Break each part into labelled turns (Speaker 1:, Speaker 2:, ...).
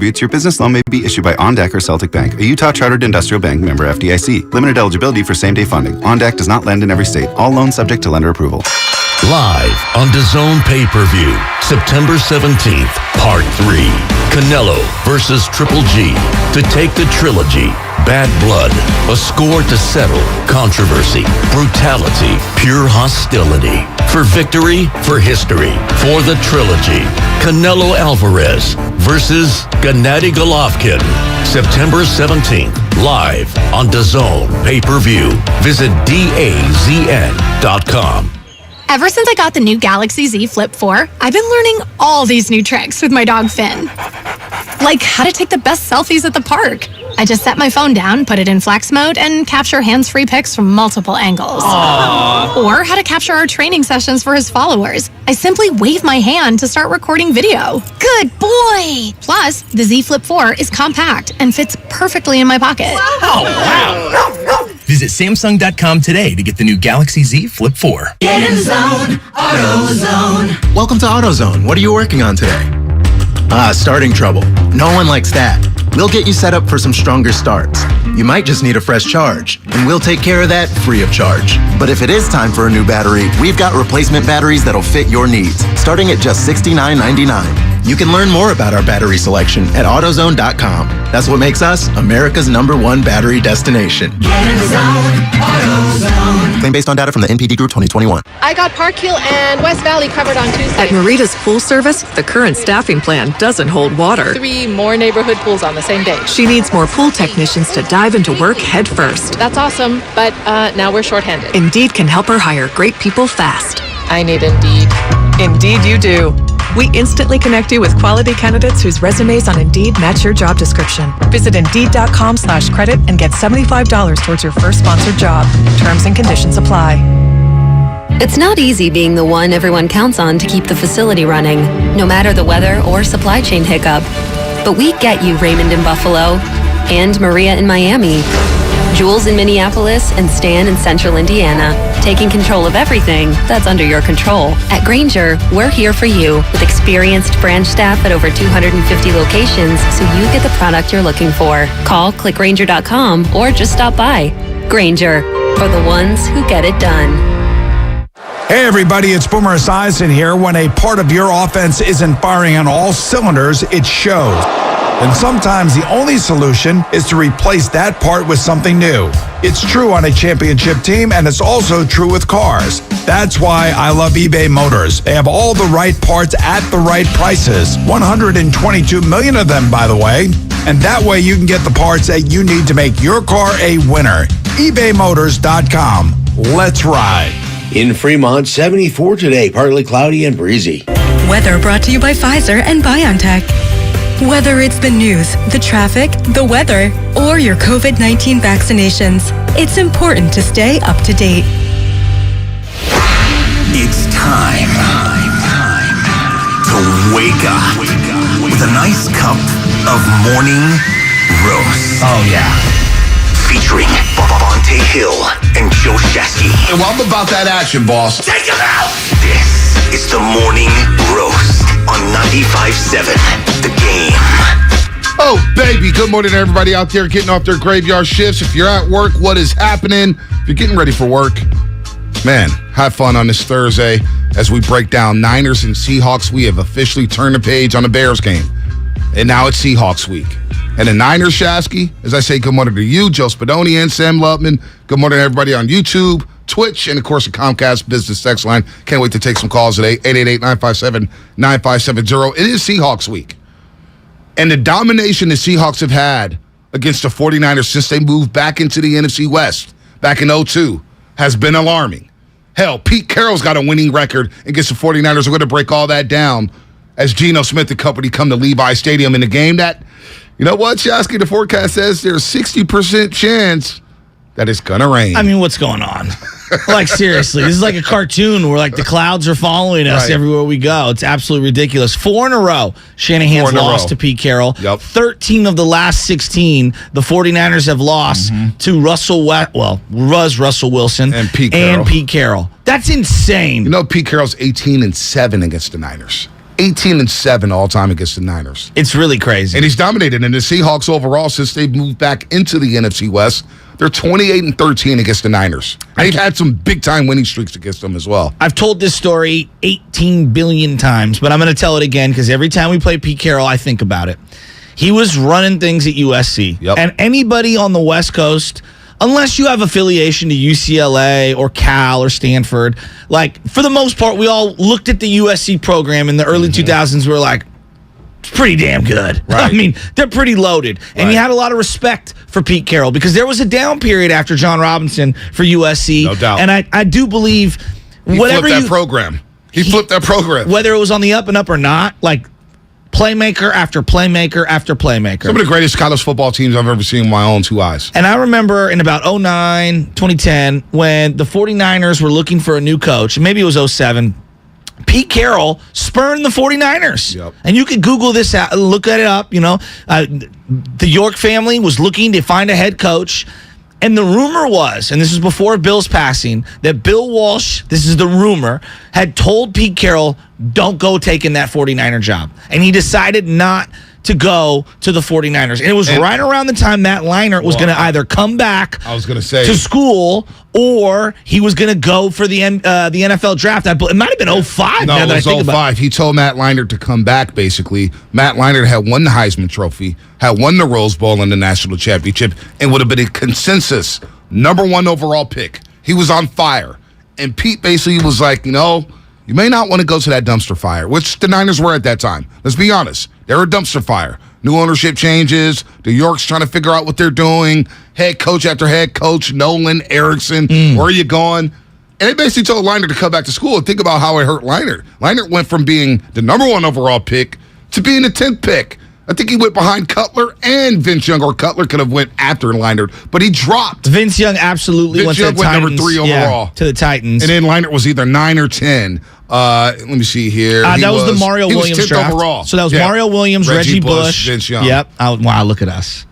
Speaker 1: attributes, your business loan may be issued by OnDeck or Celtic Bank, a Utah Chartered Industrial Bank member FDIC. Limited eligibility for same-day funding. OnDeck does not lend in every state. All loans subject to lender approval.
Speaker 2: Live on DAZN pay-per-view, September 17th, Part 3. Canelo versus Triple G. To take the trilogy, Bad Blood, a score to settle, controversy, brutality, pure hostility. For victory, for history, for the trilogy. Canelo Alvarez versus Gennady Golovkin. September 17th, live on DAZN pay-per-view. Visit DAZN.com.
Speaker 3: Ever since I got the new Galaxy Z Flip 4, I've been learning all these new tricks with my dog Finn. Like how to take the best selfies at the park. I just set my phone down, put it in flex mode, and capture hands-free pics from multiple angles. Aww. Or how to capture our training sessions for his followers. I simply wave my hand to start recording video. Good boy! Plus, the Z Flip 4 is compact and fits perfectly in my pocket.
Speaker 4: Oh, wow! Visit Samsung.com today to get the new Galaxy Z Flip 4.
Speaker 5: Get in the zone, AutoZone.
Speaker 6: Welcome to AutoZone. What are you working on today? Starting trouble. No one likes that. We'll get you set up for some stronger starts. You might just need a fresh charge, and we'll take care of that free of charge. But if it is time for a new battery, we've got replacement batteries that'll fit your needs, starting at just $69.99. You can learn more about our battery selection at AutoZone.com. That's what makes us America's #1 battery destination.
Speaker 5: Get in the zone, AutoZone.
Speaker 6: Claim based on data from the NPD Group 2021.
Speaker 7: I got Park Hill and West Valley covered on Tuesday.
Speaker 8: At Marita's Pool Service, the current staffing plan doesn't hold water.
Speaker 7: 3 more neighborhood pools on the same day.
Speaker 8: She needs more pool technicians to dive into work head first.
Speaker 7: That's awesome, but now we're shorthanded.
Speaker 8: Indeed can help her hire great people fast.
Speaker 7: I need Indeed.
Speaker 8: Indeed you do. We instantly connect you with quality candidates whose resumes on Indeed match your job description. Visit Indeed.com/credit and get $75 towards your first sponsored job. Terms and conditions apply.
Speaker 9: It's not easy being the one everyone counts on to keep the facility running, no matter the weather or supply chain hiccup. But we get you, Raymond in Buffalo, and Maria in Miami, Jules in Minneapolis, and Stan in Central Indiana, taking control of everything that's under your control. At Grainger, we're here for you with experienced branch staff at over 250 locations so you get the product you're looking for. Call, click Grainger.com, or just stop by. Grainger, for the ones who get it done.
Speaker 10: Hey everybody, it's Boomer Esiason here. When a part of your offense isn't firing on all cylinders, it shows. And sometimes the only solution is to replace that part with something new. It's true on a championship team, and it's also true with cars. That's why I love eBay Motors. They have all the right parts at the right prices. 122 million of them, by the way. And that way you can get the parts that you need to make your car a winner. ebaymotors.com. Let's ride.
Speaker 11: In Fremont, 74 today, partly cloudy and breezy.
Speaker 12: Weather brought to you by Pfizer and BioNTech. Whether it's the news, the traffic, the weather, or your COVID-19 vaccinations, it's important to stay up to date.
Speaker 13: It's time to wake up with a nice cup of morning roast.
Speaker 11: Oh, yeah.
Speaker 13: Featuring Bonte Hill and Joe Shasky.
Speaker 11: Well, I'm about that action, boss.
Speaker 13: Take him out! This is the morning roast on 95.7 The Game.
Speaker 14: Oh, baby. Good morning to everybody out there getting off their graveyard shifts. If you're at work, what is happening? If you're getting ready for work, man, have fun on this Thursday as we break down Niners and Seahawks. We have officially turned the page on the Bears game. And now it's Seahawks week. And the Niners, Shasky, as I say, good morning to you, Joe Spadoni and Sam Lubman. Good morning to everybody on YouTube, Twitch, and, of course, the Comcast Business Text line. Can't wait to take some calls today, 888-957-9570. It is Seahawks week. And the domination the Seahawks have had against the 49ers since they moved back into the NFC West back in 2002 has been alarming. Hell, Pete Carroll's got a winning record against the 49ers. We're going to break all that down as Geno Smith and company come to Levi Stadium in a game that, you know what, Shasky, the forecast says there's a 60% chance that it's going to rain.
Speaker 4: I mean, what's going on? Like, seriously, this is like a cartoon where, like, the clouds are following us everywhere we go. It's absolutely ridiculous. 4 in a row, Shanahan's lost to Pete Carroll. 13 of the last 16, the 49ers have lost to Russell Wilson
Speaker 14: and Pete Carroll.
Speaker 4: That's insane.
Speaker 14: You know, Pete Carroll's 18-7 against the Niners. 18-7 all time against the Niners.
Speaker 4: It's really crazy.
Speaker 14: And he's dominated. And the Seahawks overall, since they've moved back into the NFC West, they're 28-13 against the Niners. They've had some big-time winning streaks against them as well.
Speaker 4: I've told this story 18 billion times, but I'm going to tell it again because every time we play Pete Carroll, I think about it. He was running things at USC.
Speaker 14: Yep.
Speaker 4: And anybody on the West Coast, unless you have affiliation to UCLA or Cal or Stanford, like, for the most part, we all looked at the USC program in the early 2000s. We were like, it's pretty damn good.
Speaker 14: Right.
Speaker 4: I mean, they're pretty loaded. And you had a lot of respect for Pete Carroll because there was a down period after John Robinson for USC.
Speaker 14: No doubt.
Speaker 4: And I do believe
Speaker 14: He flipped that program. He flipped that program.
Speaker 4: Whether it was on the up and up or not, like, playmaker after playmaker after playmaker.
Speaker 14: Some of the greatest college football teams I've ever seen with my own two eyes.
Speaker 4: And I remember in about 2009, 2010, when the 49ers were looking for a new coach, maybe it was 2007, Pete Carroll spurned the 49ers.
Speaker 14: Yep.
Speaker 4: And you could Google this out, look at it up, the York family was looking to find a head coach. And the rumor was, and this was before Bill's passing, that Bill Walsh, this is the rumor, had told Pete Carroll, don't go taking that 49er job. And he decided not to go to the 49ers. And it was right around the time Matt Leinart was going to either come back to school or he was going to go for the NFL draft. It might have been 05.
Speaker 14: No, it was 05. He told Matt Leinart to come back, basically. Matt Leinart had won the Heisman Trophy, had won the Rose Bowl and the National Championship, and would have been a consensus #1 overall pick. He was on fire. And Pete basically was like, you may not want to go to that dumpster fire, which the Niners were at that time. Let's be honest. They were a dumpster fire. New ownership changes. The Yorks trying to figure out what they're doing. Head coach after head coach, Nolan, Erickson, where are you going? And they basically told Leinart to come back to school. And think about how it hurt Leinart. Leinart went from being the #1 overall pick to being the 10th pick. I think he went behind Cutler and Vince Young, or Cutler could have went after Leinart, but he dropped.
Speaker 4: Vince Young absolutely went to the Titans.
Speaker 14: #3 overall.
Speaker 4: To the Titans.
Speaker 14: And then Leinart was either 9 or 10. Let me see here.
Speaker 4: That was the Mario Williams draft.
Speaker 14: Overall.
Speaker 4: So that was Mario Williams, Reggie Bush,
Speaker 14: Vince Young.
Speaker 4: Yep. Wow, look at us.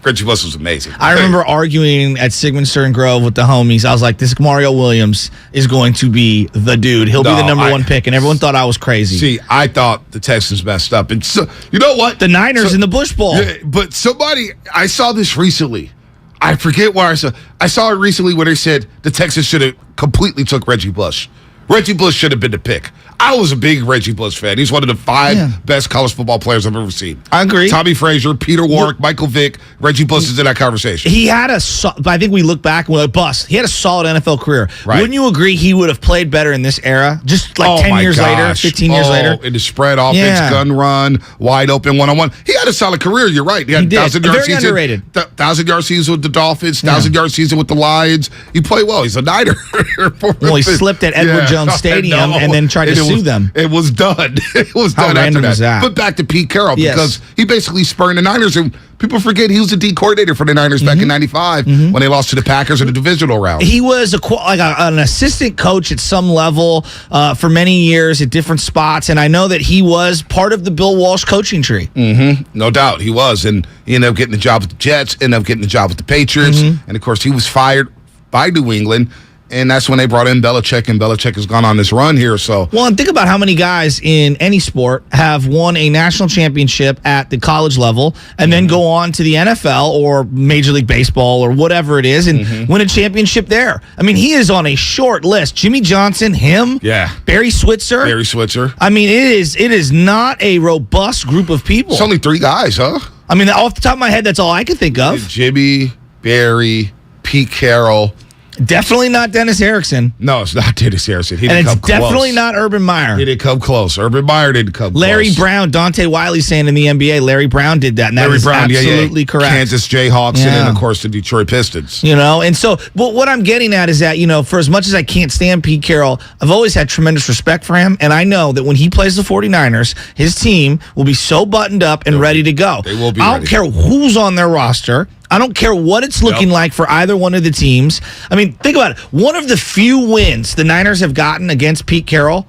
Speaker 14: Reggie Bush was amazing.
Speaker 4: I remember arguing at Sigmund Stern Grove with the homies. I was like, this Mario Williams is going to be the dude. He'll be the #1 pick. And everyone thought I was crazy.
Speaker 14: See, I thought the Texans messed up. And so, you know what?
Speaker 4: The Niners in the Bush Bowl.
Speaker 14: Yeah, but I saw this recently. I forget where I saw. I saw it recently where they said the Texans should have completely took Reggie Bush. Reggie Bush should have been the pick. I was a big Reggie Bush fan. He's one of the 5 best college football players I've ever seen.
Speaker 4: I agree.
Speaker 14: Tommy Frazier, Peter Warrick, Michael Vick, Reggie Bush is in that conversation.
Speaker 4: He had I think we look back and we're like, bust. He had a solid NFL career.
Speaker 14: Right.
Speaker 4: Wouldn't you agree he would have played better in this era? Just like 10 years later, 15 years later?
Speaker 14: In the spread offense, gun run, wide open one-on-one. He had a solid career, you're right. He had 1,000-yard season.
Speaker 4: Very underrated.
Speaker 14: 1,000-yard season with the Dolphins, 1,000-yard season with the Lions. He played well. He's a Niner.
Speaker 4: Well, he slipped at Edward Jones Stadium and then tried to sue them.
Speaker 14: It was done. It was
Speaker 4: How
Speaker 14: done
Speaker 4: random
Speaker 14: after
Speaker 4: is that?
Speaker 14: But back to Pete Carroll, because he basically spurned the Niners. And people forget he was the D coordinator for the Niners back in '95 when they lost to the Packers in the divisional round.
Speaker 4: He was an assistant coach at some level for many years at different spots, and I know that he was part of the Bill Walsh coaching tree.
Speaker 14: No doubt, he was. And he ended up getting the job with the Jets, ended up getting the job with the Patriots, and of course he was fired by New England. And that's when they brought in Belichick, and Belichick has gone on this run here. So,
Speaker 4: well, and think about how many guys in any sport have won a national championship at the college level and then go on to the NFL or Major League Baseball or whatever it is and win a championship there. I mean, he is on a short list. Jimmy Johnson, him, Barry Switzer. I mean, it is not a robust group of people.
Speaker 14: It's only 3 guys, huh?
Speaker 4: I mean, off the top of my head, that's all I can think of.
Speaker 14: Jimmy, Barry, Pete Carroll.
Speaker 4: Definitely not Dennis Erickson.
Speaker 14: No, it's not Dennis Erickson. He
Speaker 4: and
Speaker 14: didn't
Speaker 4: it's
Speaker 14: come close.
Speaker 4: Definitely not Urban Meyer.
Speaker 14: He didn't come close. Urban Meyer didn't come
Speaker 4: Larry
Speaker 14: close.
Speaker 4: Brown, Dante Wiley saying in the NBA, Larry Brown did that, and that is absolutely correct.
Speaker 14: Kansas Jayhawks and then, of course, the Detroit Pistons.
Speaker 4: And so what I'm getting at is that, for as much as I can't stand Pete Carroll, I've always had tremendous respect for him, and I know that when he plays the 49ers, his team will be so buttoned up and ready to go.
Speaker 14: They will be
Speaker 4: I don't care who's on their roster. I don't care what it's looking like for either one of the teams. I mean, think about it. One of the few wins the Niners have gotten against Pete Carroll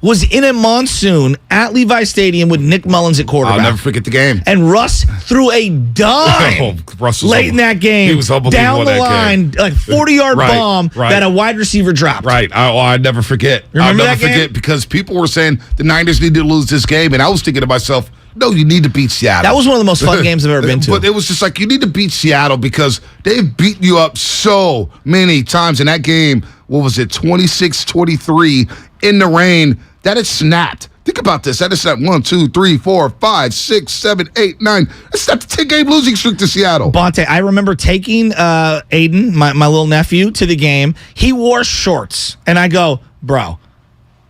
Speaker 4: was in a monsoon at Levi Stadium with Nick Mullins at quarterback.
Speaker 14: I'll never forget the game.
Speaker 4: And Russ threw a dime late in that game.
Speaker 14: He was
Speaker 4: down the line, like 40-yard bomb that a wide receiver dropped.
Speaker 14: Right. I'd never forget.
Speaker 4: Remember
Speaker 14: I'll never
Speaker 4: that game?
Speaker 14: forget because people were saying the Niners need to lose this game, and I was thinking to myself, no, you need to beat Seattle.
Speaker 4: That was one of the most fun games I've ever been to.
Speaker 14: But it was just like, you need to beat Seattle because they've beaten you up so many times in that game. What was it, 26-23 in the rain? That had snapped. Think about this. That is snapped 1, 2, 3, 4, 5, 6, 7, 8, 9. That snapped a 10-game losing streak to Seattle.
Speaker 4: Bonte, I remember taking Aiden, my little nephew, to the game. He wore shorts. And I go, bro,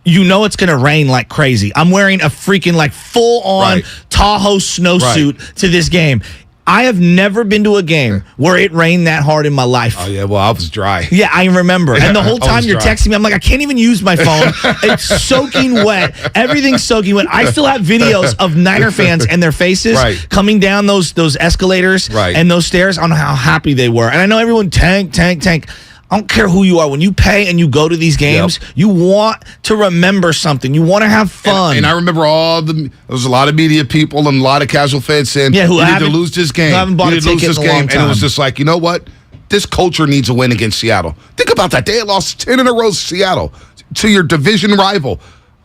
Speaker 4: you know it's going to rain like crazy. I'm wearing a freaking like full-on Tahoe snowsuit to this game. I have never been to a game where it rained that hard in my life.
Speaker 14: Oh, yeah. Well, I was dry.
Speaker 4: Yeah, I remember. And the whole time you're texting me, I'm like, I can't even use my phone. It's soaking wet. Everything's soaking wet. I still have videos of Niner fans and their faces coming down those escalators and those stairs on how happy they were. And I know everyone tank. I don't care who you are. When you pay and you go to these games, you want to remember something. You want to have fun.
Speaker 14: And I remember there was a lot of media people and a lot of casual fans saying, you need to lose this game.
Speaker 4: Who haven't bought a ticket in a long time.
Speaker 14: And it was just like, you know what? This culture needs a win against Seattle. Think about that. They had lost 10 in a row to Seattle, to your division rival.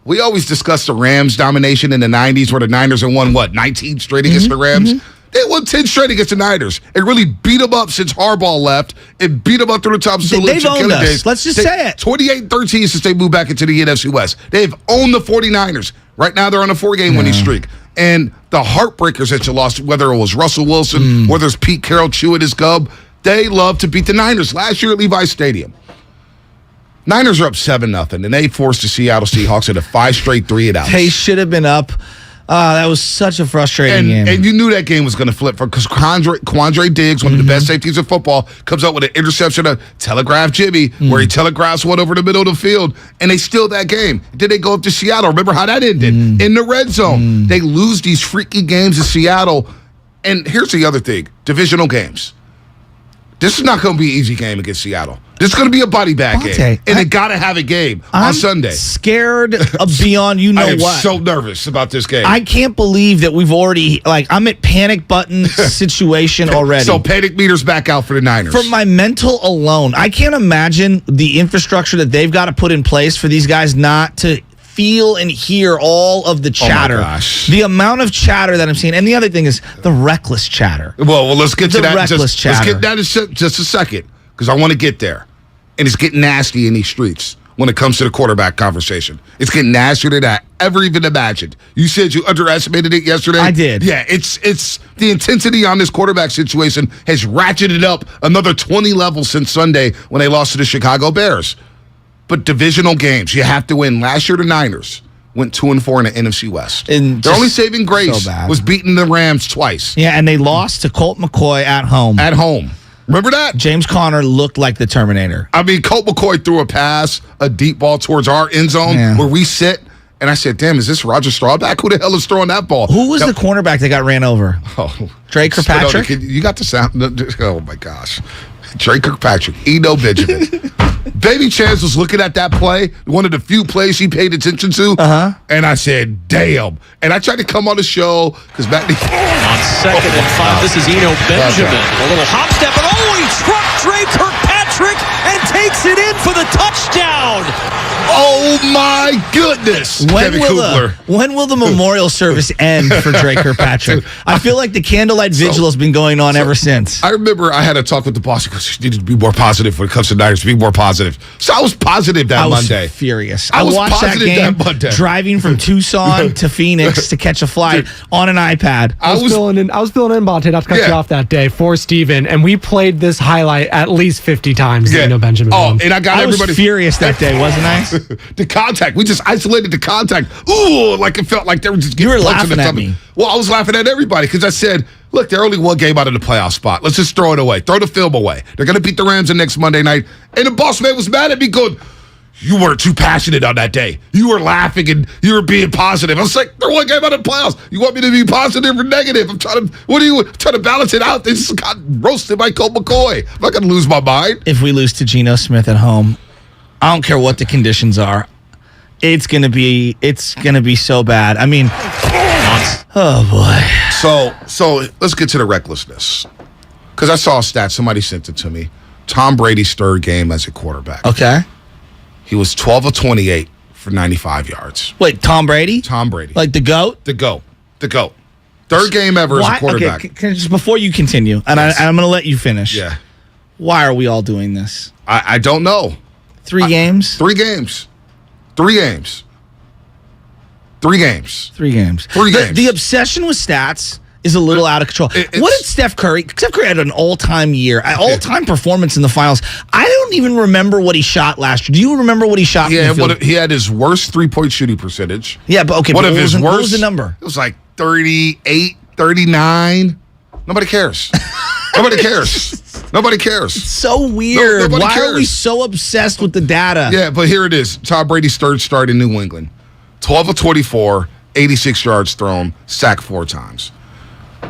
Speaker 14: We always discuss the Rams' domination in the 90s where the Niners had won, 19 straight against the Rams? They won 10 straight against the Niners. It really beat them up since Harbaugh left. It beat them up through the top.
Speaker 4: They've owned us.
Speaker 14: Days.
Speaker 4: Let's just say it.
Speaker 14: 28-13 since they moved back into the NFC West. They've owned the 49ers. Right now they're on a 4-game winning streak. And the heartbreakers that you lost, whether it was Russell Wilson, whether it's Pete Carroll chewing his gub, they love to beat the Niners. Last year at Levi Stadium, Niners are up 7-0, and they forced the Seattle Seahawks into 5 straight 3-and-outs.
Speaker 4: They should have been up. That was such a frustrating game.
Speaker 14: And you knew that game was going to flip because Quandre Diggs, one of the best safeties in football, comes up with an interception of Telegraph Jimmy, where he telegraphs one over the middle of the field, and they steal that game. Then they go up to Seattle. Remember how that ended? In the red zone. They lose these freaky games in Seattle. And here's the other thing, divisional games. This is not going to be an easy game against Seattle. This is going to be a body bag game. And they got to have a game on Sunday.
Speaker 4: I'm scared of beyond
Speaker 14: I am so nervous about this game.
Speaker 4: I can't believe that we've already, I'm at panic button situation already.
Speaker 14: So panic meters back out for the Niners.
Speaker 4: For my mental alone, I can't imagine the infrastructure that they've got to put in place for these guys not to feel and hear all of the chatter.
Speaker 14: Oh my gosh.
Speaker 4: The amount of chatter that I'm seeing. And the other thing is the reckless chatter.
Speaker 14: Well, let's get to that.
Speaker 4: Reckless chatter.
Speaker 14: Let's get that in just a second because I want to get there. And it's getting nasty in these streets when it comes to the quarterback conversation. It's getting nastier than I ever even imagined. You said you underestimated it yesterday.
Speaker 4: I did.
Speaker 14: Yeah, it's the intensity on this quarterback situation has ratcheted up another 20 levels since Sunday when they lost to the Chicago Bears. But divisional games, you have to win. Last year, the Niners went 2-4 in the NFC West.
Speaker 4: And
Speaker 14: their only saving grace was beating the Rams twice.
Speaker 4: Yeah, and they lost to Colt McCoy at home.
Speaker 14: At home. Remember that?
Speaker 4: James Conner looked like the Terminator.
Speaker 14: I mean, Colt McCoy threw a pass, a deep ball towards our end zone where we sit. And I said, damn, is this Roger Staubach? Who the hell is throwing that ball?
Speaker 4: Who was the cornerback that got ran over? Drake Kirkpatrick?
Speaker 14: You got the sound. Oh, my gosh. Drake Kirkpatrick. Eno Benjamin. Baby Chance was looking at that play, one of the few plays he paid attention to, and I said, damn. And I tried to come on the show because back then.
Speaker 15: On 2nd and 5, this is Eno Benjamin. A little hop step, and he struck Drake Kirkpatrick and takes it in for the touchdown.
Speaker 14: Oh, my goodness.
Speaker 4: When will the memorial service end for Drake Kirkpatrick? I feel like the candlelight vigil has been going on ever since.
Speaker 14: I remember I had a talk with the boss because you need to be more positive when it comes to Niners, be more positive. So I was positive that Monday.
Speaker 4: I was furious.
Speaker 14: I was
Speaker 4: watched that game driving from Tucson to Phoenix to catch a flight on an iPad.
Speaker 16: I was filling in, Bonte, not to cut you off that day for Steven, and we played this highlight at least 50 times. Eno Benjamin.
Speaker 14: And I
Speaker 4: was furious that day, wasn't I?
Speaker 14: The contact. We just isolated the contact. Ooh, like it felt like they were just getting
Speaker 4: laughing at me.
Speaker 14: Well, I was laughing at everybody because I said, look, they're only one game out of the playoff spot. Let's just throw it away. Throw the film away. They're going to beat the Rams the next Monday night. And the boss man was mad at me going, you weren't too passionate on that day. You were laughing and you were being positive. I was like, they're one game out of the playoffs. You want me to be positive or negative? I'm trying to balance it out. They just got roasted by Colt McCoy. I'm not going to lose my mind.
Speaker 4: If we lose to Geno Smith at home, I don't care what the conditions are. It's gonna be so bad. I mean, oh boy.
Speaker 14: So let's get to the recklessness. Because I saw a stat, somebody sent it to me. Tom Brady's third game as a quarterback.
Speaker 4: Okay.
Speaker 14: He was 12 of 28 for 95 yards.
Speaker 4: Wait, Tom Brady?
Speaker 14: Tom Brady.
Speaker 4: Like the GOAT?
Speaker 14: The GOAT. Third game ever as a quarterback.
Speaker 4: Okay, just before you continue, and
Speaker 14: Yes.
Speaker 4: I'm going to let you finish.
Speaker 14: Yeah.
Speaker 4: Why are we all doing this?
Speaker 14: I don't know.
Speaker 4: 3 games?
Speaker 14: 3 games. 3 games. 3 games.
Speaker 4: 3 games.
Speaker 14: 3 games.
Speaker 4: The obsession with stats is a little out of control. What did Steph Curry? Steph Curry had an all-time year, an all-time performance in the finals. I don't even remember what he shot last year. Do you remember what he shot?
Speaker 14: Yeah, he had his worst three-point shooting percentage.
Speaker 4: Yeah, but okay.
Speaker 14: What
Speaker 4: was the number?
Speaker 14: It was like 38, 39. Nobody cares. Nobody cares. Nobody cares.
Speaker 4: It's so weird. Why are we so obsessed with the data?
Speaker 14: Yeah, but here it is. Tom Brady's third start in New England. 12 of 24, 86 yards thrown, sacked 4 times.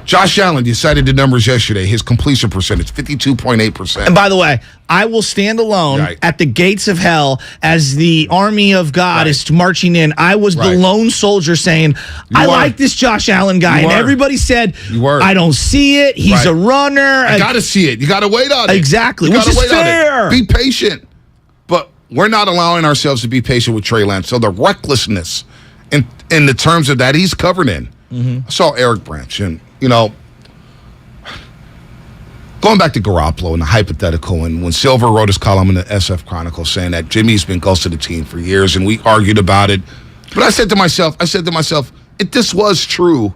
Speaker 14: Josh Allen, you cited the numbers yesterday. His completion percentage, 52.8%.
Speaker 4: And by the way, I will stand alone at the gates of hell as the army of God is marching in. I was the lone soldier saying, I like this Josh Allen guy. And everybody said, I don't see it. He's a runner.
Speaker 14: I got to see it. You got to wait on it.
Speaker 4: Exactly.
Speaker 14: You
Speaker 4: Which is fair.
Speaker 14: Be patient. But we're not allowing ourselves to be patient with Trey Lance. So the recklessness in the terms of that he's covered in. I saw Eric Branch and, going back to Garoppolo and the hypothetical, and when Silver wrote his column in the SF Chronicle saying that Jimmy's been ghosted the team for years, and we argued about it. But I said to myself, if this was true,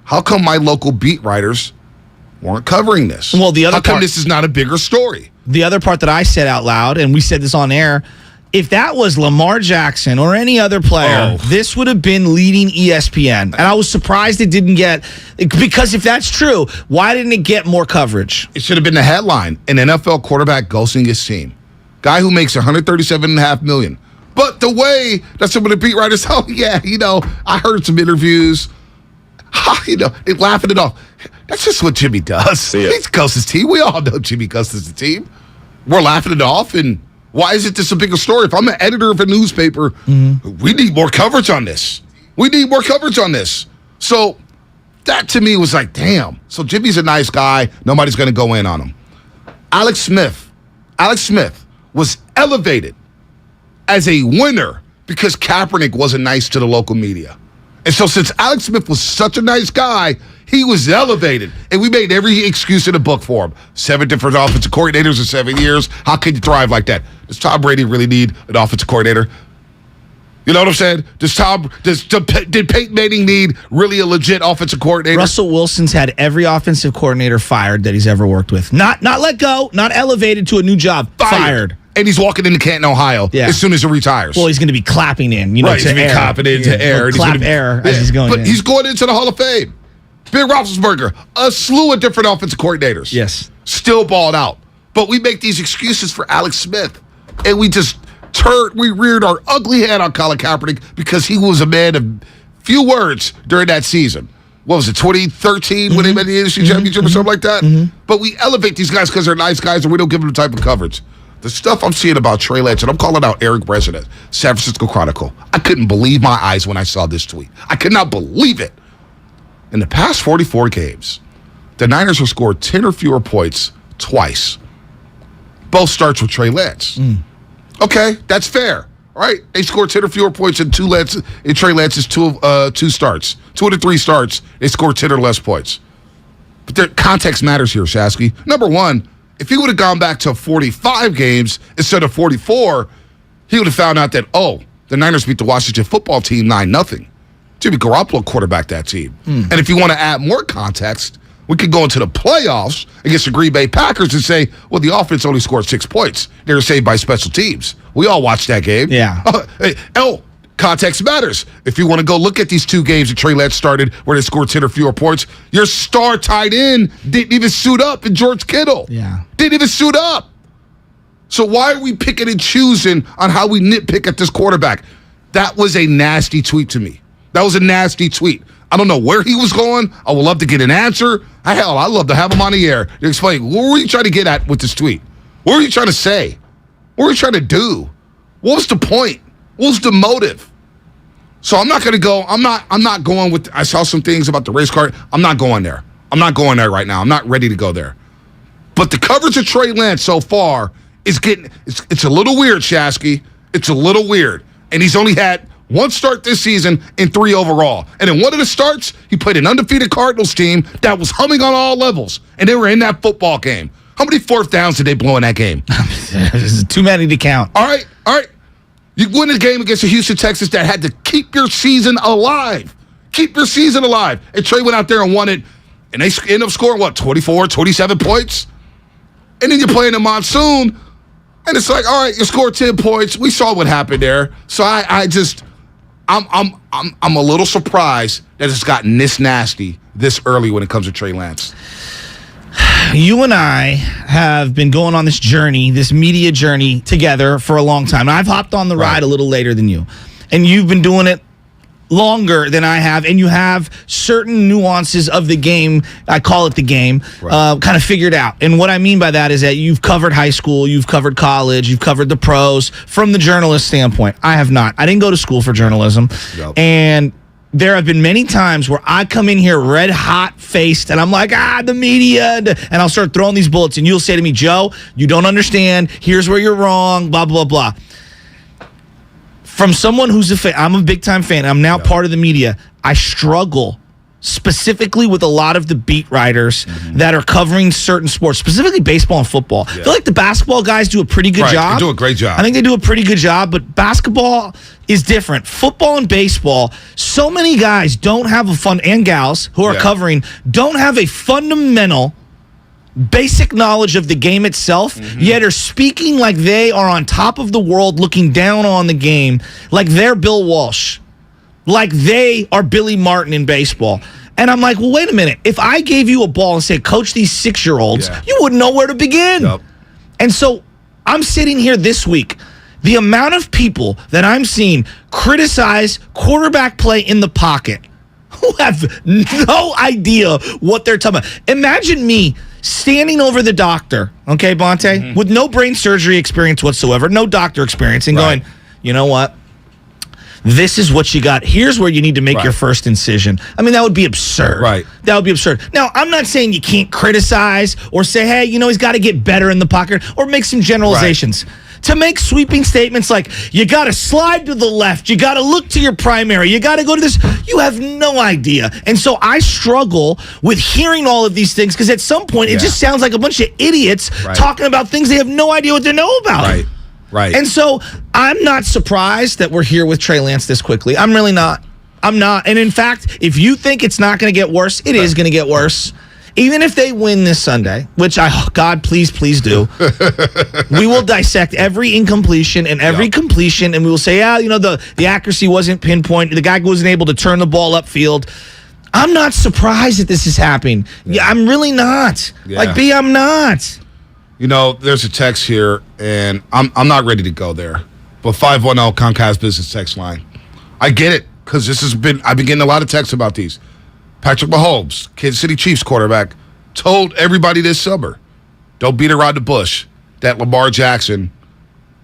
Speaker 14: how come my local beat writers weren't covering this?
Speaker 4: Well, how
Speaker 14: come this is not a bigger story?
Speaker 4: The other part that I said out loud, and we said this on air, if that was Lamar Jackson or any other player, this would have been leading ESPN. And I was surprised it didn't get, because if that's true, why didn't it get more coverage?
Speaker 14: It should have been the headline: an NFL quarterback ghosting his team. Guy who makes $137.5 million. But the way that some of the beat writers, I heard some interviews, they laughing it off. That's just what Jimmy does. He ghosts his team. We all know Jimmy ghosts the team. We're laughing it off, and why isn't this a bigger story? If I'm an editor of a newspaper, we need more coverage on this. So that to me was like, damn. So Jimmy's a nice guy. Nobody's going to go in on him. Alex Smith was elevated as a winner because Kaepernick wasn't nice to the local media. And so since Alex Smith was such a nice guy, he was elevated. And we made every excuse in the book for him. 7 different offensive coordinators in 7 years. How can you thrive like that? Does Tom Brady really need an offensive coordinator? You know what I'm saying? Did Peyton Manning need really a legit offensive coordinator?
Speaker 4: Russell Wilson's had every offensive coordinator fired that he's ever worked with. Not let go, not elevated to a new job. Fired.
Speaker 14: And he's walking into Canton, Ohio as soon as he retires.
Speaker 4: Well, he's going to be clapping in,
Speaker 14: he's going to be clapping into air.
Speaker 4: Clap air as he's going in.
Speaker 14: But he's going into the Hall of Fame. Big Roethlisberger, a slew of different offensive coordinators.
Speaker 4: Yes.
Speaker 14: Still balled out. But we make these excuses for Alex Smith. And we just reared our ugly head on Colin Kaepernick because he was a man of few words during that season. What was it, 2013 when they made the NFC Championship or something like that? But we elevate these guys because they're nice guys and we don't give them the type of coverage. The stuff I'm seeing about Trey Lance, and I'm calling out Eric Branch, San Francisco Chronicle. I couldn't believe my eyes when I saw this tweet. I could not believe it. In the past 44 games, the Niners have scored 10 or fewer points twice. Both starts with Trey Lance. Okay, that's fair, right? They scored 10 or fewer points in Trey Lance's two starts. 2 to 3 starts, they scored 10 or less points. But the context matters here, Shasky. Number one, if he would have gone back to 45 games instead of 44, he would have found out that, the Niners beat the Washington football team 9-0. Jimmy Garoppolo quarterbacked that team. And if you want to add more context, we could go into the playoffs against the Green Bay Packers and say, well, the offense only scored 6 points. They were saved by special teams. We all watched that game.
Speaker 4: Yeah.
Speaker 14: Context matters. If you want to go look at these 2 games that Trey Lance started where they scored 10 or fewer points, your star tight end didn't even suit up in George Kittle.
Speaker 4: Yeah.
Speaker 14: Didn't even suit up. So why are we picking and choosing on how we nitpick at this quarterback? That was a nasty tweet to me. That was a nasty tweet. I don't know where he was going. I would love to get an answer. Hell, I'd love to have him on the air to explain, what were you trying to get at with this tweet? What were you trying to say? What were you trying to do? What was the point? What was the motive? So I'm not going to go. I'm not going with. I saw some things about the race car. I'm not going there. I'm not going there right now. I'm not ready to go there. But the coverage of Trey Lance so far is getting. It's a little weird, Shasky. It's a little weird, and he's only had one start this season and 3 overall. And in one of the starts, he played an undefeated Cardinals team that was humming on all levels, and they were in that football game. How many 4th downs did they blow in that game?
Speaker 4: Too many to count.
Speaker 14: All right. You win a game against the Houston Texans that had to keep your season alive. Keep your season alive. And Trey went out there and won it, and they ended up scoring, 24, 27 points? And then you're playing the monsoon, and it's like, all right, you scored 10 points. We saw what happened there. So I'm a little surprised that it's gotten this nasty this early when it comes to Trey Lance.
Speaker 4: You and I have been going on this journey, this media journey together for a long time. I've hopped on the ride a little later than you, and you've been doing it longer than I have, and you have certain nuances of the game, I call it the game, kind of figured out. And what I mean by that is that you've covered high school, you've covered college, you've covered the pros from the journalist standpoint. I have not. I didn't go to school for journalism. Yep. And there have been many times where I come in here red hot faced and I'm like, the media, and I'll start throwing these bullets, and you'll say to me, Joe, you don't understand, here's where you're wrong, blah, blah, blah. From someone who's a fan, I'm a big time fan, I'm now part of the media, I struggle specifically with a lot of the beat writers that are covering certain sports, specifically baseball and football. I feel like the basketball guys do a pretty good job.
Speaker 14: They do a great job.
Speaker 4: I think they do a pretty good job, but basketball is different. Football and baseball, so many guys don't have and gals who are covering, don't have a fundamental basic knowledge of the game itself, yet are speaking like they are on top of the world, looking down on the game, like they're Bill Walsh, like they are Billy Martin in baseball. And I'm like, well, wait a minute. If I gave you a ball and said, coach these 6-year-olds, you wouldn't know where to begin. Yep. And so I'm sitting here this week. The amount of people that I'm seeing criticize quarterback play in the pocket who have no idea what they're talking about. Imagine me standing over the doctor, okay, Bonte, with no brain surgery experience whatsoever, no doctor experience, and going, you know what? This is what you got. Here's where you need to make your first incision. I mean, that would be absurd. Right. That would be absurd. Now, I'm not saying you can't criticize or say, hey, he's got to get better in the pocket, or make some generalizations. Right. To make sweeping statements like, you got to slide to the left, you got to look to your primary, you got to go to this, you have no idea. And so I struggle with hearing all of these things, because at some point it just sounds like a bunch of idiots talking about things they have no idea what they know about. Right. And so I'm not surprised that we're here with Trey Lance this quickly. I'm really not. I'm not. And in fact, if you think it's not going to get worse, it is going to get worse. Even if they win this Sunday, which God, please do, we will dissect every incompletion and every completion, and we will say, the accuracy wasn't pinpoint. The guy wasn't able to turn the ball upfield. I'm not surprised that this is happening. I'm really not. I'm not.
Speaker 14: There's a text here, and I'm not ready to go there. But 510 Comcast Business text line. I get it, because I've been getting a lot of texts about these. Patrick Mahomes, Kansas City Chiefs quarterback, told everybody this summer, don't beat around the bush, that Lamar Jackson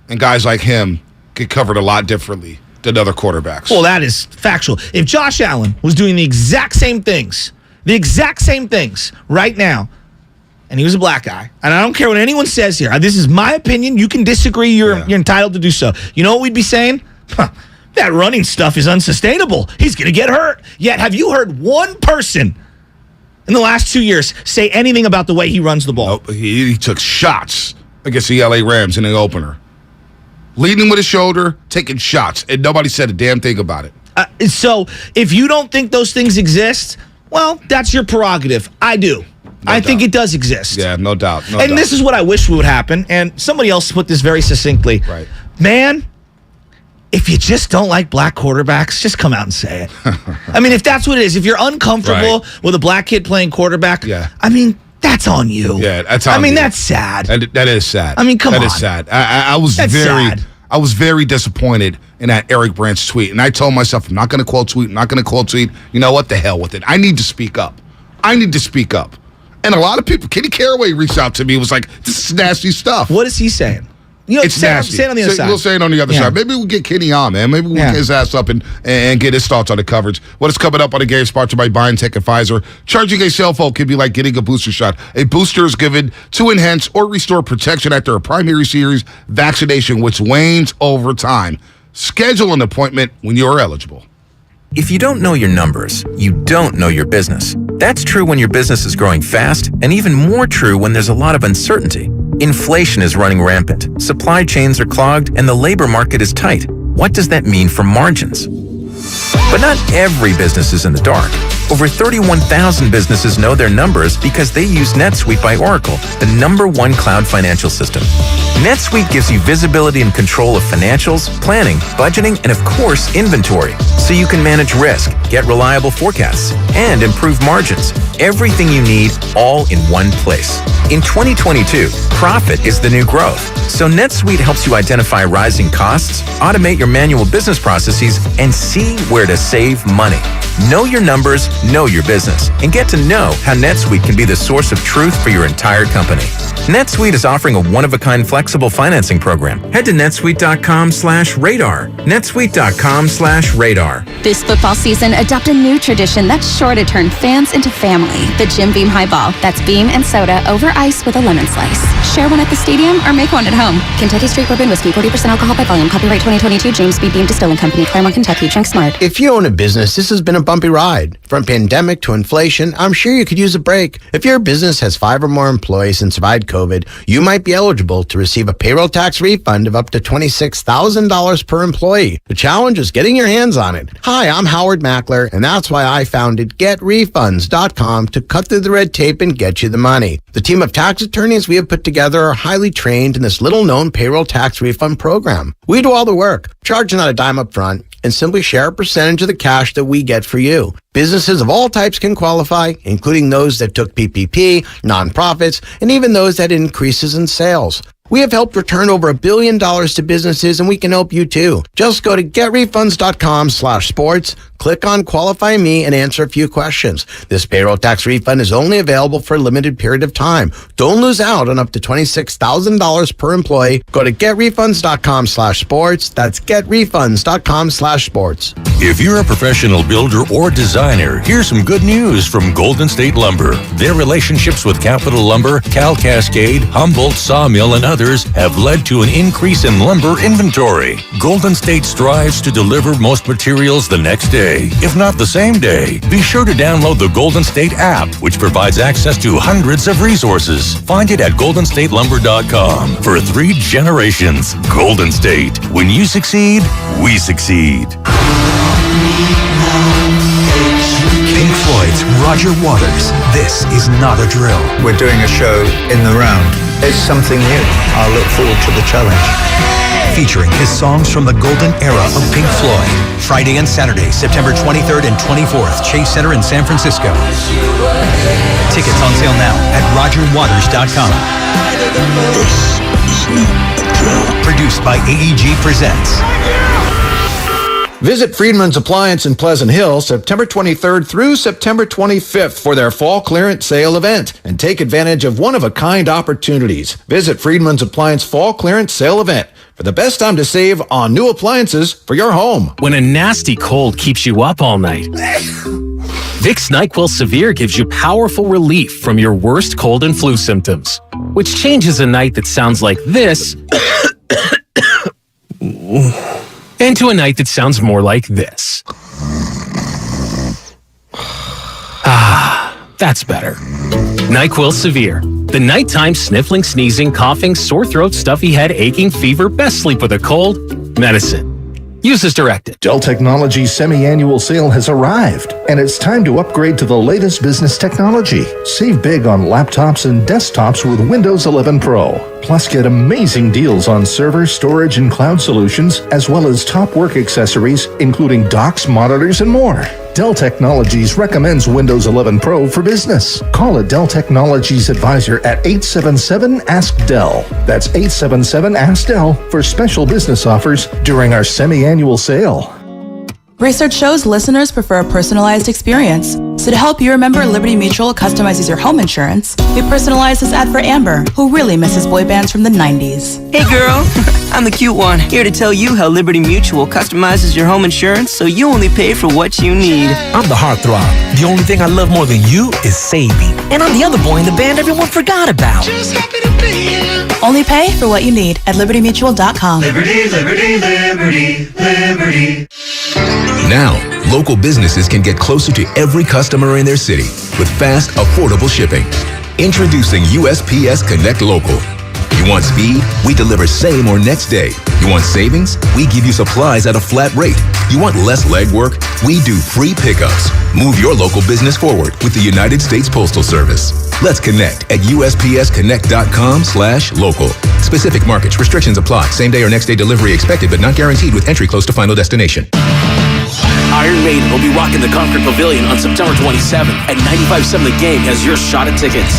Speaker 14: and guys like him get covered a lot differently than other quarterbacks.
Speaker 4: Well, that is factual. If Josh Allen was doing the exact same things right now, and he was a black guy, and I don't care what anyone says here, this is my opinion, you can disagree, you're entitled to do so. You know what we'd be saying? That running stuff is unsustainable. He's going to get hurt. Yet, have you heard one person in the last 2 years say anything about the way he runs the ball?
Speaker 14: Nope. He took shots against the LA Rams in the opener. Leading with his shoulder, taking shots, and nobody said a damn thing about it.
Speaker 4: So, if you don't think those things exist, well, that's your prerogative. I do. I think it does exist.
Speaker 14: Yeah, no doubt.
Speaker 4: And this is what I wish would happen, and somebody else put this very succinctly.
Speaker 14: Right.
Speaker 4: Man, if you just don't like black quarterbacks, just come out and say it. I mean, if that's what it is, if you're uncomfortable with a black kid playing quarterback, I mean, that's on you.
Speaker 14: Yeah, that's on you.
Speaker 4: I mean, that's sad.
Speaker 14: That is sad.
Speaker 4: I mean, come on.
Speaker 14: That is sad. I was very disappointed in that Eric Branch tweet, and I told myself, I'm not going to quote tweet. You know what? The hell with it. I need to speak up. And a lot of people, Kenny Caraway reached out to me, was like, this is nasty stuff.
Speaker 4: What is he saying?
Speaker 14: it's nasty.
Speaker 4: Stand on the other side.
Speaker 14: We'll say it on the other side. Maybe we'll get Kenny on, man. Maybe we'll get his ass up and get his thoughts on the coverage. What is coming up on the game, sponsored by BioNTech and Pfizer. Charging a cell phone can be like getting a booster shot. A booster is given to enhance or restore protection after a primary series vaccination, which wanes over time. Schedule an appointment when you are eligible.
Speaker 17: If you don't know your numbers, you don't know your business. That's true when your business is growing fast, and even more true when there's a lot of uncertainty. Inflation is running rampant, supply chains are clogged, and the labor market is tight. What does that mean for margins? But not every business is in the dark. Over 31,000 businesses know their numbers because they use NetSuite by Oracle, the #1 cloud financial system. NetSuite gives you visibility and control of financials, planning, budgeting, and of course, inventory, so you can manage risk, get reliable forecasts, and improve margins. Everything you need, all in one place. In 2022, profit is the new growth. So NetSuite helps you identify rising costs, automate your manual business processes, and see where to save money. Know your numbers, know your business, and get to know how NetSuite can be the source of truth for your entire company. NetSuite is offering a one-of-a-kind flexible financing program. Head to netsuite.com/radar. netsuite.com/radar.
Speaker 18: This football season, adopt a new tradition that's sure to turn fans into family. The Jim Beam Highball. That's beam and soda over ice with a lemon slice. Share one at the stadium or make one at home. Kentucky Straight Bourbon Whiskey, 40% alcohol by volume. Copyright 2022, James B. Beam Distilling Company, Claremont, Kentucky. Drink smart.
Speaker 19: If you own a business, this has been a bumpy ride. From pandemic to inflation, I'm sure you could use a break. If your business has 5 or more employees and survived COVID, you might be eligible to receive a payroll tax refund of up to $26,000 per employee. The challenge is getting your hands on it. Hi, I'm Howard Mackler, and that's why I founded GetRefunds.com to cut through the red tape and get you the money. The team of tax attorneys we have put together are highly trained in this little-known payroll tax refund program. We do all the work, charge not a dime up front, and simply share a percentage of the cash that we get for you. Businesses of all types can qualify, including those that took PPP, nonprofits, and even those that had increases in sales. We have helped return over $1 billion to businesses, and we can help you too. Just go to getrefunds.com/sports, click on Qualify Me, and answer a few questions. This payroll tax refund is only available for a limited period of time. Don't lose out on up to $26,000 per employee. Go to getrefunds.com/sports. That's getrefunds.com/sports.
Speaker 2: If you're a professional builder or designer, here's some good news from Golden State Lumber. Their relationships with Capital Lumber, Cal Cascade, Humboldt Sawmill, and others have led to an increase in lumber inventory. Golden State strives to deliver most materials the next day, if not the same day. Be sure to download the Golden State app, which provides access to hundreds of resources. Find it at goldenstatelumber.com. For 3 generations, Golden State. When you succeed, we succeed.
Speaker 20: Pink Floyd's Roger Waters. This is not a drill.
Speaker 21: We're doing a show in the round. It's something new. I'll look forward to the challenge.
Speaker 20: Featuring his songs from the golden era of Pink Floyd. Friday and Saturday, September 23rd and 24th, Chase Center in San Francisco. Tickets on sale now at rogerwaters.com.
Speaker 13: This is not a drill.
Speaker 20: Produced by AEG Presents.
Speaker 22: Visit Friedman's Appliance in Pleasant Hill September 23rd through September 25th for their fall clearance sale event and take advantage of one-of-a-kind opportunities. Visit Friedman's Appliance Fall Clearance Sale event for the best time to save on new appliances for your home.
Speaker 23: When a nasty cold keeps you up all night, Vicks NyQuil Severe gives you powerful relief from your worst cold and flu symptoms, which changes a night that sounds like this into a night that sounds more like this. Ah, that's better. NyQuil Severe. The nighttime sniffling, sneezing, coughing, sore throat, stuffy head, aching, fever, best sleep with a cold, medicine. Use as directed.
Speaker 24: Dell Technologies' semi-annual sale has arrived, and it's time to upgrade to the latest business technology. Save big on laptops and desktops with Windows 11 Pro. Plus, get amazing deals on server, storage, and cloud solutions, as well as top work accessories, including docks, monitors, and more. Dell Technologies recommends Windows 11 Pro for business. Call a Dell Technologies advisor at 877-ASK-DELL. That's 877-ASK-DELL for special business offers during our semi-annual sale.
Speaker 1: Research shows listeners prefer a personalized experience. So to help you remember, Liberty Mutual customizes your home insurance. We personalized this ad for Amber, who really misses boy bands from the 90s.
Speaker 3: Hey girl, I'm the cute one, here to tell you how Liberty Mutual customizes your home insurance so you only pay for what you need.
Speaker 5: I'm the heartthrob. The only thing I love more than you is saving. And I'm the other boy in the band everyone forgot about.
Speaker 1: Just happy to be here. Only pay for what you need at libertymutual.com.
Speaker 13: Liberty, liberty, liberty, liberty.
Speaker 6: Now, local businesses can get closer to every customer in their city with fast, affordable shipping. Introducing USPS Connect Local. You want speed? We deliver same or next day. You want savings? We give you supplies at a flat rate. You want less legwork? We do free pickups. Move your local business forward with the United States Postal Service. Let's connect at USPSConnect.com/local. Specific markets, restrictions apply. Same day or next day delivery expected, but not guaranteed with entry close to final destination.
Speaker 23: Iron Maiden will be rocking the Concord Pavilion on September 27th, and 95.7 The Game has your shot at tickets.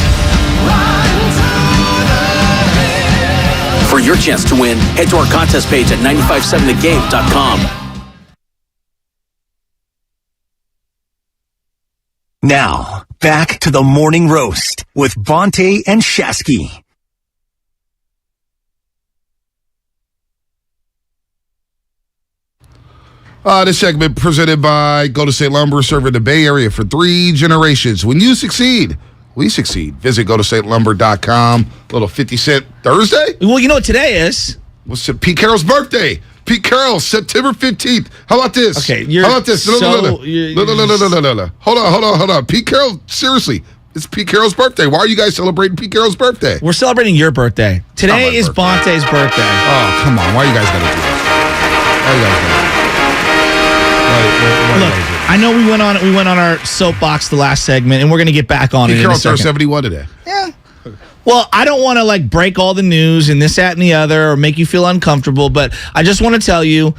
Speaker 23: For your chance to win, head to our contest page at 957thegame.com.
Speaker 13: Now, back to the morning roast with Bonte and Shasky.
Speaker 14: This segment presented by Golden State Lumber, serving the Bay Area for 3 generations. When you succeed, we succeed. Visit GoldenStateLumber.com. Little 50 Cent Thursday?
Speaker 4: Well, you know what today is?
Speaker 14: What's Pete Carroll's birthday? Pete Carroll, September 15th. How about this?
Speaker 4: Okay,
Speaker 14: How about this? No. Hold on. Pete Carroll, seriously. It's Pete Carroll's birthday. Why are you guys celebrating Pete Carroll's birthday?
Speaker 4: We're celebrating your birthday. Today is Bonte's birthday.
Speaker 14: Oh, come on. Why are you guys going to do this? Why are you guys going to do this?
Speaker 4: Look, I know we went on our soapbox the last segment, and we're going to get back on it.
Speaker 14: Pete Carroll turned 71 today.
Speaker 4: Yeah. Well, I don't want to break all the news and this, that, and the other, or make you feel uncomfortable, but I just want to tell you,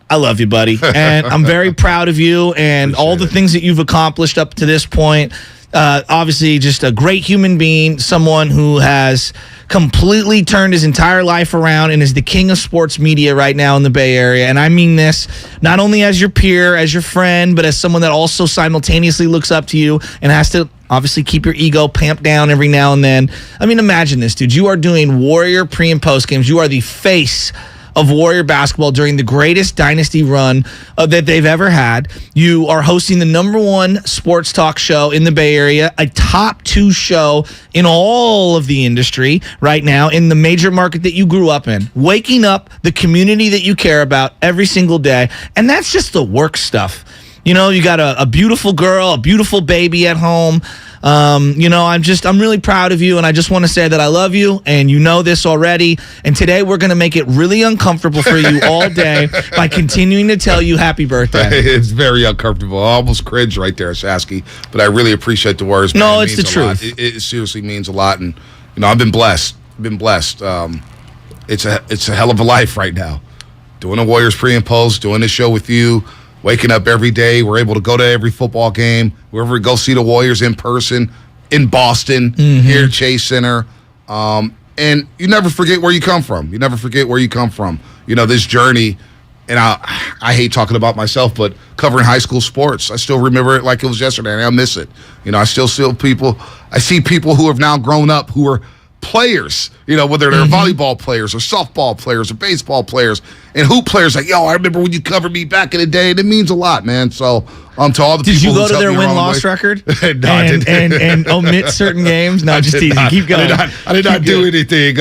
Speaker 4: I love you, buddy, and I'm very proud of you and all the things that you've accomplished up to this point. Obviously, just a great human being, someone who has completely turned his entire life around and is the king of sports media right now in the Bay Area. And I mean this not only as your peer, as your friend, but as someone that also simultaneously looks up to you and has to obviously keep your ego pamped down every now and then. I mean, imagine this, dude. You are doing Warrior pre- and post games. You are the face of Warrior basketball during the greatest dynasty run that they've ever had. You are hosting the #1 sports talk show in the Bay Area, a top 2 show in all of the industry right now in the major market that you grew up in, waking up the community that you care about every single day. And that's just the work stuff. You know, you got a beautiful girl, a beautiful baby at home. I'm really proud of you, and I just want to say that I love you, and you know this already. And today we're going to make it really uncomfortable for you all day by continuing to tell you happy birthday.
Speaker 14: It's very uncomfortable. I almost cringe right there, Shasky, but I really appreciate the words. Man.
Speaker 4: No, it's the truth.
Speaker 14: It seriously means a lot, and I've been blessed. It's a hell of a life right now. Doing the Warriors pre and post, doing this show with you. Waking up every day, we're able to go to every football game, wherever we go see the Warriors in person, in Boston, here at Chase Center. And you never forget where you come from. You know, this journey, and I hate talking about myself, but covering high school sports, I still remember it like it was yesterday, and I miss it. You know, I see people who have now grown up who are players, whether they're volleyball players or softball players or baseball players and hoop players, I remember when you covered me back in the day, and it means a lot, man. So to all the
Speaker 4: Did
Speaker 14: people
Speaker 4: you go to their win-loss record?
Speaker 14: No, I didn't.
Speaker 4: And omit certain games? No, just easy. Keep going.
Speaker 14: I did not do anything.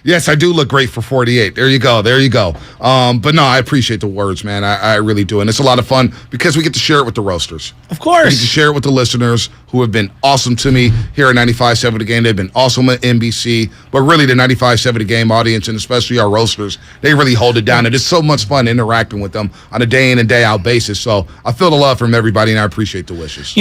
Speaker 14: Yes, I do look great for 48. There you go. But no, I appreciate the words, man. I really do. And it's a lot of fun because we get to share it with the roasters.
Speaker 4: Of course.
Speaker 14: We get to share it with the listeners who have been awesome to me here at 95.7 The Game. They've been awesome at NBC. But really, the 95.7 The Game audience, and especially our roasters, they really hold it down. And it's so much fun interacting with them on a day in and day out basis. So I feel the love from everybody, and I appreciate the wishes.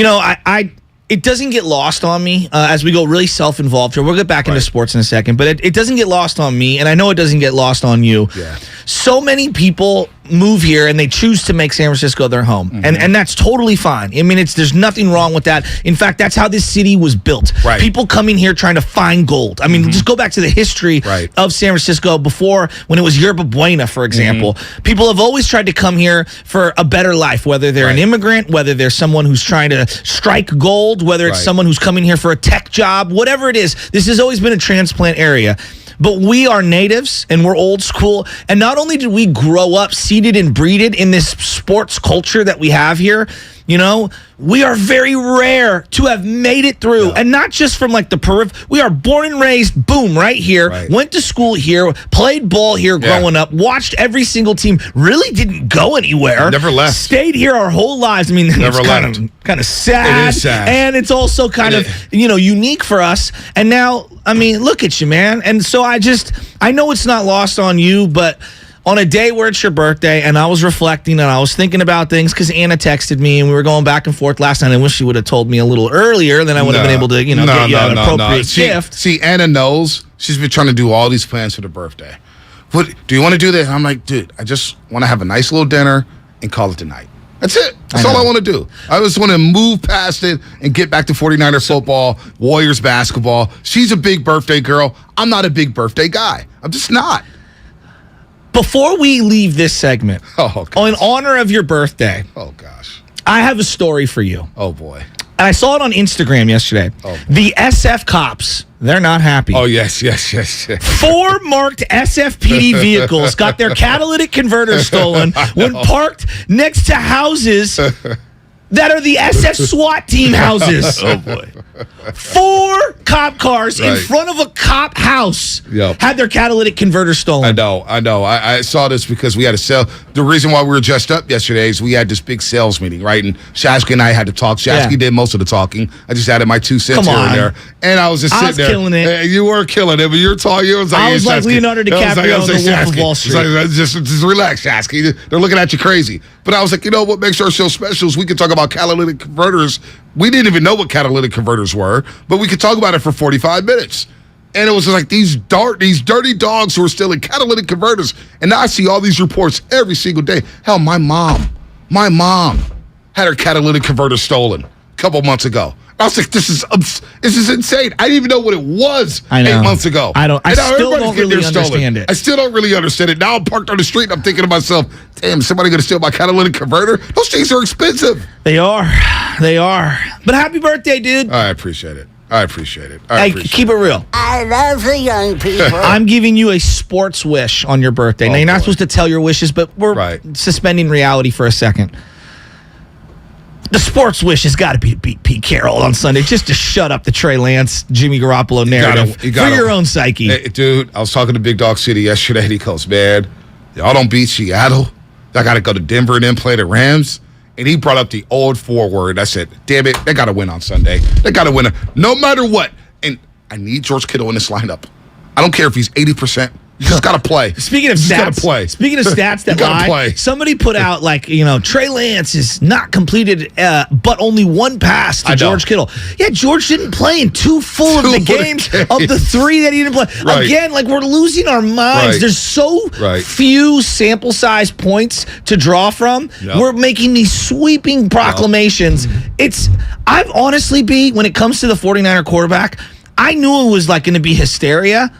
Speaker 4: It doesn't get lost on me as we go really self-involved here. We'll get back into sports in a second, but it doesn't get lost on me, and I know it doesn't get lost on you.
Speaker 14: Yeah.
Speaker 4: So many people move here and they choose to make San Francisco their home. And that's totally fine. I mean, there's nothing wrong with that. In fact, that's how this city was built.
Speaker 14: Right.
Speaker 4: People coming here trying to find gold. I mean, just go back to the history of San Francisco before, when it was Yerba Buena, for example. People have always tried to come here for a better life, whether they're an immigrant, whether they're someone who's trying to strike gold, whether it's someone who's coming here for a tech job, whatever it is. This has always been a transplant area. But we are natives and we're old school. And not only did we grow up seeded and breeded in this sports culture that we have here, you know, we are very rare to have made it through. And not just from like the periphery. We are born and raised, boom, right here. Went to school here, played ball here growing up, watched every single team, really didn't go anywhere.
Speaker 14: Never left.
Speaker 4: Stayed here our whole lives. I mean,
Speaker 14: Never
Speaker 4: it's kind of sad.
Speaker 14: It is sad.
Speaker 4: And it's also kind of, you know, unique for us. And now, I mean, look at you, man. And so I know it's not lost on you, but on a day where it's your birthday, and I was reflecting and I was thinking about things because Anna texted me and we were going back and forth last night. I wish she would have told me a little earlier, then I would have been able to, you know, get you an appropriate gift.
Speaker 14: See, Anna knows. She's been trying to do all these plans for the birthday. What, do you want to do this? I'm like, dude, I just want to have a nice little dinner and call it a night. That's it. That's all I want to do. I just want to move past it and get back to 49er football, Warriors basketball. She's a big birthday girl. I'm not a big birthday guy. I'm just not.
Speaker 4: Before we leave this segment, in honor of your birthday, I have a story for you.
Speaker 14: Oh, boy.
Speaker 4: And I saw it on Instagram yesterday. The SF cops, they're not happy.
Speaker 14: Oh, yes.
Speaker 4: 4 marked SFPD vehicles got their catalytic converters stolen when parked next to houses that are the SF SWAT team houses.
Speaker 14: Oh, boy.
Speaker 4: 4 cop cars in front of a cop house had their catalytic converter stolen.
Speaker 14: I know. I saw this because we had a sale. The reason why we were dressed up yesterday is we had this big sales meeting, right? And Shasky and I had to talk. Shasky did most of the talking. I just added my 2 cents here and there. And I was just sitting there.
Speaker 4: killing it.
Speaker 14: You were killing it, but you're talking.
Speaker 4: I was like Leonardo DiCaprio on the Wolf of Wall Street.
Speaker 14: Just relax, Shasky. They're looking at you crazy. But I was like, you know what makes our show special is we can talk about catalytic converters. We didn't even know what catalytic converters were, but we could talk about it for 45 minutes. And it was like these dirty dogs who were stealing catalytic converters. And now I see all these reports every single day. Hell, my mom had her catalytic converter stolen a couple months ago. I was like, this is insane. I didn't even know what it was 8 months ago.
Speaker 4: I still don't really understand it.
Speaker 14: I still don't really understand it. Now I'm parked on the street and I'm thinking to myself, damn, is somebody going to steal my catalytic converter? Those things are expensive.
Speaker 4: They are. But happy birthday, dude.
Speaker 14: I appreciate it.
Speaker 4: Keep it real.
Speaker 7: I love the young people.
Speaker 4: I'm giving you a sports wish on your birthday. Now, you're not supposed to tell your wishes, but we're suspending reality for a second. The sports wish has got to be beat Pete Carroll on Sunday just to shut up the Trey Lance, Jimmy Garoppolo narrative for your own psyche.
Speaker 14: Hey, dude, I was talking to Big Dog City yesterday, and he goes, man, y'all don't beat Seattle. I got to go to Denver and then play the Rams. And he brought up the old forward. I said, damn it, they got to win on Sunday. They got to win no matter what. And I need George Kittle in this lineup. I don't care if he's 80%. You just got to play.
Speaker 4: Speaking of stats that lie, somebody put out Trey Lance is not completed, but only 1 pass to George Kittle. Yeah, George didn't play in 2 full of the games of the 3 that he didn't play. Right. Again, we're losing our minds. There's so few sample size points to draw from. Yep. We're making these sweeping proclamations. I've honestly, when it comes to the 49er quarterback, I knew it was going to be hysteria.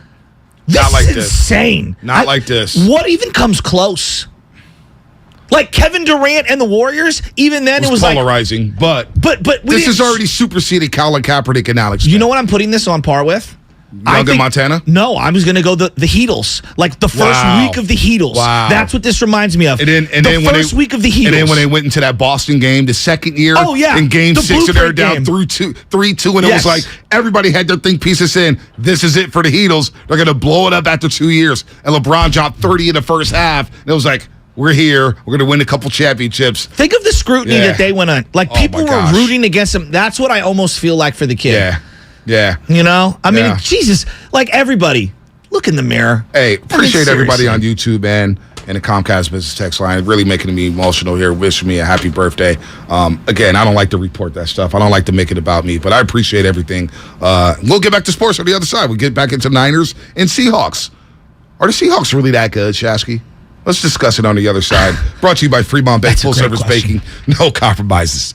Speaker 4: This is insane.
Speaker 14: Not like this.
Speaker 4: What even comes close? Kevin Durant and the Warriors, even then it was
Speaker 14: polarizing. But this has already superseded Colin Kaepernick and Alex Smith.
Speaker 4: You know what I'm putting this on par with?
Speaker 14: Montana?
Speaker 4: No, I was going to go the Heatles. The first week of the Heatles.
Speaker 14: Wow.
Speaker 4: That's what this reminds me of.
Speaker 14: And then
Speaker 4: first week of the Heatles.
Speaker 14: And then when they went into that Boston game, the second year, in game 6, and they were down 3-2, and it was like everybody had their think pieces saying, this is it for the Heatles. They're going to blow it up after 2 years. And LeBron dropped 30 in the first half. And it was like, we're here. We're going to win a couple championships.
Speaker 4: Think of the scrutiny that they went on. People were rooting against them. That's what I almost feel like for the kid.
Speaker 14: Yeah.
Speaker 4: You know? I mean, Jesus, everybody, look in the mirror.
Speaker 14: Hey, appreciate everybody on YouTube, man, and the Comcast business text line. Really making me emotional here. Wishing me a happy birthday. Again, I don't like to report that stuff. I don't like to make it about me, but I appreciate everything. We'll get back to sports on the other side. We'll get back into Niners and Seahawks. Are the Seahawks really that good, Shasky? Let's discuss it on the other side. Brought to you by Fremont Bake, full-service baking, no compromises.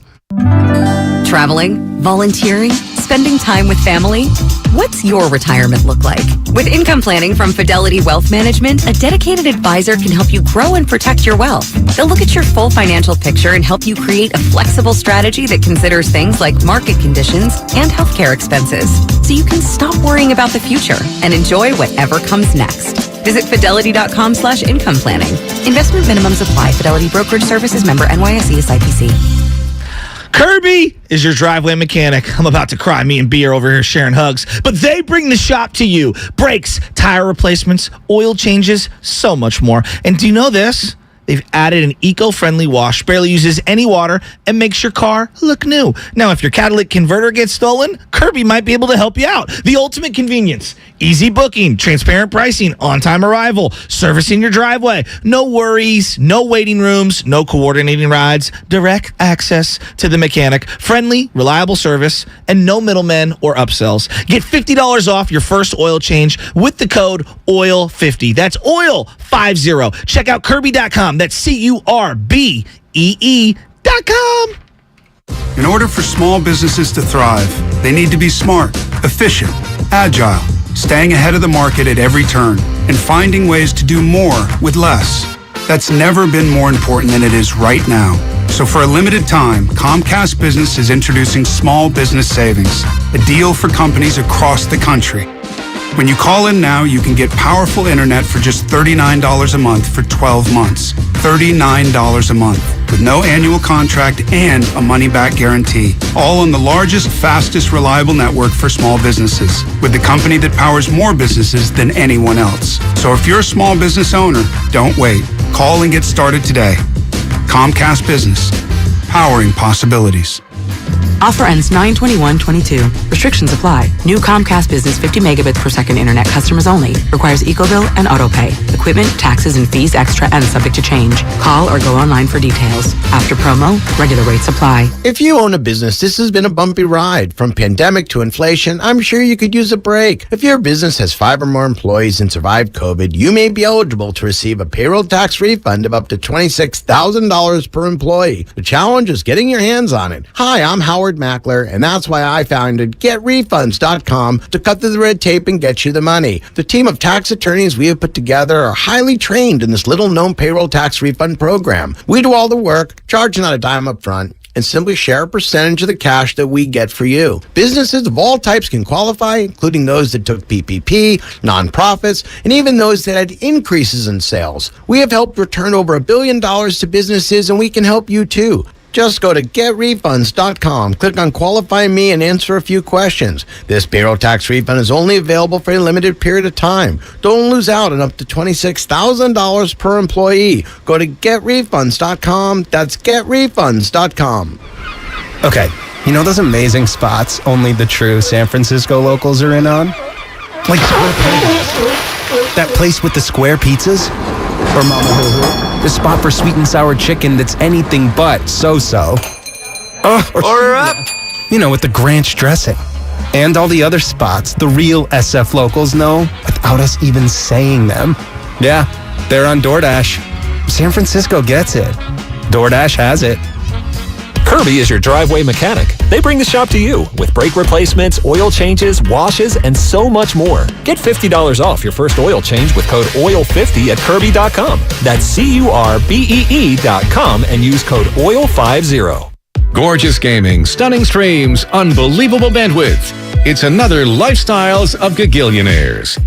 Speaker 8: Traveling, volunteering, spending time with family. What's your retirement look like? With income planning from Fidelity Wealth Management, a dedicated advisor can help you grow and protect your wealth. They'll look at your full financial picture and help you create a flexible strategy that considers things like market conditions and healthcare expenses, so you can stop worrying about the future and enjoy whatever comes next. Visit fidelity.com/income planning. Investment minimums apply. Fidelity Brokerage Services, member NYSE, SIPC.
Speaker 4: Kirby is your driveway mechanic. I'm about to cry. Me and B are over here sharing hugs. But they bring the shop to you. Brakes, tire replacements, oil changes, so much more. And do you know this? They've added an eco-friendly wash, barely uses any water, and makes your car look new. Now, if your catalytic converter gets stolen, Kirby might be able to help you out. The ultimate convenience. Easy booking, transparent pricing, on-time arrival, servicing your driveway. No worries, no waiting rooms, no coordinating rides, direct access to the mechanic, friendly, reliable service, and no middlemen or upsells. Get $50 off your first oil change with the code OIL50. That's OIL50. Check out Kirby.com. That's CURBEE.com.
Speaker 9: In order for small businesses to thrive, they need to be smart, efficient, agile, staying ahead of the market at every turn, and finding ways to do more with less. That's never been more important than it is right now. So for a limited time, Comcast Business is introducing Small Business Savings, a deal for companies across the country. When you call in now, you can get powerful internet for just $39 a month for 12 months. $39 a month with no annual contract and a money-back guarantee. All on the largest, fastest, reliable network for small businesses with the company that powers more businesses than anyone else. So if you're a small business owner, don't wait. Call and get started today. Comcast Business, powering possibilities.
Speaker 10: Offer ends 9/21/22. Restrictions apply. New Comcast Business 50 megabits per second internet customers only. Requires EcoBill and AutoPay. Equipment, taxes, and fees extra and subject to change. Call or go online for details. After promo, regular rates apply.
Speaker 19: If you own a business, this has been a bumpy ride. From pandemic to inflation, I'm sure you could use a break. If your business has 5 or more employees and survived COVID, you may be eligible to receive a payroll tax refund of up to $26,000 per employee. The challenge is getting your hands on it. Hi, I'm Howard Mackler, and that's why I founded GetRefunds.com to cut through the red tape and get you the money. The team of tax attorneys we have put together are highly trained in this little-known payroll tax refund program. We do all the work, charge not a dime up front, and simply share a percentage of the cash that we get for you. Businesses of all types can qualify, including those that took PPP, nonprofits, and even those that had increases in sales. We have helped return over $1 billion to businesses, and we can help you too. Just go to GetRefunds.com, click on Qualify Me, and answer a few questions. This payroll tax refund is only available for a limited period of time. Don't lose out on up to $26,000 per employee. Go to GetRefunds.com. That's GetRefunds.com.
Speaker 12: Okay, you know those amazing spots only the true San Francisco locals are in on? Like that place with the square pizzas? Or Mama Hoo-Hoo, the spot for sweet and sour chicken that's anything but so-so. Order up! You know, with the Granch dressing. And all the other spots the real SF locals know without us even saying them. Yeah, they're on DoorDash. San Francisco gets it. DoorDash has it.
Speaker 25: Kirby is your driveway mechanic. They bring the shop to you with brake replacements, oil changes, washes, and so much more. Get $50 off your first oil change with code OIL50 at Kirby.com. That's CURBEE.com and use code OIL50.
Speaker 26: Gorgeous gaming, stunning streams, unbelievable bandwidth. It's another Lifestyles of Gagillionaires.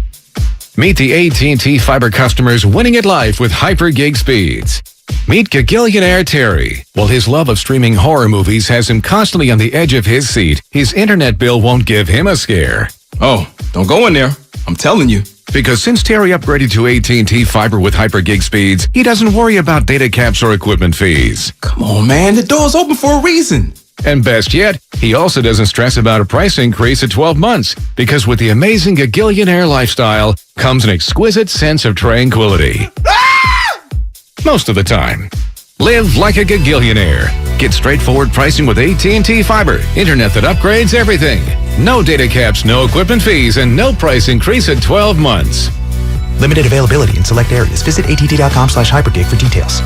Speaker 26: Meet the AT&T Fiber customers winning at life with hyper gig speeds. Meet Gagillionaire Terry. While his love of streaming horror movies has him constantly on the edge of his seat, his internet bill won't give him a scare.
Speaker 27: Oh, don't go in there. I'm telling you.
Speaker 26: Because since Terry upgraded to AT&T Fiber with hyper gig speeds, he doesn't worry about data caps or equipment fees.
Speaker 27: Come on, man. The door's open for a reason.
Speaker 26: And best yet, he also doesn't stress about a price increase at 12 months, because with the amazing Gagillionaire lifestyle comes an exquisite sense of tranquility. Most of the time. Live like a Gagillionaire. Get straightforward pricing with AT&T Fiber. Internet that upgrades everything. No data caps, no equipment fees, and no price increase at 12 months.
Speaker 5: Limited availability in select areas. Visit att.com/hypergig for details.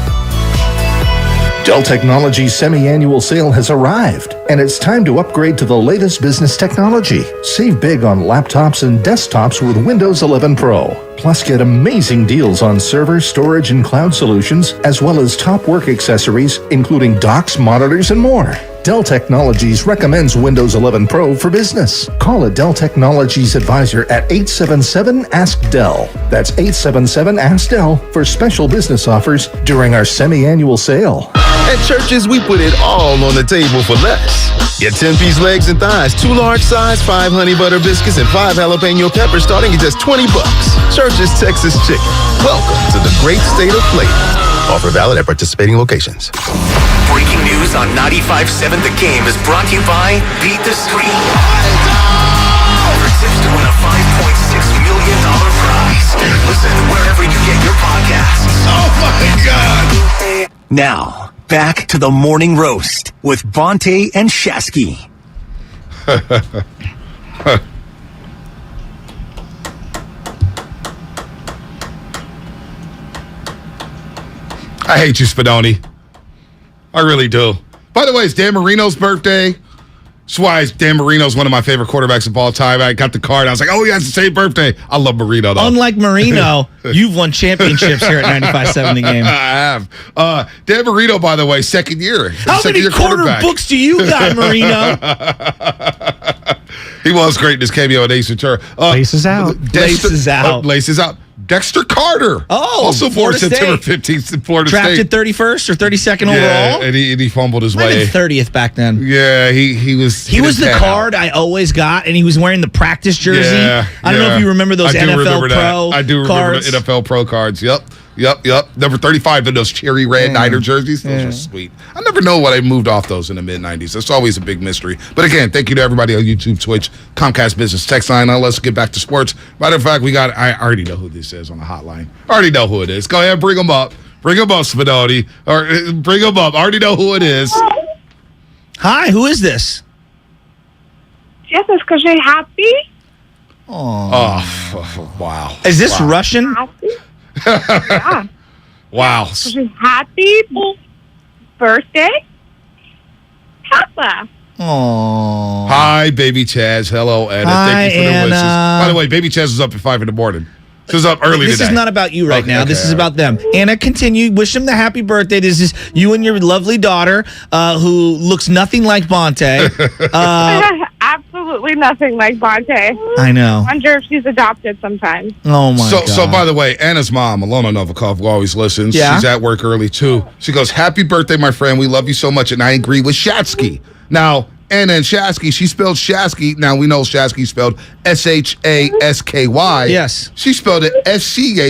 Speaker 24: Dell Technologies' semi-annual sale has arrived, and it's time to upgrade to the latest business technology. Save big on laptops and desktops with Windows 11 Pro. Plus, get amazing deals on server, storage, and cloud solutions, as well as top work accessories, including docks, monitors, and more. Dell Technologies recommends Windows 11 Pro for business. Call a Dell Technologies advisor at 877-ASK-DELL. That's 877-ASK-DELL for special business offers during our semi-annual sale.
Speaker 2: At Church's, we put it all on the table for less. Get 10-piece legs and thighs, 2 large size, 5 honey butter biscuits, and 5 jalapeno peppers starting at just $20. Church's Texas Chicken. Welcome to the great state of flavor. Offer valid at participating locations.
Speaker 13: Breaking news on 95.7 The Game is brought to you by Beat the Street. For tips to win a $5.6 million prize. Listen wherever you get your podcasts.
Speaker 2: Oh my God!
Speaker 13: Now, back to the morning roast with Bonte and Shasky.
Speaker 14: I hate you, Spadoni. I really do. By the way, it's Dan Marino's birthday. That's why Dan Marino's one of my favorite quarterbacks of all time. I got the card. I was like, oh, he has the same birthday. I love Marino, though.
Speaker 4: Unlike Marino, you've won championships here at 95.7 The Game.
Speaker 14: I have. Dan Marino, by the way, second year.
Speaker 4: How many quarter books do you got, Marino?
Speaker 14: He was great in his cameo at Ace Ventura.
Speaker 5: Laces out.
Speaker 4: Laces out.
Speaker 14: Laces out. Dexter Carter.
Speaker 4: Oh,
Speaker 14: also born September 15th in Florida
Speaker 4: Drafted
Speaker 14: State.
Speaker 4: 31st or 32nd overall.
Speaker 14: Yeah, and he fumbled his
Speaker 4: Might
Speaker 14: way.
Speaker 4: have been 30th back then.
Speaker 14: Yeah, he was.
Speaker 4: He was the card I always got, and he was wearing the practice jersey.
Speaker 14: Yeah,
Speaker 4: I don't know if you remember those NFL Pro
Speaker 14: I do remember
Speaker 4: cards.
Speaker 14: the NFL Pro cards. Yep. Number 35, those cherry red Niner jerseys. Those are sweet. I never know what I moved off those in the mid-'90s. That's always a big mystery. But again, thank you to everybody on YouTube, Twitch, Comcast Business Text line. Now let's get back to sports. Matter of fact, I already know who this is on the hotline. I already know who it is. Go ahead, bring them up. Bring them up, Spadoni. Or bring them up. I already know who it is.
Speaker 4: Hi, who is this?
Speaker 11: Yes, it's because you're happy.
Speaker 14: Oh, wow.
Speaker 4: Is this Russian?
Speaker 11: Happy? Yeah.
Speaker 14: Wow.
Speaker 11: Happy birthday, Papa.
Speaker 4: Oh.
Speaker 14: Hi, baby Chaz. Hello, Anna.
Speaker 4: Hi,
Speaker 14: Thank you for the
Speaker 4: Anna.
Speaker 14: wishes. By the way, baby Chaz was up at 5 a.m. This is up early
Speaker 4: This
Speaker 14: today.
Speaker 4: is not about you right now. This is
Speaker 14: all right.
Speaker 4: about them. Anna, continue. Wish him the happy birthday. This is you and your lovely daughter, who looks nothing like Bonte.
Speaker 11: Absolutely nothing like Bonte.
Speaker 4: I know.
Speaker 11: I wonder if she's adopted sometime.
Speaker 4: Oh, my God.
Speaker 14: So, by the way, Anna's mom, Alona Novikov, who always listens,
Speaker 4: Yeah?
Speaker 14: she's at work early, too. She goes, happy birthday, my friend. We love you so much, and I agree with Shatsky. Now, Anna and Shasky, she spelled Shasky. Now, we know Shasky spelled Shasky.
Speaker 4: Yes.
Speaker 14: She spelled it Schatzki.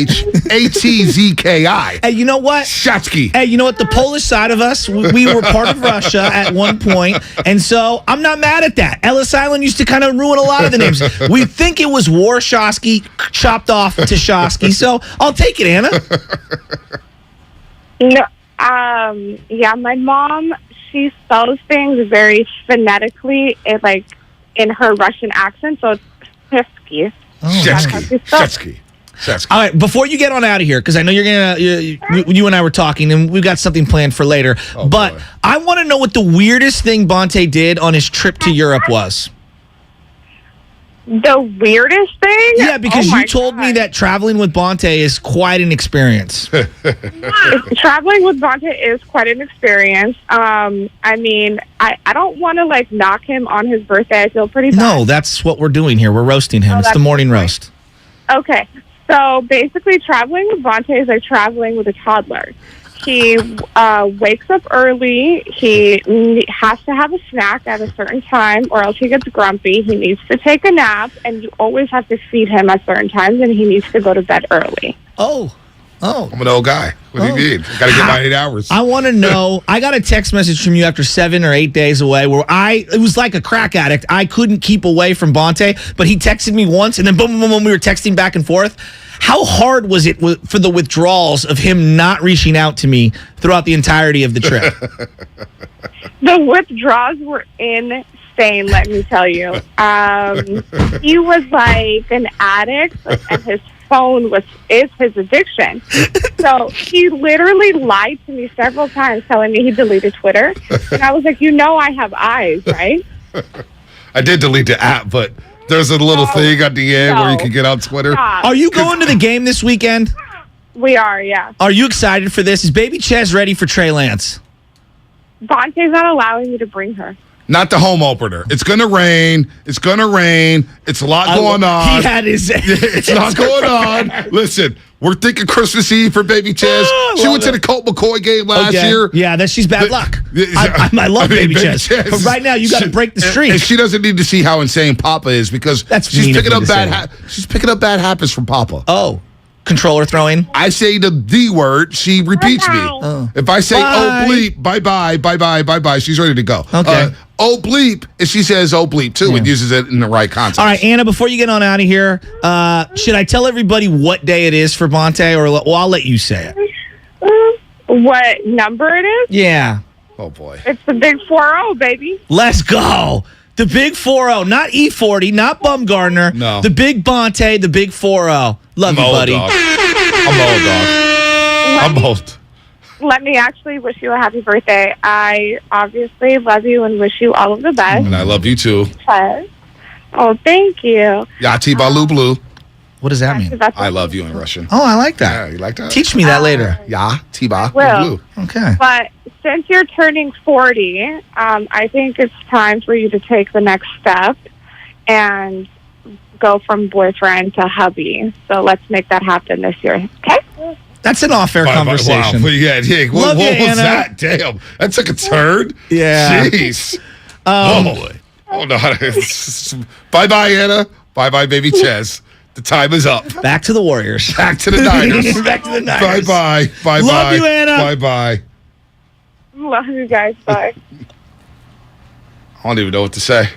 Speaker 4: Hey, you know what?
Speaker 14: Shatsky.
Speaker 4: Hey, you know what? The Polish side of us, we were part of Russia at one point, and so I'm not mad at that. Ellis Island used to kind of ruin a lot of the names. We think it was Warshawski chopped off to Shosky, so I'll take it, Anna.
Speaker 11: No, yeah, my mom, she spells things very phonetically, in her Russian accent, so it's Shevsky.
Speaker 14: Shevsky.
Speaker 4: All right, before you get on out of here, because I know you're gonna, you and I were talking, and we've got something planned for later. But I want to know what the weirdest thing Bonte did on his trip to Europe was.
Speaker 11: The weirdest thing?
Speaker 4: Yeah, because you told me that traveling with Bonte is quite an experience.
Speaker 11: Traveling with Bonte is quite an experience. I mean, I don't want to knock him on his birthday. I feel pretty bad.
Speaker 4: No, that's what we're doing here. We're roasting him. It's the morning roast.
Speaker 11: Okay, so basically traveling with Bonte is like traveling with a toddler. He wakes up early. He has to have a snack at a certain time or else he gets grumpy. He needs to take a nap, and you always have to feed him at certain times, and he needs to go to bed early.
Speaker 4: Oh.
Speaker 14: I'm an old guy. What do you mean? Got to get my 8 hours.
Speaker 4: I want to know. I got a text message from you after 7 or 8 days away where it was like a crack addict. I couldn't keep away from Bonte, but he texted me once, and then boom, boom, boom, we were texting back and forth. How hard was it for the withdrawals of him not reaching out to me throughout the entirety of the trip?
Speaker 11: The withdrawals were insane, let me tell you. He was like an addict, and his phone is his addiction. So he literally lied to me several times, telling me he deleted Twitter. And I was like, I have eyes, right?
Speaker 14: I did delete the app, but there's a little thing at the end where you can get on Twitter.
Speaker 11: Stop.
Speaker 4: Are you going to the game this weekend?
Speaker 11: We are, yeah.
Speaker 4: Are you excited for this? Is Baby Ches ready for Trey Lance?
Speaker 11: Vontae's not allowing me to bring her.
Speaker 14: Not the home opener. It's going to rain. It's going to rain. It's a lot going on.
Speaker 4: He had his...
Speaker 14: It's not going on. Listen, we're thinking Christmas Eve for Baby Ches. She went to the Colt McCoy game last year.
Speaker 4: Yeah, she's bad luck. I love Baby Ches. But right now, you got to break the streak.
Speaker 14: And she doesn't need to see how insane Papa is because she's picking up bad habits from Papa.
Speaker 4: Oh. Controller throwing.
Speaker 14: I say the D word, she repeats me. Oh. If I say oh bleep, bye-bye, she's ready to go.
Speaker 4: Okay.
Speaker 14: Oh bleep, and she says oh bleep too and uses it in the right context.
Speaker 4: All right, Anna, before you get on out of here, should I tell everybody what day it is for Vontae, or I'll let you say
Speaker 11: it? What number it is?
Speaker 4: Yeah.
Speaker 14: Oh, boy.
Speaker 11: It's the big 4-0, baby.
Speaker 4: Let's go. The big 4-0, not E40, not Bumgardner.
Speaker 14: No.
Speaker 4: The big Bonte, the big 4-0. Love you, buddy.
Speaker 14: I'm old.
Speaker 11: Let me actually wish you a happy birthday. I obviously love you and wish you all of the best.
Speaker 14: And I love you, too.
Speaker 11: Oh, thank you.
Speaker 14: Yati Balu Blue.
Speaker 4: What does that mean?
Speaker 14: I love you in Russian.
Speaker 4: Oh, I like that.
Speaker 14: Yeah, you like that?
Speaker 4: Teach me that later.
Speaker 14: Yeah, Tiba
Speaker 11: Will.
Speaker 14: Blue.
Speaker 4: Okay.
Speaker 11: But since you're turning 40, I think it's time for you to take the next step and go from boyfriend to hubby. So let's make that happen this year. Okay?
Speaker 4: That's an off-air conversation.
Speaker 14: Wow. Yeah, what
Speaker 4: you,
Speaker 14: was
Speaker 4: Anna.
Speaker 14: that? Damn. That took a turn.
Speaker 4: Yeah.
Speaker 14: Jeez. Oh, no. Bye-bye, Anna. Bye-bye, Baby Ches. The time is up.
Speaker 4: Back to the Warriors.
Speaker 14: Back to the Niners.
Speaker 4: Back to the Niners.
Speaker 14: Bye-bye. Bye-bye.
Speaker 4: Love you, Anna.
Speaker 14: Bye-bye.
Speaker 11: Love you guys. Bye.
Speaker 14: I don't even know what to say.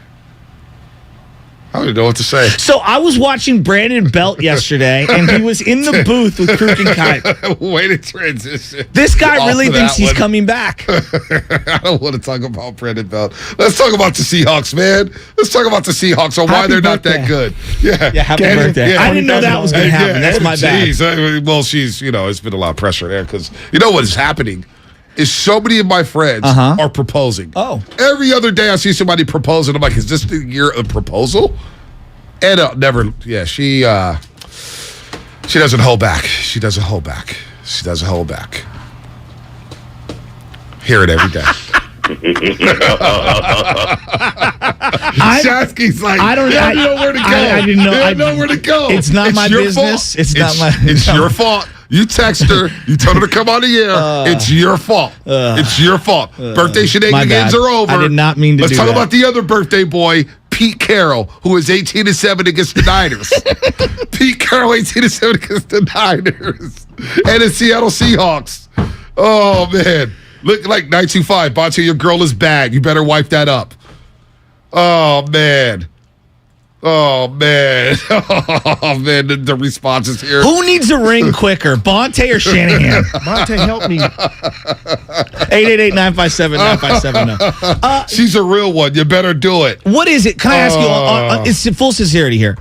Speaker 4: So I was watching Brandon Belt yesterday, and he was in the booth with Kruk and Kite.
Speaker 14: Way to transition.
Speaker 4: This guy really thinks he's coming back.
Speaker 14: I don't want to talk about Brandon Belt. Let's talk about the Seahawks, man. Let's talk about the Seahawks and why they're not that good. Yeah.
Speaker 4: Happy birthday. I didn't know that was going to happen. That's my bad.
Speaker 14: Well, she's, it's been a lot of pressure there because you know what is happening is so many of my friends are proposing.
Speaker 4: Oh.
Speaker 14: Every other day I see somebody proposing. I'm like, is this the year of proposal? And she doesn't hold back. She doesn't hold back. Hear it every day. Shasky's like, I don't know where to go.
Speaker 4: I didn't know.
Speaker 14: I know where to go.
Speaker 4: It's not my business.
Speaker 14: It's your fault. You text her. You told her to come on the air. It's your fault. It's your fault. Birthday shenanigans are over.
Speaker 4: I did not mean to
Speaker 14: Let's
Speaker 4: do
Speaker 14: talk
Speaker 4: that.
Speaker 14: about the other birthday boy, Pete Carroll, who is 18-7 against the Niners. Pete Carroll, 18-7 against the Niners. And the Seattle Seahawks. Oh, man. Look like 925. Bonte, your girl is bad. You better wipe that up. Oh, man. Oh, man. Oh, man. The response is here.
Speaker 4: Who needs a ring quicker, Bonte or Shanahan?
Speaker 12: Bonte, help me.
Speaker 4: 888-957-9570.
Speaker 14: She's a real one. You better do it.
Speaker 4: What is it? Can I ask you, it's in full sincerity here.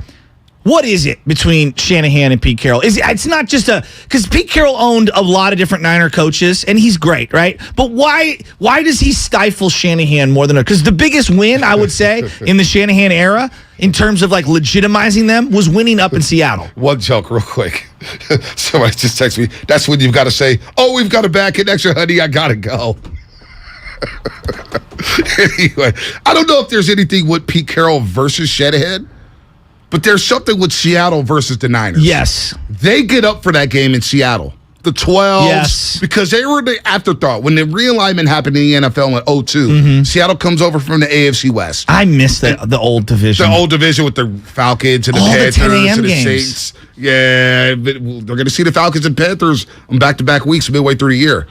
Speaker 4: What is it between Shanahan and Pete Carroll? It's not just because Pete Carroll owned a lot of different Niner coaches, and he's great, right? But why does he stifle Shanahan more than because the biggest win, I would say, in the Shanahan era, in terms of like legitimizing them, was winning up in Seattle.
Speaker 14: One joke real quick. Somebody just texted me. That's when you've got to say, oh, we've got a bad connection, honey. I got to go. Anyway, I don't know if there's anything with Pete Carroll versus Shanahan. But there's something with Seattle versus the Niners.
Speaker 4: Yes.
Speaker 14: They get up for that game in Seattle. The 12s.
Speaker 4: Yes.
Speaker 14: Because they were the afterthought. When the realignment happened in the NFL in 2002, Seattle comes over from the AFC West.
Speaker 4: I miss the old division.
Speaker 14: The old division with the Falcons and the Panthers
Speaker 4: the 10 a.m.
Speaker 14: and the
Speaker 4: games.
Speaker 14: Saints. Yeah, they're going to see the Falcons and Panthers on back-to-back weeks midway through the year.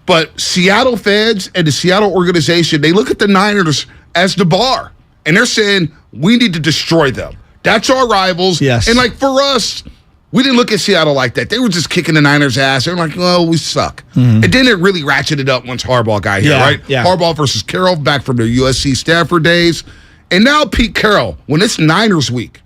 Speaker 14: But Seattle fans and the Seattle organization, they look at the Niners as the bar. And they're saying, we need to destroy them. That's our rivals.
Speaker 4: Yes.
Speaker 14: And like for us, we didn't look at Seattle like that. They were just kicking the Niners' ass. They were like, well, we suck. And then it really ratcheted up once Harbaugh got here, right?
Speaker 4: Yeah.
Speaker 14: Harbaugh versus Carroll back from the USC Stanford days. And now Pete Carroll, when it's Niners week,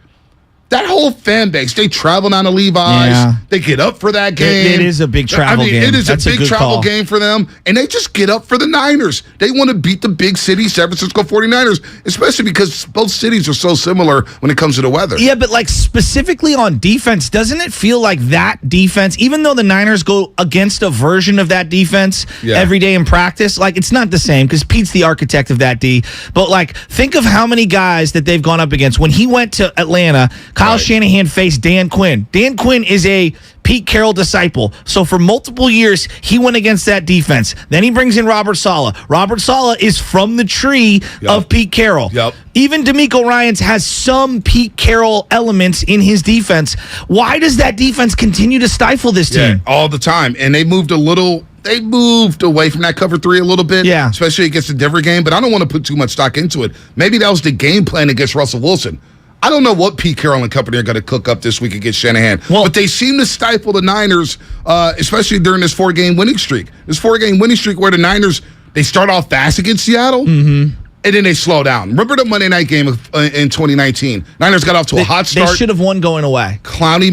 Speaker 14: that whole fan base, they travel down to Levi's. Yeah. They get up for that game.
Speaker 4: It is a big travel game.
Speaker 14: It is a big travel game for them, and they just get up for the Niners. They want to beat the big city, San Francisco 49ers, especially because both cities are so similar when it comes to the weather.
Speaker 4: Yeah, but like specifically on defense, doesn't it feel like that defense, even though the Niners go against a version of that defense every day in practice, like it's not the same because Pete's the architect of that D. But like, think of how many guys that they've gone up against. When he went to Atlanta, Kyle Shanahan faced Dan Quinn. Dan Quinn is a Pete Carroll disciple. So for multiple years, he went against that defense. Then he brings in Robert Saleh. Robert Saleh is from the tree of Pete Carroll. Even DeMeco Ryans has some Pete Carroll elements in his defense. Why does that defense continue to stifle this team?
Speaker 14: All the time. And they moved away from that cover 3 a little bit, especially against the Denver game, but I don't want to put too much stock into it. Maybe that was the game plan against Russell Wilson. I don't know what Pete Carroll and company are going to cook up this week against Shanahan, but they seem to stifle the Niners, especially during this 4-game winning streak. This 4-game winning streak where the Niners, they start off fast against Seattle, and then they slow down. Remember the Monday night game in 2019? Niners got off to a hot start.
Speaker 4: They should have won going away.
Speaker 14: Clowney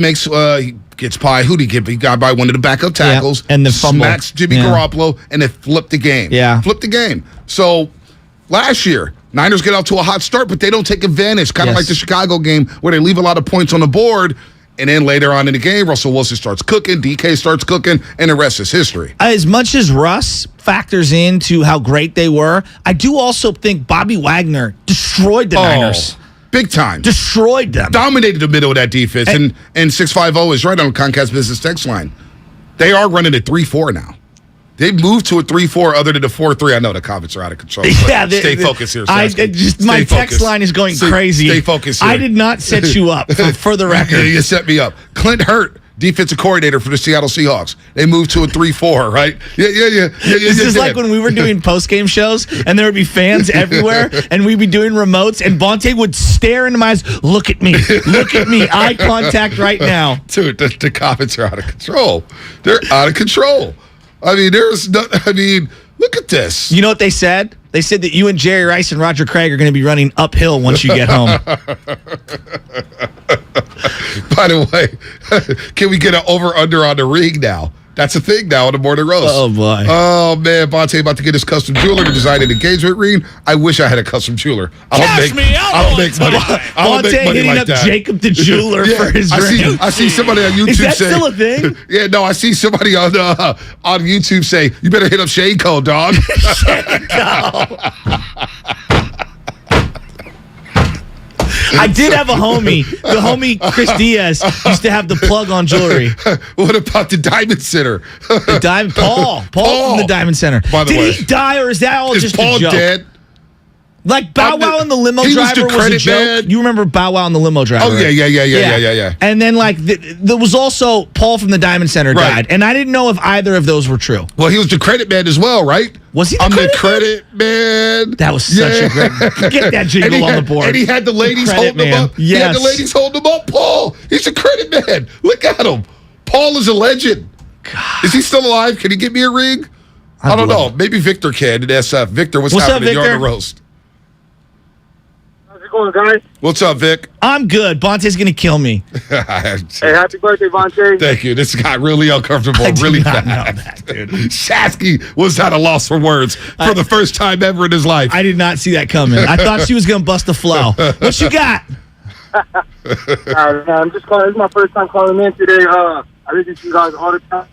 Speaker 14: gets by. Who'd he get? He got by one of the backup tackles.
Speaker 4: And the fumble.
Speaker 14: Smacks Jimmy Garoppolo, and they flipped the game. Flipped the game. So last year, Niners get off to a hot start, but they don't take advantage, kind of like the Chicago game where they leave a lot of points on the board, and then later on in the game, Russell Wilson starts cooking, DK starts cooking, and the rest is history.
Speaker 4: As much as Russ factors into how great they were, I do also think Bobby Wagner destroyed the Niners.
Speaker 14: Big time.
Speaker 4: Destroyed them.
Speaker 14: Dominated the middle of that defense, and 650 is right on Comcast Business text line. They are running at 3-4 now. They moved to a 3-4 other than the 4-3. I know the comments are out of control. Stay focused here.
Speaker 4: My text line is going crazy.
Speaker 14: Stay focused here.
Speaker 4: I did not set you up, for the record.
Speaker 14: You set me up. Clint Hurt, defensive coordinator for the Seattle Seahawks. They moved to a 3-4, right?
Speaker 4: This is like when we were doing post-game shows, and there would be fans everywhere, and we'd be doing remotes, and Bonte would stare into my eyes, look at me, eye contact right now.
Speaker 14: Dude, the comments are out of control. They're out of control. I mean, look at this.
Speaker 4: You know what they said? They said that you and Jerry Rice and Roger Craig are going to be running uphill once you get home.
Speaker 14: By the way, can we get an over-under on the ring now? That's a thing now on the Morning Roast.
Speaker 4: Oh, boy.
Speaker 14: Oh, man. Bonte about to get his custom jeweler to design an engagement ring. I wish I had a custom jeweler. I'll make money.
Speaker 4: Bonte hitting up Jacob the jeweler for his ring.
Speaker 14: I see somebody on YouTube
Speaker 4: Is that still a thing?
Speaker 14: Yeah, no, I see somebody on YouTube say, you better hit up Shane Cole, dog.
Speaker 4: Shane Cole. I did have a homie. The homie Chris Diaz used to have the plug on jewelry.
Speaker 14: What about the Diamond Center?
Speaker 4: Paul from the Diamond Center.
Speaker 14: By the way,
Speaker 4: did he die, or is that all just
Speaker 14: Paul
Speaker 4: a joke?
Speaker 14: Dead?
Speaker 4: Like Bow Wow and the limo driver was a joke. Man. You remember Bow Wow and the limo driver?
Speaker 14: Oh, yeah.
Speaker 4: And then like there was also Paul from the Diamond Center died, and I didn't know if either of those were true.
Speaker 14: Well, he was the credit man as well, right?
Speaker 4: Was he?
Speaker 14: I'm the credit man.
Speaker 4: That was such a great. Get that jingle on the board.
Speaker 14: And he had the ladies holding him up.
Speaker 4: Yes.
Speaker 14: He had the ladies holding him up. Paul, he's a credit man. Look at him. Paul is a legend. God. Is he still alive? Can he get me a ring? I don't know. Maybe Victor can at SF. Victor, what's happening?
Speaker 4: Up, Victor?
Speaker 14: You're on the roast.
Speaker 15: Going, guys?
Speaker 14: What's up, Vic?
Speaker 4: I'm good. Bonte's going to kill me.
Speaker 15: Hey, happy birthday, Bonte.
Speaker 14: Thank you. This got really uncomfortable really fast.
Speaker 4: Know that, dude.
Speaker 14: Shasky was at a loss for words for the first time ever in his life.
Speaker 4: I did not see that coming. I thought she was going to bust a flow. What you got?
Speaker 15: I'm just calling. This is my first time calling in today. I listen to you guys all the time.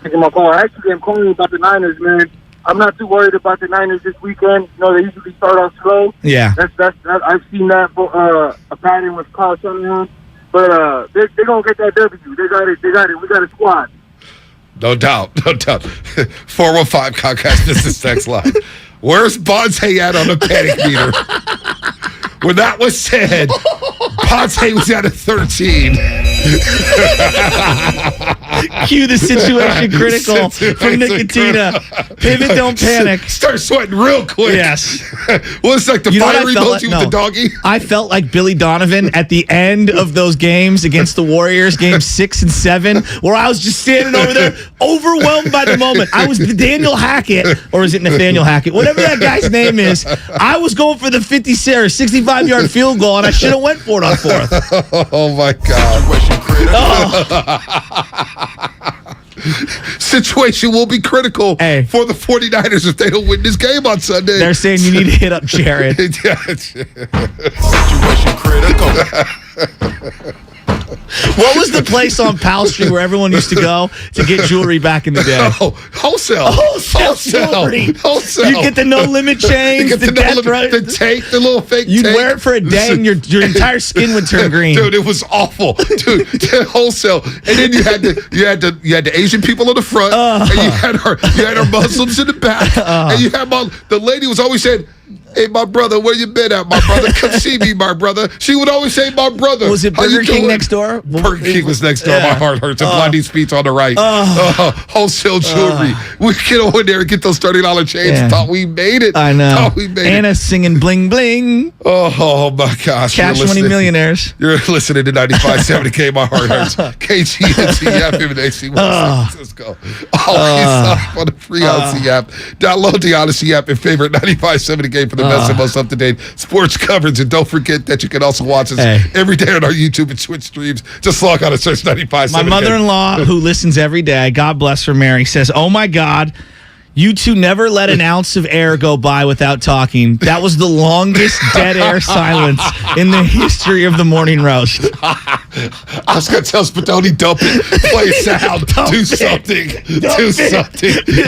Speaker 15: Taking my call. Actually, I'm calling about the Niners, man. I'm not too worried about the Niners this weekend. You know, they usually start off slow.
Speaker 4: Yeah.
Speaker 15: That's I've seen that a pattern with Kyle Shanahan. But they're going to get that W. They got it. We got a squad.
Speaker 14: No doubt. 415 Comcast Business text line. Where's Bonte at on the panic meter? When that was said, Bonte was at a 13.
Speaker 4: Cue the situation critical from Nicotina. Pivot, don't panic.
Speaker 14: Start sweating real quick.
Speaker 4: Yes.
Speaker 14: Well, it's like the fiery emoji with the doggy.
Speaker 4: I felt like Billy Donovan at the end of those games against the Warriors, games 6 and 7, where I was just standing over there, overwhelmed by the moment. I was Daniel Hackett, or is it Nathaniel Hackett? Whatever that guy's name is. I was going for the 65-yard field goal, and I should have went for it on fourth.
Speaker 14: Oh, my God. Situation will be critical for the 49ers if they don't win this game on Sunday.
Speaker 4: They're saying you need to hit up Jared.
Speaker 14: Situation
Speaker 13: critical.
Speaker 4: What was the place on Powell Street where everyone used to go to get jewelry back in the day?
Speaker 14: Oh, wholesale
Speaker 4: jewelry.
Speaker 14: Wholesale.
Speaker 4: You get the no limit chains, the
Speaker 14: tape, the little fake tape.
Speaker 4: You'd wear it for a day and your entire skin would turn green.
Speaker 14: Dude, it was awful. Dude, wholesale. And then you had the Asian people in the front, and you had our Muslims in the back, and you had the lady was always saying, "Hey, my brother, where you been at, my brother? Come see me, my brother." She would always say, "My brother."
Speaker 4: Was it Burger King next door?
Speaker 14: Burger King was next door. My heart hurts. And Blondie's Pizza on the right. Wholesale jewelry. We get over there and get those $30 chains.
Speaker 4: Yeah.
Speaker 14: Thought we made it.
Speaker 4: I know.
Speaker 14: Thought we made
Speaker 4: Anna
Speaker 14: it.
Speaker 4: singing bling bling.
Speaker 14: Oh my gosh.
Speaker 4: Cash Money Millionaires.
Speaker 14: You're listening to 95.7 My Heart Hurts. KGNC FM and AC San Francisco. Always up on the free Odyssey app. Download the Odyssey app and favorite 95.7 Game for the best and most up-to-date sports coverage. And don't forget that you can also watch us every day on our YouTube and Twitch streams. Just log on and search 95.7.
Speaker 4: My mother-in-law, who listens every day, God bless her, Mary, says, "Oh my God, you two never let an ounce of air go by without talking. That was the longest dead air silence in the history of the morning roast."
Speaker 14: I was going to tell Spadoni, dump it, play sound, do something.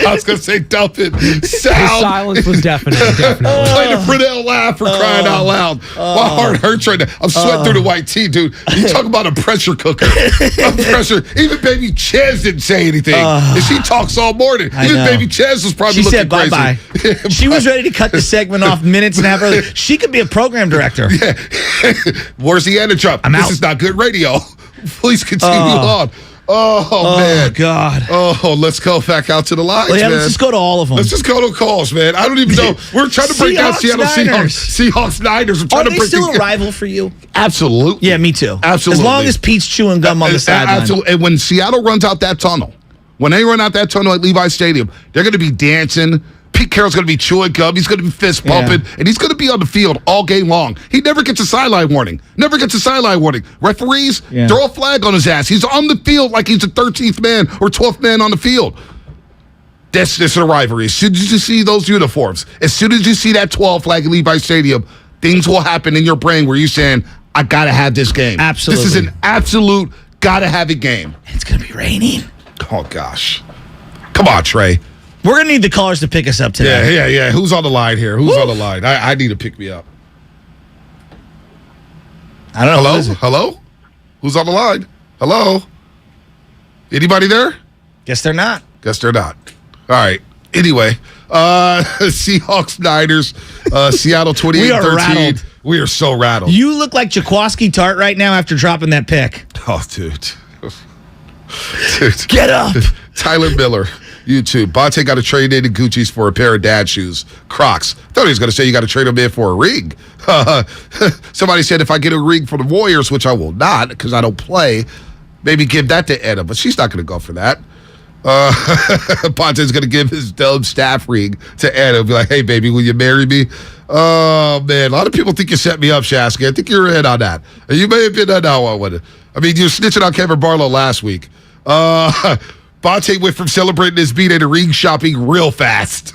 Speaker 14: I was going to say dump it, sound.
Speaker 3: The silence was definite.
Speaker 14: Play the Fredell laugh for crying out loud. My heart hurts right now. I'm sweating through the white tee, dude. You talk about a pressure cooker. Even Baby Ches didn't say anything. And she talks all morning. Even Baby Ches was probably looking crazy.
Speaker 4: She said bye-bye. She was ready to cut the segment off minutes and a half early. She could be a program director.
Speaker 14: Yeah. Where's the end drop? This is not good radio. Please continue on. Oh, man.
Speaker 4: God.
Speaker 14: Oh, let's go back out to the lines, man.
Speaker 4: Let's just go to all of them.
Speaker 14: Let's just go to calls, man. I don't even know. We're trying to break down Seattle Seahawks Niners.
Speaker 4: Are they still a rival for you?
Speaker 14: Absolutely.
Speaker 4: Yeah, me too.
Speaker 14: Absolutely.
Speaker 4: As long as Pete's chewing gum on the sideline.
Speaker 14: Absolutely. And when Seattle runs out that tunnel, when they run out that tunnel at Levi's Stadium, they're going to be dancing. Pete Carroll's going to be chewing gum. He's going to be fist pumping. And he's going to be on the field all game long. He never gets a sideline warning. Referees, throw a flag on his ass. He's on the field like he's the 13th man or 12th man on the field. This is a rivalry. As soon as you see those uniforms, as soon as you see that 12 flag at Levi's Stadium, things will happen in your brain where you're saying, I got to have this game.
Speaker 4: Absolutely.
Speaker 14: This is an absolute got to have it game.
Speaker 4: It's going to be raining.
Speaker 14: Oh, gosh. Come on, Trey.
Speaker 4: We're going to need the callers to pick us up today.
Speaker 14: Yeah. Who's on the line here? Who's on the line? I need to pick me up.
Speaker 4: I don't know.
Speaker 14: Hello? Who's on the line? Hello? Anybody there?
Speaker 4: Guess they're not.
Speaker 14: All right. Anyway, Seahawks, Niners, Seattle 28-13. We are so rattled.
Speaker 4: You look like Jaquaski Tart right now after dropping that pick.
Speaker 14: Oh, dude.
Speaker 4: Get up.
Speaker 14: Tyler Miller, YouTube. Bonte got to trade in Gucci's for a pair of dad shoes. Crocs. Thought he was going to say you got to trade them in for a ring. Somebody said if I get a ring for the Warriors, which I will not because I don't play, maybe give that to Edda. But she's not going to go for that. Ponte's going to give his dumb staff ring to Edda. Be like, hey, baby, will you marry me? Oh, man. A lot of people think you set me up, Shasky. I think you're in on that. You may have been on that one with it. I mean, you were snitching on Kevin Barlow last week. Bonte went from celebrating his beat into ring shopping real fast.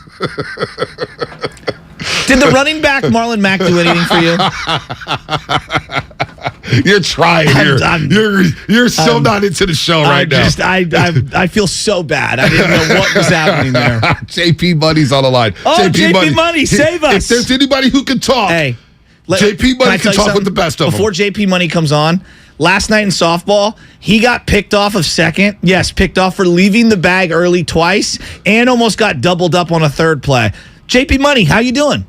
Speaker 4: Did the running back Marlon Mack do anything for you?
Speaker 14: You're trying here. You're so not into the show right now.
Speaker 4: I feel so bad. I didn't know what was happening there.
Speaker 14: JP Money's on the line.
Speaker 4: Oh, JP Money, save us.
Speaker 14: If there's anybody who can talk, JP Money can talk with the best of them.
Speaker 4: Before JP Money comes on, last night in softball, he got picked off of second. Yes, picked off for leaving the bag early twice and almost got doubled up on a third play. JP Money, how you doing?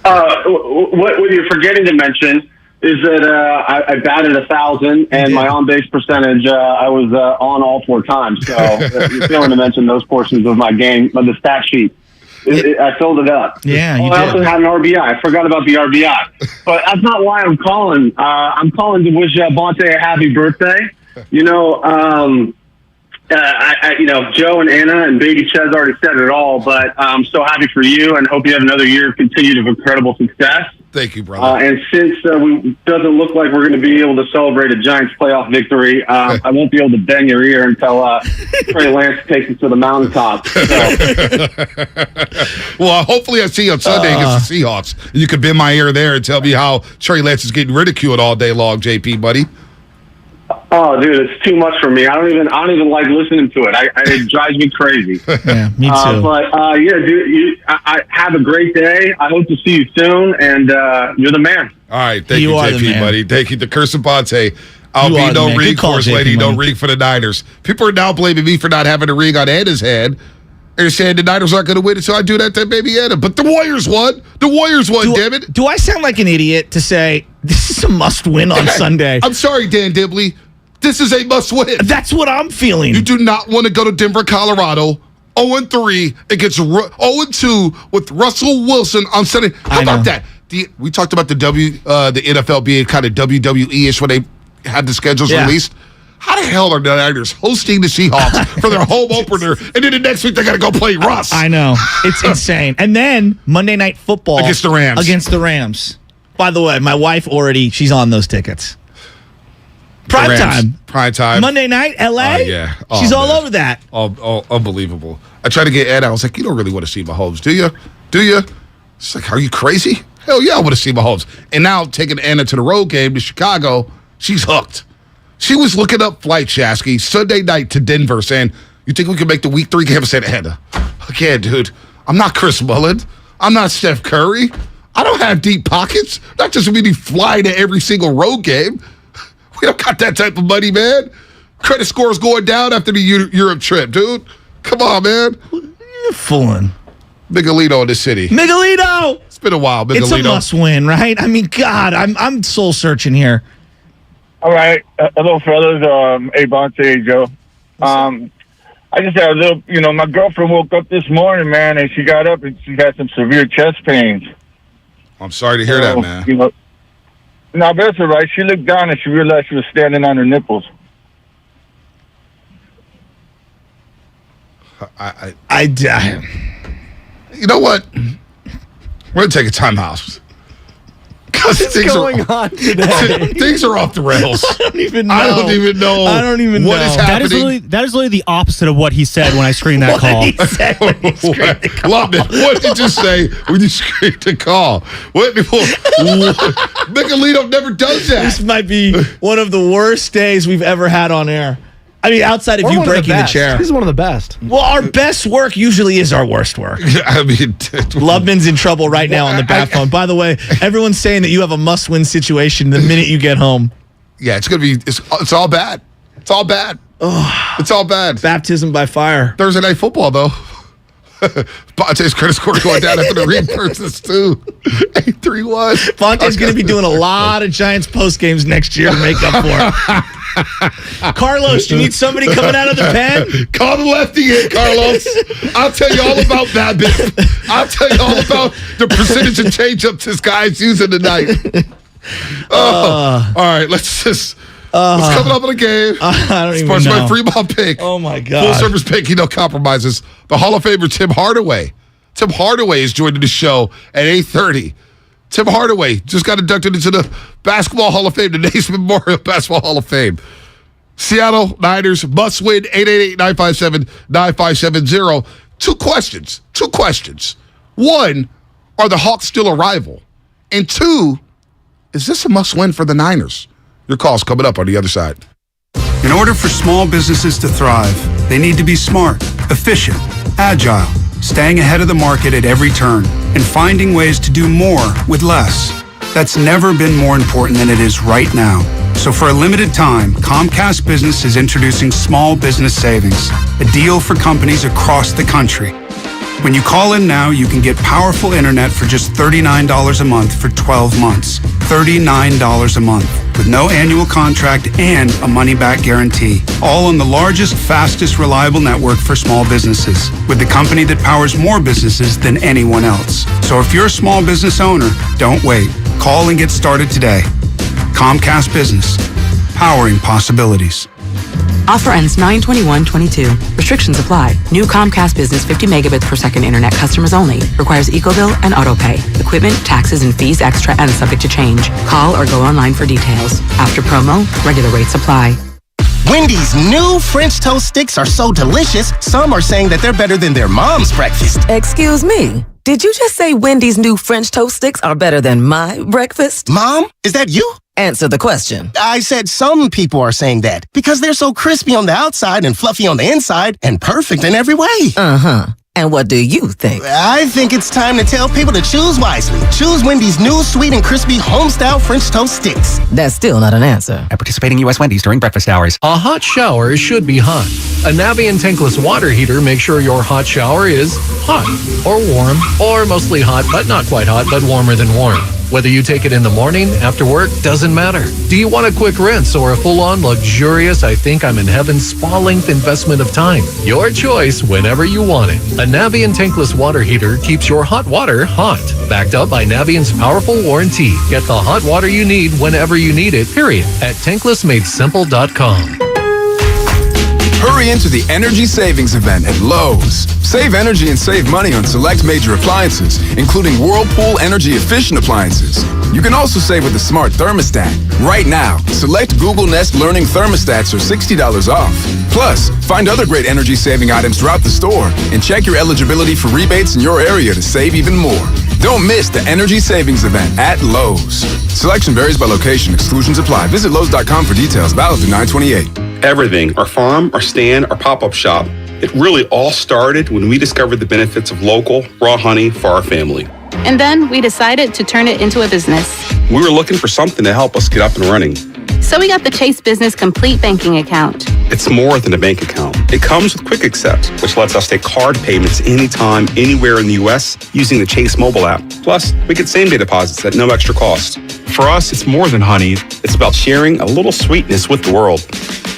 Speaker 16: What you're forgetting to mention
Speaker 3: is that I batted 1,000, and my on-base percentage, I was on all 4 times. So you're failing to mention those portions of my game, the stat sheet. I filled it up.
Speaker 4: Yeah,
Speaker 3: I also had an RBI. I forgot about the RBI. But that's not why I'm calling. I'm calling to wish Bonte a happy birthday. You know, Joe and Anna and Baby Chez already said it all, but I'm so happy for you and hope you have another year of continued incredible success.
Speaker 14: Thank you, brother.
Speaker 3: And since it doesn't look like we're going to be able to celebrate a Giants playoff victory, I won't be able to bend your ear until Trey Lance takes it to the mountaintop. So.
Speaker 14: Well, hopefully I see you on Sunday against the Seahawks. You could bend my ear there and tell me how Trey Lance is getting ridiculed all day long, JP, buddy.
Speaker 3: Oh, dude, it's too much for me. I don't even like listening to it. It drives me crazy.
Speaker 4: Yeah, me too.
Speaker 3: Dude, I have a great day. I hope to see you soon, and you're the man.
Speaker 14: All right, thank you, JP, buddy. Thank you. The curse of Bonte. I'll be no ring course lady, no ring for the Niners. People are now blaming me for not having a ring on Anna's head. They're saying the Niners aren't going to win, so I do that to baby Anna. But the Warriors won. The Warriors won, damn it.
Speaker 4: Do I sound like an idiot to say this is a must-win on Sunday?
Speaker 14: I'm sorry, Dan Dibley. This is a must-win.
Speaker 4: That's what I'm feeling.
Speaker 14: You do not want to go to Denver, Colorado, 0-3 against 0-2 with Russell Wilson on Sunday. How about that? We talked about the NFL being kind of WWE-ish when they had the schedules released. How the hell are the Niners hosting the Seahawks for their home opener, and then the next week they got to go play Russ?
Speaker 4: I know. It's insane. And then Monday Night Football
Speaker 14: against the
Speaker 4: Rams. By the way, my wife she's on those tickets. Prime time. Monday night, LA?
Speaker 14: Yeah. Oh,
Speaker 4: she's all over that.
Speaker 14: Oh, unbelievable. I tried to get Anna. I was like, you don't really want to see Mahomes, do you? She's like, are you crazy? Hell yeah, I want to see Mahomes. And now taking Anna to the road game to Chicago, she's hooked. She was looking up flight, Shasky, Sunday night to Denver, saying, you think we can make the week 3 game? I said, Anna, I can't, dude. I'm not Chris Mullin. I'm not Steph Curry. I don't have deep pockets. Not just me fly to every single road game. We don't got that type of money, man. Credit scores going down after the Europe trip, dude. Come on, man.
Speaker 4: You're fooling.
Speaker 14: Miguelito in the city.
Speaker 4: Miguelito!
Speaker 14: It's been a while, Miguelito.
Speaker 4: It's a must-win, right? I mean, God, I'm soul-searching here.
Speaker 16: All right. Hello, fellas. Hey, Bonte, hey, Joe. I just had a little, my girlfriend woke up this morning, man, and she got up and she had some severe chest pains.
Speaker 14: I'm sorry to hear that, man.
Speaker 16: No, but that's all right. She looked down and she realized she was standing on her nipples.
Speaker 14: You know what? We're going to take a timeout.
Speaker 12: What's going on today?
Speaker 14: Things are off the rails.
Speaker 4: I don't even know.
Speaker 14: I don't even know what is happening.
Speaker 17: That is literally the opposite of what he said when I screened that call.
Speaker 14: What did you say when you screened the call? Miguelito never does that.
Speaker 4: This might be one of the worst days we've ever had on air. I mean, outside of you breaking the chair.
Speaker 12: This is one of the best.
Speaker 4: Well, our best work usually is our worst work.
Speaker 14: I mean,
Speaker 4: Loveman's in trouble right now on the bat phone. By the way, everyone's saying that you have a must-win situation the minute you get home.
Speaker 14: Yeah, it's going to be, it's all bad. It's all bad. It's all bad.
Speaker 4: Baptism by fire.
Speaker 14: Thursday Night Football, though. Bonte's credit score going down after the reimbursements, too. 8-3-1.
Speaker 4: Bonte's going to be doing a lot of Giants post games next year to make up for it. Carlos, you need somebody coming out of the pen?
Speaker 14: Call the lefty in, Carlos. I'll tell you all about that bit. I'll tell you all about the percentage of change-ups this guy's using tonight. All right, let's just... What's coming up in the game?
Speaker 4: I don't even know.
Speaker 14: Sponsored by Fremont Pick.
Speaker 4: Oh, my God.
Speaker 14: Full-service pick, no compromises. The Hall of Famer Tim Hardaway. Tim Hardaway is joining the show at 8:30. Tim Hardaway just got inducted into the Basketball Hall of Fame, the Naismith Memorial Basketball Hall of Fame. Seattle Niners must win. 888-957-9570. Two questions. One, are the Hawks still a rival? And two, is this a must-win for the Niners? Your call's coming up on the other side.
Speaker 9: In order for small businesses to thrive, they need to be smart, efficient, agile, staying ahead of the market at every turn, and finding ways to do more with less. That's never been more important than it is right now. So for a limited time, Comcast Business is introducing Small Business Savings, a deal for companies across the country. When you call in now, you can get powerful internet for just $39 a month for 12 months. $39 a month with no annual contract and a money-back guarantee. All on the largest, fastest, reliable network for small businesses with the company that powers more businesses than anyone else. So if you're a small business owner, don't wait. Call and get started today. Comcast Business, powering possibilities.
Speaker 10: Offer ends 9/21/22. Restrictions apply. New Comcast Business 50 megabits per second internet customers only. Requires EcoBill and AutoPay. Equipment, taxes, and fees extra and subject to change. Call or go online for details. After promo, regular rates apply.
Speaker 1: Wendy's new French toast sticks are so delicious, some are saying that they're better than their mom's breakfast.
Speaker 6: Excuse me. Did you just say Wendy's new French toast sticks are better than my breakfast?
Speaker 1: Mom, is that you?
Speaker 6: Answer the question.
Speaker 1: I said some people are saying that because they're so crispy on the outside and fluffy on the inside and perfect in every way.
Speaker 6: Uh-huh. And what do you think?
Speaker 1: I think it's time to tell people to choose wisely. Choose Wendy's new sweet and crispy home-style French toast sticks.
Speaker 6: That's still not an answer.
Speaker 18: At participating U.S. Wendy's during breakfast hours.
Speaker 25: A hot shower should be hot. A Navien tankless water heater makes sure your hot shower is hot or warm or mostly hot, but not quite hot, but warmer than warm. Whether you take it in the morning, after work, doesn't matter. Do you want a quick rinse or a full-on luxurious, I think I'm in heaven spa-length investment of time? Your choice whenever you want it. A Navien tankless water heater keeps your hot water hot. Backed up by Navien's powerful warranty. Get the hot water you need whenever you need it, period. At tanklessmadesimple.com.
Speaker 27: Hurry into the Energy Savings Event at Lowe's. Save energy and save money on select major appliances, including Whirlpool energy-efficient appliances. You can also save with the smart thermostat. Right now, select Google Nest Learning thermostats are $60 off. Plus, find other great energy-saving items throughout the store and check your eligibility for rebates in your area to save even more. Don't miss the Energy Savings Event at Lowe's. Selection varies by location. Exclusions apply. Visit Lowe's.com for details. Valid through 9/28.
Speaker 20: Everything, our farm, our stand, our pop-up shop, it really all started when we discovered the benefits of local, raw honey for our family.
Speaker 21: And then we decided to turn it into a business.
Speaker 20: We were looking for something to help us get up and running.
Speaker 21: So we got the Chase Business Complete Banking Account.
Speaker 20: It's more than a bank account. It comes with Quick Accept, which lets us take card payments anytime, anywhere in the U.S. using the Chase mobile app. Plus, we get same-day deposits at no extra cost. For us, it's more than honey. It's about sharing a little sweetness with the world.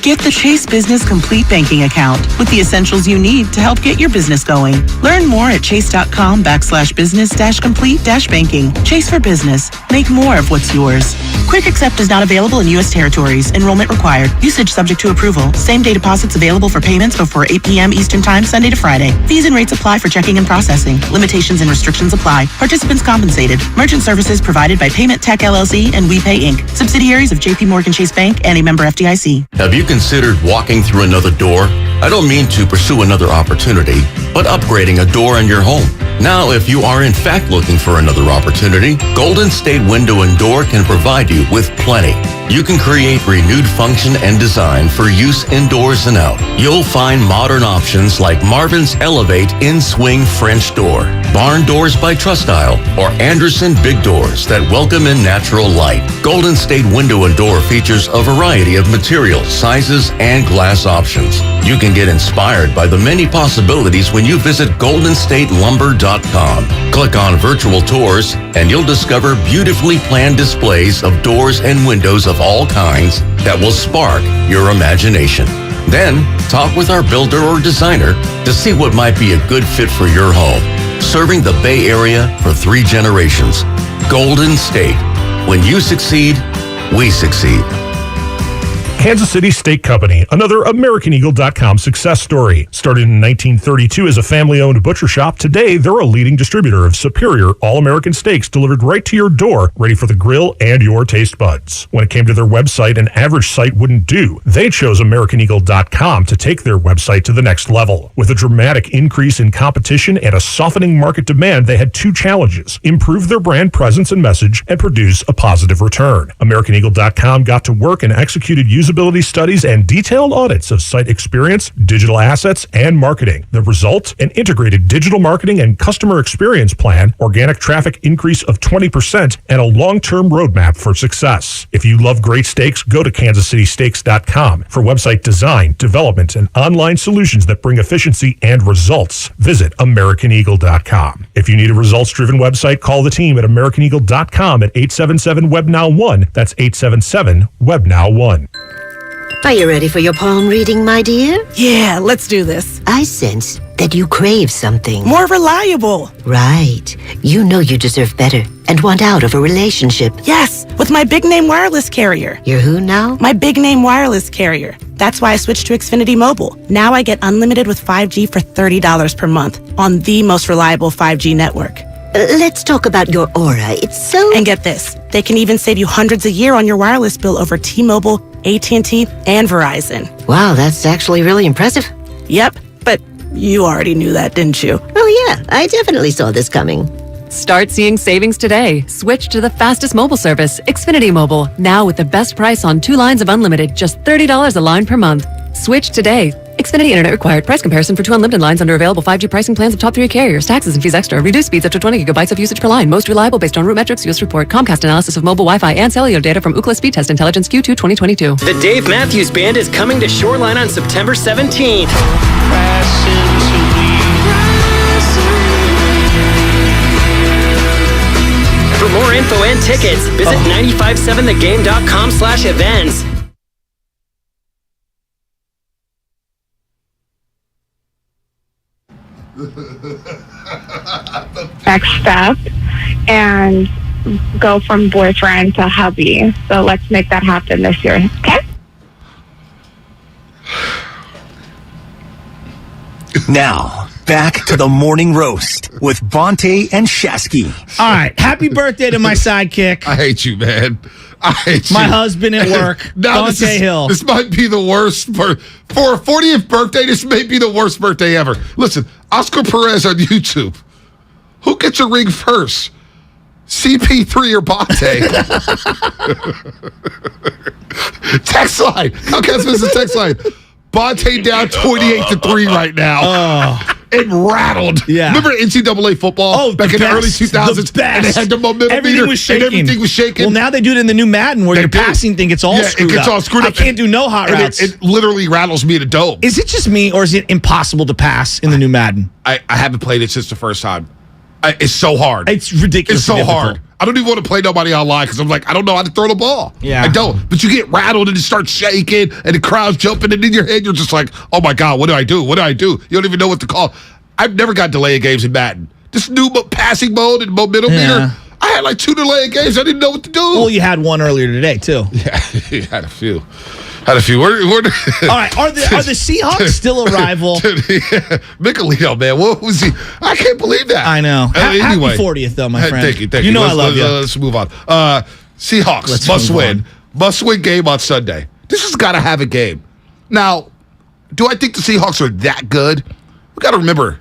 Speaker 22: Get the Chase Business Complete Banking Account with the essentials you need to help get your business going. Learn more at chase.com/business-complete-banking. Chase for business. Make more of what's yours. Quick Accept is not available in U.S. territories. Enrollment required. Usage subject to approval. Same-day deposits available for payments before 8 p.m. Eastern Time, Sunday to Friday. Fees and rates apply for checking and processing. Limitations and restrictions apply. Participants compensated. Merchant services provided by Payment Tech LLC and WePay Inc. Subsidiaries of J.P. Morgan Chase Bank and a member FDIC.
Speaker 23: Have you considered walking through another door? I don't mean to pursue another opportunity, but upgrading a door in your home. Now, if you are in fact looking for another opportunity, Golden State Window and Door can provide you with plenty. You can create renewed function and design for use indoors and out. You'll find modern options like Marvin's Elevate In-Swing French Door, Barn Doors by Trustyle, or Anderson Big Doors that welcome in natural light. Golden State Window and Door features a variety of materials, sizes, and glass options. You can get inspired by the many possibilities when you visit goldenstatelumber.com. Click on virtual tours and you'll discover beautifully planned displays of doors and windows of all kinds that will spark your imagination. Then, talk with our builder or designer to see what might be a good fit for your home. Serving the Bay Area for 3 generations. Golden State. When you succeed, we succeed.
Speaker 28: Kansas City Steak Company, another AmericanEagle.com success story. Started in 1932 as a family-owned butcher shop, today they're a leading distributor of superior all-American steaks delivered right to your door, ready for the grill and your taste buds. When it came to their website, an average site wouldn't do. They chose AmericanEagle.com to take their website to the next level. With a dramatic increase in competition and a softening market demand, they had 2 challenges: improve their brand presence and message, and produce a positive return. AmericanEagle.com got to work and executed usability feasibility studies, and detailed audits of site experience, digital assets, and marketing. The result? An integrated digital marketing and customer experience plan, organic traffic increase of 20%, and a long-term roadmap for success. If you love great steaks, go to kansascitysteaks.com for website design, development, and online solutions that bring efficiency and results. Visit AmericanEagle.com. If you need a results-driven website, call the team at AmericanEagle.com at 877-WebNow1. That's 877-WebNow1.
Speaker 2: Are you ready for your palm reading, my dear?
Speaker 22: Yeah, let's do this.
Speaker 2: I sense that you crave something.
Speaker 22: More reliable.
Speaker 2: Right. You know you deserve better and want out of a relationship.
Speaker 22: Yes, with my big name wireless carrier.
Speaker 2: You're who now?
Speaker 22: My big name wireless carrier. That's why I switched to Xfinity Mobile. Now I get unlimited with 5G for $30 per month on the most reliable 5G network.
Speaker 2: Let's talk about your aura. It's so...
Speaker 22: And get this. They can even save you hundreds a year on your wireless bill over T-Mobile, AT&T, and Verizon.
Speaker 2: Wow, that's actually really impressive.
Speaker 22: Yep, but you already knew that, didn't you?
Speaker 2: Oh yeah, I definitely saw this coming.
Speaker 5: Start seeing savings today. Switch to the fastest mobile service, Xfinity Mobile. Now with the best price on 2 lines of unlimited, just $30 a line per month. Switch today. Xfinity Internet required. Price comparison for 2 unlimited lines under available 5G pricing plans of top 3 carriers. Taxes and fees extra. Reduced speeds up to 20 gigabytes of usage per line. Most reliable based on root metrics. US report. Comcast analysis of mobile Wi-Fi and cellular data from Ookla Speed Test Intelligence Q2 2022.
Speaker 7: The Dave Matthews Band is coming to Shoreline on September 17th. For more info and tickets, visit 957thegame.com/events.
Speaker 8: Next step and go from boyfriend to hubby. So let's make that happen this year, okay?
Speaker 11: Now, back to the morning roast with Bonte and Shasky.
Speaker 4: All right. Happy birthday to my sidekick.
Speaker 14: I hate you, man. I hate
Speaker 4: my
Speaker 14: you.
Speaker 4: husband at work, Bonte Hill.
Speaker 14: This might be the worst. For a 40th birthday, this may be the worst birthday ever. Listen, Oscar Perez on YouTube. Who gets a ring first? CP3 or Bonte? Text line. How can I miss the text line? Bonte down 28-3 right now.
Speaker 4: Oh.
Speaker 14: It rattled.
Speaker 4: Yeah.
Speaker 14: Remember NCAA football back in the early 2000s? And they had the momentum
Speaker 4: everything
Speaker 14: meter
Speaker 4: was shaking.
Speaker 14: and everything was shaking.
Speaker 4: Well, now they do it in the new Madden where your passing thing gets all screwed up.
Speaker 14: It gets all screwed up.
Speaker 4: I can't do no hot routes.
Speaker 14: It literally rattles me to dome.
Speaker 4: Is it just me or is it impossible to pass in the new Madden?
Speaker 14: I haven't played it since the first time. It's so hard.
Speaker 4: It's ridiculous.
Speaker 14: It's so hard. I don't even want to play nobody online because I'm like, I don't know how to throw the ball.
Speaker 4: Yeah.
Speaker 14: I don't. But you get rattled and it starts shaking and the crowd's jumping and in your head you're just like, oh my God, what do I do? What do I do? You don't even know what to call. I've never got delay games in Madden. This new passing mode and momentum meter. I had like 2 delay games. I didn't know what to do.
Speaker 4: Well, you had one earlier today too.
Speaker 14: Yeah, you had a few. All
Speaker 4: right, are the Seahawks still a rival?
Speaker 14: Michelino, man, what was he? I can't believe that.
Speaker 4: I know.
Speaker 14: Anyway,
Speaker 4: Happy 40th, though, my friend.
Speaker 14: Thank you.
Speaker 4: You know I love you.
Speaker 14: Let's move on. Seahawks must win game on Sunday. This has got to have a game. Now, do I think the Seahawks are that good? We got to remember.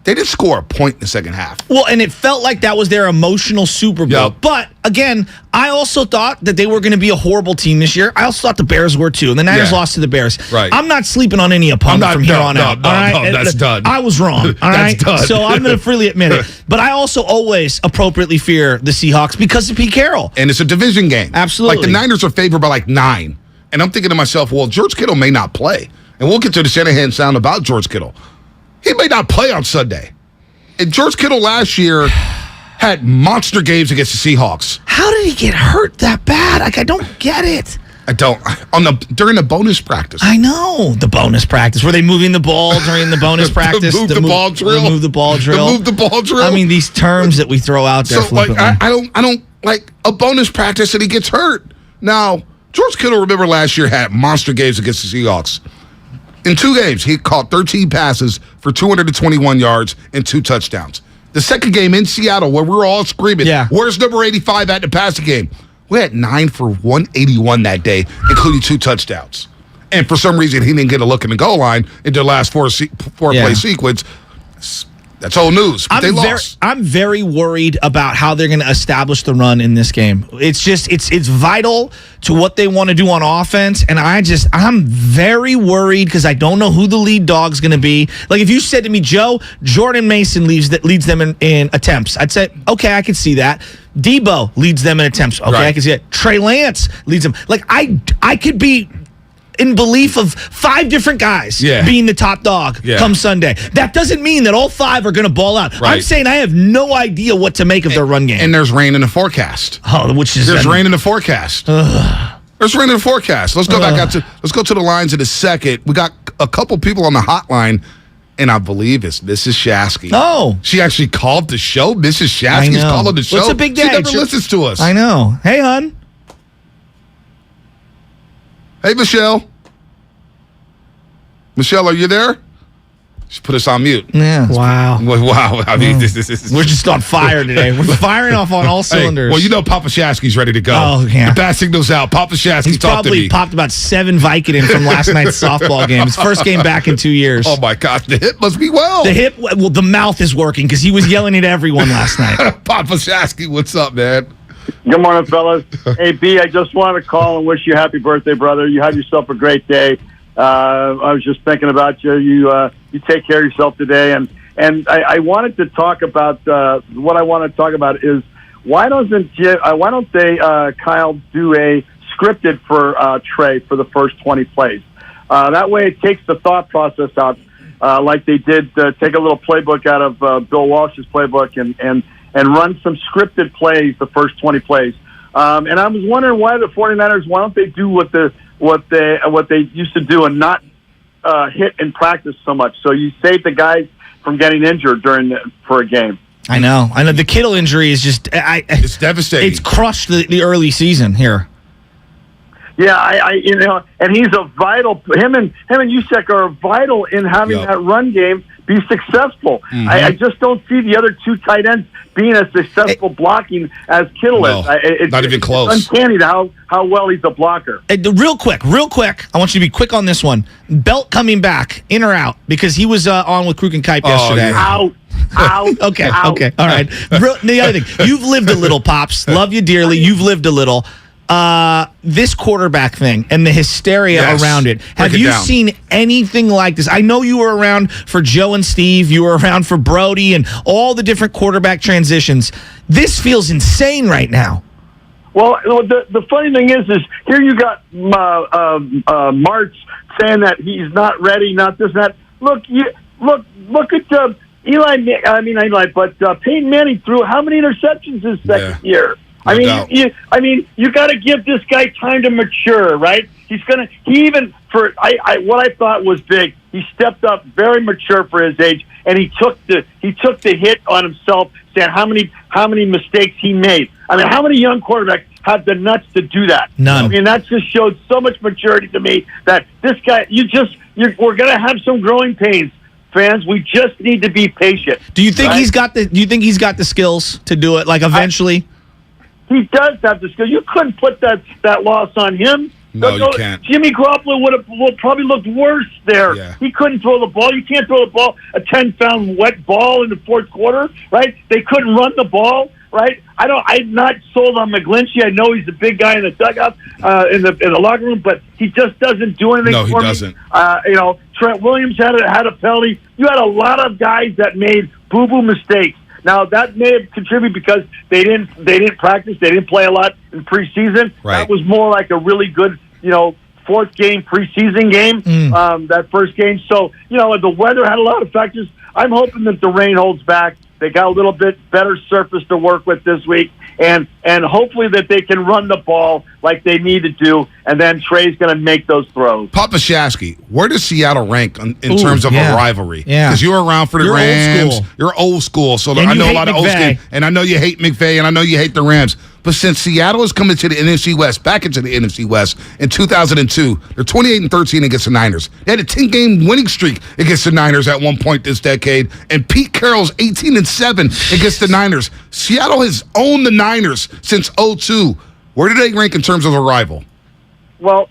Speaker 14: They didn't score a point in the second half.
Speaker 4: Well, and it felt like that was their emotional Super Bowl. Yep. But, again, I also thought that they were going to be a horrible team this year. I also thought the Bears were, too. And the Niners lost to the Bears.
Speaker 14: Right.
Speaker 4: I'm not sleeping on any opponent from here on out.
Speaker 14: No, that's done.
Speaker 4: I was wrong. All right?
Speaker 14: Done.
Speaker 4: So I'm going to freely admit it. But I also always appropriately fear the Seahawks because of Pete Carroll.
Speaker 14: And it's a division game.
Speaker 4: Absolutely.
Speaker 14: Like, the Niners are favored by like 9. And I'm thinking to myself, well, George Kittle may not play. And we'll get to the Shanahan sound about George Kittle. He may not play on Sunday. And George Kittle last year had monster games against the Seahawks.
Speaker 4: How did he get hurt that bad? Like, I don't get it.
Speaker 14: I don't. During the bonus practice.
Speaker 4: I know. The bonus practice. Were they moving the ball during the bonus practice?
Speaker 14: Move the ball drill.
Speaker 4: Move the ball drill.
Speaker 14: Move the ball drill.
Speaker 4: I mean, these terms that we throw out there.
Speaker 14: So, like, I don't like a bonus practice and he gets hurt. Now, George Kittle, remember last year, had monster games against the Seahawks. In 2 games, he caught 13 passes for 221 yards and 2 touchdowns. The second game in Seattle, where we were all screaming, where's number 85 at the passing game? We had 9 for 181 that day, including 2 touchdowns. And for some reason, he didn't get a look in the goal line in the last four play sequence. That's old news. But they lost.
Speaker 4: I'm very worried about how they're going to establish the run in this game. It's just it's vital to what they want to do on offense, and I'm very worried because I don't know who the lead dog's going to be. Like if you said to me, Joe, Jordan Mason leads them in attempts, I'd say, okay, I can see that. Debo leads them in attempts. Okay, right. I can see that. Trey Lance leads them. Like I could be in belief of 5 different guys being the top dog come Sunday. That doesn't mean that all 5 are going to ball out. Right. I'm saying I have no idea what to make of their run game.
Speaker 14: And there's rain in the forecast. There's rain in the forecast. There's rain in the forecast. Let's go back out let's go to the lines in a second. We got a couple people on the hotline, and I believe it's Mrs. Shasky.
Speaker 4: Oh.
Speaker 14: She actually called the show. Mrs. Shasky's calling the show.
Speaker 4: It's a big day.
Speaker 14: She never listens to us.
Speaker 4: I know. Hey, hon.
Speaker 14: Hey, Michelle. Michelle, are you there? She put us on mute.
Speaker 4: Yeah. Wow.
Speaker 14: Wow. I mean, this is...
Speaker 4: We're just on fire today. We're firing off on all cylinders.
Speaker 14: Well, you know Papa Shasky's ready to go.
Speaker 4: Oh, yeah.
Speaker 14: The bat signal's out. Papa Shasky, talk to me.
Speaker 4: He's probably popped about 7 Vicodin from last night's softball game. His first game back in 2 years.
Speaker 14: Oh, my God. The hip must be well.
Speaker 4: The mouth is working because he was yelling at everyone last night.
Speaker 14: Papa Shasky, what's up, man?
Speaker 3: Good morning, fellas. Hey, B, I just want to call and wish you happy birthday, brother. You have yourself a great day. I was just thinking about you. You take care of yourself today, and I wanted to talk about what I want to talk about is why don't they Kyle do a scripted for Trey for the first 20 plays? That way, it takes the thought process out, like they did take a little playbook out of Bill Walsh's playbook and run some scripted plays the first 20 plays. And I was wondering why the 49ers, why don't they do what they used to do and not hit in practice so much? So you save the guys from getting injured for a game.
Speaker 4: I know. The Kittle injury is just
Speaker 14: it's devastating.
Speaker 4: It's crushed the early season here.
Speaker 3: Yeah, and he's a vital. Him and Usps are vital in having that run game be successful. Mm-hmm. I just don't see the other 2 tight ends being as successful blocking as Kittle is.
Speaker 14: It's not even close.
Speaker 3: It's uncanny how well he's a blocker.
Speaker 4: Real quick. I want you to be quick on this one. Belt coming back, in or out? Because he was on with Krug and Kipe yesterday.
Speaker 3: Yeah. Out.
Speaker 4: Okay. All right. The other thing, you've lived a little, Pops. Love you dearly. You've lived a little. This quarterback thing and the hysteria around it. Have you seen anything like this? I know you were around for Joe and Steve. You were around for Brody and all the different quarterback transitions. This feels insane right now.
Speaker 3: Well, the funny thing is here you got Martz saying that he's not ready, not this, that. Look at Peyton Manning threw how many interceptions his second year? You got to give this guy time to mature, right? What I thought was big. He stepped up, very mature for his age, and he took the hit on himself, saying how many mistakes he made. I mean, how many young quarterbacks have the nuts to do that?
Speaker 4: None.
Speaker 3: I mean, that just showed so much maturity to me that this guy, we're going to have some growing pains. Fans, we just need to be patient.
Speaker 4: Do you think he's got the skills to do it? Like eventually.
Speaker 3: He does have the skill. You couldn't put that loss on him.
Speaker 14: No, you can't.
Speaker 3: Jimmy Garoppolo would probably looked worse there. Yeah. He couldn't throw the ball. You can't throw the ball, a 10-pound wet ball in the fourth quarter, right? They couldn't run the ball, right? I'm not sold on McGlinchey. I know he's a big guy in the dugout, in the locker room, but he just doesn't do anything for me. No, he doesn't. Trent Williams had a penalty. You had a lot of guys that made boo-boo mistakes. Now that may have contributed because they didn't practice, they didn't play a lot in preseason. Right. That was more like a really good, fourth game preseason game. That first game. So the weather had a lot of factors. I'm hoping that the rain holds back. They got a little bit better surface to work with this week, and hopefully that they can run the ball like they need to do, and then Trey's going to make those throws.
Speaker 14: Papa Shasky, where does Seattle rank in terms of a rivalry?
Speaker 4: Yeah,
Speaker 14: because you're around for the Rams. You're old school, so I know a lot of old school, and I know you hate McVay, and I know you hate the Rams. But since Seattle has come into the NFC West, back into the NFC West in 2002, they're 28-13 against the Niners. They had a 10-game winning streak against the Niners at one point this decade, and Pete Carroll's 18-7 against the Niners. Seattle has owned the Niners since 2002. Where do they rank in terms of a rival?
Speaker 3: Well,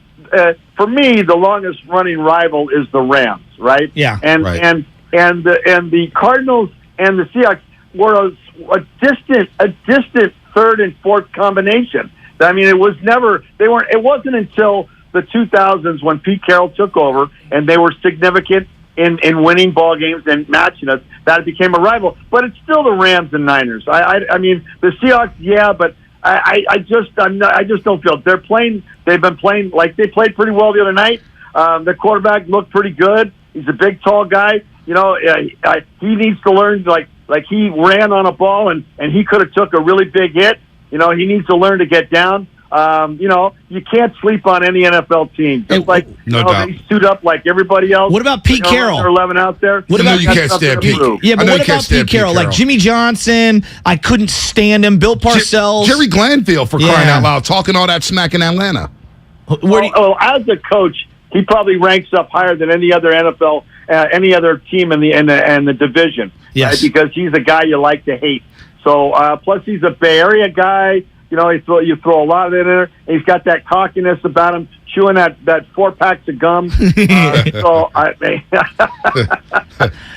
Speaker 3: for me, the longest-running rival is the Rams, right?
Speaker 4: Yeah,
Speaker 3: and the Cardinals and the Seahawks were a distant third and fourth combination. I mean, it wasn't until the 2000s when Pete Carroll took over and they were significant in winning ball games and matching us that it became a rival. But it's still the Rams and Niners. I mean, the Seahawks, yeah, but I just don't feel they're playing. They've been playing like they played pretty well the other night. The quarterback looked pretty good. He's a big, tall guy. You know, he needs to learn like he ran on a ball and he could have took a really big hit. You know, he needs to learn to get down. You know, you can't sleep on any NFL team. Just like they suit up like everybody else.
Speaker 4: What about Pete Carroll?
Speaker 3: There are 11 out there.
Speaker 14: What about you can't stand Pete?
Speaker 4: Yeah, but what about Pete Carroll? Like Jimmy Johnson, I couldn't stand him. Bill Parcells,
Speaker 14: Jerry Glanville, for crying out loud, talking all that smack in Atlanta.
Speaker 3: As a coach, he probably ranks up higher than any other NFL, any other team in the division.
Speaker 4: Yes,
Speaker 3: right? Because he's a guy you like to hate. So plus he's a Bay Area guy. You know, you throw a lot of it in there. And he's got that cockiness about him, chewing that 4 packs of gum.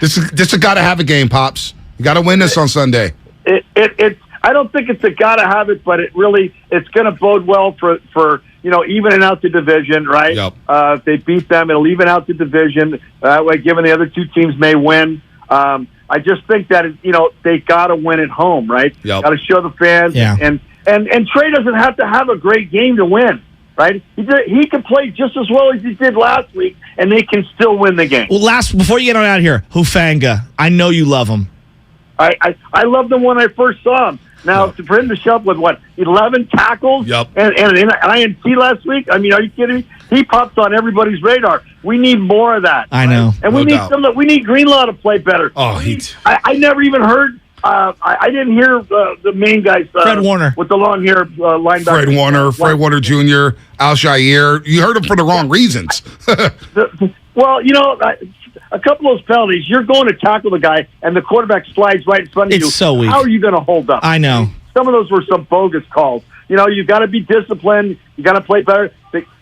Speaker 14: This has got to have a game, Pops. You got to win this on Sunday.
Speaker 3: I don't think it's a got to have it, but it's going to bode well for evening out the division, right?
Speaker 14: Yep.
Speaker 3: If they beat them, it'll even out the division. That way, given the other two teams may win. I just think that they got to win at home, right?
Speaker 14: Yep.
Speaker 3: Got to show the fans, and Trey doesn't have to have a great game to win, right? He can play just as well as he did last week, and they can still win the game.
Speaker 4: Well, before you get on out of here, Hufanga, I know you love him.
Speaker 3: I loved him when I first saw him. Now, for him to show up with 11 tackles and an INT last week. I mean, are you kidding me? He pops on everybody's radar. We need more of that.
Speaker 4: I know,
Speaker 3: and we need Greenlaw to play better.
Speaker 14: Oh,
Speaker 3: I never even heard. I didn't hear the main guys.
Speaker 4: Fred Warner
Speaker 3: with the long hair linebacker.
Speaker 14: Fred Warner Jr., Al Shire. You heard him for the wrong reasons.
Speaker 3: Well, a couple of those penalties, you're going to tackle the guy, and the quarterback slides right in front of you.
Speaker 4: It's so weak.
Speaker 3: How are you going to hold up?
Speaker 4: I know.
Speaker 3: Some of those were some bogus calls. You've got to be disciplined. You got to play better.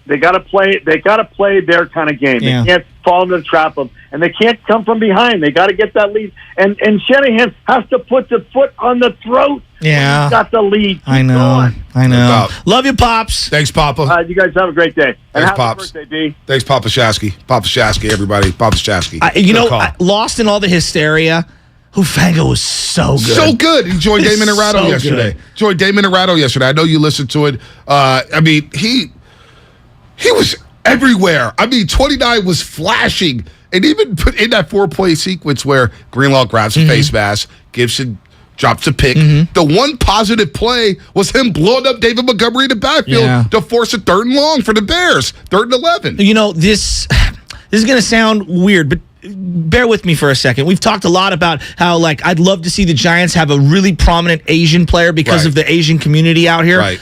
Speaker 3: They got to play. They got to play their kind of game.
Speaker 4: Yeah.
Speaker 3: They can't fall into the trap of, and they can't come from behind. They got to get that lead. And Shanahan has to put the foot on the throat.
Speaker 4: Yeah,
Speaker 3: he's got the lead.
Speaker 4: I know. Love you, Pops.
Speaker 14: Thanks, Papa.
Speaker 3: You guys have a great day.
Speaker 14: Thanks,
Speaker 3: happy
Speaker 14: Pops.
Speaker 3: birthday, B.
Speaker 14: Thanks, Papa Shasky. Papa Shasky, everybody. Papa Shasky.
Speaker 4: Lost in all the hysteria. Hufanga was so good.
Speaker 14: So good. He joined Damon Ratto yesterday. Joined Damon Ratto yesterday. I know you listened to it. I mean, he was everywhere. I mean, 29 was flashing. And even put in that 4-play sequence where Greenlaw grabs a face mask, Gibson drops a pick. The one positive play was him blowing up David Montgomery in the backfield to force a 3rd and long for the Bears. 3rd and 11.
Speaker 4: This is going to sound weird, but bear with me for a second. We've talked a lot about how, I'd love to see the Giants have a really prominent Asian player because of the Asian community out here.
Speaker 14: Right.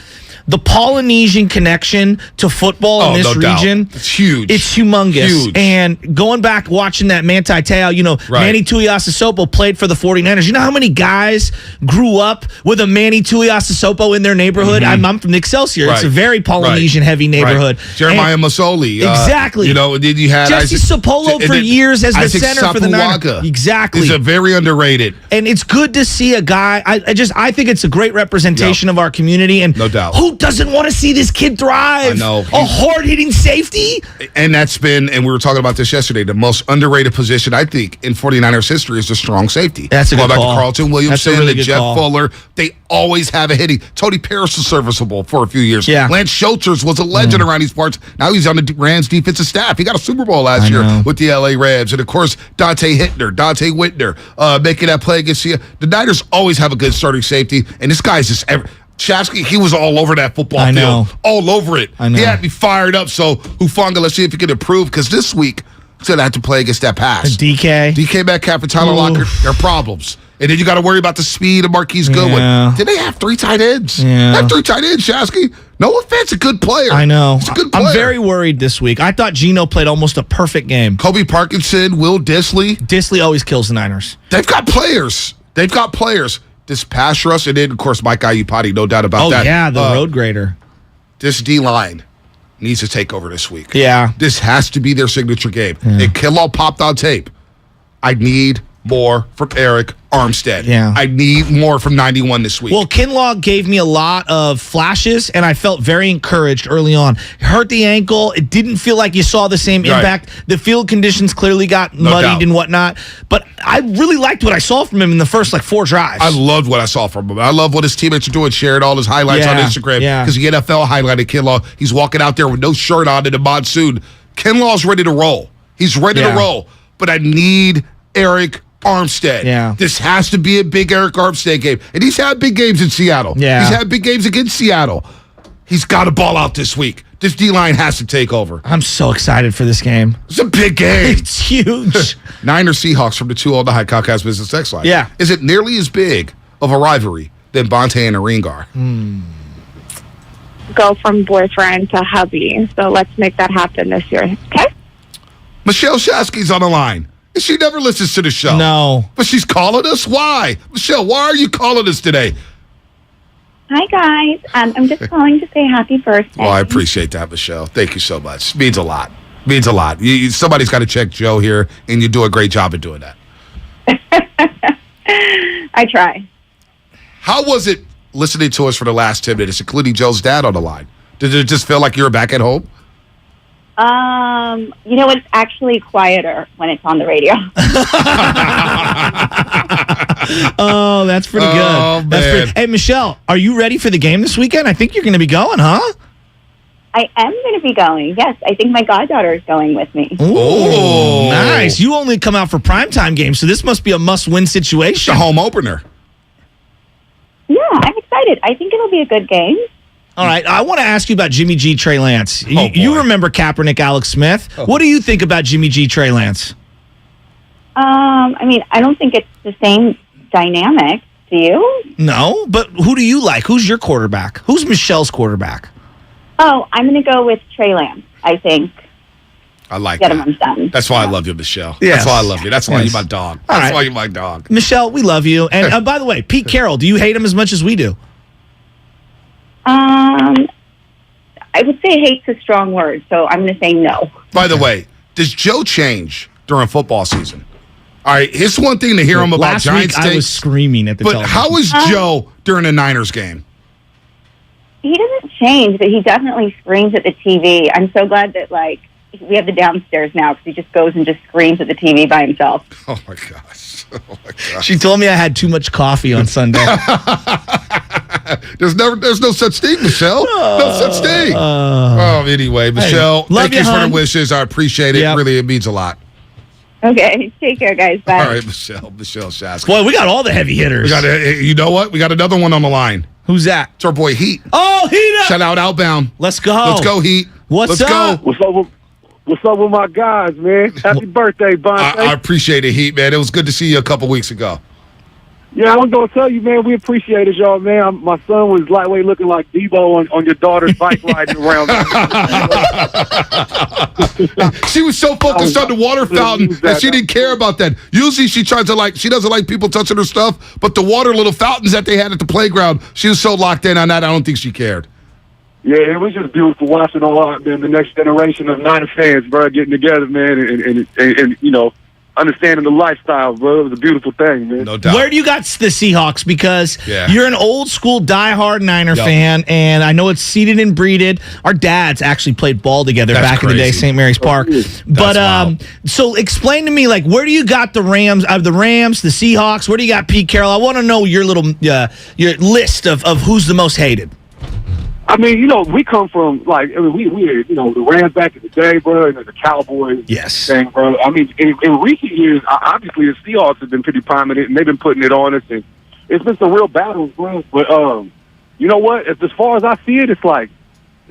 Speaker 4: The Polynesian connection to football in this region,
Speaker 14: it's huge.
Speaker 4: It's humongous.
Speaker 14: Huge.
Speaker 4: And going back watching that Manti Te'o, Manny Tuiasosopo played for the 49ers. You know how many guys grew up with a Manny Tuiasosopo in their neighborhood? I'm from the Excelsior. Right. It's a very Polynesian-heavy neighborhood.
Speaker 14: Right. Jeremiah Masoli.
Speaker 4: Exactly.
Speaker 14: Then you had
Speaker 4: Jesse Sapolo for years as the center for the Niners. Exactly.
Speaker 14: He's a very underrated.
Speaker 4: And it's good to see a guy. I think it's a great representation of our community. And
Speaker 14: no doubt.
Speaker 4: Who doesn't want to see this kid thrive?
Speaker 14: I know.
Speaker 4: A hard-hitting safety?
Speaker 14: And that's been, and we were talking about this yesterday, the most underrated position, I think, in 49ers history is the strong safety.
Speaker 4: That's a good call.
Speaker 14: Back to Carlton Williamson,
Speaker 4: really
Speaker 14: Jeff Fuller. They always have a hitting. Tony Parris was serviceable for a few years.
Speaker 4: Yeah.
Speaker 14: Lance Schulters was a legend around these parts. Now he's on the Rams defensive staff. He got a Super Bowl last year with the LA Rams. And, of course, Dante Whitner, making that play against the Niners always have a good starting safety. And this guy's just Shasky, he was all over that football field. All over it.
Speaker 4: I know.
Speaker 14: He had me fired up. So, Hufanga, let's see if he can improve. Because this week, he's going to have to play against that pass. DK Metcalf and Tyler Lockett, they're problems. And then you got to worry about the speed of Marquise Goodwin. Did they have 3 tight ends?
Speaker 4: Yeah.
Speaker 14: They have 3 tight ends, Shasky. No offense, a good player.
Speaker 4: I know.
Speaker 14: He's a good player.
Speaker 4: I'm very worried this week. I thought Geno played almost a perfect game.
Speaker 14: Kobe Parkinson, Will Dissly.
Speaker 4: Dissly always kills the Niners.
Speaker 14: They've got players. This pass rush, and then, of course, Mike Iupati, no doubt about that.
Speaker 4: Oh, yeah, the road grader.
Speaker 14: This D-line needs to take over this week.
Speaker 4: Yeah.
Speaker 14: This has to be their signature game. If Kinlaw popped on tape, I need more from Eric Armstead.
Speaker 4: Yeah.
Speaker 14: I need more from 91 this week.
Speaker 4: Well, Kinlaw gave me a lot of flashes, and I felt very encouraged early on. Hurt the ankle. It didn't feel like you saw the same impact. Right. The field conditions clearly got muddied and whatnot. But I really liked what I saw from him in the first 4 drives.
Speaker 14: I loved what I saw from him. I love what his teammates are doing. Shared all his highlights on Instagram. Because the NFL highlighted Kinlaw. He's walking out there with no shirt on in the monsoon. Kinlaw's ready to roll. He's ready to roll. But I need Eric Armstead.
Speaker 4: Yeah.
Speaker 14: This has to be a big Eric Armstead game. And he's had big games in Seattle.
Speaker 4: Yeah.
Speaker 14: He's had big games against Seattle. He's got to ball out this week. This D-line has to take over.
Speaker 4: I'm so excited for this game.
Speaker 14: It's a big game.
Speaker 4: It's huge.
Speaker 14: Niners Seahawks from the 209 Comcast Business Text Line.
Speaker 4: Yeah.
Speaker 14: Is it nearly as big of a rivalry than Bonte and Aringar?
Speaker 8: Go from boyfriend to hubby. So let's make that happen this year. Okay?
Speaker 14: Michelle Shasky's on the line. And she never listens to the show.
Speaker 4: No.
Speaker 14: But she's calling us? Why? Michelle, why are you calling us today?
Speaker 12: Hi, guys. I'm just calling to say happy birthday.
Speaker 14: Well, I appreciate that, Michelle. Thank you so much. Means a lot. Means a lot. Somebody's got to check Joe here, and you do a great job at doing that.
Speaker 12: I try.
Speaker 14: How was it listening to us for the last 10 minutes, including Joe's dad on the line? Did it just feel like you were back at home?
Speaker 12: It's actually quieter when it's on the radio.
Speaker 4: Oh, that's pretty good.
Speaker 14: Oh, man.
Speaker 4: Hey, Michelle, are you ready for the game this weekend? I think you're going to be going, huh?
Speaker 12: I am going to be going. Yes, I think my goddaughter is going with me.
Speaker 4: Ooh, nice. You only come out for primetime games, so this must be a must-win situation.
Speaker 14: The home opener.
Speaker 12: Yeah, I'm excited. I think it'll be a good game.
Speaker 4: All right, I want to ask you about Jimmy G, Trey Lance. You remember Kaepernick, Alex Smith. What do you think about Jimmy G, Trey Lance?
Speaker 12: I don't think it's the same dynamic. Do you?
Speaker 4: No, but who do you like? Who's your quarterback? Who's Michelle's quarterback?
Speaker 12: Oh, I'm going to go with Trey Lance, I think.
Speaker 14: I like
Speaker 12: Get
Speaker 14: that.
Speaker 12: him done.
Speaker 14: That's why I love you, Michelle.
Speaker 4: Yes.
Speaker 14: That's why I love you. That's why you're my dog.
Speaker 4: All
Speaker 14: That's
Speaker 4: right.
Speaker 14: why you're my dog.
Speaker 4: Michelle, we love you. And by the way, Pete Carroll, do you hate him as much as we do?
Speaker 12: I would say hate's a strong word, so I'm going to say no.
Speaker 14: By the way, does Joe change during football season? All right, here's one thing to hear him about
Speaker 4: Last
Speaker 14: Giants
Speaker 4: week, I was screaming at the
Speaker 14: But
Speaker 4: television.
Speaker 14: how is Joe during a Niners game?
Speaker 12: He doesn't change, but he definitely screams at the TV. I'm so glad that, we have the downstairs now because he just goes and just screams at the TV by himself.
Speaker 14: Oh, my gosh. Oh, my gosh.
Speaker 4: She told me I had too much coffee on Sunday.
Speaker 14: There's no such thing, Michelle. No such thing. Anyway, Michelle, thank you for the wishes. I appreciate it.
Speaker 4: Yep.
Speaker 14: Really, it means a lot.
Speaker 12: Okay, take care, guys. Bye.
Speaker 14: All right, Michelle Shaska.
Speaker 4: Boy, we got all the heavy hitters.
Speaker 14: You know what? We got another one on the line.
Speaker 4: Who's that?
Speaker 14: It's our boy Heat.
Speaker 4: Oh, Heat!
Speaker 14: Shout out Outbound.
Speaker 4: Let's go.
Speaker 14: Let's go, Heat.
Speaker 4: What's up?
Speaker 14: Let's go.
Speaker 3: What's up with my guys, man? Happy birthday, Bonte.
Speaker 14: I appreciate it, Heat, man. It was good to see you a couple weeks ago.
Speaker 3: Yeah, I was going to tell you, man, we appreciated y'all, man. My son was lightweight looking like Debo on your daughter's bike riding around.
Speaker 14: She was so focused on the water fountain that she didn't care about that. Usually she doesn't like people touching her stuff, but the water little fountains that they had at the playground, she was so locked in on that, I don't think she cared.
Speaker 3: Yeah, it was just beautiful watching all the next generation of Niner fans, bro, getting together, man, and understanding the lifestyle, bro. It was a beautiful thing, man.
Speaker 14: No doubt.
Speaker 4: Where do you got the Seahawks? Because you're an old school diehard Niner fan, and I know it's seeded and breeded. Our dads actually played ball together back in the day, St. Mary's Park. But so explain to me, where do you got the Rams, the Seahawks? Where do you got Pete Carroll? I want to know your little your list of who's the most hated.
Speaker 3: I mean, we come from we the Rams back in the day, bro, and the Cowboys.
Speaker 4: Yes.
Speaker 3: Thing, bro. I mean, in recent years, obviously the Seahawks have been pretty prominent, and they've been putting it on us, and it's been some real battles, bro. But you know what? As far as I see it, it's an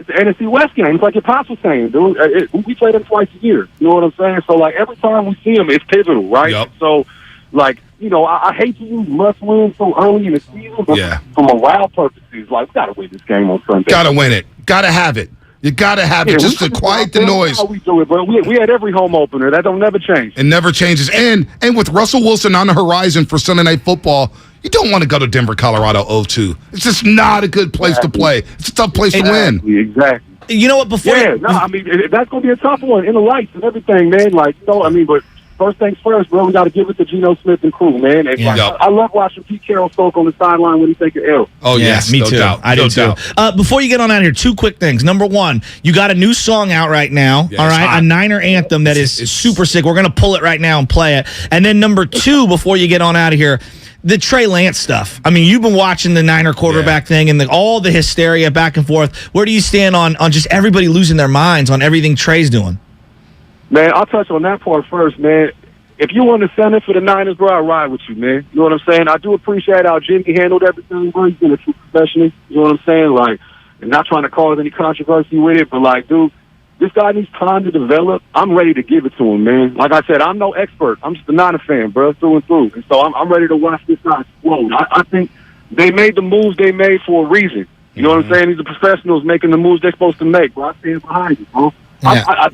Speaker 3: NFC West game. It's like your pops was saying, dude. We play them twice a year. You know what I'm saying? So every time we see them, it's pivotal, right?
Speaker 14: Yep.
Speaker 3: So I hate to use must win so early in the season, but for morale purposes, we got to win this game on Sunday.
Speaker 14: Got to win it. Got to have it. You got to have it just to quiet the noise.
Speaker 3: How we do it, bro. We had every home opener. That don't never change.
Speaker 14: It never changes. And with Russell Wilson on the horizon for Sunday Night Football, you don't want to go to Denver, Colorado 0-2. It's just not a good place to play. It's a tough place to win.
Speaker 3: Exactly.
Speaker 4: You know what? Before
Speaker 3: that's going to be a tough one in the lights and everything, man. But
Speaker 9: first things first, bro. We got to give it to Geno Smith and crew, man. And I love watching Pete Carroll soak on the sideline when he take an L.
Speaker 14: Oh, yes.
Speaker 4: Me
Speaker 14: no
Speaker 4: too.
Speaker 14: Doubt.
Speaker 4: I do too. Before you get on out of here, two quick things. Number one, you got a new song out right now.
Speaker 14: Yeah,
Speaker 4: all right. A Niner anthem that is super sick. We're going to pull it right now and play it. And then number two, before you get on out of here, the Trey Lance stuff. I mean, you've been watching the Niner quarterback thing and all the hysteria back and forth. Where do you stand on just everybody losing their minds on everything Trey's doing?
Speaker 9: Man, I'll touch on that part first, man. If you want to send it for the Niners, bro, I'll ride with you, man. You know what I'm saying? I do appreciate how Jimmy handled everything, bro. He's been a true professional. You know what I'm saying? Like, and not trying to cause any controversy with it, but, like, dude, this guy needs time to develop. I'm ready to give it to him, man. Like I said, I'm no expert. I'm just a Niner fan, bro, through and through. And so I'm ready to watch this guy explode. I think they made the moves they made for a reason. You know what I'm saying? These are professionals making the moves they're supposed to make, bro. I stand behind you, bro.
Speaker 14: Yeah.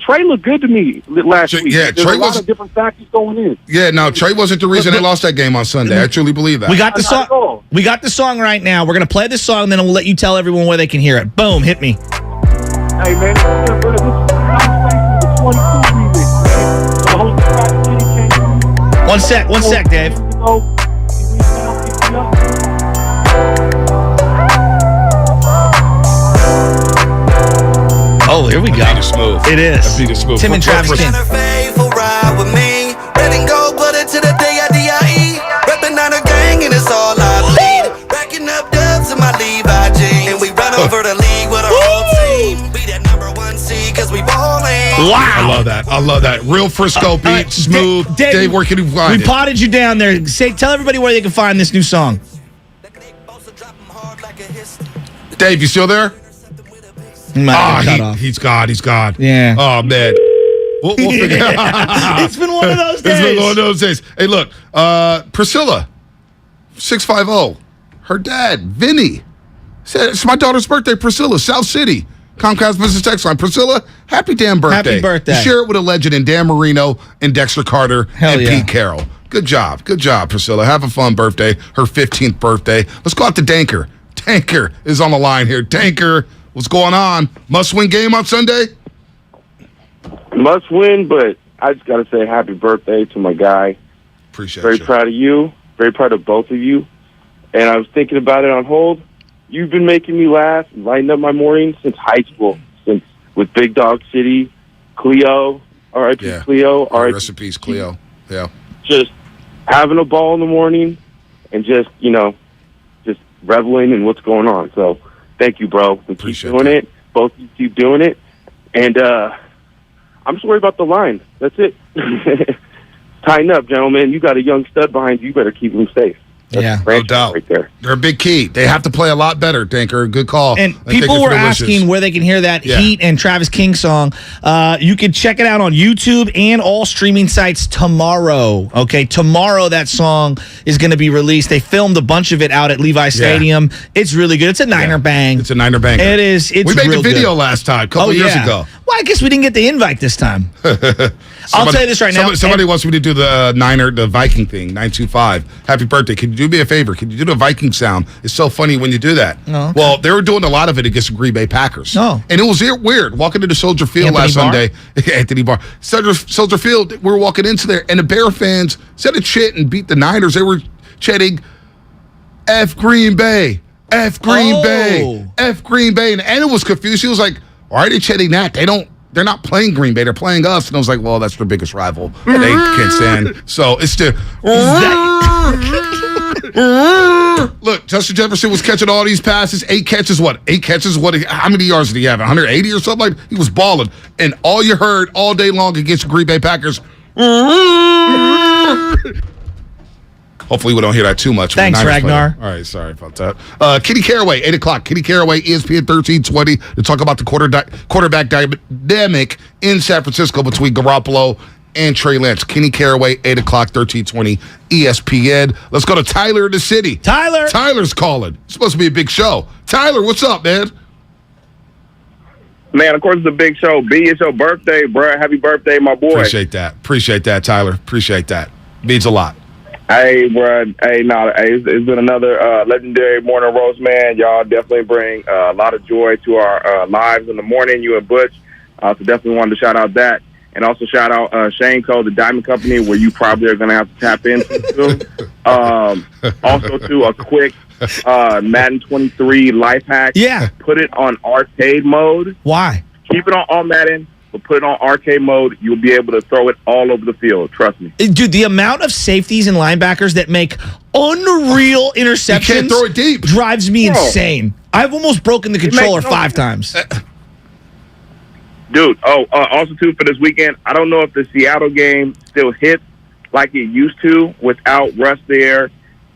Speaker 9: Trey looked good to me last week.
Speaker 14: Yeah,
Speaker 9: There's a lot of different factors going in.
Speaker 14: Yeah, no, Trey wasn't the reason they lost that game on Sunday. I truly believe that.
Speaker 4: We got the song. We got the song right now. We're gonna play the song, then we'll let you tell everyone where they can hear it. Boom, hit me.
Speaker 9: Hey man, this is the 22 remix.
Speaker 4: One sec, Dave. Oh, here we go.
Speaker 14: That beat is smooth.
Speaker 4: It is.
Speaker 14: That beat is smooth.
Speaker 4: Tim and Travis King. Wow.
Speaker 14: I love that. Real Frisco beat, smooth. Dave, where can you find it?
Speaker 4: We potted you down there. Tell everybody where they can find this new song.
Speaker 14: Dave, you still there? He's gone.
Speaker 4: Yeah.
Speaker 14: Oh, man. We'll figure it out.
Speaker 4: It's been one of those days.
Speaker 14: It's been one of those days. Hey, look, Priscilla, 650, her dad, Vinny, said it's my daughter's birthday, Priscilla, South City. Comcast Business Text Line. Priscilla, happy damn birthday.
Speaker 4: Happy birthday.
Speaker 14: Share it with a legend in Dan Marino and Dexter Carter and
Speaker 4: yeah.
Speaker 14: Pete Carroll. Good job, Priscilla. Have a fun birthday, her 15th birthday. Let's go out to Danker. Danker is on the line here. Danker, what's going on? Must-win game on Sunday?
Speaker 13: Must win, but I just got to say happy birthday to my guy.
Speaker 14: Appreciate
Speaker 13: Very proud of you. Very proud of both of you. And I was thinking about it on hold. You've been making me laugh and lighten up my morning since high school, since with Big Dog City, Cleo, R.I.P. Cleo, R.I.P.
Speaker 14: Rest in peace, Cleo. Yeah.
Speaker 13: Just having a ball in the morning and just reveling in what's going on. So thank you, bro. And keep doing it. Both of you keep doing it. And I'm just worried about the line. That's it. Tighten up, gentlemen. You got a young stud behind you. You better keep him safe. That's
Speaker 14: no doubt.
Speaker 13: Right there.
Speaker 14: They're a big key. They have to play a lot better, Danker. Good call.
Speaker 4: And people were asking where they can hear that Heat and Travis King song. You can check it out on YouTube and all streaming sites tomorrow. Okay, tomorrow that song is going to be released. They filmed a bunch of it out at Levi Stadium. It's really good. It's a Niner bang.
Speaker 14: It's a Niner bang.
Speaker 4: It is. It's
Speaker 14: we made
Speaker 4: real
Speaker 14: the video
Speaker 4: good.
Speaker 14: last time, a couple years ago.
Speaker 4: Well, I guess we didn't get the invite this time. I'll tell you this right now.
Speaker 14: Somebody wants me to do the Viking thing, 925. Happy birthday. Can you do me a favor? Can you do the Viking sound? It's so funny when you do that.
Speaker 4: Oh, okay.
Speaker 14: Well, they were doing a lot of it against the Green Bay Packers.
Speaker 4: Oh.
Speaker 14: And it was weird. Walking into Soldier Field last Sunday. Anthony Barr. Soldier Field, we were walking into there, and the Bear fans, instead of chant and beat the Niners, they were chanting, F Green Bay, F Green Bay, F Green Bay. And Anna was confused. She was like, why are they chanting that? They're not playing Green Bay. They're playing us. And I was like, well, that's their biggest rival. They can't stand. So it's the... Look, Justin Jefferson was catching all these passes. 8 catches, what? 8 catches? How many yards did he have? 180 or something? He was balling. And all you heard all day long against the Green Bay Packers... Hopefully we don't hear that too much.
Speaker 4: Thanks, Ragnar.
Speaker 14: All right, sorry about that. Kitty Caraway, 8 o'clock. Kitty Caraway, ESPN 1320, to talk about the quarterback dynamic in San Francisco between Garoppolo and Trey Lance. Kenny Caraway, 8 o'clock, 1320, ESPN. Let's go to Tyler in the city. Tyler's calling. It's supposed to be a big show. Tyler, what's up, man?
Speaker 13: Man, of course it's a big show. B, it's your birthday, bro. Happy birthday, my boy.
Speaker 14: Appreciate that, Tyler. Appreciate that. Means a lot.
Speaker 13: Hey, bro. It's been another legendary morning roast, man. Y'all definitely bring a lot of joy to our lives in the morning, you and Butch. So definitely wanted to shout out that. And also shout out Shane Cole, the Diamond Company, where you probably are going to have to tap into soon. Also, too, a quick Madden 23 life hack.
Speaker 4: Yeah.
Speaker 13: Put it on arcade mode.
Speaker 4: Why?
Speaker 13: Keep it on all Madden, but put it on arcade mode. You'll be able to throw it all over the field. Trust me.
Speaker 4: Dude, the amount of safeties and linebackers that make unreal interceptions
Speaker 14: you can't throw it deep.
Speaker 4: Drives me insane. I've almost broken the controller 5 times.
Speaker 13: Dude, also, too, for this weekend, I don't know if the Seattle game still hits like it used to without Russ there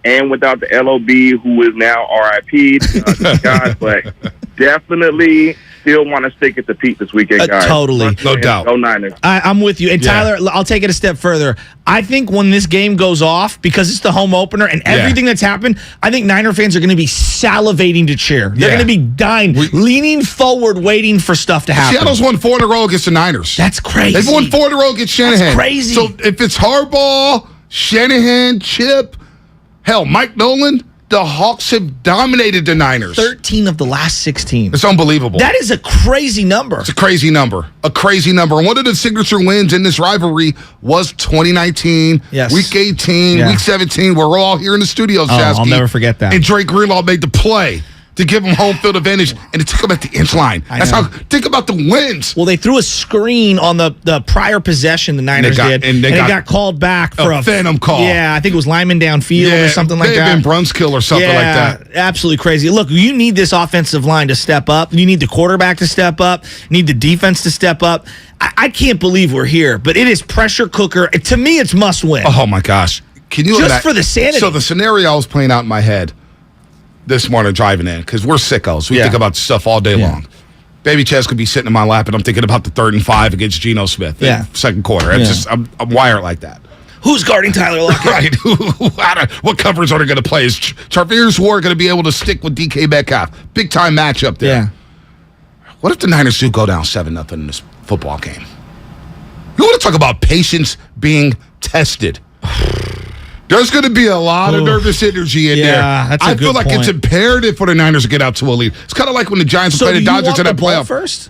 Speaker 13: and without the LOB, who is now RIP'd, God, but definitely still want to stick at the Pete this weekend, guys.
Speaker 4: Totally.
Speaker 14: No doubt.
Speaker 13: Go Niners.
Speaker 4: I'm with you. And Tyler, I'll take it a step further. I think when this game goes off, because it's the home opener and everything that's happened, I think Niner fans are going to be salivating to cheer. They're going to be dying, leaning forward, waiting for stuff to happen.
Speaker 14: Seattle's won 4 in a row against the Niners.
Speaker 4: That's crazy.
Speaker 14: They've won 4 in a row against Shanahan.
Speaker 4: That's crazy.
Speaker 14: So if it's Harbaugh, Shanahan, Chip, hell, Mike Nolan, the Hawks have dominated the Niners.
Speaker 4: 13 of the last 16.
Speaker 14: It's unbelievable.
Speaker 4: That is a crazy number.
Speaker 14: It's a crazy number. A crazy number. And one of the signature wins in this rivalry was 2019, Week 18, Week 17. We're all here in the studios, Jasky.
Speaker 4: I'll never forget that.
Speaker 14: And Drake Greenlaw made the play to give them home field advantage, and it took them at the inch line. That's how. Think about the wins.
Speaker 4: Well, they threw a screen on the prior possession the Niners did, and it got called back for a
Speaker 14: phantom call.
Speaker 4: Yeah, I think it was lineman downfield or something like that.
Speaker 14: May have been Brunskill or something like that.
Speaker 4: Absolutely crazy. Look, you need this offensive line to step up. You need the quarterback to step up. You need the defense to step up. I can't believe we're here, but it is pressure cooker. To me, it's must win.
Speaker 14: Oh, my gosh. Can you
Speaker 4: Just for the sanity.
Speaker 14: So the scenario I was playing out in my head this morning driving in, because we're sickos. We think about stuff all day long. Baby Chaz could be sitting in my lap, and I'm thinking about the 3rd and 5 against Geno Smith in second quarter. It's just I'm wired like that.
Speaker 4: Who's guarding Tyler Lockett?
Speaker 14: Right. What covers are they going to play? Is Charvarius Ward going to be able to stick with DK Metcalf? Big time matchup there.
Speaker 4: Yeah.
Speaker 14: What if the Niners do go down 7-0 in this football game? You want to talk about patience being tested? There's going to be a lot of nervous energy in there.
Speaker 4: That's a
Speaker 14: I feel
Speaker 4: good
Speaker 14: like
Speaker 4: point.
Speaker 14: it's imperative for the Niners to get out to a lead. It's kind of like when the Giants play the Dodgers in that playoff.
Speaker 4: First?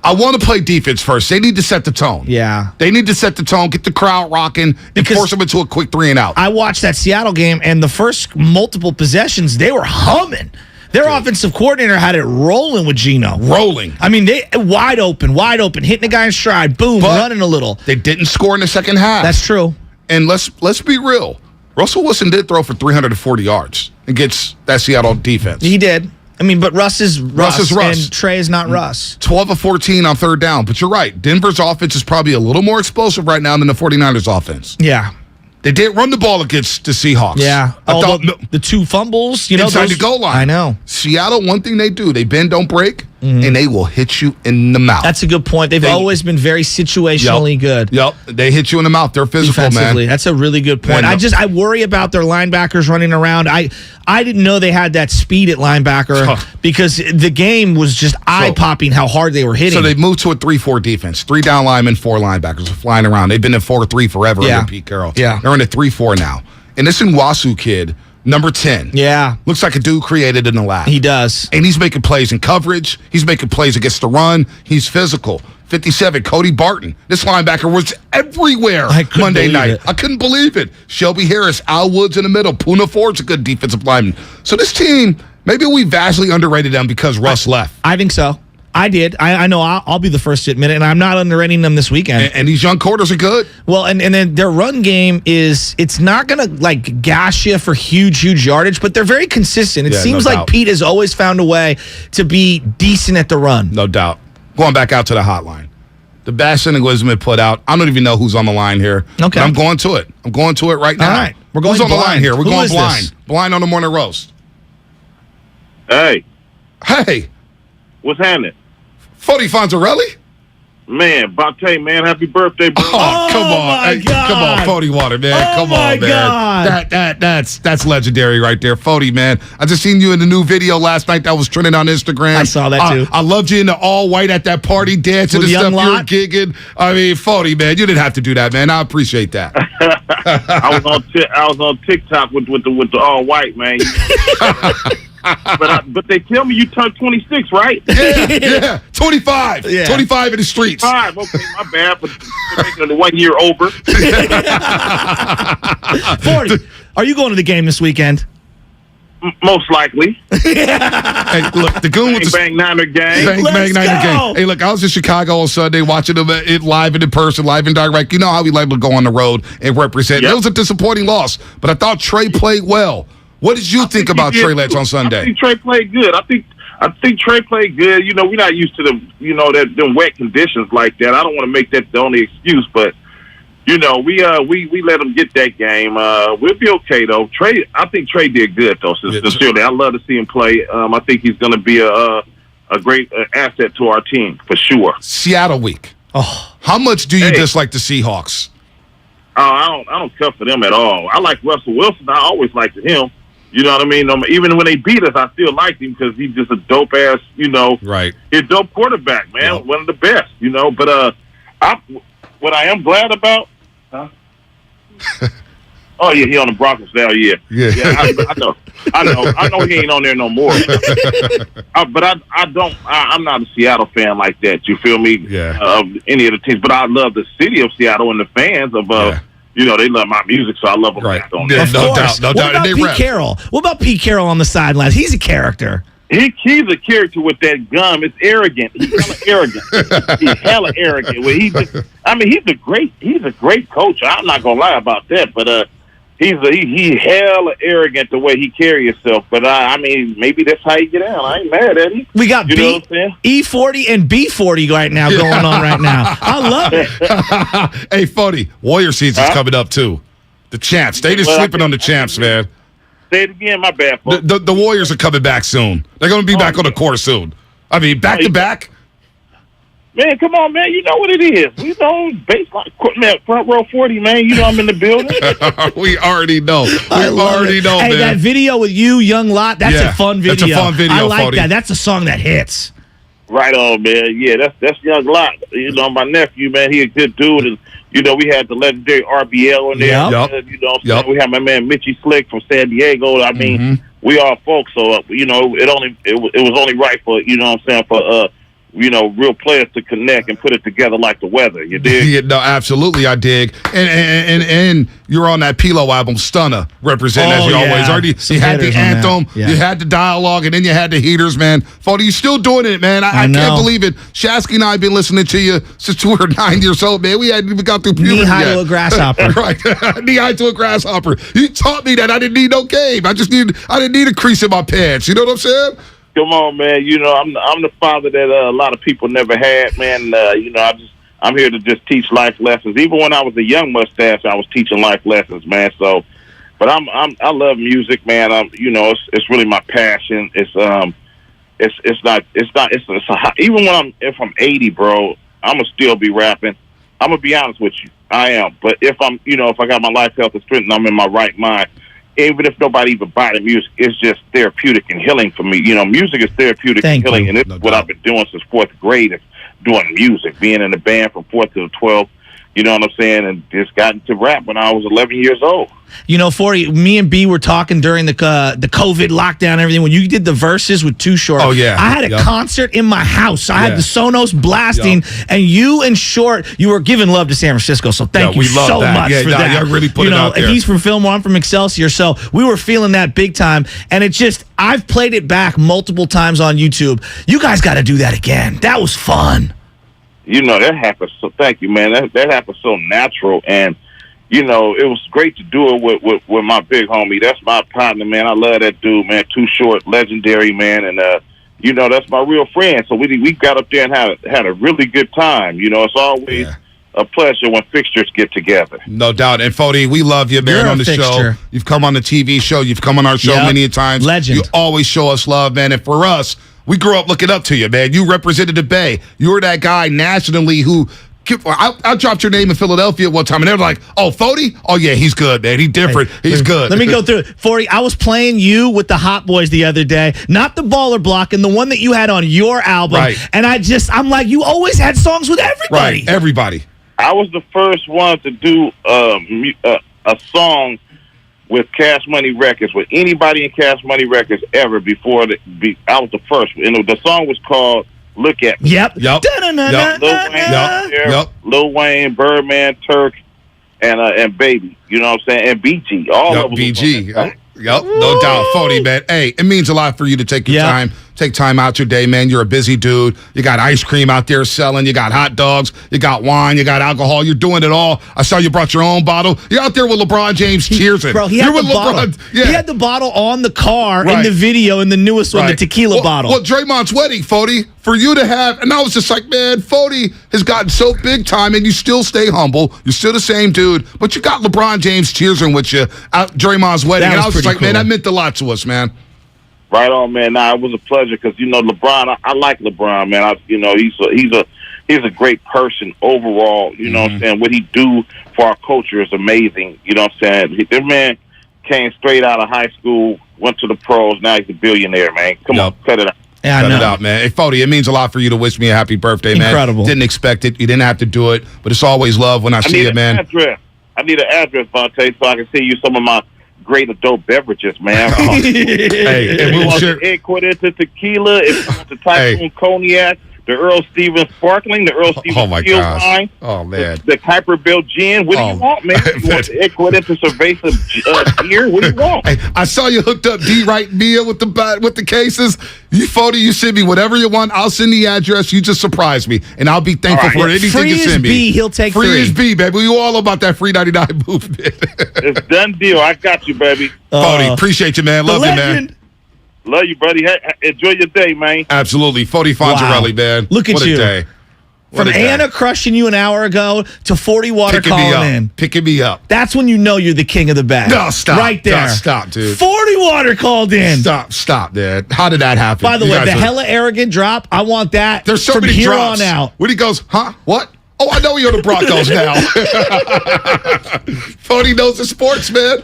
Speaker 14: I want to play defense first. They need to set the tone.
Speaker 4: Yeah.
Speaker 14: They need to set the tone, get the crowd rocking, and force them into a quick 3 and out.
Speaker 4: I watched that Seattle game, and the first multiple possessions, they were humming. Their offensive coordinator had it rolling with Geno.
Speaker 14: Rolling.
Speaker 4: I mean, they wide open, hitting the guy in stride, boom, running a little.
Speaker 14: They didn't score in the second half.
Speaker 4: That's true.
Speaker 14: And let's be real. Russell Wilson did throw for 340 yards against that Seattle defense.
Speaker 4: He did. I mean, but Russ is Russ.
Speaker 14: And
Speaker 4: Trey is not Russ.
Speaker 14: 12 of 14 on 3rd down. But you're right. Denver's offense is probably a little more explosive right now than the 49ers offense.
Speaker 4: Yeah.
Speaker 14: They did run the ball against the Seahawks.
Speaker 4: Yeah. The 2 fumbles,
Speaker 14: inside the goal line.
Speaker 4: I know.
Speaker 14: Seattle, one thing they do, they bend, don't break, and they will hit you in the mouth.
Speaker 4: That's a good point. They've always been very situationally good.
Speaker 14: Yep. They hit you in the mouth. They're physical, man.
Speaker 4: That's a really good point. I worry about their linebackers running around. I didn't know they had that speed at linebacker because the game was just eye-popping how hard they were hitting.
Speaker 14: So they moved to a 3-4 defense. 3 down linemen, 4 linebackers are flying around. They've been in 4-3 forever under Pete Carroll.
Speaker 4: Yeah.
Speaker 14: They're in a 3-4 now. And this Nwasu kid, number 10.
Speaker 4: Yeah.
Speaker 14: Looks like a dude created in the lab.
Speaker 4: He does.
Speaker 14: And he's making plays in coverage. He's making plays against the run. He's physical. 57, Cody Barton. This linebacker was everywhere Monday night. I couldn't believe it. Shelby Harris, Al Woods in the middle. Puna Ford's a good defensive lineman. So this team, maybe we vastly underrated them because Russ left.
Speaker 4: I think so. I did. I know I'll be the first to admit it, and I'm not underrating them this weekend.
Speaker 14: And these young quarters are good.
Speaker 4: Well, and then their run game it's not going to gash you for huge yardage, but they're very consistent. It seems like Pete has always found a way to be decent at the run.
Speaker 14: No doubt. Going back out to the hotline. The best inning Wisdom put out. I don't even know who's on the line here.
Speaker 4: Okay.
Speaker 14: But I'm going to it. I'm going to it right now.
Speaker 4: All right. We're going
Speaker 14: who's on the line here? We're
Speaker 4: Who
Speaker 14: going
Speaker 4: is
Speaker 14: blind.
Speaker 4: this?
Speaker 14: Blind on the morning roast.
Speaker 13: Hey.
Speaker 14: Hey.
Speaker 13: What's happening?
Speaker 14: Fody Fonzarelli?
Speaker 13: Man, Bonte, man, happy birthday, bro.
Speaker 14: Oh, come on. Hey, come on, Fody Water, man. Come on, man.
Speaker 4: God.
Speaker 14: That's legendary right there. Fody, man. I just seen you in the new video last night that was trending on Instagram.
Speaker 4: I saw that too.
Speaker 14: I loved you in the all white at that party dancing
Speaker 4: With
Speaker 14: and stuff.
Speaker 4: Young
Speaker 14: You were
Speaker 4: Lot?
Speaker 14: gigging. I mean, Fody, man, you didn't have to do that, man. I appreciate that.
Speaker 13: I was on TikTok with the all white, man.
Speaker 1: But they tell me you turned 26, right?
Speaker 14: Yeah, 25.
Speaker 4: Yeah.
Speaker 14: 25 in the streets.
Speaker 1: 5. Okay, my bad for making it 1 year over.
Speaker 4: 40. Are you going to the game this weekend?
Speaker 1: Most likely.
Speaker 14: Hey, look, the goon with the
Speaker 1: Bang Niner gang.
Speaker 14: Bang Niner gang. Hey, look, I was in Chicago on Sunday watching them live and in person, live and direct. You know how we like to go on the road and represent.
Speaker 1: Yep.
Speaker 14: It was a disappointing loss, but I thought Trey played well. What did you think about Trey Lance on Sunday?
Speaker 1: I think Trey played good. I think Trey played good. You know, we're not used to them wet conditions like that. I don't want to make that the only excuse, but you know, we let them get that game. We'll be okay though. I think Trey did good though. Sincerely, I love to see him play. I think he's going to be a great asset to our team for sure.
Speaker 14: Seattle week. Oh, how much do you dislike the Seahawks?
Speaker 1: I don't care for them at all. I like Russell Wilson. I always liked him. You know what I mean? Even when they beat us, I still liked him because he's just a dope ass. You know,
Speaker 14: right?
Speaker 1: He's a dope quarterback, man. Yep. One of the best. You know, but what I am glad about. Huh? Oh yeah, he on the Broncos now. Yeah. I know he ain't on there no more. But I'm not a Seattle fan like that. You feel me?
Speaker 14: Yeah.
Speaker 1: Of any of the teams, but I love the city of Seattle and the fans of. You know, they love my music, so I love them.
Speaker 14: Right.
Speaker 1: On
Speaker 14: Yeah, no doubt.
Speaker 4: What about Pete Carroll? What about Pete Carroll on the sidelines? He's a character.
Speaker 1: He's a character with that gum. It's arrogant. He's hella arrogant. Well, he's a great coach. I'm not gonna lie about that, but he's hella arrogant the way he carry himself. But maybe that's how you get out. I ain't mad at him.
Speaker 4: We got E40 and B40 right now going on right now. I love it.
Speaker 14: Hey, Fody, Warrior season's coming up too. The champs. They just sleeping on the champs, man.
Speaker 1: Say it again, my bad, folks.
Speaker 14: The Warriors are coming back soon. They're going to be back on the court soon. I mean, back to back.
Speaker 1: Man, come on, man. You know what it is. We know baseline, man, front row 40, man. You know I'm in the building.
Speaker 14: We already know. Hey, man.
Speaker 4: That video with you, Young Lot, that's a fun video.
Speaker 14: That's a fun video,
Speaker 4: I like
Speaker 14: Fody.
Speaker 4: that. That's a song that hits.
Speaker 1: Right on, man. Yeah, that's Young Lot. You know, my nephew, man, he a good dude. And, you know, we had the legendary RBL in there.
Speaker 14: Yep.
Speaker 1: You know what I'm saying? We had my man Mitchie Slick from San Diego. I mean, we all folks. So, you know, it was only right for, you know what I'm saying, for you know, real players to connect and put it together like the weather. You dig?
Speaker 14: Yeah, no, absolutely, I dig. And you're on that Pilo album, Stunner, representing as you always are. You had the anthem, you had the dialogue, and then you had the heaters, man. Fody, you still doing it, man. I can't believe it. Shasky and I have been listening to you since we were 9 years old, man. We hadn't even got through puberty
Speaker 4: Knee high to a grasshopper.
Speaker 14: Right. Knee high to a grasshopper. You taught me that I didn't need no game. I didn't need a crease in my pants. You know what I'm saying?
Speaker 1: Come on, man. You know, I'm the father that a lot of people never had, man. You know, I'm here to just teach life lessons. Even when I was a young mustache, I was teaching life lessons, man. So, but I love music, man. You know, it's really my passion. Even when if I'm 80, bro, I'm gonna still be rapping. I'm gonna be honest with you, I am. But if I got my life, health, and strength, and I'm in my right mind. Even if nobody even buy the music, it's just therapeutic and healing for me. You know, music is therapeutic and healing, and it's what I've been doing since 4th grade is doing music, being in the band from 4th to 12th. You know what I'm saying? And just got into rap when I was 11 years old.
Speaker 4: You know, 40, me and B were talking during the COVID lockdown and everything. When you did the verses with Too Short, I had a concert in my house. I had the Sonos blasting, and you and Short, you were giving love to San Francisco. So thank you so much for that.
Speaker 14: I really put it out there.
Speaker 4: He's from Fillmore, I'm from Excelsior, so we were feeling that big time. And I've played it back multiple times on YouTube. You guys got to do that again. That was fun.
Speaker 1: You know, that happened. So thank you, man. That happened so natural, and you know, it was great to do it with my big homie. That's my partner, man. I love that dude, man. Too Short, legendary, man, and you know, that's my real friend. So we got up there and had a really good time. You know, it's always a pleasure when fixtures get together.
Speaker 14: No doubt. And Fody, we love you, man, on the show. You've come on the TV show. You've come on our show many times.
Speaker 4: Legend.
Speaker 14: You always show us love, man. And for us, we grew up looking up to you, man. You represented the Bay. You were that guy nationally who I dropped your name in Philadelphia one time, and they were like, oh, Fody? Oh, yeah, he's good, man. He's different. He's good.
Speaker 4: Let me go through it. 40, I was playing you with the Hot Boys the other day, not the Baller Block, and the one that you had on your album.
Speaker 14: Right.
Speaker 4: And I'm like, you always had songs with everybody.
Speaker 14: Right, everybody.
Speaker 1: I was the first one to do a song with Cash Money Records, with anybody in Cash Money Records ever before. I was the first. And the song was called "Look at Me."
Speaker 4: Yep.
Speaker 1: Lil Wayne, Birdman, Turk, and Baby. You know what I'm saying? And BG. All of them.
Speaker 14: BG. Yep, no doubt. 40, man. Hey, it means a lot for you to take your time. Take time out your day, man. You're a busy dude. You got ice cream out there selling. You got hot dogs. You got wine. You got alcohol. You're doing it all. I saw you brought your own bottle. You're out there with LeBron James cheersing.
Speaker 4: Bro, he had the bottle. Yeah. He had the bottle on the car in the video, in the newest one, the tequila bottle.
Speaker 14: Well, Draymond's wedding, Fody, for you to have, and I was just like, man, Fody has gotten so big time, and you still stay humble. You're still the same dude, but you got LeBron James cheersing with you at Draymond's wedding. And I was just like, man, that meant a lot to us, man.
Speaker 1: Right on, man. Nah, it was a pleasure because LeBron. I like LeBron, man. He's a great person overall. You know what I'm saying? What he do for our culture is amazing. You know what I'm saying? This man came straight out of high school, went to the pros. Now he's a billionaire, man. Come on, cut it out.
Speaker 14: Yeah, cut it out, man. Hey, Fody, it means a lot for you to wish me a happy birthday, man.
Speaker 4: Incredible.
Speaker 14: Didn't expect it. You didn't have to do it, but it's always love when I see it, man.
Speaker 1: I need an address, Vontae, so I can send you some of my great adult beverages, man.
Speaker 14: Hey, and we'll share.
Speaker 1: Egg Quartet tequila, if you want the Typhoon cognac, the Earl Stevens sparkling, the Earl Stevens Field wine.
Speaker 14: Oh, man.
Speaker 1: The Kuiper Bill gin. What do you want, man? You want the Egg Quartet cerveza beer? What do you want?
Speaker 14: Hey, I saw you hooked up D-Right Mia with the cases. You, Fody, you send me whatever you want. I'll send the address. You just surprise me, and I'll be thankful for anything you send me.
Speaker 4: Free as B, he'll take
Speaker 14: free as B, baby. We all about that free 99 movement.
Speaker 1: It's done deal. I got you, baby.
Speaker 14: Fody, appreciate you, man. Love you, man.
Speaker 1: Love you, buddy. Hey, enjoy your day, man.
Speaker 14: Absolutely. Fody Fonzarelli, man.
Speaker 4: Look at
Speaker 14: what
Speaker 4: you.
Speaker 14: A day.
Speaker 4: From Anna crushing you an hour ago to 40 Water calling in.
Speaker 14: Picking me up.
Speaker 4: That's when you know you're the king of the bag.
Speaker 14: No, stop.
Speaker 4: Right there.
Speaker 14: No, stop, dude.
Speaker 4: 40 Water called in.
Speaker 14: Stop, man. How did that happen?
Speaker 4: By the way, the hella arrogant drop, I want that.
Speaker 14: There's so
Speaker 4: from
Speaker 14: many
Speaker 4: here
Speaker 14: drops.
Speaker 4: on out.
Speaker 14: When he goes, huh? What? Oh, I know you're the Broncos now. Fody knows the sports, man.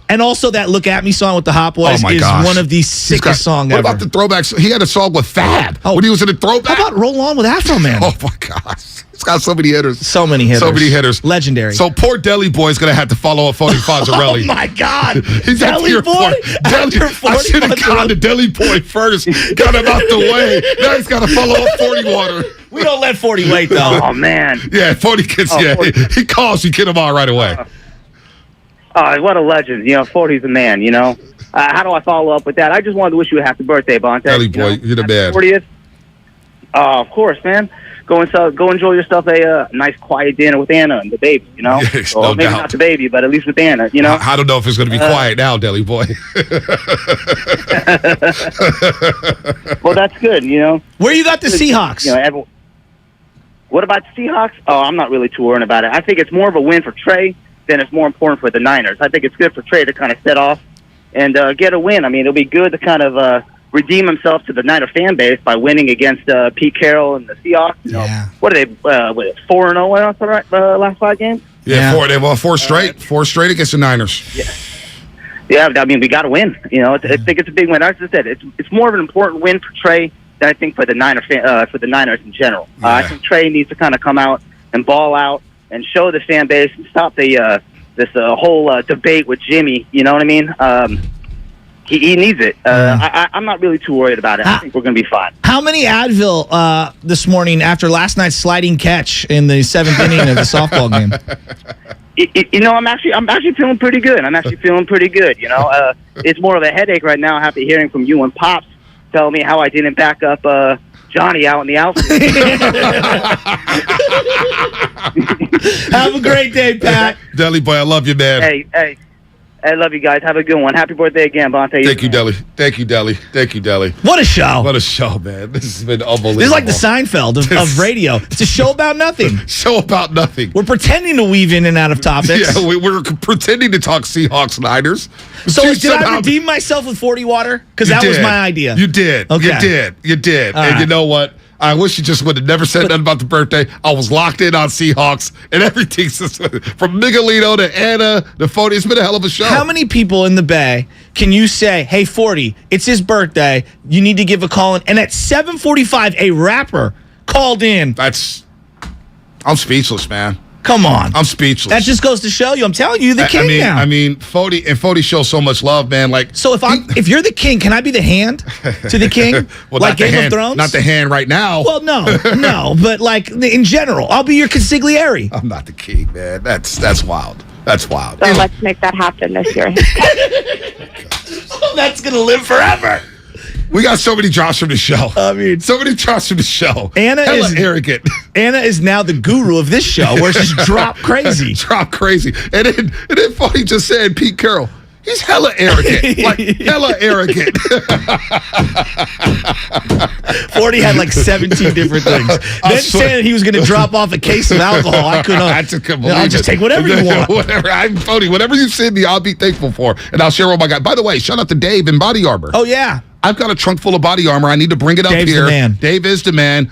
Speaker 4: And also that Look At Me song with the Hot Boys is one of the sickest songs ever.
Speaker 14: What about the throwbacks? He had a song with Fab when he was in the throwback.
Speaker 4: How about Roll On with Afro Man?
Speaker 14: Oh, my gosh. It's got so many hitters.
Speaker 4: So many hitters. Legendary.
Speaker 14: So poor Deli Boy is going to have to follow up Fody Fonzarelli.
Speaker 4: Oh, my God.
Speaker 14: He's
Speaker 4: Deli Boy?
Speaker 14: I should have gone to Deli Boy first. Got him out the way. Now he's got to follow up 40 Water.
Speaker 4: We don't let 40 wait, though.
Speaker 3: Oh, man.
Speaker 14: Yeah, 40 gets, 40. He calls, you get him all right away.
Speaker 3: What a legend. 40's the man, How do I follow up with that? I just wanted to wish you a happy birthday, Bonte.
Speaker 14: Deli Boy, you're the man.
Speaker 3: 40th. Of course, man. Go enjoy yourself a nice quiet dinner with Anna and the baby,
Speaker 14: Yes,
Speaker 3: well,
Speaker 14: no
Speaker 3: maybe
Speaker 14: doubt.
Speaker 3: Not the baby, but at least with Anna,
Speaker 14: I don't know if it's going to be quiet now, Deli Boy.
Speaker 3: Well, that's good,
Speaker 4: Where you got the Seahawks?
Speaker 3: What about the Seahawks? Oh, I'm not really too worried about it. I think it's more of a win for Trey than it's more important for the Niners. I think it's good for Trey to kind of set off and get a win. I mean, it'll be good to kind of redeem himself to the Niner fan base by winning against Pete Carroll and the Seahawks. What are they? 4-0 the last 5 games?
Speaker 14: Yeah, they won 4 straight. 4 straight against the Niners.
Speaker 3: Yeah. I mean, we got to win. I think it's a big win. As I said, it's more of an important win for Trey than I think for the Niners in general. I think Trey needs to kind of come out and ball out and show the fan base and stop the this whole debate with Jimmy. You know what I mean? He needs it. I'm not really too worried about it. I think we're going to be fine.
Speaker 4: How many Advil this morning after last night's sliding catch in the 7th inning of the softball game?
Speaker 3: I'm actually feeling pretty good. It's more of a headache right now after hearing from you and Pops tell me how I didn't back up Johnny out in the outfield.
Speaker 4: Have a great day, Pat.
Speaker 14: Deli Boy, I love you, man.
Speaker 3: Hey, I love you guys. Have a good one. Happy birthday again, Bonte.
Speaker 14: Thank you, Deli. Thank you, Deli.
Speaker 4: What a show.
Speaker 14: What a show, man. This has been unbelievable.
Speaker 4: This is like the Seinfeld of radio. It's a show about nothing.
Speaker 14: Show about nothing.
Speaker 4: We're pretending to weave in and out of topics.
Speaker 14: Yeah, we're pretending to talk Seahawks Niners.
Speaker 4: So did I redeem myself with 40 Water? Because that was my idea.
Speaker 14: You did. Okay. You did. And you know what? I wish you just would have never said nothing about the birthday. I was locked in on Seahawks and everything. From Miguelito to Anna to Fody. It's been a hell of a show.
Speaker 4: How many people in the Bay can you say, hey, 40, it's his birthday. You need to give a call in. And at 7:45, a rapper called in.
Speaker 14: I'm speechless, man.
Speaker 4: Come on.
Speaker 14: I'm speechless.
Speaker 4: That just goes to show you. I'm telling you, the king now.
Speaker 14: I mean, Fody shows so much love, man. Like,
Speaker 4: so if you're the king, can I be the hand to the king?
Speaker 14: Well,
Speaker 4: like Game of Thrones?
Speaker 14: Not the hand right now.
Speaker 4: Well, no, but like in general, I'll be your consigliere.
Speaker 14: I'm not the king, man. That's wild. That's wild.
Speaker 8: So let's make that happen this year.
Speaker 4: That's gonna live forever.
Speaker 14: We got so many drops from the show.
Speaker 4: I mean,
Speaker 14: so many drops from the show.
Speaker 4: Anna
Speaker 14: Hella
Speaker 4: is
Speaker 14: arrogant.
Speaker 4: Anna is now the guru of this show, where she's drop crazy.
Speaker 14: Drop crazy. And then Fody just said Pete Carroll. He's hella arrogant. Like, hella arrogant.
Speaker 4: 40 had like 17 different things. Then saying he was going to drop off a case of alcohol. I couldn't. I'll just take whatever you want.
Speaker 14: Whatever you send me, I'll be thankful for. And I'll share all my guys. By the way, shout out to Dave in Body Armor.
Speaker 4: Oh, yeah.
Speaker 14: I've got a trunk full of body armor. I need to bring it up
Speaker 4: Dave's
Speaker 14: here.
Speaker 4: The man.
Speaker 14: Dave is the man.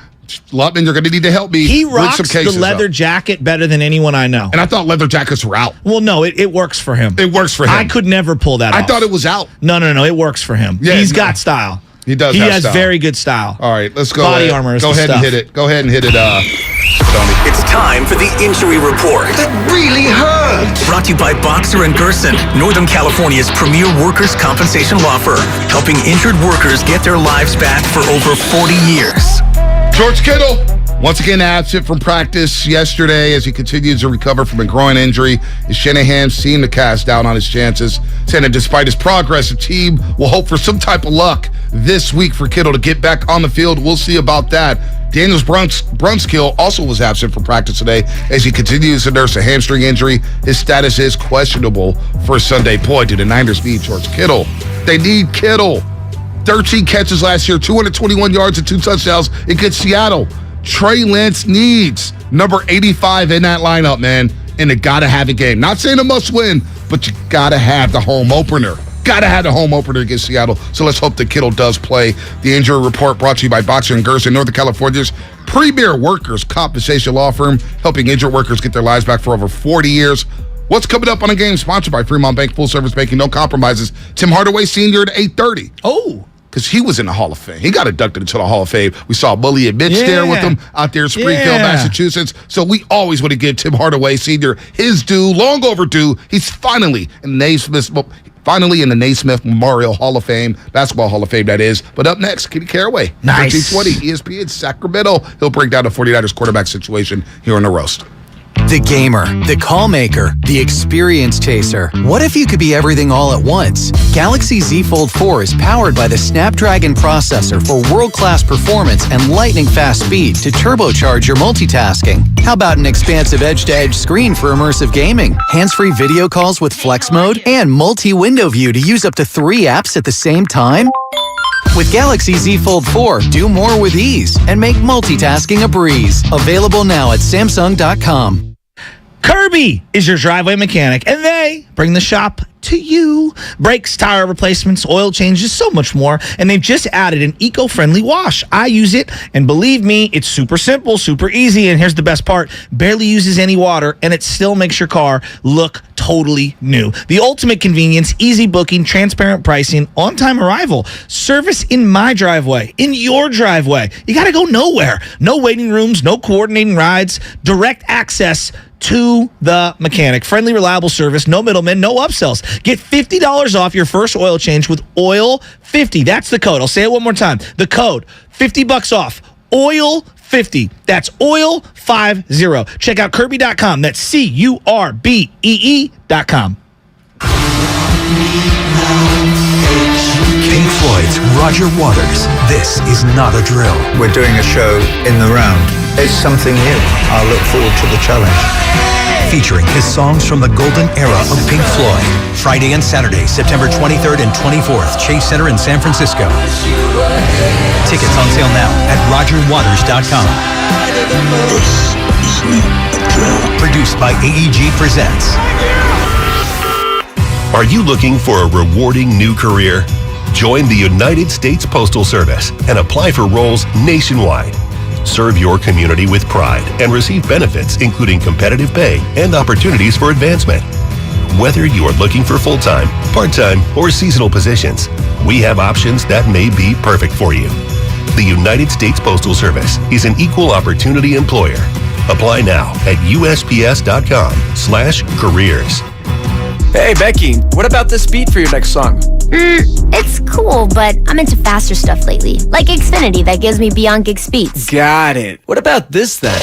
Speaker 14: Lutman, you're going to need to help me.
Speaker 4: He rocks the leather jacket better than anyone I know.
Speaker 14: And I thought leather jackets were out.
Speaker 4: Well, no, it works for him.
Speaker 14: It works for him.
Speaker 4: I could never pull that off.
Speaker 14: I thought it was out.
Speaker 4: No, it works for him.
Speaker 14: Yeah,
Speaker 4: He's got style.
Speaker 14: He does.
Speaker 4: He
Speaker 14: have
Speaker 4: has
Speaker 14: style.
Speaker 4: very good style.
Speaker 14: All right, let's go.
Speaker 4: Body armor is
Speaker 14: Go ahead
Speaker 4: the
Speaker 14: and
Speaker 4: stuff.
Speaker 14: hit it. Go ahead and hit it, Tony.
Speaker 11: It's time for the injury report. That really hurt. Brought to you by Boxer & Gerson, Northern California's premier workers' compensation law firm, helping injured workers get their lives back for over 40 years.
Speaker 14: George Kittle, once again absent from practice yesterday as he continues to recover from a groin injury. Shanahan seemed to cast down on his chances, saying that despite his progress, the team will hope for some type of luck this week for Kittle to get back on the field. We'll see about that. Daniels Brunskill also was absent from practice today as he continues to nurse a hamstring injury. His status is questionable for Sunday. Boy, do the Niners need George Kittle. They need Kittle. 13 catches last year, 221 yards and 2 touchdowns against Seattle. Trey Lance needs number 85 in that lineup, man, and they got to have a game. Not saying a must win, but you got to have the home opener. Got to have the home opener against Seattle. So let's hope that Kittle does play. The injury report brought to you by Boxer & Gerson, Northern California's premier workers' compensation law firm, helping injured workers get their lives back for over 40 years. What's coming up on a game sponsored by Fremont Bank, full service banking, no compromises. Tim Hardaway Sr. at 8:30.
Speaker 4: Oh.
Speaker 14: Because he was in the Hall of Fame. He got inducted into the Hall of Fame. We saw Bully and Mitch there with him out there in Springfield, Massachusetts. So we always want to give Tim Hardaway Sr. his due, long overdue. He's finally in the Naismith Memorial Hall of Fame, Basketball Hall of Fame, that is. But up next, Kenny Caraway.
Speaker 4: Nice.
Speaker 14: 1320 ESPN Sacramento. He'll break down the 49ers quarterback situation here on The Roast.
Speaker 6: The gamer, the call maker, the experience chaser. What if you could be everything all at once? Galaxy Z Fold 4 is powered by the Snapdragon processor for world-class performance and lightning-fast speed to turbocharge your multitasking. How about an expansive edge-to-edge screen for immersive gaming, hands-free video calls with flex mode, and multi-window view to use up to 3 apps at the same time? With Galaxy Z Fold 4, do more with ease and make multitasking a breeze. Available now at Samsung.com.
Speaker 4: Kirby is your driveway mechanic, and they bring the shop to you. Brakes, tire replacements, oil changes, so much more. And they've just added an eco-friendly wash. I use it, and believe me, it's super simple, super easy. And here's the best part. Barely uses any water, and it still makes your car look totally new. The ultimate convenience, easy booking, transparent pricing, on-time arrival. Service in my driveway, in your driveway. You got to go nowhere. No waiting rooms, no coordinating rides, direct access to the mechanic. Friendly, reliable service, no middlemen, no upsells. Get $50 off your first oil change with OIL50. That's the code. I'll say it one more time. The code, $50 off. OIL50. That's OIL50. Check out Kirby.com. That's CURBEE.com.
Speaker 11: Pink Floyd's Roger Waters. This is not a drill.
Speaker 10: We're doing a show in the round. It's something new. I look forward to the challenge.
Speaker 11: Featuring his songs from the golden era of Pink Floyd. Friday and Saturday, September 23rd and 24th, Chase Center in San Francisco. Tickets on sale now at RogerWaters.com. This is not a drill. Produced by AEG Presents.
Speaker 15: Are you looking for a rewarding new career? Join the United States Postal Service and apply for roles nationwide. Serve your community with pride and receive benefits including competitive pay and opportunities for advancement. Whether you are looking for full-time, part-time, or seasonal positions, we have options that may be perfect for you. The United States Postal Service is an equal opportunity employer. Apply now at USPS.com/careers.
Speaker 16: Hey, Becky, what about this beat for your next song?
Speaker 17: It's cool, but I'm into faster stuff lately. Like Xfinity that gives me beyond gig speeds.
Speaker 16: Got it. What about this then?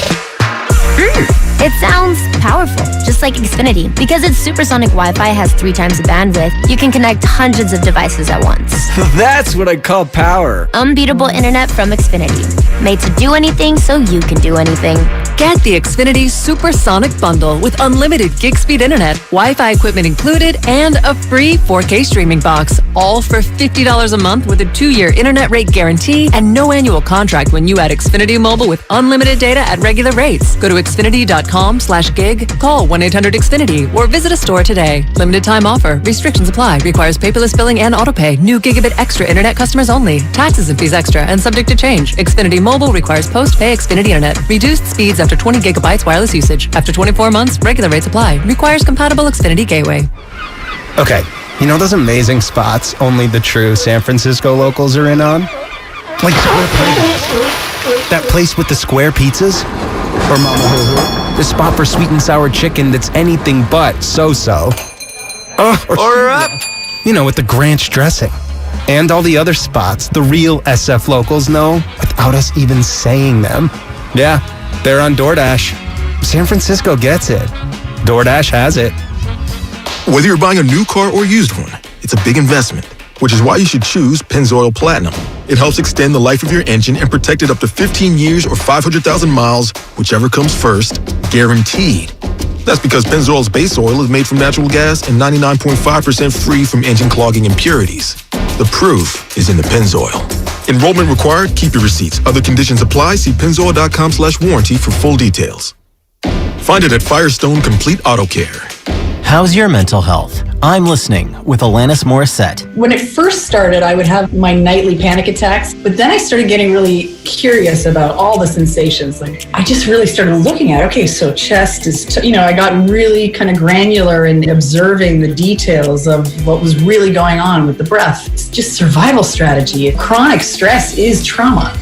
Speaker 17: It sounds powerful, just like Xfinity. Because its supersonic Wi-Fi has 3 times the bandwidth, you can connect hundreds of devices at once.
Speaker 16: That's what I call power.
Speaker 17: Unbeatable internet from Xfinity. Made to do anything so you can do anything.
Speaker 5: Get the Xfinity Supersonic Bundle with unlimited gig speed internet, Wi-Fi equipment included, and a free 4K streaming box. All for $50 a month with a 2-year internet rate guarantee and no annual contract when you add Xfinity Mobile with unlimited data at regular rates. Go to Xfinity.com/gig, call 1-800-XFINITY, or visit a store today. Limited time offer. Restrictions apply. Requires paperless billing and autopay. New Gigabit Extra internet customers only. Taxes and fees extra and subject to change. Xfinity Mobile requires post-pay Xfinity internet. Reduced speeds after 20 gigabytes wireless usage. After 24 months, regular rates apply. Requires compatible Xfinity gateway.
Speaker 18: Okay, you know those amazing spots only the true San Francisco locals are in on? Like Square Plaza. That place with the square pizzas? Or Mama Hoo Hoo. The spot for sweet and sour chicken that's anything but so-so. Or you know, with the Granch dressing. And all the other spots the real SF locals know without us even saying them. Yeah, they're on DoorDash. San Francisco gets it. DoorDash has it.
Speaker 19: Whether you're buying a new car or used one, it's a big investment, which is why you should choose Pennzoil Platinum. It helps extend the life of your engine and protect it up to 15 years or 500,000 miles, whichever comes first, guaranteed. That's because Pennzoil's base oil is made from natural gas and 99.5% free from engine clogging impurities. The proof is in the Pennzoil. Enrollment required. Keep your receipts. Other conditions apply. See pennzoil.com/warranty for full details. Find it at Firestone Complete Auto Care.
Speaker 24: How's your mental health? I'm listening with Alanis Morissette.
Speaker 25: When it first started, I would have my nightly panic attacks, but then I started getting really curious about all the sensations. Like, I just really started looking at, okay, so chest is, I got really kind of granular in observing the details of what was really going on with the breath. It's just survival strategy. Chronic stress is trauma.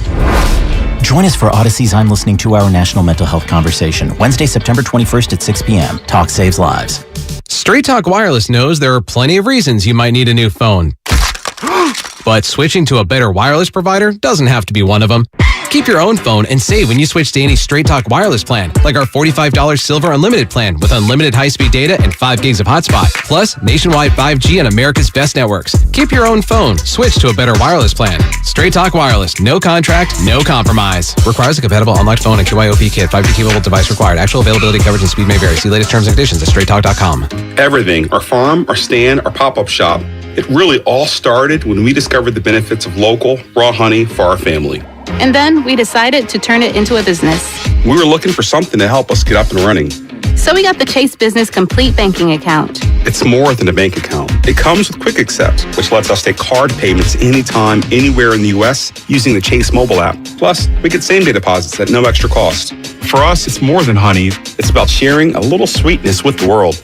Speaker 24: Join us for Odyssey's I'm Listening 2-hour national mental health conversation, Wednesday, September 21st at 6 p.m. Talk saves lives.
Speaker 26: Straight Talk Wireless knows there are plenty of reasons you might need a new phone. But switching to a better wireless provider doesn't have to be one of them. Keep your own phone and save when you switch to any Straight Talk Wireless plan, like our $45 Silver Unlimited plan with unlimited high-speed data and 5 gigs of hotspot, plus nationwide 5G on America's best networks. Keep your own phone. Switch to a better wireless plan. Straight Talk Wireless. No contract, no compromise. Requires a compatible unlocked phone and KYOP kit. 5G capable device required. Actual availability, coverage, and speed may vary. See latest terms and conditions at straighttalk.com.
Speaker 20: Everything, our farm, our stand, our pop-up shop, it really all started when we discovered the benefits of local, raw honey for our family.
Speaker 21: And then we decided to turn it into a business.
Speaker 20: We were looking for something to help us get up and running.
Speaker 21: So we got the Chase Business Complete Banking Account.
Speaker 20: It's more than a bank account. It comes with Quick Accept, which lets us take card payments anytime, anywhere in the U.S. using the Chase mobile app. Plus, we get same-day deposits at no extra cost. For us, it's more than honey. It's about sharing a little sweetness with the world.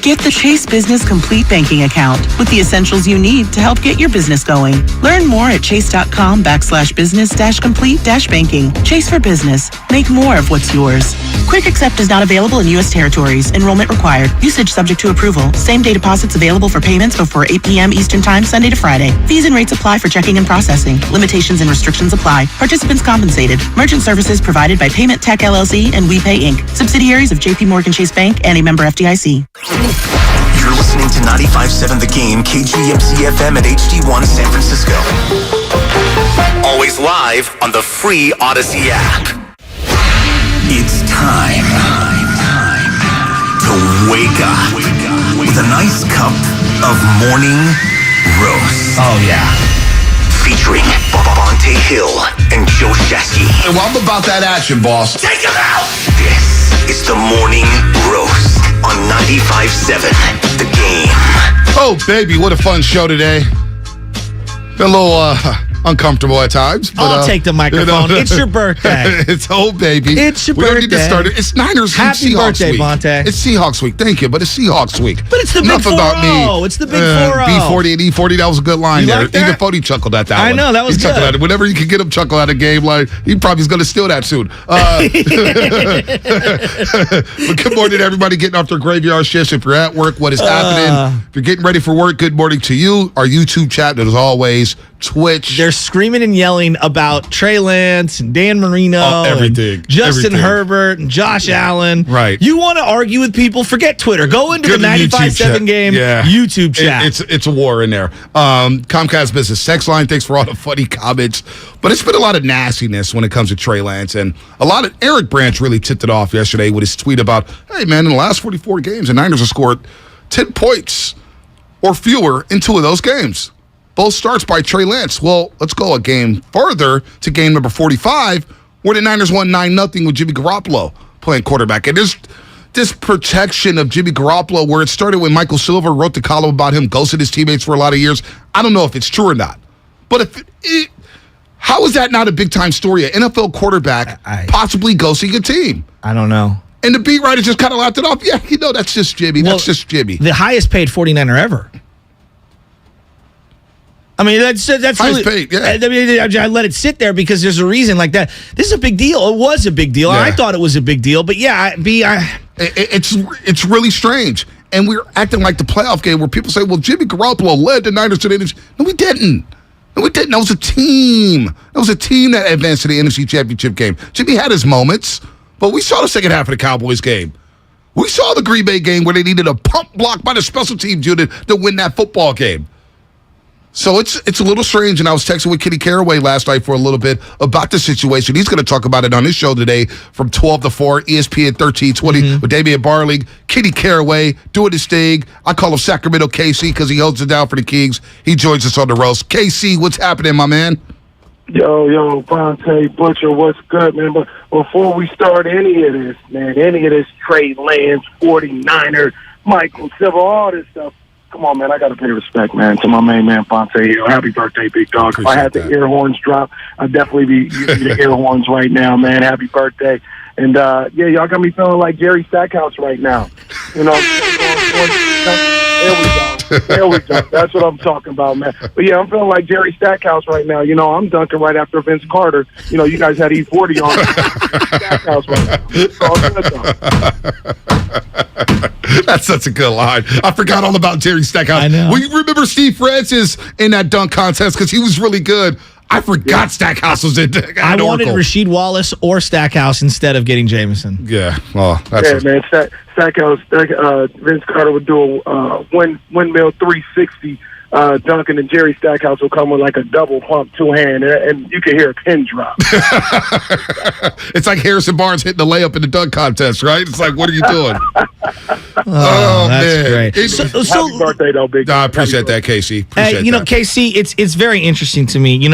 Speaker 22: Get the Chase Business Complete Banking Account with the essentials you need to help get your business going. Learn more at chase.com/business-complete-banking. Chase for business. Make more of what's yours. Quick Accept is not available in U.S. territories. Enrollment required. Usage subject to approval. Same-day deposits available for payments before 8 p.m. Eastern Time, Sunday to Friday. Fees and rates apply for checking and processing. Limitations and restrictions apply. Participants compensated. Merchant services provided by Payment Tech LLC and WePay Inc. Subsidiaries of J.P. Morgan Chase Bank and a member FDIC.
Speaker 11: You're listening to 95.7 The Game, KGMC FM at HD1 San Francisco. Always live on the free Odyssey app. It's time to wake up with a nice cup of morning roast.
Speaker 24: Oh, yeah.
Speaker 11: Featuring Bonte Hill and Joe Shasky.
Speaker 14: Well, I'm about that action, boss.
Speaker 11: Take him out! This is the morning roast on 95.7 The Game.
Speaker 14: Oh, baby, what a fun show today. Been a little uncomfortable at times. But,
Speaker 4: I'll take the microphone. It's your birthday.
Speaker 14: It's baby.
Speaker 4: It's your
Speaker 14: we
Speaker 4: birthday.
Speaker 14: We don't need to start it. It's Niners
Speaker 4: Happy
Speaker 14: and Seahawks
Speaker 4: birthday,
Speaker 14: week.
Speaker 4: Bonte.
Speaker 14: It's Seahawks week. Thank you, but it's Seahawks week.
Speaker 4: But it's the
Speaker 14: Enough
Speaker 4: big 4-0.
Speaker 14: about me.
Speaker 4: It's the big 4-0.
Speaker 14: B40 and E40. That was a good line
Speaker 4: you
Speaker 14: there.
Speaker 4: Like that?
Speaker 14: Even Fody chuckled at that one.
Speaker 4: I know, that was
Speaker 14: he
Speaker 4: good.
Speaker 14: Chuckled at it. Whenever you can get him chuckle at a game, like he probably is going to steal that soon. But good morning, everybody getting off their graveyard shifts. If you're at work, what is happening? If you're getting ready for work, good morning to you. Our YouTube chat, as always, Twitch.
Speaker 4: They're screaming and yelling about Trey Lance and Dan Marino,
Speaker 14: everything,
Speaker 4: and Justin
Speaker 14: everything.
Speaker 4: Herbert and Josh Allen.
Speaker 14: Right.
Speaker 4: You want to argue with people? Forget Twitter. Go into the 95.7 game YouTube chat.
Speaker 14: It's a war in there. Comcast Business Sex Line. Thanks for all the funny comments. But it's been a lot of nastiness when it comes to Trey Lance, and a lot of Eric Branch really tipped it off yesterday with his tweet about, hey man, in the last 44 games, the Niners have scored 10 points or fewer in 2 of those games. Both starts by Trey Lance. Well, let's go a game further to game number 45, where the Niners won 9-0 with Jimmy Garoppolo playing quarterback. And there's this protection of Jimmy Garoppolo where it started when Michael Silver wrote the column about him, ghosted his teammates for a lot of years. I don't know if it's true or not. But how is that not a big-time story? An NFL quarterback possibly ghosting a team.
Speaker 4: I don't know.
Speaker 14: And the beat writer just kind of laughed it off. Yeah, that's just Jimmy. That's just Jimmy.
Speaker 4: The highest paid 49er ever. I mean, that's
Speaker 14: highest paid, yeah.
Speaker 4: I mean, I let it sit there because there's a reason like that. This is a big deal. It was a big deal. Yeah. I thought it was a big deal. But yeah,
Speaker 14: it's really strange. And we're acting like the playoff game where people say, well, Jimmy Garoppolo led the Niners to the NFC. No, we didn't. That was a team. That was a team that advanced to the NFC Championship game. Jimmy had his moments, but we saw the second half of the Cowboys game. We saw the Green Bay game where they needed a pump block by the special teams unit to win that football game. So it's a little strange, and I was texting with Kitty Carraway last night for a little bit about the situation. He's going to talk about it on his show today from 12 to 4, ESPN 1320 with Damian Barling. Kitty Carraway doing his thing. I call him Sacramento KC because he holds it down for the Kings. He joins us on the roast. KC, what's happening, my man?
Speaker 2: Yo, Bonte, Butcher, what's good, man? But before we start any of this Trey Lance, 49er, Michael Silver, all this stuff, come on, man, I got to pay respect, man, to my main man, Bonte. Happy birthday, big dog. If I had the air horns drop, I'd definitely be using the air horns right now, man. Happy birthday. And, y'all got me feeling like Jerry Stackhouse right now. There we go. That's what I'm talking about, man. But, yeah, I'm feeling like Jerry Stackhouse right now. I'm dunking right after Vince Carter. You guys had E40 on. Stackhouse right now. It's all good, though.
Speaker 14: That's such a good line. I forgot all about Jerry Stackhouse.
Speaker 4: I know.
Speaker 14: Well, you remember Steve Francis in that dunk contest because he was really good. I forgot Stackhouse was in.
Speaker 4: I wanted Rasheed Wallace or Stackhouse instead of getting Jameson.
Speaker 14: Yeah, well, that's
Speaker 2: man. Stackhouse. Vince Carter would do a windmill 360 dunking, and Jerry Stackhouse will come with like a double pump 2-hand, and you can hear a pin drop.
Speaker 14: It's like Harrison Barnes hitting the layup in the dunk contest, right? It's like, what are you doing?
Speaker 4: That's
Speaker 14: man.
Speaker 4: great.
Speaker 2: So, happy birthday, though, big.
Speaker 14: I appreciate that, Casey.
Speaker 4: Hey, KC, it's very interesting to me. You're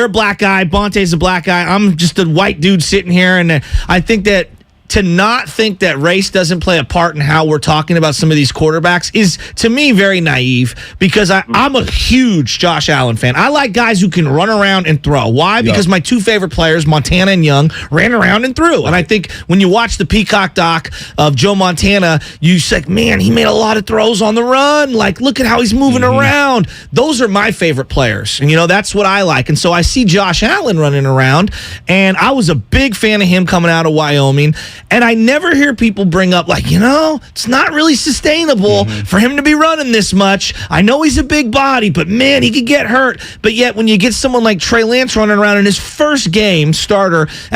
Speaker 4: a black guy. Bonte's a black guy. I'm just a white dude sitting here, and I think that to not think that race doesn't play a part in how we're talking about some of these quarterbacks is, to me, very naive because I'm a huge Josh Allen fan. I like guys who can run around and throw. Why? Because my 2 favorite players, Montana and Young, ran around and threw. And I think when you watch the Peacock doc of Joe Montana, you say, man, he made a lot of throws on the run. Like, look at how he's moving around. Those are my favorite players. And, that's what I like. And so I see Josh Allen running around, and I was a big fan of him coming out of Wyoming. And I never hear people bring up, it's not really sustainable for him to be running this much. I know he's a big body, but man, he could get hurt. But yet, when you get someone like Trey Lance running around in his first game as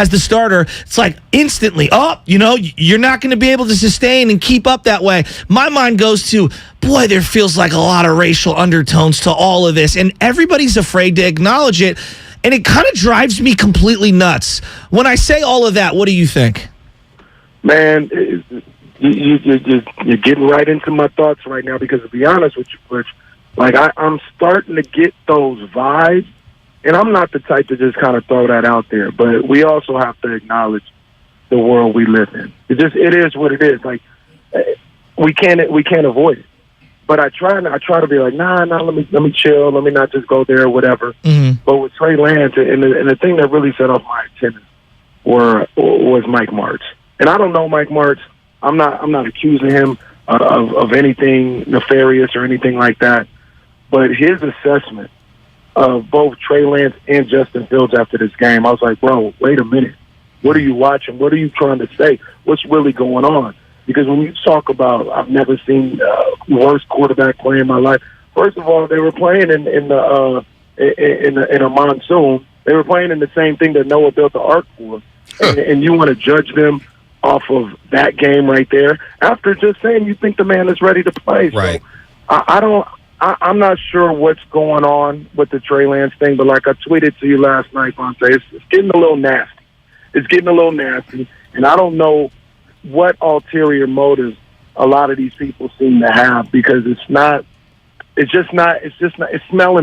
Speaker 4: the starter, it's like instantly, you're not going to be able to sustain and keep up that way. My mind goes to, boy, there feels like a lot of racial undertones to all of this, and everybody's afraid to acknowledge it. And it kind of drives me completely nuts. When I say all of that, what do you think?
Speaker 2: Man, you're getting right into my thoughts right now because, to be honest with you, Butch, I'm starting to get those vibes, and I'm not the type to just kind of throw that out there, but we also have to acknowledge the world we live in. It is what it is. Like, we can't avoid it. But I try to be like, nah, let me chill. Let me not just go there or whatever.
Speaker 4: Mm-hmm.
Speaker 2: But with Trey Lance, and the thing that really set off my attendance was Mike Martz. And I don't know Mike Martz. I'm not accusing him of anything nefarious or anything like that. But his assessment of both Trey Lance and Justin Fields after this game, I was like, bro, wait a minute. What are you watching? What are you trying to say? What's really going on? Because when you talk about, I've never seen worst quarterback play in my life. First of all, they were playing in a monsoon. They were playing in the same thing that Noah built the ark for, and you want to judge them off of that game right there after just saying you think the man is ready to play.
Speaker 14: Right.
Speaker 2: So I'm not sure what's going on with the Trey Lance thing, but like I tweeted to you last night, Bonte, it's getting a little nasty. It's getting a little nasty, and I don't know what ulterior motives a lot of these people seem to have, because it's smelling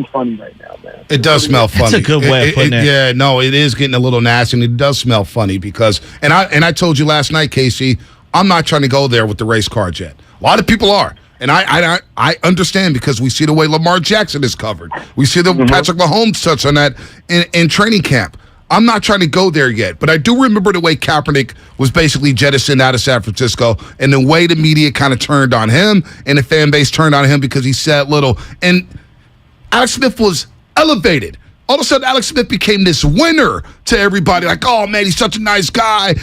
Speaker 2: funny right now, man.
Speaker 14: It does smell funny.
Speaker 4: That's a good way of putting it.
Speaker 14: Yeah, no, it is getting a little nasty, and it does smell funny because, and I told you last night, Casey, I'm not trying to go there with the race cars yet. A lot of people are. And I understand, because we see the way Lamar Jackson is covered. We see the Patrick Mahomes touch on that in training camp. I'm not trying to go there yet, but I do remember the way Kaepernick was basically jettisoned out of San Francisco, and the way the media kind of turned on him and the fan base turned on him because he said little. And Alex Smith was elevated. All of a sudden, Alex Smith became this winner to everybody. Like, oh, man, he's such a nice guy.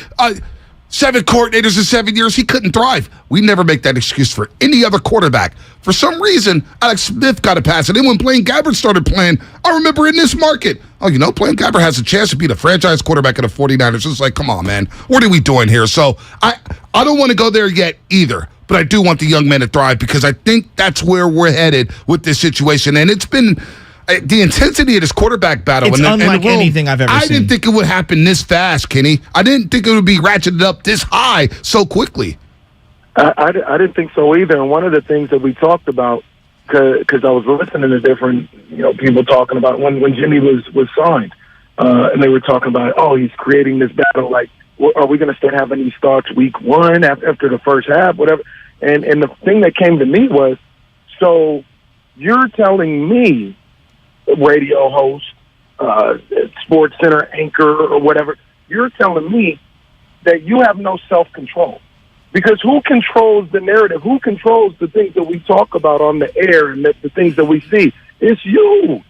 Speaker 14: 7 coordinators in 7 years, he couldn't thrive. We never make that excuse for any other quarterback. For some reason, Alex Smith got a pass. And then when Blaine Gabbert started playing, I remember in this market, Blaine Gabbert has a chance to be the franchise quarterback of the 49ers. It's like, come on, man. What are we doing here? So I don't want to go there yet either. But I do want the young man to thrive, because I think that's where we're headed with this situation. And it's been the intensity of this quarterback battle.
Speaker 4: It's unlike anything I've ever seen.
Speaker 14: I didn't think it would happen this fast, Kenny. I didn't think it would be ratcheted up this high so quickly.
Speaker 2: I didn't think so either. And one of the things that we talked about, because I was listening to different people talking about when Jimmy was signed, and they were talking about, oh, he's creating this battle. Like, are we going to start having these thoughts week one after the first half, whatever? And the thing that came to me was, so you're telling me, radio host, Sports Center anchor or whatever, you're telling me that you have no self-control. Because who controls the narrative? Who controls the things that we talk about on the air and the things that we see? It's you.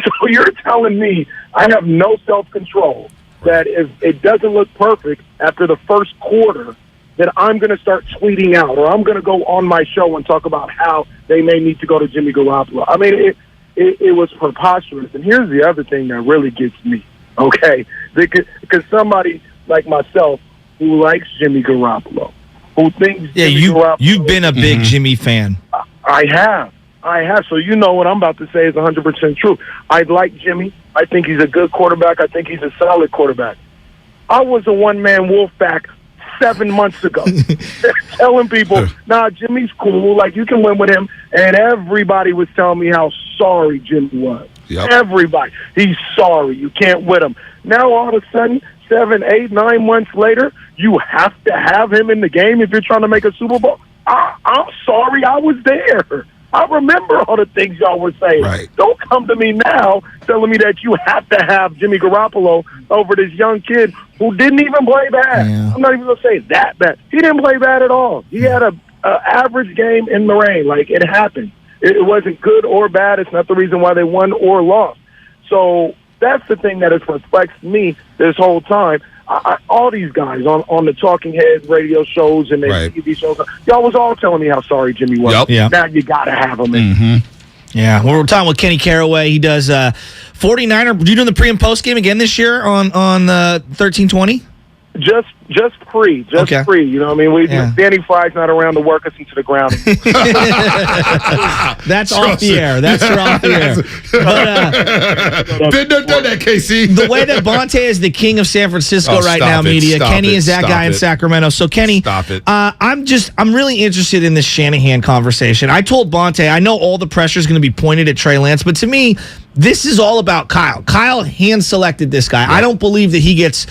Speaker 2: So you're telling me I have no self-control, that if it doesn't look perfect after the first quarter, that I'm going to start tweeting out, or I'm going to go on my show and talk about how they may need to go to Jimmy Garoppolo. I mean, it was preposterous. And here's the other thing that really gets me, okay? Because somebody like myself who likes Jimmy Garoppolo, who thinks
Speaker 4: you've been a big Jimmy fan.
Speaker 2: I have. So you know what I'm about to say is 100% true. I like Jimmy. I think he's a good quarterback. I think he's a solid quarterback. I was a one-man Wolfpack 7 months ago telling people, nah, Jimmy's cool. Like, you can win with him. And everybody was telling me how sorry Jimmy was. Yep. Everybody. He's sorry. You can't win him. Now, all of a sudden, 7, 8, 9 months later, you have to have him in the game if you're trying to make a Super Bowl. I'm sorry I was there. I remember all the things y'all were saying.
Speaker 14: Right.
Speaker 2: Don't come to me now telling me that you have to have Jimmy Garoppolo over this young kid who didn't even play bad. Yeah. I'm not even going to say that bad. He didn't play bad at all. He had a average game in the rain. Like, it happened. It wasn't good or bad. It's not the reason why they won or lost. So that's the thing that has perplexed me this whole time. All these guys on the Talking Heads radio shows and the TV shows, y'all was all telling me how sorry Jimmy was.
Speaker 14: Yep.
Speaker 4: Yeah.
Speaker 2: Now you got to have him in.
Speaker 14: Mm-hmm.
Speaker 4: Yeah, we're talking with Kenny Carraway. He does 49er. You doing the pre and post game again this year on 1320?
Speaker 2: Just free. You know what I mean? Danny Fry's not around to work us into the ground.
Speaker 4: That's off the air. That's off the air.
Speaker 14: But, done that, KC.
Speaker 4: The way that Bonte is the king of San Francisco right now, media. Kenny is that guy in Sacramento. So Kenny,
Speaker 14: stop it.
Speaker 4: I'm really interested in this Shanahan conversation. I told Bonte I know all the pressure is going to be pointed at Trey Lance, but to me, this is all about Kyle. Kyle hand-selected this guy. I don't believe that he gets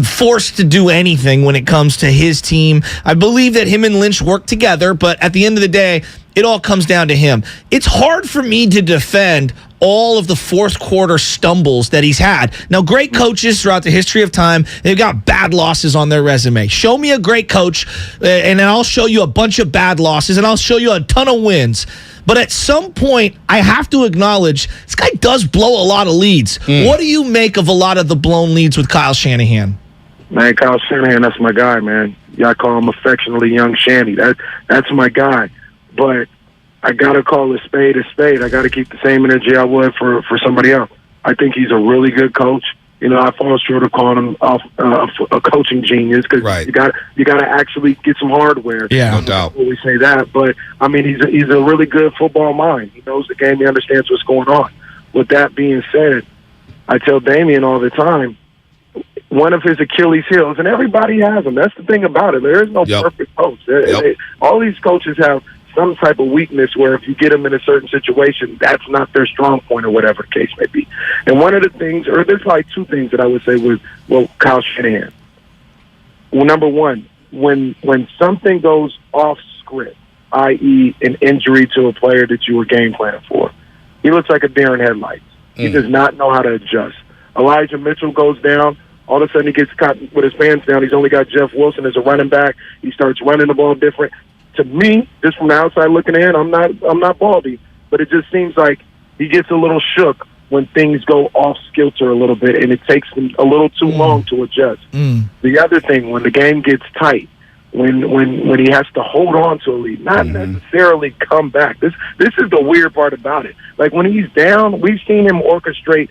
Speaker 4: forced to do anything when it comes to his team. I believe that him and Lynch work together, but at the end of the day, it all comes down to him. It's hard for me to defend all of the fourth quarter stumbles that he's had. Now, great coaches throughout the history of time, they've got bad losses on their resume. Show me a great coach, and I'll show you a bunch of bad losses, and I'll show you a ton of wins. But at some point, I have to acknowledge, this guy does blow a lot of leads. What do you make of a lot of the blown leads with Kyle Shanahan?
Speaker 2: Man, Kyle Shanahan, that's my guy, man. Yeah, I call him affectionately Young Shanny. That's my guy. But I got to call a spade a spade. I got to keep the same energy I would for somebody else. I think he's a really good coach. You know, I fall short of calling him a coaching genius because you got to actually get some hardware.
Speaker 14: Yeah, no doubt.
Speaker 2: We say that, but I mean, he's a really good football mind. He knows the game. He understands what's going on. With that being said, I tell Damien all the time, one of his Achilles heels, and everybody has them. That's the thing about it. There is no perfect coach. All these coaches have some type of weakness where if you get them in a certain situation, that's not their strong point or whatever the case may be. And one of the things, or there's probably two things that I would say with Kyle Shanahan. Well, number one, when something goes off script, i.e. an injury to a player that you were game planning for, he looks like a deer in headlights. He does not know how to adjust. Elijah Mitchell goes down. All of a sudden he gets caught with his pants down. He's only got Jeff Wilson as a running back. He starts running the ball different. To me, just from the outside looking in, I'm not baldy, but it just seems like he gets a little shook when things go off kilter a little bit, and it takes him a little too long to adjust. The other thing, when the game gets tight, when he has to hold on to a lead, not necessarily come back. This is the weird part about it. Like when he's down, we've seen him orchestrate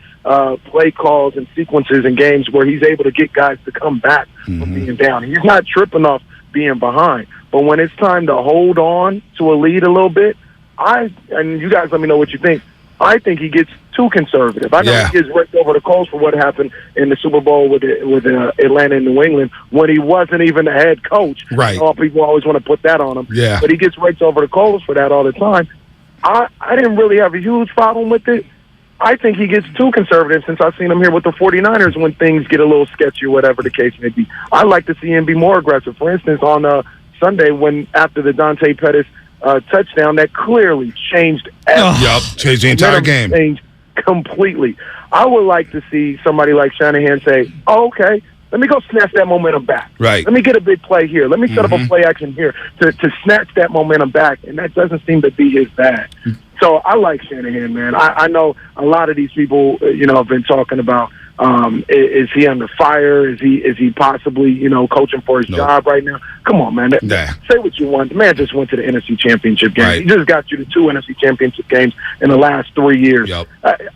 Speaker 2: play calls and sequences in games where he's able to get guys to come back from being down. He's not tripping off being behind. But when it's time to hold on to a lead a little bit, and you guys let me know what you think, I think he gets too conservative. I know he gets raked over the coals for what happened in the Super Bowl with Atlanta and New England when he wasn't even the head coach.
Speaker 14: Right.
Speaker 2: All people always want to put that on him.
Speaker 14: Yeah.
Speaker 2: But he gets raked over the coals for that all the time. I didn't really have a huge problem with it. I think he gets too conservative since I've seen him here with the 49ers when things get a little sketchy or whatever the case may be. I like to see him be more aggressive. For instance, on Sunday, after the Dante Pettis touchdown, that clearly changed everything.
Speaker 14: Changed the entire game.
Speaker 2: Changed completely. I would like to see somebody like Shanahan say, okay, let me go snatch that momentum back.
Speaker 14: Right.
Speaker 2: Let me get a big play here. Let me set up a play action here to snatch that momentum back, and that doesn't seem to be his bag. So I like Shanahan, man. I know a lot of these people, have been talking about, is he under fire? Is he possibly, coaching for his job right now? Come on, man. Say what you want. The man just went to the NFC Championship game. Right. He just got you to 2 NFC Championship games in the last 3 years.
Speaker 14: Yep.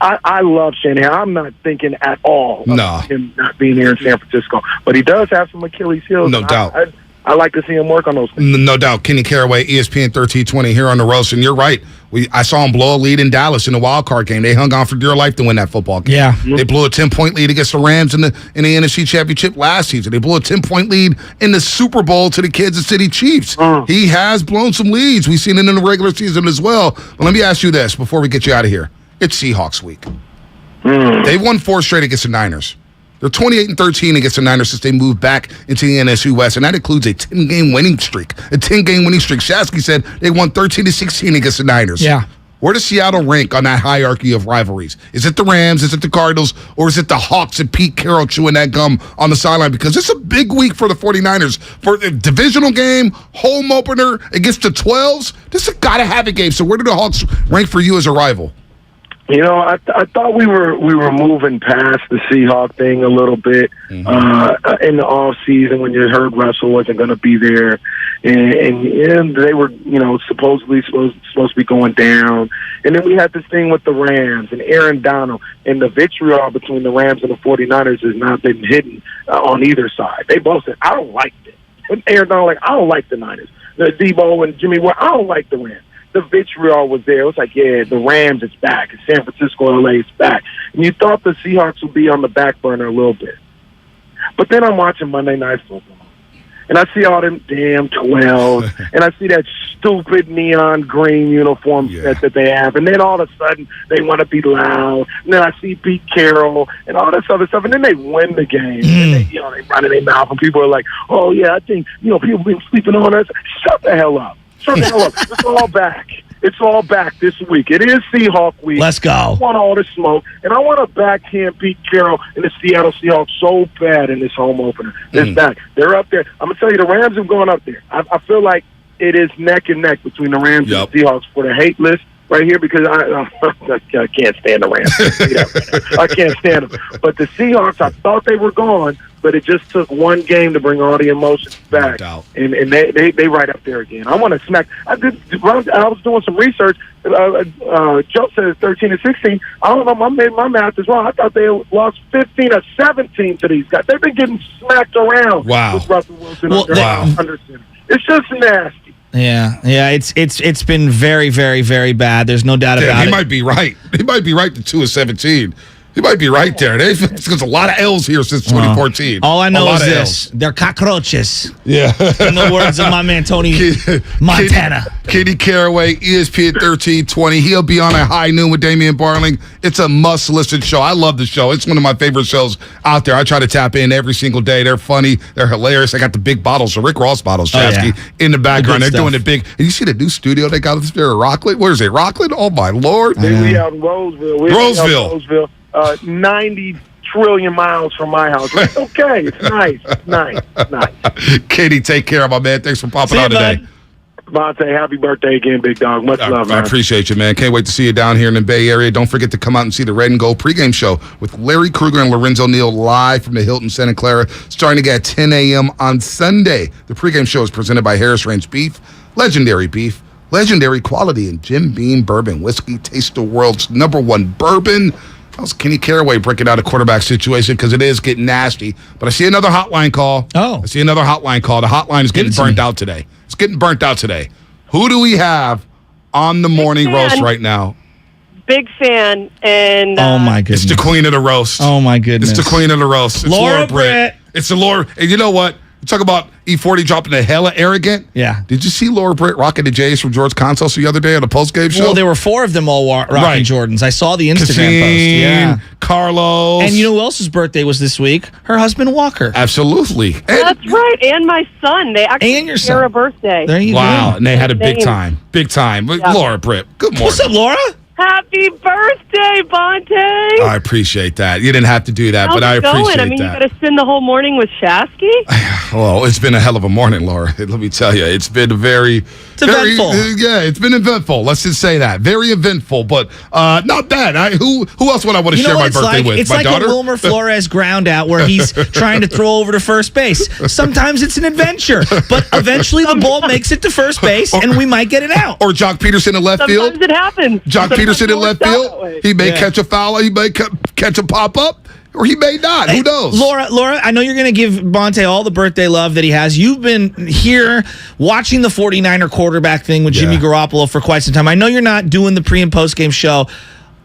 Speaker 2: I love Shanahan. I'm not thinking at all of him not being here in San Francisco. But he does have some Achilles heels.
Speaker 14: No doubt.
Speaker 2: I like to see him work on those things.
Speaker 14: No doubt. Kenny Caraway, ESPN 1320 here on the roast. And you're right. I saw him blow a lead in Dallas in the wild card game. They hung on for dear life to win that football game.
Speaker 4: Yeah.
Speaker 14: They blew a 10-point lead against the Rams in the NFC Championship last season. They blew a 10-point lead in the Super Bowl to the Kansas City Chiefs. He has blown some leads. We've seen it in the regular season as well. But let me ask you this before we get you out of here. It's Seahawks week. They've won 4 straight against the Niners. They're 28-13 against the Niners since they moved back into the NFC West, and that includes a 10-game winning streak. Shasky said they won 13-16 against the Niners.
Speaker 4: Yeah.
Speaker 14: Where does Seattle rank on that hierarchy of rivalries? Is it the Rams? Is it the Cardinals? Or is it the Hawks and Pete Carroll chewing that gum on the sideline? Because it's a big week for the 49ers. For the divisional game, home opener against the 12s, this is a gotta-have-it game. So where do the Hawks rank for you as a rival?
Speaker 2: I thought we were moving past the Seahawk thing a little bit in the off season when you heard Russell wasn't going to be there, and they were supposedly supposed to be going down, and then we had this thing with the Rams and Aaron Donald, and the vitriol between the Rams and the 49ers has not been hidden on either side. They both said, I don't like it. And Aaron Donald I don't like the Niners. Debo and Jimmy Ward, I don't like the Rams. The vitriol was there. It was like, yeah, the Rams is back. San Francisco, LA is back. And you thought the Seahawks would be on the back burner a little bit. But then I'm watching Monday Night Football, and I see all them damn 12s, and I see that stupid neon green uniform set that they have, and then all of a sudden they want to be loud, and then I see Pete Carroll and all this other stuff, and then they win the game, and they run in their mouth, and people are like, oh, yeah, I think, people been sleeping on us. Shut the hell up. Shut the hell up. It's all back. It's all back this week. It is Seahawk week.
Speaker 4: Let's go.
Speaker 2: I want all the smoke, and I want to backhand Pete Carroll and the Seattle Seahawks so bad in this home opener. This back. They're up there. I'm going to tell you, the Rams have gone up there. I feel like it is neck and neck between the Rams and the Seahawks for the hate list right here because I can't stand the Rams. I can't stand them. But the Seahawks, I thought they were gone, but it just took one game to bring all the emotions back. And they right up there again. I want to smack. I was doing some research. Joe says 13-16. I don't know. My math is wrong. I thought they lost 15 or 17 to these guys. They've been getting smacked around with Russell Wilson under center. It's just nasty.
Speaker 4: Yeah. It's been very, very, very bad. There's no doubt about it.
Speaker 14: He might be right. He might be right to 2-17. He might be right there. There's a lot of L's here since 2014.
Speaker 4: All I know is this. They're cockroaches.
Speaker 14: Yeah.
Speaker 4: In the words of my man, Tony Montana.
Speaker 14: Kenny Caraway, ESPN 1320. He'll be on at high noon with Damian Barling. It's a must-listen show. I love the show. It's one of my favorite shows out there. I try to tap in every single day. They're funny. They're hilarious. I got the big bottles, the Rick Ross bottles, Chasky, in the background. They're doing it big. And you see the new studio they got up there at Rockland? Where is it? Rockland? Oh, my Lord.
Speaker 2: We out in Roseville. Roseville. 90 trillion miles from my house. It's okay. It's nice.
Speaker 14: Katie, take care, my man. Thanks for popping on today.
Speaker 2: Monte, happy birthday again, big dog. Much love, man.
Speaker 14: I appreciate you, man. Can't wait to see you down here in the Bay Area. Don't forget to come out and see the Red and Gold pregame show with Larry Kruger and Lorenzo Neal live from the Hilton Santa Clara, starting at 10 a.m. on Sunday. The pregame show is presented by Harris Ranch Beef, legendary quality, and Jim Beam Bourbon Whiskey. Taste the world's #1 bourbon. That was Kenny Caraway breaking out a quarterback situation because it is getting nasty. But I see another hotline call. I see another hotline call. The hotline is getting burnt out today. It's getting burnt out today. Who do we have on the morning roast right now?
Speaker 1: Big fan. And
Speaker 4: oh, my goodness.
Speaker 14: It's the queen of the roast.
Speaker 4: Oh, my goodness.
Speaker 14: It's the queen of the roast. It's
Speaker 4: Laura Britt.
Speaker 14: It's the Laura. And you know what? Talk about E40 dropping the hella arrogant.
Speaker 4: Yeah.
Speaker 14: Did you see Laura Britt rocking the J's from George Consos the other day on a post-game show?
Speaker 4: Well, there were 4 of them all rocking Jordans. I saw the Instagram post.
Speaker 14: Yeah. Carlos.
Speaker 4: And you know who else's birthday was this week? Her husband, Walker.
Speaker 14: Absolutely.
Speaker 1: That's right. And my son. They actually share a birthday.
Speaker 4: There you
Speaker 14: go. Wow. And they had a big time. Big time.
Speaker 1: Yeah.
Speaker 14: Laura Britt, good morning.
Speaker 4: What's up, Laura?
Speaker 1: Happy birthday, Bonte.
Speaker 14: I appreciate that. You didn't have to do that, but I appreciate that.
Speaker 1: I mean, you got to spend the whole morning with Shasky?
Speaker 14: Well, it's been a hell of a morning, Laura. Let me tell you. It's been
Speaker 4: It's eventful.
Speaker 14: It's been eventful. Let's just say that. Very eventful, but not bad. Who else would I want to share my birthday with?
Speaker 4: It's
Speaker 14: my
Speaker 4: like
Speaker 14: daughter?
Speaker 4: a Wilmer Flores ground out where he's trying to throw over to first base. Sometimes it's an adventure, but eventually the ball makes it to first base, and we might get it out.
Speaker 14: Or Jock Peterson in left field.
Speaker 1: Sometimes it happens.
Speaker 14: Jock Peterson in left field. He may catch a foul. He may catch a pop-up. Or he may not. Who knows?
Speaker 4: Laura, I know you're going to give Bonte all the birthday love that he has. You've been here watching the 49er quarterback thing with Jimmy Garoppolo for quite some time. I know you're not doing the pre- and post-game show.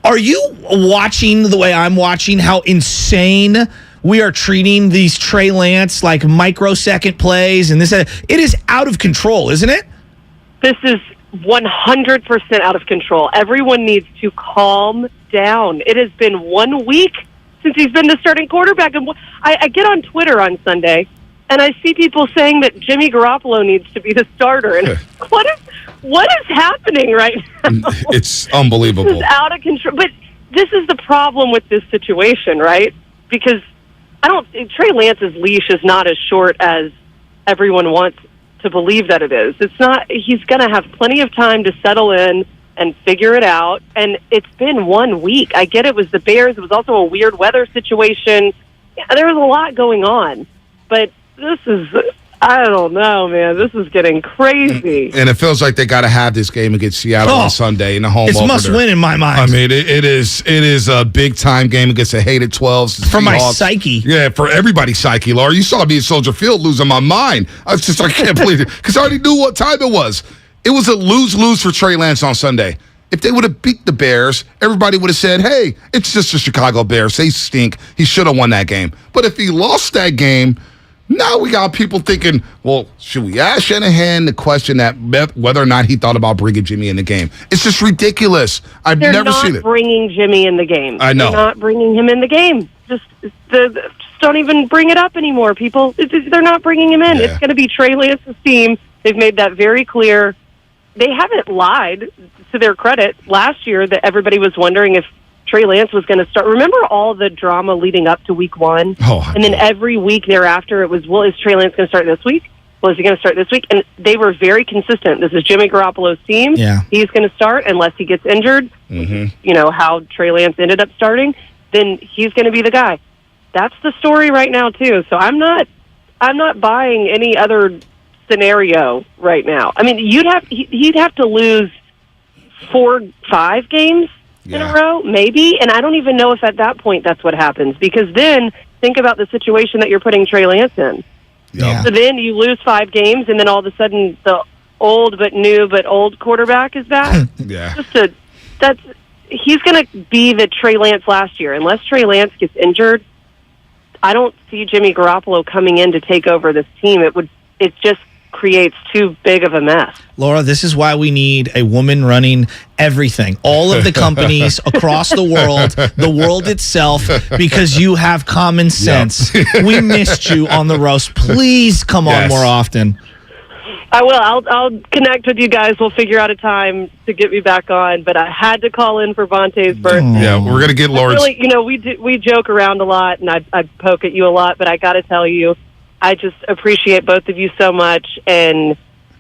Speaker 4: Are you watching the way I'm watching how insane we are treating these Trey Lance like microsecond plays? And this, it is out of control, isn't it?
Speaker 1: This is 100% out of control. Everyone needs to calm down. It has been 1 week since he's been the starting quarterback. And I get on Twitter on Sunday, and I see people saying that Jimmy Garoppolo needs to be the starter. And what is happening right now?
Speaker 14: It's unbelievable.
Speaker 1: This is out of control. But this is the problem with this situation, right? Because Trey Lance's leash is not as short as everyone wants to believe that it is. It's not. He's going to have plenty of time to settle in and figure it out. And it's been 1 week. I get it was the Bears. It was also a weird weather situation. Yeah, there was a lot going on. But this is, I don't know, man. This is getting crazy.
Speaker 14: And it feels like they got to have this game against Seattle on Sunday in the home opener.
Speaker 4: It's must win in my mind.
Speaker 14: I mean, it is a big-time game against the hated 12s.
Speaker 4: For my psyche.
Speaker 14: Yeah, for everybody's psyche, Laura. You saw me at Soldier Field losing my mind. I can't believe it. Because I already knew what time it was. It was a lose-lose for Trey Lance on Sunday. If they would have beat the Bears, everybody would have said, hey, it's just the Chicago Bears. They stink. He should have won that game. But if he lost that game, now we got people thinking, well, should we ask Shanahan the question that whether or not he thought about bringing Jimmy in the game? It's just ridiculous. I've never seen it.
Speaker 1: They're not bringing Jimmy in the game.
Speaker 14: I know.
Speaker 1: They're not bringing him in the game. Just don't even bring it up anymore, people. They're not bringing him in.
Speaker 14: Yeah.
Speaker 1: It's going to be Trey Lance's team. They've made that very clear. they haven't lied, to their credit. Last year, that everybody was wondering if Trey Lance was going to start. Remember all the drama leading up to week 1? And then every week thereafter, it was, well, is Trey Lance going to start this week? Well, is he going to start this week? And they were very consistent. This is Jimmy Garoppolo's team.
Speaker 4: Yeah.
Speaker 1: He's going to start unless he gets injured. You know, how Trey Lance ended up starting. Then he's going to be the guy. That's the story right now, too. So I'm not buying any other scenario right now. I mean, he'd have to lose 4-5 games in a row, maybe. And I don't even know if at that point that's what happens. Because then think about the situation that you're putting Trey Lance in.
Speaker 4: Yeah.
Speaker 1: So then you lose 5 games, and then all of a sudden the old but new but old quarterback is back. He's going to be the Trey Lance last year. Unless Trey Lance gets injured, I don't see Jimmy Garoppolo coming in to take over this team. It just creates too big of a mess.
Speaker 4: Laura, this is why we need a woman running everything. All of the companies across the world itself, because you have common sense. We missed you on the roast. Please come on more often.
Speaker 1: I will. I'll connect with you guys. We'll figure out a time to get me back on. But I had to call in for Vontae's birthday.
Speaker 14: Yeah, we're gonna get Laura's.
Speaker 1: Really, we joke around a lot, and I poke at you a lot. But I got to tell you, I just appreciate both of you so much. And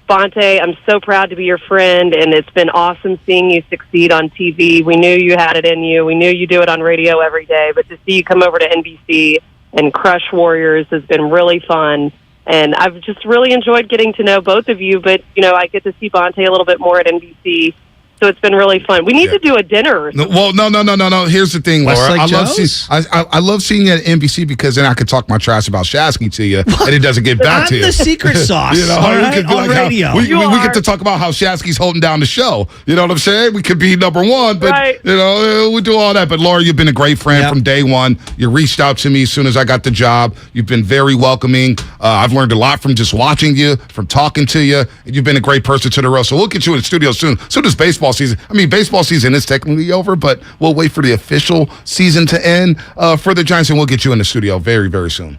Speaker 1: Vontae, I'm so proud to be your friend, and it's been awesome seeing you succeed on TV. We knew you had it in you. We knew you do it on radio every day. But to see you come over to NBC and crush Warriors has been really fun. And I've just really enjoyed getting to know both of you. But, I get to see Vontae a little bit more at NBC. So it's been really fun. We need to do a dinner or something.
Speaker 14: Well, no. Here's the thing, Laura. I love seeing you at NBC because then I could talk my trash about Shasky to you, and it doesn't get back to you.
Speaker 4: I'm the secret sauce. On radio.
Speaker 14: We get to talk about how Shasky's holding down the show. You know what I'm saying? We could be number one, but we do all that. But Laura, you've been a great friend from day one. You reached out to me as soon as I got the job. You've been very welcoming. I've learned a lot from just watching you, from talking to you. And you've been a great person to the roast. So we'll get you in the studio soon. So does baseball season. I mean, baseball season is technically over, but we'll wait for the official season to end for the Giants, and we'll get you in the studio very, very soon.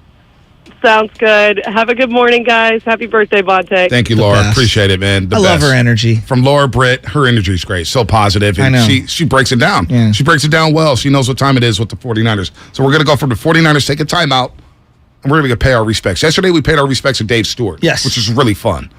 Speaker 1: Sounds good. Have a good morning, guys. Happy birthday, Vontae.
Speaker 14: Thank you, Laura. Appreciate it, man.
Speaker 4: I love her energy.
Speaker 14: From Laura Britt, her energy is great. So positive. And
Speaker 4: I know.
Speaker 14: She breaks it down.
Speaker 4: Yeah.
Speaker 14: She breaks it down well. She knows what time it is with the 49ers. So we're going to go from the 49ers, take a timeout, and we're going to pay our respects. Yesterday, we paid our respects to Dave Stewart.
Speaker 4: Yes.
Speaker 14: Which was really fun.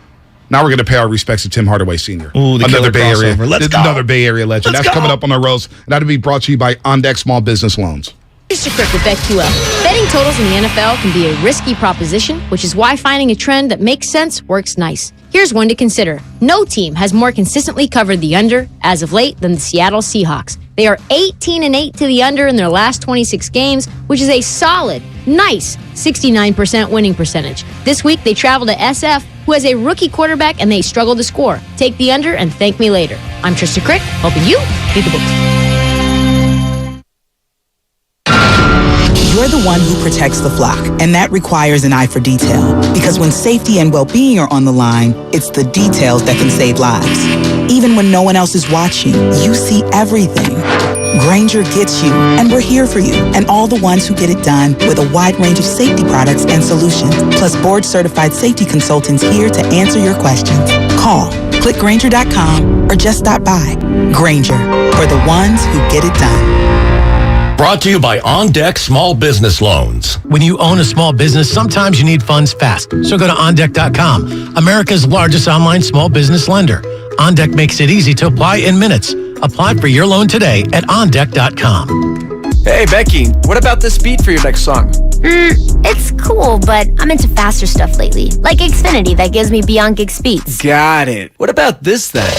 Speaker 14: Now we're going to pay our respects to Tim Hardaway Sr.
Speaker 4: Ooh,
Speaker 14: another Bay Area.
Speaker 4: Let's go.
Speaker 14: Another Bay Area legend. That's coming up on our roast. And that'll be brought to you by On Deck Small Business Loans.
Speaker 3: Mr. Crick with BetQL. Betting totals in the NFL can be a risky proposition, which is why finding a trend that makes sense works nice. Here's one to consider. No team has more consistently covered the under as of late than the Seattle Seahawks. They are 18-8 to the under in their last 26 games, which is a solid, nice 69% winning percentage. This week, they travel to SF, who has a rookie quarterback, and they struggle to score. Take the under and thank me later. I'm Trista Crick, helping you beat the books.
Speaker 7: You're the one who protects the flock, and that requires an eye for detail. Because when safety and well-being are on the line, it's the details that can save lives. Even when no one else is watching, you see everything. Grainger gets you, and we're here for you, and all the ones who get it done with a wide range of safety products and solutions, plus board-certified safety consultants here to answer your questions. Call, click Grainger.com, or just stop by. Grainger, for the ones who get it done.
Speaker 9: Brought to you by On Deck Small Business Loans.
Speaker 12: When you own a small business, sometimes you need funds fast. So go to OnDeck.com, America's largest online small business lender. OnDeck makes it easy to apply in minutes. Apply for your loan today at OnDeck.com.
Speaker 16: Hey, Becky, what about this beat for your next song?
Speaker 17: It's cool, but I'm into faster stuff lately. Like Xfinity that gives me beyond gig speeds.
Speaker 16: Got it. What about this then?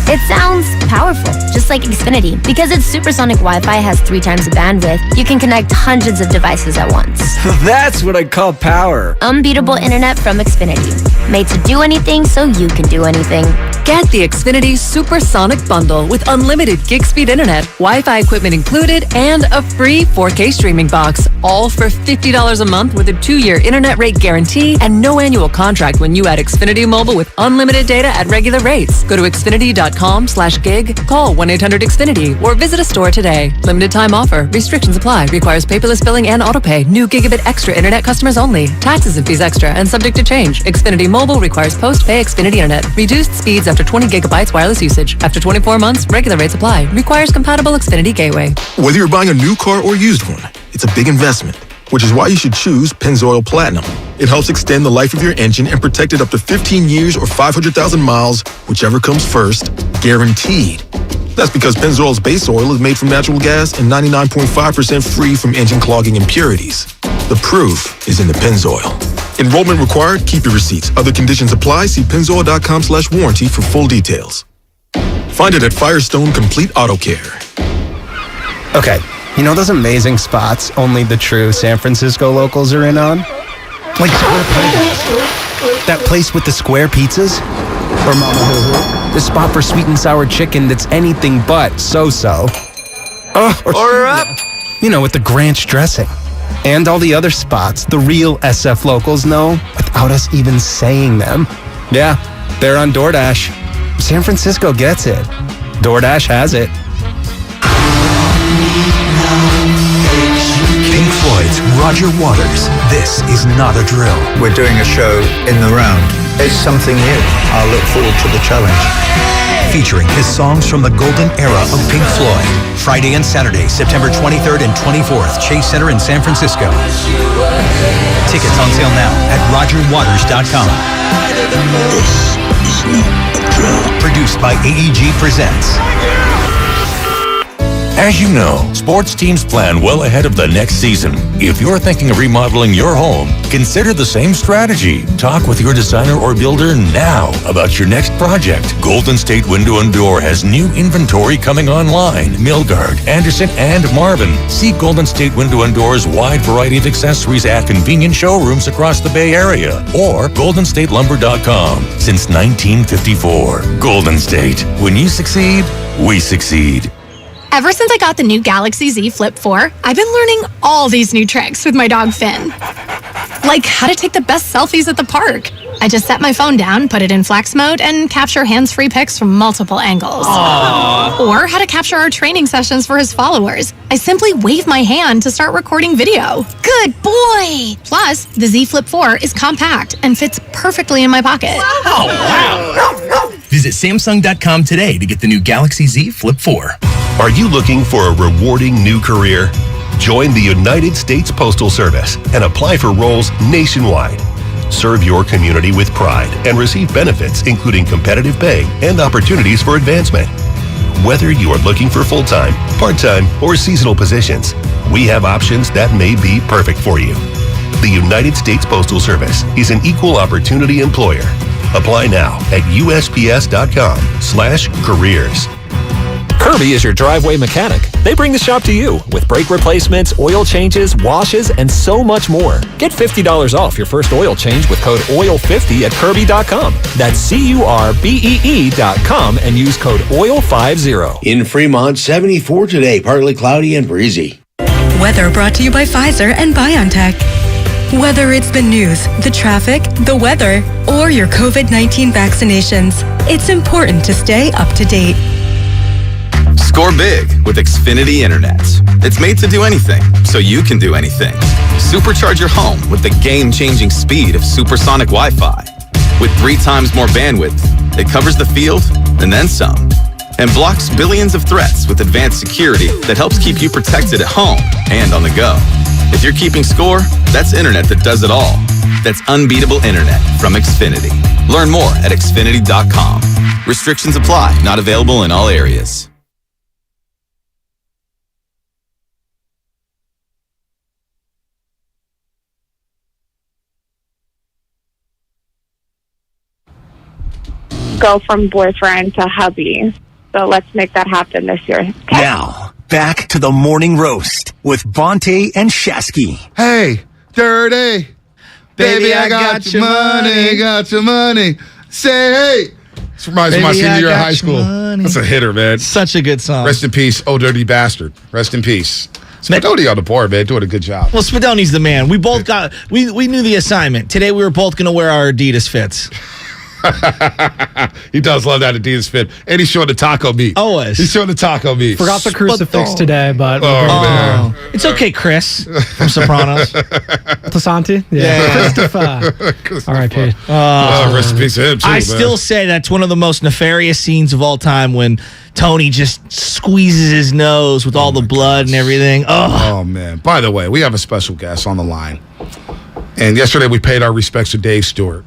Speaker 17: It sounds powerful, just like Xfinity. Because its supersonic Wi-Fi has 3 times the bandwidth, you can connect hundreds of devices at once.
Speaker 16: That's what I call power.
Speaker 17: Unbeatable internet from Xfinity. Made to do anything so you can do anything.
Speaker 5: Get the Xfinity Supersonic Bundle with unlimited gig speed internet, Wi-Fi equipment included, and a free 4K streaming box. All for $50 a month with a 2-year internet rate guarantee and no annual contract when you add Xfinity Mobile with unlimited data at regular rates. Go to Xfinity.com Xfinity.com/gig, call 1-800-XFINITY, or visit a store today. Limited time offer. Restrictions apply. Requires paperless billing and autopay. New Gigabit Extra Internet customers only. Taxes and fees extra and subject to change. Xfinity Mobile requires post-pay Xfinity Internet. Reduced speeds after 20 gigabytes wireless usage. After 24 months, regular rates apply. Requires compatible Xfinity Gateway.
Speaker 19: Whether you're buying a new car or used one, it's a big investment, which is why you should choose Pennzoil Platinum. It helps extend the life of your engine and protect it up to 15 years or 500,000 miles, whichever comes first, guaranteed. That's because Pennzoil's base oil is made from natural gas and 99.5% free from engine clogging impurities. The proof is in the Pennzoil. Enrollment required. Keep your receipts. Other conditions apply. See pennzoil.com/warranty for full details. Find it at Firestone Complete Auto Care.
Speaker 18: Okay, you know those amazing spots only the true San Francisco locals are in on? Like Square Pizza. That place with the square pizzas? Or Mama Hoo-Hoo? The spot for sweet and sour chicken that's anything but so-so. Order up! You know, with the Granch dressing. And all the other spots the real SF locals know without us even saying them. Yeah, they're on DoorDash. San Francisco gets it. DoorDash has it.
Speaker 11: Pink Floyd's Roger Waters. This is not a drill.
Speaker 6: We're doing a show in the round. It's something new. I'll look forward to the challenge.
Speaker 11: Featuring his songs from the golden era of Pink Floyd. Friday and Saturday, September 23rd and 24th, Chase Center in San Francisco. Tickets on sale now at rogerwaters.com.
Speaker 6: This is not a drill.
Speaker 11: Produced by AEG Presents.
Speaker 9: As you know, sports teams plan well ahead of the next season. If you're thinking of remodeling your home, consider the same strategy. Talk with your designer or builder now about your next project. Golden State Window and Door has new inventory coming online. Milgard, Anderson, and Marvin. See Golden State Window and Door's wide variety of accessories at convenient showrooms across the Bay Area or goldenstatelumber.com. Since 1954. Golden State. When you succeed, we succeed.
Speaker 8: Ever since I got the new Galaxy Z Flip 4, I've been learning all these new tricks with my dog Finn. Like how to take the best selfies at the park. I just set my phone down, put it in flex mode, and capture hands-free pics from multiple angles. Aww. Or how to capture our training sessions for his followers. I simply wave my hand to start recording video. Good boy! Plus, the Z Flip 4 is compact and fits perfectly in my pocket.
Speaker 11: Oh, wow! Visit Samsung.com today to get the new Galaxy Z Flip 4.
Speaker 10: Are you looking for a rewarding new career? Join the United States Postal Service and apply for roles nationwide. Serve your community with pride and receive benefits including competitive pay and opportunities for advancement. Whether you are looking for full-time, part-time, or seasonal positions, we have options that may be perfect for you. The United States Postal Service is an equal opportunity employer. Apply now at USPS.com/careers.
Speaker 16: Kirby is your driveway mechanic. They bring the shop to you with brake replacements, oil changes, washes, and so much more. Get $50 off your first oil change with code OIL50 at Kirby.com. That's CURBEE.com and use code OIL50.
Speaker 13: In Fremont, 74 today, partly cloudy and breezy.
Speaker 15: Weather brought to you by Pfizer and BioNTech. Whether it's the news, the traffic, the weather, or your COVID-19 vaccinations, it's important to stay up to date.
Speaker 23: Score big with Xfinity Internet. It's made to do anything, so you can do anything. Supercharge your home with the game-changing speed of supersonic Wi-Fi. With 3 times more bandwidth, it covers the field and then some. And blocks billions of threats with advanced security that helps keep you protected at home and on the go. If you're keeping score, that's internet that does it all. That's unbeatable internet from Xfinity. Learn more at Xfinity.com. Restrictions apply. Not available in all areas.
Speaker 27: Go from boyfriend to hubby. So let's make that happen this year. Okay?
Speaker 11: Now, back to the morning roast with Bonte and Shasky.
Speaker 14: Hey, dirty. Baby, I got your money. Got your money. Say hey. This reminds me of my senior year of high school. Money. That's a hitter, man.
Speaker 4: Such a good song.
Speaker 14: Rest in peace, oh dirty bastard. Rest in peace. Spadoni on the board, man, doing a good job.
Speaker 4: Well, Spadoni's the man. We both got we knew the assignment. Today we were both going to wear our Adidas fits.
Speaker 14: He does love that Adidas fit. And he's showing the taco meat.
Speaker 4: Always.
Speaker 14: He's showing the taco meat.
Speaker 2: Forgot the crucifix today, but
Speaker 14: man.
Speaker 4: It's okay, Chris from Sopranos.
Speaker 2: Tasanti? Christopher. R.I.P.
Speaker 14: Rest in peace to him, too,
Speaker 4: I
Speaker 14: man.
Speaker 4: still say that's one of the most nefarious scenes of all time when Tony just squeezes his nose with all the blood and everything.
Speaker 14: Oh, man. By the way, we have a special guest on the line. And yesterday we paid our respects to Dave Stewart,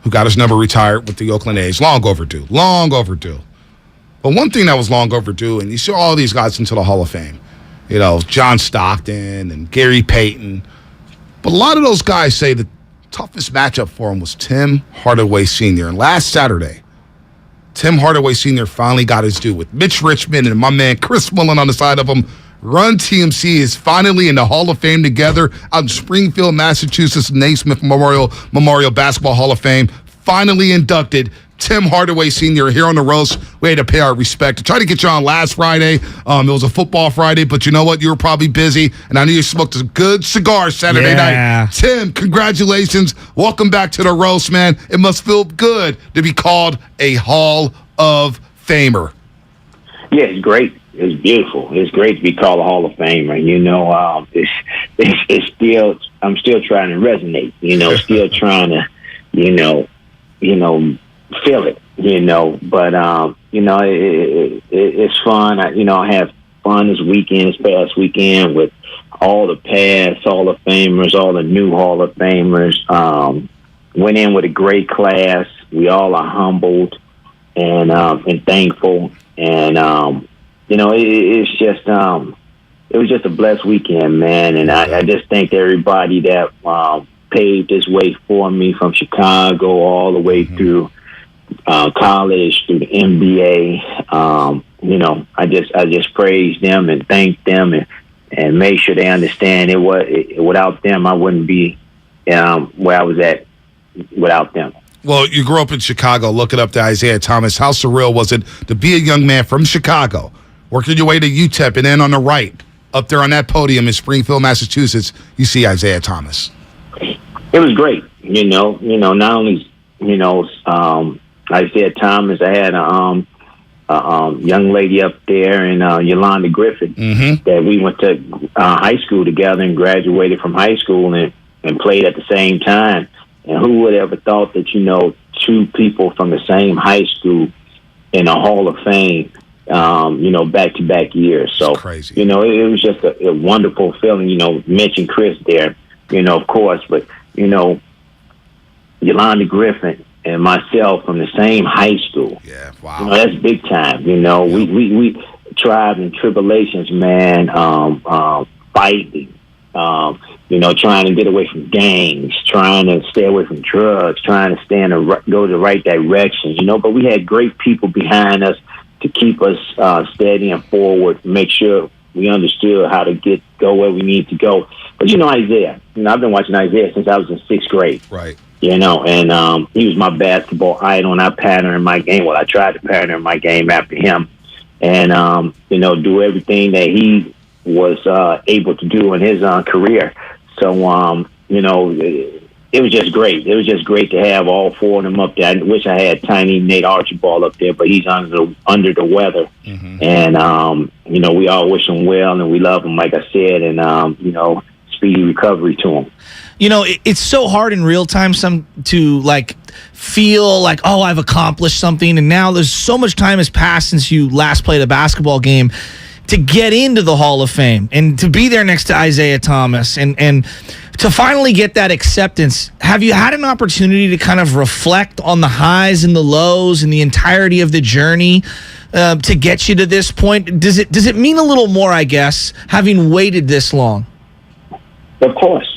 Speaker 14: who got his number retired with the Oakland A's. Long overdue. But one thing that was long overdue, and you saw all these guys into the Hall of Fame, John Stockton and Gary Payton. But a lot of those guys say the toughest matchup for him was Tim Hardaway Sr. And last Saturday, Tim Hardaway Sr. finally got his due with Mitch Richmond and my man Chris Mullen on the side of him. Run TMC is finally in the Hall of Fame together out in Springfield, Massachusetts. Naismith Memorial Basketball Hall of Fame. Finally inducted Tim Hardaway Sr. here on the roast. We had to pay our respect. I tried to get you on last Friday. It was a football Friday, but you know what? You were probably busy, and I knew you smoked a good cigar Saturday night. Tim, congratulations. Welcome back to the roast, man. It must feel good to be called a Hall of Famer.
Speaker 20: Yeah, it's great. It's beautiful. It's great to be called a Hall of Famer. It's still, I'm still trying to resonate. Still trying to, feel it. But it's fun. I have fun this past weekend with all the past Hall of Famers, all the new Hall of Famers. Went in with a great class. We all are humbled and thankful. And it's just it was just a blessed weekend, man. And I just thank everybody that paved this way for me from Chicago all the way through college, through the NBA. I just praise them and thank them and make sure they understand without them I wouldn't be where I was at without them.
Speaker 14: Well, you grew up in Chicago. Look it up to Isaiah Thomas. How surreal was it to be a young man from Chicago, working your way to UTEP, and then on the right, up there on that podium in Springfield, Massachusetts, you see Isaiah Thomas?
Speaker 20: It was great. Not only, Isaiah Thomas, I had a young lady up there, and Yolanda Griffin, that we went to high school together and graduated from high school and played at the same time. And who would ever thought that, two people from the same high school in a Hall of Fame, back-to-back years. So, crazy. It was just a wonderful feeling, mention Chris there, of course, but, Yolanda Griffin and myself from the same high school.
Speaker 14: Yeah, wow.
Speaker 20: That's big time, We tried in tribulations, man, fighting, trying to get away from gangs, trying to stay away from drugs, trying to go the right direction, but we had great people behind us to keep us steady and forward, make sure we understood how to go where we need to go. But Isaiah, I've been watching Isaiah since I was in 6th grade.
Speaker 14: Right.
Speaker 20: And he was my basketball idol, and I patterned my game. Well, I tried to pattern my game after him and, do everything that he was able to do in his career. So, it was just great. It was just great to have all four of them up there. I wish I had tiny Nate Archibald up there, but he's under the weather. And, we all wish him well, and we love him, like I said, and, speedy recovery to him.
Speaker 4: It's so hard in real time to feel like, oh, I've accomplished something. And now there's so much time has passed since you last played a basketball game to get into the Hall of Fame and to be there next to Isaiah Thomas and to finally get that acceptance. Have you had an opportunity to kind of reflect on the highs and the lows and the entirety of the journey to get you to this point? Does it mean a little more, I guess, having waited this long?
Speaker 20: Of course,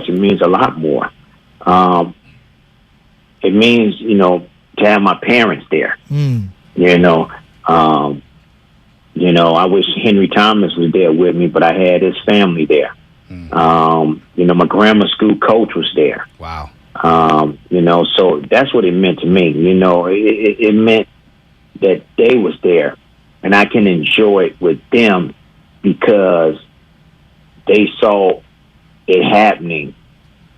Speaker 20: it means a lot more. It means, to have my parents there. I wish Henry Thomas was there with me, but I had his family there. My grammar school coach was there.
Speaker 14: Wow.
Speaker 20: So that's what it meant to me. It meant that they was there, and I can enjoy it with them because they saw it happening,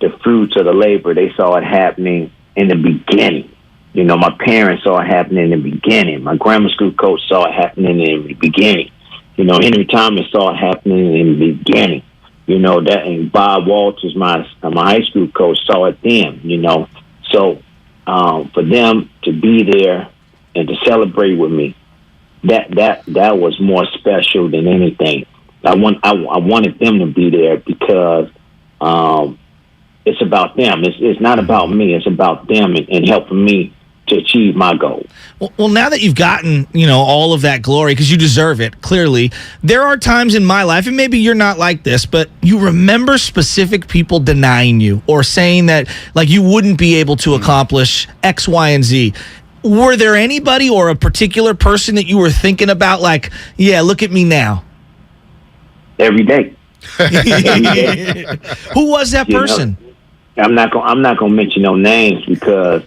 Speaker 20: the fruits of the labor. They saw it happening in the beginning. My parents saw it happening in the beginning. My grammar school coach saw it happening in the beginning. Henry Thomas saw it happening in the beginning. And Bob Walters, my high school coach, saw it then. So for them to be there and to celebrate with me, that was more special than anything. I wanted them to be there because it's about them. It's not about me. It's about them and helping me to achieve my goal.
Speaker 4: Well, now that you've gotten, all of that glory, because you deserve it, clearly, there are times in my life, and maybe you're not like this, but you remember specific people denying you or saying that, like, you wouldn't be able to accomplish X, Y, and Z. Were there anybody or a particular person that you were thinking about, like, yeah, look at me now?
Speaker 20: Every day.
Speaker 4: Who was that person?
Speaker 20: I'm not gonna mention no names because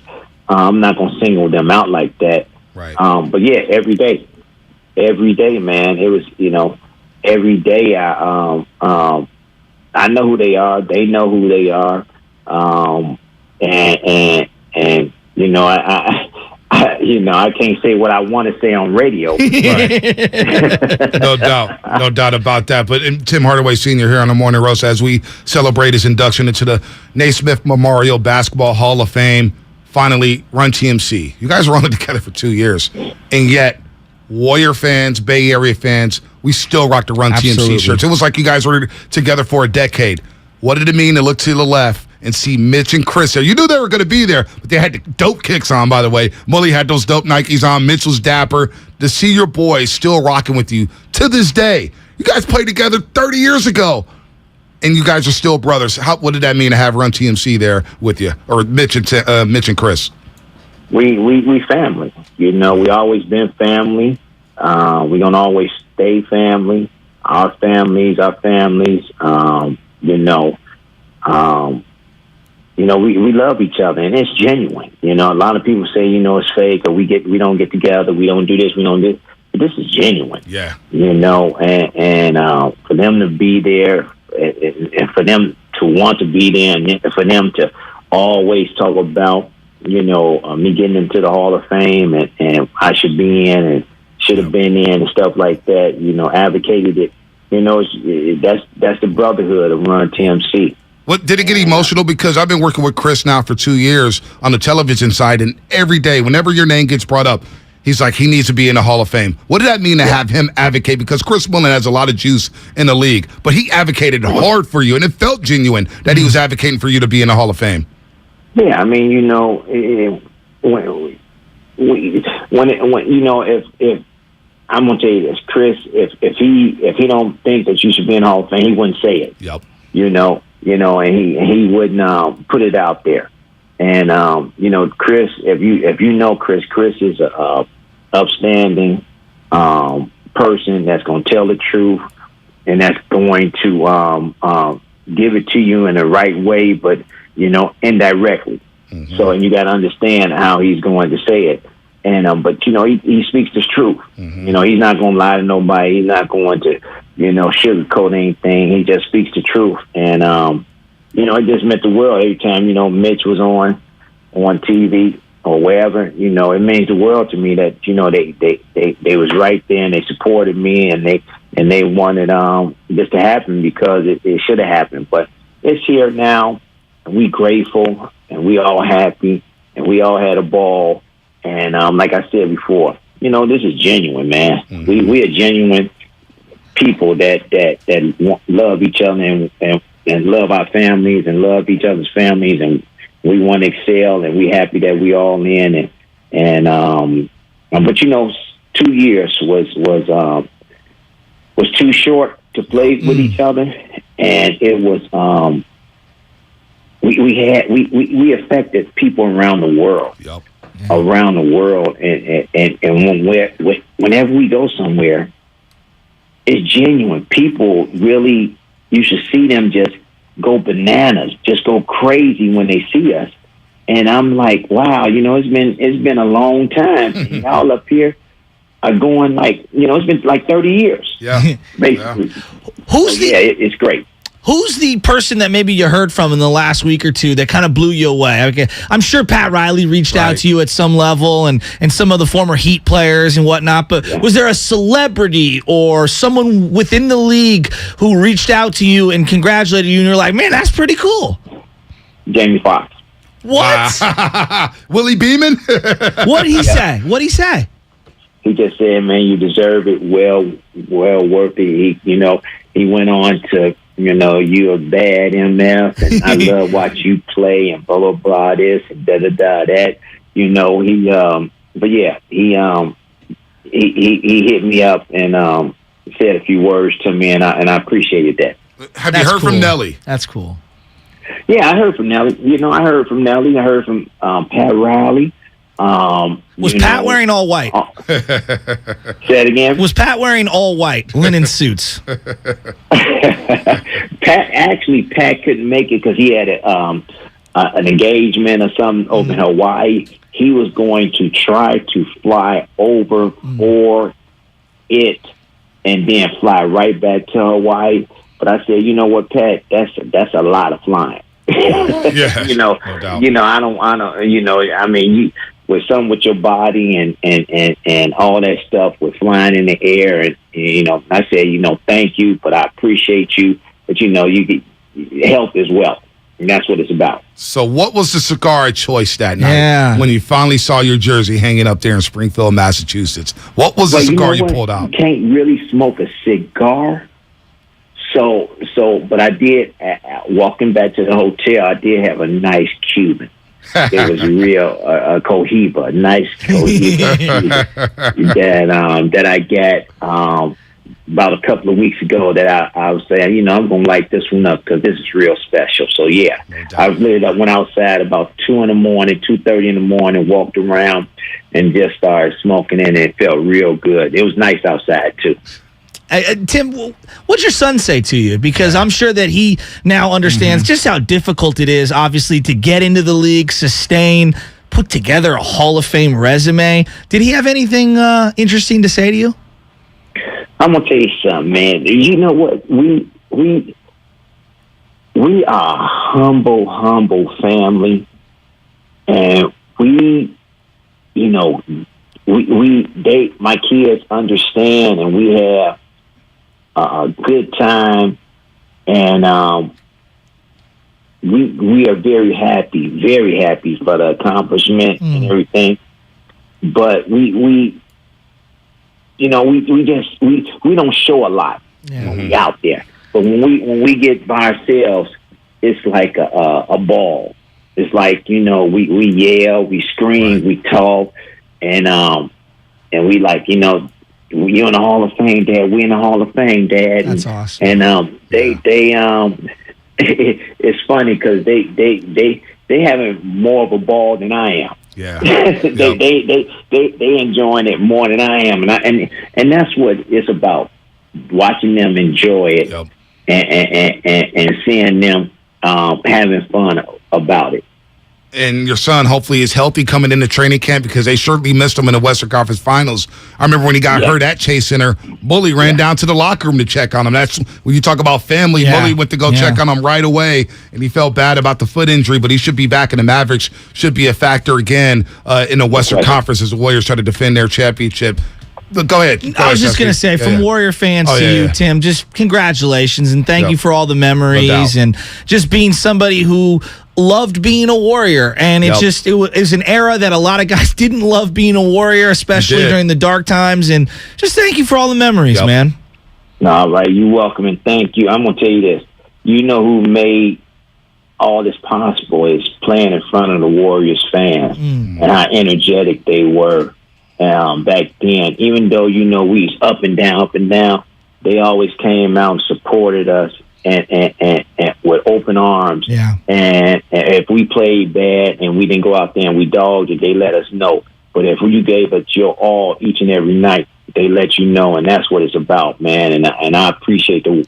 Speaker 20: I'm not gonna single them out like that.
Speaker 14: Right.
Speaker 20: But yeah, every day, man. It was every day. I know who they are. They know who they are. I can't say what I want to say on radio.
Speaker 14: No doubt about that. But Tim Hardaway Sr. here on the Morning Roast as we celebrate his induction into the Naismith Memorial Basketball Hall of Fame. Finally, Run TMC. You guys were on it together for 2 years, and yet Warrior fans, Bay Area fans, we still rock the Run TMC shirts. It was like you guys were together for a decade. What did it mean to look to the left and see Mitch and Chris there? You knew they were going to be there, but they had the dope kicks on, by the way. Mully had those dope Nikes on. Mitch was dapper. To see your boys still rocking with you to this day. You guys played together 30 years ago, and you guys are still brothers. What did that mean to have Run TMC there with you, or Mitch and Chris?
Speaker 20: We family. We always been family. We gonna always stay family. Our families. We love each other, and it's genuine. A lot of people say, it's fake, or we don't get together, we don't do this, we don't do this. But this is genuine.
Speaker 14: Yeah.
Speaker 20: And for them to be there, and for them to want to be there, and for them to always talk about, me getting into the Hall of Fame, and I should be in, and should have been in, and stuff like that. Advocated it. That's the brotherhood of Run TMC.
Speaker 14: What did it get emotional? Because I've been working with Chris now for 2 years on the television side, and every day, whenever your name gets brought up, he's like, he needs to be in the Hall of Fame. What did that mean to have him advocate? Because Chris Mullen has a lot of juice in the league, but he advocated hard for you, and it felt genuine that he was advocating for you to be in the Hall of Fame.
Speaker 20: Yeah, I mean, if I'm gonna tell you this, Chris, if he don't think that you should be in the Hall of Fame, he wouldn't say it.
Speaker 14: Yep.
Speaker 20: And he wouldn't put it out there. And Chris, if you know Chris is a upstanding person that's going to tell the truth, and that's going to give it to you in the right way, but indirectly. Mm-hmm. So, and you got to understand how he's going to say it. And but he speaks the truth. Mm-hmm. He's not going to lie to nobody. He's not going to sugarcoat anything. He just speaks the truth. And it just meant the world every time Mitch was on TV or wherever. It means the world to me that they was right there, and they supported me, and they wanted this to happen because it should have happened. But it's here now, and we grateful, and we all happy, and we all had a ball. And like I said before, this is genuine, man. Mm-hmm. We are genuine people that love each other and love our families and love each other's families, and we want to excel, and we happy that we all in. But 2 years was too short to play with each other, and it was we affected people around the world.
Speaker 14: Yep.
Speaker 20: Around the world, and whenever we go somewhere, it's genuine. People really, you should see them just go bananas, just go crazy when they see us. And I'm like, wow, it's been a long time. Y'all up here are going it's been like 30 years.
Speaker 14: Yeah,
Speaker 20: basically.
Speaker 14: Yeah.
Speaker 20: It's great.
Speaker 4: Who's the person that maybe you heard from in the last week or two that kind of blew you away? Okay, I'm sure Pat Riley reached out to you at some level, and some of the former Heat players and whatnot, but was there a celebrity or someone within the league who reached out to you and congratulated you, and you're like, man, that's pretty cool?
Speaker 20: Jamie Foxx.
Speaker 4: What?
Speaker 14: Willie Beeman?
Speaker 4: What did he say? What did he say?
Speaker 20: He just said, man, you deserve it. Well worth it. He went on to, you're a bad MF, and I love watch you play, and blah, blah, blah, this, and da-da-da, that. But yeah, he hit me up and said a few words to me, and I appreciated that.
Speaker 14: Have you heard from Nelly?
Speaker 4: That's cool.
Speaker 20: Yeah, I heard from Nelly. I heard from Nelly. I heard from Pat Riley.
Speaker 4: Was Pat wearing all white?
Speaker 20: Say it again.
Speaker 4: Was Pat wearing all white, linen suits?
Speaker 20: Pat couldn't make it because he had an engagement or something over in Hawaii. He was going to try to fly over for it and then fly right back to Hawaii. But I said, you know what, Pat? That's a lot of flying.
Speaker 14: Yeah,
Speaker 20: no doubt. I mean, with something with your body and all that stuff with flying in the air, and I said, thank you, but I appreciate you, but you get help as well, and that's what it's about.
Speaker 14: So, what was the cigar of choice that night when you finally saw your jersey hanging up there in Springfield, Massachusetts? What was the cigar you pulled out?
Speaker 20: You can't really smoke a cigar. But I did, walking back to the hotel, I did have a nice Cuban. It was real, Cohiba, a nice Cohiba that I got about a couple of weeks ago that I was saying, I'm going to light this one up because this is real special. So, yeah, I went outside about 2:30 in the morning, walked around and just started smoking it, and it felt real good. It was nice outside, too.
Speaker 4: Tim, what'd your son say to you? Because I'm sure that he now understands just how difficult it is, obviously, to get into the league, sustain, put together a Hall of Fame resume. Did he have anything interesting to say to you?
Speaker 20: I'm gonna tell you something, man. You know what? We are a humble family, and my kids understand, and we have a good time, and we are very happy for the accomplishment and everything. But we don't show a lot when we out there. But when we get by ourselves, it's like a ball. It's like, we yell, we scream, we talk, and we like, you're in the Hall of Fame, Dad. We're in the Hall of Fame, Dad.
Speaker 4: That's awesome.
Speaker 20: And it's funny because they having more of a ball than I am.
Speaker 14: Yeah.
Speaker 20: they enjoying it more than I am, and that's what it's about. Watching them enjoy it, and seeing them having fun about it.
Speaker 14: And your son hopefully is healthy coming into training camp, because they certainly missed him in the Western Conference Finals. I remember when he got hurt at Chase Center, Bully ran down to the locker room to check on him. That's when you talk about family. Bully went to go check on him right away, and he felt bad about the foot injury, but he should be back, and the Mavericks should be a factor again in the Western Conference as the Warriors try to defend their championship. But go ahead.
Speaker 4: I was just going to say, from Warrior fans to you, Tim, just congratulations, and thank you for all the memories, and just being somebody who loved being a Warrior. And it was an era that a lot of guys didn't love being a Warrior, especially during the dark times. And just thank you for all the memories, man.
Speaker 20: All right, you're welcome, and thank you. I'm going to tell you this. You know who made all this possible is playing in front of the Warriors fans and how energetic they were. Back then, even though we was up and down, they always came out and supported us and with open arms. Yeah. And if we played bad and we didn't go out there and we dogged it, they let us know. But if you gave us your all each and every night, they let you know, and that's what it's about, man. And I appreciate the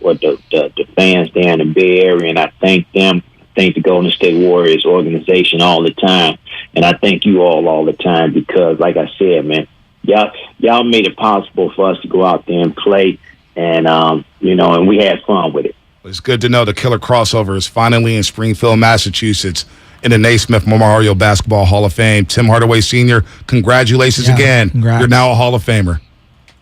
Speaker 20: fans there in the Bay Area, and I thank them. Thank the Golden State Warriors organization all the time, and I thank you all the time, because, like I said, man, y'all made it possible for us to go out there and play, and and we had fun with it.
Speaker 14: It's good to know the killer crossover is finally in Springfield, Massachusetts, in the Naismith Memorial Basketball Hall of Fame. Tim Hardaway Sr., congratulations again.
Speaker 2: Congrats.
Speaker 14: You're now a Hall of Famer.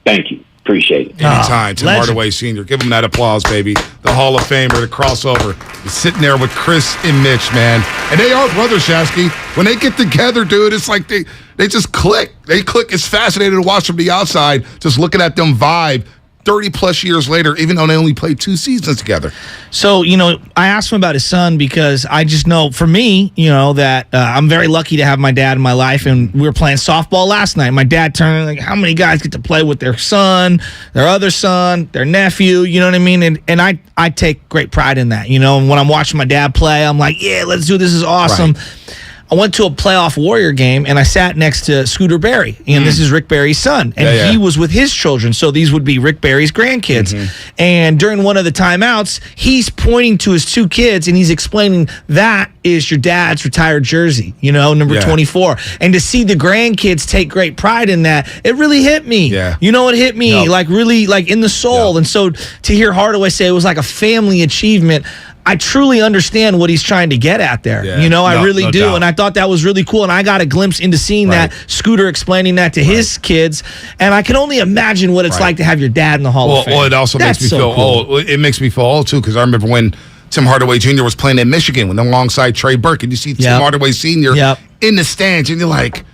Speaker 20: Thank you. Appreciate it.
Speaker 14: Anytime, Tim
Speaker 4: legend.
Speaker 14: Hardaway Sr. Give him that applause, baby. The Hall of Famer, the crossover. He's sitting there with Chris and Mitch, man. And they are brothers, Shasky. When they get together, dude, it's like they just click. They click. It's fascinating to watch from the outside, just looking at them vibe 30-plus years later, even though they only played 2 seasons together.
Speaker 4: So, I asked him about his son because I just know, for me, that I'm very lucky to have my dad in my life, and we were playing softball last night. My dad turned, like, how many guys get to play with their son, their other son, their nephew, you know what I mean? And I take great pride in that, and when I'm watching my dad play, I'm like, yeah, let's do this. Is awesome. Right. I went to a playoff Warrior game, and I sat next to Scooter Berry, and this is Rick Barry's son, and he was with his children, so these would be Rick Barry's grandkids. And during one of the timeouts, he's pointing to his 2 kids, and he's explaining that is your dad's retired jersey, number 24. And to see the grandkids take great pride in that, it really hit me.
Speaker 14: Yeah.
Speaker 4: It hit me, like really like in the soul. And so to hear Hardaway say it was like a family achievement, I truly understand what he's trying to get at there.
Speaker 14: Yeah.
Speaker 4: I really do.
Speaker 14: Doubt.
Speaker 4: And I thought that was really cool. And I got a glimpse into seeing that, Scooter explaining that to his kids. And I can only imagine what it's like to have your dad in the Hall of Fame.
Speaker 14: Well, it also makes me feel old. It makes me feel old, too, because I remember when Tim Hardaway Jr. was playing in Michigan alongside Trey Burke, and you see Tim Hardaway Sr. in the stands, and you're like,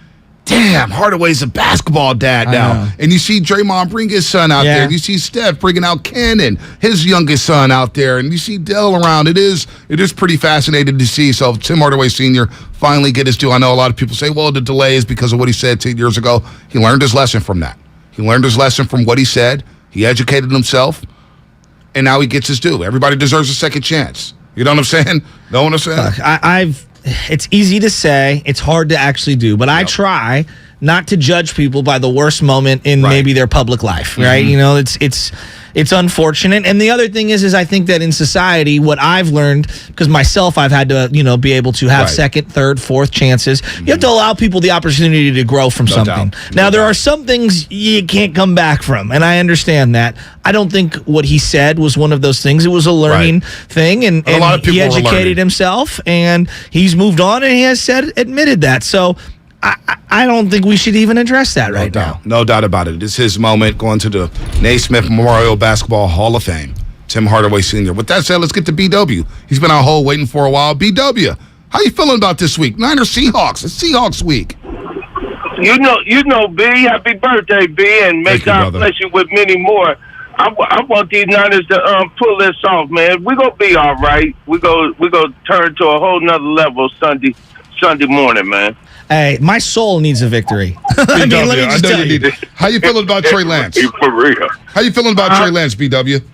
Speaker 14: damn, Hardaway's a basketball dad now. And you see Draymond bring his son out there. And you see Steph bringing out Cannon, his youngest son out there. And you see Dell around. It is pretty fascinating to see. So Tim Hardaway Sr. finally get his due. I know a lot of people say, well, the delay is because of what he said 10 years ago. He learned his lesson from that. He learned his lesson from what he said. He educated himself. And now he gets his due. Everybody deserves a second chance. You know what I'm saying? Know what I'm saying?
Speaker 4: It's easy to say. It's hard to actually do. But I try not to judge people by the worst moment in maybe their public life, right? It's unfortunate. And the other thing is I think that in society, what I've learned, because myself, I've had to, be able to have second, third, fourth chances. You have to allow people the opportunity to grow from something. Now, there are some things you can't come back from, and I understand that. I don't think what he said was one of those things. It was a learning thing, and
Speaker 14: a lot of people
Speaker 4: he educated himself, and he's moved on, and he has admitted that. So I don't think we should even address that now.
Speaker 14: No doubt about it. It's his moment going to the Naismith Memorial Basketball Hall of Fame. Tim Hardaway Sr. With that said, let's get to BW. He's been on hold waiting for a while. BW, how you feeling about this week? Niners Seahawks. It's Seahawks week.
Speaker 1: You know, B. Happy birthday, B. And may God bless you with many more. I want these Niners to pull this off, man. We're gonna be all right. We go turn to a whole nother level Sunday morning, man.
Speaker 4: Hey, my soul needs a victory. Let me just tell you.
Speaker 14: How you feeling about Trey Lance?
Speaker 1: For real.
Speaker 14: How you feeling about Trey Lance, BW?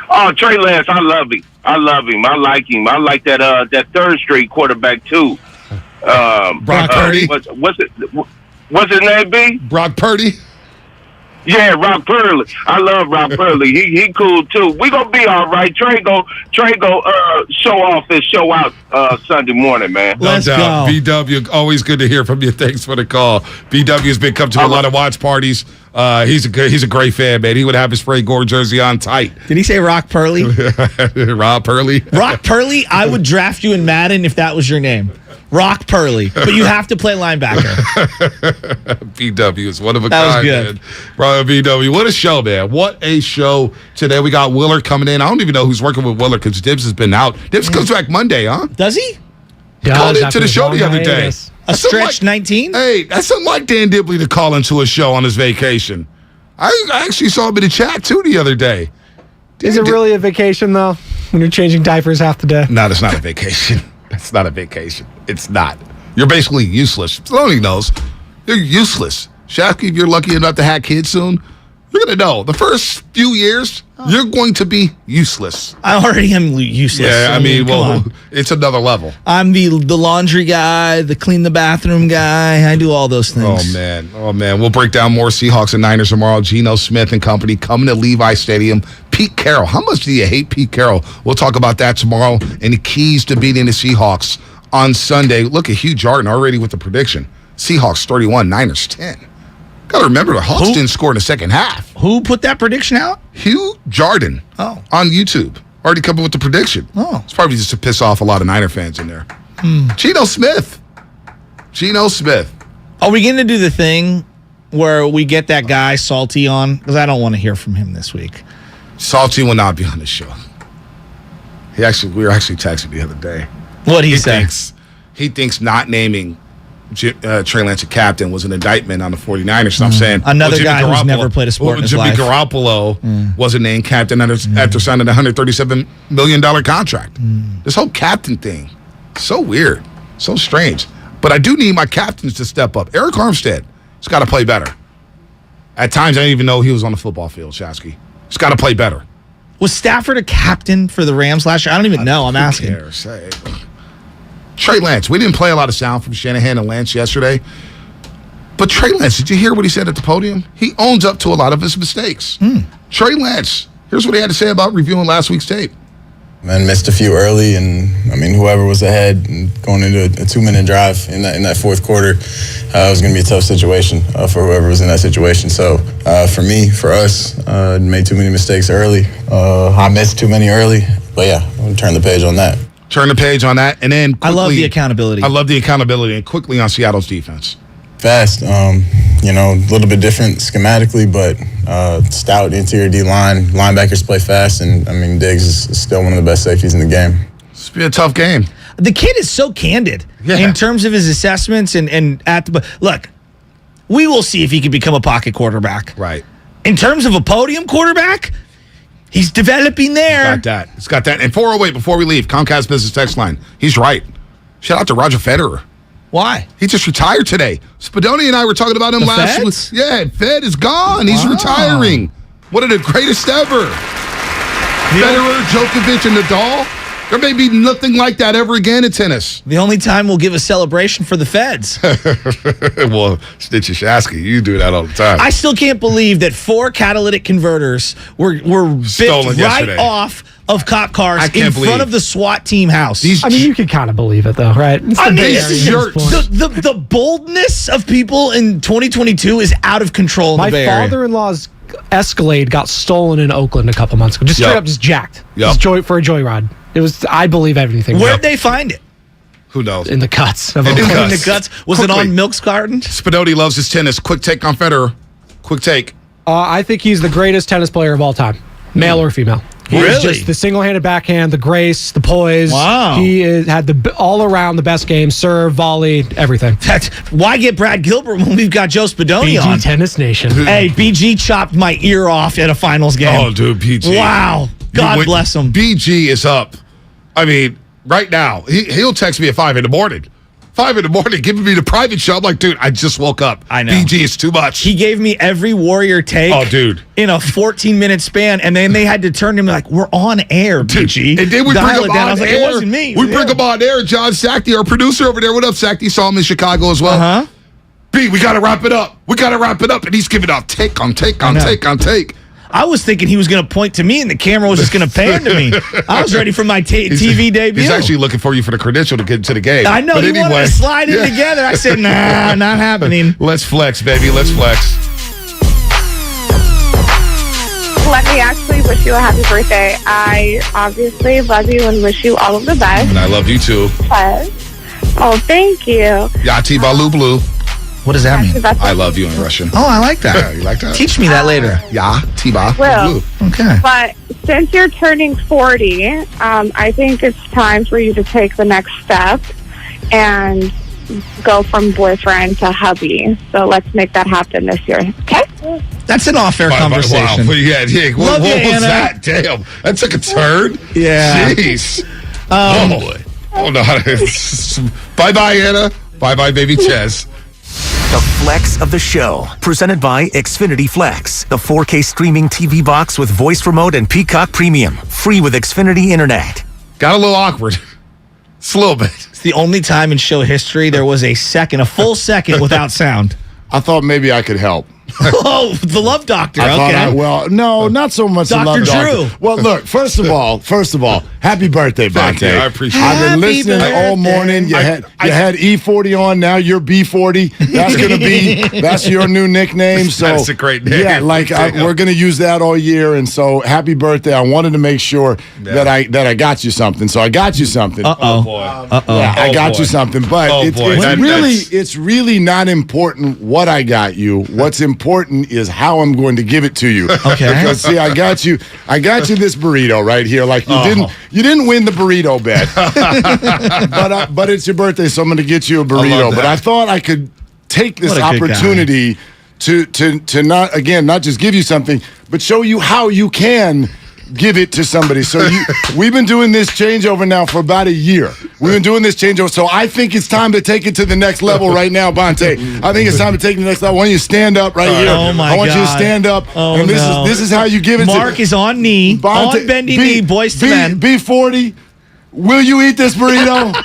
Speaker 1: Oh, Trey Lance, I love him. I like him. I like that third straight quarterback too.
Speaker 14: Brock Purdy.
Speaker 1: What's his name, B?
Speaker 14: Brock Purdy.
Speaker 1: Yeah, Rock Purley. I love Rock Purley. He cool too. We gonna be all right. Trey go show off and show out Sunday morning, man.
Speaker 14: No doubt. BW, always good to hear from you. Thanks for the call. BW's been come to a lot of watch parties. He's a great fan, man. He would have his Spray Gore jersey on tight.
Speaker 4: Did he say Rock Purley?
Speaker 14: Rob Purley.
Speaker 4: Rock Purley. I would draft you in Madden if that was your name. Rock Purley, but you have to play linebacker.
Speaker 14: BW is one of a
Speaker 4: that
Speaker 14: kind,
Speaker 4: was good.
Speaker 14: man. Bro, BW, what a show, man. What a show today. We got Willard coming in. I don't even know who's working with Willard because Dibs has been out. Dibs comes back Monday, huh?
Speaker 4: Does he?
Speaker 14: He called into the show the other day.
Speaker 4: A stretch 19?
Speaker 14: Hey, that's something like Dan Dibley to call into a show on his vacation. I actually saw him in the chat, too, the other day.
Speaker 2: Is it really a vacation, though, when you're changing diapers half the day?
Speaker 14: No, it's not a vacation. That's not a vacation. It's not. You're basically useless. Stoney knows. You're useless. Shafky, if you're lucky enough to have kids soon, you're going to know. The first few years, you're going to be useless.
Speaker 4: I already am useless.
Speaker 14: Yeah, I mean, it's another level.
Speaker 4: I'm the laundry guy, the clean the bathroom guy. I do all those things.
Speaker 14: Oh, man. We'll break down more Seahawks and Niners tomorrow. Geno Smith and company coming to Levi Stadium. Pete Carroll. How much do you hate Pete Carroll? We'll talk about that tomorrow and the keys to beating the Seahawks on Sunday. Look at Hugh Jordan already with the prediction. Seahawks 31, Niners 10. Got to remember, the Hawks didn't score in the second half.
Speaker 4: Who put that prediction out?
Speaker 14: Hugh Jordan on YouTube. Already coming with the prediction.
Speaker 4: Oh.
Speaker 14: It's probably just to piss off a lot of Niner fans in there. Geno Smith.
Speaker 4: Are we going to do the thing where we get that guy Salty on? Because I don't want to hear from him this week.
Speaker 14: Salty will not be on the show. We were actually texting the other day.
Speaker 4: What'd he say?
Speaker 14: He thinks not naming Trey Lance a captain was an indictment on the 49ers. So I'm saying
Speaker 4: another guy who's never played a sport in his life.
Speaker 14: Jimmy Garoppolo wasn't named captain after signing a $137 million contract. This whole captain thing, so weird, so strange. But I do need my captains to step up. Eric Armstead has got to play better. At times, I didn't even know he was on the football field, Shasky. He's got to play better.
Speaker 4: Was Stafford a captain for the Rams last year? I don't even know. I'm asking.
Speaker 14: Trey Lance. We didn't play a lot of sound from Shanahan and Lance yesterday. But Trey Lance, did you hear what he said at the podium? He owns up to a lot of his mistakes. Trey Lance, here's what he had to say about reviewing last week's tape.
Speaker 3: Man, missed a few early, and I mean, whoever was ahead and going into a 2-minute drive in that fourth quarter, it was going to be a tough situation for whoever was in that situation. So for me, for us, made too many mistakes early. I missed too many early, but yeah, we'll turn the page on that.
Speaker 14: Turn the page on that, and then quickly,
Speaker 4: I love the accountability.
Speaker 14: And quickly on Seattle's defense.
Speaker 3: Fast, a little bit different schematically, but stout interior D-line. Linebackers play fast, and, I mean, Diggs is still one of the best safeties in the game.
Speaker 14: It's been a tough game.
Speaker 4: The kid is so candid in terms of his assessments and at the – look, we will see if he can become a pocket quarterback.
Speaker 14: Right.
Speaker 4: In terms of a podium quarterback, he's developing there.
Speaker 14: It's got that. And 408, before we leave, Comcast Business Text Line. He's right. Shout out to Roger Federer.
Speaker 4: Why?
Speaker 14: He just retired today. Spadoni and I were talking about him last week. Yeah, Fed is gone. He's retiring. One of the greatest ever. Federer, Djokovic, and Nadal. There may be nothing like that ever again in tennis.
Speaker 4: The only time we'll give a celebration for the Feds.
Speaker 14: Well, Stitchy Shasky, you do that all the time.
Speaker 4: I still can't believe that 4 catalytic converters were
Speaker 14: stolen
Speaker 4: right off of cop cars in front of the SWAT team house.
Speaker 2: I mean, you can kind of believe it, though, right?
Speaker 4: The boldness of people in 2022 is out of control in the Bay Area.
Speaker 2: My father-in-law's Escalade got stolen in Oakland a couple months ago. Just straight up, just jacked. Just for a joyride. It was. I believe everything.
Speaker 4: Where'd they find it?
Speaker 14: Who knows?
Speaker 2: In the cuts.
Speaker 4: In the cuts. Was it on Milk's carton?
Speaker 14: Spadoni loves his tennis. Quick take on Federer. Quick take.
Speaker 2: I think he's the greatest tennis player of all time, male or female. He's just the single-handed backhand, the grace, the poise.
Speaker 4: Wow.
Speaker 2: He had the all-around the best game, serve, volley, everything.
Speaker 4: Why get Brad Gilbert when we've got Joe Spadoni on?
Speaker 2: BG Tennis Nation.
Speaker 4: Hey, BG chopped my ear off at a finals game.
Speaker 14: Oh, dude, BG.
Speaker 4: Wow. God bless him.
Speaker 14: BG is up. I mean, right now, he'll text me at 5 in the morning. 5 in the morning, giving me the private show. I'm like, dude, I just woke up.
Speaker 4: I know.
Speaker 14: BG is too much.
Speaker 4: He gave me every Warrior take.
Speaker 14: Oh, dude.
Speaker 4: In a 14-minute span, and then they had to turn him like, we're on air, BG.
Speaker 14: And then we bring him on
Speaker 4: I was like,
Speaker 14: air.
Speaker 4: it wasn't me.
Speaker 14: We bring him on air. John Sackey, our producer over there. What up, Sackey? Saw him in Chicago as well.
Speaker 4: Uh-huh.
Speaker 14: B, we got to wrap it up. And he's giving out take on take on take on take.
Speaker 4: I was thinking he was going to point to me and the camera was just going to pan to me. I was ready for my TV debut.
Speaker 14: He's actually looking for you for the credential to get to the game.
Speaker 4: I know. But anyway, wanted to slide in together. I said, nah, not happening.
Speaker 14: Let's flex, baby. Let's flex.
Speaker 27: Let me actually wish you a happy birthday. I obviously love you and wish you all of the best.
Speaker 14: And I love you too.
Speaker 27: Oh, thank you.
Speaker 14: Yati Balu Blue.
Speaker 4: What does that mean?
Speaker 14: I love you in Russian.
Speaker 4: Oh, I like that.
Speaker 14: Yeah, you like that?
Speaker 4: Teach me that later.
Speaker 14: Yeah, Tiba.
Speaker 27: Will.
Speaker 4: Okay.
Speaker 27: But since you're turning 40, I think it's time for you to take the next step and go from boyfriend to hubby. So let's make that happen this year. Okay?
Speaker 4: That's an off-air conversation.
Speaker 14: Wow. Yeah, what was that? Damn. That took a turn.
Speaker 4: Yeah.
Speaker 14: Jeez. Oh, boy. Oh, no. Bye-bye, Anna. Bye-bye, baby Ches.
Speaker 7: The Flex of the Show, presented by Xfinity Flex, the 4K streaming TV box with voice remote and Peacock Premium, free with Xfinity Internet.
Speaker 14: Got a little awkward. It's a little bit.
Speaker 4: It's the only time in show history there was a full second without sound.
Speaker 21: I thought maybe I could help.
Speaker 4: Oh, the Love Doctor.
Speaker 12: Well, no, not so much
Speaker 4: Dr.
Speaker 12: the Love
Speaker 4: Drew.
Speaker 12: Doctor. Well, look, first of all, happy birthday,
Speaker 14: Thank
Speaker 12: Bonte.
Speaker 14: you. I appreciate it.
Speaker 12: I've been
Speaker 4: Happy
Speaker 12: listening
Speaker 4: birthday.
Speaker 12: all morning. You had E40 on, now you're B40. That's your new nickname. So
Speaker 14: That's a great name.
Speaker 12: Yeah, we're going to use that all year. And so happy birthday. I wanted to make sure that I got you something. So I got you something.
Speaker 4: Uh-oh.
Speaker 14: Boy.
Speaker 12: Yeah, I got you something, but it's really not important what I got you. What's important is how I'm going to give it to you.
Speaker 4: Okay.
Speaker 12: Because see, I got you this burrito right here. Like you didn't win the burrito bet, but it's your birthday, so I'm going to get you a burrito. But I thought I could take this opportunity to not just give you something, but show you how you can give it to somebody. So we've been doing this changeover now for about a year. We've been doing this changeover. So I think it's time to take it to the next level right now, Bonte. I think it's time to take it to the next level. I want you to stand up right here.
Speaker 4: Oh my
Speaker 12: I want
Speaker 4: God.
Speaker 12: you to stand up.
Speaker 4: Oh,
Speaker 12: and this is how you give it to
Speaker 4: Mark is on knee,
Speaker 12: Bonte,
Speaker 4: on bending knee, boys to men.
Speaker 12: B40, will you eat this burrito?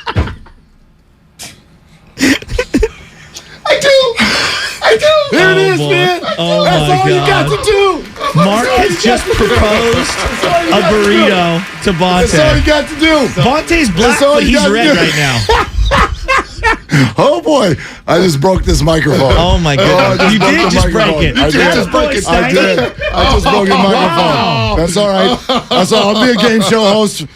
Speaker 12: I do. There it is,
Speaker 4: boy.
Speaker 12: man.
Speaker 4: Oh,
Speaker 12: That's
Speaker 4: my
Speaker 12: all you got
Speaker 4: God.
Speaker 12: to do.
Speaker 4: Mark has just proposed a burrito to Bonte.
Speaker 12: That's all you got to do.
Speaker 4: Bonte's black,
Speaker 12: That's all
Speaker 4: but
Speaker 12: you
Speaker 4: he's
Speaker 12: got to
Speaker 4: red
Speaker 12: do.
Speaker 4: right now.
Speaker 12: Oh boy, I just broke this microphone.
Speaker 4: Oh my goodness. You did just break it.
Speaker 12: I just broke it. I just broke the microphone. That's all right. That's all. I'll be a game show host.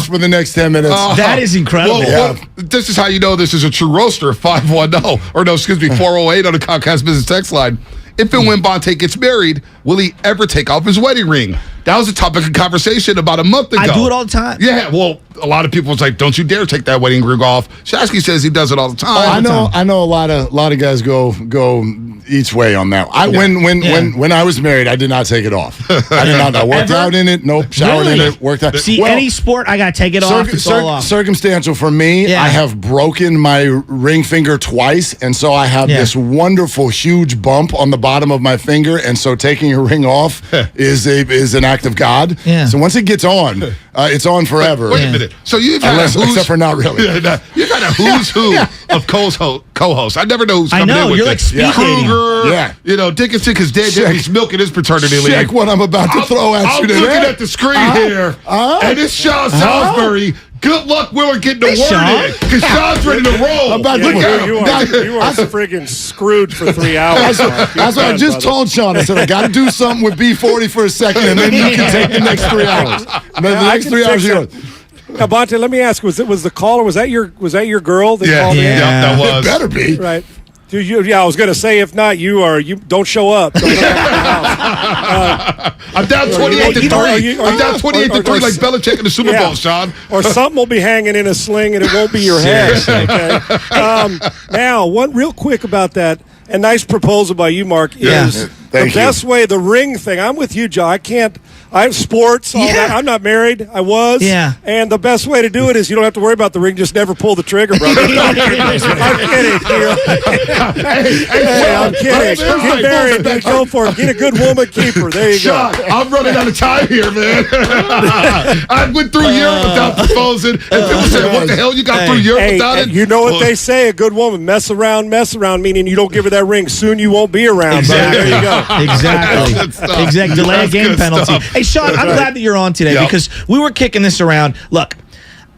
Speaker 12: For the next 10 minutes.
Speaker 4: That is incredible.
Speaker 14: Well, this is how you know this is a true roaster. 408 on the Comcast Business Text line. If and when Bonte gets married, will he ever take off his wedding ring? That was a topic of conversation about a month ago.
Speaker 4: I do it all the time.
Speaker 14: Yeah, well, a lot of people was like, "Don't you dare take that wedding ring off." Shasky says he does it all the time.
Speaker 12: I know a lot of guys go each way on that. When I was married, I did not take it off. I did not. I worked out in it. Nope. Showered in it. Worked out.
Speaker 4: See, any sport, I got to take it off. It's all off.
Speaker 12: Circumstantial for me.
Speaker 4: Yeah.
Speaker 12: I have broken my ring finger twice, and so I have this wonderful, huge bump on the bottom of my finger. And so taking a ring off is an act of God.
Speaker 4: Yeah.
Speaker 12: So once it gets on, it's on forever.
Speaker 14: Wait a minute. So you've had
Speaker 12: except for not really.
Speaker 14: You've had a who's who of co-hosts. I never know who's coming in with
Speaker 4: you're
Speaker 14: it.
Speaker 4: like speed dating.
Speaker 14: Kruger,
Speaker 12: Yeah.
Speaker 14: Dickinson, because he's milking his paternity leave.
Speaker 12: Check what I'm about to throw at you today.
Speaker 14: I'm looking at the screen here, and it's Sean Salisbury. Good luck, Willard, getting the word in, because Sean's ready to roll.
Speaker 17: You are friggin' screwed for 3 hours.
Speaker 12: That's what I just told Sean. I said, I got to do something with B40 for a second, and then you can take the next 3 hours. And then the next 3 hours, you're
Speaker 17: Now, Bonte, let me ask: was the caller? Was that your girl that called in?
Speaker 14: Yeah, that was.
Speaker 12: It better be.
Speaker 17: Right. I was going to say, if not, you don't show up. Don't come back to the house.
Speaker 14: I'm down 28-3. I'm down 28-3 like Belichick in the Super Bowl, Sean.
Speaker 17: Or something will be hanging in a sling, and it won't be your head. Okay. Now, one real quick about that, and nice proposal by you, Mark, is the best way, the ring thing. I'm with you, John. I have sports, all that. I'm not married. I was.
Speaker 4: Yeah.
Speaker 17: And the best way to do it is you don't have to worry about the ring. Just never pull the trigger, brother. I'm kidding. I'm kidding. Get married, then go for it. Get a good woman keeper. There you go.
Speaker 14: I'm running out of time here, man. I went through Europe without proposing. And people say, what the hell you got through Europe without it?
Speaker 17: You know what they say, a good woman, mess around, meaning you don't give her that ring. Soon you won't be around.
Speaker 4: Exactly.
Speaker 17: There you go.
Speaker 4: Exactly. Delay a game penalty. Hey, Sean, I'm glad that you're on today because we were kicking this around. Look,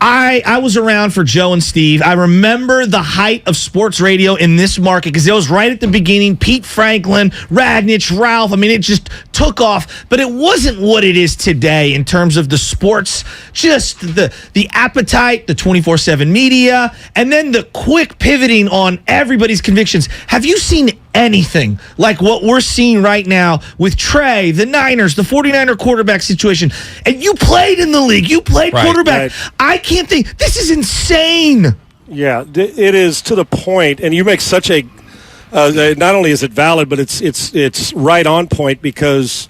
Speaker 4: I was around for Joe and Steve. I remember the height of sports radio in this market because it was right at the beginning. Pete Franklin, Radnich, Ralph. I mean, it just took off. But it wasn't what it is today in terms of the sports, just the appetite, the 24/7 media, and then the quick pivoting on everybody's convictions. Have you seen anything like what we're seeing right now with Trey, the Niners, the 49er quarterback situation? And you played in the league. You played quarterback.
Speaker 17: Right.
Speaker 4: I can't think. This is insane.
Speaker 17: Yeah, it is to the point, and you make such a not only is it valid, but it's right on point because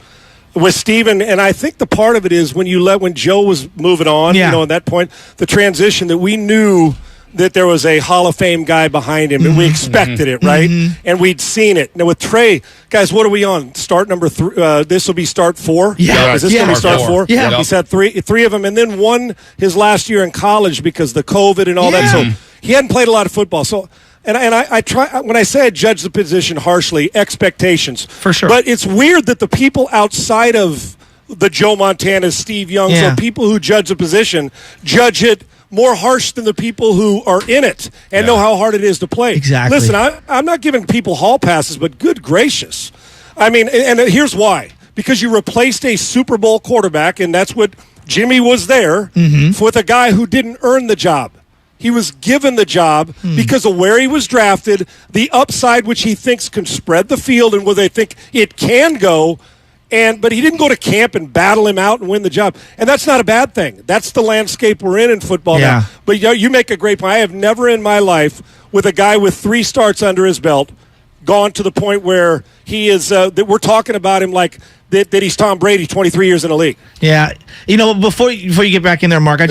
Speaker 17: with Steven, and I think the part of it is when Joe was moving on, at that point, the transition that we knew that there was a Hall of Fame guy behind him, and we expected it, right? And we'd seen it. Now with Trey, guys, what are we on? Start number 3. This will be start 4.
Speaker 4: Yeah,
Speaker 17: is this going to be start 4?
Speaker 4: Yeah,
Speaker 17: he's had three of them, and then one his last year in college because the COVID and all that. So he hadn't played a lot of football. So And I try, when I say I judge the position harshly, expectations.
Speaker 4: For sure.
Speaker 17: But it's weird that the people outside of the Joe Montanas, Steve Youngs, or people who judge the position, judge it more harsh than the people who are in it and know how hard it is to play.
Speaker 4: Exactly.
Speaker 17: Listen, I'm not giving people hall passes, but good gracious. I mean, and here's why. Because you replaced a Super Bowl quarterback, and that's what Jimmy was there, with a guy who didn't earn the job. He was given the job because of where he was drafted, the upside which he thinks can spread the field and where they think it can go. But he didn't go to camp and battle him out and win the job. And that's not a bad thing. That's the landscape we're in football now. But you make a great point. I have never in my life, with a guy with 3 starts under his belt, gone to the point where he is that we're talking about him like that he's Tom Brady, 23 years in the league.
Speaker 4: Yeah. Before you get back in there, Mark,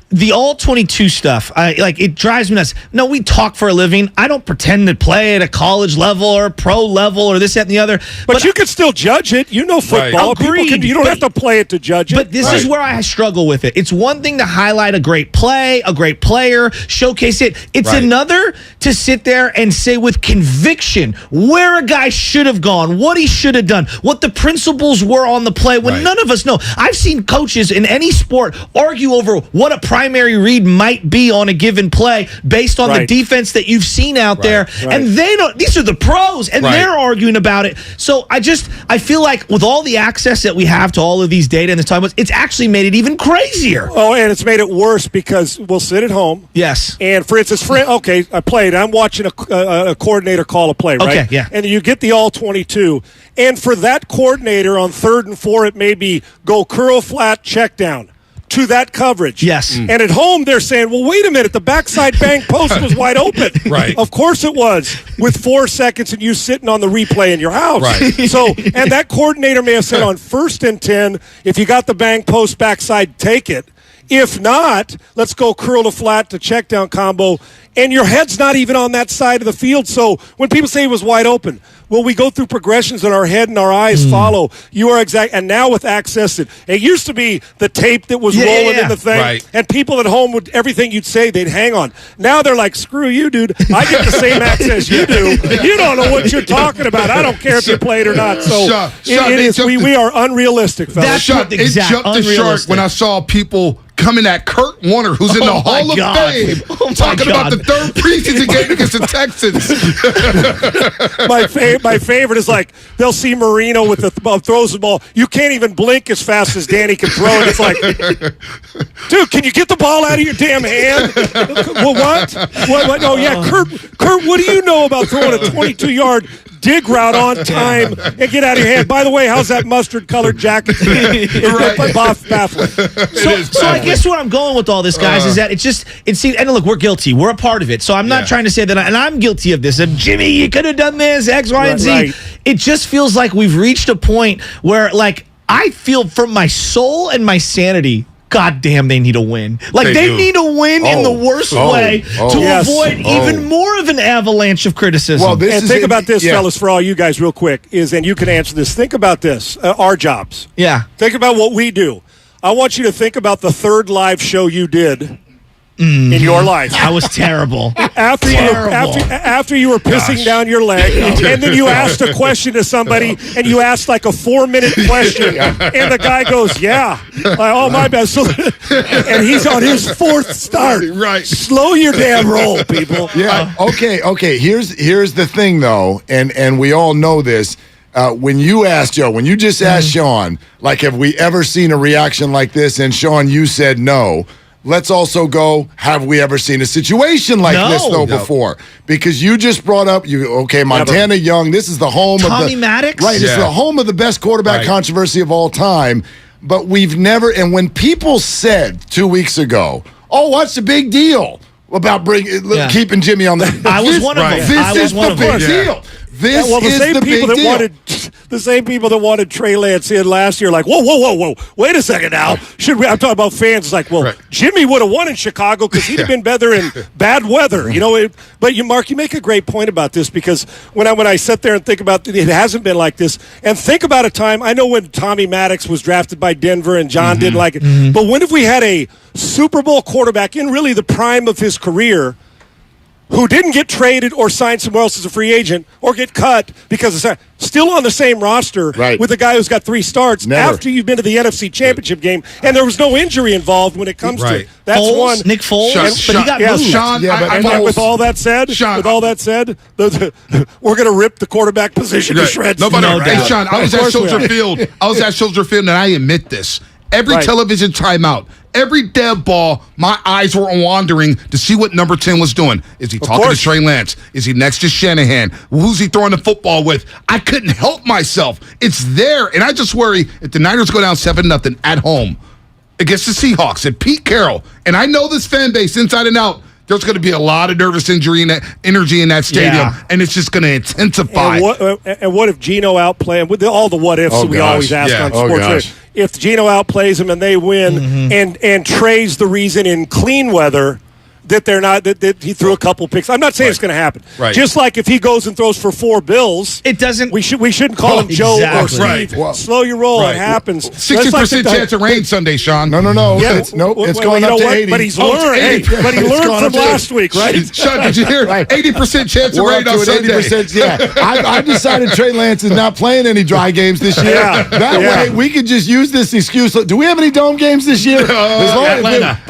Speaker 4: the all-22 stuff, it drives me nuts. No, we talk for a living. I don't pretend to play at a college level or pro level or this, that, and the other.
Speaker 17: But you can still judge it. You know football.
Speaker 4: Agreed.
Speaker 17: You don't have to play it to judge it.
Speaker 4: But this is where I struggle with it. It's one thing to highlight a great play, a great player, showcase it. It's another to sit there and say with conviction where a guy should have gone, what he should have done, what the principles were on the play when none of us know. I've seen coaches in any sport argue over what a primary read might be on a given play based on the defense that you've seen out there. And they don't, these are the pros, and they're arguing about it. So I feel like with all the access that we have to all of these data and this time, it's actually made it even crazier.
Speaker 17: Oh, and it's made it worse because we'll sit at home.
Speaker 4: Yes.
Speaker 17: And for instance, I played. I'm watching a coordinator call a play, right?
Speaker 4: Okay, yeah.
Speaker 17: And you get the all-22. And for that coordinator on 3rd and 4, it may be go curl flat, check down to that coverage.
Speaker 4: Yes.
Speaker 17: And at home, they're saying, well, wait a minute, the backside bank post was wide open.
Speaker 14: Right.
Speaker 17: Of course it was, with 4 seconds and you sitting on the replay in your house.
Speaker 14: Right.
Speaker 17: So, and that coordinator may have said on 1st and 10, if you got the bank post backside, take it. If not, let's go curl to flat to check down combo. And your head's not even on that side of the field. So when people say it was wide open, well, we go through progressions and our head and our eyes follow. You are exact. And now with access, it used to be the tape that was rolling in the thing.
Speaker 14: Right.
Speaker 17: And people at home would, everything you'd say, they'd hang on. Now they're like, screw you, dude. I get the same access you do. You don't know what you're talking about. I don't care if you played or not. So we are unrealistic, fellas.
Speaker 14: It jumped the shark when I saw people coming at Kurt Warner, who's in the Hall of Fame, talking about the 3rd preseason game against the Texans.
Speaker 17: My favorite is like they'll see Marino with the throws the ball. You can't even blink as fast as Danny can throw it. It's like, dude, can you get the ball out of your damn hand? Well, what? No, yeah, Kurt, what do you know about throwing a 22-yard dig route on time and get out of your hand? By the way, how's that mustard-colored jacket? Baffling.
Speaker 4: So I guess where I'm going with all this, guys, is that it seems, and look, we're guilty. We're a part of it. So I'm not trying to say that, and I'm guilty of this. Jimmy, you could have done this, X, Y, and Z.
Speaker 17: Right.
Speaker 4: It just feels like we've reached a point where, like, I feel from my soul and my sanity, God damn, they need a win. Like, they need a win in the worst way to avoid even more of an avalanche of criticism.
Speaker 17: Well, think about this, fellas, for all you guys real quick, and you can answer this. Think about this, our jobs.
Speaker 4: Yeah.
Speaker 17: Think about what we do. I want you to think about the 3rd live show you did in your life.
Speaker 4: I was terrible.
Speaker 17: After you were pissing down your leg, and then you asked a question to somebody, and you asked like a 4-minute question, and the guy goes, "Yeah, oh my bad." So, and he's on his 4th start.
Speaker 14: Right.
Speaker 17: Slow your damn roll, people.
Speaker 12: Yeah. Okay. Here's the thing, though, and we all know this. When you just asked Sean, like, have we ever seen a reaction like this? And Sean, you said no. Let's also go, have we ever seen a situation like this, though, before? Because you just brought up, Montana Young, this is the home of
Speaker 4: Tommy Maddox?
Speaker 12: Right, it's the home of the best quarterback controversy of all time. But we've never, and when people said 2 weeks ago, oh, what's the big deal about keeping Jimmy on the...
Speaker 4: I was one of them.
Speaker 12: This is the big deal. This is the big deal.
Speaker 17: The same people that wanted Trey Lance in last year, like, whoa, wait a second now. I'm talking about fans. It's like, Jimmy would have won in Chicago because he'd have been better in bad weather, But Mark, you make a great point about this, because when I sit there and think about it, hasn't been like this. And think about a time. I know when Tommy Maddox was drafted by Denver and John didn't like it, but when have we had a Super Bowl quarterback in really the prime of his career who didn't get traded or signed somewhere else as a free agent or get cut because of still on the same roster with a guy who's got 3 starts after you've been to the NFC Championship game and there was no injury involved when it comes to it. That's
Speaker 4: Foles,
Speaker 17: one.
Speaker 4: Nick Foles,
Speaker 17: but he got moved.
Speaker 14: Sean,
Speaker 17: with all that said, we're going to rip the quarterback position to shreds.
Speaker 14: Sean, I was at Soldier Field. And I admit this. Every television timeout, every dead ball, my eyes were wandering to see what number 10 was doing. Is he talking to Trey Lance? Is he next to Shanahan? Who's he throwing the football with? I couldn't help myself. It's there. And I just worry if the Niners go down 7-0 at home against the Seahawks and Pete Carroll, and I know this fan base inside and out, there's going to be a lot of nervous energy in that stadium, and it's just going to intensify.
Speaker 17: And what if Geno outplays with all the what ifs we always ask on sports? If Geno outplays him and they win, and Trey's the reason in clean weather that they're not that he threw a couple picks. I'm not saying it's going to happen. Just like if he goes and throws for 4 bills,
Speaker 4: it doesn't.
Speaker 17: We shouldn't call him Joe or Steve. Slow your roll. It happens.
Speaker 14: 60% chance of rain Sunday, Sean.
Speaker 12: No.
Speaker 17: Yeah,
Speaker 12: it's going up to 80.
Speaker 17: But he's learned. But he learned from last week, right?
Speaker 14: Sean, did you hear? 80% chance of rain on Sunday.
Speaker 12: 80%. Yeah, I've decided Trey Lance is not playing any dry games this year. That way we can just use this excuse. Do we have any dome games this year?
Speaker 14: Atlanta.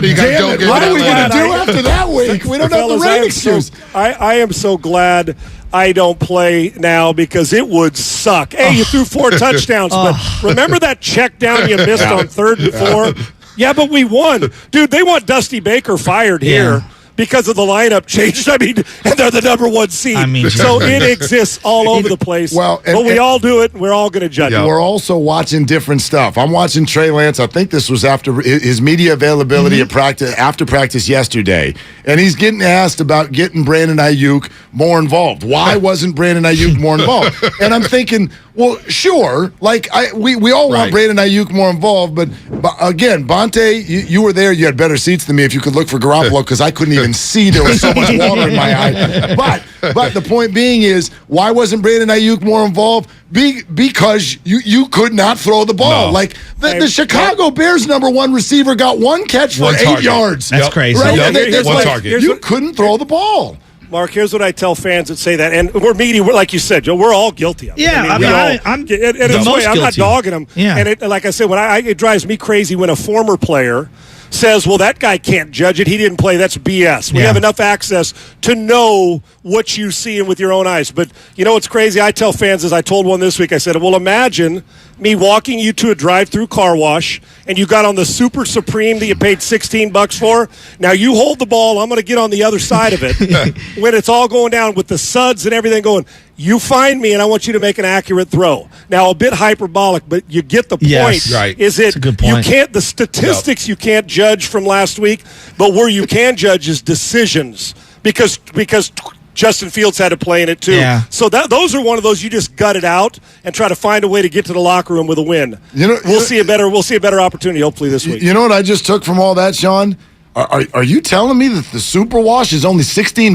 Speaker 14: You got dome games.
Speaker 12: What are we going to do after that week? We don't have the rain excuse.
Speaker 17: I am so glad I don't play now because it would suck. Hey, you threw 4 touchdowns, but remember that check down you missed on 3rd and 4? Yeah, but we won. Dude, they want Dusty Baker fired here. Because of the lineup change. I mean, and they're the number 1 seed. So it exists all over the place. But we all do it, and we're all going to judge it.
Speaker 12: We're also watching different stuff. I'm watching Trey Lance. I think this was after his media availability at practice, after practice yesterday. And he's getting asked about getting Brandon Ayuk more involved. Why wasn't Brandon Ayuk more involved? And I'm thinking, well, sure. Like, we all want Brandon Ayuk more involved. But again, Bonte, you were there. You had better seats than me if you could look for Garoppolo because I couldn't even see. There was so much water in my eye. But the point being is, why wasn't Brandon Ayuk more involved? Because you could not throw the ball.
Speaker 14: No.
Speaker 12: Like the Chicago Bears number 1 receiver got 1 catch for 8 yards.
Speaker 4: That's crazy.
Speaker 12: Right?
Speaker 14: One target.
Speaker 12: You couldn't throw the ball.
Speaker 17: Mark, here's what I tell fans that say that, and we're media. Like you said, Joe, we're all guilty of it.
Speaker 4: Yeah, I'm
Speaker 17: not dogging them.
Speaker 4: Yeah.
Speaker 17: And like I said, it drives me crazy when a former player says, well, that guy can't judge it. He didn't play. That's BS. We have enough access to know what you see with your own eyes. But you know what's crazy? I tell fans, as I told one this week, I said, well, imagine me walking you to a drive-through car wash and you got on the Super Supreme that you paid $16 for. Now you hold the ball. I'm going to get on the other side of it when it's all going down with the suds and everything going. You find me, and I want you to make an accurate throw. Now, a bit hyperbolic, but you get the point.
Speaker 4: Yes,
Speaker 14: right.
Speaker 17: Is it?
Speaker 4: That's a good point.
Speaker 17: You can't. The statistics you can't judge from last week, but where you can judge is decisions because Justin Fields had to play in it too.
Speaker 4: Yeah.
Speaker 17: So those are one of those you just gut it out and try to find a way to get to the locker room with a win. We'll see a better opportunity hopefully this week.
Speaker 12: You know what I just took from all that, Sean? Are you telling me that the Super Wash is only $16 in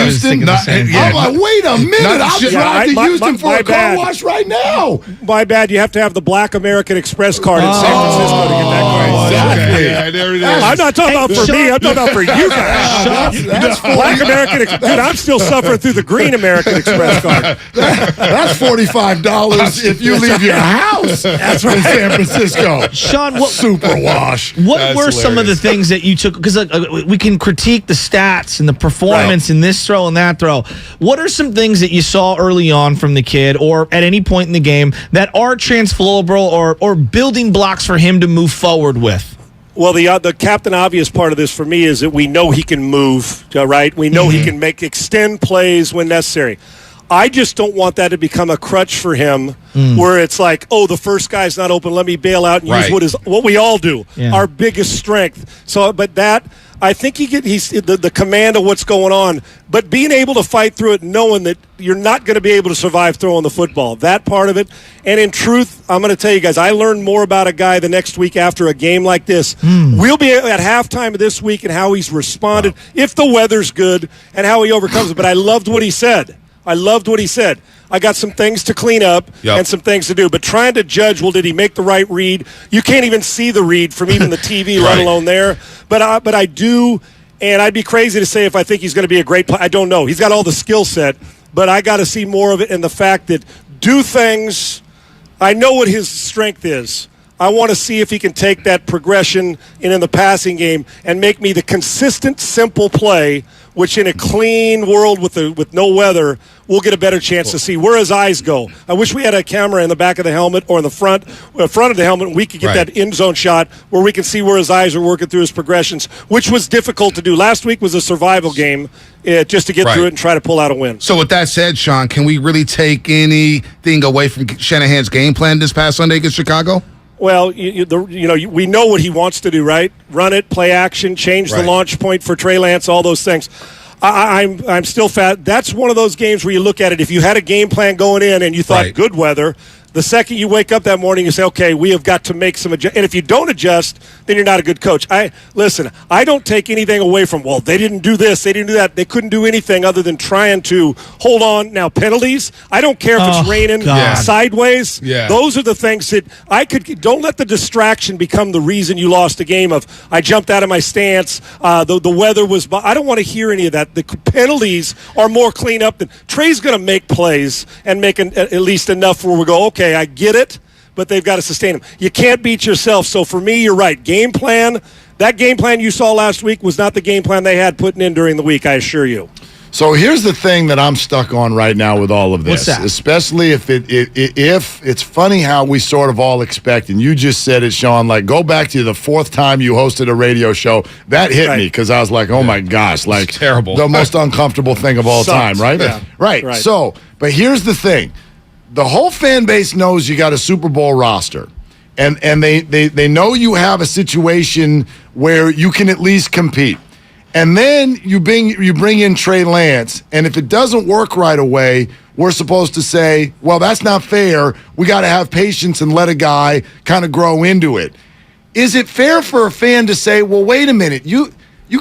Speaker 12: Houston? I'm like, wait a minute! I'll drive to Houston for a car wash right now.
Speaker 17: My bad. You have to have the Black American Express card in San Francisco to get that card.
Speaker 12: Exactly.
Speaker 14: Yeah, there it is.
Speaker 17: I'm not talking about for me. I'm talking about for you guys.
Speaker 12: That's
Speaker 17: Black American Express. Dude, I'm still suffering through the Green American Express card.
Speaker 12: That's $45 if you leave your house in San Francisco.
Speaker 4: Sean,
Speaker 12: Super Wash.
Speaker 4: What were some of the things that you took? Because we can critique the stats and the performance in this throw and that throw. What are some things that you saw early on from the kid or at any point in the game that are transferable or building blocks for him to move forward with?
Speaker 17: Well, the Captain Obvious part of this for me is that we know he can move, right? We know he can extend plays when necessary. I just don't want that to become a crutch for him where it's like, oh, the first guy's not open, let me bail out and use what we all do, our biggest strength. So, but that, I think he's the command of what's going on, but being able to fight through it knowing that you're not going to be able to survive throwing the football, that part of it. And in truth, I'm going to tell you guys, I learned more about a guy the next week after a game like this. We'll be at halftime of this week and how he's responded, if the weather's good, and how he overcomes it. But I loved what he said. I got some things to clean up and some things to do. But trying to judge, well, did he make the right read? You can't even see the read from even the TV, let alone there. But I do And I'd be crazy to say if I think he's going to be a great player. I don't know. He's got all the skill set, but I got to see more of it. And the fact that do things, I know what his strength is. I want to see if he can take that progression in the passing game and make me the consistent, simple play, which in a clean world with no weather, we'll get a better chance to see where his eyes go. I wish we had a camera in the back of the helmet or in the front of the helmet, and we could get that end zone shot where we can see where his eyes are working through his progressions, which was difficult to do. Last week was a survival game just to get through it and try to pull out a win.
Speaker 14: So with that said, Sean, can we really take anything away from Shanahan's game plan this past Sunday against Chicago?
Speaker 17: Well, we know what he wants to do, right? Run it, play action, change the launch point for Trey Lance, all those things. I'm still fat. That's one of those games where you look at it. If you had a game plan going in and you thought good weather, the second you wake up that morning, you say, okay, we have got to make some adjustments. And if you don't adjust, then you're not a good coach. I don't take anything away from, well, they didn't do this, they didn't do that. They couldn't do anything other than trying to hold on. Now, penalties, I don't care if it's raining sideways. Yeah. Those are the things that don't let the distraction become the reason you lost a game of, I jumped out of my stance, the weather was, I don't want to hear any of that. The penalties are more clean up than, Trey's going to make plays and make at least enough where we go, okay, I get it, but they've got to sustain them. You can't beat yourself. So for me, you're right. Game plan, that game plan you saw last week was not the game plan they had putting in during the week, I assure you.
Speaker 12: So here's the thing that I'm stuck on right now with all of this.
Speaker 4: What's that?
Speaker 12: Especially if it's funny how we sort of all expect, and you just said it, Sean, like go back to the fourth time you hosted a radio show. That hit me because I was like, oh my gosh, like
Speaker 14: it's terrible.
Speaker 12: The most uncomfortable thing of all time, right?
Speaker 17: Yeah.
Speaker 12: Right. So, but here's the thing. The whole fan base knows you got a Super Bowl roster, and they know you have a situation where you can at least compete. And then you bring in Trey Lance, and if it doesn't work right away, we're supposed to say, well, that's not fair. We got to have patience and let a guy kind of grow into it. Is it fair for a fan to say, well, wait a minute, you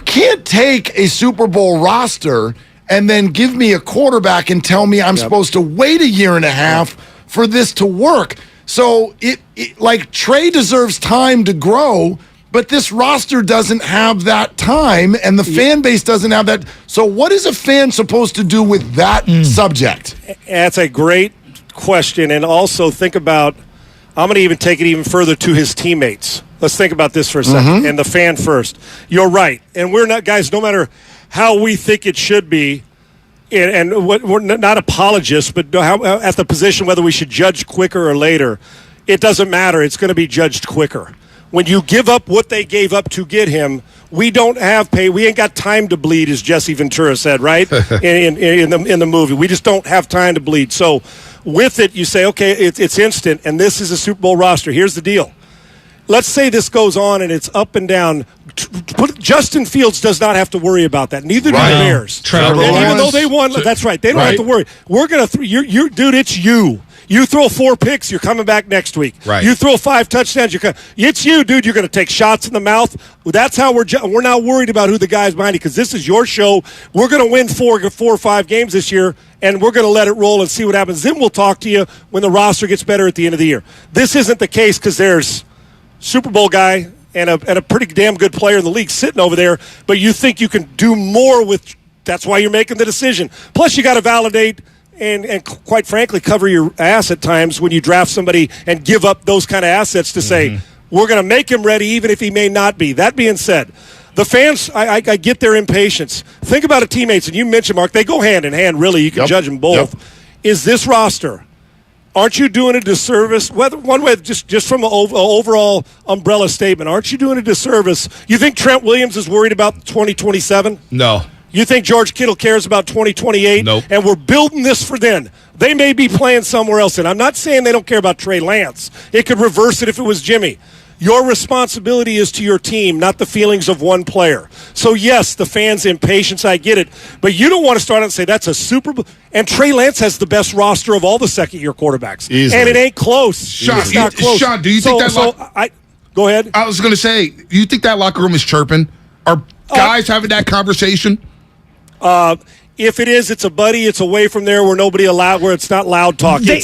Speaker 12: can't take a Super Bowl roster and then give me a quarterback and tell me I'm supposed to wait a year and a half for this to work? So it like Trey deserves time to grow, but this roster doesn't have that time, and the fan base doesn't have that. So what is a fan supposed to do with that subject?
Speaker 17: That's a great question. And also think about, I'm going to even take it even further to his teammates. Let's think about this for a second, and the fan first. You're right. And we're not, guys, no matter how we think it should be, and we're not apologists, but at the position whether we should judge quicker or later, it doesn't matter. It's going to be judged quicker. When you give up what they gave up to get him, we don't have pay. We ain't got time to bleed, as Jesse Ventura said, right? in the movie, we just don't have time to bleed. So with it, you say, okay, it's instant, and this is a Super Bowl roster. Here's the deal. Let's say this goes on and it's up and down. Justin Fields does not have to worry about that. Neither do the Bears. Even though they won, that's right. They don't have to worry. We're gonna, dude. It's you. You throw 4 picks, you're coming back next week.
Speaker 14: Right.
Speaker 17: You throw 5 touchdowns, it's you, dude. You're going to take shots in the mouth. That's how we're not worried about who the guy's behind you, because this is your show. We're going to win 4 or 5 games this year, and we're going to let it roll and see what happens. Then we'll talk to you when the roster gets better at the end of the year. This isn't the case because there's Super Bowl guy and a pretty damn good player in the league sitting over there, but you think you can do more with. That's why you're making the decision. Plus, you got to validate and quite frankly cover your ass at times when you draft somebody and give up those kind of assets to say, we're going to make him ready even if he may not be. That being said, the fans, I get their impatience. Think about it, teammates, and you mentioned, Mark, they go hand in hand, really. You can judge them both. Is this roster, aren't you doing a disservice? One way, just from an overall umbrella statement, aren't you doing a disservice? You think Trent Williams is worried about 2027?
Speaker 14: No.
Speaker 17: You think George Kittle cares about 2028?
Speaker 14: Nope.
Speaker 17: And we're building this for then. They may be playing somewhere else. And I'm not saying they don't care about Trey Lance. It could reverse it if it was Jimmy. Your responsibility is to your team, not the feelings of one player. So, yes, the fans' impatience, I get it. But you don't want to start out and say that's a Super Bowl. And Trey Lance has the best roster of all the second-year quarterbacks.
Speaker 12: Easily.
Speaker 17: And it ain't close.
Speaker 14: Sean,
Speaker 17: it's not close.
Speaker 14: Sean, do you think
Speaker 17: go ahead.
Speaker 14: I was going to say, do you think that locker room is chirping? Are guys having that conversation?
Speaker 17: If it is, it's a buddy. It's away from there where nobody allowed, where it's not loud talk. We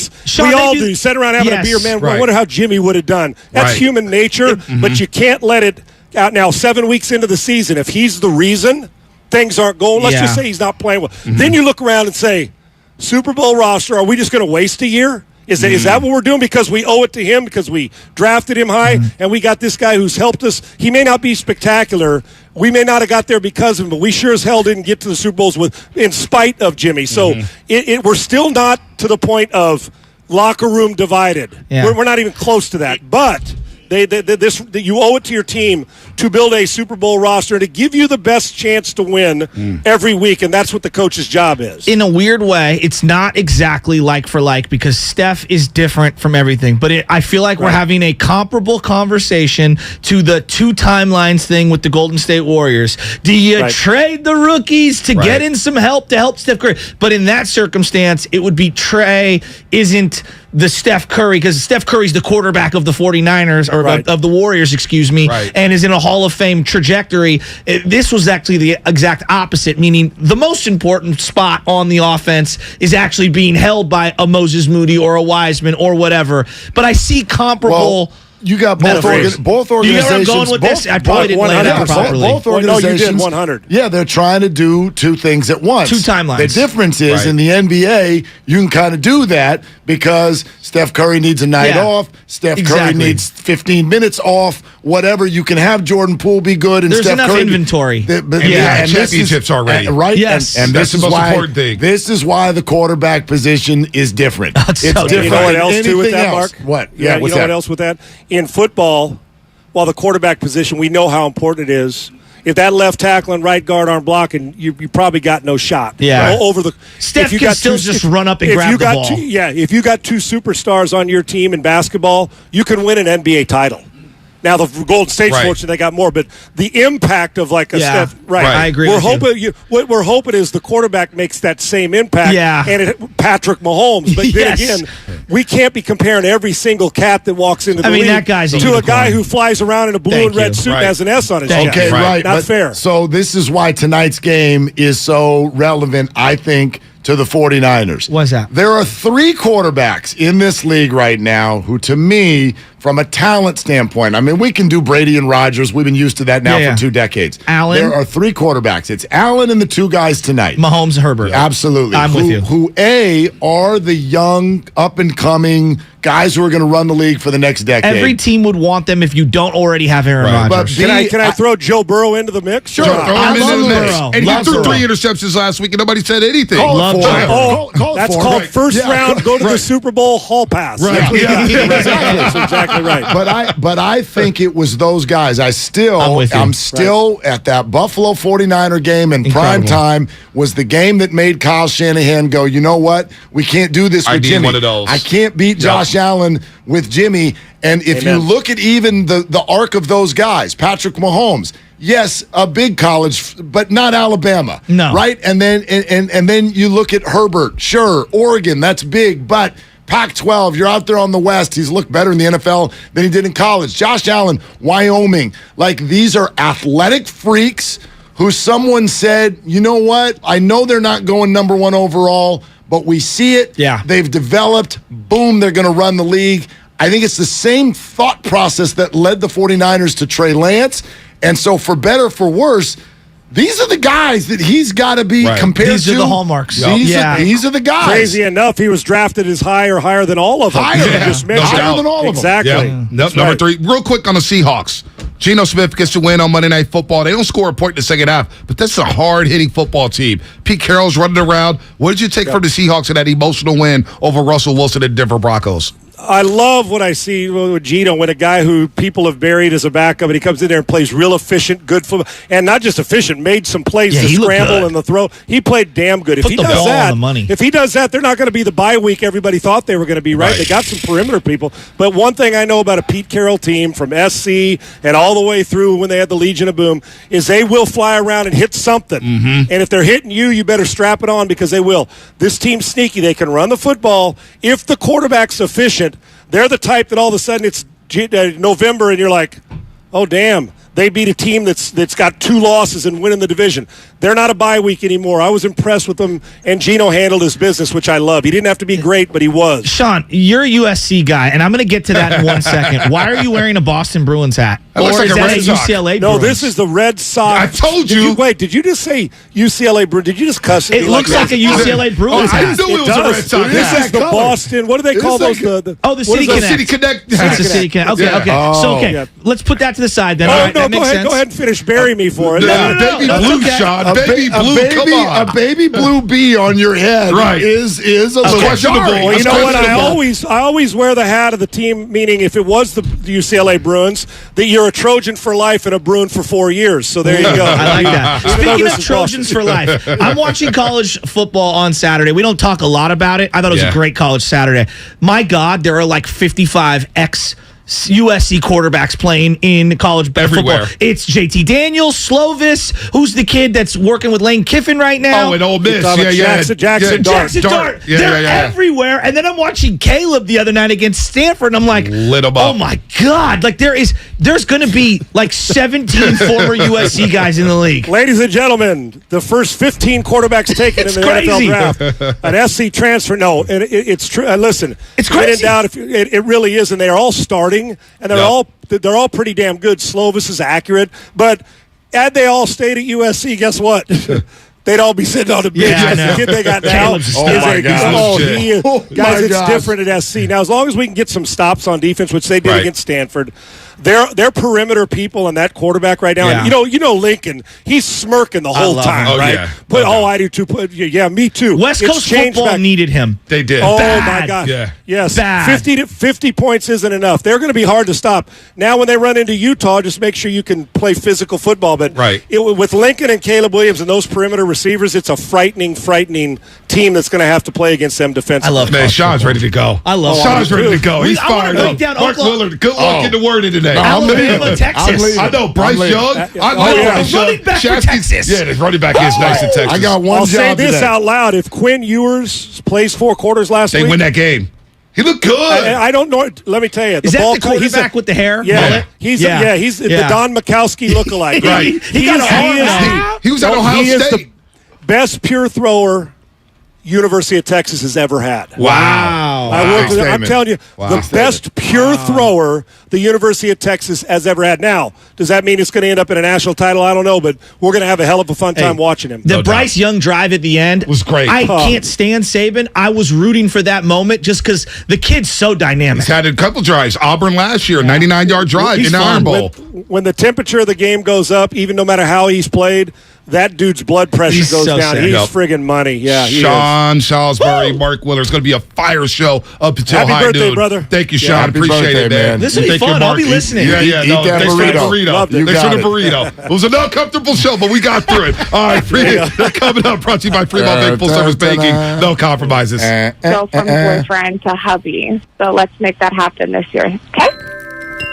Speaker 17: all do. You sit around having a beer, man. I wonder how Jimmy would have done. That's human nature, but you can't let it. out now 7 weeks into the season, if he's the reason things aren't going, let's just say he's not playing well. Then you look around and say, Super Bowl roster, are we just going to waste a year? Is that what we're doing because we owe it to him, because we drafted him high and we got this guy who's helped us? He may not be spectacular. We may not have got there because of him, but we sure as hell didn't get to the Super Bowls in spite of Jimmy. So we're still not to the point of locker room divided.
Speaker 4: Yeah.
Speaker 17: We're not even close to that. But you owe it to your team to build a Super Bowl roster to give you the best chance to win every week, and that's what the coach's job is.
Speaker 4: In a weird way, it's not exactly like for like because Steph is different from everything, but I feel like we're having a comparable conversation to the two timelines thing with the Golden State Warriors. Do you trade the rookies to get in some help to help Steph Curry? But in that circumstance, it would be Trey isn't the Steph Curry, because Steph Curry's the quarterback of the 49ers, or of the Warriors, excuse me, and is in a Hall of Fame trajectory. This was actually the exact opposite, meaning the most important spot on the offense is actually being held by a Moses Moody or a Wiseman or whatever. But I see comparable...
Speaker 12: You got both organizations.
Speaker 4: You know where I'm going with this? I probably didn't lay it out properly.
Speaker 12: Both organizations.
Speaker 17: You did 100.
Speaker 12: Yeah, they're trying to do two things at once.
Speaker 4: Two timelines.
Speaker 12: The difference is in the NBA, you can kind of do that because Steph Curry needs a night off. Steph Curry needs 15 minutes off. Whatever, you can have Jordan Poole be good, and
Speaker 4: there's
Speaker 12: Steph
Speaker 4: enough
Speaker 12: Curry
Speaker 4: inventory.
Speaker 14: And championships already,
Speaker 12: right?
Speaker 14: Yes,
Speaker 12: and
Speaker 14: that's the most important thing.
Speaker 12: This is why the quarterback position is different. It's different.
Speaker 17: You know what else too with that, Mark?
Speaker 12: What?
Speaker 17: Yeah, you know what else with that? In football, while the quarterback position, we know how important it is. If that left tackle and right guard aren't blocking, you probably got no shot.
Speaker 4: Yeah.
Speaker 17: Over the
Speaker 4: Steph can still just run up and grab the ball.
Speaker 17: If you got two superstars on your team in basketball, you can win an NBA title. Now the Golden State's fortunate they got more, but the impact of like a Steph,
Speaker 4: I agree.
Speaker 17: What we're hoping is the quarterback makes that same impact.
Speaker 4: Yeah.
Speaker 17: And Patrick Mahomes. But then again, we can't be comparing every single cat that walks into the league
Speaker 4: that guy's
Speaker 17: to a guy who flies around in a blue and red suit and has an S on his chest.
Speaker 12: Okay, right.
Speaker 17: Not fair.
Speaker 12: So this is why tonight's game is so relevant, I think, to the 49ers.
Speaker 4: What's that?
Speaker 12: There are three quarterbacks in this league right now who, to me, from a talent standpoint, I mean, we can do Brady and Rodgers. We've been used to that now for 2 decades.
Speaker 4: Allen.
Speaker 12: There are three quarterbacks. It's Allen and the two guys tonight.
Speaker 4: Mahomes and Herbert.
Speaker 12: Absolutely.
Speaker 4: I'm with you.
Speaker 12: Who, are the young, up-and-coming guys who are going to run the league for the next decade.
Speaker 4: Every team would want them if you don't already have Aaron Rodgers.
Speaker 17: Can I throw Joe Burrow into the mix?
Speaker 14: Sure, throw him into the mix. And he threw 3 interceptions last week, and nobody said anything.
Speaker 17: That's called first round, go to the Super Bowl hall pass.
Speaker 12: Right.
Speaker 17: That's exactly right.
Speaker 12: But I think it was those guys. I'm still at that Buffalo 49er game in prime time was the game that made Kyle Shanahan go, you know what? We can't do this with Jimmy.
Speaker 14: One of those.
Speaker 12: I can't beat Josh Allen with Jimmy. And if you look at even the arc of those guys, Patrick Mahomes, yes, a big college, but not Alabama.
Speaker 4: No.
Speaker 12: Right? And then you look at Herbert. Sure, Oregon, that's big, but Pac-12, you're out there on the West. He's looked better in the NFL than he did in college. Josh Allen, Wyoming. Like, these are athletic freaks who someone said, you know what? I know they're not going number 1 overall, but we see it.
Speaker 4: Yeah.
Speaker 12: They've developed. Boom, they're going to run the league. I think it's the same thought process that led the 49ers to Trey Lance. And so for better or for worse, these are the guys that he's got to be compared to.
Speaker 4: These are the hallmarks.
Speaker 12: These are the guys.
Speaker 17: Crazy enough, he was drafted as higher than all of them.
Speaker 12: Higher than all of them.
Speaker 17: Exactly.
Speaker 14: Yep. Number 3. Real quick on the Seahawks. Geno Smith gets the win on Monday Night Football. They don't score a point in the second half, but that's a hard-hitting football team. Pete Carroll's running around. What did you take from the Seahawks in that emotional win over Russell Wilson and Denver Broncos?
Speaker 17: I love what I see with Geno when a guy who people have buried as a backup and he comes in there and plays real efficient, good football, and not just efficient, made some plays to scramble and the throw. He played damn good. If he does that, they're not going to be the bye week everybody thought they were going to be. Right? They got some perimeter people. But one thing I know about a Pete Carroll team from SC and all the way through when they had the Legion of Boom is they will fly around and hit something. And if they're hitting you, you better strap it on because they will. This team's sneaky. They can run the football if the quarterback's efficient. They're the type that all of a sudden it's November and you're like, oh, damn. they beat a team that's got 2 losses and winning the division. They're not a bye week anymore. I was impressed with them, and Gino handled his business, which I love. He didn't have to be great, but he was.
Speaker 4: Sean, you're a USC guy, and I'm going to get to that in 1 second. Why are you wearing a Boston Bruins hat?
Speaker 14: That looks like
Speaker 4: is
Speaker 14: a
Speaker 4: that
Speaker 14: Red
Speaker 4: a
Speaker 14: Sox.
Speaker 4: UCLA
Speaker 17: No,
Speaker 4: Bruins?
Speaker 17: this is the Red Sox.
Speaker 14: I told you.
Speaker 17: Did you just say UCLA Bruins? Did you just cuss?
Speaker 4: It looks like a UCLA Bruins
Speaker 14: I
Speaker 4: hat.
Speaker 14: knew it was a Red Sox.
Speaker 17: This
Speaker 14: hat.
Speaker 17: is the Boston. What do they call those?
Speaker 4: The
Speaker 17: what
Speaker 4: City
Speaker 17: is
Speaker 4: Connect.
Speaker 17: that?
Speaker 14: City Connect.
Speaker 4: It's the City Connect. Okay,
Speaker 14: Yeah.
Speaker 4: okay. So,
Speaker 17: Yeah.
Speaker 4: let's put that to the side then.
Speaker 17: Oh,
Speaker 4: All right,
Speaker 17: no,
Speaker 4: that makes sense.
Speaker 17: go ahead and finish. Bury me for it.
Speaker 14: Yeah,
Speaker 17: No.
Speaker 14: baby
Speaker 4: That's
Speaker 14: blue,
Speaker 4: okay.
Speaker 14: Sean. Baby blue, come on.
Speaker 12: A baby blue bee on your head
Speaker 14: Right.
Speaker 12: is a little
Speaker 14: questionable.
Speaker 12: jarring.
Speaker 17: Well, you know what? I
Speaker 14: questionable.
Speaker 17: always wear the hat of the team. Meaning, if it was the UCLA Bruins, that you're a Trojan for life and a Bruin for 4 years. So there you go.
Speaker 4: I like that.
Speaker 17: Even though
Speaker 4: Speaking
Speaker 17: this
Speaker 4: of
Speaker 17: is
Speaker 4: Trojans
Speaker 17: Boston.
Speaker 4: for life, I'm watching college football on Saturday. We don't talk a lot about it. I thought it was a great college Saturday. My God, there are like 55 USC quarterbacks playing in college
Speaker 14: Everywhere.
Speaker 4: football. It's JT Daniels, Slovis, who's the kid that's working with Lane Kiffin right now.
Speaker 14: Oh, and Ole Miss.
Speaker 17: Jackson Dart.
Speaker 4: Jackson Dart. They're everywhere. And then I'm watching Caleb the other night against Stanford, and I'm like,
Speaker 14: lit 'em up.
Speaker 4: oh my God. Like there's going to be like 17 former USC guys in the league.
Speaker 17: Ladies and gentlemen, the first 15 quarterbacks taken in the NFL draft. An SC transfer. No, it's true. Listen,
Speaker 4: it's
Speaker 17: when
Speaker 4: crazy.
Speaker 17: in doubt, it really is, and they are all starting, and they're all pretty damn good. Slovis is accurate, but had they all stayed at USC, guess what? They'd all be sitting on the bench.
Speaker 4: Yeah, I know.
Speaker 17: The kid they got now.
Speaker 4: Caleb's
Speaker 14: Oh, my gosh.
Speaker 17: Guys, it's
Speaker 12: gosh.
Speaker 17: different at SC. Now, as long as we can get some stops on defense, which they did
Speaker 14: Right.
Speaker 17: against Stanford, they're perimeter people and that quarterback right now.
Speaker 4: Yeah.
Speaker 17: And you know Lincoln, he's smirking the whole
Speaker 4: love
Speaker 17: time,
Speaker 14: him. Oh,
Speaker 17: right?
Speaker 14: yeah.
Speaker 17: I do too. Yeah, me too.
Speaker 4: West
Speaker 17: It's
Speaker 4: Coast
Speaker 17: changed
Speaker 4: football
Speaker 17: back.
Speaker 4: needed him.
Speaker 14: They did.
Speaker 17: Oh
Speaker 4: Bad.
Speaker 17: my God!
Speaker 14: Yeah.
Speaker 17: Yes,
Speaker 4: Bad.
Speaker 17: 50 points isn't enough. They're going to be hard to stop. Now, when they run into Utah, just make sure you can play physical football. But
Speaker 14: Right.
Speaker 17: With Lincoln and Caleb Williams and those perimeter receivers, it's a frightening team that's going to have to play against them defensively.
Speaker 4: I love
Speaker 14: Man, Sean's ready to go.
Speaker 4: I love
Speaker 14: Sean's ready to go. He's
Speaker 4: I wanna
Speaker 14: fired
Speaker 4: break
Speaker 14: up.
Speaker 4: down
Speaker 14: Mark
Speaker 4: Oklahoma-
Speaker 14: Willard, good luck in the wording today.
Speaker 4: Alabama, Texas.
Speaker 14: I know Bryce
Speaker 12: I'm
Speaker 14: Young.
Speaker 12: leaving.
Speaker 14: I know
Speaker 17: yeah.
Speaker 14: Bryce Young.
Speaker 4: Running back for
Speaker 14: Shasky's-
Speaker 4: Texas.
Speaker 14: Yeah, the running back is nice in Texas.
Speaker 12: I got one
Speaker 17: I'll
Speaker 12: job
Speaker 17: say this
Speaker 12: today.
Speaker 17: out loud: if Quinn Ewers plays 4 quarters last
Speaker 14: They
Speaker 17: week,
Speaker 14: win that game. He looked good.
Speaker 17: I don't know. Let me tell you,
Speaker 4: Is that
Speaker 17: ball
Speaker 4: the quarterback with the hair?
Speaker 17: Yeah,
Speaker 4: mullet?
Speaker 17: he's the Don Mikowski lookalike.
Speaker 14: Right.
Speaker 4: He got a arm now.
Speaker 14: He was at Ohio
Speaker 17: He is
Speaker 14: State.
Speaker 17: the best pure thrower University of Texas has ever had.
Speaker 4: Wow.
Speaker 17: I'm telling you, the best pure thrower the University of Texas has ever had. Now, does that mean it's going to end up in a national title? I don't know, but we're going to have a hell of a fun time watching him.
Speaker 4: The Bryce Young drive at the end
Speaker 14: was great.
Speaker 4: I can't stand Saban. I was rooting for that moment just because the kid's so dynamic.
Speaker 14: He's had a couple drives. Auburn last year, 99-yard drive
Speaker 4: He's
Speaker 14: in the Iron
Speaker 4: fun.
Speaker 14: Bowl.
Speaker 17: When the temperature of the game goes up, even no matter how he's played, that dude's blood pressure
Speaker 4: He's
Speaker 17: goes
Speaker 4: so
Speaker 17: down.
Speaker 4: sick.
Speaker 17: He's
Speaker 14: Yep.
Speaker 17: friggin' money. Yeah, he is.
Speaker 14: Sean Salisbury, Mark Willard. It's going to be a fire show up until
Speaker 17: Happy
Speaker 14: high
Speaker 17: birthday,
Speaker 14: noon.
Speaker 17: brother.
Speaker 14: Thank you,
Speaker 12: Yeah,
Speaker 14: Sean.
Speaker 12: happy
Speaker 14: Appreciate
Speaker 12: birthday,
Speaker 14: it, man.
Speaker 12: man.
Speaker 4: This will be
Speaker 14: Thank you,
Speaker 4: fun. I'll
Speaker 14: Mark.
Speaker 4: be listening.
Speaker 14: Yeah,
Speaker 12: Eat
Speaker 14: no,
Speaker 12: that
Speaker 14: thanks for the
Speaker 12: burrito.
Speaker 14: burrito.
Speaker 12: You
Speaker 14: Thanks for
Speaker 12: got
Speaker 14: the burrito. It was an uncomfortable show, but we got through it. All right, that coming up, brought to you by Fremont Bank Full Service Banking. No compromises.
Speaker 27: Go from boyfriend to hubby. So let's make that happen this year. Okay?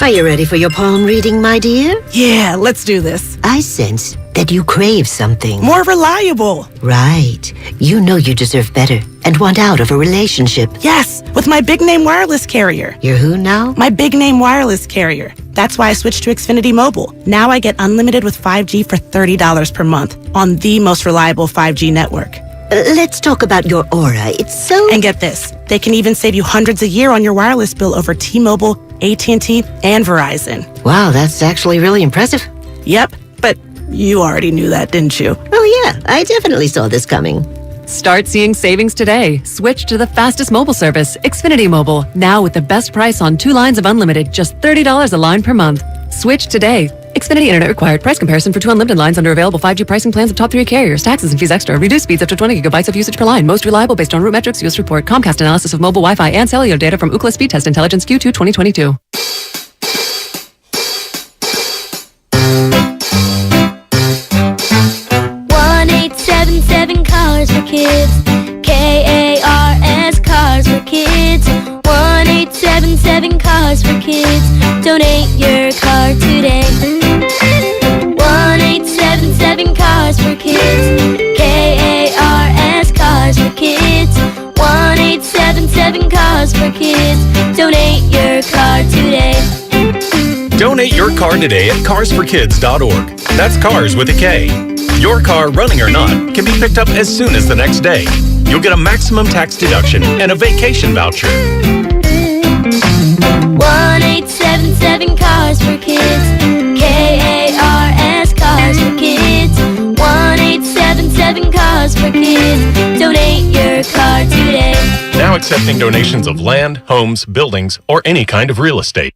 Speaker 5: Are you ready for your palm reading, my dear?
Speaker 19: Yeah, let's do this.
Speaker 5: I sense that you crave something.
Speaker 19: More reliable.
Speaker 5: Right. You know you deserve better and want out of a relationship.
Speaker 19: Yes, with my big name wireless carrier.
Speaker 5: You're who now?
Speaker 19: My big name wireless carrier. That's why I switched to Xfinity Mobile. Now I get unlimited with 5G for $30 per month on the most reliable 5G network.
Speaker 5: Let's talk about your aura. It's so...
Speaker 19: And get this, they can even save you hundreds a year on your wireless bill over T-Mobile, AT&T, and Verizon.
Speaker 5: Wow, that's actually really impressive.
Speaker 19: Yep, but you already knew that, didn't you?
Speaker 5: Oh yeah, I definitely saw this coming.
Speaker 21: Start seeing savings today. Switch to the fastest mobile service, Xfinity Mobile. Now with the best price on 2 lines of unlimited, just $30 a line per month. Switch today. Xfinity Internet required. Price comparison for 2 unlimited lines under available 5G pricing plans of top 3 carriers. Taxes and fees extra. Reduced speeds up to 20 gigabytes of usage per line. Most reliable based on root metrics. US report. Comcast analysis of mobile Wi-Fi and cellular data from Ookla Speed Test Intelligence Q2 2022.
Speaker 22: 1-877 Cars for Kids. KARS Cars for Kids. 1-877 Cars for Kids. Donate your car today. 1-877 Cars for Kids. KARS Cars for Kids. 1-877 Cars for Kids. Donate your car today.
Speaker 16: your car today at carsforkids.org. That's cars with a K. Your car, running or not, can be picked up as soon as the next day. You'll get a maximum tax deduction and a vacation voucher.
Speaker 22: 1-877 Cars for Kids. KARS Cars for Kids. 1-877 Cars for Kids. Donate your car today.
Speaker 16: Now accepting donations of land, homes, buildings, or any kind of real estate.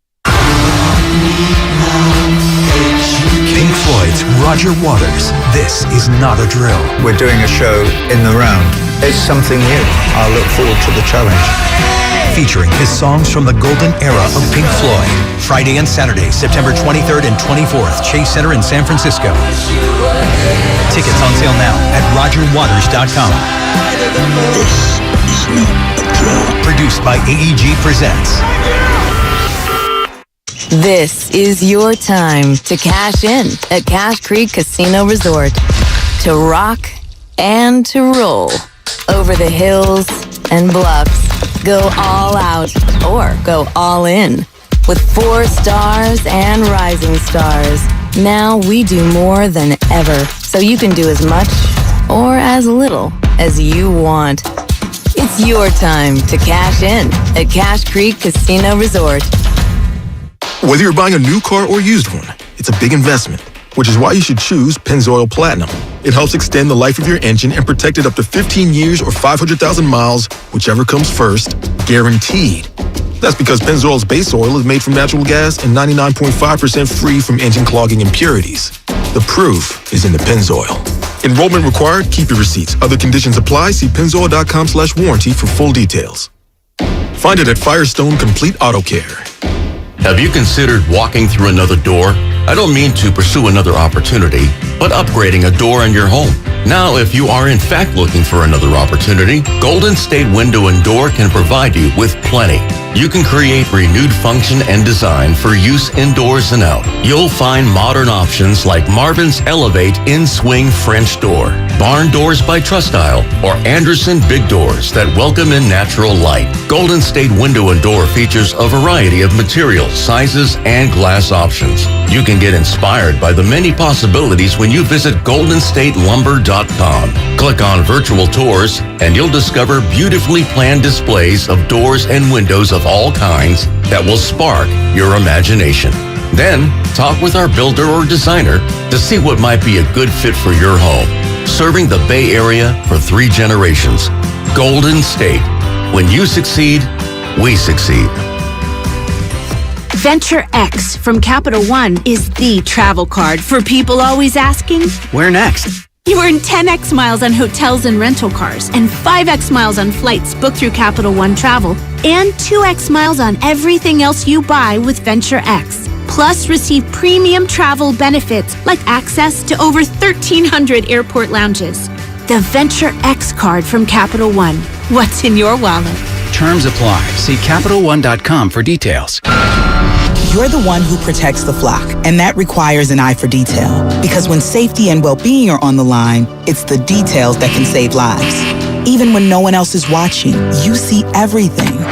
Speaker 11: Pink Floyd's Roger Waters. This is not a drill.
Speaker 6: We're doing a show in the round. It's something new. I look forward to the challenge.
Speaker 11: Featuring his songs from the golden era of Pink Floyd. Friday and Saturday, September 23rd and 24th, Chase Center in San Francisco. Tickets on sale now at RogerWaters.com. This is not a drill. Produced by AEG Presents.
Speaker 8: This is your time to cash in at Cache Creek Casino Resort. To rock and to roll. Over the hills and bluffs. Go all out or go all in. With 4 stars and rising stars. Now we do more than ever. So you can do as much or as little as you want. It's your time to cash in at Cache Creek Casino Resort.
Speaker 9: Whether you're buying a new car or used one, it's a big investment, which is why you should choose Pennzoil Platinum. It helps extend the life of your engine and protect it up to 15 years or 500,000 miles, whichever comes first, guaranteed. That's because Pennzoil's base oil is made from natural gas and 99.5% free from engine clogging impurities. The proof is in the Pennzoil. Enrollment required. Keep your receipts. Other conditions apply. See pennzoil.com/warranty for full details. Find it at Firestone Complete Auto Care.
Speaker 18: Have you considered walking through another door? I don't mean to pursue another opportunity, but upgrading a door in your home. Now, if you are in fact looking for another opportunity, Golden State Window and Door can provide you with plenty. You can create renewed function and design for use indoors and out. You'll find modern options like Marvin's Elevate In-Swing French Door, Barn Doors by Trustyle, or Anderson Big Doors that welcome in natural light. Golden State Window and Door features a variety of materials, sizes, and glass options. You can get inspired by the many possibilities when you visit GoldenStateLumber.com. Click on virtual tours and you'll discover beautifully planned displays of doors and windows of all kinds that will spark your imagination. Then, talk with our builder or designer to see what might be a good fit for your home. Serving the Bay Area for 3 generations. Golden State. When you succeed, we succeed.
Speaker 24: Venture X from Capital One is the travel card for people always asking,
Speaker 25: where next?
Speaker 24: You earn 10x miles on hotels and rental cars, and 5x miles on flights booked through Capital One Travel, and 2x miles on everything else you buy with Venture X. Plus, receive premium travel benefits like access to over 1,300 airport lounges. The Venture X card from Capital One. What's in your wallet?
Speaker 25: Terms apply. See CapitalOne.com for details.
Speaker 26: You're the one who protects the flock, and that requires an eye for detail. Because when safety and well-being are on the line, it's the details that can save lives. Even when no one else is watching, you see everything.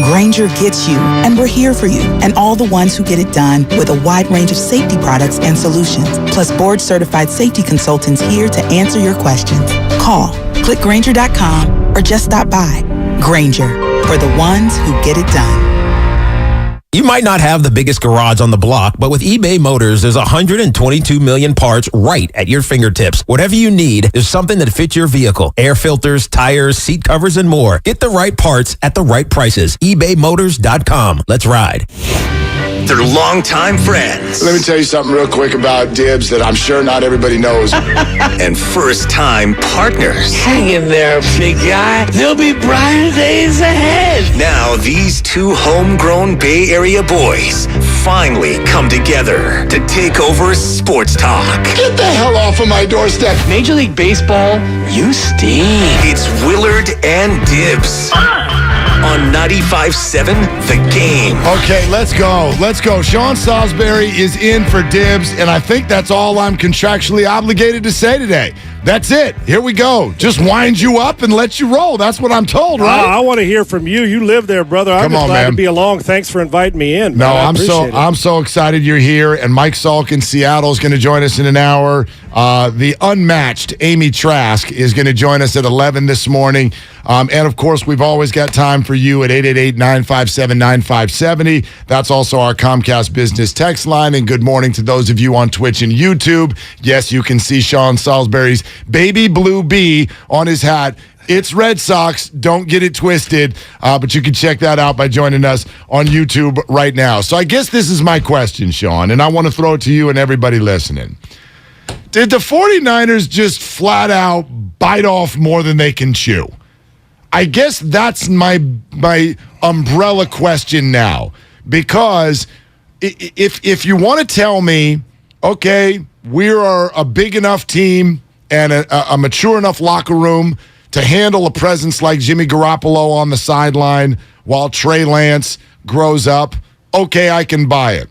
Speaker 26: Grainger gets you, and we're here for you, and all the ones who get it done with a wide range of safety products and solutions, plus board-certified safety consultants here to answer your questions. Call, click Grainger.com, or just stop by. Grainger, for the ones who get it done.
Speaker 28: You might not have the biggest garage on the block, but with eBay Motors, there's 122 million parts right at your fingertips. Whatever you need, there's something that fits your vehicle. Air filters, tires, seat covers, and more. Get the right parts at the right prices. ebaymotors.com. Let's ride.
Speaker 7: They're longtime friends.
Speaker 12: Let me tell you something real quick about Dibs that I'm sure not everybody knows.
Speaker 7: And first-time partners.
Speaker 13: Hang in there, big guy. There'll be brighter days ahead.
Speaker 7: Now, these 2 homegrown Bay Area boys finally come together to take over sports talk.
Speaker 12: Get the hell off of my doorstep.
Speaker 25: Major League Baseball, you stink.
Speaker 7: It's Willard and Dibs. On 95.7 The Game.
Speaker 12: Okay, let's go. Let's go. Sean Salisbury is in for Dibs, and I think that's all I'm contractually obligated to say today. That's it. Here we go. Just wind you up and let you roll. That's what I'm told, right?
Speaker 1: I want to hear from you. You live there, brother. I'm just glad to be along. Thanks for inviting me in.
Speaker 12: No,
Speaker 1: man.
Speaker 12: I'm so excited you're here. And Mike Salk in Seattle is going to join us in an hour. The unmatched Amy Trask is going to join us at 11 this morning. And, of course, we've always got time for you at 888-957-9570. That's also our Comcast Business text line. And good morning to those of you on Twitch and YouTube. Yes, you can see Sean Salisbury's baby blue bee on his hat. It's Red Sox. Don't get it twisted. But you can check that out by joining us on YouTube right now. So I guess this is my question, Sean, and I want to throw it to you and everybody listening. Did the 49ers just flat out bite off more than they can chew? I guess that's my umbrella question now. Because if you want to tell me, okay, we are a big enough team and a mature enough locker room to handle a presence like Jimmy Garoppolo on the sideline while Trey Lance grows up, okay, I can buy it.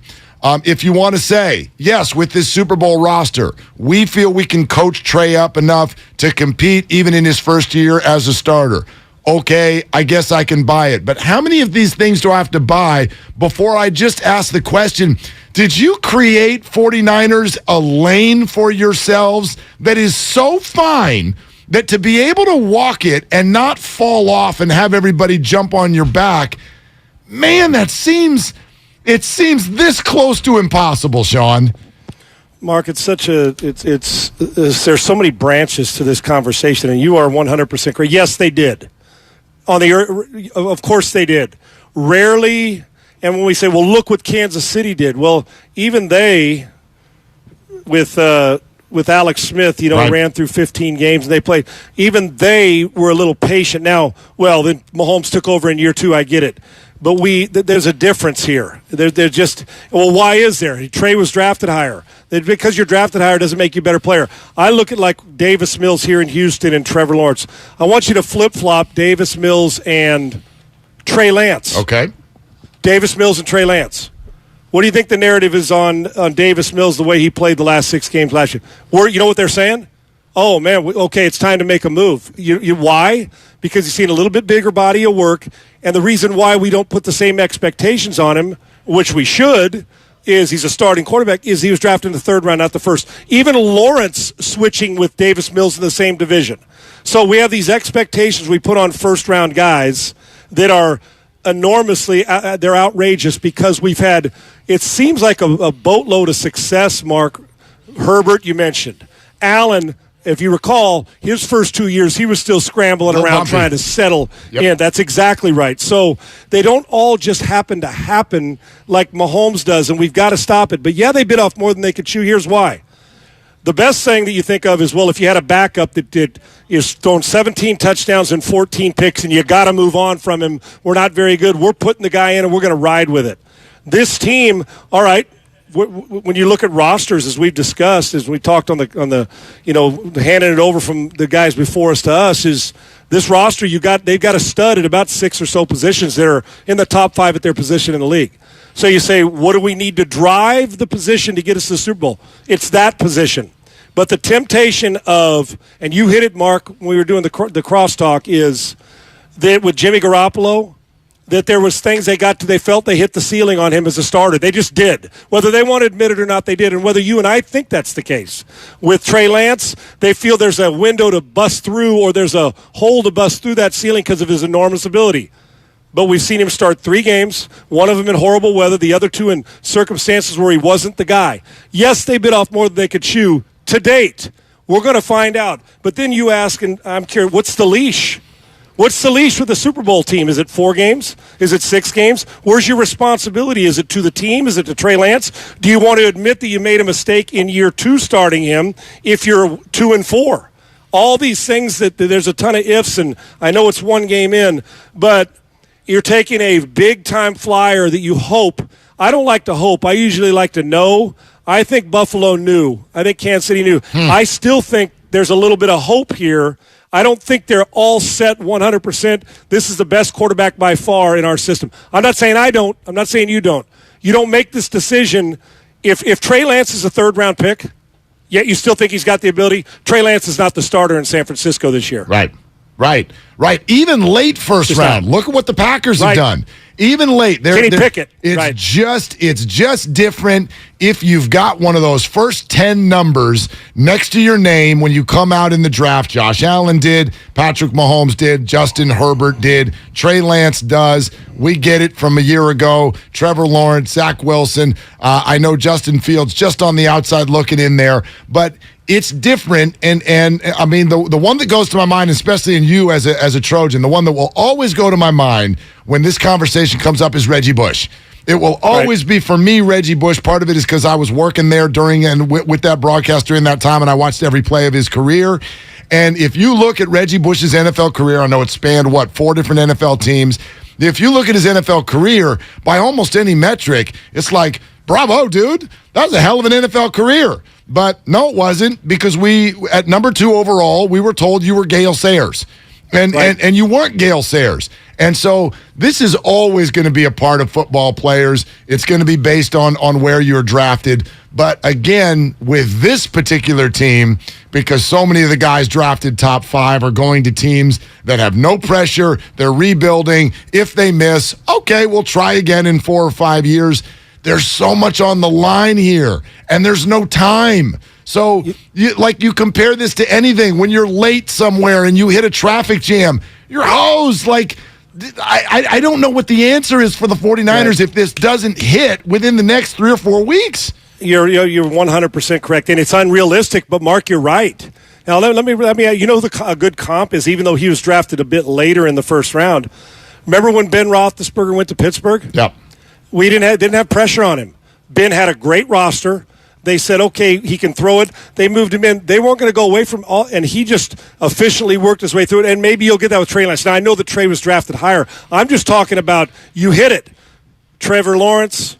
Speaker 12: If you want to say, yes, with this Super Bowl roster, we feel we can coach Trey up enough to compete even in his first year as a starter. Okay, I guess I can buy it. But how many of these things do I have to buy before I just ask the question, did you create 49ers a lane for yourselves that is so fine that to be able to walk it and not fall off and have everybody jump on your back, man, it seems this close to impossible, Sean.
Speaker 1: Mark, it's there's so many branches to this conversation, and you are 100% correct. Yes, they did. Of course they did. Rarely, and when we say, well, look what Kansas City did. Well, even they, with Alex Smith, right, ran through 15 games and they played. Even they were a little patient. Now, well, then Mahomes took over in year 2. I get it. But there's a difference here. They're just, well, why is there? Trey was drafted higher. Because you're drafted higher doesn't make you a better player. I look at like Davis Mills here in Houston and Trevor Lawrence. I want you to flip-flop Davis Mills and Trey Lance.
Speaker 12: Okay.
Speaker 1: Davis Mills and Trey Lance. What do you think the narrative is on Davis Mills, the way he played the last 6 games last year? You know what they're saying? Oh, man, okay, it's time to make a move. Why? Because he's seen a little bit bigger body of work, and the reason why we don't put the same expectations on him, which we should, is he's a starting quarterback, is he was drafted in the 3rd round, not the 1st. Even Lawrence switching with Davis Mills in the same division. So we have these expectations we put on first-round guys that are enormously, they're outrageous because we've had, it seems like a boatload of success, Mark. Herbert, you mentioned. Allen, if you recall, his first 2 years, he was still scrambling around trying to settle in. That's exactly right. So they don't all just happen to happen like Mahomes does, and we've got to stop it. But, yeah, they bit off more than they could chew. Here's why. The best thing that you think of is, well, if you had a backup that is thrown 17 touchdowns and 14 picks and you got to move on from him, we're not very good. We're putting the guy in and we're going to ride with it. This team, all right, when you look at rosters, as we've discussed, as we talked on the handing it over from the guys before us to us, is this roster they've got a stud at about 6 or so positions that are in the top 5 at their position in the league. So you say, what do we need to drive the position to get us to the Super Bowl? It's that position. But the temptation of, and you hit it, Mark, when we were doing the crosstalk, is that with Jimmy Garoppolo, that there was things they felt they hit the ceiling on him as a starter. They just did. Whether they want to admit it or not, they did. And whether you and I think that's the case. With Trey Lance, they feel there's a window to bust through or there's a hole to bust through that ceiling because of his enormous ability. But we've seen him start 3 games, one of them in horrible weather, the other 2 in circumstances where he wasn't the guy. Yes, they bit off more than they could chew to date. We're going to find out. But then you ask, and I'm curious, what's the leash? What's the leash with the Super Bowl team? Is it 4 games? Is it 6 games? Where's your responsibility? Is it to the team? Is it to Trey Lance? Do you want to admit that you made a mistake in year 2 starting him if you're 2-4? All these things that there's a ton of ifs, and I know it's 1 game in, but you're taking a big-time flyer that you hope. I don't like to hope. I usually like to know. I think Buffalo knew. I think Kansas City knew. I still think there's a little bit of hope here. I don't think they're all set 100%. This is the best quarterback by far in our system. I'm not saying I don't. I'm not saying you don't. You don't make this decision. If Trey Lance is a 3rd-round pick, Yet you still think he's got the ability. Trey Lance is not the starter in San Francisco this year.
Speaker 12: Right. Even late first round. Look at what the Packers have done. Even late.
Speaker 1: Kenny Pickett.
Speaker 12: It's just different if you've got one of those first 10 numbers next to your name when you come out in the draft. Josh Allen did. Patrick Mahomes did. Justin Herbert did. Trey Lance does. We get it from a year ago. Trevor Lawrence, Zach Wilson. I know Justin Fields just on the outside looking in there. But it's different, and I mean, the one that goes to my mind, especially in you as a Trojan, the one that will always go to my mind when this conversation comes up is Reggie Bush. It will always be, for me, Reggie Bush. Part of it is because I was working there during and with that broadcast during that time, and I watched every play of his career. And if you look at Reggie Bush's NFL career, I know it spanned, 4 different NFL teams. If you look at his NFL career, by almost any metric, it's like, bravo, dude. That was a hell of an NFL career. But no, it wasn't, because at number 2 overall, we were told you were Gale Sayers. And you weren't Gale Sayers. And so this is always going to be a part of football players. It's going to be based on where you're drafted. But again, with this particular team, because so many of the guys drafted top 5 are going to teams that have no pressure, they're rebuilding. If they miss, okay, we'll try again in 4 or 5 years. There's so much on the line here, and there's no time. So, you compare this to anything. When you're late somewhere and you hit a traffic jam, you're hosed. I don't know what the answer is for the 49ers if this doesn't hit within the next 3 or 4 weeks.
Speaker 1: You're 100% correct, and it's unrealistic. But Mark, you're right. Now let me. A good comp is, even though he was drafted a bit later in the first round. Remember when Ben Roethlisberger went to Pittsburgh?
Speaker 12: Yep.
Speaker 1: We didn't have pressure on him. Ben had a great roster. They said, okay, he can throw it. They moved him in. They weren't going to go away from all, and he just efficiently worked his way through it. And maybe you'll get that with Trey Lance. Now, I know that Trey was drafted higher. I'm just talking about, you hit it. Trevor Lawrence,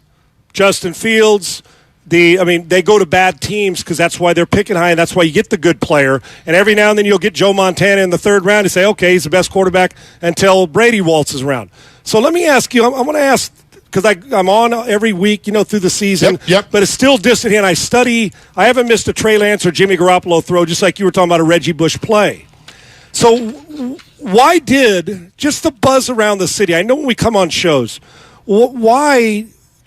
Speaker 1: Justin Fields. They go to bad teams because that's why they're picking high, and that's why you get the good player. And every now and then you'll get Joe Montana in the 3rd round and say, okay, he's the best quarterback until Brady waltzes around. So let me ask you, I'm going to ask, because I'm on every week, through the season.
Speaker 12: Yep.
Speaker 1: But it's still distant here, and I haven't missed a Trey Lance or Jimmy Garoppolo throw, just like you were talking about a Reggie Bush play. So why did, just the buzz around the city, I know when we come on shows, why,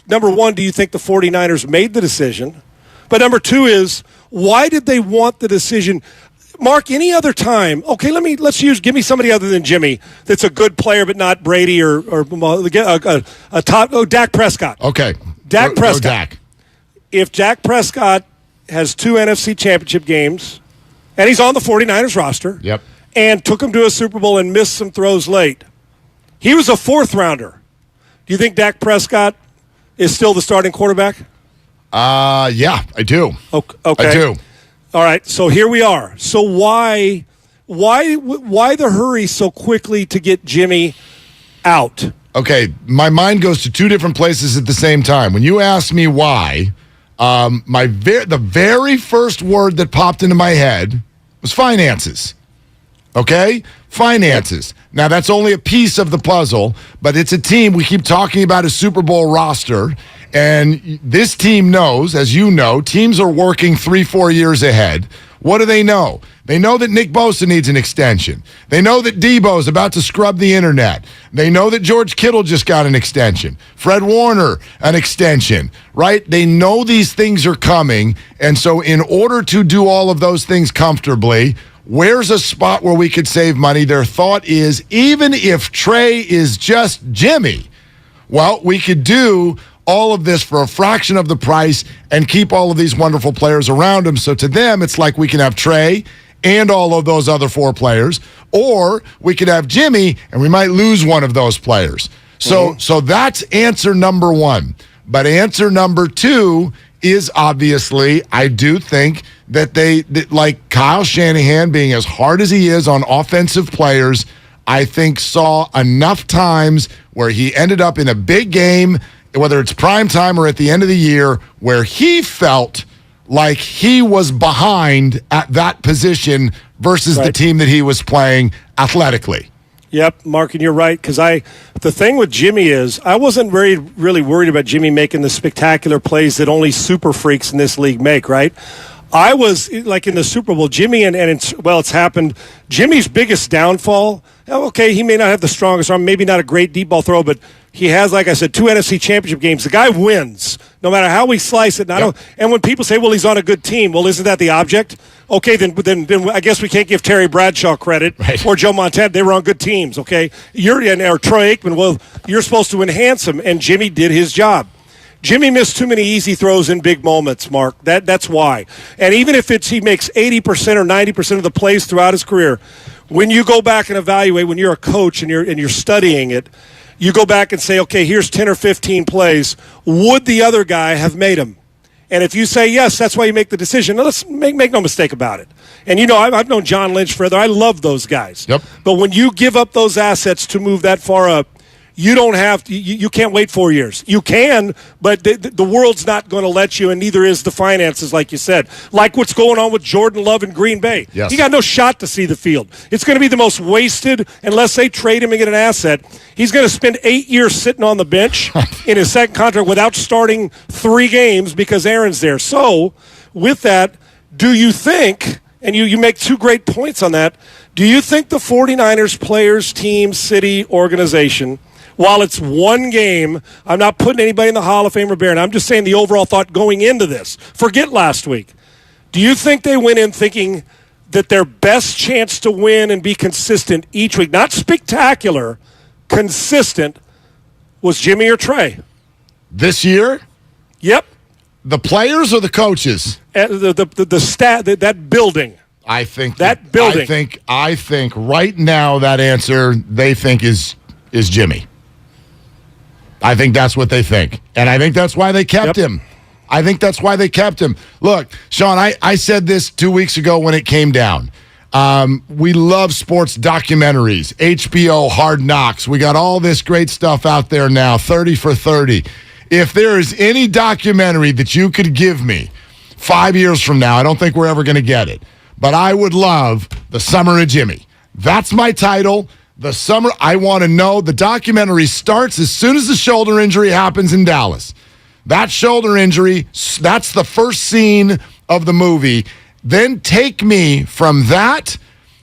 Speaker 1: number 1, do you think the 49ers made the decision? But number 2 is, why did they want the decision? Mark, any other time, okay, give me somebody other than Jimmy that's a good player but not Brady or Dak Prescott.
Speaker 12: Okay.
Speaker 1: Dak Prescott.
Speaker 12: Dak.
Speaker 1: If Dak Prescott has 2 NFC championship games, and he's on the 49ers roster,
Speaker 12: yep,
Speaker 1: and took him to a Super Bowl and missed some throws late, he was a 4th rounder. Do you think Dak Prescott is still the starting quarterback?
Speaker 12: Yeah, I do.
Speaker 1: Okay.
Speaker 12: I do.
Speaker 1: All right, so here we are. So why the hurry so quickly to get Jimmy out?
Speaker 12: Okay, my mind goes to 2 different places at the same time. When you ask me why, the very first word that popped into my head was finances. Okay? Finances. Now, that's only a piece of the puzzle, but it's a team. We keep talking about a Super Bowl roster, and this team knows, as you know, teams are working 3-4 years ahead. What do they know? They know that Nick Bosa needs an extension. They know that Debo's about to scrub the internet. They know that George Kittle just got an extension. Fred Warner, an extension, right? They know these things are coming, and so in order to do all of those things comfortably, where's a spot where we could save money? Their thought is, even if Trey is just Jimmy, well, we could do all of this for a fraction of the price and keep all of these wonderful players around him. So to them, it's like we can have Trey and all of those other 4 players, or we could have Jimmy and we might lose one of those players. So that's answer number 1. But answer number 2 is, obviously, I do think that like Kyle Shanahan, being as hard as he is on offensive players, I think saw enough times where he ended up in a big game, whether it's prime time or at the end of the year, where he felt like he was behind at that position versus the team that he was playing athletically.
Speaker 1: Yep, Mark, and you're right, because the thing with Jimmy is I wasn't really worried about Jimmy making the spectacular plays that only super freaks in this league make, right? I was like in the Super Bowl, Jimmy, and it's happened. Jimmy's biggest downfall, okay, he may not have the strongest arm, maybe not a great deep ball throw, but he has, like I said, 2 NFC championship games. The guy wins no matter how we slice it. And when people say, well, he's on a good team, well, isn't that the object? Okay, then I guess we can't give Terry Bradshaw credit or Joe Montana. They were on good teams, okay? Or Troy Aikman, well, you're supposed to enhance him, and Jimmy did his job. Jimmy missed too many easy throws in big moments, Mark. That's why. And even if he makes 80% or 90% of the plays throughout his career, when you go back and evaluate, when you're a coach and you're studying it, you go back and say, okay, here's 10 or 15 plays. Would the other guy have made them? And if you say yes, that's why you make the decision. Now, let's make no mistake about it. And, I've known John Lynch forever. I love those guys.
Speaker 14: Yep.
Speaker 1: But when you give up those assets to move that far up, you don't have to, you can't wait 4 years. You can, but the world's not going to let you, and neither is the finances, like you said. Like what's going on with Jordan Love in Green Bay.
Speaker 14: Yes.
Speaker 1: He got no shot to see the field. It's going to be the most wasted, unless they trade him and get an asset. He's going to spend 8 years sitting on the bench in his second contract without starting 3 games because Aaron's there. So, with that, do you think, and you make 2 great points on that, do you think the 49ers players, team, city, organization, while it's 1 game, I'm not putting anybody in the Hall of Fame or Baron. I'm just saying the overall thought going into this. Forget last week. Do you think they went in thinking that their best chance to win and be consistent each week, not spectacular, consistent, was Jimmy or Trey?
Speaker 12: This year?
Speaker 1: Yep.
Speaker 12: The players or the coaches?
Speaker 1: The stat, that building.
Speaker 12: I think
Speaker 1: that building.
Speaker 12: I think right now that answer they think is Jimmy. I think that's what they think. And I think that's why they kept him. I think that's why they kept him. Look, Sean, I said this 2 weeks ago when it came down. We love sports documentaries, HBO, Hard Knocks. We got all this great stuff out there now, 30 for 30. If there is any documentary that you could give me 5 years from now, I don't think we're ever going to get it, but I would love The Summer of Jimmy. That's my title. The summer, I want to know. The documentary starts as soon as the shoulder injury happens in Dallas. That shoulder injury, that's the first scene of the movie. Then take me from that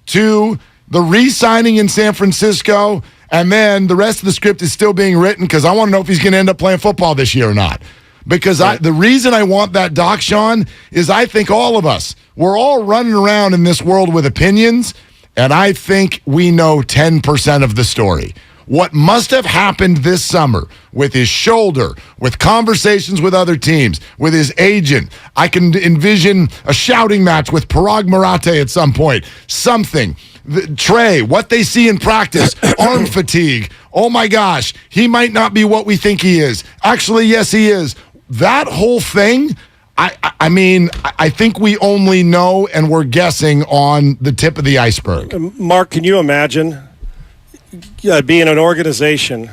Speaker 12: to the re-signing in San Francisco, and then the rest of the script is still being written because I want to know if he's going to end up playing football this year or not. Because the reason I want that doc, Sean, is I think all of us, we're all running around in this world with opinions, and I think we know 10% of the story. What must have happened this summer with his shoulder, with conversations with other teams, with his agent. I can envision a shouting match with Parag Marathe at some point. Something. Trey, what they see in practice, arm fatigue. Oh my gosh, he might not be what we think he is. Actually, yes, he is. That whole thing, I mean, I think we only know and we're guessing on the tip of the iceberg.
Speaker 1: Mark, can you imagine being an organization?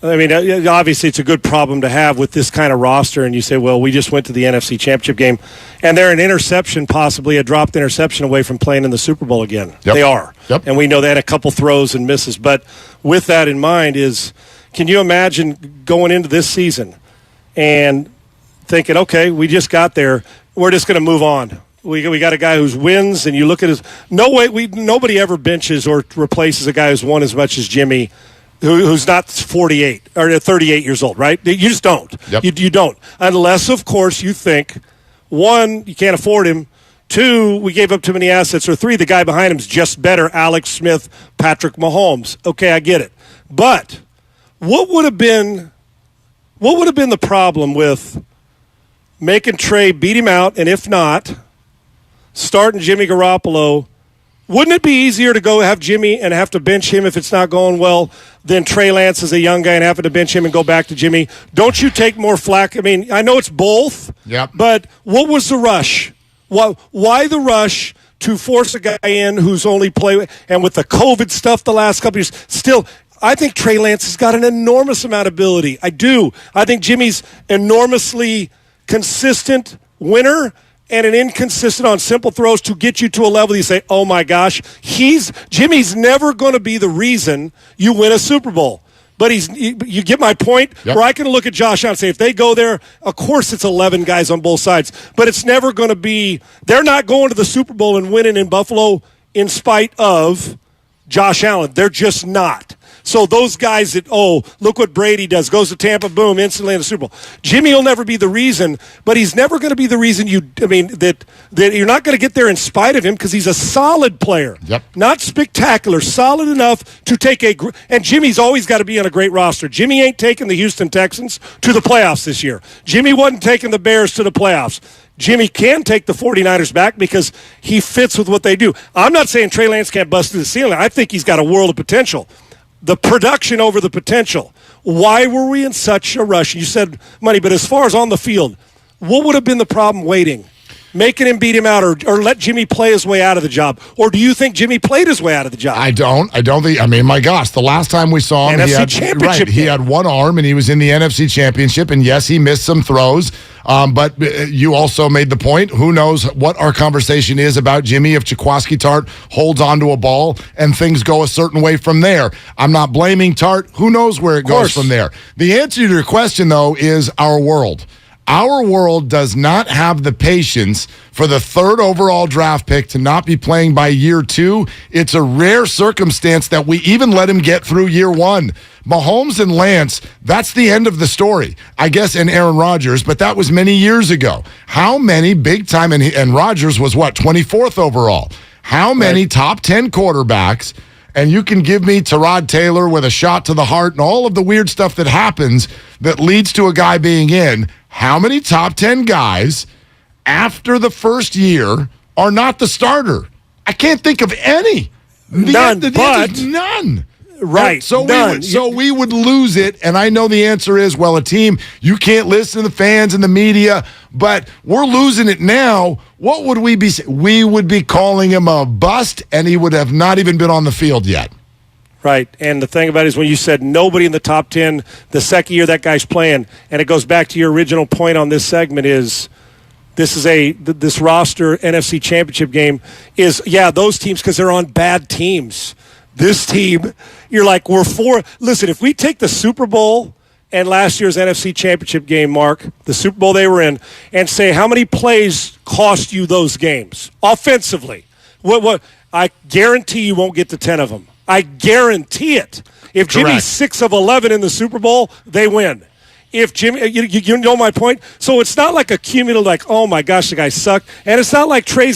Speaker 1: I mean, obviously it's a good problem to have with this kind of roster, and you say, well, we just went to the NFC Championship game, and they're an interception, possibly a dropped interception away from playing in the Super Bowl again.
Speaker 12: Yep.
Speaker 1: They are.
Speaker 12: Yep.
Speaker 1: And we know they had a couple throws and misses. But with that in mind can you imagine going into this season and thinking, okay, we just got there, we're just going to move on. We got a guy who wins, and you look at his nobody ever benches or replaces a guy who's won as much as Jimmy, who's not 48 or 38 years old, right? You just don't.
Speaker 12: Yep.
Speaker 1: You don't, unless of course you think, 1, you can't afford him. 2, we gave up too many assets. Or 3, the guy behind him is just better. Alex Smith, Patrick Mahomes. Okay, I get it. But what would have been the problem with making Trey beat him out, and if not, starting Jimmy Garoppolo? Wouldn't it be easier to go have Jimmy and have to bench him if it's not going well than Trey Lance as a young guy and having to bench him and go back to Jimmy? Don't you take more flack? I mean, I know it's both, but what was the rush? Why the rush to force a guy in who's only played, and with the COVID stuff the last couple years, still, I think Trey Lance has got an enormous amount of ability. I do. I think Jimmy's enormously consistent winner and an inconsistent on simple throws to get you to a level you say, oh my gosh, Jimmy's never going to be the reason you win a Super Bowl. But you get my point?
Speaker 12: Yep.
Speaker 1: Where I can look at Josh Allen and say, if they go there, of course it's 11 guys on both sides. But it's never going to be – they're not going to the Super Bowl and winning in Buffalo in spite of Josh Allen. They're just not. So those guys that, look what Brady does, goes to Tampa, boom, instantly in the Super Bowl. Jimmy will never be the reason, but he's never going to be the reason that you're not going to get there in spite of him because he's a solid player.
Speaker 12: Yep.
Speaker 1: Not spectacular, solid enough to take and Jimmy's always got to be on a great roster. Jimmy ain't taking the Houston Texans to the playoffs this year. Jimmy wasn't taking the Bears to the playoffs. Jimmy can take the 49ers back because he fits with what they do. I'm not saying Trey Lance can't bust through the ceiling. I think he's got a world of potential. The production over the potential. Why were we in such a rush? You said money, but as far as on the field, what would have been the problem waiting? Making him beat him out or let Jimmy play his way out of the job? Or do you think Jimmy played his way out of the job?
Speaker 12: I don't think. I mean, my gosh, the last time we saw him, he had one arm and he was in the NFC Championship. And yes, he missed some throws. But you also made the point. Who knows what our conversation is about Jimmy if Jaquiski Tartt holds onto a ball and things go a certain way from there. I'm not blaming Tartt. Who knows where it goes from there? The answer to your question, though, is our world. Our world does not have the patience for the third overall draft pick to not be playing by year 2. It's a rare circumstance that we even let him get through year 1. Mahomes and Lance, that's the end of the story. I guess, and Aaron Rodgers, but that was many years ago. How many big time, and Rodgers was 24th overall. How many top 10 quarterbacks, and you can give me Tyrod Taylor with a shot to the heart and all of the weird stuff that happens that leads to a guy being in. How many top 10 guys after the first year are not the starter? I can't think of any.
Speaker 1: None.
Speaker 12: None.
Speaker 1: Right.
Speaker 12: So we would lose it, and I know the answer is, well, a team, you can't listen to the fans and the media, but we're losing it now. What would we be? We would be calling him a bust, and he would have not even been on the field yet.
Speaker 1: Right, and the thing about it is when you said nobody in the top 10 the second year that guy's playing, and it goes back to your original point on this segment is this roster NFC Championship game is, those teams because they're on bad teams. This team, you're like, listen, if we take the Super Bowl and last year's NFC Championship game, Mark, the Super Bowl they were in, and say how many plays cost you those games offensively, what I guarantee you won't get to 10 of them. I guarantee it. If Jimmy's 6 of 11 in the Super Bowl, they win. If Jimmy, you know my point? So it's not like a cumulative, like, oh my gosh, the guy sucked. And it's not like Trey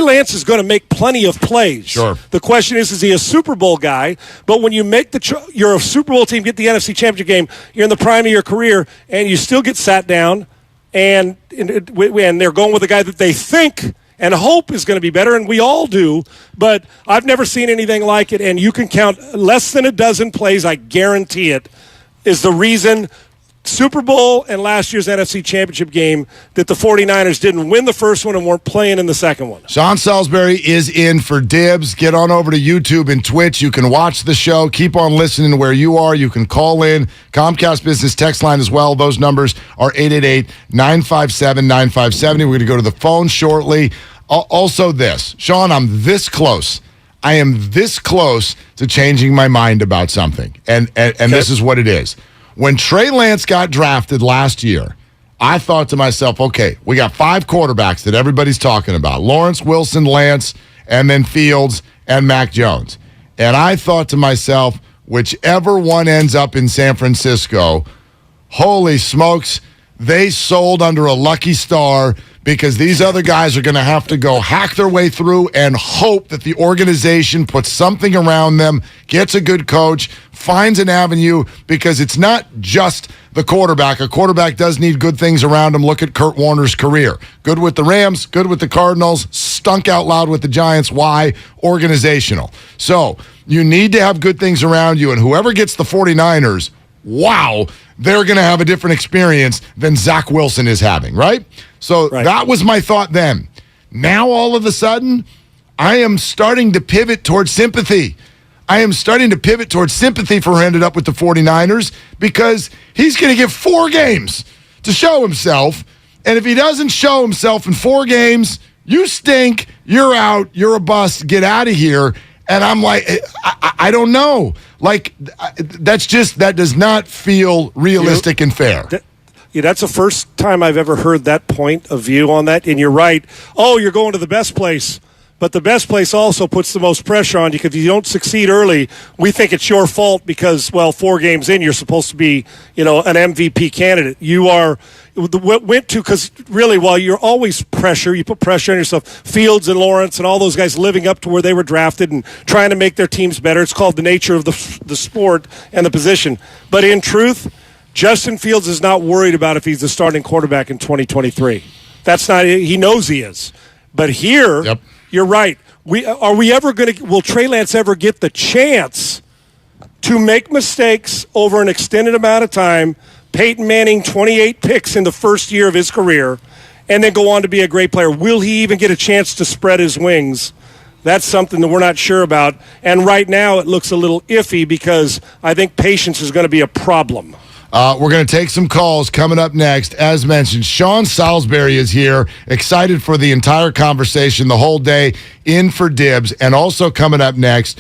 Speaker 1: Lance is going to make plenty of plays.
Speaker 12: Sure.
Speaker 1: The question is he a Super Bowl guy? But when you make you're a Super Bowl team, get the NFC Championship game, you're in the prime of your career, and you still get sat down, and they're going with a guy that they think and hope is going to be better, and we all do, but I've never seen anything like it, and you can count less than a dozen plays, I guarantee it, is the reason Super Bowl and last year's NFC Championship game that the 49ers didn't win the first one and weren't playing in the second one.
Speaker 12: Sean Salisbury is in for Dibs. Get on over to YouTube and Twitch. You can watch the show. Keep on listening where you are. You can call in. Comcast Business text line as well. Those numbers are 888-957-9570. We're going to go to the phone shortly. Also this. Sean, I'm this close. I am this close to changing my mind about something. And this is what it is. When Trey Lance got drafted last year, I thought to myself, okay, we got 5 quarterbacks that everybody's talking about. Lawrence, Wilson, Lance, and then Fields and Mac Jones. And I thought to myself, whichever one ends up in San Francisco, holy smokes, they sold under a lucky star because these other guys are going to have to go hack their way through and hope that the organization puts something around them, gets a good coach, finds an avenue, because it's not just the quarterback. A quarterback does need good things around him. Look at Kurt Warner's career. Good with the Rams, good with the Cardinals, stunk out loud with the Giants. Why? Organizational. So you need to have good things around you, and whoever gets the 49ers, wow, they're going to have a different experience than Zach Wilson is having, right? So that was my thought then. Now, all of a sudden, I am starting to pivot towards sympathy. I am starting to pivot towards sympathy for who ended up with the 49ers because he's going to get 4 games to show himself. And if he doesn't show himself in 4 games, you stink, you're out, you're a bust, get out of here. And I'm like, I don't know. Like, that does not feel realistic and fair.
Speaker 1: That's the first time I've ever heard that point of view on that. And you're right. Oh, you're going to the best place. But the best place also puts the most pressure on you because if you don't succeed early, we think it's your fault because, 4 games in, you're supposed to be, an MVP candidate. You are went to because really, while you're always pressure, you put pressure on yourself. Fields and Lawrence and all those guys living up to where they were drafted and trying to make their teams better. It's called the nature of the sport and the position. But in truth, Justin Fields is not worried about if he's the starting quarterback in 2023. That's not. He knows he is. But here. Yep. You're right. Will Trey Lance ever get the chance to make mistakes over an extended amount of time? Peyton Manning, 28 picks in the first year of his career, and then go on to be a great player. Will he even get a chance to spread his wings? That's something that we're not sure about. And right now it looks a little iffy because I think patience is going to be a problem.
Speaker 12: We're going to take some calls coming up next. As mentioned, Sean Salisbury is here, excited for the entire conversation, the whole day, in for Dibs. And also coming up next,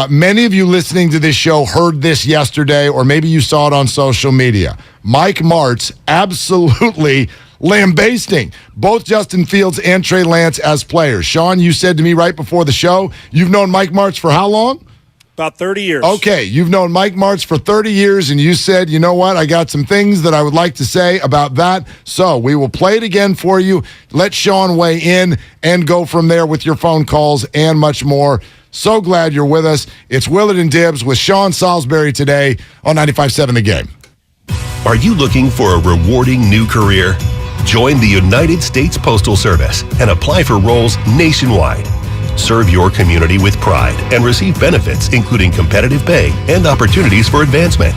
Speaker 12: many of you listening to this show heard this yesterday, or maybe you saw it on social media. Mike Martz absolutely lambasting both Justin Fields and Trey Lance as players. Sean, you said to me right before the show, you've known Mike Martz for how long?
Speaker 1: About 30 years.
Speaker 12: Okay, you've known Mike Martz for 30 years, and you said, you know what, I got some things that I would like to say about that. So we will play it again for you. Let Sean weigh in and go from there with your phone calls and much more. So glad you're with us. It's Willard and Dibs with Sean Salisbury today on 95.7 The Game.
Speaker 2: Are you looking for a rewarding new career? Join the United States Postal Service and apply for roles nationwide. Serve your community with pride and receive benefits including competitive pay and opportunities for advancement.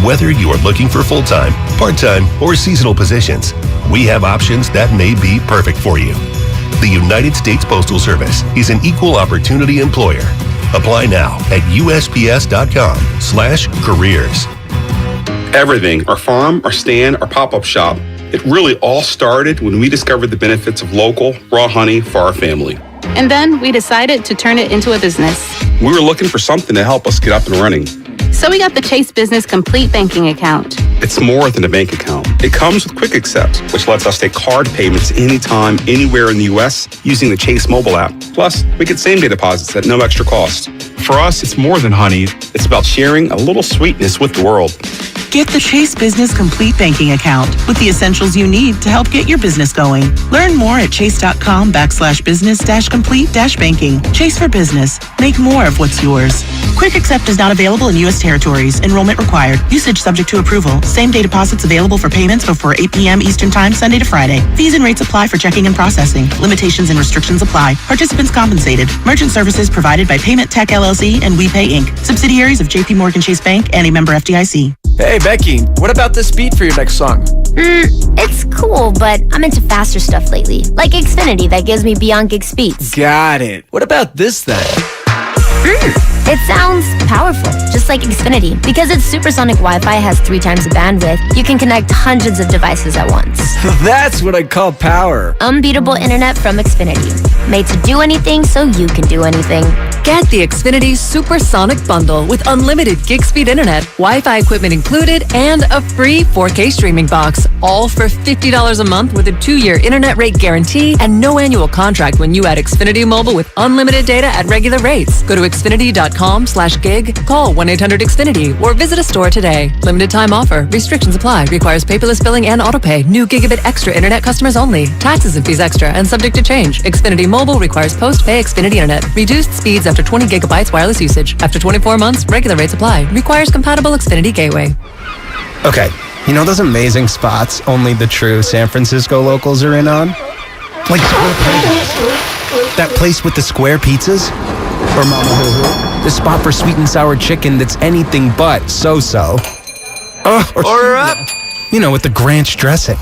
Speaker 2: Whether you are looking for full-time, part-time, or seasonal positions, we have options that may be perfect for you. The United States Postal Service is an equal opportunity employer. Apply now at USPS.com/careers.
Speaker 3: Everything, our farm, our stand, our pop-up shop, it really all started when we discovered the benefits of local, raw honey for our family.
Speaker 4: And then we decided to turn it into a business.
Speaker 3: We were looking for something to help us get up and running.
Speaker 4: So we got the Chase Business Complete Banking Account.
Speaker 3: It's more than a bank account. It comes with Quick Accept, which lets us take card payments anytime, anywhere in the U.S. using the Chase mobile app. Plus, we get same-day deposits at no extra cost. For us, it's more than honey. It's about sharing a little sweetness with the world.
Speaker 10: Get the Chase Business Complete Banking Account with the essentials you need to help get your business going. Learn more at chase.com/business-complete-banking. Chase for business. Make more of what's yours. Quick Accept is not available in U.S. territories. Enrollment required. Usage subject to approval. Same-day deposits available for payments before 8 p.m. Eastern Time, Sunday to Friday. Fees and rates apply for checking and processing. Limitations and restrictions apply. Participants compensated. Merchant services provided by Payment Tech LLC and WePay Inc. Subsidiaries of J.P. Morgan Chase Bank and a member FDIC.
Speaker 15: Hey, Becky, what about this beat for your next song?
Speaker 22: It's cool, but I'm into faster stuff lately. Like Xfinity that gives me beyond gig speeds.
Speaker 15: Got it. What about this then?
Speaker 22: It sounds powerful, just like Xfinity. Because its supersonic Wi-Fi has 3 times the bandwidth, you can connect hundreds of devices at once.
Speaker 15: That's what I call power.
Speaker 22: Unbeatable internet from Xfinity. Made to do anything so you can do anything.
Speaker 21: Get the Xfinity Supersonic Bundle with unlimited gig speed internet, Wi-Fi equipment included, and a free 4K streaming box. All for $50 a month with a 2-year internet rate guarantee and no annual contract when you add Xfinity Mobile with unlimited data at regular rates. Go to Xfinity.com/gig, call 1-800-XFINITY, or visit a store today. Limited time offer. Restrictions apply. Requires paperless billing and autopay. New gigabit extra internet customers only. Taxes and fees extra and subject to change. Xfinity Mobile requires post-pay Xfinity internet. Reduced speeds after 20 gigabytes wireless usage. After 24 months, regular rates apply. Requires compatible Xfinity gateway.
Speaker 17: Okay, you know those amazing spots only the true San Francisco locals are in on? Like that place with the square pizzas? Or Mama Hoo Hoo? The spot for sweet and sour chicken that's anything but so-so. You know, with the Granch dressing.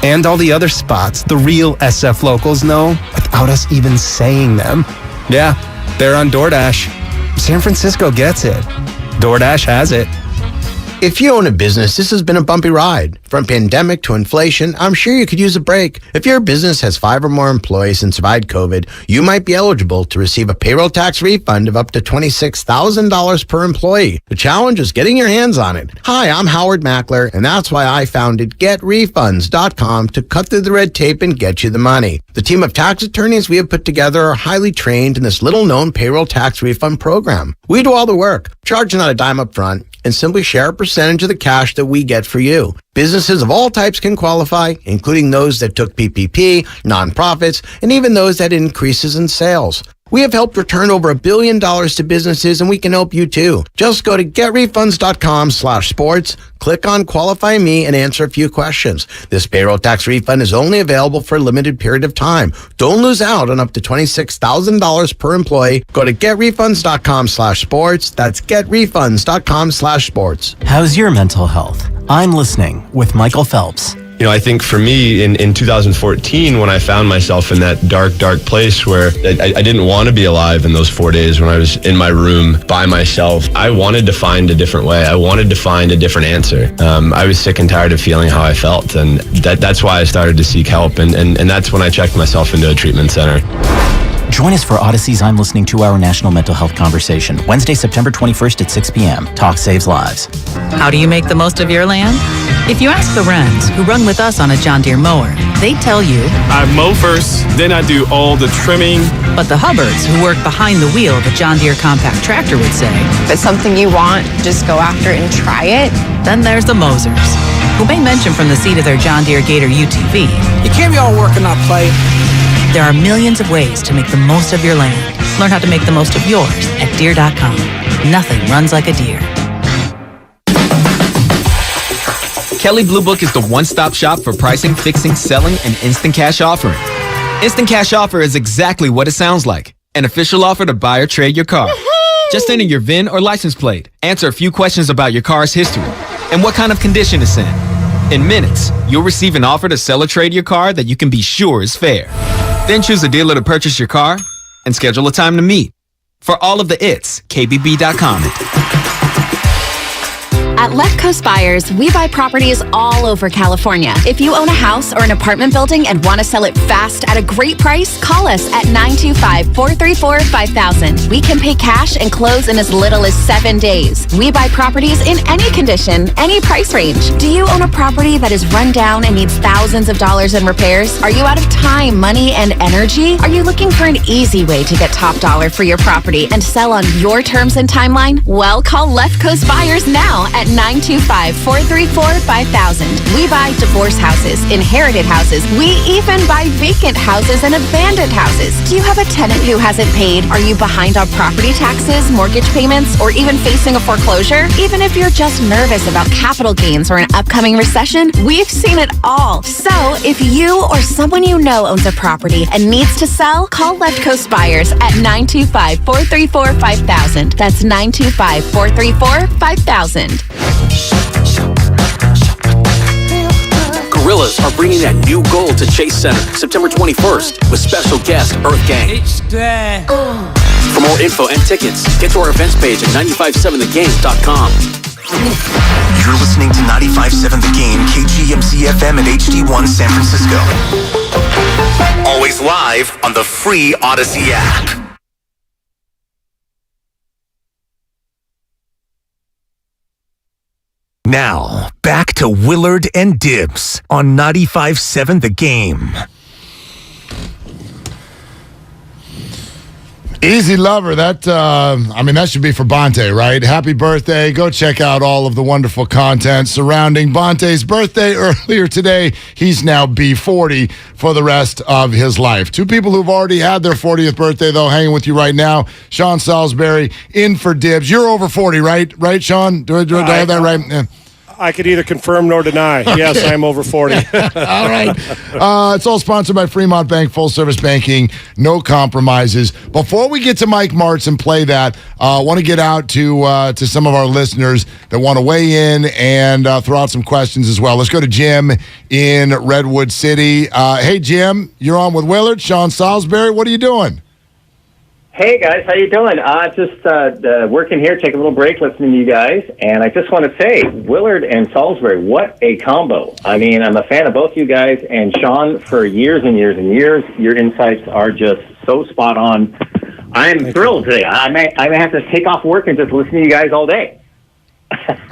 Speaker 17: And all the other spots the real SF locals know without us even saying them. Yeah, they're on DoorDash. San Francisco gets it. DoorDash has it.
Speaker 20: If you own a business, this has been a bumpy ride. For
Speaker 5: From pandemic to inflation, I'm sure you could use a break. If your business has 5 or more employees and survived COVID, you might be eligible to receive a payroll tax refund of up to $26,000 per employee. The challenge is getting your hands on it. Hi, I'm Howard Mackler, and that's why I founded GetRefunds.com to cut through the red tape and get you the money. The team of tax attorneys we have put together are highly trained in this little-known payroll tax refund program. We do all the work, charge not a dime up front, and simply share a percentage of the cash that we get for you. Businesses of all types can qualify, including those that took PPP, nonprofits, and even those that had increases in sales. We have helped return over $1 billion to businesses, and we can help you too. Just go to getrefunds.com/sports, click on Qualify Me, and answer a few questions. This payroll tax refund is only available for a limited period of time. Don't lose out on up to $26,000 per employee. Go to getrefunds.com/sports. That's getrefunds.com/sports.
Speaker 6: How's your mental health? I'm listening with Michael Phelps.
Speaker 11: You know, I think for me in 2014, when I found myself in that dark place where I didn't want to be alive in those 4 days when I was in my room by myself, I wanted to find a different way. I wanted to find a different answer. I was sick and tired of feeling how I felt, and that's why I started to seek help, and that's when I checked myself into a treatment center.
Speaker 6: Join us for Odyssey's I'm Listening 2-hour national mental health conversation, Wednesday, September 21st at 6 p.m. Talk saves lives.
Speaker 16: How do you make the most of your land? If you ask the Wrens, who run with us on a John Deere mower, they tell you,
Speaker 19: I mow first, then I do all the trimming.
Speaker 16: But the Hubbards, who work behind the wheel of a John Deere compact tractor, would say,
Speaker 20: if it's something you want, just go after it and try it.
Speaker 16: Then there's the Mosers, who may mention from the seat of their John Deere Gator UTV,
Speaker 19: you can't be all work and not play.
Speaker 16: There are millions of ways to make the most of your land. Learn how to make the most of yours at Deere.com. Nothing runs like a Deere.
Speaker 23: Kelley Blue Book is the one-stop shop for pricing, fixing, selling, and instant cash offering. Instant cash offer is exactly what it sounds like. An official offer to buy or trade your car. Just enter your VIN or license plate, answer a few questions about your car's history, and what kind of condition it's in. In minutes, you'll receive an offer to sell or trade your car that you can be sure is fair. Then choose a dealer to purchase your car and schedule a time to meet. For all of the its, KBB.com.
Speaker 27: At Left Coast Buyers, we buy properties all over California. If you own a house or an apartment building and want to sell it fast at a great price, call us at 925-434-5000. We can pay cash and close in as little as 7 days. We buy properties in any condition, any price range. Do you own a property that is run down and needs thousands of dollars in repairs? Are you out of time, money, and energy? Are you looking for an easy way to get top dollar for your property and sell on your terms and timeline? Well, call Left Coast Buyers now at 925-434-5000. We buy divorce houses, inherited houses. We even buy vacant houses and abandoned houses. Do you have a tenant who hasn't paid? Are you behind on property taxes, mortgage payments, or even facing a foreclosure? Even if you're just nervous about capital gains or an upcoming recession, we've seen it all. So if you or someone you know owns a property and needs to sell, call Left Coast Buyers at 925-434-5000. That's 925-434-5000.
Speaker 29: Gorillas are bringing that new goal to Chase Center September 21st with special guest Earth Gang. For more info and tickets, get to our events page at 957thegame.com.
Speaker 7: You're listening to 95.7 The Game, KGMZ FM and HD1 San Francisco. Always live on the free Odyssey app. Now, back to Willard and Dibs on 95.7 The Game.
Speaker 12: Easy Lover, that should be for Bonte, right? Happy birthday. Go check out all of the wonderful content surrounding Bonte's birthday earlier today. He's now B40 for the rest of his life. Two people who've already had their 40th birthday, though, hanging with you right now. Sean Salisbury in for Dibs. You're over 40, right? Right, Sean? Do I have that right? Yeah.
Speaker 1: I could either confirm nor deny. Okay. Yes, I'm over 40.
Speaker 12: All right. It's all sponsored by Fremont Bank, full service banking, no compromises. Before we get to Mike Martz and play that, I want to get out to some of our listeners that want to weigh in and throw out some questions as well. Let's go to Jim in Redwood City. Hey, Jim, you're on with Willard, Sean Salisbury. What are you doing?
Speaker 8: Hey guys, how you doing? Just working here, take a little break, listening to you guys, and I just want to say, Willard and Salisbury, what a combo! I mean, I'm a fan of both you guys, and Sean, for years and years and years, your insights are just so spot on. I'm thrilled today. I may have to take off work and just listen to you guys all day.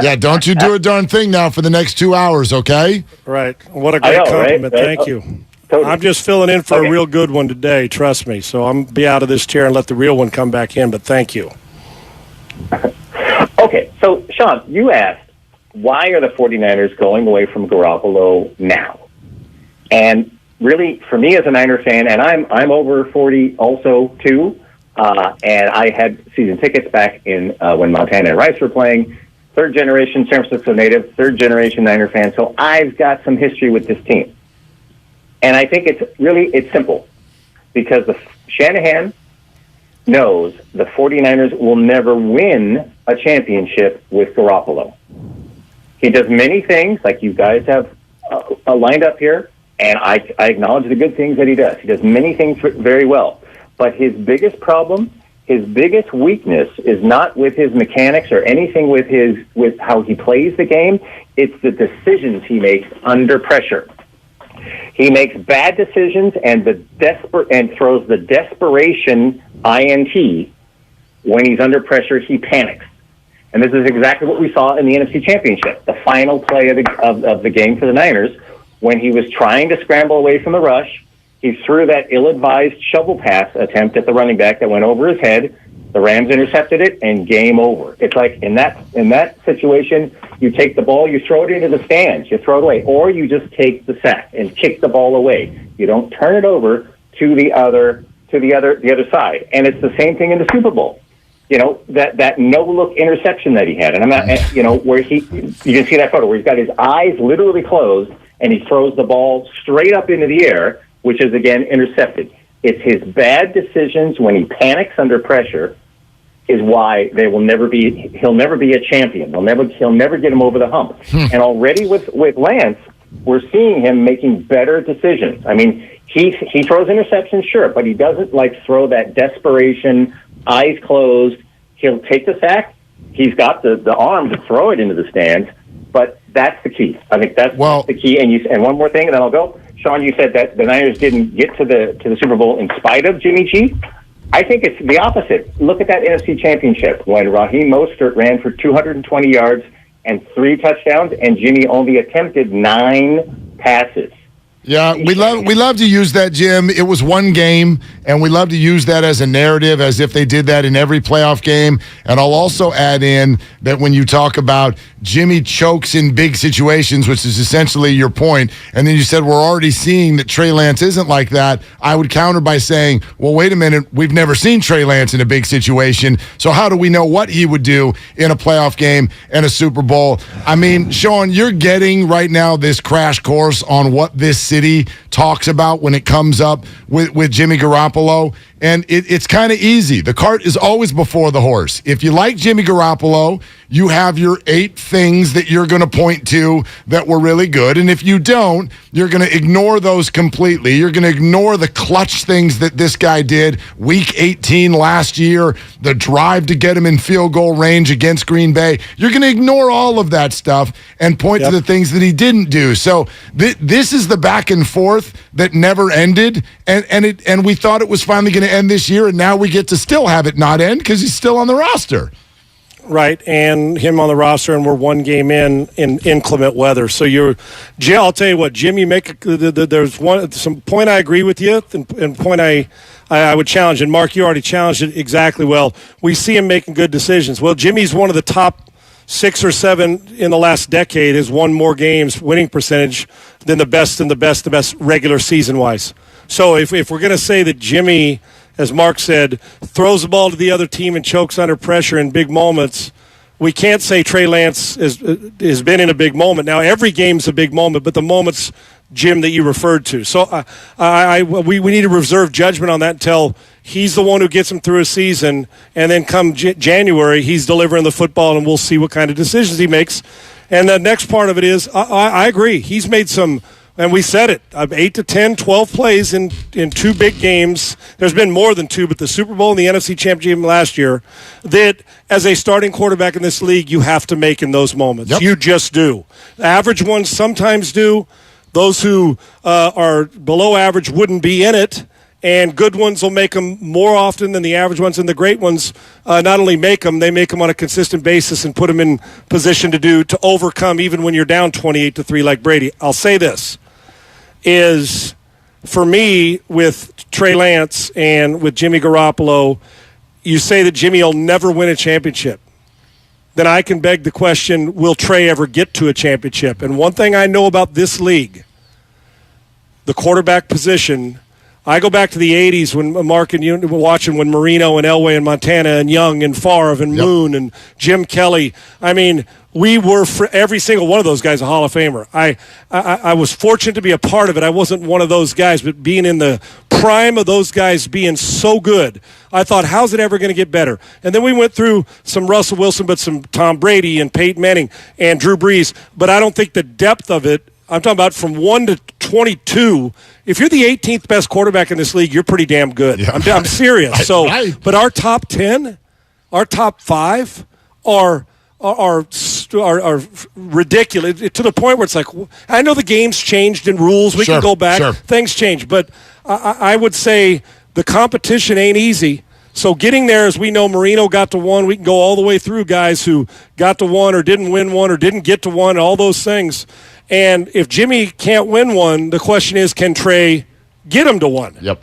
Speaker 12: Yeah, don't you do a darn thing now for the next 2 hours, okay?
Speaker 1: Right. What a great compliment. Right? Thank you. Totally. I'm just filling in for a real good one today, trust me. So I'm be out of this chair and let the real one come back in, but thank you.
Speaker 8: Okay, so Sean, you asked, why are the 49ers going away from Garoppolo now? And really, for me as a Niner fan, and I'm over 40 also too, and I had season tickets back in when Montana and Rice were playing, third-generation San Francisco native, third-generation Niner fan, so I've got some history with this team. And I think it's simple, because Shanahan knows the 49ers will never win a championship with Garoppolo. He does many things, like you guys have lined up here, and I acknowledge the good things that he does. He does many things very well. But his biggest problem, his biggest weakness is not with his mechanics or anything with how he plays the game. It's the decisions he makes under pressure. He makes bad decisions and throws the desperation INT when he's under pressure. He panics, and this is exactly what we saw in the NFC Championship, the final play of the game for the Niners, when he was trying to scramble away from the rush. He threw that ill-advised shovel pass attempt at the running back that went over his head. The Rams intercepted it, and game over. It's like in that situation, you take the ball, you throw it into the stands, you throw it away, or you just take the sack and kick the ball away. You don't turn it over to the other side. And it's the same thing in the Super Bowl. You know, that no-look interception that he had, and I'm not, where you can see that photo where he's got his eyes literally closed and he throws the ball straight up into the air, which is again intercepted. It's his bad decisions when he panics under pressure is why he'll never be a champion. He'll never get him over the hump. And already with Lance, we're seeing him making better decisions. I mean, he throws interceptions, sure, but he doesn't throw that desperation, eyes closed. He'll take the sack. He's got the arm to throw it into the stands, but that's the key. I think that's the key. And one more thing, and then I'll go. Sean, you said that the Niners didn't get to the Super Bowl in spite of Jimmy G. I think it's the opposite. Look at that NFC Championship when Raheem Mostert ran for 220 yards and 3 touchdowns, and Jimmy only attempted 9 passes.
Speaker 12: Yeah, we love to use that, Jim. It was one game, and we love to use that as a narrative, as if they did that in every playoff game. And I'll also add in that when you talk about Jimmy chokes in big situations, which is essentially your point, and then you said we're already seeing that Trey Lance isn't like that, I would counter by saying, well, wait a minute, we've never seen Trey Lance in a big situation, so how do we know what he would do in a playoff game and a Super Bowl? I mean, Sean, you're getting right now this crash course on what this city talks about when it comes up with Jimmy Garoppolo, and it's kind of easy. The cart is always before the horse. If you like Jimmy Garoppolo, you have your 8 things that you're going to point to that were really good, and if you don't, you're going to ignore those completely. You're going to ignore the clutch things that this guy did week 18 last year, the drive to get him in field goal range against Green Bay. You're going to ignore all of that stuff and point to the things that he didn't do. So this is the back and forth that never ended, and we thought it was finally going to end this year, and now we get to still have it not end because he's still on the roster.
Speaker 1: Right, and him on the roster, and we're one game in inclement weather. So I'll tell you what, Jim, you make there's some point I agree with you, and point I would challenge. And Mark, you already challenged it exactly well. We see him making good decisions. Well, Jimmy's one of the top 6 or 7 in the last decade, has won more games, winning percentage, than the best regular season wise. So if we're going to say that Jimmy, as Mark said, throws the ball to the other team and chokes under pressure in big moments, we can't say Trey Lance has been in a big moment. Now, every game's a big moment, but the moments, Jim, that you referred to. So we need to reserve judgment on that until he's the one who gets him through a season, and then come January, he's delivering the football, and we'll see what kind of decisions he makes. And the next part of it is, I agree, he's made some And we said it, 8 to 10, 12 plays in two big games. There's been more than two, but the Super Bowl and the NFC Championship game last year, that as a starting quarterback in this league, you have to make in those moments.
Speaker 12: Yep.
Speaker 1: You just do. The average ones sometimes do. Those who are below average wouldn't be in it. And good ones will make them more often than the average ones, and the great ones not only make them, they make them on a consistent basis and put them in position to overcome even when you're down 28-3 like Brady. I'll say this, is for me with Trey Lance and with Jimmy Garoppolo, you say that Jimmy will never win a championship. Then I can beg the question, will Trey ever get to a championship? And one thing I know about this league, the quarterback position, I go back to the 80s when Mark and you were watching when Marino and Elway and Montana and Young and Favre and Moon and Jim Kelly. I mean, we were for every single one of those guys a Hall of Famer. I was fortunate to be a part of it. I wasn't one of those guys, but being in the prime of those guys being so good, I thought, how's it ever going to get better? And then we went through some Russell Wilson, but some Tom Brady and Peyton Manning and Drew Brees. But I don't think the depth of it, I'm talking about from 1 to 22. If you're the 18th best quarterback in this league, you're pretty damn good. Yeah. I'm serious. But our top 10, our top 5 are ridiculous to the point where it's like, I know the game's changed in rules. We can go back. Things change. But I would say the competition ain't easy. So getting there, as we know, Marino got to 1. We can go all the way through guys who got to 1 or didn't win 1 or didn't get to 1, all those things. And if Jimmy can't win 1, the question is, can Trey get him to 1?
Speaker 12: Yep.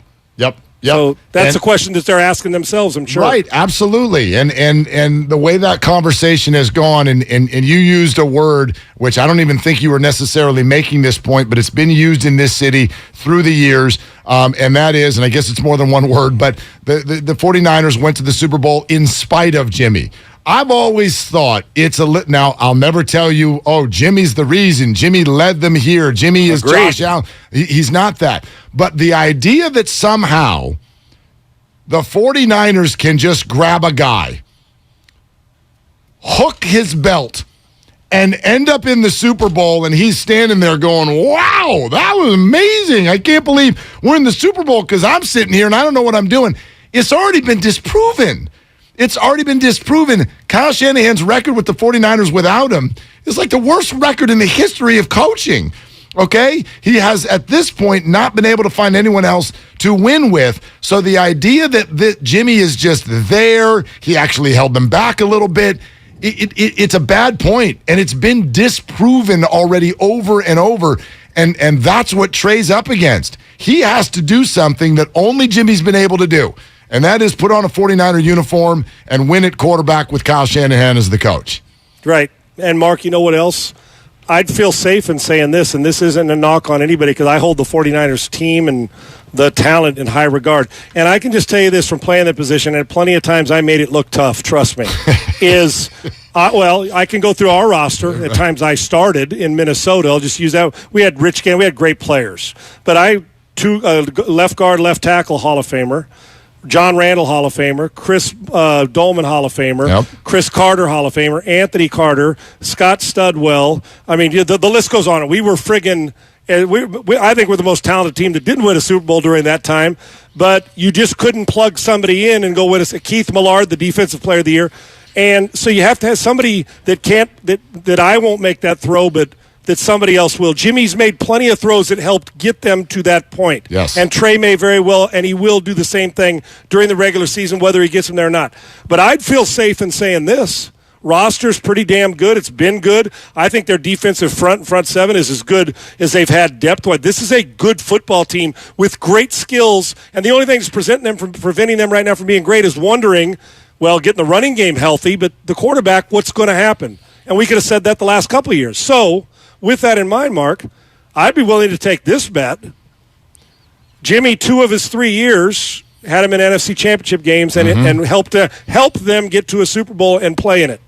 Speaker 1: So that's a question that they're asking themselves, I'm sure.
Speaker 12: Right, absolutely. And the way that conversation has gone, and you used a word which I don't even think you were necessarily making this point, but it's been used in this city through the years, and that is, and I guess it's more than one word, but the 49ers went to the Super Bowl in spite of Jimmy. I've always thought now I'll never tell you, oh, Jimmy's the reason. Jimmy led them here. Jimmy is Josh Allen. He's not that. But the idea that somehow the 49ers can just grab a guy, hook his belt, and end up in the Super Bowl, and he's standing there going, wow, that was amazing. I can't believe we're in the Super Bowl because I'm sitting here and I don't know what I'm doing. It's already been disproven. Kyle Shanahan's record with the 49ers without him is like the worst record in the history of coaching. Okay? He has, at this point, not been able to find anyone else to win with. So the idea that Jimmy is just there, he actually held them back a little bit, it's a bad point. And it's been disproven already over and over. And that's what Trey's up against. He has to do something that only Jimmy's been able to do. And that is put on a 49er uniform and win at quarterback with Kyle Shanahan as the coach.
Speaker 1: Right. And, Mark, you know what else? I'd feel safe in saying this, and this isn't a knock on anybody because I hold the 49ers team and the talent in high regard. And I can just tell you this from playing that position, and plenty of times I made it look tough, trust me, I can go through our roster. At times I started in Minnesota. I'll just use that. We had Rich Gann. We had great players. But left guard, left tackle, Hall of Famer. John Randall, Hall of Famer. Chris Dolman, Hall of Famer. Yep. Chris Carter, Hall of Famer. Anthony Carter. Scott Studwell. I mean, the list goes on. We were friggin' I think we're the most talented team that didn't win a Super Bowl during that time, but you just couldn't plug somebody in and go with us. Keith Millard, the Defensive Player of the Year. And so you have to have somebody that I won't make that throw, but that somebody else will. Jimmy's made plenty of throws that helped get them to that point.
Speaker 12: Yes.
Speaker 1: And Trey may very well, and he will do the same thing during the regular season, whether he gets them there or not. But I'd feel safe in saying this. Roster's pretty damn good. It's been good. I think their defensive front seven is as good as they've had depth-wise. This is a good football team with great skills, and the only thing that's preventing them right now from being great is wondering, getting the running game healthy, but the quarterback, what's going to happen? And we could have said that the last couple of years. So, with that in mind, Mark, I'd be willing to take this bet. Jimmy, 2 of his 3 years, had him in NFC Championship games and helped them get to a Super Bowl and play in it.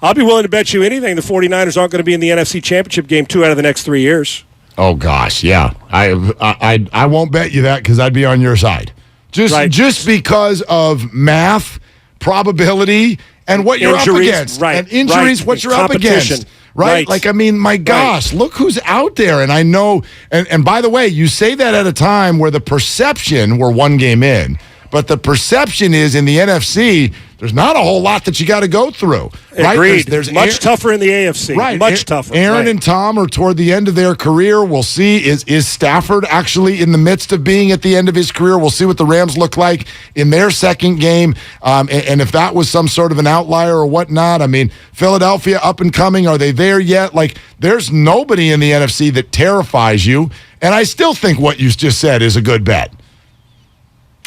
Speaker 1: I'll be willing to bet you anything the 49ers aren't going to be in the NFC Championship game 2 out of the next 3 years.
Speaker 12: Oh, gosh, yeah. I won't bet you that because I'd be on your side. Just because of math, probability, and what you're up against.
Speaker 1: Right.
Speaker 12: And injuries, what you're up against. right? Like, I mean, my gosh, look who's out there. And I know, and by the way, you say that at a time where the perception, we're one game in, but the perception is in the NFC, there's not a whole lot that you got to go through. Right?
Speaker 1: Agreed. There's much tougher in the AFC.
Speaker 12: Right.
Speaker 1: Much tougher.
Speaker 12: Aaron and Tom are toward the end of their career. We'll see. Is Stafford actually in the midst of being at the end of his career? We'll see what the Rams look like in their second game. And if that was some sort of an outlier or whatnot. I mean, Philadelphia up and coming. Are they there yet? Like, there's nobody in the NFC that terrifies you. And I still think what you just said is a good bet.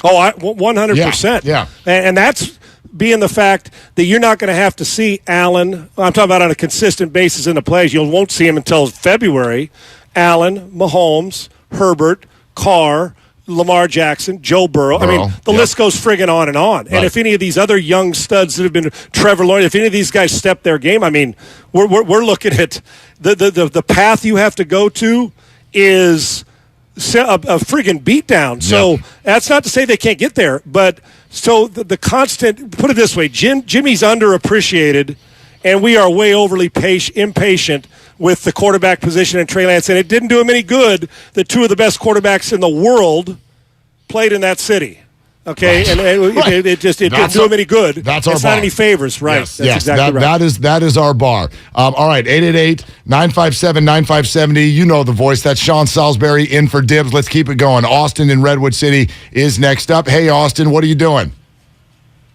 Speaker 1: Oh, 100%.
Speaker 12: Yeah.
Speaker 1: And that's being the fact that you're not going to have to see Allen. I'm talking about on a consistent basis in the plays. You won't see him until February. Allen, Mahomes, Herbert, Carr, Lamar Jackson, Joe Burrow. I mean, the list goes friggin' on and on. Right. And if any of these other young studs that have been Trevor Lawrence, if any of these guys step their game, I mean, we're looking at the path you have to go to is a friggin' beatdown. So that's not to say they can't get there, but so the constant, put it this way, Jimmy's underappreciated, and we are way overly impatient with the quarterback position in Trey Lance, and it didn't do him any good that two of the best quarterbacks in the world played in that city. Okay, and it didn't do him any good.
Speaker 12: That's our
Speaker 1: it's
Speaker 12: bar.
Speaker 1: Not any favors, right?
Speaker 12: Yes,
Speaker 1: that's exactly right.
Speaker 12: That is our bar. All right, 888-957-9570. You know the voice. That's Sean Salisbury in for Dibs. Let's keep it going. Austin in Redwood City is next up. Hey, Austin, what are you doing?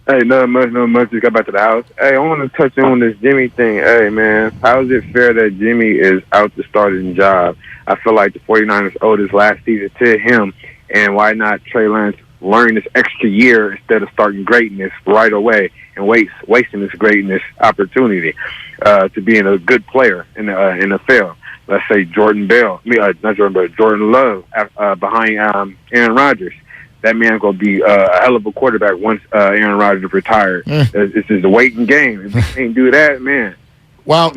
Speaker 2: Hey, nothing much. Just got back to the house. Hey, I want to touch on this Jimmy thing. Hey, man, how is it fair that Jimmy is out to start his job? I feel like the 49ers owed his last season to him, and why not Trey Lance learn this extra year instead of starting greatness right away and wasting this greatness opportunity to being a good player in the NFL. Let's say Jordan Love behind Aaron Rodgers. That man's going to be a hell of a quarterback once Aaron Rodgers retired. This is a waiting game. If you can't do that, man.
Speaker 12: Well,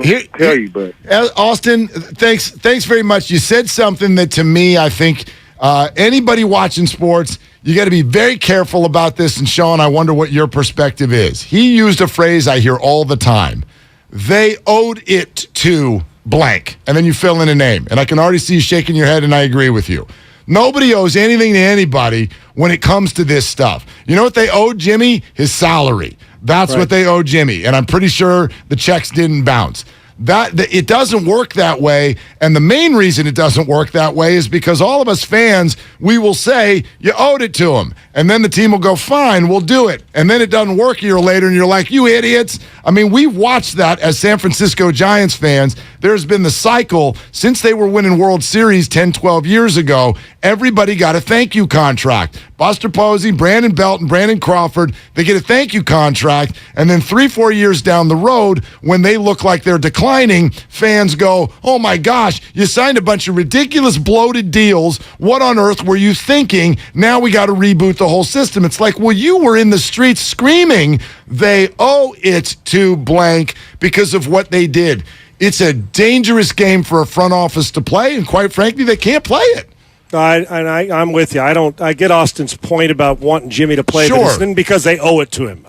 Speaker 12: Austin, thanks very much. You said something that to me, I think anybody watching sports, you got to be very careful about this. And Sean, I wonder what your perspective is. He used a phrase I hear all the time. They owed it to blank. And then you fill in a name. And I can already see you shaking your head, and I agree with you. Nobody owes anything to anybody when it comes to this stuff. You know what they owed Jimmy? His salary. That's what they owe Jimmy. And I'm pretty sure the checks didn't bounce. It doesn't work that way, and the main reason it doesn't work that way is because all of us fans, we will say, you owed it to him, and then the team will go, fine, we'll do it, and then it doesn't work a year later, and you're like, you idiots. I mean, we've watched that as San Francisco Giants fans. There's been the cycle since they were winning World Series 10, 12 years ago. Everybody got a thank you contract. Buster Posey, Brandon Belton, Brandon Crawford, they get a thank you contract, and then 3-4 years down the road, when they look like they're declining, fans go, oh my gosh, you signed a bunch of ridiculous bloated deals. What on earth were you thinking? Now we got to reboot the whole system. It's like, well, you were in the streets screaming, they owe it to blank because of what they did. It's a dangerous game for a front office to play, and quite frankly, they can't play it.
Speaker 1: I'm with you. I get Austin's point about wanting Jimmy to play, but it's because they owe it to him.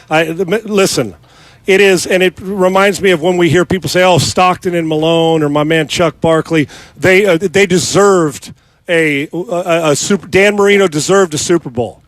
Speaker 1: Listen, it is, and it reminds me of when we hear people say, "Oh, Stockton and Malone," or my man Chuck Barkley. They deserved a super. Dan Marino deserved a Super Bowl.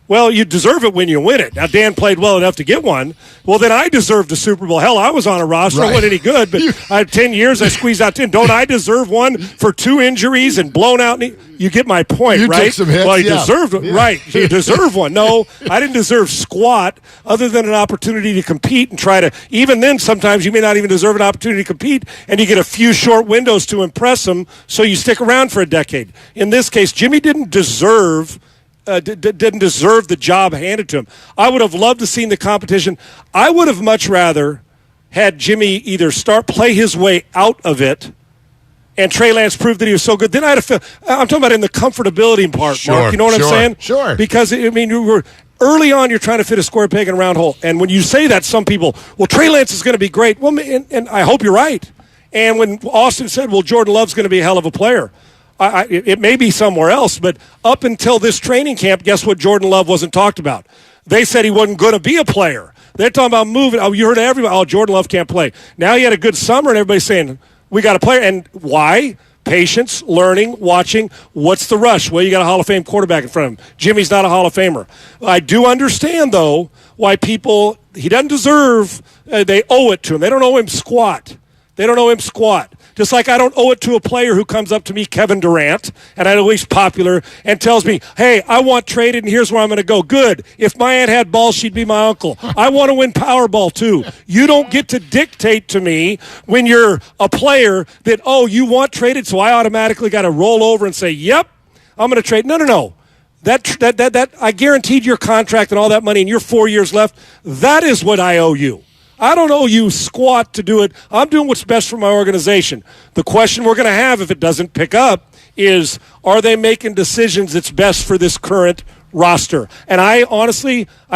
Speaker 1: Well, you deserve it when you win it. Now, Dan played well enough to get one. Well, then I deserved a Super Bowl. Hell, I was on a roster. I wasn't any good, but I had 10 years. I squeezed out 10. Don't I deserve one for 2 injuries and blown out? You get my point,
Speaker 12: you
Speaker 1: right?
Speaker 12: Took some hits,
Speaker 1: well, you deserved it. Yeah. Right. You deserve one. No, I didn't deserve squat other than an opportunity to compete and try to – even then, sometimes you may not even deserve an opportunity to compete, and you get a few short windows to impress them, so you stick around for a decade. In this case, Jimmy didn't deserve – didn't deserve the job handed to him. I would have loved to seen the competition. I would have much rather had Jimmy either play his way out of it, and Trey Lance proved that he was so good. Then I'd have felt, I'm talking about in the comfortability part, Mark. You know what I'm saying?
Speaker 12: Sure.
Speaker 1: Because, you were early on, you're trying to fit a square peg in a round hole. And when you say that, some people, well, Trey Lance is going to be great. Well, and I hope you're right. And when Austin said, well, Jordan Love's going to be a hell of a player, it may be somewhere else, but up until this training camp, guess what Jordan Love wasn't talked about? They said he wasn't going to be a player. They're talking about moving. Oh, you heard everybody. Oh, Jordan Love can't play. Now he had a good summer, and everybody's saying, we got to play. And why? Patience, learning, watching. What's the rush? Well, you got a Hall of Fame quarterback in front of him. Jimmy's not a Hall of Famer. I do understand, though, why people, he doesn't deserve, they owe it to him. They don't owe him squat. They don't owe him squat. Just like I don't owe it to a player who comes up to me, Kevin Durant, and I know he's popular, and tells me, hey, I want traded, and here's where I'm going to go. Good. If my aunt had balls, she'd be my uncle. I want to win Powerball, too. You don't get to dictate to me when you're a player that, oh, you want traded, so I automatically got to roll over and say, yep, I'm going to trade. No. That I guaranteed your contract and all that money, and your 4 years left. That is what I owe you. I don't owe you squat to do it. I'm doing what's best for my organization. The question we're going to have if it doesn't pick up is, are they making decisions that's best for this current roster? And I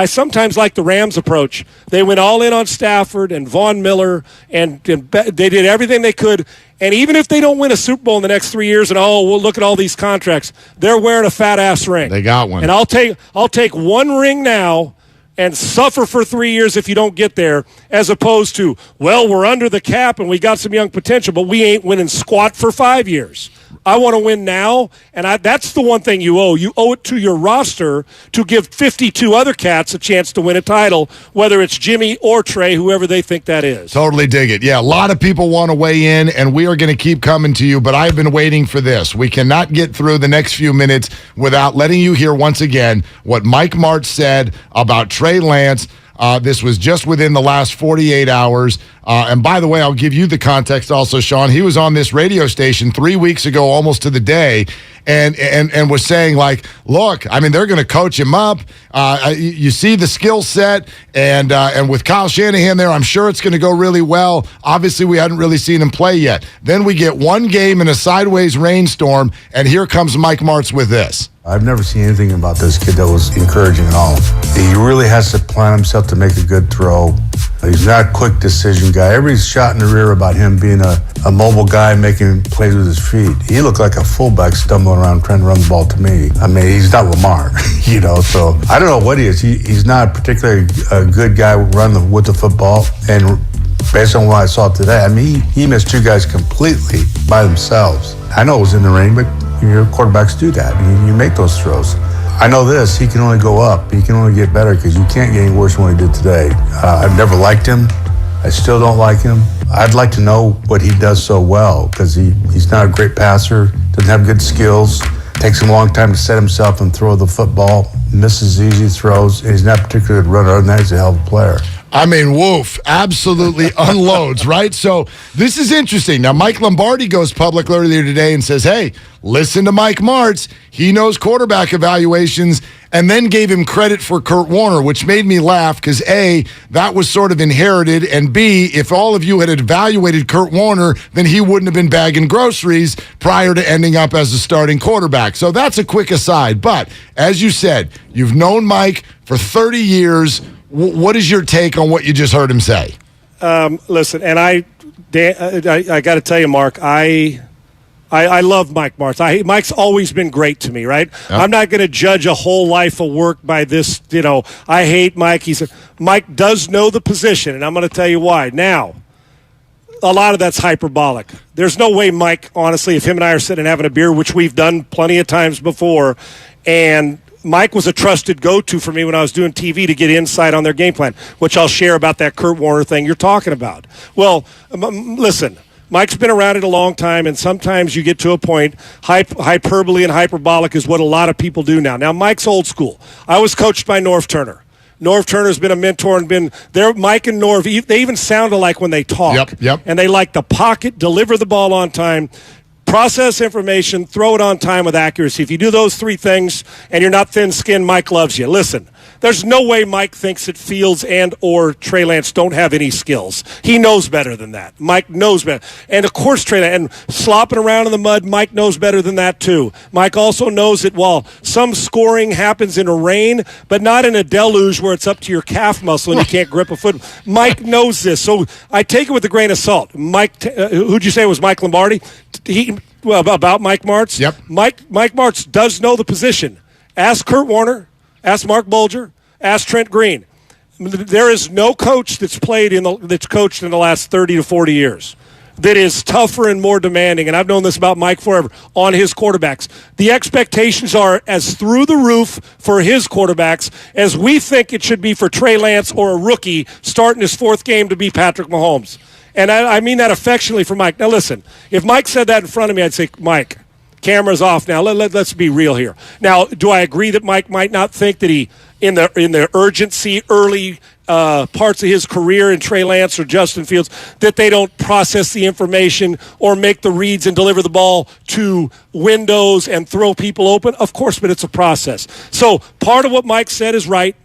Speaker 1: sometimes like the Rams approach. They went all in on Stafford and Von Miller, and they did everything they could. And even if they don't win a Super Bowl in the next 3 years, and we'll look at all these contracts, they're wearing a fat-ass ring.
Speaker 12: They got one.
Speaker 1: And I'll take one ring now and suffer for 3 years if you don't get there, as opposed to, well, we're under the cap and we got some young potential, but we ain't winning squat for 5 years. I want to win now, and that's the one thing you owe. You owe it to your roster to give 52 other cats a chance to win a title, whether it's Jimmy or Trey, whoever they think that is.
Speaker 12: Totally dig it. Yeah, a lot of people want to weigh in, and we are going to keep coming to you, but I've been waiting for this. We cannot get through the next few minutes without letting you hear once again what Mike Martz said about Trey Lance. This was just within the last 48 hours. And by the way, I'll give you the context also, Sean. He was on this radio station 3 weeks ago, almost to the day, and was saying, like, look, I mean, they're going to coach him up. You see the skill set, and with Kyle Shanahan there, I'm sure it's going to go really well. Obviously, we hadn't really seen him play yet. Then we get one game in a sideways rainstorm, and here comes Mike Martz with this.
Speaker 4: I've never seen anything about this kid that was encouraging at all. He really has to plan himself to make a good throw. He's not a quick decision guy. Everybody's shot in the rear about him being a mobile guy making plays with his feet. He looked like a fullback stumbling around trying to run the ball to me. I mean, he's not Lamar, so I don't know what he is. He's not particularly a good guy running with the football. And based on what I saw today, I mean, he missed two guys completely by themselves. I know it was in the rain, but your quarterbacks do that. You make those throws. I know this, he can only go up. He can only get better because you can't get any worse than what he did today. I've never liked him. I still don't like him. I'd like to know what he does so well because he's not a great passer, doesn't have good skills, takes him a long time to set himself and throw the football, misses easy throws, and he's not particularly a good runner. Other than that, he's a hell of a player.
Speaker 12: I mean, woof, absolutely unloads, right? So this is interesting. Now, Mike Lombardi goes public earlier today and says, hey, listen to Mike Martz. He knows quarterback evaluations, and then gave him credit for Kurt Warner, which made me laugh because, A, that was sort of inherited, and B, if all of you had evaluated Kurt Warner, then he wouldn't have been bagging groceries prior to ending up as a starting quarterback. So that's a quick aside. But as you said, you've known Mike for 30 years. What is your take on what you just heard him say?
Speaker 1: Listen, and I got to tell you, Mark, I love Mike Martz. Mike's always been great to me, right? Yep. I'm not going to judge a whole life of work by this. I hate Mike. Mike does know the position, and I'm going to tell you why. Now, a lot of that's hyperbolic. There's no way Mike, honestly, if him and I are sitting and having a beer, which we've done plenty of times before, and Mike was a trusted go-to for me when I was doing TV to get insight on their game plan, which I'll share about that Kurt Warner thing you're talking about. Well, listen, Mike's been around it a long time, and sometimes you get to a point, hyperbole and hyperbolic is what a lot of people do now. Now, Mike's old school. I was coached by Norv Turner. Norv Turner's been a mentor and been there. Mike and Norv, they even sound alike when they talk.
Speaker 12: Yep.
Speaker 1: And they like the pocket, deliver the ball on time, process information, throw it on time with accuracy. If you do those three things and you're not thin-skinned, Mike loves you. Listen, there's no way Mike thinks that Fields and or Trey Lance don't have any skills. He knows better than that. Mike knows better. And, of course, Trey Lance, and slopping around in the mud, Mike knows better than that, too. Mike also knows that while some scoring happens in a rain, but not in a deluge where it's up to your calf muscle and you can't grip a foot, Mike knows this. So I take it with a grain of salt. Mike, who'd you say was Mike Lombardi? About Mike Martz?
Speaker 12: Yep.
Speaker 1: Mike Martz does know the position. Ask Kurt Warner. Ask Mark Bulger. Ask Trent Green. There is no coach that's coached in the last 30 to 40 years that is tougher and more demanding, and I've known this about Mike forever, on his quarterbacks. The expectations are as through the roof for his quarterbacks as we think it should be for Trey Lance or a rookie starting his fourth game to be Patrick Mahomes. And I mean that affectionately for Mike. Now listen, if Mike said that in front of me, I'd say, Mike, camera's off now. Let's be real here. Now, do I agree that Mike might not think that he, in the urgency, early parts of his career in Trey Lance or Justin Fields, that they don't process the information or make the reads and deliver the ball to windows and throw people open? Of course, but it's a process. So part of what Mike said is right.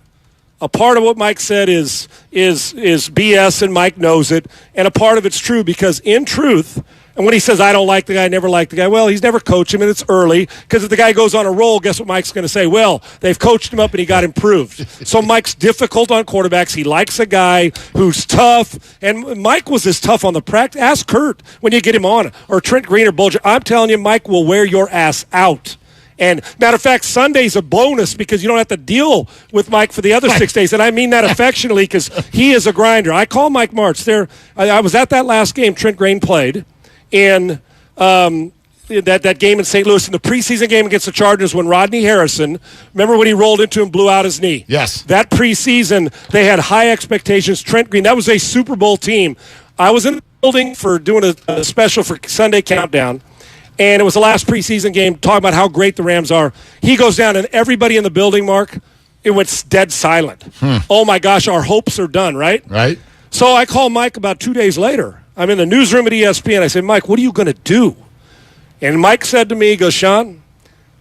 Speaker 1: A part of what Mike said is BS, and Mike knows it. And a part of it's true, because in truth, and when he says, I don't like the guy, I never liked the guy, well, he's never coached him, and it's early, because if the guy goes on a roll, guess what Mike's going to say? Well, they've coached him up, and he got improved. So Mike's difficult on quarterbacks. He likes a guy who's tough, and Mike was as tough on the practice. Ask Kurt when you get him on, or Trent Green or Bulger. I'm telling you, Mike will wear your ass out. And matter of fact, Sunday's a bonus because you don't have to deal with Mike for the other 6 days. And I mean that affectionately because he is a grinder. I call Mike Martz. I was at that last game Trent Green played in that game in St. Louis in the preseason game against the Chargers when Rodney Harrison, remember when he rolled into him and blew out his knee?
Speaker 12: Yes.
Speaker 1: That preseason, they had high expectations. Trent Green, that was a Super Bowl team. I was in the building for doing a special for Sunday Countdown. And it was the last preseason game, talking about how great the Rams are. He goes down, and everybody in the building, Mark, it went dead silent. Oh, my gosh, our hopes are done, right?
Speaker 12: Right.
Speaker 1: So I call Mike about 2 days later. I'm in the newsroom at ESPN. I said, Mike, what are you going to do? And Mike said to me, he goes, Sean,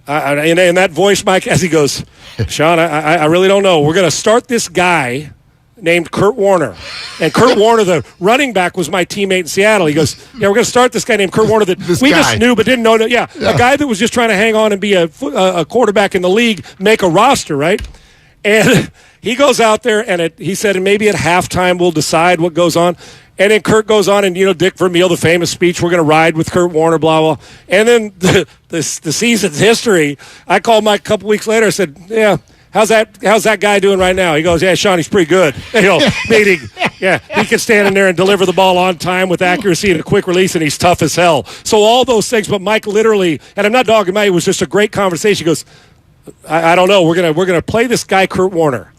Speaker 1: in that voice, Mike, as he goes, Sean, I really don't know. We're going to start this guy named Kurt Warner. And Kurt Warner, the running back, was my teammate in Seattle. He goes, yeah, we're going to start this guy named Kurt Warner that just knew but didn't know. Yeah, a guy that was just trying to hang on and be a quarterback in the league, make a roster, right? And he goes out there, and he said, and maybe at halftime we'll decide what goes on. And then Kurt goes on, and, Dick Vermeil, the famous speech, we're going to ride with Kurt Warner, blah, blah. And then the season's history, I called Mike a couple weeks later. I said, yeah, how's that guy doing right now? He goes, yeah, Sean, he's pretty good. Meaning, yeah, he can stand in there and deliver the ball on time with accuracy and a quick release, and he's tough as hell. So all those things, but Mike literally, and I'm not dogging Mike, it was just a great conversation. He goes, I don't know, we're gonna play this guy Kurt Warner.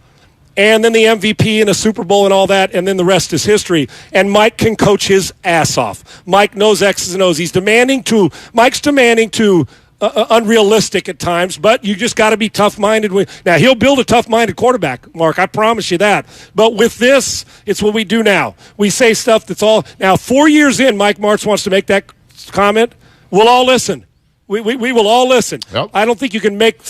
Speaker 1: And then the MVP and a Super Bowl and all that, and then the rest is history. And Mike can coach his ass off. Mike knows X's and O's. Mike's demanding to unrealistic at times, but you just got to be tough-minded. Now, he'll build a tough-minded quarterback, Mark. I promise you that. But with this, it's what we do now. We say stuff that's all... Now, 4 years in, Mike Martz wants to make that comment. We'll all listen. We will all listen. Yep. I don't think you can make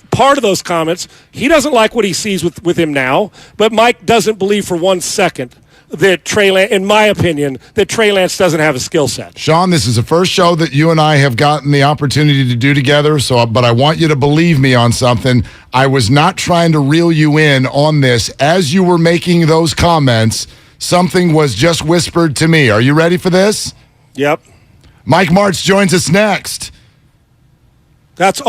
Speaker 1: part of those comments. He doesn't like what he sees with him now, but Mike doesn't believe for 1 second that Trey Lance, in my opinion, that Trey Lance doesn't have a skill set.
Speaker 12: Sean, this is the first show that you and I have gotten the opportunity to do together, but I want you to believe me on something. I was not trying to reel you in on this. As you were making those comments, something was just whispered to me. Are you ready for this?
Speaker 1: Yep.
Speaker 12: Mike Martz joins us next.
Speaker 1: That's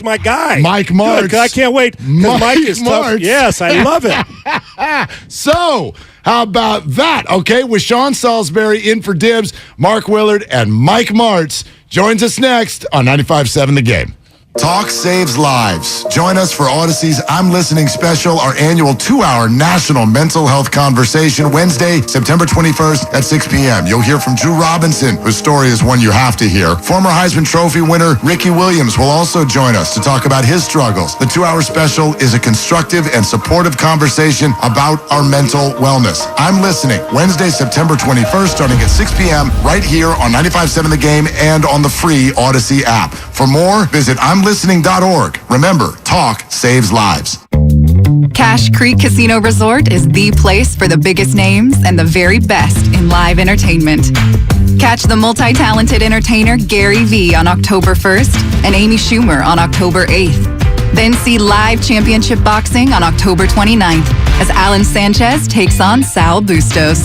Speaker 1: my guy.
Speaker 12: Mike Martz.
Speaker 1: Good, I can't wait. Mike is tough. Yes, I love it.
Speaker 12: So, how about that? Okay, with Sean Salisbury in for Dibs, Mark Willard, and Mike Martz joins us next on 95.7 The Game.
Speaker 3: Talk saves lives. Join us for Odyssey's I'm Listening special, our annual 2-hour national mental health conversation, Wednesday, September 21st at 6 p.m. You'll hear from Drew Robinson, whose story is one you have to hear. Former Heisman Trophy winner Ricky Williams will also join us to talk about his struggles. The 2-hour special is a constructive and supportive conversation about our mental wellness. I'm Listening, Wednesday, September 21st, starting at 6 p.m. right here on 95.7 The Game and on the free Odyssey app. For more, visit imlistening.org. Remember, talk saves lives.
Speaker 9: Cache Creek Casino Resort is the place for the biggest names and the very best in live entertainment. Catch the multi-talented entertainer Gary Vee on October 1st and Amy Schumer on October 8th. Then see live championship boxing on October 29th as Alan Sanchez takes on Sal Bustos.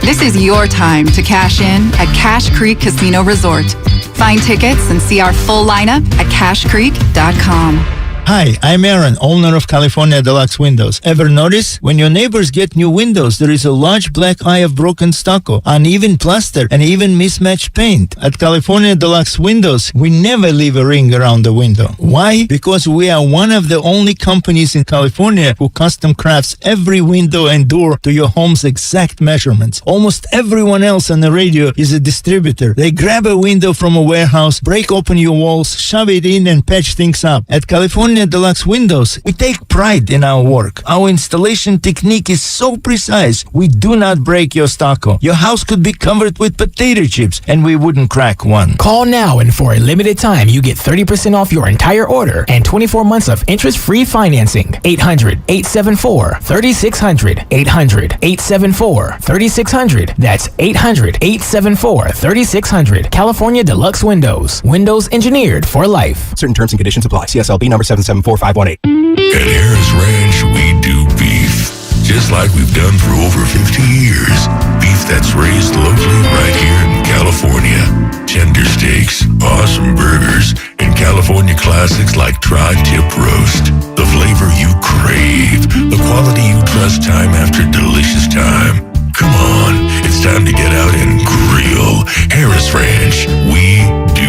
Speaker 9: This is your time to cash in at Cache Creek Casino Resort. Find tickets and see our full lineup at cashcreek.com.
Speaker 10: Hi, I'm Aaron, owner of California Deluxe Windows. Ever notice? When your neighbors get new windows, there is a large black eye of broken stucco, uneven plaster, and even mismatched paint. At California Deluxe Windows, we never leave a ring around the window. Why? Because we are one of the only companies in California who custom crafts every window and door to your home's exact measurements. Almost everyone else on the radio is a distributor. They grab a window from a warehouse, break open your walls, shove it in, and patch things up. At California Deluxe Windows, we take pride in our work. Our installation technique is so precise, we do not break your stucco. Your house could be covered with potato chips, and we wouldn't crack one.
Speaker 13: Call now, and for a limited time, you get 30% off your entire order and 24 months of interest-free financing. 800-874-3600. 800-874-3600. That's 800-874-3600. California Deluxe Windows. Windows engineered for life.
Speaker 17: Certain terms and conditions apply. CSLB number 774518.
Speaker 14: At Harris Ranch, we do beef, just like we've done for over 50 years. Beef that's raised locally right here in California. Tender steaks, awesome burgers, and California classics like tri-tip roast. The flavor you crave, the quality you trust time after delicious time. Come on, it's time to get out and grill. Harris Ranch, we do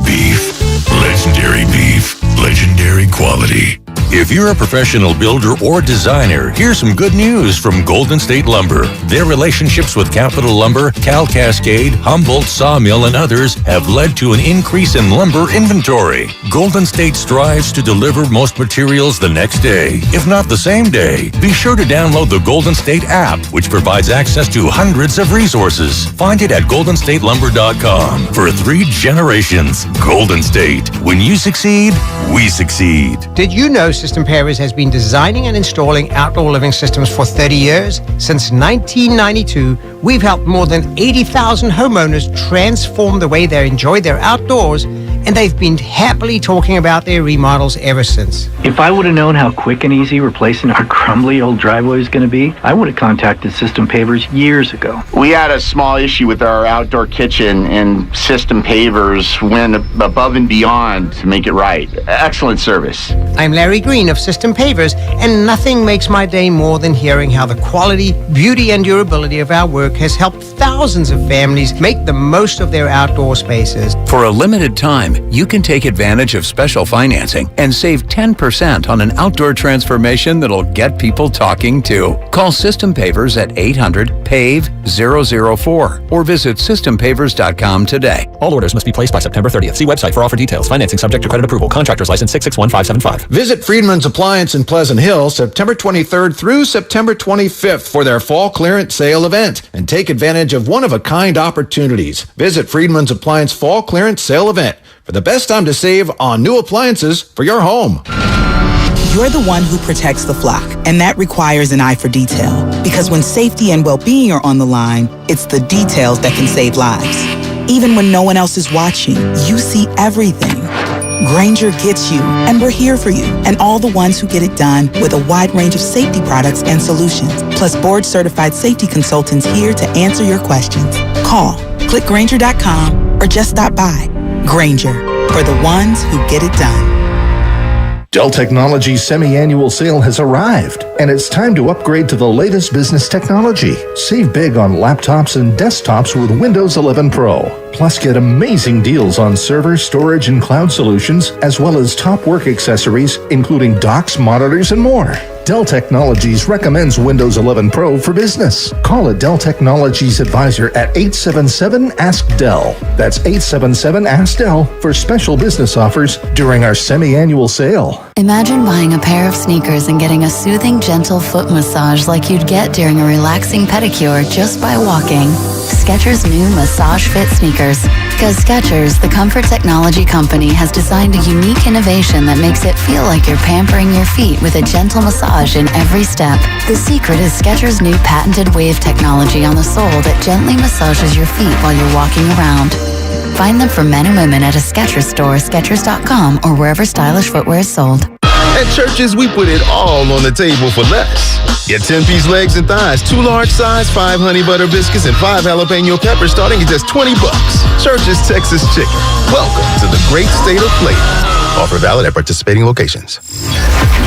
Speaker 14: beef. Legendary beef, legendary quality. If you're a professional builder or designer, here's some good news from Golden State Lumber. Their relationships with Capital Lumber, Cal Cascade, Humboldt Sawmill, and others have led to an increase in lumber inventory. Golden State strives to deliver most materials the next day, if not the same day. Be sure to download the Golden State app, which provides access to hundreds of resources. Find it at goldenstatelumber.com. For 3 generations, Golden State. When you succeed, we succeed.
Speaker 15: Did you know System Pavers has been designing and installing outdoor living systems for 30 years? Since 1992, we've helped more than 80,000 homeowners transform the way they enjoy their outdoors, and they've been happily talking about their remodels ever since.
Speaker 18: If I would have known how quick and easy replacing our crumbly old driveway was going to be, I would have contacted System Pavers years ago.
Speaker 24: We had a small issue with our outdoor kitchen, and System Pavers went above and beyond to make it right. Excellent service.
Speaker 15: I'm Larry Green of System Pavers, and nothing makes my day more than hearing how the quality, beauty, and durability of our work has helped thousands of families make the most of their outdoor spaces.
Speaker 25: For a limited time, you can take advantage of special financing and save 10% on an outdoor transformation that'll get people talking too. Call System Pavers at 800-PAVE-004 or visit systempavers.com today.
Speaker 23: All orders must be placed by September 30th. See website for offer details. Financing subject to credit approval. Contractor's license 661575.
Speaker 26: Visit Friedman's Appliance in Pleasant Hill September 23rd through September 25th for their fall clearance sale event and take advantage of one-of-a-kind opportunities. Visit Friedman's Appliance Fall Clearance Sale event for the best time to save on new appliances for your home.
Speaker 28: You're the one who protects the flock, and that requires an eye for detail. Because when safety and well-being are on the line, it's the details that can save lives. Even when no one else is watching, you see everything. Grainger gets you, and we're here for you, and all the ones who get it done with a wide range of safety products and solutions, plus board-certified safety consultants here to answer your questions. Call, click Grainger.com, or just stop by. Grainger, for the ones who get it done.
Speaker 30: Dell Technologies' semi-annual sale has arrived, and it's time to upgrade to the latest business technology. Save big on laptops and desktops with Windows 11 Pro. Plus, get amazing deals on server, storage, and cloud solutions, as well as top work accessories, including docks, monitors, and more. Dell Technologies recommends Windows 11 Pro for business. Call a Dell Technologies advisor at 877-ASK-DELL. That's 877-ASK-DELL for special business offers during our semi-annual sale.
Speaker 31: Imagine buying a pair of sneakers and getting a soothing, gentle foot massage like you'd get during a relaxing pedicure just by walking. Skechers' new Massage Fit sneakers. Because Skechers, the comfort technology company, has designed a unique innovation that makes it feel like you're pampering your feet with a gentle massage in every step. The secret is Skechers' new patented wave technology on the sole that gently massages your feet while you're walking around. Find them for men and women at a Skechers store, Skechers.com, or wherever stylish footwear is sold.
Speaker 32: At Church's, we put it all on the table for less. Get 10-piece legs and thighs, 2 large size, 5 honey butter biscuits, and 5 jalapeno peppers starting at just $20. Church's Texas Chicken. Welcome to the great state of flavor. Offer valid at participating locations.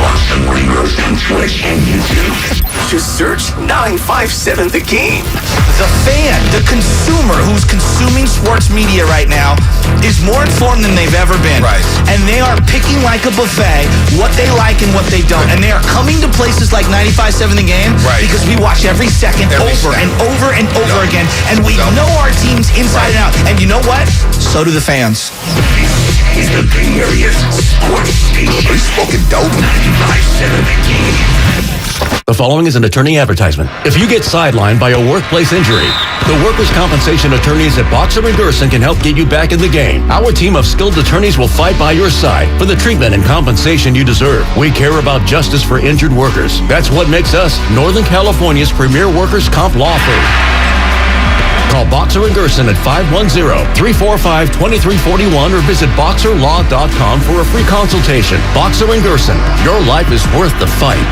Speaker 5: Watch the Morning Roast on Twitch and YouTube. Just search 957 The Game.
Speaker 6: The fan, the consumer who's consuming sports media right now is more informed than they've ever been.
Speaker 32: Right.
Speaker 6: And they are picking like a buffet what they like and what they don't. And they are coming to places like 95.7 The Game because we watch every second over and over again. And we know our teams inside and out. And you know what? So do the fans.
Speaker 5: This is the Bay Area's sports station.
Speaker 32: Spoken dope.
Speaker 5: 95.7 The Game.
Speaker 7: The following is an attorney advertisement. If you get sidelined by a workplace injury, the workers' compensation attorneys at Boxer & Gerson can help get you back in the game. Our team of skilled attorneys will fight by your side for the treatment and compensation you deserve. We care about justice for injured workers. That's what makes us Northern California's premier workers' comp law firm. Call Boxer & Gerson at 510-345-2341 or visit boxerlaw.com for a free consultation. Boxer & Gerson, your life is worth the fight.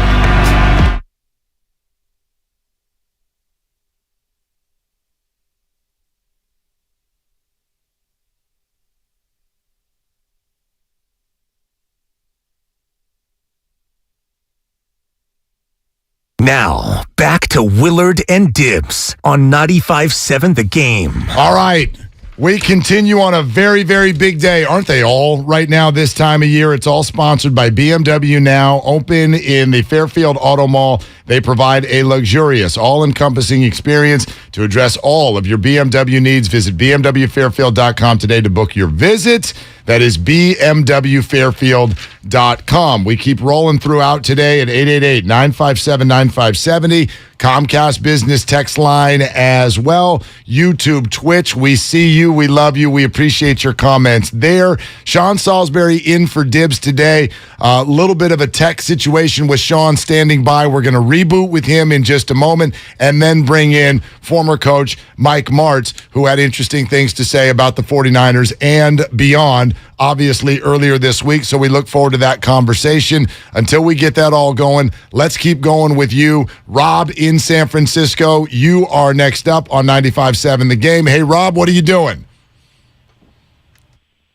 Speaker 32: Now, back to Willard and Dibs on 95.7 The Game.
Speaker 12: All right. We continue on a very, very big day. Aren't they all right now this time of year? It's all sponsored by BMW Now, open in the Fairfield Auto Mall. They provide a luxurious, all-encompassing experience to address all of your BMW needs. Visit bmwfairfield.com today to book your visit. That is bmwfairfield.com. We keep rolling throughout today at 888-957-9570. Comcast Business text line as well. YouTube, Twitch, we see you. We love you. We appreciate your comments there. Sean Salisbury in for Dibs today. A little bit of a tech situation with Sean standing by. We're going to reboot with him in just a moment and then bring in former coach Mike Martz, who had interesting things to say about the 49ers and beyond, obviously, earlier this week. So we look forward to that conversation. Until we get that all going, let's keep going with you. Rob in San Francisco, you are next up on 95.7 The Game. Hey, Rob, what are you doing?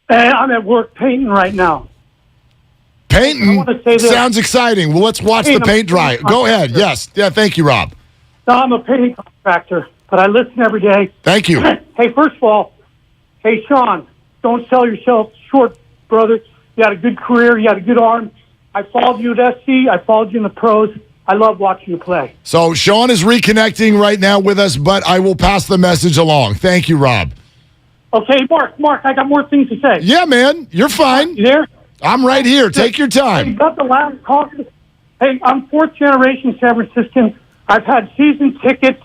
Speaker 8: I'm at work painting right now.
Speaker 12: Painting? Sounds exciting. Well, let's watch the paint dry. Go ahead. Yes. Yeah, thank you, Rob.
Speaker 8: No, I'm a painting contractor, but I listen every day.
Speaker 12: Thank you.
Speaker 8: Hey, first of all, hey, Sean, don't sell yourself short, brother. You had a good career. You had a good arm. I followed you at SC. I followed you in the pros. I love watching you play.
Speaker 12: So Sean is reconnecting right now with us, but I will pass the message along. Thank you, Rob.
Speaker 8: Okay, Mark, I got more things to say.
Speaker 12: Yeah, man, you're fine.
Speaker 8: You there?
Speaker 12: I'm right here. Take your time.
Speaker 8: Hey, you got the last call. Hey, I'm fourth generation San Franciscan. I've had season tickets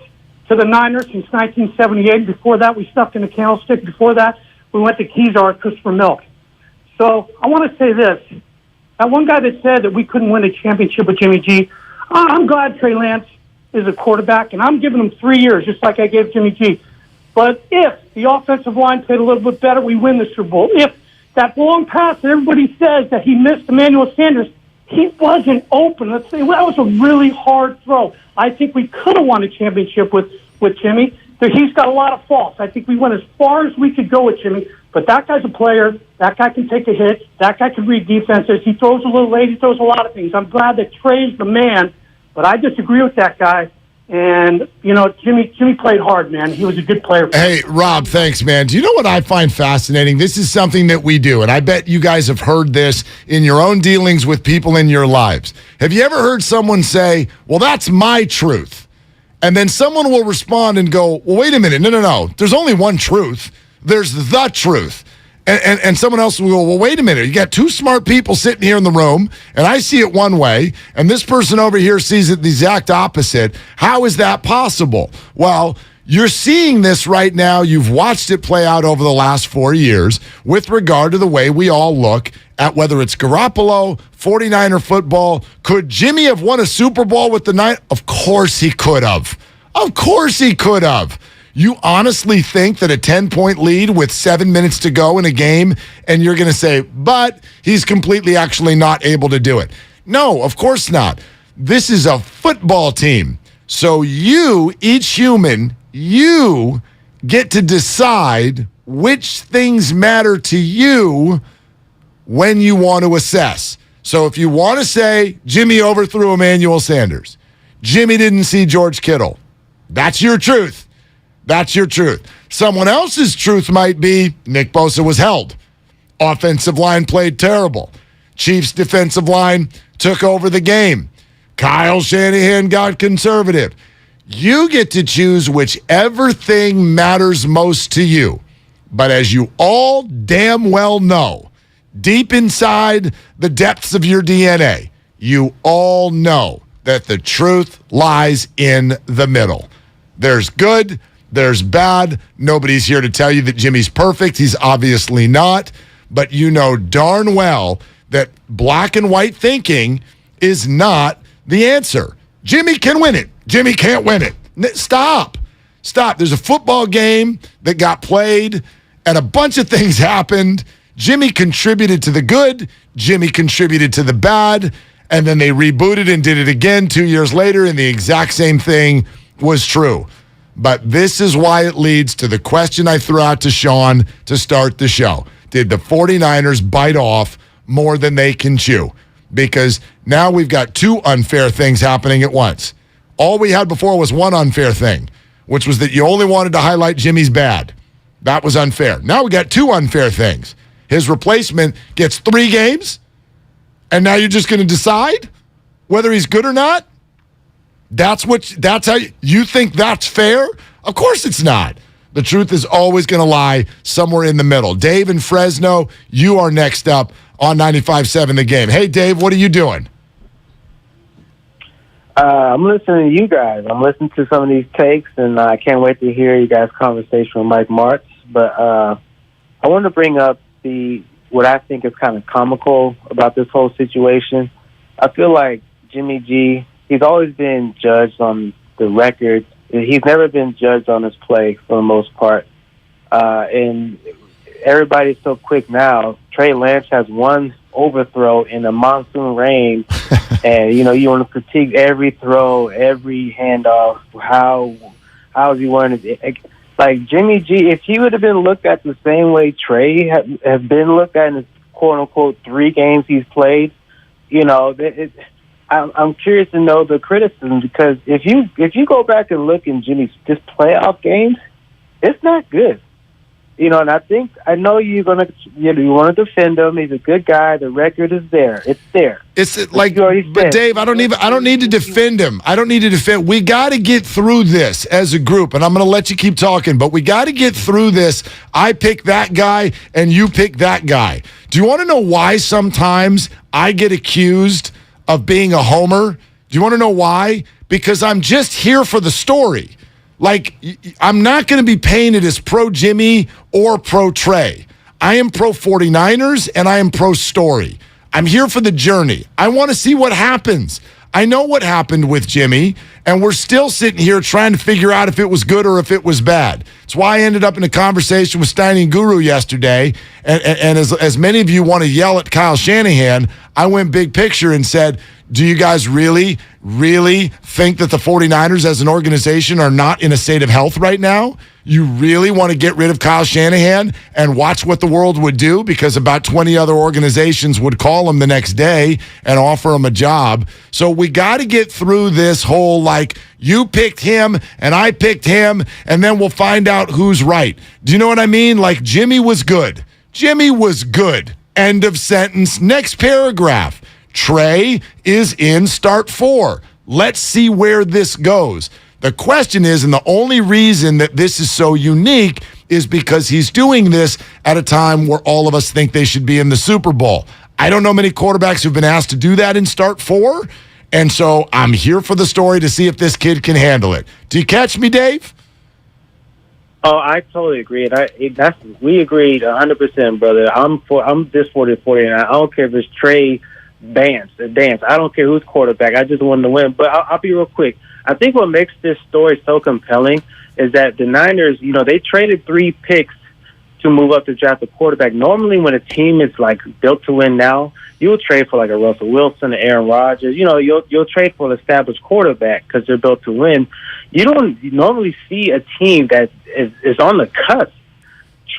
Speaker 8: to the Niners since 1978. Before that, we stuck in the candlestick. Before that, we went to Kezar, Christopher Milk. So I want to say this. That one guy that said that we couldn't win a championship with Jimmy G, I'm glad Trey Lance is a quarterback, and I'm giving him 3 years, just like I gave Jimmy G. But if the offensive line played a little bit better, we win the Super Bowl. If that long pass that everybody says that he missed Emmanuel Sanders, he wasn't open. Let's say that was a really hard throw. I think we could have won a championship with Jimmy. He's got a lot of faults. I think we went as far as we could go with Jimmy, but that guy's a player. That guy can take a hit. That guy can read defenses. He throws a little late. He throws a lot of things. I'm glad that Trey's the man, but I disagree with that guy. And, you know, Jimmy played hard, man. He was a good player.
Speaker 12: Hey, Rob, thanks, man. Do you know what I find fascinating? This is something that we do, and I bet you guys have heard this in your own dealings with people in your lives. Have you ever heard someone say, well, that's my truth? And then someone will respond and go, well, wait a minute. No. There's only one truth. There's the truth. And someone else will go, well, wait a minute. You got two smart people sitting here in the room, and I see it one way, and this person over here sees it the exact opposite. How is that possible? Well, you're seeing this right now. You've watched it play out over the last 4 years with regard to the way we all look at whether it's Garoppolo, 49er football. Could Jimmy have won a Super Bowl with the Niners? Of course he could have. Of course he could have. You honestly think that a 10-point lead with 7 minutes to go in a game, and you're going to say, but he's completely actually not able to do it. No, of course not. This is a football team. So you, each human, you get to decide which things matter to you when you want to assess. So if you want to say Jimmy overthrew Emmanuel Sanders, Jimmy didn't see George Kittle, that's your truth. That's your truth. Someone else's truth might be Nick Bosa was held. Offensive line played terrible. Chiefs defensive line took over the game. Kyle Shanahan got conservative. You get to choose whichever thing matters most to you. But as you all damn well know, deep inside the depths of your DNA, you all know that the truth lies in the middle. There's good, there's bad. Nobody's here to tell you that Jimmy's perfect. He's obviously not. But you know darn well that black and white thinking is not the answer. Jimmy can win it. Jimmy can't win it. Stop. There's a football game that got played, and a bunch of things happened. Jimmy contributed to the good. Jimmy contributed to the bad. And then they rebooted and did it again 2 years later, and the exact same thing was true. But this is why it leads to the question I threw out to Sean to start the show. Did the 49ers bite off more than they can chew? Because now we've got two unfair things happening at once. All we had before was one unfair thing, which was that you only wanted to highlight Jimmy's bad. That was unfair. Now we got two unfair things. His replacement gets 3 games, and now you're just going to decide whether he's good or not? That's how you think that's fair? Of course it's not. The truth is always going to lie somewhere in the middle. Dave in Fresno, you are next up on 95.7 The Game. Hey, Dave, what are you doing?
Speaker 1: I'm listening to you guys. I'm listening to some of these takes, and I can't wait to hear you guys' conversation with Mike Martz. But I want to bring up what I think is kind of comical about this whole situation. I feel like Jimmy G, he's always been judged on the record. He's never been judged on his play for the most part. And everybody's so quick now. Trey Lance has one overthrow in a monsoon rain, and you want to critique every throw, every handoff. How is he wearing it? Like Jimmy G, if he would have been looked at the same way Trey have been looked at in his quote unquote 3 games he's played, I'm curious to know the criticism, because if you go back and look in Jimmy's just playoff games, it's not good. And I know you want to defend him. He's a good guy. The record is there. It's there.
Speaker 12: It's like, but Dave, I don't need to defend him. I don't need to defend. We got to get through this as a group, and I'm going to let you keep talking, but we got to get through this. I pick that guy, and you pick that guy. Do you want to know why sometimes I get accused of being a homer? Do you want to know why? Because I'm just here for the story. Like, I'm not going to be painted as pro Jimmy or pro Trey. I am pro 49ers, and I am pro story. I'm here for the journey. I want to see what happens. I know what happened with Jimmy, and we're still sitting here trying to figure out if it was good or if it was bad. It's why I ended up in a conversation with Steiny Guru yesterday, and as many of you want to yell at Kyle Shanahan, I went big picture and said, do you guys really think that the 49ers as an organization are not in a state of health right now? You really want to get rid of Kyle Shanahan and watch what the world would do? Because about 20 other organizations would call him the next day and offer him a job. So we got to get through this whole, like, you picked him and I picked him, and then we'll find out who's right. Do you know what I mean? Like, Jimmy was good. Jimmy was good. End of sentence. Next paragraph. Trey is in start 4. Let's see where this goes. The question is, and the only reason that this is so unique is because he's doing this at a time where all of us think they should be in the Super Bowl. I don't know many quarterbacks who've been asked to do that in start 4, and so I'm here for the story to see if this kid can handle it. Do you catch me, Dave?
Speaker 1: Oh, I totally agree. We agreed 100%, brother. I'm this 40-40, and I don't care if it's Trey dance. I don't care who's quarterback. I just wanted to win. But I'll be real quick. I think what makes this story so compelling is that the Niners, they traded 3 picks to move up to draft a quarterback. Normally when a team is like built to win now, you'll trade for like a Russell Wilson, an Aaron Rodgers. You'll trade for an established quarterback because they're built to win. You don't normally see a team that is on the cusp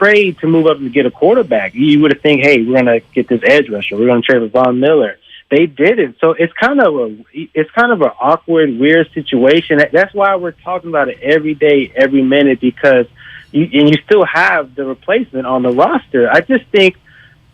Speaker 1: trade to move up and get a quarterback. You would have think, hey, we're going to get this edge rusher. We're going to trade for Von Miller. They didn't. So it's kind of an awkward, weird situation. That's why we're talking about it every day, every minute, because you still have the replacement on the roster. I just think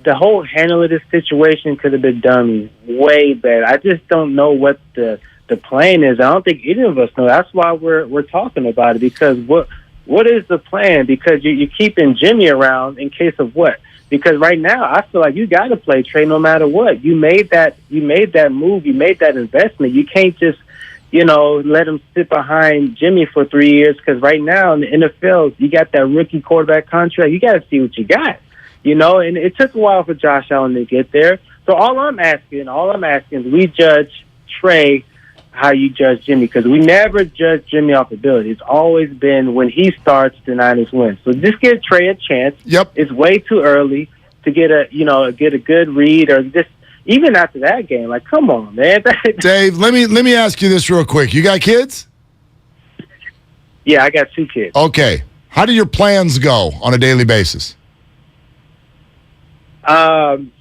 Speaker 1: the whole handle of this situation could have been done way better. I just don't know what the plan is. I don't think any of us know. That's why we're talking about it, because what is the plan? Because you're keeping Jimmy around in case of what? Because right now, I feel like you got to play Trey no matter what. You made that move. You made that investment. You can't just, let him sit behind Jimmy for 3 years. Because right now in the NFL, you got that rookie quarterback contract. You got to see what you got, And it took a while for Josh Allen to get there. So all I'm asking is we judge Trey how you judge Jimmy, because we never judge Jimmy off ability. It's always been when he starts, the Niners win. So just give Trey a chance.
Speaker 12: Yep.
Speaker 1: It's way too early to get a good read, or just even after that game. Like, come on, man.
Speaker 12: Dave, let me ask you this real quick. You got kids?
Speaker 1: Yeah, I got 2 kids.
Speaker 12: Okay. How do your plans go on a daily basis?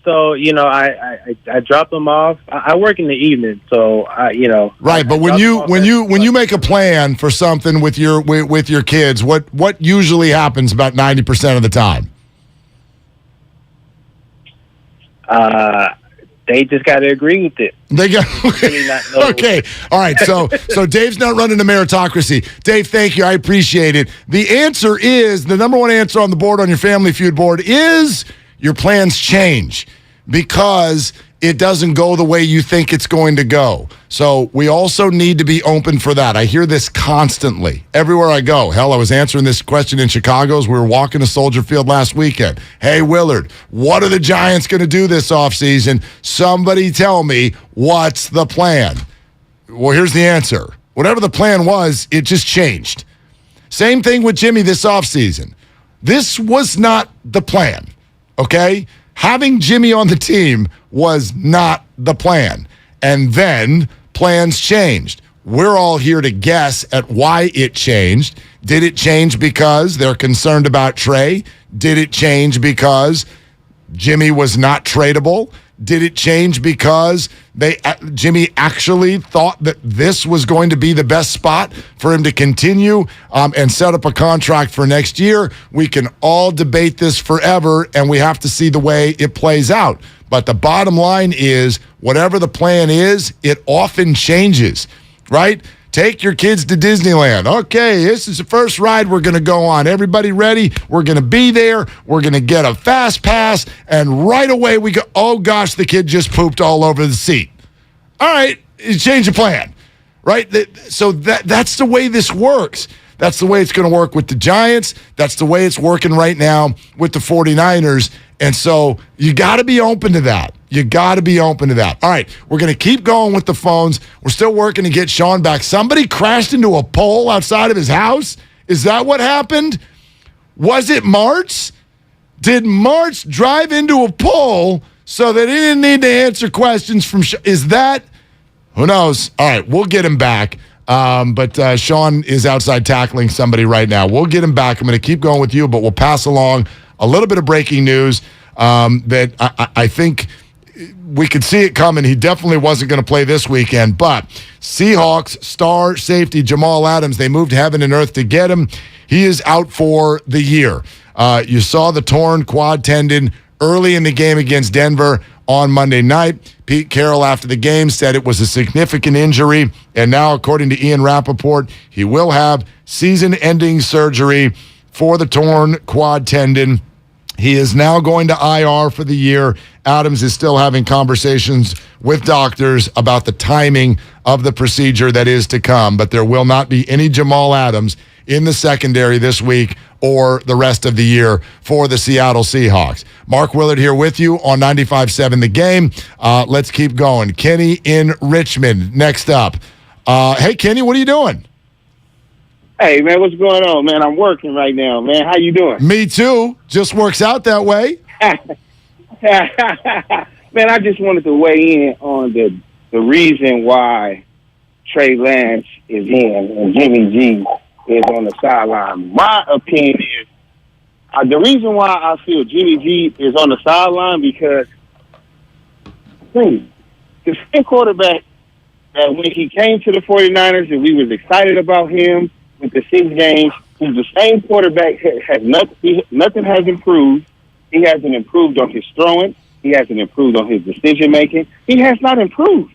Speaker 1: So I drop them off. I work in the evening, so
Speaker 12: Right, but when you make a plan for something with your kids, what usually happens about 90% of the time?
Speaker 1: They just got to agree with it.
Speaker 12: They got okay. All right. So Dave's not running a meritocracy. Dave, thank you. I appreciate it. The answer is the number one answer on the board on your Family Feud board is your plans change because it doesn't go the way you think it's going to go. So we also need to be open for that. I hear this constantly everywhere I go. Hell, I was answering this question in Chicago as we were walking to Soldier Field last weekend. Hey, Willard, what are the Giants going to do this offseason? Somebody tell me, what's the plan? Well, here's the answer. Whatever the plan was, it just changed. Same thing with Jimmy this offseason. This was not the plan, okay? Having Jimmy on the team was not the plan. And then plans changed. We're all here to guess at why it changed. Did it change because they're concerned about Trey? Did it change because Jimmy was not tradable? Did it change because Jimmy actually thought that this was going to be the best spot for him to continue and set up a contract for next year? We can all debate this forever, and we have to see the way it plays out. But the bottom line is, whatever the plan is, it often changes, right? Take your kids to Disneyland. Okay, this is the first ride we're going to go on. Everybody ready? We're going to be there. We're going to get a fast pass. And right away we go, oh, gosh, the kid just pooped all over the seat. All right, you change the plan, right? So that's the way this works. That's the way it's going to work with the Giants. That's the way it's working right now with the 49ers. And so you got to be open to that. You got to be open to that. All right, we're going to keep going with the phones. We're still working to get Sean back. Somebody crashed into a pole outside of his house? Is that what happened? Was it Martz? Did Martz drive into a pole so that he didn't need to answer questions from is that? Who knows? All right, we'll get him back. But Sean is outside tackling somebody right now. We'll get him back. I'm going to keep going with you, but we'll pass along a little bit of breaking news that I think we could see it coming. He definitely wasn't going to play this weekend, but Seahawks star safety Jamal Adams, they moved heaven and earth to get him. He is out for the year. You saw the torn quad tendon early in the game against Denver on Monday night. Pete Carroll, after the game, said it was a significant injury, and now, according to Ian Rappaport, he will have season-ending surgery for the torn quad tendon. He is now going to IR for the year. Adams is still having conversations with doctors about the timing of the procedure that is to come, but there will not be any Jamal Adams in the secondary this week or the rest of the year for the Seattle Seahawks. Mark Willard here with you on 95.7 The Game. Let's keep going. Kenny in Richmond next up. Hey, Kenny, what are you doing?
Speaker 2: Hey, man, what's going on, man? I'm working right now, man. How you doing?
Speaker 12: Me too. Just works out that way.
Speaker 2: Man, I just wanted to weigh in on the reason why Trey Lance is in and Jimmy G is on the sideline. My opinion is The reason why I feel Jimmy G is on the sideline because the same quarterback that when he came to the 49ers and we was excited about him with the 6 games, he's the same quarterback has nothing has improved. He hasn't improved on his throwing. He hasn't improved on his decision making. He has not improved.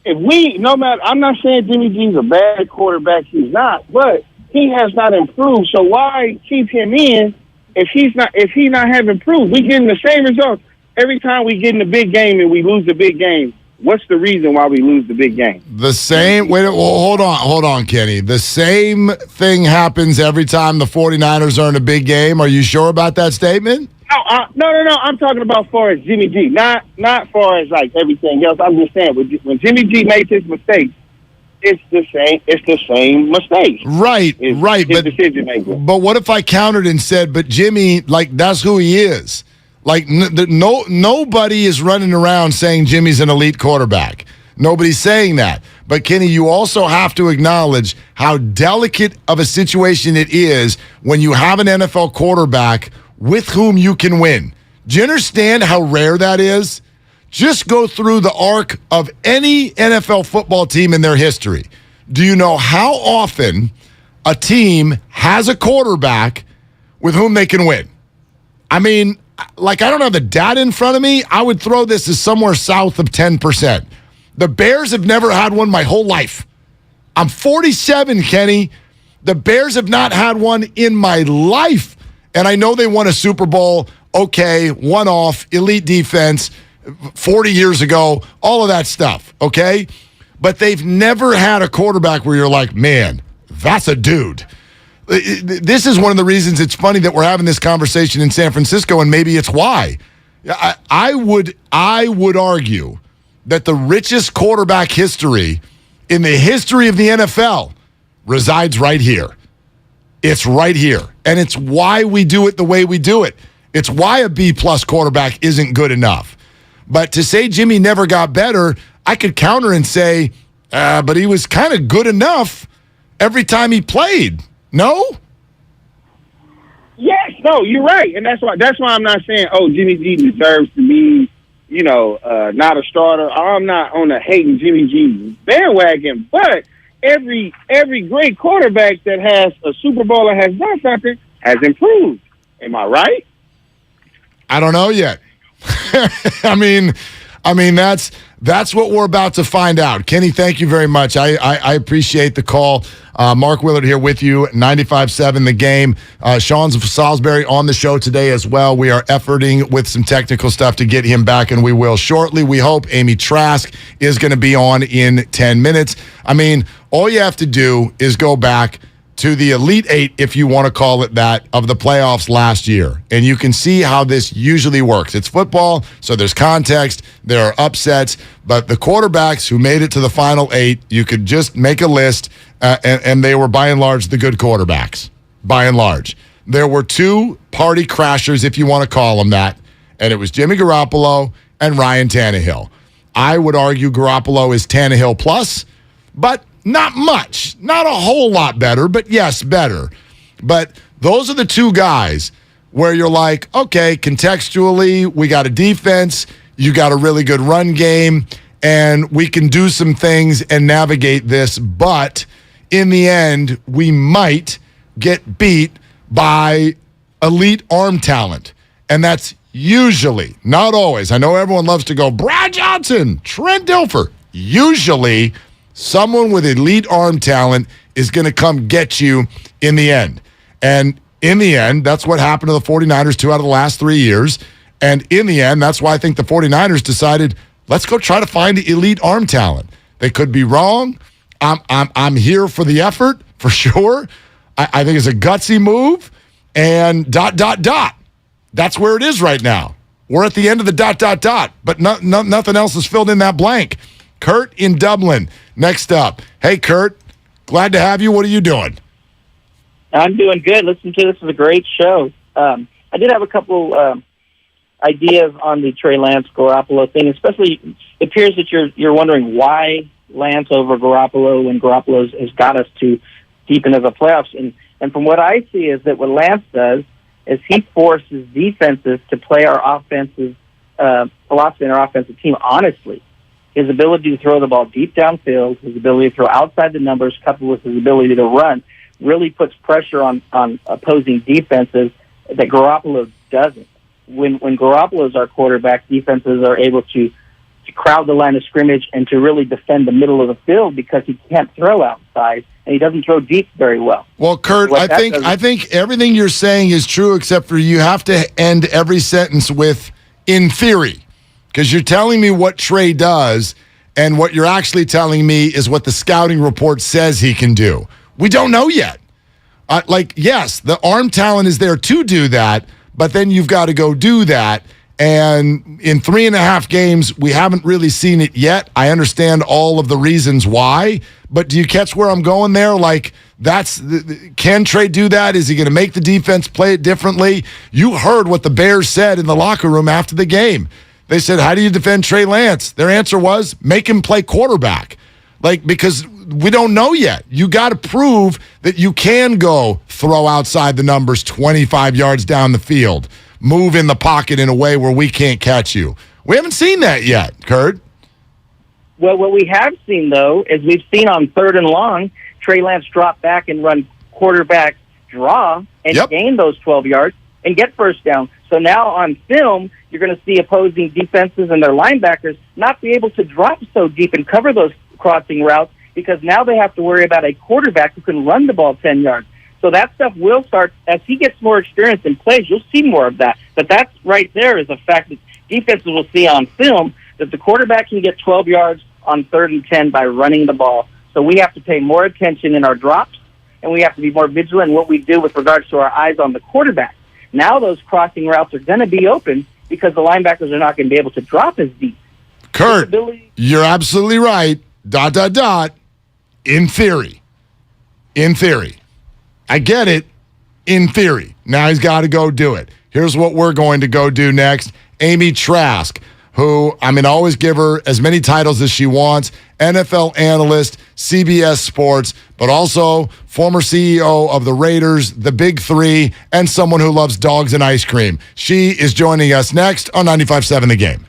Speaker 2: I'm not saying Jimmy G's a bad quarterback. He's not, but he has not improved. So why keep him in if he not have improved? We getting the same results every time we get in the big game and we lose the big game. What's the reason why we lose the big game?
Speaker 12: The same. Hold on, Kenny. The same thing happens every time the 49ers are in a big game. Are you sure about that statement?
Speaker 2: No. I'm talking about far as Jimmy G, not far as like everything else. I'm just saying when Jimmy G makes his mistakes, it's the same mistake.
Speaker 12: Right.
Speaker 2: His decision making.
Speaker 12: But what if I countered and said, but Jimmy, like, that's who he is. Like, nobody is running around saying Jimmy's an elite quarterback. Nobody's saying that. But, Kenny, you also have to acknowledge how delicate of a situation it is when you have an NFL quarterback with whom you can win. Do you understand how rare that is? Just go through the arc of any NFL football team in their history. Do you know how often a team has a quarterback with whom they can win? I mean, like, I don't have the data in front of me. I would throw this as somewhere south of 10%. The Bears have never had one my whole life. I'm 47, Kenny. The Bears have not had one in my life. And I know they won a Super Bowl. Okay, one-off, elite defense, 40 years ago, all of that stuff, okay? But they've never had a quarterback where you're like, man, that's a dude. This is one of the reasons it's funny that we're having this conversation in San Francisco, and maybe it's why. I would argue that the richest quarterback history in the history of the NFL resides right here. It's right here. And it's why we do it the way we do it. It's why a B-plus quarterback isn't good enough. But to say Jimmy never got better, I could counter and say, but he was kind of good enough every time he played. No?
Speaker 2: Yes, no, you're right. And that's why I'm not saying, Jimmy G deserves to be, not a starter. I'm not on the hating Jimmy G bandwagon, but every great quarterback that has a Super Bowl or has done something has improved. Am I right?
Speaker 12: I don't know yet. I mean, that's what we're about to find out. Kenny, thank you very much. I appreciate the call. Mark Willard here with you, 95.7 The Game. Sean Salisbury on the show today as well. We are efforting with some technical stuff to get him back, and we will shortly. We hope Amy Trask is going to be on in 10 minutes. I mean, all you have to do is go back to the Elite Eight, if you want to call it that, of the playoffs last year. And you can see how this usually works. It's football, so there's context, there are upsets, but the quarterbacks who made it to the final 8, you could just make a list, and they were by and large the good quarterbacks, by and large. There were 2 party crashers, if you want to call them that, and it was Jimmy Garoppolo and Ryan Tannehill. I would argue Garoppolo is Tannehill plus, but not much. Not a whole lot better, but yes, better. But those are the 2 guys where you're like, okay, contextually, we got a defense, you got a really good run game, and we can do some things and navigate this, but in the end, we might get beat by elite arm talent. And that's usually, not always. I know everyone loves to go, Brad Johnson, Trent Dilfer. Usually, someone with elite arm talent is going to come get you in the end. And in the end, that's what happened to the 49ers 2 out of the last 3 years. And in the end, that's why I think the 49ers decided, let's go try to find elite arm talent. They could be wrong. I'm here for the effort, for sure. I think it's a gutsy move. And ... That's where it is right now. We're at the end of the ... But nothing else is filled in that blank. Kurt in Dublin, next up. Hey, Kurt, glad to have you. What are you doing?
Speaker 3: I'm doing good. Listen to this is a great show. I did have a couple ideas on the Trey Lance Garoppolo thing, especially it appears that you're wondering why Lance over Garoppolo when Garoppolo has got us to deep into the playoffs. And And from what I see is that what Lance does is he forces defenses to play our offensive philosophy and our offensive team honestly. His ability to throw the ball deep downfield, his ability to throw outside the numbers, coupled with his ability to run, really puts pressure on opposing defenses that Garoppolo doesn't. When Garoppolo is our quarterback, defenses are able to crowd the line of scrimmage and to really defend the middle of the field because he can't throw outside and he doesn't throw deep very well.
Speaker 12: Well, Kurt, I think everything you're saying is true, except for you have to end every sentence with "in theory," because you're telling me what Trey does, and what you're actually telling me is what the scouting report says he can do. We don't know yet. Yes, the arm talent is there to do that, but then you've got to go do that. And in 3.5 games, we haven't really seen it yet. I understand all of the reasons why, but do you catch where I'm going there? Can Trey do that? Is he going to make the defense play it differently? You heard what the Bears said in the locker room after the game. They said, how do you defend Trey Lance? Their answer was, make him play quarterback. Because we don't know yet. You got to prove that you can go throw outside the numbers 25 yards down the field. Move in the pocket in a way where we can't catch you. We haven't seen that yet, Kurt.
Speaker 3: Well, what we have seen, though, is we've seen on 3rd and long, Trey Lance drop back and run quarterback draw and gain those 12 yards and get first down. So now on film, you're going to see opposing defenses and their linebackers not be able to drop so deep and cover those crossing routes because now they have to worry about a quarterback who can run the ball 10 yards. So that stuff will start, as he gets more experience in plays, you'll see more of that. But that's right there is a fact that defenses will see on film that the quarterback can get 12 yards on 3rd and 10 by running the ball. So we have to pay more attention in our drops, and we have to be more vigilant in what we do with regards to our eyes on the quarterback. Now those crossing routes are going to be open because the linebackers are not going to be able to drop as deep.
Speaker 12: Kurt, you're absolutely right. ... In theory. In theory. I get it, in theory. Now he's got to go do it. Here's what we're going to go do next. Amy Trask, who, I always give her as many titles as she wants, NFL analyst, CBS Sports, but also former CEO of the Raiders, the Big Three, and someone who loves dogs and ice cream. She is joining us next on 95.7 The Game.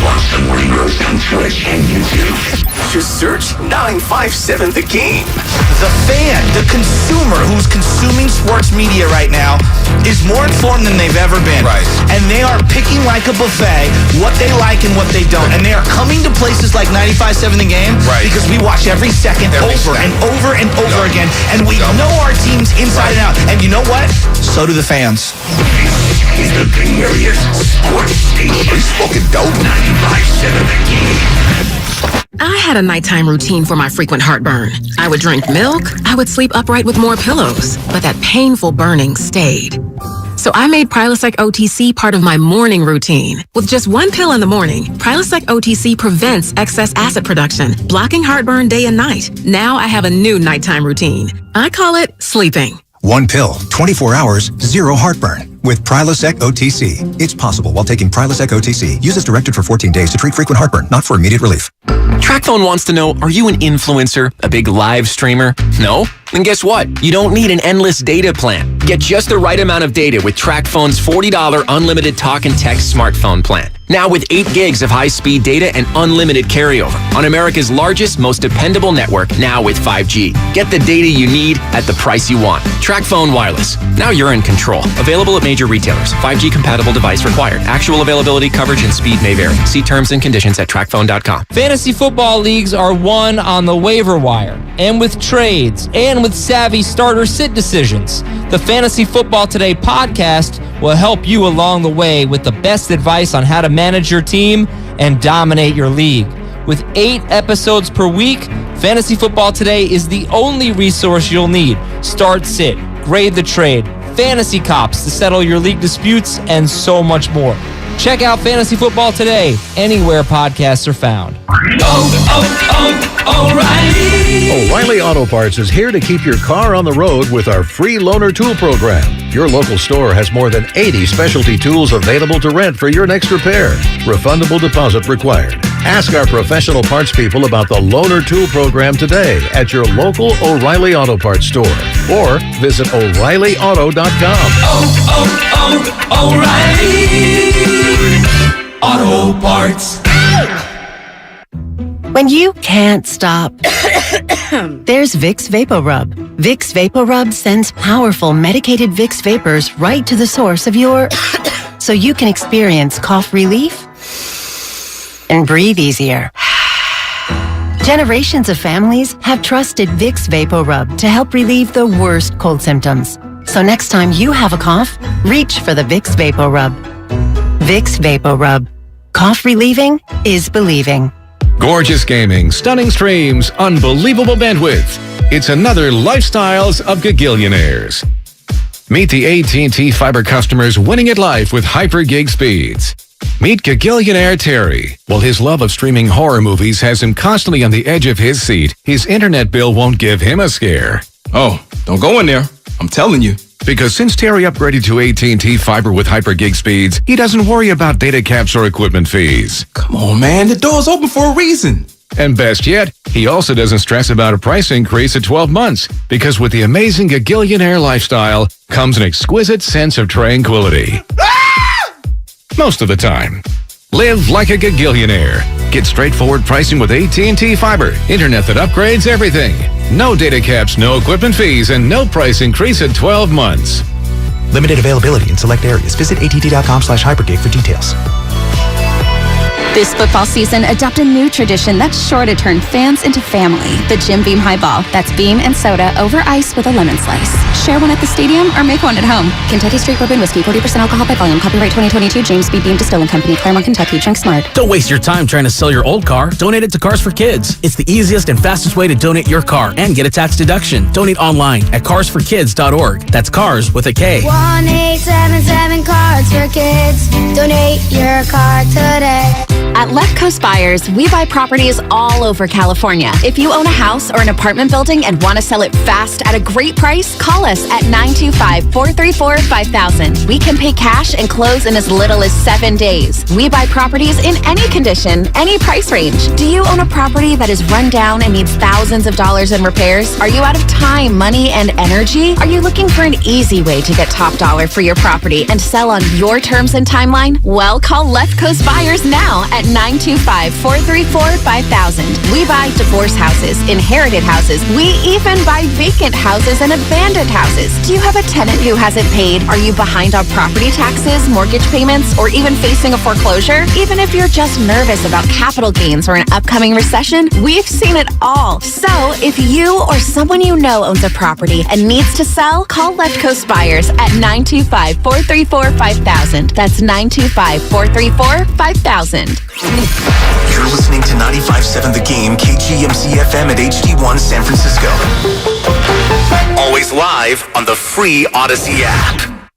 Speaker 5: Watch the morning roast on Twitch and YouTube. Just search 957 The Game.
Speaker 6: The fan, the consumer who's consuming sports media right now is more informed than they've ever been.
Speaker 4: Right.
Speaker 6: And they are picking like a buffet what they like and what they don't. And they are coming to places like 95.7 The Game because we watch every second over and over again. And we know our teams inside and out. And you know what? So do the fans.
Speaker 5: Is the premier's sports station. Are you smoking dope? 95.7 The Game.
Speaker 9: I had a nighttime routine for my frequent heartburn. I would drink milk, I would sleep upright with more pillows, but that painful burning stayed. So I made Prilosec OTC part of my morning routine. With just one pill in the morning, Prilosec OTC prevents excess acid production, blocking heartburn day and night. Now I have a new nighttime routine. I call it sleeping.
Speaker 10: One pill, 24 hours, zero heartburn. With Prilosec OTC. It's possible while taking Prilosec OTC. Use as directed for 14 days to treat frequent heartburn, not for immediate relief.
Speaker 11: TrackPhone wants to know, are you an influencer, a big live streamer? No? Then guess what? You don't need an endless data plan. Get just the right amount of data with TrackPhone's $40 unlimited talk and text smartphone plan. Now with 8 gigs of high-speed data and unlimited carryover on America's largest, most dependable network, now with 5G. Get the data you need at the price you want. TrackPhone Wireless. Now you're in control. Available at major retailers. 5G compatible device required. Actual availability, coverage, and speed may vary. See terms and conditions at trackphone.com.
Speaker 13: Fantasy football leagues are won on the waiver wire, and with trades, and with savvy starter sit decisions. The Fantasy Football Today podcast will help you along the way with the best advice on how to manage your team and dominate your league. With 8 episodes per week, Fantasy Football Today is the only resource you'll need. Start, sit, grade the trade, fantasy cops to settle your league disputes, and so much more. Check out Fantasy Football Today anywhere podcasts are found.
Speaker 4: O'Reilly Auto Parts is here to keep your car on the road with our free loaner tool program. Your local store has more than 80 specialty tools available to rent for your next repair. Refundable deposit required. Ask our professional parts people about the loaner tool program today at your local O'Reilly Auto Parts store or visit O'ReillyAuto.com.
Speaker 5: O'Reilly Auto Parts.
Speaker 14: When you can't stop, there's Vicks VapoRub. Vicks VapoRub sends powerful medicated Vicks vapors right to the source of your... so you can experience cough relief and breathe easier. Generations of families have trusted Vicks VapoRub to help relieve the worst cold symptoms. So next time you have a cough, reach for the Vicks VapoRub. Vicks VapoRub. Cough relieving is believing.
Speaker 16: Gorgeous gaming, stunning streams, unbelievable bandwidth. It's another Lifestyles of Gagillionaires. Meet the AT&T Fiber customers winning at life with hyper gig speeds. Meet Gagillionaire Terry. While his love of streaming horror movies has him constantly on the edge of his seat, his internet bill won't give him a scare.
Speaker 17: Oh, don't go in there. I'm telling you.
Speaker 16: Because since Terry upgraded to AT&T Fiber with hyper gig speeds, he doesn't worry about data caps or equipment fees.
Speaker 17: Come on, man. The door's open for a reason.
Speaker 16: And best yet, he also doesn't stress about a price increase at 12 months, because with the amazing Gagillionaire lifestyle comes an exquisite sense of tranquility. Most of the time. Live like a Gagillionaire. Get straightforward pricing with AT&T Fiber. Internet that upgrades everything. No data caps, no equipment fees, and no price increase at 12 months.
Speaker 10: Limited availability in select areas. Visit att.com/hypergig for details.
Speaker 18: This football season, adopt a new tradition that's sure to turn fans into family. The Jim Beam Highball. That's beam and soda over ice with a lemon slice. Share one at the stadium or make one at home. Kentucky Straight Bourbon Whiskey, 40% alcohol by volume. Copyright 2022, James B. Beam Distilling Company, Claremont, Kentucky. Drink smart.
Speaker 19: Don't waste your time trying to sell your old car. Donate it to Cars for Kids. It's the easiest and fastest way to donate your car and get a tax deduction. Donate online at carsforkids.org. That's cars with a K.
Speaker 20: 1-877 Cars for Kids. Donate your car today.
Speaker 21: At Left Coast Buyers, we buy properties all over California. If you own a house or an apartment building and want to sell it fast at a great price, call us at 925-434-5000. We can pay cash and close in as little as 7 days. We buy properties in any condition, any price range. Do you own a property that is run down and needs thousands of dollars in repairs? Are you out of time, money, and energy? Are you looking for an easy way to get top dollar for your property and sell on your terms and timeline? Well, call Left Coast Buyers now at 925-434-5000. We buy divorce houses, inherited houses. We even buy vacant houses and abandoned houses. Do you have a tenant who hasn't paid? Are you behind on property taxes, mortgage payments, or even facing a foreclosure? Even if you're just nervous about capital gains or an upcoming recession, we've seen it all. So if you or someone you know owns a property and needs to sell, call Left Coast Buyers at 925-434-5000. That's 925-434-5000.
Speaker 5: You're listening to 95.7 The Game, KGMC FM at HD1 San Francisco. Always live on the free Odyssey app.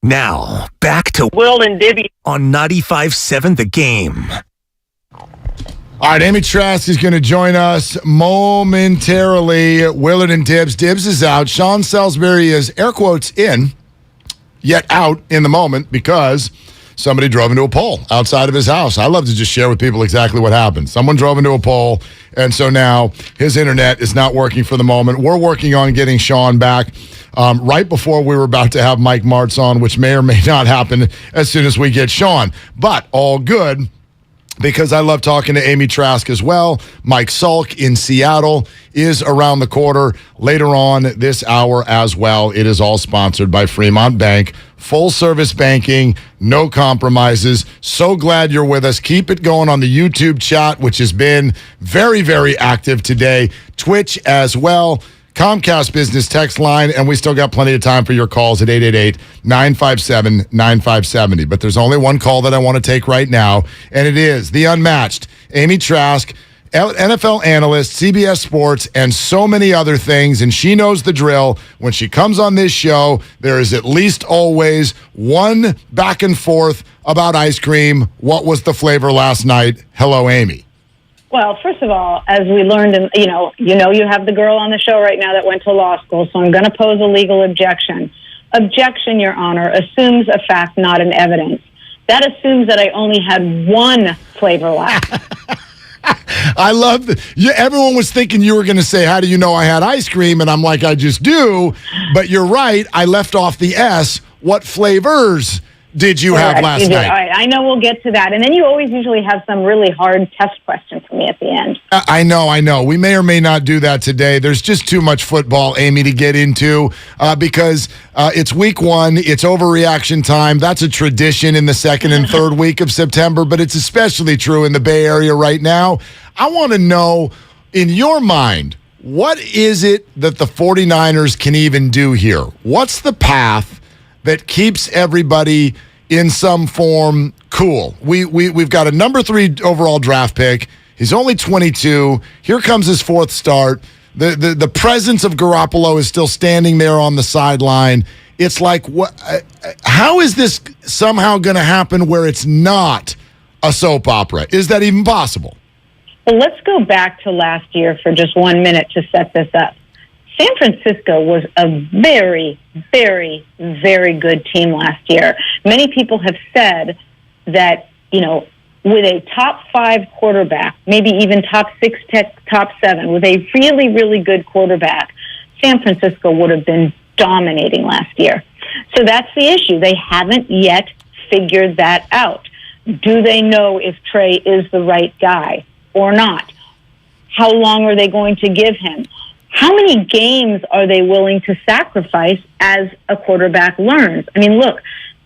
Speaker 5: Now, back to
Speaker 3: Willard Dibs
Speaker 5: on 95.7 The Game.
Speaker 12: All right, Amy Trask is going to join us momentarily. Willard and Dibs. Dibs is out. Sean Salisbury is, air quotes, in, yet out in the moment because somebody drove into a pole outside of his house. I love to just share with people exactly what happened. Someone drove into a pole, and so now his internet is not working for the moment. We're working on getting Sean back right before we were about to have Mike Martz on, which may or may not happen as soon as we get Sean. But all good, because I love talking to Amy Trask as well. Mike Salk in Seattle is around the corner later on this hour as well. It is all sponsored by Fremont Bank. Full service banking, no compromises. So glad you're with us. Keep it going on the YouTube chat, which has been very, very active today. Twitch as well. Comcast business text line, and we still got plenty of time for your calls at 888-957-9570. But there's only one call that I want to take right now, and it is the unmatched Amy Trask NFL analyst, CBS Sports, and so many other things, and she knows the drill. When she comes on this show, there is at least always one back and forth about ice cream. What was the flavor last night? Hello, Amy.
Speaker 7: Well, first of all, as we learned, you have the girl on the show right now that went to law school, so I'm going to pose a legal objection. Objection, Your Honor, assumes a fact, not an evidence. That assumes that I only had one flavor left.
Speaker 12: I love that. Everyone was thinking you were going to say, how do you know I had ice cream? And I'm like, I just do. But you're right. I left off the S. What flavors did you have last night?
Speaker 7: All right. I know we'll get to that. And then you always usually have some really hard test question for me at the end.
Speaker 12: I know. We may or may not do that today. There's just too much football, Amy, to get into because it's week 1. It's overreaction time. That's a tradition in the second and third week of September, but it's especially true in the Bay Area right now. I want to know, in your mind, what is it that the 49ers can even do here? What's the path that keeps everybody in some form cool? We've got a number 3 overall draft pick. He's only 22. Here comes his 4th start. The presence of Garoppolo is still standing there on the sideline. It's like, how is this somehow going to happen where it's not a soap opera? Is that even possible?
Speaker 7: Well, let's go back to last year for just 1 minute to set this up. San Francisco was a very, very, very good team last year. Many people have said that, with a top 5 quarterback, maybe even top 6, top 7, with a really, really good quarterback, San Francisco would have been dominating last year. So that's the issue. They haven't yet figured that out. Do they know if Trey is the right guy or not? How long are they going to give him? How many games are they willing to sacrifice as a quarterback learns? I mean, look,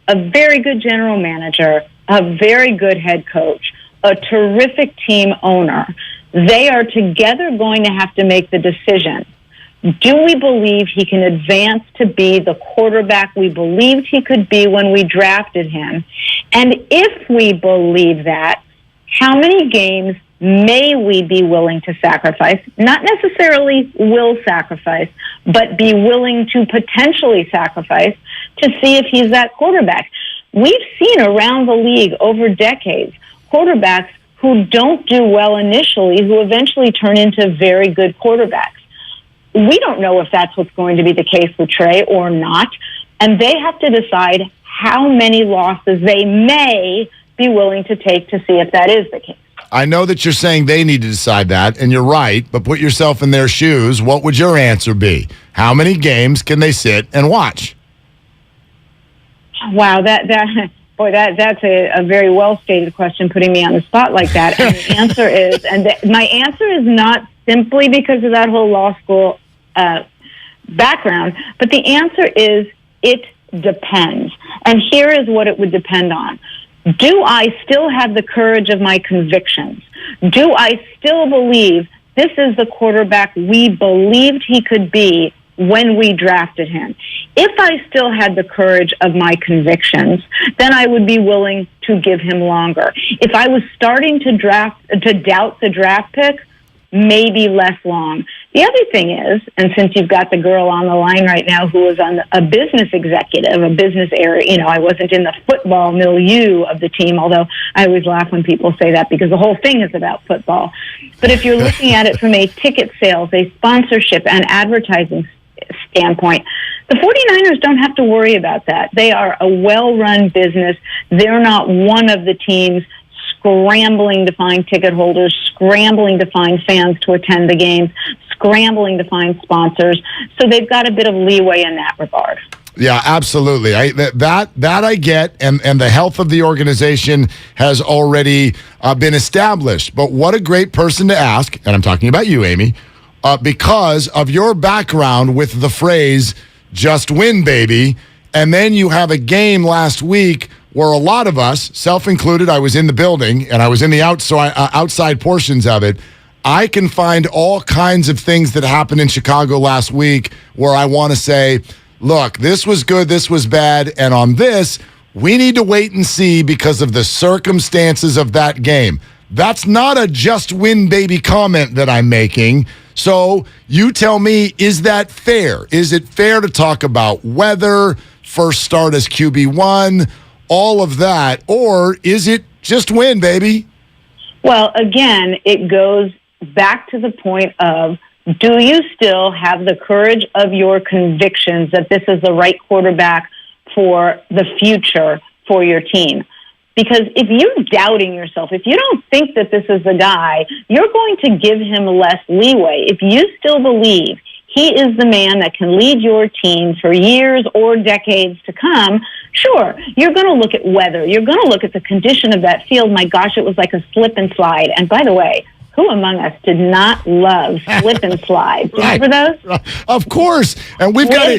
Speaker 7: a very good general manager, a very good head coach, a terrific team owner. They are together going to have to make the decision. Do we believe he can advance to be the quarterback we believed he could be when we drafted him? And if we believe that, how many games may we be willing to sacrifice? Not necessarily will sacrifice, but be willing to potentially sacrifice to see if he's that quarterback. We've seen around the league over decades quarterbacks who don't do well initially, who eventually turn into very good quarterbacks. We don't know if that's what's going to be the case with Trey or not, and they have to decide how many losses they may be willing to take to see if that is the case.
Speaker 12: I know that you're saying they need to decide that, and you're right, but put yourself in their shoes. What would your answer be? How many games can they sit and watch?
Speaker 7: Wow, that's a very well-stated question, putting me on the spot like that. And the answer is, my answer is not simply because of that whole law school background, but the answer is it depends. And here is what it would depend on. Do I still have the courage of my convictions? Do I still believe this is the quarterback we believed he could be when we drafted him? If I still had the courage of my convictions, then I would be willing to give him longer. If I was starting to doubt the draft pick, maybe less long. The other thing is, and since you've got the girl on the line right now who is a business executive, a business area, I wasn't in the football milieu of the team, although I always laugh when people say that because the whole thing is about football. But if you're looking at it from a ticket sales, a sponsorship, and advertising standpoint, the 49ers don't have to worry about that. They are a well-run business. They're not one of the teams scrambling to find ticket holders, scrambling to find fans to attend the games, scrambling to find sponsors. So they've got a bit of leeway in that regard.
Speaker 12: Yeah, absolutely. That I get, and the health of the organization has already been established. But what a great person to ask, and I'm talking about you, Amy, because of your background with the phrase, just win, baby. And then you have a game last week where a lot of us, self-included, I was in the building, and I was in the outside portions of it. I can find all kinds of things that happened in Chicago last week where I want to say, look, this was good, this was bad, and on this, we need to wait and see because of the circumstances of that game. That's not a just win, baby comment that I'm making. So you tell me, is that fair? Is it fair to talk about weather, first start as QB1, all of that, or is it just win, baby?
Speaker 7: Well, again, it goes back to the point of, do you still have the courage of your convictions that this is the right quarterback for the future for your team? Because if you're doubting yourself, if you don't think that this is the guy, you're going to give him less leeway. If you still believe he is the man that can lead your team for years or decades to come, sure, you're going to look at weather. You're going to look at the condition of that field. My gosh, it was like a slip and slide. And by the way, who among us did not love slip and slide? Do you remember those?
Speaker 12: Of course. And we've got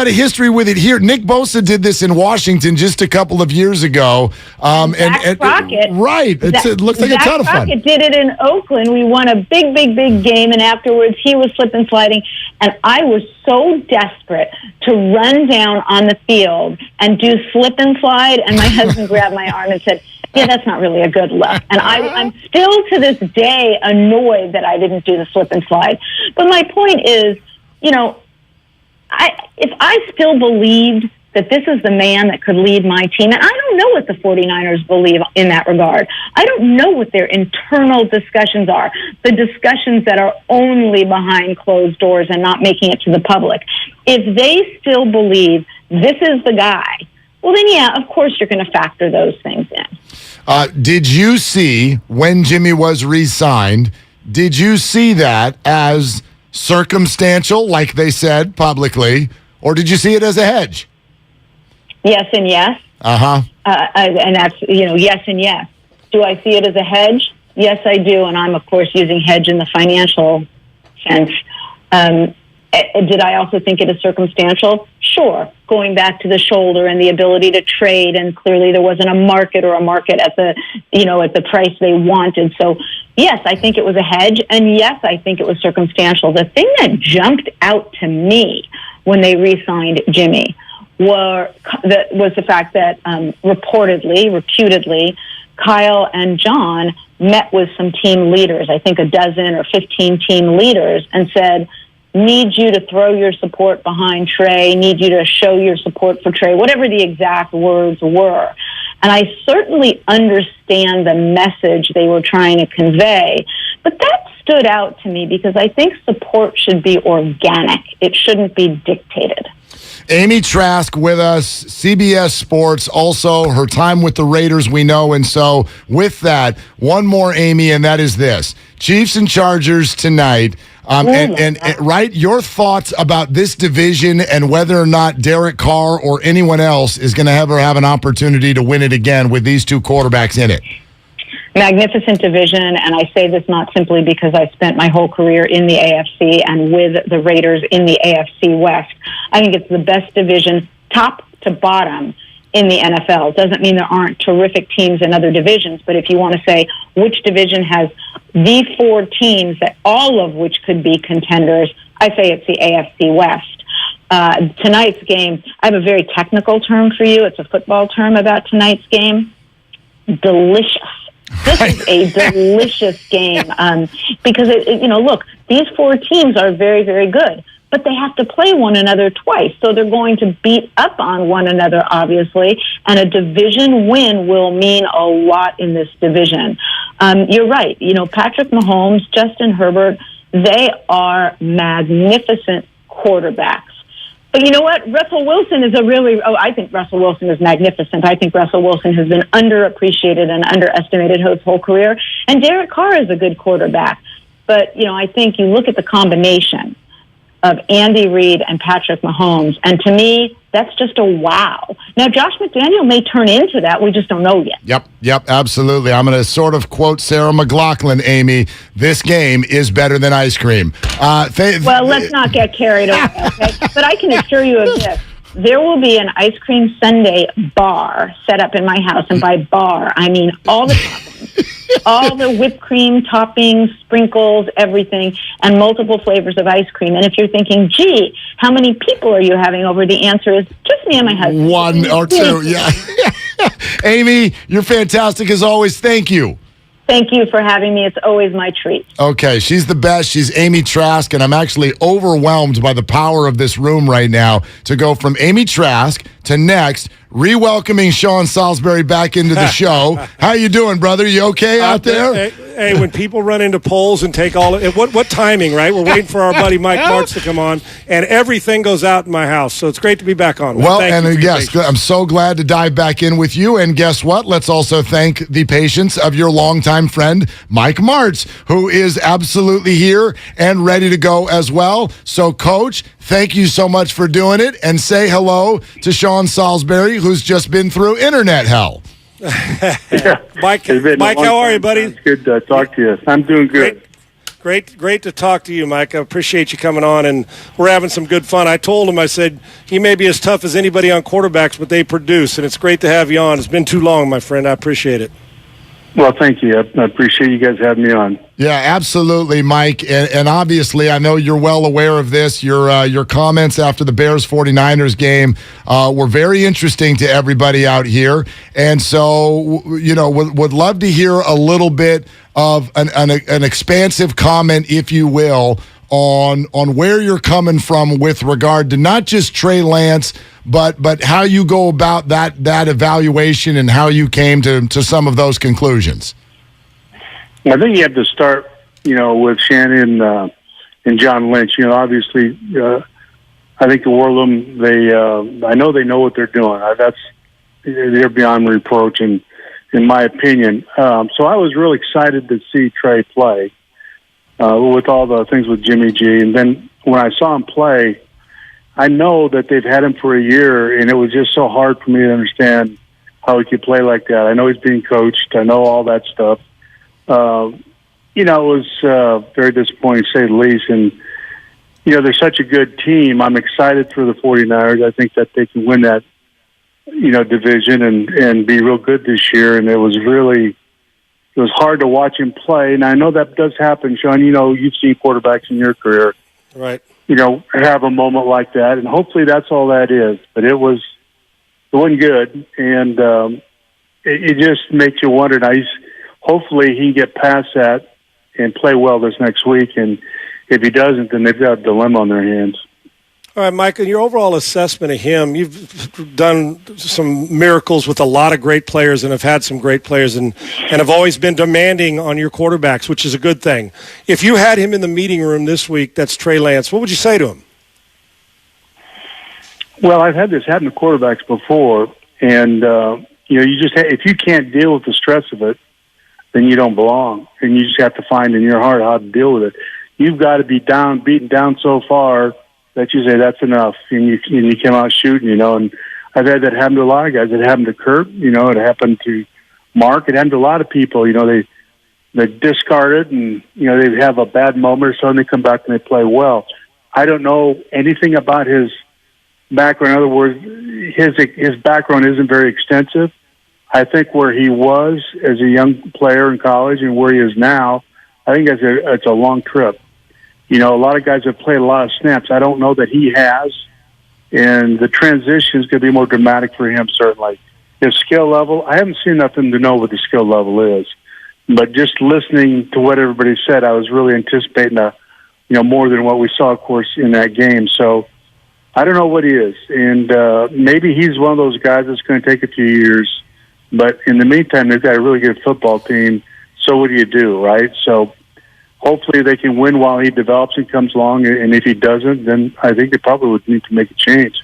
Speaker 12: a history with it here. Nick Bosa did this in Washington just a couple of years ago.
Speaker 7: Zach Crockett.
Speaker 12: Right. It looks like a ton of fun.
Speaker 7: Zach Crockett did it in Oakland. We won a big game, and afterwards he was slip and sliding. And I was so desperate to run down on the field and do slip and slide, and my husband grabbed my arm and said, yeah, that's not really a good look. And I'm still to this day annoyed that I didn't do the slip and slide. But my point is, if I still believed that this is the man that could lead my team, and I don't know what the 49ers believe in that regard. I don't know what their internal discussions are, the discussions that are only behind closed doors and not making it to the public. If they still believe this is the guy, well, then, yeah, of course you're going to factor those things in.
Speaker 12: Did you see, when Jimmy was re-signed, did you see that as circumstantial, like they said publicly, or did you see it as a hedge?
Speaker 7: Yes and yes. And that's, yes and yes. Do I see it as a hedge? Yes, I do. And I'm, of course, using hedge in the financial sense. Did I also think it is circumstantial? Sure. Going back to the shoulder and the ability to trade, and clearly there wasn't a market at the, at the price they wanted. So, yes, I think it was a hedge, and yes, I think it was circumstantial. The thing that jumped out to me when they re-signed Jimmy was the fact that reputedly, Kyle and John met with some team leaders, I think a dozen or 15 team leaders, and said, need you to throw your support behind Trey, need you to show your support for Trey, whatever the exact words were. And I certainly understand the message they were trying to convey, but that stood out to me because I think support should be organic. It shouldn't be dictated.
Speaker 12: Amy Trask with us, CBS Sports, also her time with the Raiders we know. And so with that, one more, Amy, and that is this. Chiefs and Chargers tonight. Right, your thoughts about this division and whether or not Derek Carr or anyone else is going to ever have an opportunity to win it again with these two quarterbacks in it.
Speaker 7: Magnificent division, and I say this not simply because I spent my whole career in the AFC and with the Raiders in the AFC West. I think it's the best division, top to bottom, in the NFL. Doesn't mean there aren't terrific teams in other divisions, but if you want to say which division has the four teams that all of which could be contenders, I say it's the AFC West. Tonight's game, I have a very technical term for you. It's a football term about tonight's game. Delicious. This is a delicious game because, look, these four teams are very, very good, but they have to play one another twice. So they're going to beat up on one another, obviously, and a division win will mean a lot in this division. You're right. Patrick Mahomes, Justin Herbert, they are magnificent quarterbacks. But you know what? Russell Wilson is I think Russell Wilson is magnificent. I think Russell Wilson has been underappreciated and underestimated his whole career. And Derek Carr is a good quarterback. But, I think you look at the combination of Andy Reid and Patrick Mahomes, and to me, that's just a wow. Now, Josh McDaniel may turn into that. We just don't know yet.
Speaker 12: Yep, absolutely. I'm going to sort of quote Sarah McLachlan, Amy. This game is better than ice cream.
Speaker 7: Well, let's not get carried away, okay? But I can assure you of this. There will be an ice cream sundae bar set up in my house, and by bar, I mean all the toppings, all the whipped cream toppings, sprinkles, everything, and multiple flavors of ice cream. And if you're thinking, gee, how many people are you having over? The answer is just me and my husband.
Speaker 12: One or two, yeah. Amy, you're fantastic as always. Thank you.
Speaker 7: Thank you for having me. It's always my treat.
Speaker 12: Okay, she's the best. She's Amy Trask, and I'm actually overwhelmed by the power of this room right now to go from Amy Trask to next, re-welcoming Sean Salisbury back into the show. How you doing, brother? You okay out there?
Speaker 15: Hey, when people run into polls and take all of what timing, right? We're waiting for our buddy Mike Martz to come on, and everything goes out in my house. So it's great to be back on.
Speaker 12: Well, and yes, I'm so glad to dive back in with you. And guess what? Let's also thank the patience of your longtime friend, Mike Martz, who is absolutely here and ready to go as well. So, Coach, thank you so much for doing it, and say hello to Sean Salisbury, who's just been through internet hell.
Speaker 15: Mike, how are you, buddy?
Speaker 2: It's good to talk to you. I'm doing good.
Speaker 15: Great to talk to you, Mike. I appreciate you coming on, and we're having some good fun. I told him, I said, he may be as tough as anybody on quarterbacks, but they produce, and it's great to have you on. It's been too long, my friend. I appreciate it.
Speaker 2: Well, thank you. I appreciate you guys having me on.
Speaker 12: Yeah, absolutely, Mike. And obviously, I know you're well aware of this. Your comments after the Bears-49ers game were very interesting to everybody out here. And so, would love to hear a little bit of an expansive comment, if you will, on where you're coming from with regard to not just Trey Lance, but how you go about that evaluation and how you came to some of those conclusions.
Speaker 2: I think you have to start, with Shannon and John Lynch. Obviously, I think the War Room, I know they know what they're doing. They're beyond reproach, in my opinion. So I was really excited to see Trey play with all the things with Jimmy G. And then when I saw him play, I know that they've had him for a year, and it was just so hard for me to understand how he could play like that. I know he's being coached. I know all that stuff. It was very disappointing, to say the least. And, they're such a good team. I'm excited for the 49ers. I think that they can win that, division and be real good this year. And it was hard to watch him play. And I know that does happen, Sean. You've seen quarterbacks in your career.
Speaker 15: Right.
Speaker 2: Have a moment like that, and hopefully that's all that is. But it wasn't good, and it just makes you wonder. Now, hopefully he can get past that and play well this next week, and if he doesn't, then they've got a dilemma on their hands.
Speaker 15: All right, Mike, in your overall assessment of him, you've done some miracles with a lot of great players and have had some great players and have always been demanding on your quarterbacks, which is a good thing. If you had him in the meeting room this week, that's Trey Lance, what would you say to him?
Speaker 2: Well, I've had this happen to quarterbacks before, and, if you can't deal with the stress of it, then you don't belong, and you just have to find in your heart how to deal with it. You've got to be beaten down so far that you say that's enough, and you come out shooting, and I've had that happen to a lot of guys. It happened to Kurt, it happened to Mark. It happened to a lot of people. They discard it, and they have a bad moment or so, and they come back and they play well. I don't know anything about his background. In other words, his background isn't very extensive. I think where he was as a young player in college and where he is now, I think it's a long trip. A lot of guys have played a lot of snaps. I don't know that he has, and the transition is going to be more dramatic for him, certainly. His skill level, I haven't seen nothing to know what the skill level is, but just listening to what everybody said, I was really anticipating more than what we saw, of course, in that game. So I don't know what he is, and maybe he's one of those guys that's going to take a few years, but in the meantime, they've got a really good football team, so what do you do, right? So hopefully they can win while he develops and comes along, and if he doesn't, then I think they probably would need to make a change.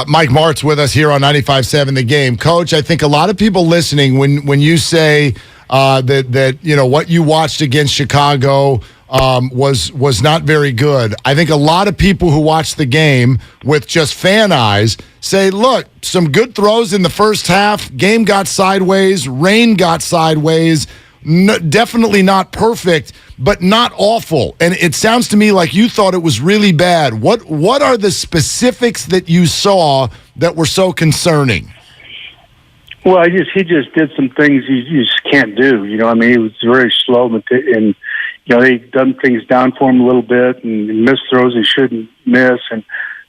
Speaker 12: Mike Martz with us here on 95.7 The Game. Coach, I think a lot of people listening, when you say that what you watched against Chicago was not very good, I think a lot of people who watched the game with just fan eyes say, look, some good throws in the first half, game got sideways, rain got sideways, definitely not perfect, but not awful. And it sounds to me like you thought it was really bad. What are the specifics that you saw that were so concerning?
Speaker 2: Well, he just did some things you just can't do. He was very slow, and they done things down for him a little bit, and missed throws he shouldn't miss. And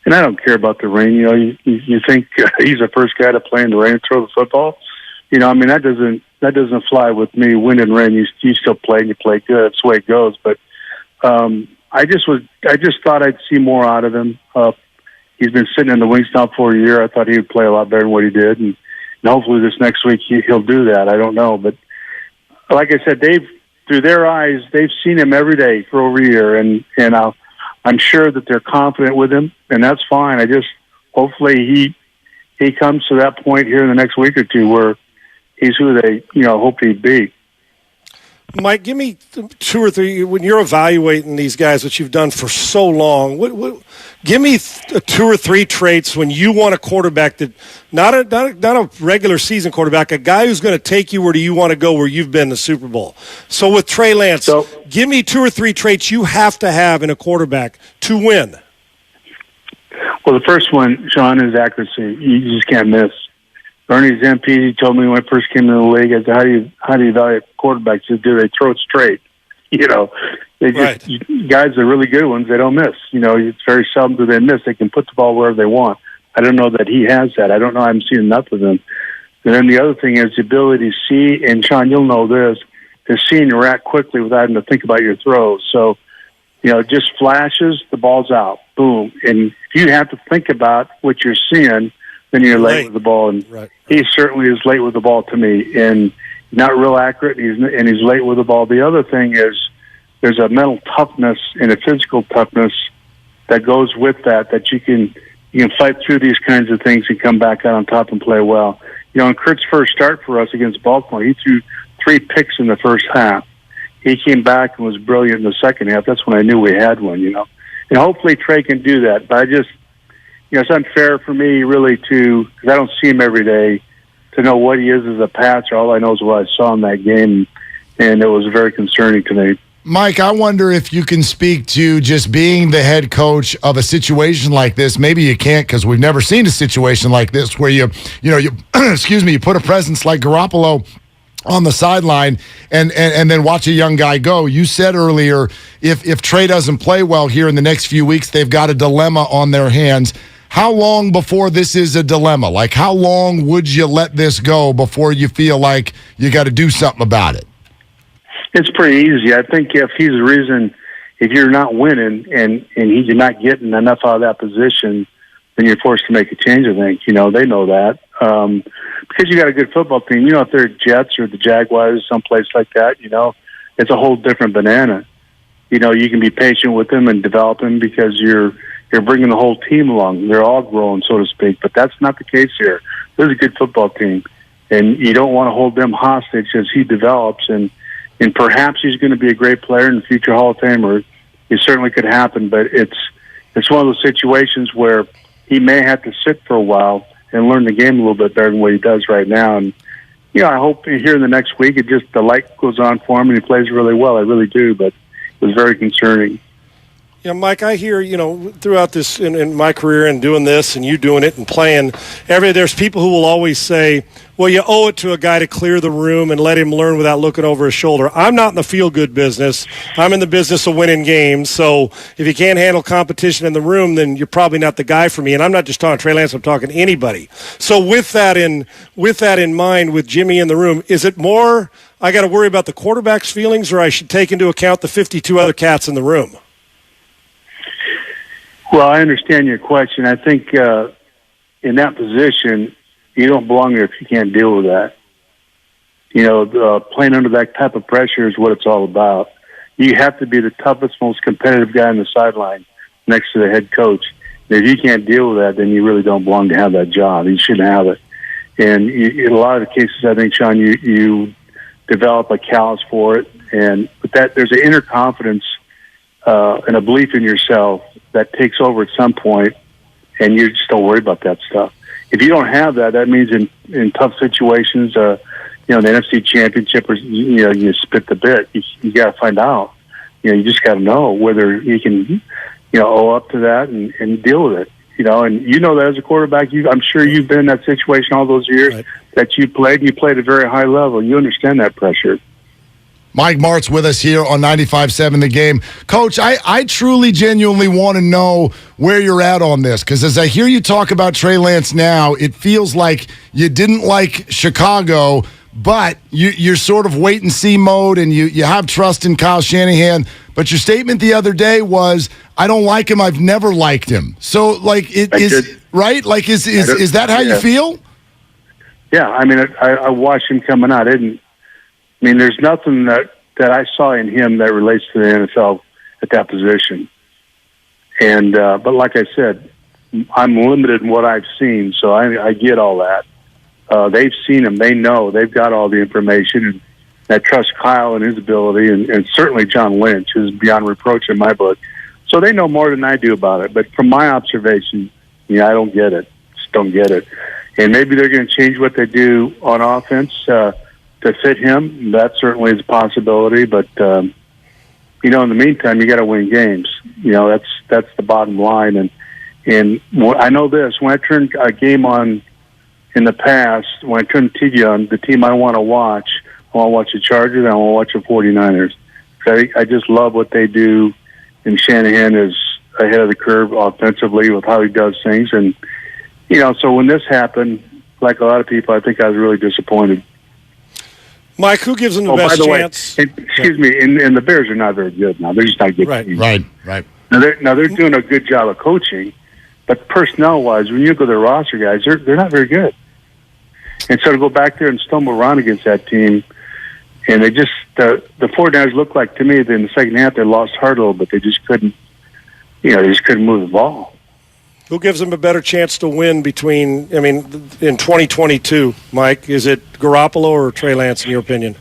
Speaker 2: I don't care about the rain. You think he's the first guy to play in the rain and throw the football?
Speaker 8: I mean, that doesn't fly with me. Wind and rain, you still play and you play good. That's the way it goes. But I just thought I'd see more out of him. He's been sitting in the wings now for a year. I thought he would play a lot better than what he did, and hopefully this next week he'll do that. I don't know, but like I said, through their eyes, they've seen him every day for over a year, and I'm sure that they're confident with him, and that's fine. Hopefully he comes to that point here in the next week or two where he's who they hope he'd be.
Speaker 15: Mike, give me 2 or 3 when you're evaluating these guys, which you've done for so long. Give me 2 or 3 traits when you want a quarterback that not a regular season quarterback, a guy who's going to take you where do you want to go where you've been in the Super Bowl. So with Trey Lance, give me 2 or 3 traits you have to have in a quarterback to win.
Speaker 8: Well, the first one, Sean, is accuracy. You just can't miss. Ernie's MP, he told me when I first came into the league, I said, how do you evaluate quarterbacks? He said, do they throw it straight? They just, guys are really good ones, they don't miss. It's very seldom do they miss. They can put the ball wherever they want. I don't know that he has that. I don't know. I haven't seen enough of him. And then the other thing is the ability to see, and Sean, you'll know this, to see and react quickly without having to think about your throws. So, just flashes, the ball's out. Boom. And if you have to think about what you're seeing, then you're late with the ball. And he certainly is late with the ball to me, and not real accurate, and he's late with the ball. The other thing is there's a mental toughness and a physical toughness that goes with that you can fight through these kinds of things and come back out on top and play well. In Kurt's first start for us against Baltimore, he threw 3 picks in the first half. He came back and was brilliant in the second half. That's when I knew we had one, And hopefully Trey can do that. But I just, it's unfair for me really because I don't see him every day, to know what he is as a passer. All I know is what I saw in that game, and it was very concerning to me.
Speaker 12: Mike, I wonder if you can speak to just being the head coach of a situation like this. Maybe you can't because we've never seen a situation like this where you you put a presence like Garoppolo on the sideline and then watch a young guy go. You said earlier, if Trey doesn't play well here in the next few weeks, they've got a dilemma on their hands. How long before this is a dilemma? Like, how long would you let this go before you feel like you got to do something about it?
Speaker 8: It's pretty easy. I think if he's the reason, if you're not winning and you're not getting enough out of that position, then you're forced to make a change, I think. They know that. Because you got a good football team. If they're Jets or the Jaguars, someplace like that, it's a whole different banana. You can be patient with them and develop them because you're bringing the whole team along. They're all growing, so to speak. But that's not the case here. This is a good football team, and you don't want to hold them hostage as he develops. And perhaps he's going to be a great player and a future Hall of Famer. It certainly could happen, but it's one of those situations where he may have to sit for a while and learn the game a little bit better than what he does right now. And I hope here in the next week the light goes on for him and he plays really well. I really do, but it was very concerning.
Speaker 15: Yeah, Mike, I hear, throughout this in my career and doing this and you doing it and playing, there's people who will always say, well, you owe it to a guy to clear the room and let him learn without looking over his shoulder. I'm not in the feel-good business. I'm in the business of winning games. So if you can't handle competition in the room, then you're probably not the guy for me. And I'm not just talking Trey Lance, I'm talking anybody. So with that in mind, with Jimmy in the room, is it more I got to worry about the quarterback's feelings or I should take into account the 52 other cats in the room?
Speaker 8: Well, I understand your question. I think in that position, you don't belong there if you can't deal with that. Playing under that type of pressure is what it's all about. You have to be the toughest, most competitive guy on the sideline next to the head coach. And if you can't deal with that, then you really don't belong to have that job. You shouldn't have it. And in a lot of the cases, I think, Sean, you develop a callous for it. But there's an inner confidence and a belief in yourself that takes over at some point, and you just don't worry about that stuff. If you don't have that, that means in tough situations, the NFC Championship, or you spit the bit. You got to find out. You just got to know whether you can, owe up to that and deal with it. And that as a quarterback, I'm sure you've been in that situation all those years that you played. And you played at a very high level. You understand that pressure.
Speaker 12: Mike Martz with us here on 95.7 The Game. Coach, I truly, genuinely want to know where you're at on this, because as I hear you talk about Trey Lance now, it feels like you didn't like Chicago, but you're sort of wait-and-see mode, and you have trust in Kyle Shanahan. But your statement the other day was, I don't like him, I've never liked him. So, like, right? Like, is that how you feel?
Speaker 8: Yeah, I mean, I watched him coming out. There's nothing that I saw in him that relates to the NFL at that position. And but like I said, I'm limited in what I've seen, so I get all that. They've seen him. They know. They've got all the information. And I trust Kyle and his ability, and certainly John Lynch is beyond reproach in my book. So they know more than I do about it. But from my observation, I don't get it. Just don't get it. And maybe they're going to change what they do on offense to fit him. That certainly is a possibility. But, in the meantime, you got to win games. That's the bottom line. And I know this. When I turn a game on in the past, when I turn the TV on, the team I want to watch the Chargers, and I want to watch the 49ers. I just love what they do, and Shanahan is ahead of the curve offensively with how he does things. And, so when this happened, like a lot of people, I think I was really disappointed.
Speaker 15: Mike, who gives them the best chance?
Speaker 8: Excuse me, and the Bears are not very good now. They're just not good.
Speaker 12: Right.
Speaker 8: Now they're doing a good job of coaching, but personnel-wise, when you look at their roster guys, they're not very good. And so to go back there and stumble around against that team, and they just the 49ers looked like, to me, that in the second half they lost heart a little bit. They just couldn't, move the ball.
Speaker 15: Who gives them a better chance to win in 2022, Mike? Is it Garoppolo or Trey Lance, in your opinion?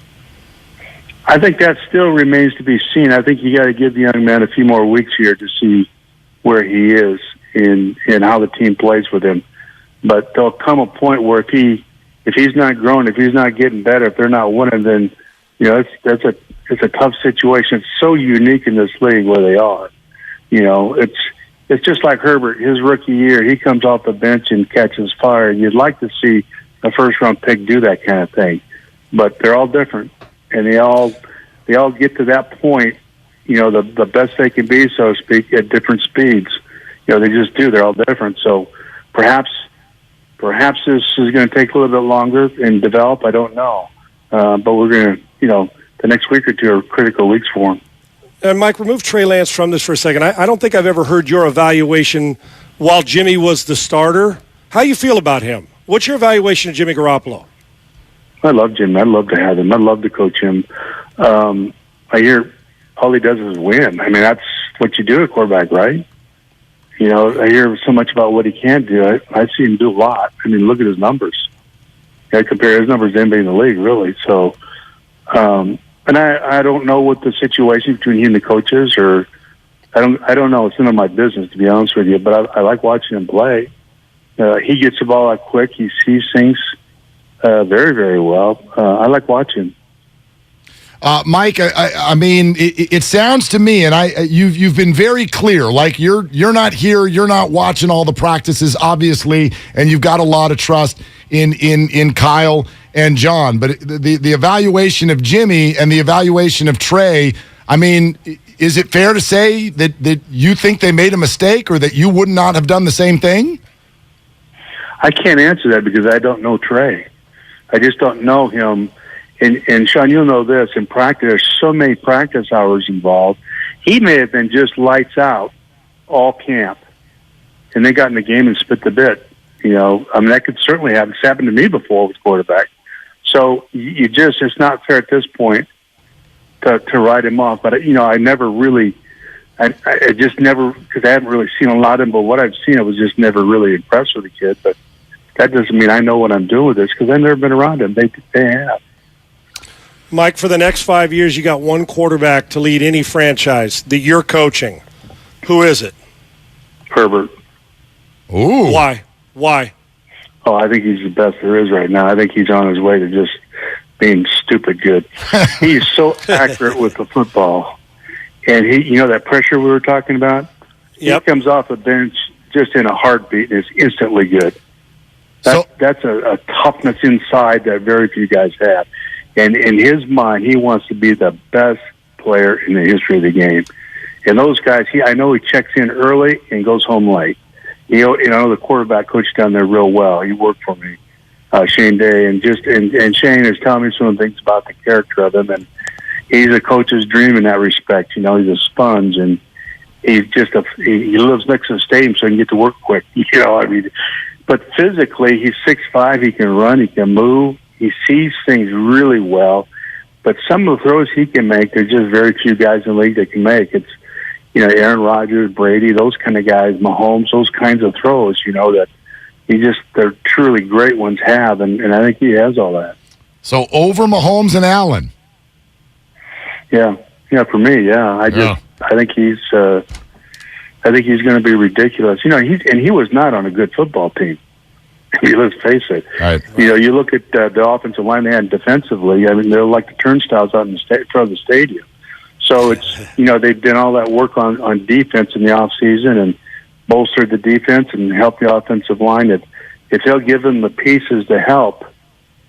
Speaker 8: I think that still remains to be seen. I think you got to give the young man a few more weeks here to see where he is and how the team plays with him. But there'll come a point where if he's not growing, if he's not getting better, if they're not winning, then it's a tough situation. It's so unique in this league where they are. It's just like Herbert, his rookie year. He comes off the bench and catches fire. You'd like to see a first-round pick do that kind of thing, but they're all different, and they all get to that point. The best they can be, so to speak, at different speeds. They just do. They're all different. So perhaps this is going to take a little bit longer and develop. I don't know, but we're going to, the next week or two are critical weeks for him.
Speaker 15: And Mike, remove Trey Lance from this for a second. I don't think I've ever heard your evaluation while Jimmy was the starter. How you feel about him? What's your evaluation of Jimmy Garoppolo?
Speaker 8: I love Jimmy. I'd love to have him. I'd love to coach him. I hear all he does is win. That's what you do at quarterback, right? I hear so much about what he can do. I see him do a lot. Look at his numbers. I compare his numbers to anybody in the league, really. So, and I don't know what the situation between he and the coaches, or I don't know. It's none of my business, to be honest with you. But I like watching him play. He gets the ball out quick. He sees things very, very well. I like watching.
Speaker 12: Mike, it sounds to me, and you've been very clear. Like you're not here, you're not watching all the practices, obviously, and you've got a lot of trust in Kyle and John. But the evaluation of Jimmy and the evaluation of Trey, is it fair to say that you think they made a mistake, or that you would not have done the same thing?
Speaker 8: I can't answer that because I don't know Trey. I just don't know him. And Sean, you'll know this, in practice, there's so many practice hours involved. He may have been just lights out all camp, and they got in the game and spit the bit. That could certainly happen. It's happened to me before with quarterback. So it's not fair at this point to write him off. But, I never really, I just never, because I haven't really seen a lot of him, but what I've seen, I was just never really impressed with the kid. But that doesn't mean I know what I'm doing with this, because I've never been around him. They have.
Speaker 15: Mike, for the next 5 years, you got one quarterback to lead any franchise that you're coaching. Who is it?
Speaker 8: Herbert.
Speaker 12: Ooh.
Speaker 15: Why?
Speaker 8: Oh, I think he's the best there is right now. I think he's on his way to just being stupid good. He's so accurate with the football. And he, that pressure we were talking about, He comes off the bench just in a heartbeat and is instantly good. That's a toughness inside that very few guys have. And in his mind, he wants to be the best player in the history of the game. And those guys, I know he checks in early and goes home late. You know the quarterback coach down there real well. He worked for me, Shane Day, and Shane is telling me some of the things about the character of him, and he's a coach's dream in that respect. You know, he's a sponge, and he's just he lives next to the stadium, so he can get to work quick. You know, I mean, but physically, he's 6'5". He can run, he can move, he sees things really well. But some of the throws he can make, there's just very few guys in the league that can make. It's, you know, Aaron Rodgers, Brady, those kind of guys, Mahomes, those kinds of throws, you know, that they're truly great ones have, and I think he has all that.
Speaker 12: So over Mahomes and Allen.
Speaker 8: Yeah, for me, yeah. I think he's going to be ridiculous. You know, he was not on a good football team. I mean, let's face it.
Speaker 12: Right.
Speaker 8: You know, you look at the offensive line they had defensively. I mean, they're like the turnstiles out in front of the stadium. So it's, you know, they've done all that work on defense in the off season and bolstered the defense and helped the offensive line. That if they'll give them the pieces to help,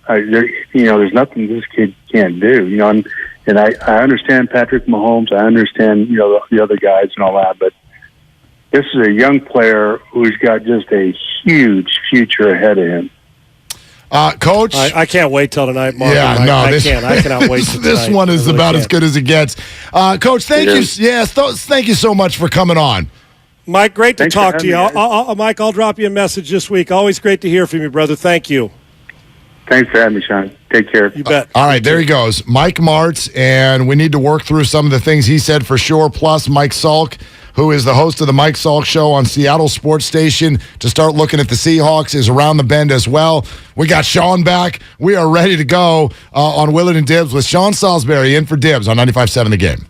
Speaker 8: you know, there's nothing this kid can't do. You know, and I understand Patrick Mahomes. I understand, you know, the other guys and all that, but this is a young player who's got just a huge future ahead of him.
Speaker 12: Coach?
Speaker 15: I can't wait till tonight, Mark.
Speaker 12: Yeah,
Speaker 15: I cannot wait till
Speaker 12: this
Speaker 15: tonight.
Speaker 12: one is about as good as it gets. Coach, thank you. Yes, thank you so much for coming on.
Speaker 15: Mike, great to talk to you. Mike, I'll drop you a message this week. Always great to hear from you, brother. Thank you.
Speaker 8: Thanks for having me, Sean. Take care.
Speaker 15: You bet.
Speaker 12: All right, there he goes. Mike Martz, and we need to work through some of the things he said for sure, plus Mike Salk, who is the host of the Mike Salk Show on Seattle Sports Station, to start looking at the Seahawks, is around the bend as well. We got Sean back. We are ready to go on Willard and Dibs with Sean Salisbury in for Dibs on 95.7 The Game.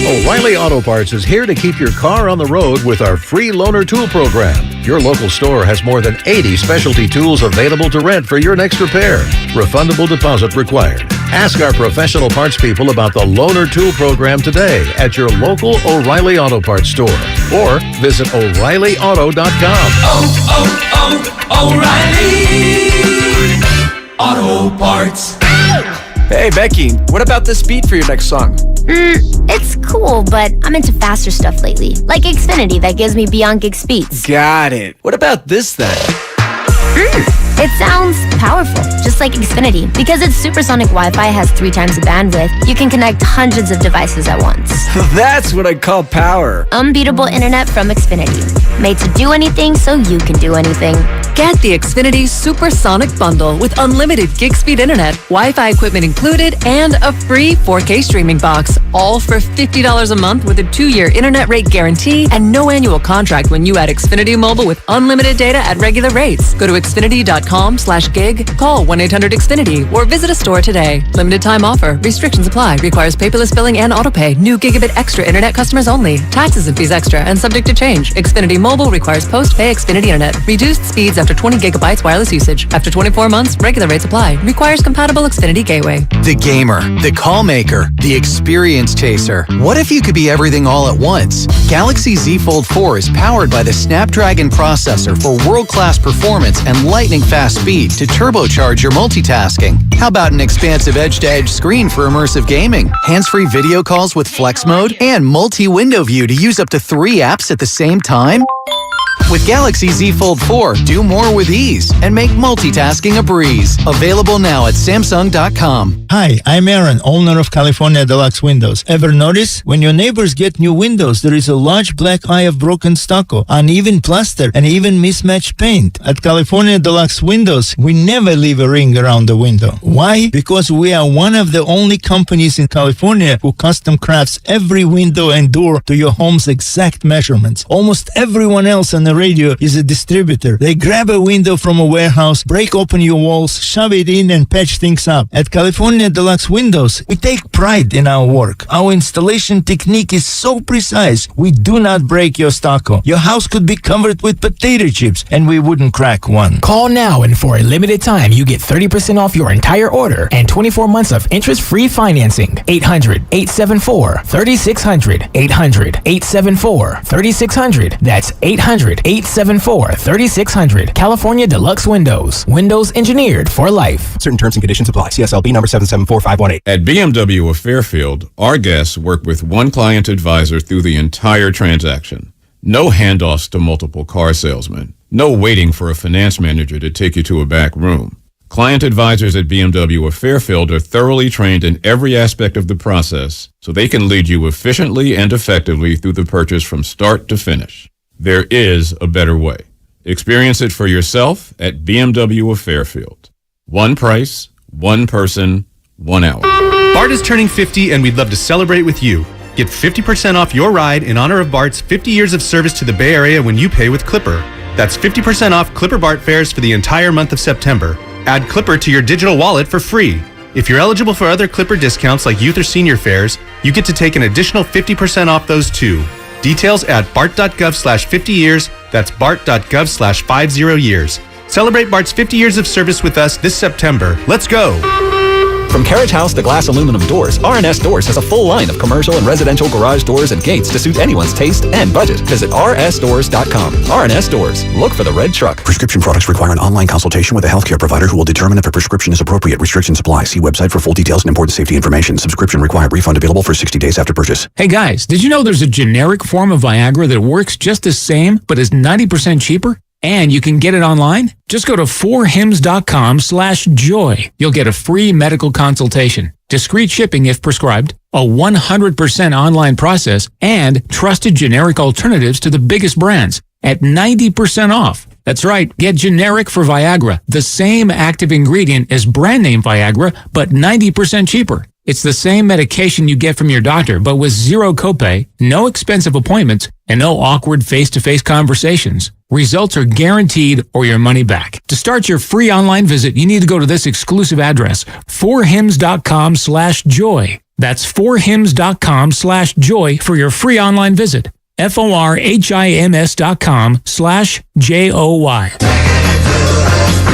Speaker 4: O'Reilly Auto Parts is here to keep your car on the road with our free loaner tool program. Your local store has more than 80 specialty tools available to rent for your next repair. Refundable deposit required. Ask our professional parts people about the loaner tool program today at your local O'Reilly Auto Parts store or visit O'ReillyAuto.com.
Speaker 5: O'Reilly Auto Parts.
Speaker 1: Hey, Becky, what about this beat for your next song?
Speaker 20: It's cool, but I'm into faster stuff lately. Like Xfinity that gives me beyond gig speeds.
Speaker 1: Got it. What about this then?
Speaker 20: It sounds powerful, just like Xfinity. Because its supersonic Wi-Fi has 3 times the bandwidth, you can connect hundreds of devices at once.
Speaker 1: That's what I call power.
Speaker 20: Unbeatable internet from Xfinity. Made to do anything so you can do anything.
Speaker 22: Get the Xfinity Supersonic Bundle with unlimited gig speed internet, Wi-Fi equipment included, and a free 4K streaming box. All for $50 a month with a 2-year internet rate guarantee and no annual contract when you add Xfinity Mobile with unlimited data at regular rates. Go to Xfinity.com/gig, call 1-800-XFINITY, or visit a store today. Limited time offer. Restrictions apply. Requires paperless billing and autopay. New Gigabit Extra internet customers only. Taxes and fees extra and subject to change. Xfinity Mobile requires post-pay Xfinity internet. Reduced speeds after 20 gigabytes wireless usage. After 24 months, regular rates apply. Requires compatible Xfinity gateway.
Speaker 23: The gamer, the call maker, the experience chaser. What if you could be everything all at once? Galaxy Z Fold 4 is powered by the Snapdragon processor for world-class performance and lightning-fast speed to turbocharge your multitasking. How about an expansive edge-to-edge screen for immersive gaming, hands-free video calls with flex mode, and multi-window view to use up to 3 apps at the same time? With Galaxy Z Fold 4, do more with ease and make multitasking a breeze. Available now at Samsung.com.
Speaker 24: Hi, I'm Aaron, owner of California Deluxe Windows. Ever notice? When your neighbors get new windows, there is a large black eye of broken stucco, uneven plaster, and even mismatched paint. At California Deluxe Windows, we never leave a ring around the window. Why? Because we are one of the only companies in California who custom crafts every window and door to your home's exact measurements. Almost everyone else on the radio is a distributor. They grab a window from a warehouse, break open your walls, shove it in, and patch things up. At California Deluxe Windows, we take pride in our work. Our installation technique is so precise, we do not break your stucco. Your house could be covered with potato chips, and we wouldn't crack one.
Speaker 25: Call now, and for a limited time, you get 30% off your entire order and 24 months of interest-free financing. 800-874-3600. 800-874-3600. That's 800-874-3600. 874-3600. California Deluxe Windows. Windows engineered for life.
Speaker 6: Certain terms and conditions apply. CSLB number 774518.
Speaker 9: At BMW of Fairfield, our guests work with one client advisor through the entire transaction. No handoffs to multiple car salesmen. No waiting for a finance manager to take you to a back room. Client advisors at BMW of Fairfield are thoroughly trained in every aspect of the process, so they can lead you efficiently and effectively through the purchase from start to finish. There is a better way. Experience it for yourself at BMW of Fairfield. One price, one person, 1 hour.
Speaker 11: Bart is turning 50 and we'd love to celebrate with you. Get 50% off your ride in honor of Bart's 50 years of service to the Bay Area when you pay with Clipper. That's 50% off Clipper Bart fares for the entire month of September. Add Clipper to your digital wallet for free. If you're eligible for other Clipper discounts like youth or senior fares, you get to take an additional 50% off those too. Details at bart.gov/50 years. That's bart.gov/50 years. Celebrate Bart's 50 years of service with us this September. Let's go!
Speaker 13: From carriage house to glass aluminum doors, R&S Doors has a full line of commercial and residential garage doors and gates to suit anyone's taste and budget. Visit rsdoors.com. R&S Doors. Look for the red truck.
Speaker 14: Prescription products require an online consultation with a healthcare provider who will determine if a prescription is appropriate. Restrictions apply. See website for full details and important safety information. Subscription required. Refund available for 60 days after purchase.
Speaker 25: Hey guys, did you know there's a generic form of Viagra that works just the same but is 90% cheaper? And you can get it online? Just go to 4hims.com/joy. You'll get a free medical consultation, discreet shipping if prescribed, a 100% online process, and trusted generic alternatives to the biggest brands at 90% off. That's right, get generic for Viagra, the same active ingredient as brand name Viagra, but 90% cheaper. It's the same medication you get from your doctor, but with zero copay, no expensive appointments, and no awkward face-to-face conversations. Results are guaranteed or your money back. To start your free online visit, you need to go to this exclusive address, 4hims.com/joy. That's 4hims.com/joy for your free online visit. FORHIMS.com/JOY.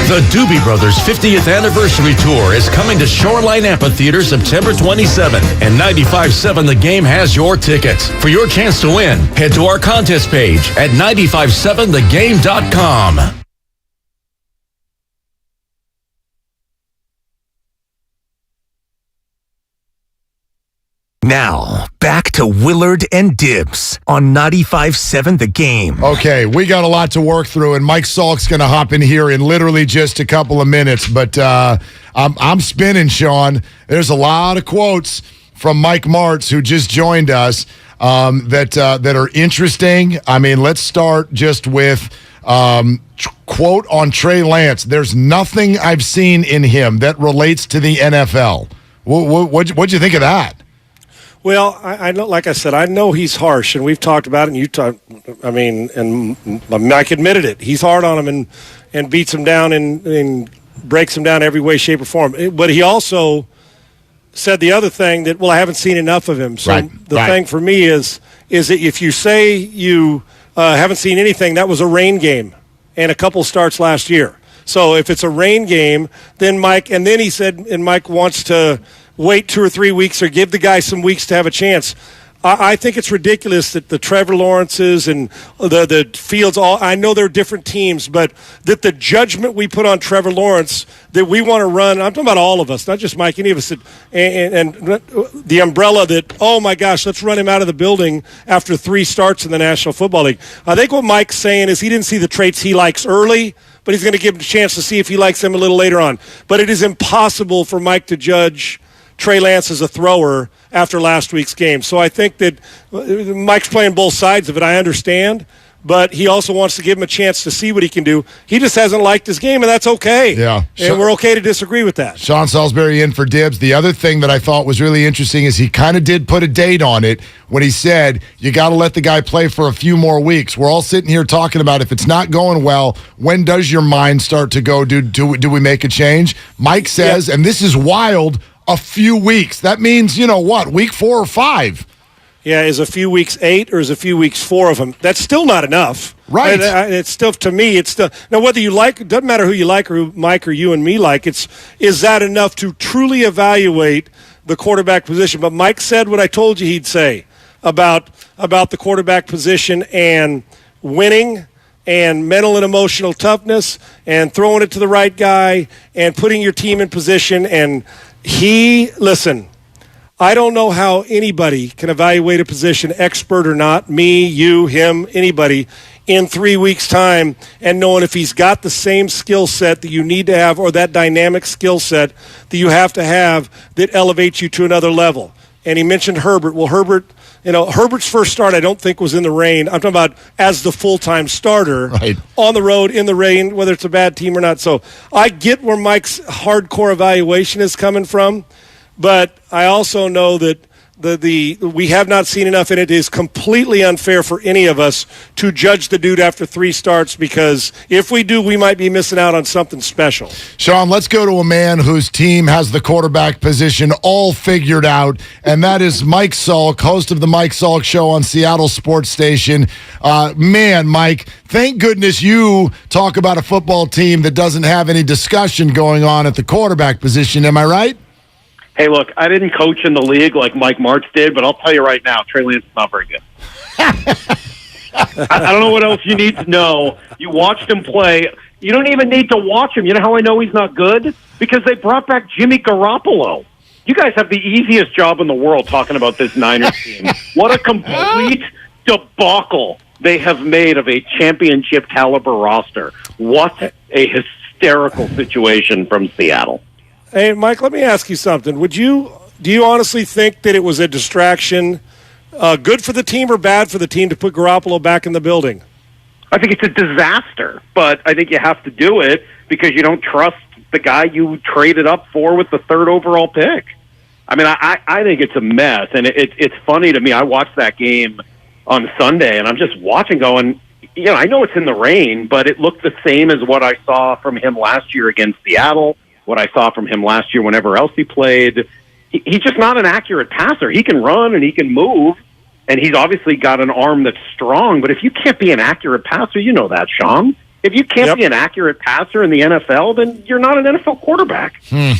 Speaker 4: The Doobie Brothers 50th Anniversary Tour is coming to Shoreline Amphitheater September 27th, and 95.7 The Game has your tickets. For your chance to win, head to our contest page at 957thegame.com.
Speaker 5: Now, back to Willard and Dibs on 95.7 The Game.
Speaker 12: Okay, we got a lot to work through, and Mike Salk's going to hop in here in literally just a couple of minutes. But I'm spinning, Sean. There's a lot of quotes from Mike Martz, who just joined us, that are interesting. I mean, let's start just with quote on Trey Lance. There's nothing I've seen in him that relates to the NFL. What'd you think of that?
Speaker 15: Well, I know, like I said, I know he's harsh, and we've talked about it, and and Mike admitted it. He's hard on him and beats him down and breaks him down every way, shape, or form. But he also said the other thing that, I haven't seen enough of him. So the thing for me is that if you say you haven't seen anything, that was a rain game and a couple starts last year. So if it's a rain game, then Mike wants to wait 2 or 3 weeks or give the guy some weeks to have a chance. I think it's ridiculous that the Trevor Lawrences and the Fields, I know they're different teams, but that the judgment we put on Trevor Lawrence that we want to run, I'm talking about all of us, not just Mike, any of us, and the umbrella that, oh my gosh, let's run him out of the building after 3 starts in the National Football League. I think what Mike's saying is he didn't see the traits he likes early, but he's going to give him a chance to see if he likes them a little later on. But it is impossible for Mike to judge Trey Lance as a thrower after last week's game. So I think that Mike's playing both sides of it. I understand, but he also wants to give him a chance to see what he can do. He just hasn't liked his game, and that's okay.
Speaker 12: Yeah.
Speaker 15: And we're okay to disagree with that.
Speaker 12: Sean Salisbury in for Dibs. The other thing that I thought was really interesting is he kind of did put a date on it when he said, you got to let the guy play for a few more weeks. We're all sitting here talking about if it's not going well, when does your mind start to go, do we make a change? Mike says, and this is wild, a few weeks. That means, week 4 or 5.
Speaker 15: Yeah, is a few weeks 8 or is a few weeks 4 of them? That's still not enough.
Speaker 12: Right.
Speaker 15: It's still, to me, it's still. Now, whether you like, it doesn't matter who you like or who Mike or you and me like, is that enough to truly evaluate the quarterback position? But Mike said what I told you he'd say about the quarterback position and winning and mental and emotional toughness and throwing it to the right guy and putting your team in position. And listen, I don't know how anybody can evaluate a position, expert or not, me, you, him, anybody, in 3 weeks' time and knowing if he's got the same skill set that you need to have or that dynamic skill set that you have to have that elevates you to another level. And he mentioned Herbert. Well, Herbert's first start I don't think was in the rain. I'm talking about as the full-time starter on the road in the rain, whether it's a bad team or not. So I get where Mike's hardcore evaluation is coming from, but I also know that we have not seen enough, and it is completely unfair for any of us to judge the dude after 3 starts, because if we do, we might be missing out on something special.
Speaker 12: Sean, let's go to a man whose team has the quarterback position all figured out, and that is Mike Salk, host of the Mike Salk Show on Seattle Sports Station. Man, Mike, thank goodness you talk about a football team that doesn't have any discussion going on at the quarterback position. Am I right?
Speaker 10: Hey, look, I didn't coach in the league like Mike Martz did, but I'll tell you right now, Trey Lance is not very good. I don't know what else you need to know. You watched him play. You don't even need to watch him. You know how I know he's not good? Because they brought back Jimmy Garoppolo. You guys have the easiest job in the world talking about this Niners team. What a complete debacle they have made of a championship caliber roster. What a hysterical situation from Seattle.
Speaker 15: Hey, Mike, let me ask you something. Do you honestly think that it was a distraction, good for the team or bad for the team to put Garoppolo back in the building?
Speaker 10: I think it's a disaster, but I think you have to do it because you don't trust the guy you traded up for with the 3rd overall pick. I mean, I think it's a mess, and it's funny to me. I watched that game on Sunday, and I'm just watching going, I know it's in the rain, but it looked the same as what I saw from him last year against Seattle, what I saw from him last year whenever else he played. He's just not an accurate passer. He can run and he can move, and he's obviously got an arm that's strong, but if you can't be an accurate passer, you know that, Sean. If you can't be an accurate passer in the NFL, then you're not an NFL quarterback. And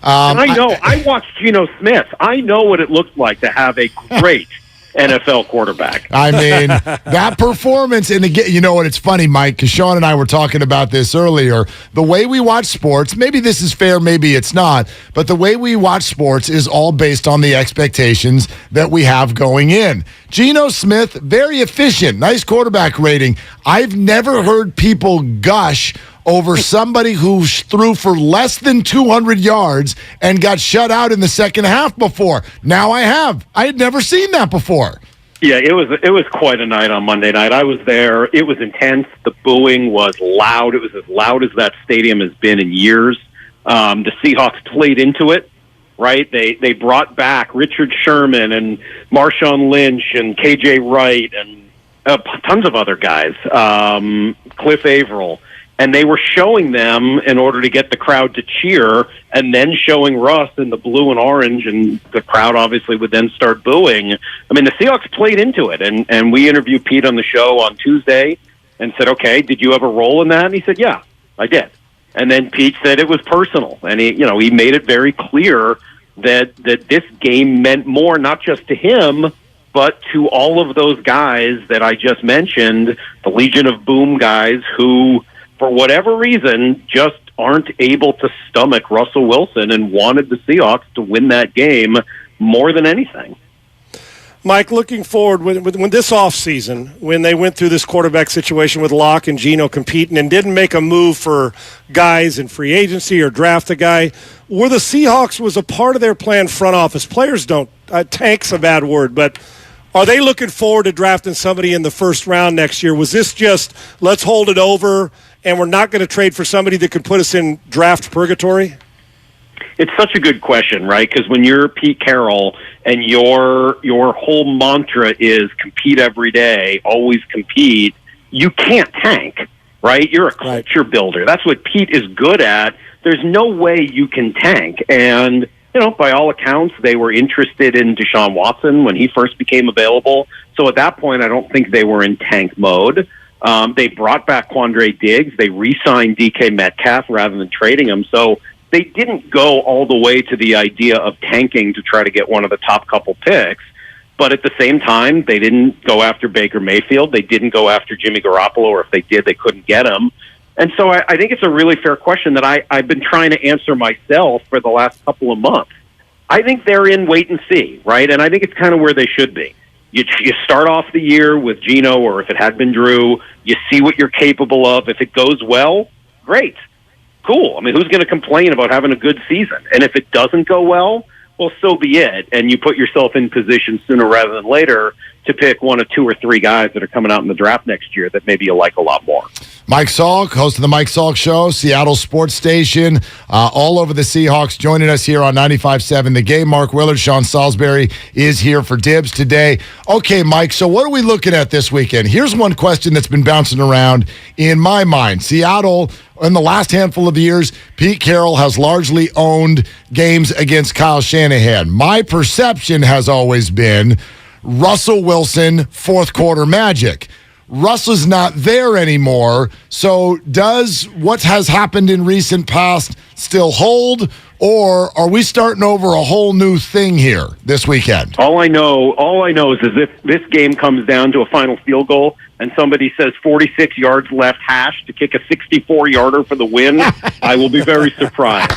Speaker 10: I watched Geno Smith. I know what it looks like to have a great NFL quarterback.
Speaker 12: I mean, that performance, and again, you know what, it's funny, Mike, because Sean and I were talking about this earlier. The way we watch sports, maybe this is fair, maybe it's not, but the way we watch sports is all based on the expectations that we have going in. Geno Smith, very efficient, nice quarterback rating. I've never heard people gush over somebody who threw for less than 200 yards and got shut out in the second half before. Now I have. I had never seen that before.
Speaker 10: Yeah, it was quite a night on Monday night. I was there. It was intense. The booing was loud. It was as loud as that stadium has been in years. The Seahawks played into it, right? They brought back Richard Sherman and Marshawn Lynch and KJ Wright and tons of other guys, Cliff Averill. And they were showing them in order to get the crowd to cheer, and then showing Russ in the blue and orange, and the crowd obviously would then start booing. I mean, the Seahawks played into it, and we interviewed Pete on the show on Tuesday and said, okay, did you have a role in that? And he said, yeah, I did. And then Pete said it was personal, and he made it very clear that this game meant more, not just to him, but to all of those guys that I just mentioned, the Legion of Boom guys who, for whatever reason, just aren't able to stomach Russell Wilson and wanted the Seahawks to win that game more than anything.
Speaker 15: Mike, looking forward, when this offseason, when they went through this quarterback situation with Locke and Geno competing and didn't make a move for guys in free agency or draft a guy, were the Seahawks, was a part of their plan front office? Players don't, tank's a bad word, but are they looking forward to drafting somebody in the first round next year? Was this just, let's hold it over, and we're not going to trade for somebody that could put us in draft purgatory?
Speaker 10: It's such a good question, right? Because when you're Pete Carroll and your whole mantra is compete every day, always compete, you can't tank, right? You're a culture builder. That's what Pete is good at. There's no way you can tank. And, by all accounts, they were interested in Deshaun Watson when he first became available. So at that point, I don't think they were in tank mode. They brought back Quandre Diggs. They re-signed DK Metcalf rather than trading him. So they didn't go all the way to the idea of tanking to try to get one of the top couple picks. But at the same time, they didn't go after Baker Mayfield. They didn't go after Jimmy Garoppolo, or if they did, they couldn't get him. And so I think it's a really fair question that I've been trying to answer myself for the last couple of months. I think they're in wait and see, right? And I think it's kind of where they should be. You start off the year with Geno, or if it had been Drew, you see what you're capable of. If it goes well, great. Cool. I mean, who's going to complain about having a good season? And if it doesn't go well, so be it. And you put yourself in position sooner rather than later to pick one of 2 or 3 guys that are coming out in the draft next year that maybe you like a lot more.
Speaker 12: Mike Salk, host of the Mike Salk Show, Seattle sports station, all over the Seahawks, joining us here on 95.7 The Game. Mark Willard, Sean Salisbury is here for Dibs today. Okay, Mike, so what are we looking at this weekend? Here's one question that's been bouncing around in my mind. Seattle, in the last handful of years, Pete Carroll has largely owned games against Kyle Shanahan. My perception has always been Russell Wilson, fourth quarter magic. Russell's not there anymore, so does what has happened in recent past still hold, or are we starting over a whole new thing here this weekend?
Speaker 10: All I know is if this game comes down to a final field goal and somebody says 46 yards left hash to kick a 64-yarder for the win, I will be very surprised.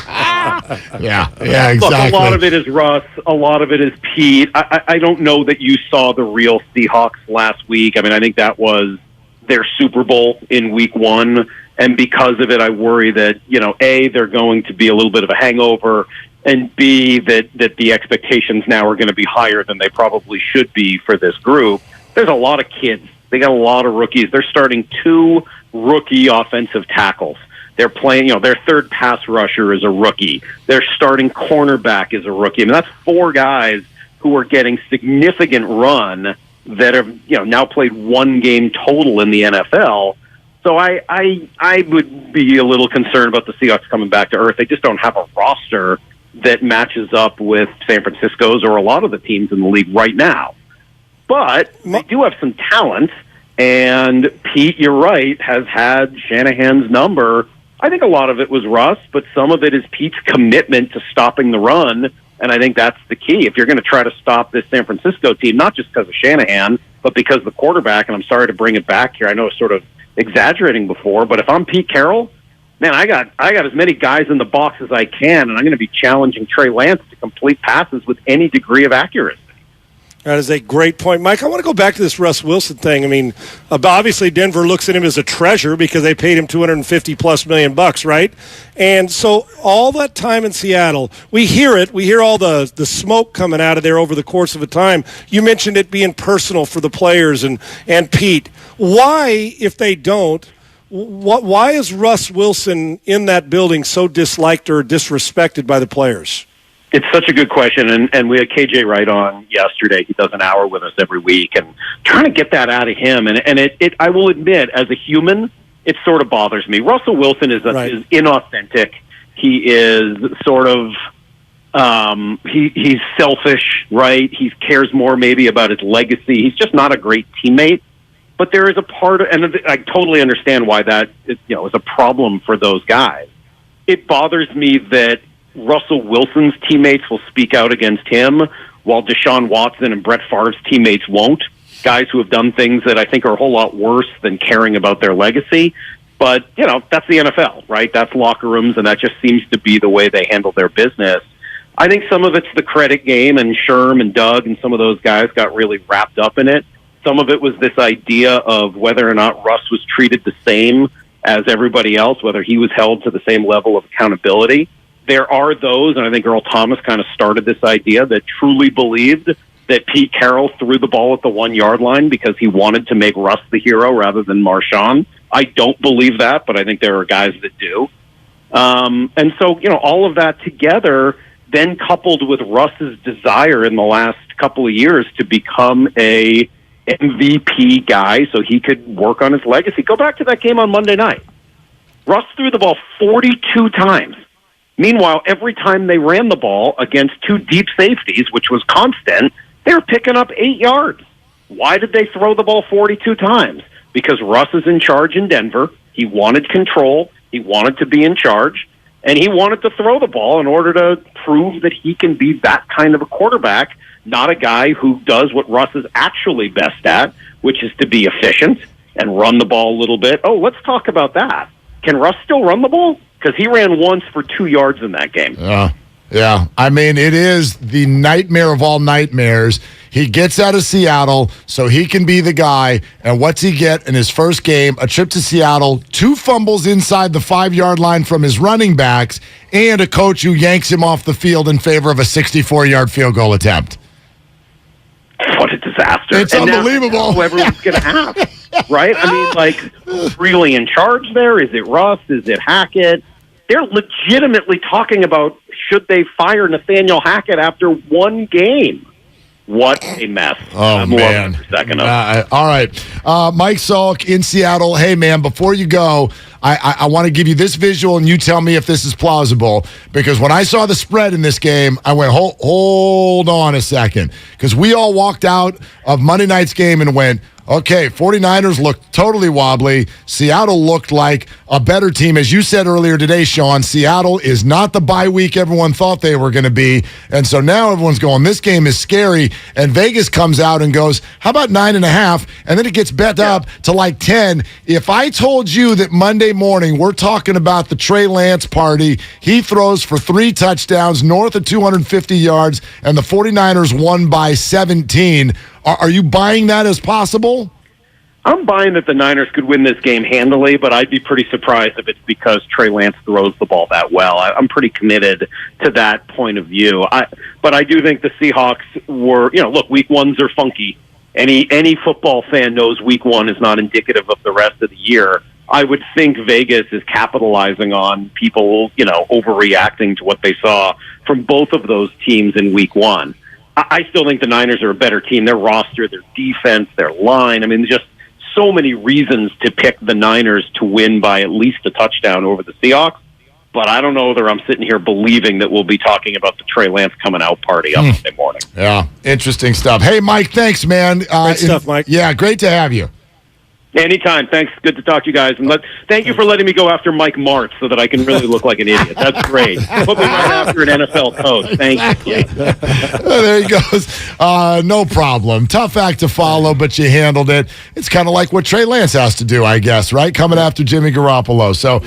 Speaker 12: Yeah, exactly.
Speaker 10: Look, a lot of it is Russ. A lot of it is Pete. I don't know that you saw the real Seahawks last week. I mean, I think that was their Super Bowl in week 1. And because of it, I worry that, A, they're going to be a little bit of a hangover, and B, that the expectations now are going to be higher than they probably should be for this group. There's a lot of kids. They got a lot of rookies. They're starting 2 rookie offensive tackles. They're playing, their third pass rusher is a rookie. Their starting cornerback is a rookie. I mean, that's 4 guys who are getting significant run that have, now played 1 game total in the NFL. So I would be a little concerned about the Seahawks coming back to earth. They just don't have a roster that matches up with San Francisco's or a lot of the teams in the league right now. But they do have some talent, and Pete, you're right, has had Shanahan's number. I think a lot of it was Russ, but some of it is Pete's commitment to stopping the run, and I think that's the key. If you're going to try to stop this San Francisco team, not just because of Shanahan, but because of the quarterback, and I'm sorry to bring it back here. I know it's sort of exaggerating before, but if I'm Pete Carroll, man, I got as many guys in the box as I can, and I'm going to be challenging Trey Lance to complete passes with any degree of accuracy.
Speaker 15: That is a great point. Mike, I want to go back to this Russ Wilson thing. I mean, obviously Denver looks at him as a treasure because they paid him $250+ million, right? And so all that time in Seattle, we hear it. We hear all the smoke coming out of there over the course of a time. You mentioned it being personal for the players and Pete. Why, if they don't, why is Russ Wilson in that building so disliked or disrespected by the players?
Speaker 10: It's such a good question, and we had KJ Wright on yesterday. He does an hour with us every week, and trying to get that out of him. And it I will admit, as a human, it sort of bothers me. Russell Wilson is inauthentic. He is sort of he's selfish, right? He cares more maybe about his legacy. He's just not a great teammate. But there is a part of, and I totally understand why that is a problem for those guys. It bothers me that Russell Wilson's teammates will speak out against him, while Deshaun Watson and Brett Favre's teammates won't. Guys who have done things that I think are a whole lot worse than caring about their legacy. But, that's the NFL, right? That's locker rooms, and that just seems to be the way they handle their business. I think some of it's the credit game, and Sherm and Doug and some of those guys got really wrapped up in it. Some of it was this idea of whether or not Russ was treated the same as everybody else, whether he was held to the same level of accountability. There are those, and I think Earl Thomas kind of started this idea, that truly believed that Pete Carroll threw the ball at the 1-yard line because he wanted to make Russ the hero rather than Marshawn. I don't believe that, but I think there are guys that do. And so, all of that together, then coupled with Russ's desire in the last couple of years to become a MVP guy so he could work on his legacy. Go back to that game on Monday night. Russ threw the ball 42 times. Meanwhile, every time they ran the ball against 2 deep safeties, which was constant, they were picking up 8 yards. Why did they throw the ball 42 times? Because Russ is in charge in Denver. He wanted control. He wanted to be in charge. And he wanted to throw the ball in order to prove that he can be that kind of a quarterback, not a guy who does what Russ is actually best at, which is to be efficient and run the ball a little bit. Oh, let's talk about that. Can Russ still run the ball? Because he ran once for 2 yards in that game.
Speaker 12: Yeah. I mean, it is the nightmare of all nightmares. He gets out of Seattle so he can be the guy. And what's he get in his first game? A trip to Seattle, 2 fumbles inside the 5-yard line from his running backs, and a coach who yanks him off the field in favor of a 64-yard field goal attempt.
Speaker 10: What a disaster.
Speaker 12: It's unbelievable.
Speaker 10: Now everyone's going to have, right? I mean, like, who's really in charge there? Is it Russ? Is it Hackett? They're legitimately talking about should they fire Nathaniel Hackett after 1 game. What a mess.
Speaker 12: Oh, man. All right. Mike Salk in Seattle. Hey, man, before you go, I want to give you this visual, and you tell me if this is plausible. Because when I saw the spread in this game, I went, hold on a second. Because we all walked out of Monday night's game and went, okay, 49ers looked totally wobbly. Seattle looked like a better team. As you said earlier today, Sean, Seattle is not the bye week everyone thought they were going to be. And so now everyone's going, this game is scary. And Vegas comes out and goes, how about 9.5? And then it gets bet up to like 10. If I told you that Monday morning we're talking about the Trey Lance party, he throws for 3 touchdowns, north of 250 yards, and the 49ers won by 17, are you buying that as possible?
Speaker 10: I'm buying that the Niners could win this game handily, but I'd be pretty surprised if it's because Trey Lance throws the ball that well. I'm pretty committed to that point of view. But I do think the Seahawks were, look, week 1s are funky. Any football fan knows week 1 is not indicative of the rest of the year. I would think Vegas is capitalizing on people, overreacting to what they saw from both of those teams in week 1. I still think the Niners are a better team. Their roster, their defense, their line. I mean, just so many reasons to pick the Niners to win by at least a touchdown over the Seahawks. But I don't know whether I'm sitting here believing that we'll be talking about the Trey Lance coming out party on Monday morning.
Speaker 12: Yeah, interesting stuff. Hey, Mike, thanks, man.
Speaker 15: Great stuff, Mike.
Speaker 12: Yeah, great to have you.
Speaker 10: Anytime. Thanks. Good to talk to you guys. And thank you for letting me go after Mike Martz so that I can really look like an idiot. That's great. Put me right after an NFL coach. Thank you.
Speaker 12: There he goes. No problem. Tough act to follow, but you handled it. It's kind of like what Trey Lance has to do, I guess, right? Coming after Jimmy Garoppolo. So,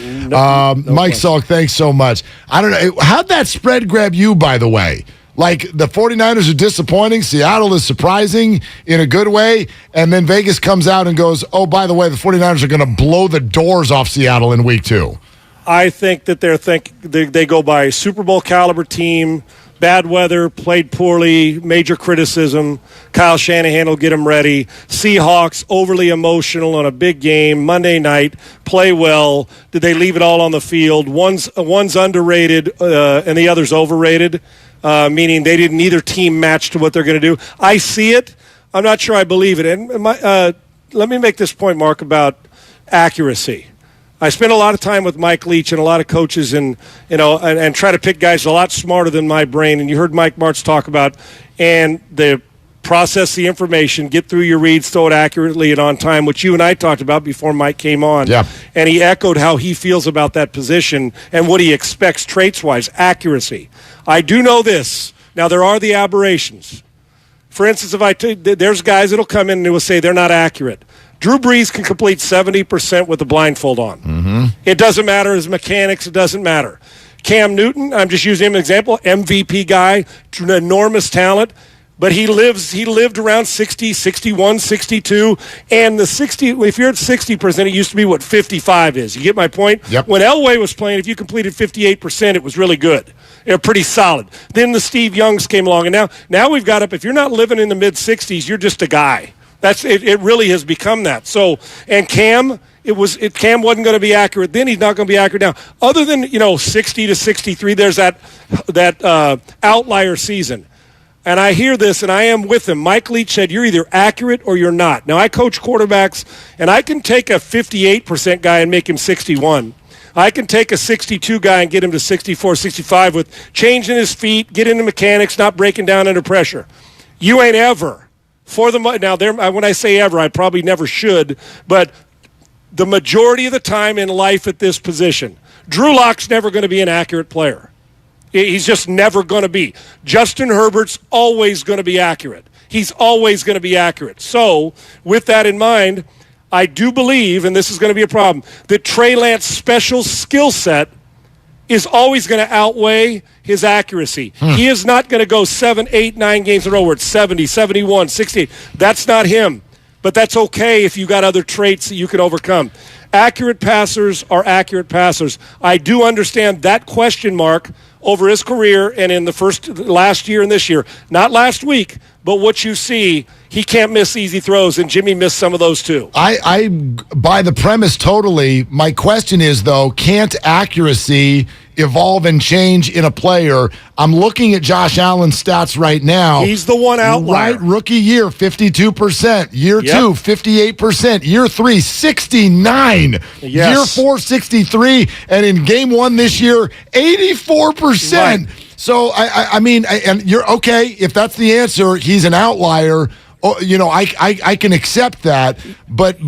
Speaker 12: Mike Salk, thanks so much. I don't know. How'd that spread grab you, by the way? Like, the 49ers are disappointing. Seattle is surprising in a good way. And then Vegas comes out and goes, oh, by the way, the 49ers are going to blow the doors off Seattle in week 2.
Speaker 15: I think that they go by Super Bowl caliber team, bad weather, played poorly, major criticism. Kyle Shanahan will get them ready. Seahawks, overly emotional on a big game, Monday night, play well. Did they leave it all on the field? One's underrated and the other's overrated. Meaning neither team match to what they're going to do. I see it. I'm not sure I believe it. And let me make this point, Mark, about accuracy. I spend a lot of time with Mike Leach and a lot of coaches and try to pick guys a lot smarter than my brain. And you heard Mike Martz talk about and the process the information, get through your reads, throw it accurately and on time, which you and I talked about before Mike came on.
Speaker 12: Yeah.
Speaker 15: And he echoed how he feels about that position and what he expects traits-wise, accuracy. I do know this. Now, there are the aberrations. For instance, there's guys that will come in and will say they're not accurate. Drew Brees can complete 70% with the blindfold on.
Speaker 12: Mm-hmm.
Speaker 15: It doesn't matter his mechanics. It doesn't matter. Cam Newton, I'm just using him as an example, MVP guy, enormous talent. But he lived around 60, 61, 62, and the 60, if you're at 60%, it used to be what 55 is. You get my point?
Speaker 12: Yep.
Speaker 15: When Elway was playing, if you completed 58%, it was really good. They're pretty solid. Then the Steve Youngs came along, and now we've got up, if you're not living in the mid-60s, you're just a guy. It really has become that. So, and Cam, Cam wasn't going to be accurate then. He's not going to be accurate now. Other than, 60 to 63, there's that outlier season. And I hear this, and I am with him. Mike Leach said, you're either accurate or you're not. Now, I coach quarterbacks, and I can take a 58% guy and make him 61. I can take a 62 guy and get him to 64, 65 with changing his feet, get into mechanics, not breaking down under pressure. You ain't ever. Now, when I say ever, I probably never should, but the majority of the time in life at this position, Drew Lock's never going to be an accurate player. He's just never going to be. Justin Herbert's always going to be accurate. He's always going to be accurate. So, with that in mind, I do believe, and this is going to be a problem, that Trey Lance's special skill set is always going to outweigh his accuracy. He is not going to go 7, 8, 9 games in a row where it's 70, 71, 68. That's not him. But that's okay if you got other traits that you can overcome. Accurate passers are accurate passers. I do understand that question mark over his career and in the last year and this year. Not last week, but what you see, he can't miss easy throws, and Jimmy missed some of those too.
Speaker 12: I buy the premise totally. My question is, though, can't accuracy evolve and change in a player? I'm looking at Josh Allen's stats right now.
Speaker 15: He's the one outlier.
Speaker 12: Right, rookie year, 52%. Year 2, 58%. Year 3, 69.
Speaker 15: Yes.
Speaker 12: Year 4, 63. And in game 1 this year, 84%. Right. So, I mean, and you're okay, if that's the answer, he's an outlier. Oh, you know, I can accept that, but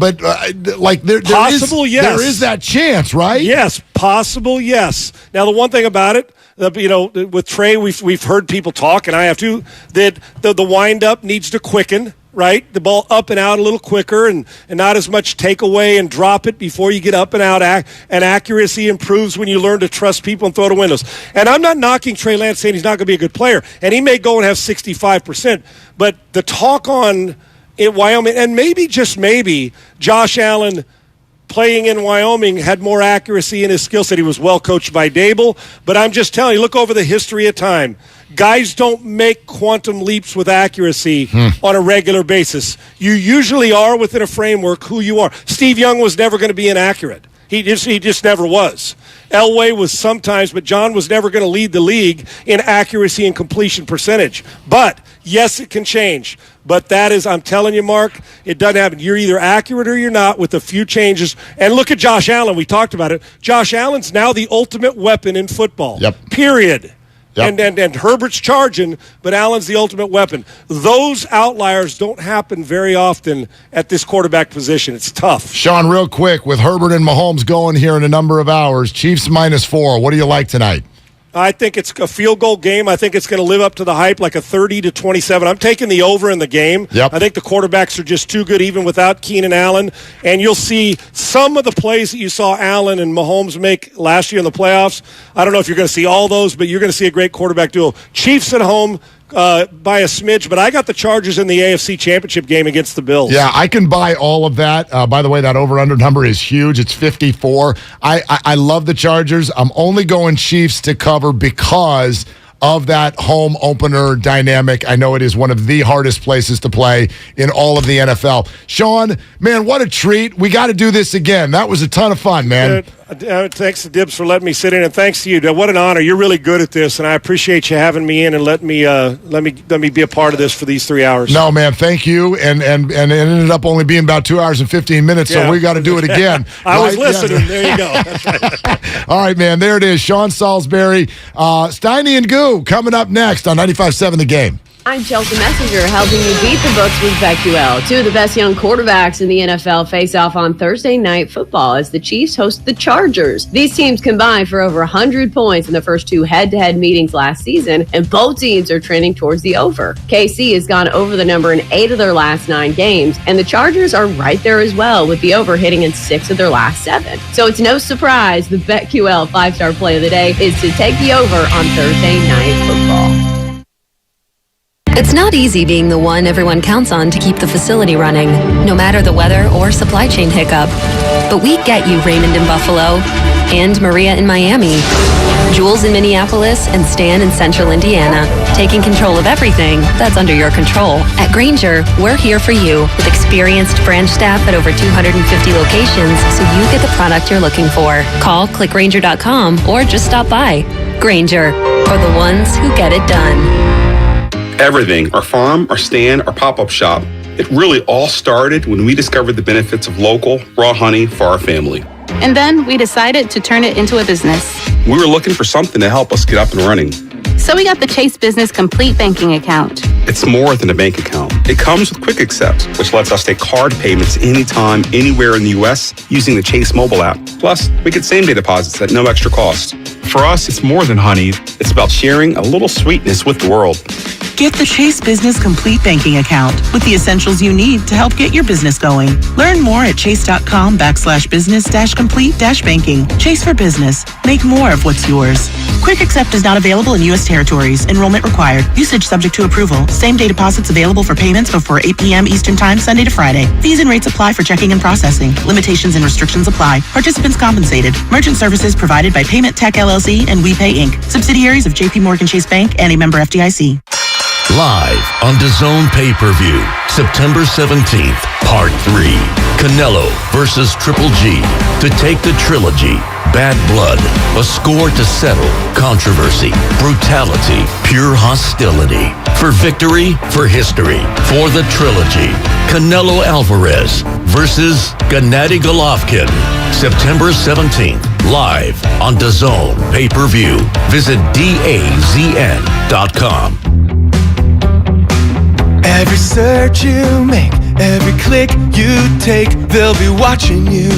Speaker 12: like there is that chance, right?
Speaker 15: Yes, possible, yes. Now the one thing about it, you know, with Trey, we've heard people talk, and I have too, that the wind up needs to quicken. Right, the ball up and out a little quicker, and not as much take away and drop it before you get up and out. And accuracy improves when you learn to trust people and throw to windows. And I'm not knocking Trey Lance, saying he's not going to be a good player, and he may go and have 65%. But the talk on in Wyoming, and maybe just maybe Josh Allen playing in Wyoming had more accuracy in his skill set. He was well coached by Dable, but I'm just telling you, look over the history of time. Guys don't make quantum leaps with accuracy on a regular basis. You usually are within a framework who you are. Steve Young was never going to be inaccurate. He just never was. Elway was sometimes, but John was never going to lead the league in accuracy and completion percentage. But, yes, it can change. But that is, I'm telling you, Mark, it doesn't happen. You're either accurate or you're not with a few changes. And look at Josh Allen. We talked about it. Josh Allen's now the ultimate weapon in football. Yep. Period. Yep. And Herbert's charging, but Allen's the ultimate weapon. Those outliers don't happen very often at this quarterback position. It's tough.
Speaker 12: Sean, real quick, with Herbert and Mahomes going here in a number of hours, Chiefs -4. What do you like tonight?
Speaker 15: I think it's a field goal game. I think it's going to live up to the hype, like a 30-27. I'm taking the over in the game.
Speaker 12: Yep.
Speaker 15: I think the quarterbacks are just too good, even without Keenan Allen. And you'll see some of the plays that you saw Allen and Mahomes make last year in the playoffs. I don't know if you're going to see all those, but you're going to see a great quarterback duel. Chiefs at home by a smidge, but I got the Chargers in the AFC Championship game against the Bills.
Speaker 12: Yeah, I can buy all of that. By the way, that over-under number is huge. It's 54. I love the Chargers. I'm only going Chiefs to cover because of that home opener dynamic. I know it is one of the hardest places to play in all of the NFL. Sean, man, what a treat. We got to do this again. That was a ton of fun, man.
Speaker 15: Thanks to Dibs for letting me sit in, and thanks to you. What an honor. You're really good at this, and I appreciate you having me in and let me be a part of this for these 3 hours.
Speaker 12: No, man, thank you. And it ended up only being about 2 hours and 15 minutes, so we got to do it again.
Speaker 15: I was listening. Yeah. There you go. That's right.
Speaker 12: All right, man, there it is. Sean Salisbury, Steiny and Goo coming up next on 95.7 The Game.
Speaker 16: I'm Chelsea Messenger, helping you beat the books with BetQL. Two of the best young quarterbacks in the NFL face off on Thursday Night Football as the Chiefs host the Chargers. These teams combined for over 100 points in the first two head-to-head meetings last season, and both teams are trending towards the over. KC has gone over the number in 8 of their last 9 games, and the Chargers are right there as well, with the over hitting in 6 of their last 7. So it's no surprise the BetQL 5-star play of the day is to take the over on Thursday Night Football.
Speaker 22: It's not easy being the one everyone counts on to keep the facility running, no matter the weather or supply chain hiccup. But we get you, Raymond in Buffalo, and Maria in Miami, Jules in Minneapolis, and Stan in Central Indiana, taking control of everything that's under your control. At Grainger, we're here for you with experienced branch staff at over 250 locations so you get the product you're looking for. Call clickgrainger.com or just stop by. Grainger, for the ones who get it done.
Speaker 17: Everything, our farm, our stand, our pop-up shop. It really all started when we discovered the benefits of local, raw honey for our family.
Speaker 18: And then we decided to turn it into a business.
Speaker 17: We were looking for something to help us get up and running.
Speaker 18: So we got the Chase Business Complete Banking Account.
Speaker 17: It's more than a bank account. It comes with Quick Accept, which lets us take card payments anytime, anywhere in the U.S. using the Chase mobile app. Plus, we get same-day deposits at no extra cost. for us, it's more than honey. It's about sharing a little sweetness with the world.
Speaker 2: Get the Chase Business Complete Banking Account with the essentials you need to help get your business going. Learn more at chase.com/business-complete-banking. Chase for Business. Make more of what's yours. Quick Accept is not available in U.S. territories. Enrollment required. Usage subject to approval. Same-day deposits available for payments before 8 p.m. Eastern Time, Sunday to Friday. Fees and rates apply for checking and processing. Limitations and restrictions apply. Participants compensated. Merchant services provided by Payment Tech LLC and WePay Inc. Subsidiaries of J.P. Morgan Chase Bank and a member FDIC.
Speaker 4: Live on DAZN pay-per-view, September 17th, Part 3. Canelo versus Triple G. To take the trilogy, Bad Blood, a score to settle, controversy, brutality, pure hostility. For victory, for history, for the trilogy. Canelo Alvarez versus Gennady Golovkin. September 17th, live on DAZN pay-per-view. Visit DAZN.com.
Speaker 3: Every search you make, every click you take, they'll be watching you.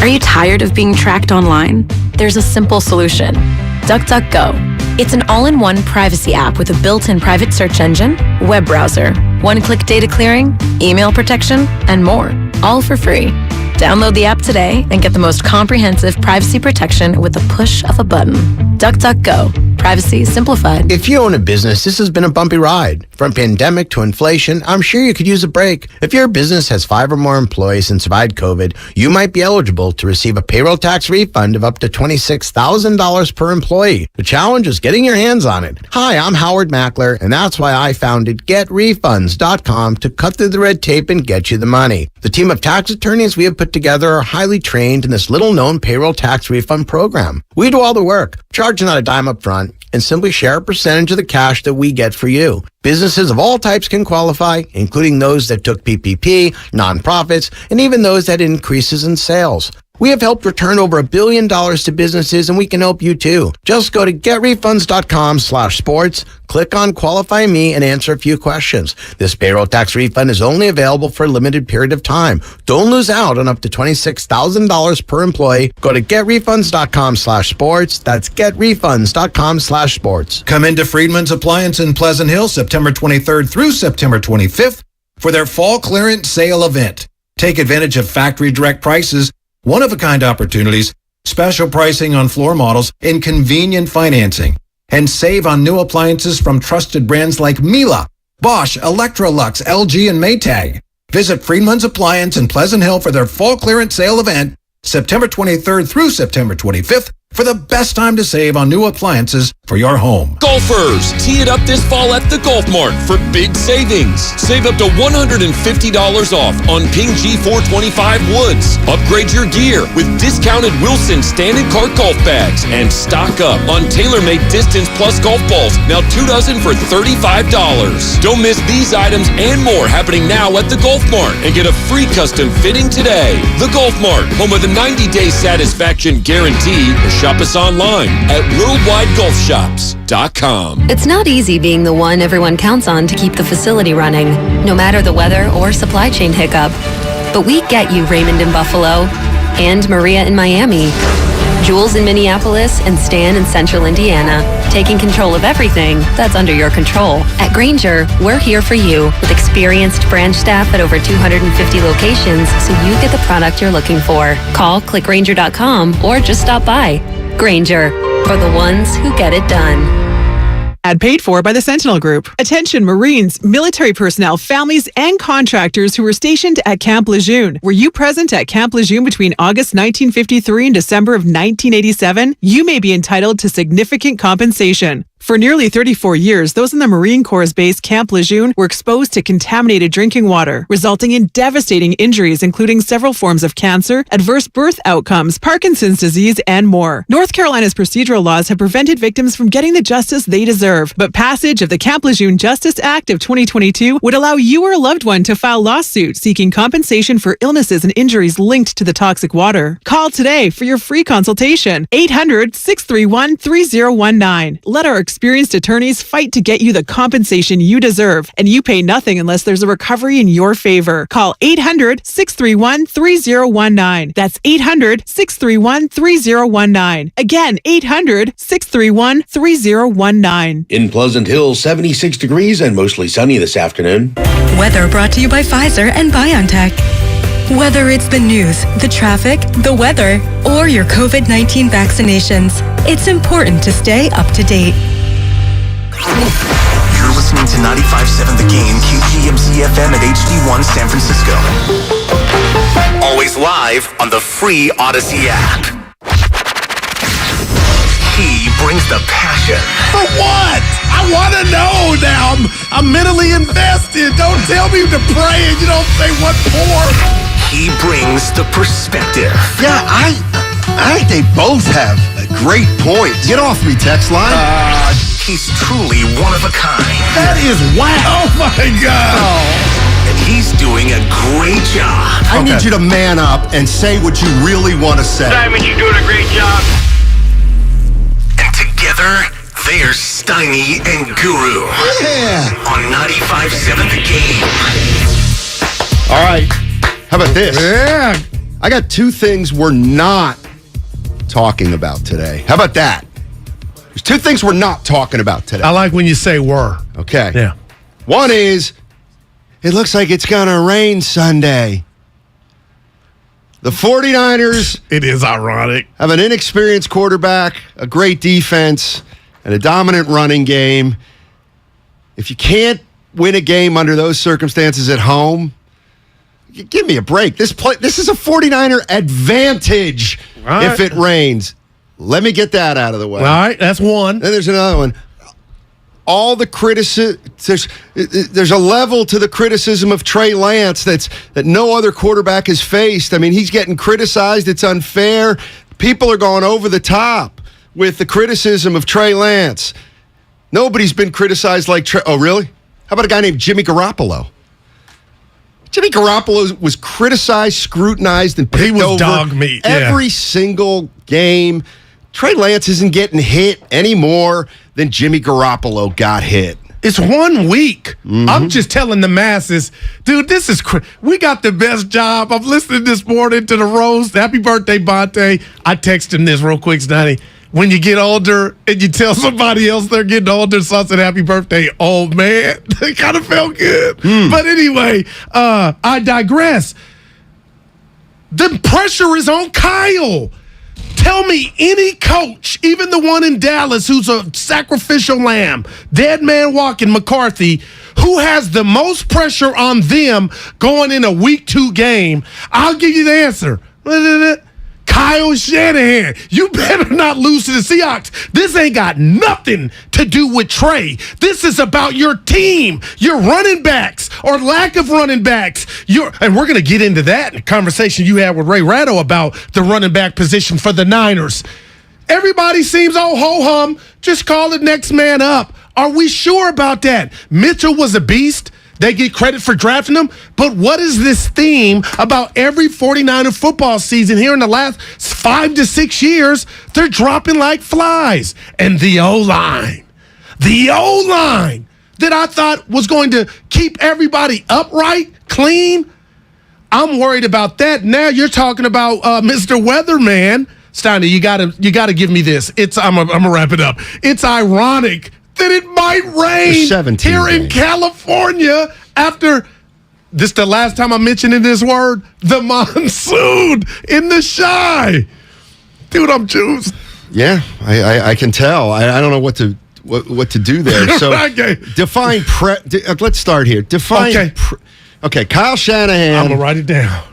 Speaker 7: Are you tired of being tracked online? There's a simple solution. DuckDuckGo. It's an all-in-one privacy app with a built-in private search engine, web browser, one-click data clearing, email protection, and more, all for free. Download the app today and get the most comprehensive privacy protection with the push of a button. DuckDuckGo. Privacy simplified.
Speaker 19: If you own a business, this has been a bumpy ride. From pandemic to inflation, I'm sure you could use a break. If your business has 5 or more employees and survived COVID, you might be eligible to receive a payroll tax refund of up to $26,000 per employee. The challenge is getting your hands on it. Hi, I'm Howard Mackler, and that's why I founded GetRefunds.com to cut through the red tape and get you the money. The team of tax attorneys we have put together are highly trained in this little-known payroll tax refund program. We do all the work, charge not a dime up front, and simply share a percentage of the cash that we get for you. Businesses of all types can qualify, including those that took PPP, nonprofits, and even those that had increases in sales. We have helped return over $1 billion to businesses, and we can help you too. Just go to getrefunds.com/sports, click on Qualify Me, and answer a few questions. This payroll tax refund is only available for a limited period of time. Don't lose out on up to $26,000 per employee. Go to getrefunds.com/sports. That's getrefunds.com/sports.
Speaker 21: Come into Friedman's Appliance in Pleasant Hill September 23rd through September 25th for their fall clearance sale event. Take advantage of factory direct prices, one-of-a-kind opportunities, special pricing on floor models, and convenient financing. And save on new appliances from trusted brands like Miele, Bosch, Electrolux, LG, and Maytag. Visit Friedman's Appliance in Pleasant Hill for their fall clearance sale event, September 23rd through September 25th, for the best time to save on new appliances for your home.
Speaker 26: Golfers, tee it up this fall at the Golf Mart for big savings. Save up to $150 off on Ping G425 woods. Upgrade your gear with discounted Wilson standard cart golf bags and stock up on TaylorMade Distance Plus golf balls, now 2 dozen for $35. Don't miss these items and more happening now at the Golf Mart, and get a free custom fitting today. The Golf Mart, home of the 90-day satisfaction guarantee. Shop us online at worldwidegolfshops.com.
Speaker 16: It's not easy being the one everyone counts on to keep the facility running, no matter the weather or supply chain hiccup. But we get you, Raymond in Buffalo, and Maria in Miami, Jules in Minneapolis, and Stan in Central Indiana, taking control of everything that's under your control. At Grainger, we're here for you with experienced branch staff at over 250 locations, so you get the product you're looking for. Call, click Grainger.com, or just stop by. Grainger, for the ones who get it done.
Speaker 27: Ad paid for by the Sentinel Group. Attention Marines, military personnel, families, and contractors who were stationed at Camp Lejeune. Were you present at Camp Lejeune between August 1953 and December of 1987? You may be entitled to significant compensation. For nearly 34 years, those in the Marine Corps' base Camp Lejeune were exposed to contaminated drinking water, resulting in devastating injuries, including several forms of cancer, adverse birth outcomes, Parkinson's disease, and more. North Carolina's procedural laws have prevented victims from getting the justice they deserve, but passage of the Camp Lejeune Justice Act of 2022 would allow you or a loved one to file lawsuit seeking compensation for illnesses and injuries linked to the toxic water. Call today for your free consultation. 800-631-3019. Let our experienced attorneys fight to get you the compensation you deserve, and you pay nothing unless there's a recovery in your favor. Call 800-631-3019. That's 800-631-3019. Again, 800-631-3019.
Speaker 1: In Pleasant Hill, 76 degrees and mostly sunny this afternoon.
Speaker 6: Weather brought to you by Pfizer and BioNTech. Whether it's the news, the traffic, the weather, or your COVID-19 vaccinations, it's important to stay up to date.
Speaker 5: You're listening to 95.7 The Game, KGMZ FM at HD1 San Francisco. Always live on the free Odyssey app. He brings the passion.
Speaker 8: For what? I want to know now. I'm mentally invested. Don't tell me to pray and you don't say what for.
Speaker 5: He brings the perspective.
Speaker 9: Yeah, I think they both have great points. Get off me, text line.
Speaker 5: He's truly one of a kind.
Speaker 9: That is wow.
Speaker 8: Oh, my God.
Speaker 5: And he's doing a great job.
Speaker 9: I need you to man up and say what you really want to say.
Speaker 5: Simon, you're doing a great job. And together, they're Steiny and Guru.
Speaker 9: Yeah.
Speaker 5: On 95.7 The Game.
Speaker 9: All right. How about this?
Speaker 8: Yeah.
Speaker 9: I got two things we're not talking about today. How about that? There's two things we're not talking about today.
Speaker 8: I like when you say were.
Speaker 9: Okay.
Speaker 8: Yeah.
Speaker 9: One is, it looks like it's going to rain Sunday. The 49ers.
Speaker 8: It is ironic.
Speaker 9: Have an inexperienced quarterback, a great defense, and a dominant running game. If you can't win a game under those circumstances at home, give me a break. This is a 49er advantage if it rains. Let me get that out of the way.
Speaker 8: All right, that's one.
Speaker 9: Then there's another one. All the criticism, there's a level to the criticism of Trey Lance that no other quarterback has faced. I mean, he's getting criticized. It's unfair. People are going over the top with the criticism of Trey Lance. Nobody's been criticized like Trey. Oh, really? How about a guy named Jimmy Garoppolo? Jimmy Garoppolo was criticized, scrutinized, and picked over
Speaker 8: dog meat.
Speaker 9: every single game. Trey Lance isn't getting hit any more than Jimmy Garoppolo got hit.
Speaker 8: It's 1 week. Mm-hmm. I'm just telling the masses, dude, this is we got the best job. I'm listening this morning to the roast. Happy birthday, Bonte. I texted him this real quick, Steiny. When you get older and you tell somebody else they're getting older, so I said, happy birthday, old man. It kind of felt good. But anyway, I digress. The pressure is on Kyle. Tell me any coach, even the one in Dallas who's a sacrificial lamb, dead man walking, McCarthy, who has the most pressure on them going in a week 2 game. I'll give you the answer. Kyle Shanahan. You better not lose to the Seahawks. This ain't got nothing to do with Trey. This is about your team, your running backs or lack of running backs. And we're going to get into that in the conversation you had with Ray Ratto about the running back position for the Niners. Everybody seems all ho-hum. Just call it next man up. Are we sure about that? Mitchell was a beast. They get credit for drafting him. But what is this theme about every 49er football season here in the last 5 to 6 years? They're dropping like flies. And the O-line that I thought was going to keep everybody upright, clean, I'm worried about that. Now you're talking about Mr. Weatherman. Steiny, you gotta give me this. I'm gonna wrap it up. It's ironic that it might rain here in California after this the last time I'm mentioning this word, the monsoon in the Chi. Dude, I'm juiced.
Speaker 9: Yeah, I can tell. I don't know what to do there. So
Speaker 8: okay.
Speaker 9: Define let's start here. Define okay, Kyle Shanahan.
Speaker 8: I'm gonna write it down.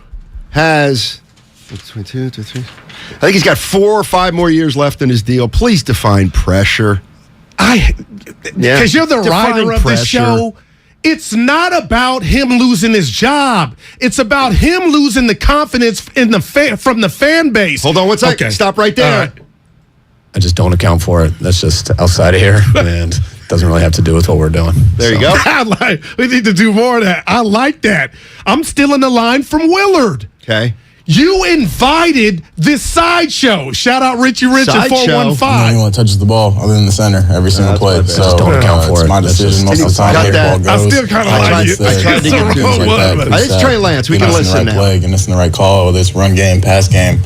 Speaker 9: Has 22, 23. I think he's got 4 or 5 more years left in his deal. Please define pressure.
Speaker 8: Because you're the writer of this show. It's not about him losing his job. It's about him losing the confidence from the fan base.
Speaker 9: Hold on one second. Okay. Stop right there.
Speaker 20: Right. I just don't account for it. That's just outside of here, and doesn't really have to do with what we're doing.
Speaker 9: There you go.
Speaker 8: We need to do more of that. I like that. I'm still in the line from Willard.
Speaker 9: Okay.
Speaker 8: You invited this sideshow. Shout out Richie Rich at 415.
Speaker 10: Anyone touches the ball other than the center every single play. So
Speaker 20: just don't account for
Speaker 10: it's
Speaker 20: it.
Speaker 10: my decision most of the time. Where the ball goes.
Speaker 8: I still kind of like it.
Speaker 10: I tried to get
Speaker 9: It's Trey Lance. We can listen now.
Speaker 10: Play, and it's in the right call, whether it's run game, pass game,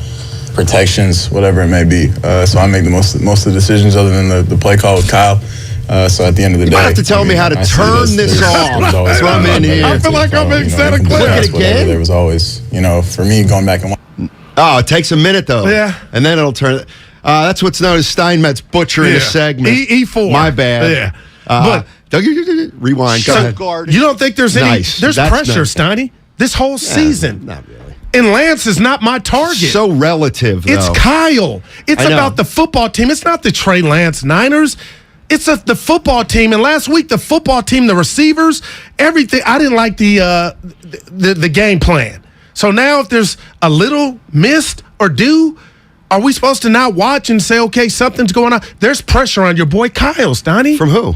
Speaker 10: protections, whatever it may be. So I make the most of the decisions other than the play call with Kyle. So at the end of the day,
Speaker 9: you might have to tell me how to turn this off from in here.
Speaker 8: I feel like I'm in Santa Clara.
Speaker 9: Look at it again.
Speaker 10: There was always, for me going back and
Speaker 9: oh, it takes a minute though.
Speaker 8: Yeah,
Speaker 9: and then it'll turn. That's what's known as Steinmetz butchering a segment.
Speaker 8: E4.
Speaker 9: My bad.
Speaker 8: Yeah,
Speaker 9: but rewind. Go ahead.
Speaker 8: You don't think there's any? There's pressure, Steiny. This whole season.
Speaker 9: Not really.
Speaker 8: And Lance is not my target.
Speaker 9: So relative, though.
Speaker 8: It's Kyle. It's about the football team. It's not the Trey Lance Niners. It's the football team. And last week, the football team, the receivers, everything. I didn't like the game plan. So now if there's a little missed or due, are we supposed to not watch and say, okay, something's going on? There's pressure on your boy Kyle, Steiny.
Speaker 9: From who?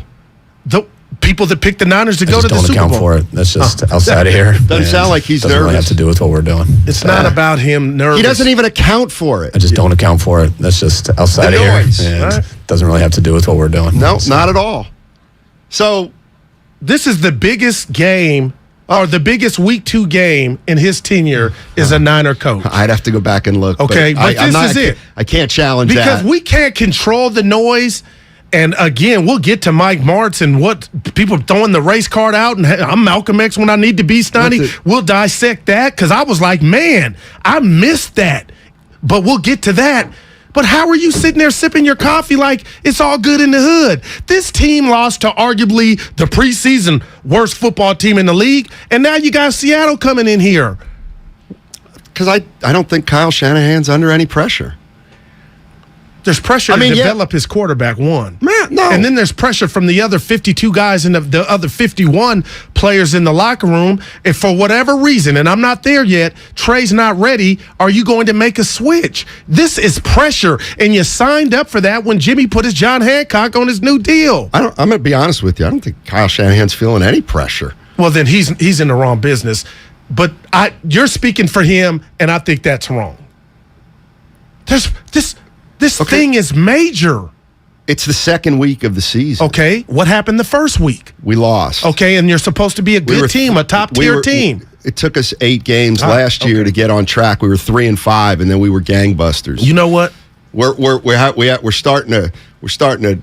Speaker 8: The people that picked the Niners to go to the Super Bowl.
Speaker 20: Don't account for it. That's just outside of here.
Speaker 9: Doesn't sound like he's
Speaker 20: doesn't
Speaker 9: nervous.
Speaker 20: Really have to do with what we're doing.
Speaker 8: It's not about him nervous.
Speaker 9: He doesn't even account for it.
Speaker 20: I just don't account for it. That's just outside of here. And doesn't really have to do with what we're doing.
Speaker 9: No, not at all. So
Speaker 8: this is the biggest game or the biggest week 2 game in his tenure as a Niner coach.
Speaker 9: I'd have to go back and look.
Speaker 8: Okay, but this is it.
Speaker 9: I can't challenge
Speaker 8: because
Speaker 9: that.
Speaker 8: we can't control the noise. And again, we'll get to Mike Martz and what people throwing the race card out, and I'm Malcolm X when I need to be, Steiny. We'll dissect that because I was like, man, I missed that. But we'll get to that. But how are you sitting there sipping your coffee like it's all good in the hood? This team lost to arguably the preseason worst football team in the league, and now you got Seattle coming in here.
Speaker 9: Because I don't think Kyle Shanahan's under any pressure.
Speaker 8: There's pressure to develop his quarterback, one.
Speaker 9: Man, no.
Speaker 8: And then there's pressure from the other 52 guys and the other 51 players in the locker room. If for whatever reason, and I'm not there yet, Trey's not ready, are you going to make a switch? This is pressure, and you signed up for that when Jimmy put his John Hancock on his new deal.
Speaker 9: I'm going to be honest with you. I don't think Kyle Shanahan's feeling any pressure.
Speaker 8: Well, then he's in the wrong business. But you're speaking for him, and I think that's wrong. This thing is major.
Speaker 9: It's the second week of the season.
Speaker 8: Okay, what happened the first week?
Speaker 9: We lost.
Speaker 8: Okay, and you're supposed to be a good team, a top-tier team.
Speaker 9: It took us 8 games last year to get on track. We were 3-5, and then we were gangbusters.
Speaker 8: You know what?
Speaker 9: We're starting to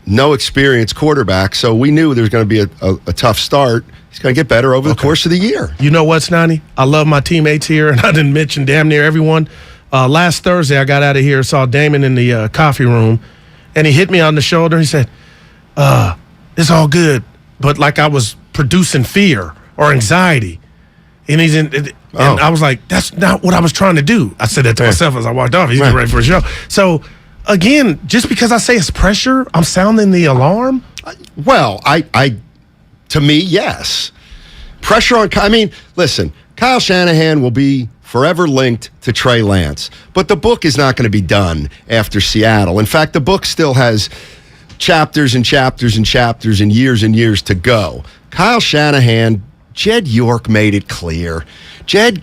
Speaker 9: no experience quarterback, so we knew there was going to be a tough start. He's going to get better over the course of the year.
Speaker 8: You know what, Steiny? I love my teammates here, and I didn't mention damn near everyone. Last Thursday, I got out of here, saw Damon in the coffee room, and he hit me on the shoulder. He said, it's all good, but like I was producing fear or anxiety. And and I was like, that's not what I was trying to do. I said that to myself as I walked off. He's ready for a show. So, again, just because I say it's pressure, I'm sounding the alarm?
Speaker 9: Well, to me, yes. Pressure on, listen, Kyle Shanahan will be forever linked to Trey Lance. But the book is not going to be done after Seattle. In fact, the book still has chapters and chapters and chapters and years to go. Kyle Shanahan, Jed York made it clear. Jed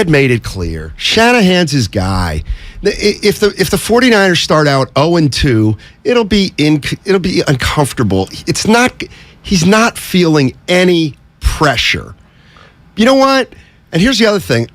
Speaker 9: made it clear. Shanahan's his guy. If the 49ers start out 0-2, it'll be uncomfortable. He's not feeling any pressure. You know what? And here's the other thing.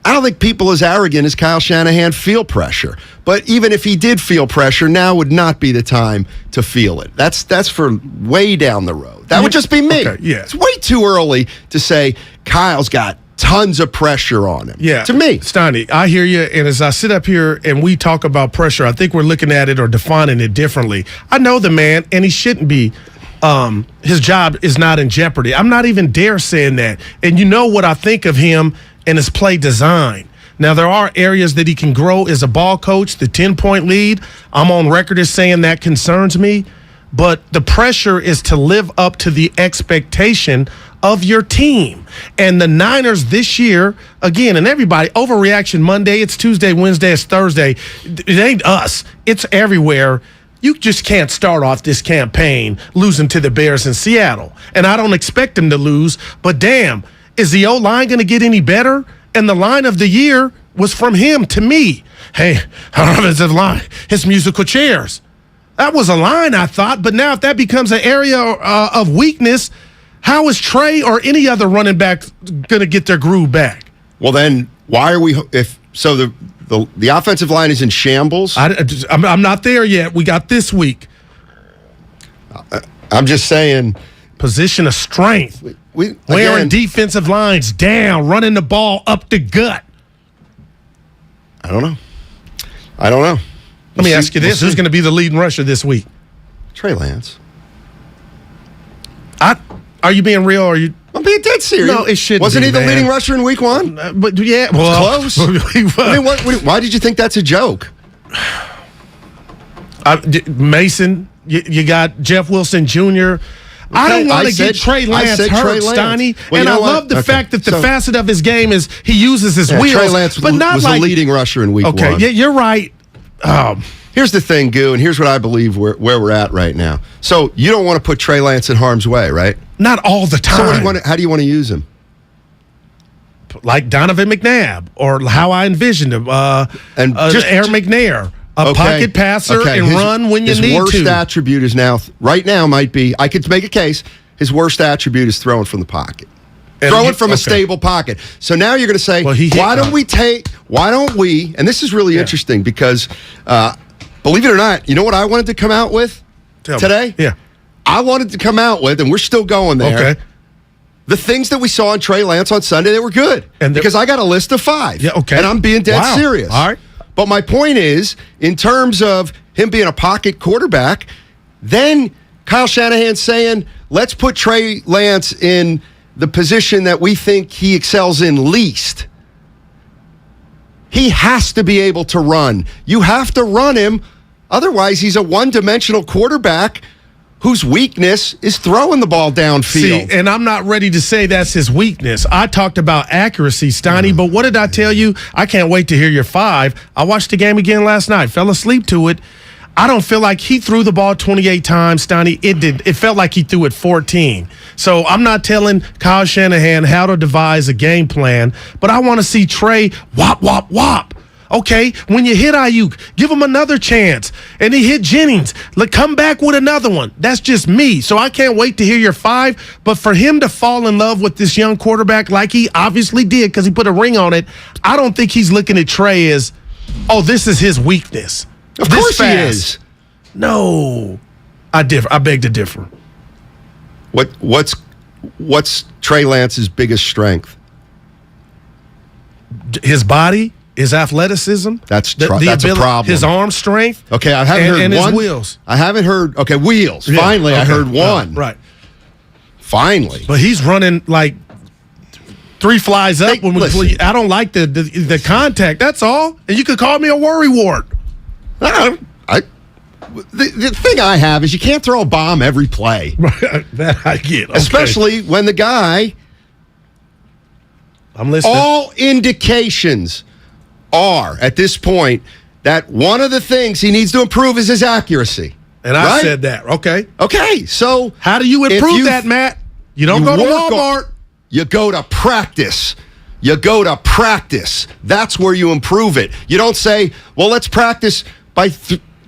Speaker 9: I don't think people as arrogant as Kyle Shanahan feel pressure. But even if he did feel pressure, now would not be the time to feel it. That's for way down the road. That would just be me.
Speaker 8: Okay, yeah.
Speaker 9: It's way too early to say Kyle's got tons of pressure on him.
Speaker 8: Yeah.
Speaker 9: To me.
Speaker 8: Steiny, I hear you. And as I sit up here and we talk about pressure, I think we're looking at it or defining it differently. I know the man, and he shouldn't be. His job is not in jeopardy. I'm not even dare saying that. And you know what I think of him and his play design. Now, there are areas that he can grow as a ball coach. The 10-point lead, I'm on record as saying that concerns me. But the pressure is to live up to the expectation of your team. And the Niners this year, again, and everybody, overreaction Monday, it's Tuesday, Wednesday, it's Thursday. It ain't us. It's everywhere. You just can't start off this campaign losing to the Bears in Seattle. And I don't expect them to lose, but damn, is the O-line going to get any better? and the line of the year was from him to me. Hey, offensive line, his musical chairs. That was a line, I thought, but now if that becomes an area of weakness, how is Trey or any other running back going to get their groove back?
Speaker 9: Well, then why are we? If so, the offensive line is in shambles.
Speaker 8: I'm not there yet. We got this week.
Speaker 9: I'm just saying,
Speaker 8: position of strength. Wearing defensive lines down, running the ball up the gut.
Speaker 9: I don't know.
Speaker 8: Let me ask you this: who's going to be the leading rusher this week?
Speaker 9: Trey Lance.
Speaker 8: Are you being real? Or are you?
Speaker 9: I'm being dead serious.
Speaker 8: No, it shouldn't.
Speaker 9: Wasn't
Speaker 8: be,
Speaker 9: he the
Speaker 8: man.
Speaker 9: leading rusher in week 1?
Speaker 8: But yeah, well,
Speaker 9: close. I mean, why did you think that's a joke?
Speaker 8: Mason, you got Jeff Wilson Jr. I don't want to get Trey Lance hurt, Steiny.
Speaker 9: Well,
Speaker 8: and I love the fact that the facet of his game is he uses his wheels.
Speaker 9: Trey Lance
Speaker 8: but not
Speaker 9: was
Speaker 8: like,
Speaker 9: the leading rusher in week 1.
Speaker 8: Okay, yeah, you're right.
Speaker 9: Here's the thing, Goo, and here's what I believe where we're at right now. So you don't want to put Trey Lance in harm's way, right?
Speaker 8: Not all the time.
Speaker 9: So how do you want to use him?
Speaker 8: Like Donovan McNabb, or how I envisioned him, Aaron McNair. Pocket passer and run when you need to.
Speaker 9: His worst attribute is right now might be, I could make a case, his worst attribute is throwing from the pocket. Throwing from a stable pocket. So now you're going to say, why don't we, and this is really interesting because, believe it or not, you know what I wanted to come out with today?
Speaker 8: Yeah.
Speaker 9: I wanted to come out with, and we're still going there.
Speaker 8: Okay.
Speaker 9: The things that we saw in Trey Lance on Sunday, they were good. Because I got a list of 5.
Speaker 8: Yeah, okay.
Speaker 9: And I'm being dead serious.
Speaker 8: All right.
Speaker 9: But my point is, in terms of him being a pocket quarterback, then Kyle Shanahan's saying, let's put Trey Lance in the position that we think he excels in least. He has to be able to run. You have to run him. Otherwise, he's a one-dimensional quarterback whose weakness is throwing the ball downfield.
Speaker 8: See, and I'm not ready to say that's his weakness. I talked about accuracy, Steiny, but what did I tell you? I can't wait to hear your 5. I watched the game again last night, fell asleep to it. I don't feel like he threw the ball 28 times, Steiny. It felt like he threw it 14. So I'm not telling Kyle Shanahan how to devise a game plan, but I want to see Trey whop, whop, whop. Okay, when you hit Ayuk, give him another chance. And he hit Jennings. Come back with another one. That's just me. So I can't wait to hear your 5. But for him to fall in love with this young quarterback like he obviously did because he put a ring on it, I don't think he's looking at Trey as, oh, this is his weakness.
Speaker 9: Of course he is.
Speaker 8: No. I beg to differ.
Speaker 9: What's Trey Lance's biggest strength?
Speaker 8: His body. His athleticism,
Speaker 9: that's a problem.
Speaker 8: His arm strength,
Speaker 9: okay. I haven't heard
Speaker 8: and
Speaker 9: one.
Speaker 8: His wheels.
Speaker 9: I haven't heard. Okay, wheels. Yeah, finally, okay. I heard one.
Speaker 8: Right.
Speaker 9: Finally,
Speaker 8: but he's running like 3 flies up when we play. I don't like the contact. That's all. And you could call me a worrywart.
Speaker 9: The thing I have is you can't throw a bomb every play.
Speaker 8: That I get, okay.
Speaker 9: Especially when the guy.
Speaker 8: I'm listening.
Speaker 9: All indications are at this point that one of the things he needs to improve is his accuracy.
Speaker 8: And I said that.
Speaker 9: Okay. So
Speaker 8: how do you improve that, Matt? You don't go to Walmart.
Speaker 9: You go to practice. That's where you improve it. You don't say, well, let's practice by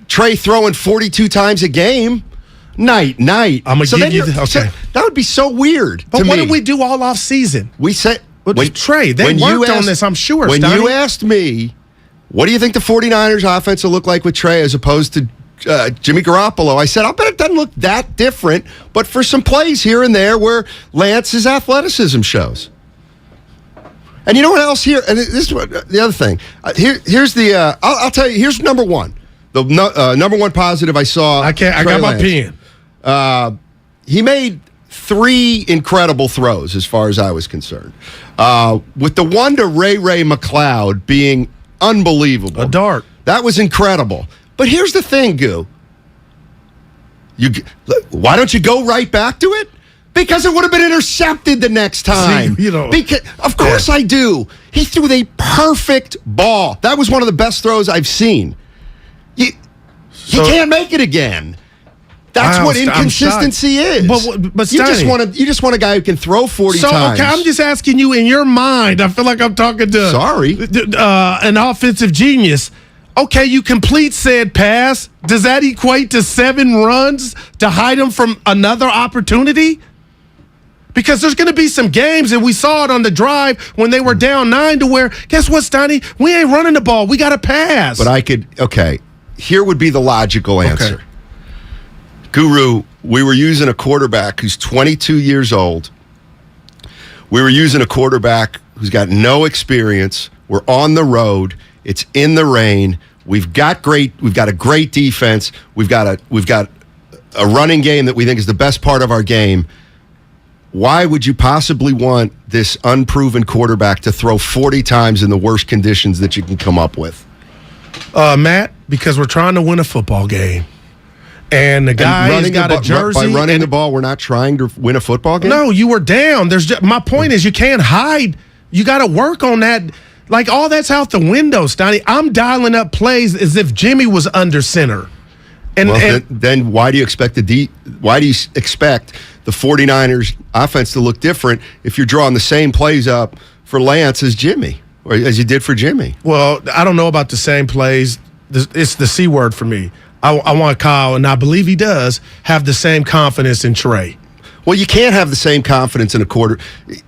Speaker 9: Trey throwing 42 times a game. Night.
Speaker 8: I'm going to give you okay.
Speaker 9: That would be so weird.
Speaker 8: But what did we do all off season?
Speaker 9: We said.
Speaker 8: Trey, they worked on this, I'm sure.
Speaker 9: When you asked me, what do you think the 49ers offense will look like with Trey as opposed to Jimmy Garoppolo? I said, I'll bet it doesn't look that different, but for some plays here and there where Lance's athleticism shows. And you know what else here? And this is the other thing. Here's the, I'll tell you, here's number one. The number one positive I saw.
Speaker 8: I got my pen.
Speaker 9: He made 3 incredible throws as far as I was concerned. With the one to Ray McLeod being unbelievable.
Speaker 8: A dart.
Speaker 9: That was incredible. But here's the thing, Goo. Why don't you go right back to it? Because it would have been intercepted the next time.
Speaker 8: See,
Speaker 9: of course I do. He threw the perfect ball. That was one of the best throws I've seen. He can't make it again. That's what inconsistency is.
Speaker 8: But
Speaker 9: you just want a guy who can throw 40 times.
Speaker 8: Okay, I'm just asking you in your mind. I feel like I'm talking to an offensive genius. Okay, you complete said pass. Does that equate to 7 runs to hide him from another opportunity? Because there's going to be some games, and we saw it on the drive when they were down 9 to where, guess what, Steiny? We ain't running the ball. We got to pass.
Speaker 9: But here would be the logical answer. Okay. Guru, we were using a quarterback who's 22 years old. We were using a quarterback who's got no experience. We're on the road. It's in the rain. We've got a great defense. We've got a running game that we think is the best part of our game. Why would you possibly want this unproven quarterback to throw 40 times in the worst conditions that you can come up with?
Speaker 8: Matt, because we're trying to win a football game. And the guy's got a jersey.
Speaker 9: By running the ball, we're not trying to win a football game?
Speaker 8: No, you were down. My point is you can't hide. You got to work on that. Like, all that's out the window, Steiny. I'm dialing up plays as if Jimmy was under center.
Speaker 9: Then why do you expect the 49ers offense to look different if you're drawing the same plays up for Lance as Jimmy, or as you did for Jimmy?
Speaker 8: Well, I don't know about the same plays. It's the C word for me. I want Kyle, and I believe he does, have the same confidence in Trey.
Speaker 9: Well, you can't have the same confidence in a quarter.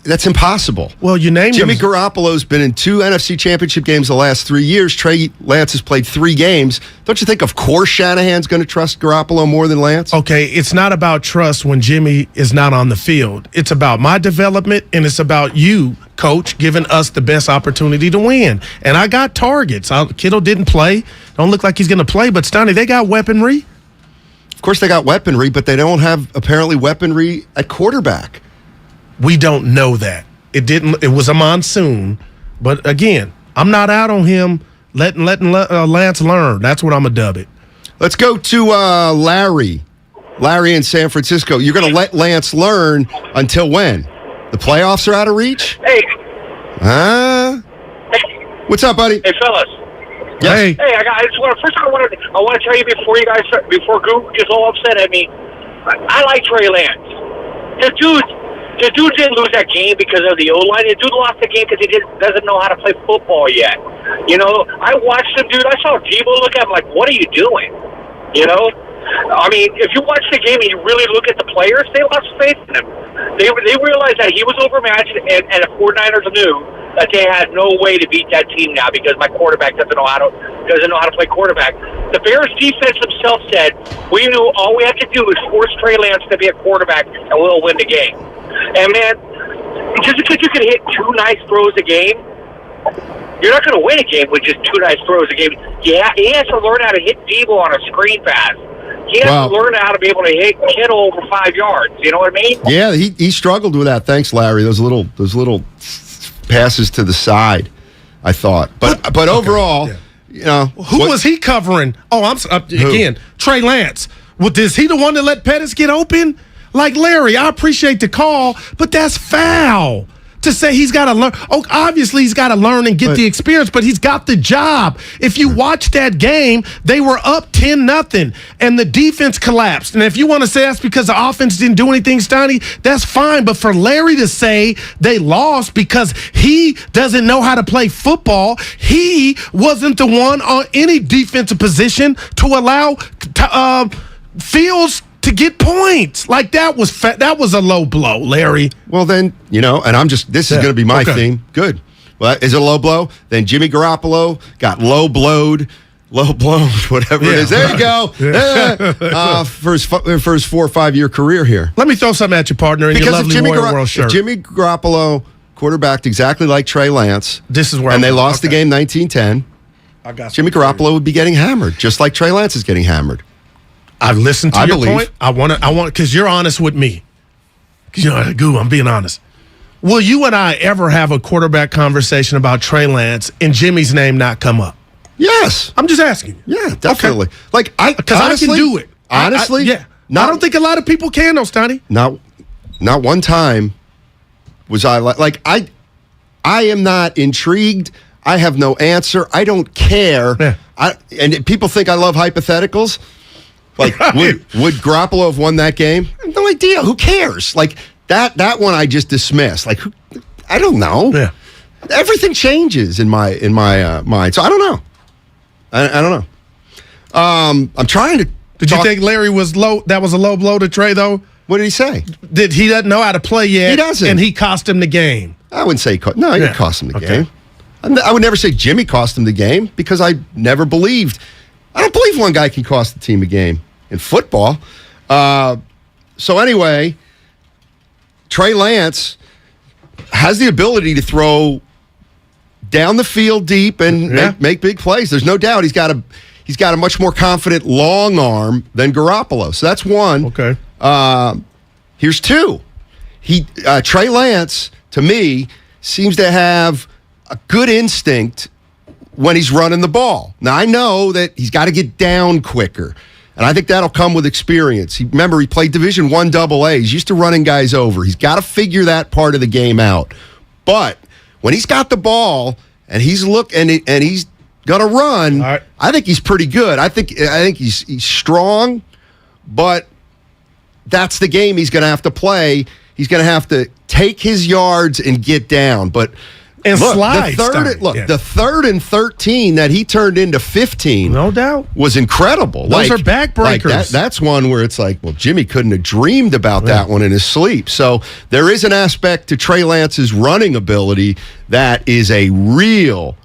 Speaker 9: That's impossible.
Speaker 8: Well, you named
Speaker 9: Jimmy Garoppolo's been in 2 NFC Championship games the last 3 years. Trey Lance has played 3 games. Don't you think, of course, Shanahan's going to trust Garoppolo more than Lance?
Speaker 8: Okay, it's not about trust when Jimmy is not on the field. It's about my development, and it's about you, Coach, giving us the best opportunity to win. And I got targets. Kittle didn't play. Don't look like he's going to play, but Steiny, they got weaponry.
Speaker 9: Of course they got weaponry, but they don't have apparently weaponry at quarterback.
Speaker 8: We don't know that. It was a monsoon, but again, I'm not out on him letting Lance learn. That's what I'm gonna dub it.
Speaker 9: Let's go to Larry. Larry in San Francisco. You're gonna let Lance learn until when? The playoffs are out of reach?
Speaker 11: Hey.
Speaker 9: What's up, buddy?
Speaker 11: Hey, fellas.
Speaker 9: Yes.
Speaker 11: Hey, I want to tell you before Goo gets all upset at me. I like Trey Lance. The dude didn't lose that game because of the O-line. The dude lost the game because he doesn't know how to play football yet. You know, I watched him, dude. I saw Debo look at him like, "What are you doing?" You know. I mean, if you watch the game and you really look at the players, they lost faith in him. They realized that he was overmatched, and the 49ers knew that they had no way to beat that team now because my quarterback doesn't know how to play quarterback. The Bears defense themselves said, we knew all we have to do is force Trey Lance to be a quarterback and we'll win the game. And man, just because you can hit 2 nice throws a game, you're not going to win a game with just 2 nice throws a game. Yeah, he has to learn how to hit Debo on a screen pass. He has to learn how to be able to hit Kittle over 5 yards. You know what I mean?
Speaker 9: Yeah, he struggled with that. Thanks, Larry. Those little passes to the side, I thought. But overall, you know,
Speaker 8: who was he covering? Oh, again, Trey Lance. Is he the one that let Pettis get open? Like, Larry, I appreciate the call, but that's foul. To say he's got to learn. Oh, obviously he's got to learn and get the experience, but he's got the job. If you watch that game, they were up 10-0, and the defense collapsed. And if you want to say that's because the offense didn't do anything, Steiny, that's fine. But for Larry to say they lost because he doesn't know how to play football, he wasn't the one on any defensive position to allow Fields to get points. Like, that was a low blow, Larry.
Speaker 9: Well, then, you know, and this is going to be my theme. Good. Well, is it a low blow? Then Jimmy Garoppolo got low blown, whatever it is. There you go. For his 4 or 5 year career here.
Speaker 8: Let me throw something at you, partner, in your lovely Royal World shirt.
Speaker 9: If Jimmy Garoppolo quarterbacked exactly like Trey Lance, they lost the game 19-10, Jimmy Garoppolo would be getting hammered, just like Trey Lance is getting hammered.
Speaker 8: I've listened to your point. I want because you're honest with me. You know, Goo, I'm being honest. Will you and I ever have a quarterback conversation about Trey Lance and Jimmy's name not come up?
Speaker 9: Yes.
Speaker 8: I'm just asking.
Speaker 9: Yeah, definitely.
Speaker 8: Okay.
Speaker 9: Like,
Speaker 8: because I can do it.
Speaker 9: Honestly,
Speaker 8: yeah. I don't think a lot of people can, though, Steiny.
Speaker 9: Not one time was I like I am not intrigued. I have no answer. I don't care. Yeah. And people think I love hypotheticals. Like, would Garoppolo have won that game? I have no idea. Who cares? Like, that one I just dismissed. Like, I don't know.
Speaker 8: Yeah.
Speaker 9: Everything changes in my mind. So I don't know. I don't know. I'm trying to.
Speaker 8: Did you think Larry was low? That was a low blow to Trey, though?
Speaker 9: What did he say?
Speaker 8: That he doesn't know how to play yet.
Speaker 9: He doesn't.
Speaker 8: And he cost him the game.
Speaker 9: I wouldn't say he cost him the game. I would never say Jimmy cost him the game because I never believed. I don't believe one guy can cost the team a game in football. So anyway, Trey Lance has the ability to throw down the field deep and make big plays. There's no doubt he's got a much more confident long arm than Garoppolo. So that's one.
Speaker 8: Okay.
Speaker 9: Here's two. Trey Lance, to me, seems to have a good instinct when he's running the ball. Now, I know that he's got to get down quicker, and I think that'll come with experience. Remember, he played Division I AA. He's used to running guys over. He's got to figure that part of the game out. But when he's got the ball and he's he's going to run, right, I think he's pretty good. I think he's strong, but that's the game he's going to have to play. He's going to have to take his yards and get down. But
Speaker 8: slide.
Speaker 9: The 3rd and 13 that he turned into 15,
Speaker 8: no doubt,
Speaker 9: was incredible.
Speaker 8: Those are backbreakers.
Speaker 9: That's one where it's like, well, Jimmy couldn't have dreamed about that one in his sleep. So there is an aspect to Trey Lance's running ability that is a real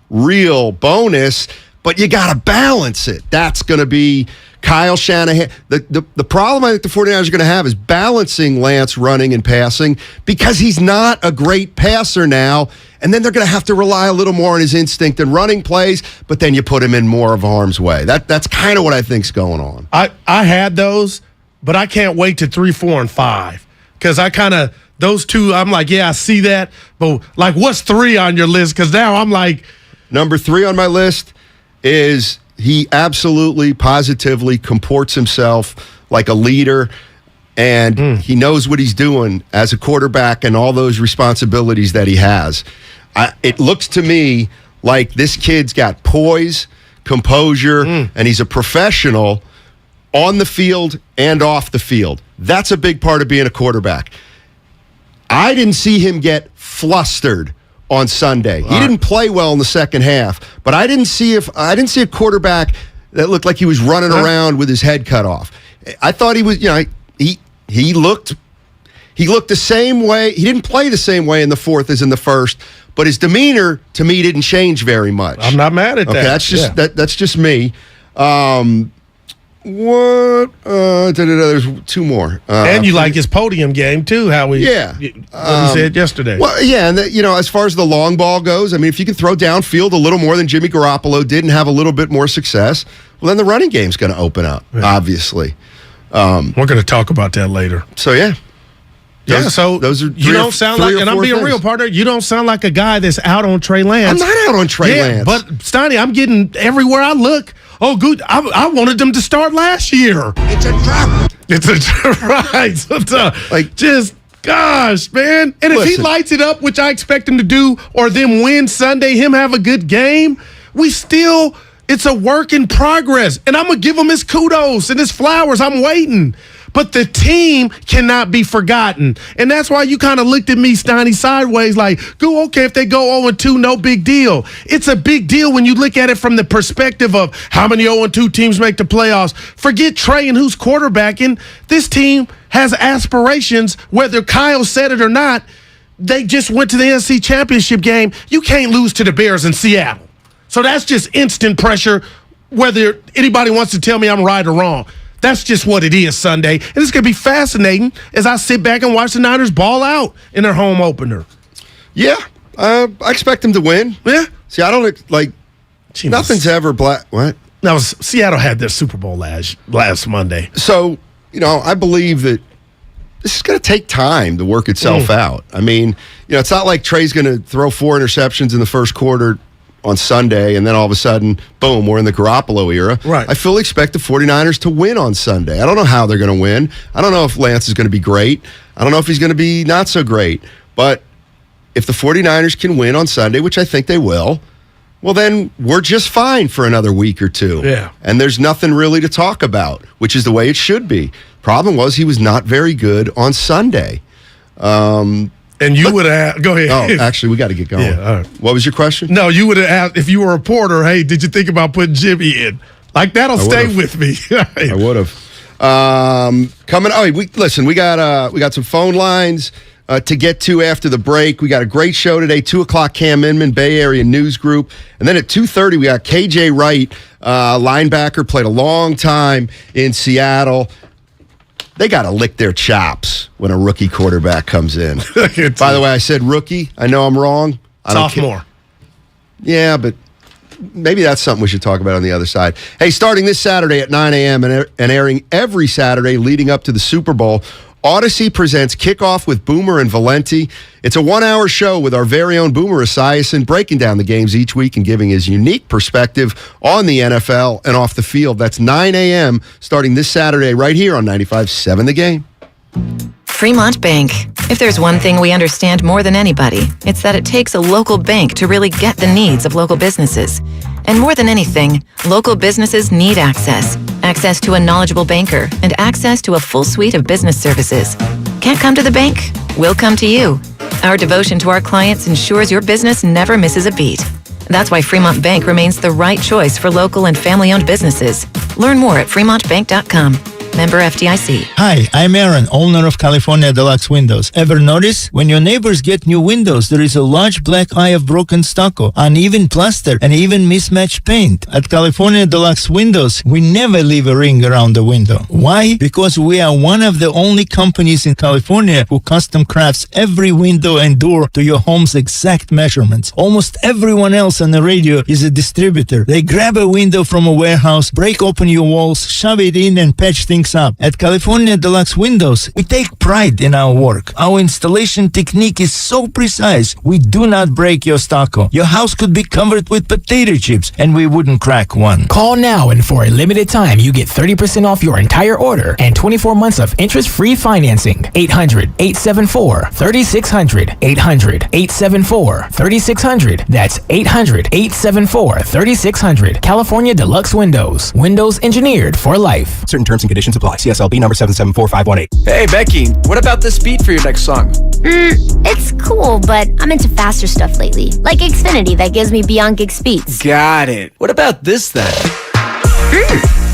Speaker 9: bonus, but you got to balance it. That's going to be Kyle Shanahan. The problem I think the 49ers are going to have is balancing Lance running and passing because he's not a great passer now. And then they're going to have to rely a little more on his instinct and running plays, but then you put him in more of harm's way. That's kind of what I think's going on.
Speaker 8: I had those, but I can't wait to 3, 4, and 5 because those two, I'm like, yeah, I see that. But like, what's 3 on your list? Because now I'm like.
Speaker 9: Number 3 on my list is he absolutely, positively comports himself like a leader, and he knows what he's doing as a quarterback and all those responsibilities that he has. It looks to me like this kid's got poise, composure, and he's a professional on the field and off the field. That's a big part of being a quarterback. I didn't see him get flustered on Sunday. He didn't play well in the second half, but I didn't see a quarterback that looked like he was running around with his head cut off. I thought he was, he looked the same way. He didn't play the same way in the fourth as in the first, but his demeanor to me didn't change very much.
Speaker 8: I'm not mad at that.
Speaker 9: Okay, that's just me. There's 2 more.
Speaker 8: And you like his podium game, too, what he said yesterday.
Speaker 9: Well, yeah, and as far as the long ball goes, I mean, if you can throw downfield a little more than Jimmy Garoppolo did and have a little bit more success, well, then the running game's going to open up, obviously.
Speaker 8: We're going to talk about that later.
Speaker 9: So, yeah. Those are
Speaker 8: you don't sound like, and I'm being real, partner, you don't sound like a guy that's out on Trey Lance.
Speaker 9: I'm not out on Trey Lance.
Speaker 8: But, Steiny, I'm getting everywhere I look. Oh, good. I wanted them to start last year.
Speaker 9: It's a trap.
Speaker 8: It's a trap. Right. Gosh, man. And if he lights it up, which I expect him to do, or them win Sunday, him have a good game, it's a work in progress. And I'm going to give him his kudos and his flowers. I'm waiting. But the team cannot be forgotten. And that's why you kind of looked at me, Steiny, sideways like, okay, if they go 0-2, no big deal. It's a big deal when you look at it from the perspective of how many 0-2 teams make the playoffs. Forget Trey and who's quarterbacking. This team has aspirations, whether Kyle said it or not. They just went to the NFC Championship game. You can't lose to the Bears in Seattle. So that's just instant pressure, whether anybody wants to tell me I'm right or wrong. That's just what it is Sunday. And it's going to be fascinating as I sit back and watch the Niners ball out in their home opener.
Speaker 9: Yeah. I expect them to win.
Speaker 8: Yeah.
Speaker 9: See, I don't nothing's ever black. What?
Speaker 8: Now, Seattle had their Super Bowl last Monday.
Speaker 9: So, I believe that this is going to take time to work itself out. I mean, it's not like Trey's going to throw 4 interceptions in the first quarter on Sunday, and then all of a sudden, boom, we're in the Garoppolo era.
Speaker 8: Right.
Speaker 9: I fully expect the 49ers to win on Sunday. I don't know how they're going to win. I don't know if Lance is going to be great. I don't know if he's going to be not so great. But if the 49ers can win on Sunday, which I think they will, well, then we're just fine for another week or two.
Speaker 8: Yeah.
Speaker 9: And there's nothing really to talk about, which is the way it should be. Problem was he was not very good on Sunday.
Speaker 8: And you would have go ahead.
Speaker 9: Oh, actually, we got to get going.
Speaker 8: Yeah, all right.
Speaker 9: What was your question?
Speaker 8: No, you would have asked if you were a reporter, hey, did you think about putting Jimmy in? Like, that'll stay with me.
Speaker 9: I would have. We got some phone lines to get to after the break. We got a great show today, 2 o'clock, Cam Inman, Bay Area News Group. And then at 2:30, we got KJ Wright, linebacker, played a long time in Seattle. They got to lick their chops when a rookie quarterback comes in. By the way, I said rookie. I know I'm wrong.
Speaker 8: Sophomore.
Speaker 9: Yeah, but maybe that's something we should talk about on the other side. Hey, starting this Saturday at 9 a.m. and airing every Saturday leading up to the Super Bowl, Odyssey presents Kickoff with Boomer and Valenti. It's a 1-hour show with our very own Boomer Esiason breaking down the games each week and giving his unique perspective on the NFL and off the field. That's 9 a.m. starting this Saturday right here on 95.7 The Game.
Speaker 12: Fremont Bank. If there's one thing we understand more than anybody, it's that it takes a local bank to really get the needs of local businesses. And more than anything, local businesses need access. Access to a knowledgeable banker and access to a full suite of business services. Can't come to the bank? We'll come to you. Our devotion to our clients ensures your business never misses a beat. That's why Fremont Bank remains the right choice for local and family-owned businesses. Learn more at fremontbank.com. Member FDIC.
Speaker 13: Hi, I'm Aaron, owner of California Deluxe Windows. Ever notice? When your neighbors get new windows, there is a large black eye of broken stucco, uneven plaster, and even mismatched paint. At California Deluxe Windows, we never leave a ring around the window. Why? Because we are one of the only companies in California who custom crafts every window and door to your home's exact measurements. Almost everyone else on the radio is a distributor. They grab a window from a warehouse, break open your walls, shove it in, and patch things up. At California Deluxe Windows, we take pride in our work. Our installation technique is so precise, we do not break your stucco. Your house could be covered with potato chips, and we wouldn't crack one.
Speaker 14: Call now, and for a limited time, you get 30% off your entire order and 24 months of interest-free financing. 800-874-3600. 800-874-3600. That's 800-874-3600. California Deluxe Windows. Windows engineered for life.
Speaker 15: Certain terms and conditions apply. CSLB number 774518.
Speaker 23: Hey, Becky, what about this beat for your next song?
Speaker 24: It's cool, but I'm into faster stuff lately. Like Xfinity that gives me beyond gig speeds.
Speaker 23: Got it. What about this then?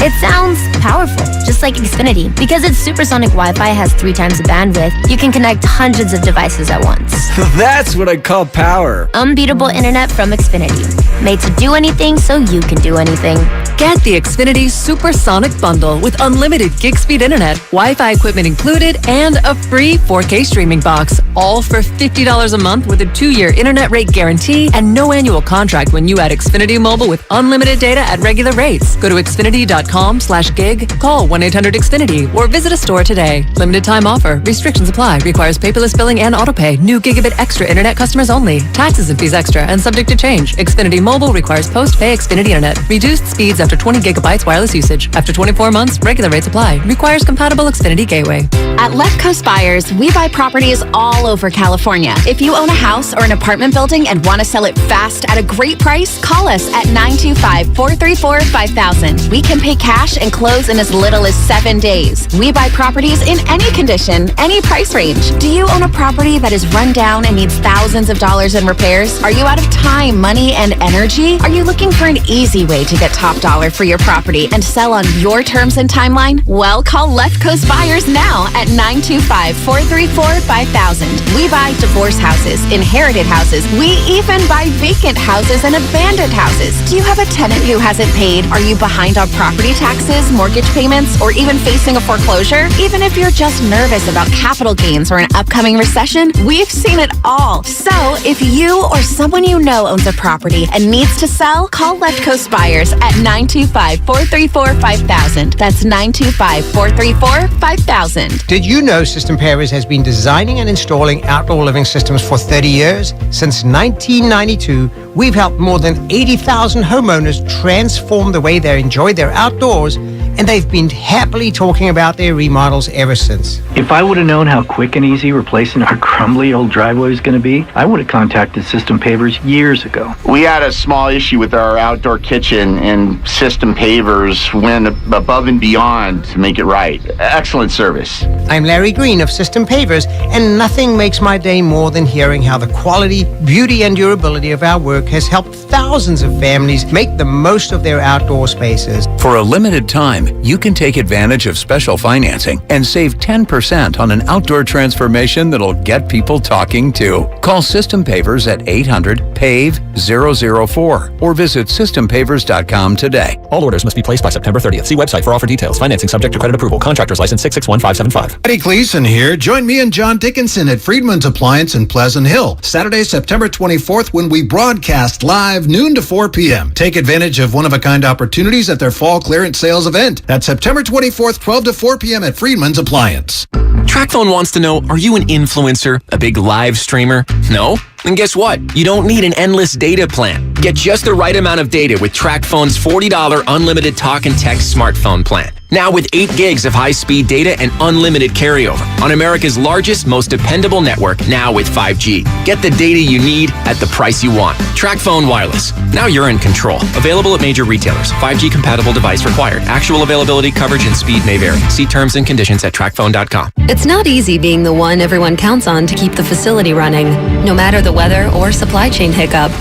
Speaker 24: It sounds powerful, just like Xfinity. Because its supersonic Wi-Fi has 3 times the bandwidth, you can connect hundreds of devices at once.
Speaker 23: That's what I call power.
Speaker 24: Unbeatable internet from Xfinity. Made to do anything so you can do anything.
Speaker 22: Get the Xfinity Supersonic Bundle with unlimited gig speed internet, Wi-Fi equipment included, and a free 4K streaming box. All for $50 a month with a 2-year internet rate guarantee and no annual contract when you add Xfinity Mobile with unlimited data at regular rates. Go to Xfinity.com/gig, call 1-800-XFINITY, or visit a store today. Limited time offer. Restrictions apply. Requires paperless billing and autopay. New gigabit extra internet customers only. Taxes and fees extra and subject to change. Xfinity Mobile requires post-pay Xfinity internet. Reduced speeds after 20 gigabytes wireless usage. After 24 months, regular rates apply. Requires compatible Xfinity gateway.
Speaker 25: At Left Coast Buyers, we buy properties all over California. If you own a house or an apartment building and want to sell it fast at a great price, call us at 925-434-5000. We can pay cash and close in as little as 7 days. We buy properties in any condition, any price range. Do you own a property that is run down and needs thousands of dollars in repairs? Are you out of time, money, and energy? Are you looking for an easy way to get top dollar for your property and sell on your terms and timeline? Well, call Left Coast Buyers now at 925-434-5000. We buy divorce houses, inherited houses. We even buy vacant houses and abandoned houses. Do you have a tenant who hasn't paid? Are you behind on property taxes, mortgage payments, or even facing a foreclosure? Even if you're just nervous about capital gains or an upcoming recession, we've seen it all. So if you or someone you know owns a property and needs to sell, call Left Coast Buyers at 925-434-5000. That's 925-434-5000.
Speaker 28: Did you know System Pairers has been designing and installing outdoor living systems for 30 years? Since 1992, we've helped more than 80,000 homeowners transform the way they enjoy their outdoors and they've been happily talking about their remodels ever since.
Speaker 2: If I would have known how quick and easy replacing our crumbly old driveway was going to be, I would have contacted System Pavers years ago.
Speaker 3: We had a small issue with our outdoor kitchen, and System Pavers went above and beyond to make it right. Excellent service.
Speaker 28: I'm Larry Green of System Pavers, and nothing makes my day more than hearing how the quality, beauty, and durability of our work has helped thousands of families make the most of their outdoor spaces.
Speaker 4: For a limited time, you can take advantage of special financing and save 10% on an outdoor transformation that'll get people talking too. Call System Pavers at 800-PAVE-004 or visit SystemPavers.com today.
Speaker 15: All orders must be placed by September 30th. See website for offer details. Financing subject to credit approval. Contractors license 661575.
Speaker 7: Eddie Gleason here. Join me and John Dickinson at Friedman's Appliance in Pleasant Hill, Saturday, September 24th, when we broadcast live noon to 4 p.m. Take advantage of one-of-a-kind opportunities at their fall clearance sales event. That's September 24th, 12 to 4 p.m. at Friedman's Appliance.
Speaker 17: TrackPhone wants to know, are you an influencer, a big live streamer? No? And guess what? You don't need an endless data plan. Get just the right amount of data with TrackPhone's $40 unlimited talk and text smartphone plan. Now with 8 gigs of high-speed data and unlimited carryover on America's largest, most dependable network, now with 5G. Get the data you need at the price you want. TrackPhone Wireless. Now you're in control. Available at major retailers. 5G compatible device required. Actual availability, coverage, and speed may vary. See terms and conditions at trackphone.com.
Speaker 18: It's not easy being the one everyone counts on to keep the facility running, no matter the weather or supply chain hiccup.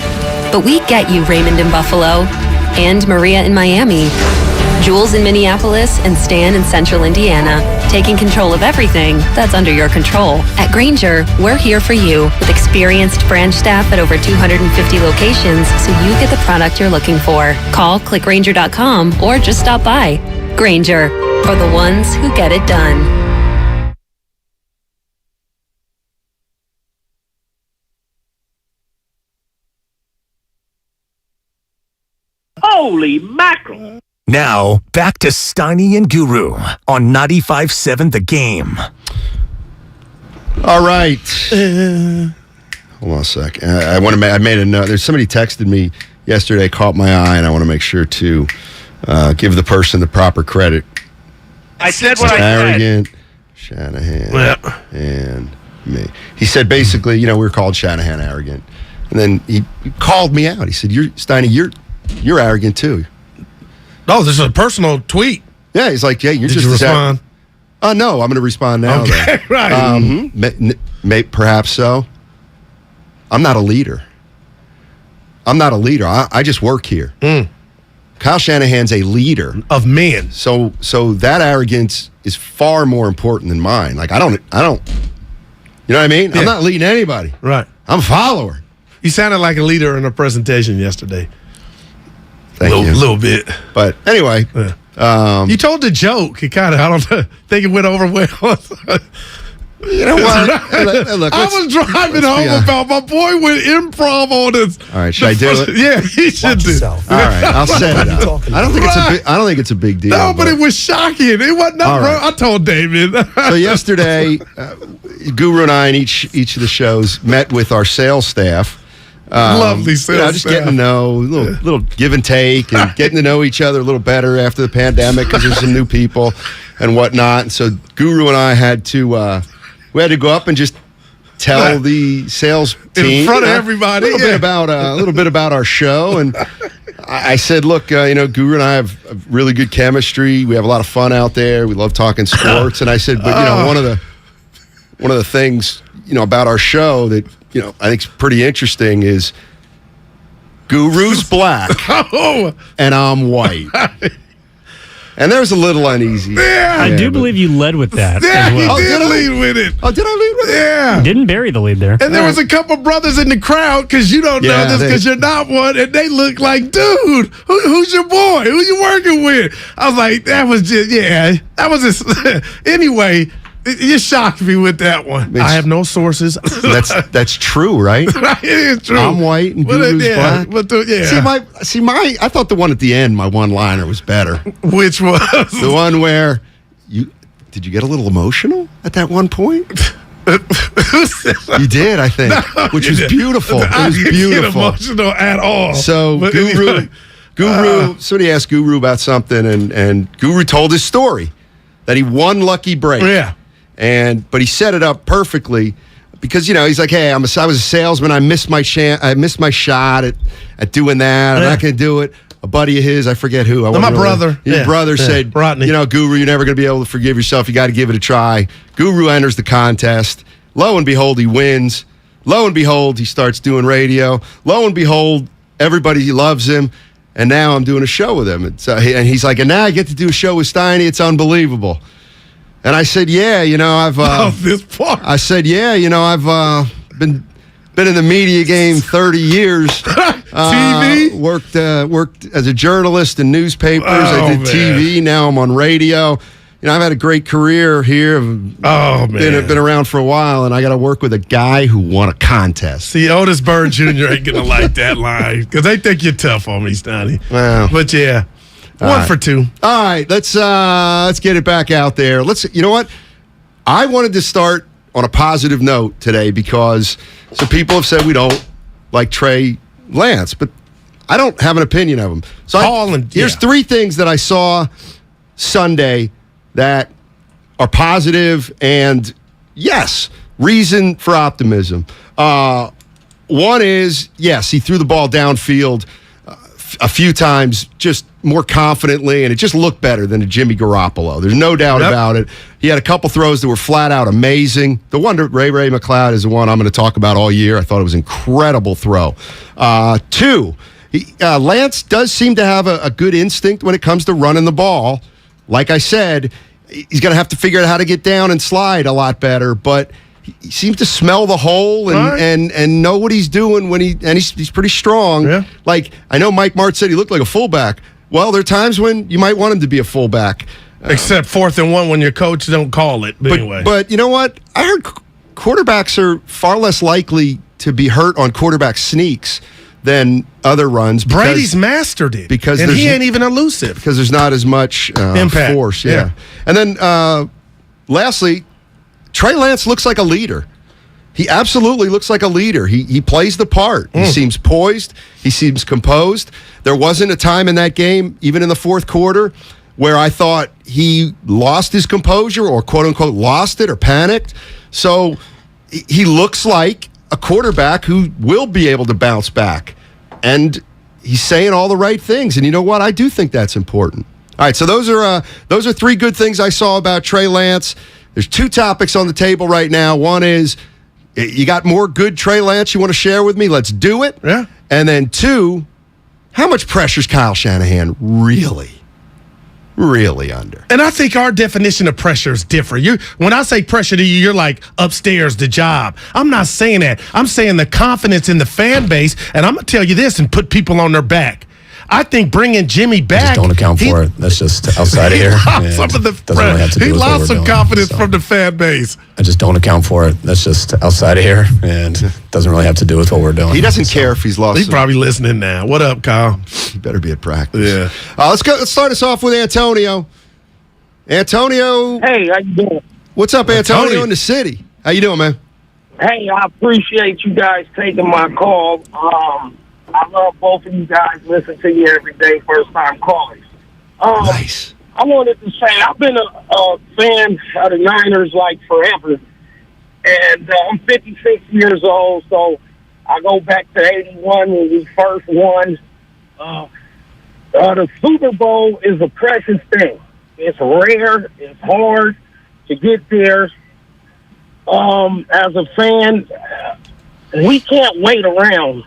Speaker 18: But we get you, Raymond in Buffalo, and Maria in Miami, Jules in Minneapolis, and Stan in Central Indiana, taking control of everything that's under your control. At Grainger, we're here for you with experienced branch staff at over 250 locations so you get the product you're looking for. Call, click Grainger.com, or just stop by. Grainger, for the ones who get it done.
Speaker 11: Holy mackerel!
Speaker 5: Now, back to Steiny and Guru on 95.7 The Game.
Speaker 9: All right. Hold on a sec. I made a note. There's somebody texted me yesterday, caught my eye, and I want to make sure to give the person the proper credit.
Speaker 11: I said what I said.
Speaker 9: Arrogant, Shanahan, and me. He said basically, we were called Shanahan arrogant. And then he called me out. He said, Steiny, you're arrogant too.
Speaker 8: Oh, this is a personal tweet.
Speaker 9: Yeah, he's like, you're
Speaker 8: Did
Speaker 9: just
Speaker 8: you respond?
Speaker 9: No, I'm going to respond now.
Speaker 8: Okay,
Speaker 9: right. Perhaps so. I'm not a leader. I just work here. Kyle Shanahan's a leader
Speaker 8: of men.
Speaker 9: So that arrogance is far more important than mine. Like I don't. You know what I mean? Yeah. I'm not leading anybody.
Speaker 8: Right.
Speaker 9: I'm a follower.
Speaker 8: You sounded like a leader in a presentation yesterday.
Speaker 9: Thank you.
Speaker 8: Little bit.
Speaker 9: But anyway.
Speaker 8: You told the joke. It kind of, I don't think it went over well.
Speaker 9: You know what? Look,
Speaker 8: I was driving home about my boy went improv on this.
Speaker 9: All right, should I do it?
Speaker 8: Yeah, he should do.
Speaker 9: All right, I'll set it up. I don't think it's a big deal.
Speaker 8: No, but it was shocking. It wasn't wrong. Right. I told David.
Speaker 9: So yesterday, Guru and I in each of the shows met with our sales staff.
Speaker 8: Lovely sales
Speaker 9: just
Speaker 8: staff.
Speaker 9: getting to know, little give and take, and getting to know each other a little better after the pandemic because there's some new people and whatnot. And so Guru and I had to go up and just tell the sales team
Speaker 8: in front of everybody
Speaker 9: a little bit about our show. And I said, look, Guru and I have really good chemistry. We have a lot of fun out there. We love talking sports. And I said, but one of the things about our show that I think is pretty interesting is Guru's black and I'm white. And there's a little uneasy.
Speaker 19: Yeah. I do believe you led with that.
Speaker 8: Yeah,
Speaker 19: as well.
Speaker 8: he did lead with it.
Speaker 9: Oh, did I lead with it?
Speaker 8: Yeah.
Speaker 19: Didn't bury the lead there.
Speaker 8: And there was a couple brothers in the crowd, because you don't know this because you're not one, and they look like, dude, who's your boy? Who you working with? I was like, that was just, anyway, you shocked me with that one. I have no sources.
Speaker 9: That's true, right?
Speaker 8: It is true.
Speaker 9: I'm white and Guru's black. See, I thought the one at the end, my one-liner, was better.
Speaker 8: Which was?
Speaker 9: The one where did you get a little emotional at that one point? You did, I think, which was beautiful. It was beautiful.
Speaker 8: Get emotional at all.
Speaker 9: So Somebody asked Guru about something, and Guru told his story that he won lucky break.
Speaker 8: Yeah.
Speaker 9: But he set it up perfectly because, he's like, hey, I was a salesman. I missed my shot at doing that. I'm not going to do it. A buddy of his, I forget who.
Speaker 8: My brother.
Speaker 9: His brother said,
Speaker 8: Rodney.
Speaker 9: Guru, you're never going to be able to forgive yourself. You got to give it a try. Guru enters the contest. Lo and behold, he wins. Lo and behold, he starts doing radio. Lo and behold, everybody loves him. And now I'm doing a show with him. And he's like, and now I get to do a show with Steiny. It's unbelievable. And I said, yeah, I've...
Speaker 8: this part.
Speaker 9: I said, yeah, I've been in the media game 30 years.
Speaker 8: TV?
Speaker 9: Worked as a journalist in newspapers. I did TV. Now I'm on radio. I've had a great career here. Been around for a while, and I got to work with a guy who won a contest.
Speaker 8: See, Otis Bird Jr. ain't going to like that line because they think you're tough on me, Steiny.
Speaker 9: Wow.
Speaker 8: But, yeah. One for two.
Speaker 9: All right, let's get it back out there. You know what? I wanted to start on a positive note today because some people have said we don't like Trey Lance, but I don't have an opinion of him. So here's three things that I saw Sunday that are positive and, yes, reason for optimism. One is, yes, he threw the ball downfield a few times just more confidently, and it just looked better than a Jimmy Garoppolo. There's no doubt about it. He had a couple throws that were flat out amazing. The one to Ray McLeod is the one I'm going to talk about all year. I thought it was an incredible throw. Two, Lance does seem to have a good instinct when it comes to running the ball. Like I said, he's going to have to figure out how to get down and slide a lot better, but he seems to smell the hole and know what he's doing when he's pretty strong.
Speaker 8: Yeah.
Speaker 9: Like, I know Mike Martz said he looked like a fullback. Well, there are times when you might want him to be a fullback.
Speaker 8: Except 4th and 1 when your coach don't call it. But anyway.
Speaker 9: But you know what? I heard quarterbacks are far less likely to be hurt on quarterback sneaks than other runs.
Speaker 8: Brady's mastered it. And he ain't even elusive.
Speaker 9: Because there's not as much
Speaker 8: impact.
Speaker 9: Force. Yeah. And then lastly, Trey Lance looks like a leader. He absolutely looks like a leader. He plays the part. He seems poised. He seems composed. There wasn't a time in that game, even in the fourth quarter, where I thought he lost his composure or, quote-unquote, lost it or panicked. So he looks like a quarterback who will be able to bounce back. And he's saying all the right things. And you know what? I do think that's important. All right, so those are three good things I saw about Trey Lance. There's two topics on the table right now. One is, you got more good Trey Lance you want to share with me? Let's do it.
Speaker 8: Yeah.
Speaker 9: And then two, how much pressure is Kyle Shanahan really under?
Speaker 8: And I think our definition of pressure is different. When I say pressure to you, you're like upstairs the job. I'm not saying that. I'm saying the confidence in the fan base, and I'm going to tell you this and put people on their back. I think bringing Jimmy back.
Speaker 15: Just don't account for it. That's just outside of here.
Speaker 8: He lost some confidence from the fan base.
Speaker 15: I just don't account for it. That's just outside of here, and doesn't really have to do with what we're doing.
Speaker 9: He doesn't care if he's lost.
Speaker 8: He's probably listening now. What up, Kyle?
Speaker 9: He better be at practice.
Speaker 8: Yeah.
Speaker 9: Let's go. Let's start us off with Antonio. Antonio.
Speaker 1: Hey, how you doing?
Speaker 9: What's up, Antonio in the city? How you doing, man?
Speaker 1: Hey, I appreciate you guys taking my call. I love both of you guys. Listen to you every day, first-time callers.
Speaker 9: Nice.
Speaker 1: I wanted to say I've been a fan of the Niners like forever, and I'm 56 years old, so I go back to 81 when we first won. The Super Bowl is a precious thing. It's rare. It's hard to get there. As a fan, we can't wait around.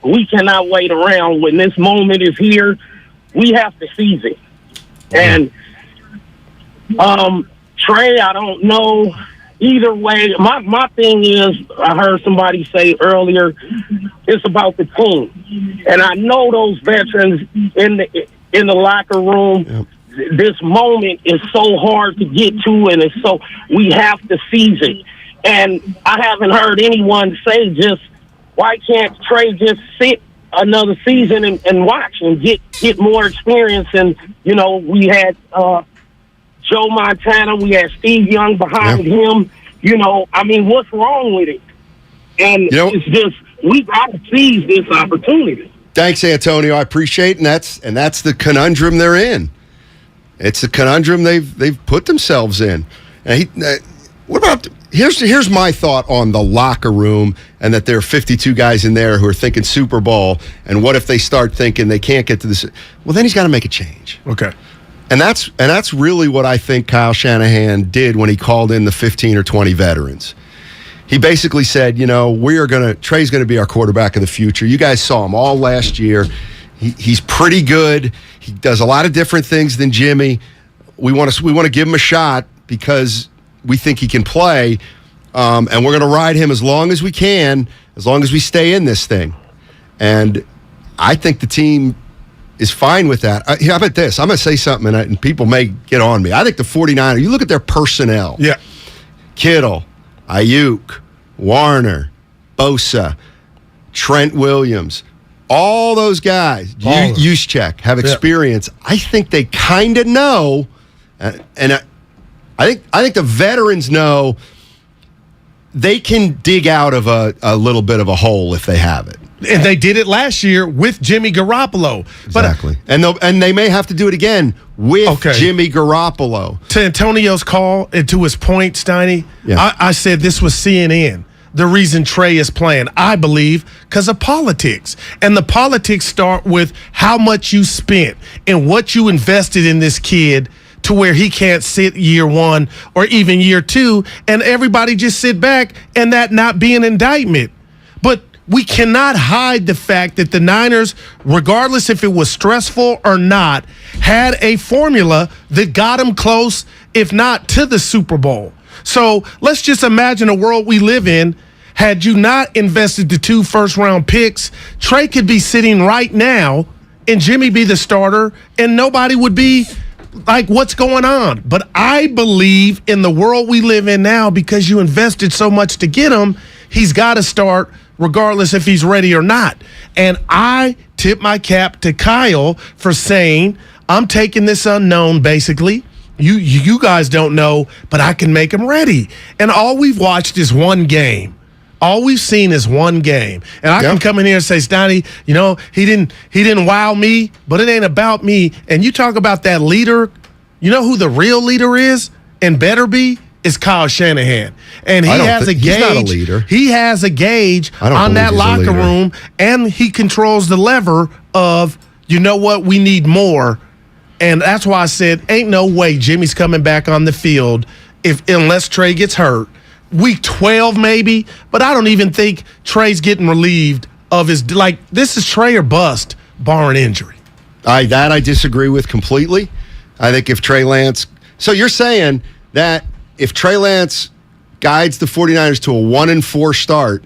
Speaker 1: We cannot wait around. When this moment is here, we have to seize it. And Trey, I don't know. Either way, my thing is, I heard somebody say earlier, it's about the team. And I know those veterans in the locker room. Yep. This moment is so hard to get to, and we have to seize it. And I haven't heard anyone say just, why can't Trey just sit another season and watch and get more experience? And, we had Joe Montana, we had Steve Young behind him. What's wrong with it? And it's just, we got to seize this opportunity.
Speaker 9: Thanks, Antonio. I appreciate it, and that's the conundrum they're in. It's the conundrum they've put themselves in. And what about here's my thought on the locker room and that there are 52 guys in there who are thinking Super Bowl. And what if they start thinking they can't get to this? Well, then he's got to make a change.
Speaker 8: Okay.
Speaker 9: And that's really what I think Kyle Shanahan did when he called in the 15 or 20 veterans. He basically said, Trey's going to be our quarterback of the future. You guys saw him all last year. He's pretty good. He does a lot of different things than Jimmy. We want to give him a shot because we think he can play, and we're going to ride him as long as we can, as long as we stay in this thing. And I think the team is fine with that. How about this? I'm going to say something, and people may get on me. I think the 49ers, you look at their personnel.
Speaker 8: Yeah.
Speaker 9: Kittle, Ayuk, Warner, Bosa, Trent Williams, all those guys, Juszczyk, have experience. Yeah. I think they kind of know, and I think the veterans know they can dig out of a little bit of a hole if they have it.
Speaker 8: And they did it last year with Jimmy Garoppolo.
Speaker 9: Exactly. And they may have to do it again with Jimmy Garoppolo.
Speaker 8: To Antonio's call and to his point, Steiny, I said this was CNN. The reason Trey is playing, I believe, because of politics. And the politics start with how much you spent and what you invested in this kid to where he can't sit year one or even year two, and everybody just sit back and that not be an indictment. But we cannot hide the fact that the Niners, regardless if it was stressful or not, had a formula that got them close, if not to the Super Bowl. So let's just imagine a world we live in. Had you not invested the 2 first-round picks, Trey could be sitting right now and Jimmy be the starter and nobody would be like, what's going on? But I believe in the world we live in now, because you invested so much to get him, he's got to start regardless if he's ready or not. And I tip my cap to Kyle for saying, I'm taking this unknown, basically. You guys don't know, but I can make him ready. And all we've watched is one game. All we've seen is one game. And I can come in here and say, Steiny, he didn't wow me, but it ain't about me. And you talk about that leader, you know who the real leader is and better be? Is Kyle Shanahan. And he has a gauge. He's not a leader. He has a gauge on that locker room, and he controls the lever of, you know what, we need more. And that's why I said, ain't no way Jimmy's coming back on the field unless Trey gets hurt. Week 12 maybe, but I don't even think Trey's getting relieved of his, this is Trey or bust, barring injury.
Speaker 9: That I disagree with completely. I think if Trey Lance, so you're saying that if Trey Lance guides the 49ers to a 1-4 start,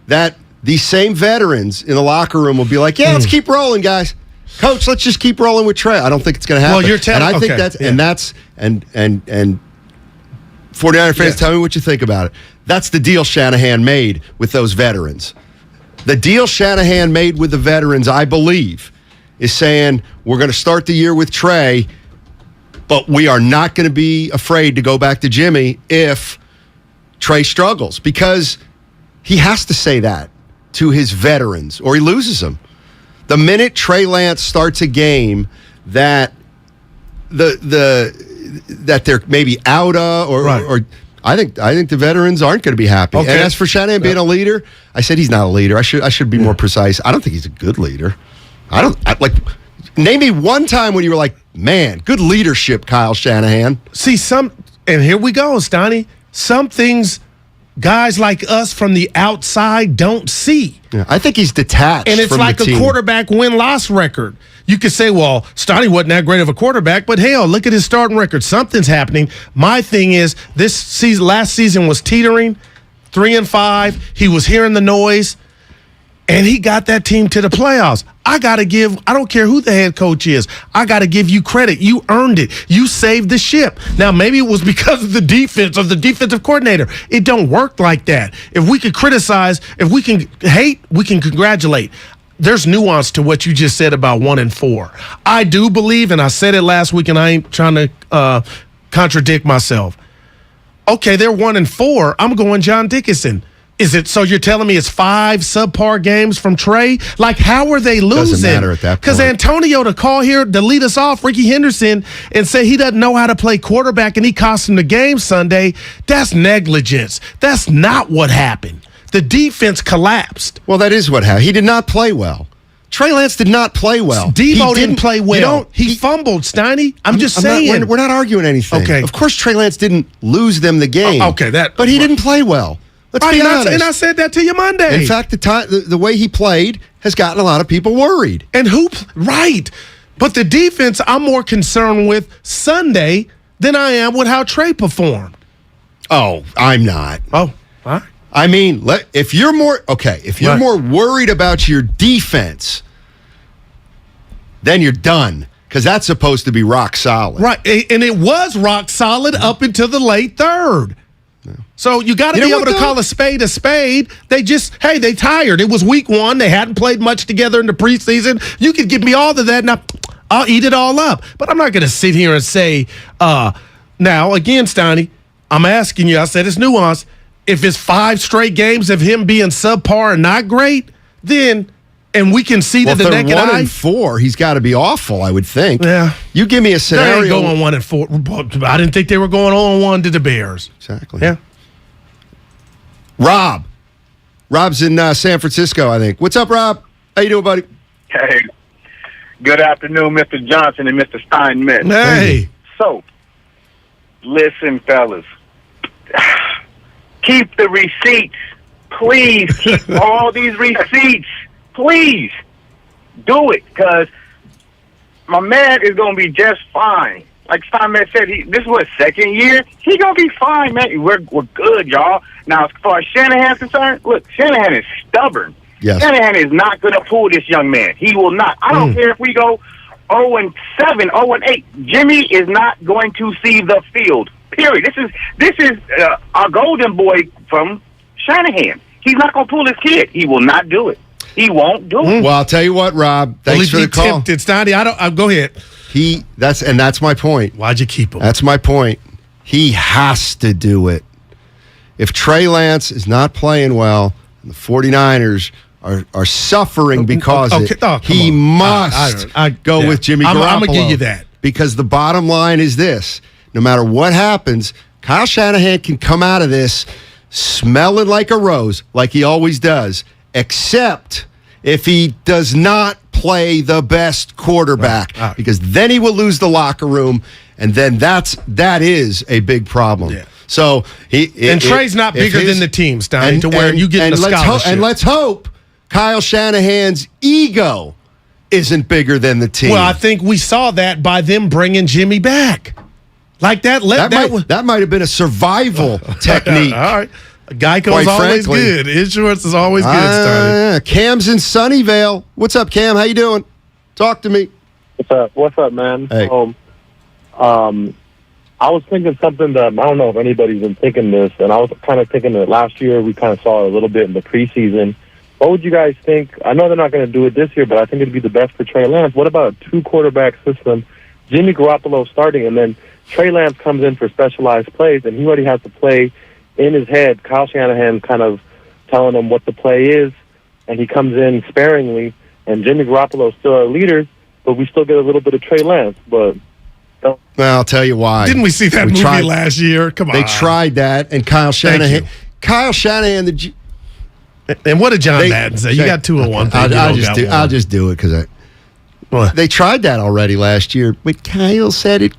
Speaker 9: that these same veterans in the locker room will be like, let's keep rolling, guys. Coach, let's just keep rolling with Trey. I don't think it's going to happen.
Speaker 8: Well, you're telling,
Speaker 9: and I think and 49er fans, tell me what you think about it. That's the deal Shanahan made with those veterans. The deal Shanahan made with the veterans, I believe, is saying we're going to start the year with Trey, but we are not going to be afraid to go back to Jimmy if Trey struggles, because he has to say that to his veterans or he loses them. The minute Trey Lance starts a game that that they're maybe out of, or I think the veterans aren't going to be happy. Okay. And as for Shanahan being a leader, I said he's not a leader. I should be more precise. I don't think he's a good leader. Name me one time when you were like, man, good leadership, Kyle Shanahan.
Speaker 8: See, and here we go, Steiny. Some things guys like us from the outside don't see.
Speaker 9: Yeah, I think he's detached.
Speaker 8: And it's
Speaker 9: from
Speaker 8: like
Speaker 9: the team.
Speaker 8: A quarterback win-loss record. You could say, well, Steiny wasn't that great of a quarterback, but hell, look at his starting record. Something's happening. My thing is, last season was teetering, 3-5. He was hearing the noise, and he got that team to the playoffs. I don't care who the head coach is, I got to give you credit. You earned it. You saved the ship. Now, maybe it was because of the defense, of the defensive coordinator. It don't work like that. If we can criticize, if we can hate, we can congratulate. There's nuance to what you just said about 1-4. I do believe, and I said it last week, and I ain't trying to contradict myself. Okay, they're 1-4. I'm going John Dickinson. Is it so you're telling me it's 5 subpar games from Trey? Like, how are they losing?
Speaker 9: Doesn't matter at that point.
Speaker 8: Because Antonio to call here to lead us off, Ricky Henderson, and say he doesn't know how to play quarterback and he cost him the game Sunday, that's negligence. That's not what happened. The defense collapsed.
Speaker 9: Well, that is what happened. He did not play well. Trey Lance did not play well.
Speaker 8: Debo didn't play well. He fumbled, Steiny. I'm just saying.
Speaker 9: We're not arguing anything.
Speaker 8: Okay.
Speaker 9: Of course, Trey Lance didn't lose them the game. But he didn't play well. Let's be honest.
Speaker 8: And I said that to you Monday.
Speaker 9: In fact, the way he played has gotten a lot of people worried.
Speaker 8: And right. But the defense, I'm more concerned with Sunday than I am with how Trey performed.
Speaker 9: Oh, I'm not.
Speaker 8: Oh, all right.
Speaker 9: I mean, if you're more more worried about your defense, then you're done, because that's supposed to be rock solid.
Speaker 8: Right, and it was rock solid up until the late third. So you got to be able to call a spade a spade. They they tired. It was week 1. They hadn't played much together in the preseason. You could give me all of that, and I'll eat it all up. But I'm not going to sit here and say, now, again, Steiny, I'm asking you, I said it's nuanced. If it's 5 straight games of him being subpar and not great, then, and we can see that the naked eye.
Speaker 9: 1 and 4, he's got to be awful, I would think.
Speaker 8: Yeah.
Speaker 9: You give me a scenario.
Speaker 8: They ain't going 1 and 4. I didn't think they were going 0-1 to the Bears.
Speaker 9: Exactly.
Speaker 8: Yeah.
Speaker 9: Rob's in San Francisco, I think. What's up, Rob? How you doing, buddy?
Speaker 6: Hey. Good afternoon, Mr. Johnson and Mr. Steinmetz.
Speaker 8: Hey.
Speaker 6: So, listen, fellas. Keep the receipts. Please keep all these receipts. Please do it, because my man is going to be just fine. Like Steinmetz said, this is what, 2nd year? He's going to be fine, man. We're good, y'all. Now, as far as Shanahan's concerned, look, Shanahan is stubborn.
Speaker 9: Yes.
Speaker 6: Shanahan is not going to pull this young man. He will not. I don't care if we go 0-7, 0-8. Jimmy is not going to see the field. Period. This is our golden boy from Shanahan. He's not going to pull his kid. He will not do it. He won't do it.
Speaker 9: Well, I'll tell you what, Rob. Thanks for the call.
Speaker 8: Tempted, Steiny. Go ahead.
Speaker 9: That's my point.
Speaker 8: Why'd you keep him?
Speaker 9: That's my point. He has to do it. If Trey Lance is not playing well, and the 49ers are suffering because he must go with Jimmy Garoppolo.
Speaker 8: I'm going to give you that.
Speaker 9: Because the bottom line is this. No matter what happens, Kyle Shanahan can come out of this smelling like a rose, like he always does, except if he does not play the best quarterback, because then he will lose the locker room, and then that is a big problem. Yeah. So
Speaker 8: Trey's not bigger than the team, Stein, to where you get the scholarship.
Speaker 9: And let's hope Kyle Shanahan's ego isn't bigger than the team.
Speaker 8: Well, I think we saw that by them bringing Jimmy back. Like that
Speaker 9: might have been a survival technique.
Speaker 8: All right. Geico's always good. Insurance is always good, Steiny.
Speaker 9: Cam's in Sunnyvale. What's up, Cam? How you doing? Talk to me.
Speaker 10: What's up, man?
Speaker 9: Hey.
Speaker 10: I was thinking something that I don't know if anybody's been thinking this, and I was kind of thinking that last year we kind of saw it a little bit in the preseason. What would you guys think? I know they're not going to do it this year, but I think it'd be the best for Trey Lance. What about a 2-quarterback system? Jimmy Garoppolo starting, and then Trey Lance comes in for specialized plays, and he already has to play in his head. Kyle Shanahan kind of telling him what the play is, and he comes in sparingly, and Jimmy Garoppolo is still our leader, but we still get a little bit of Trey Lance. But
Speaker 9: well, I'll tell you why.
Speaker 8: Didn't we see that movie last year? Come on.
Speaker 9: They tried that, and Kyle Shanahan,
Speaker 8: and what did John Madden say? You got 2-1.
Speaker 9: I'll just do it because they tried that already last year. But Kyle said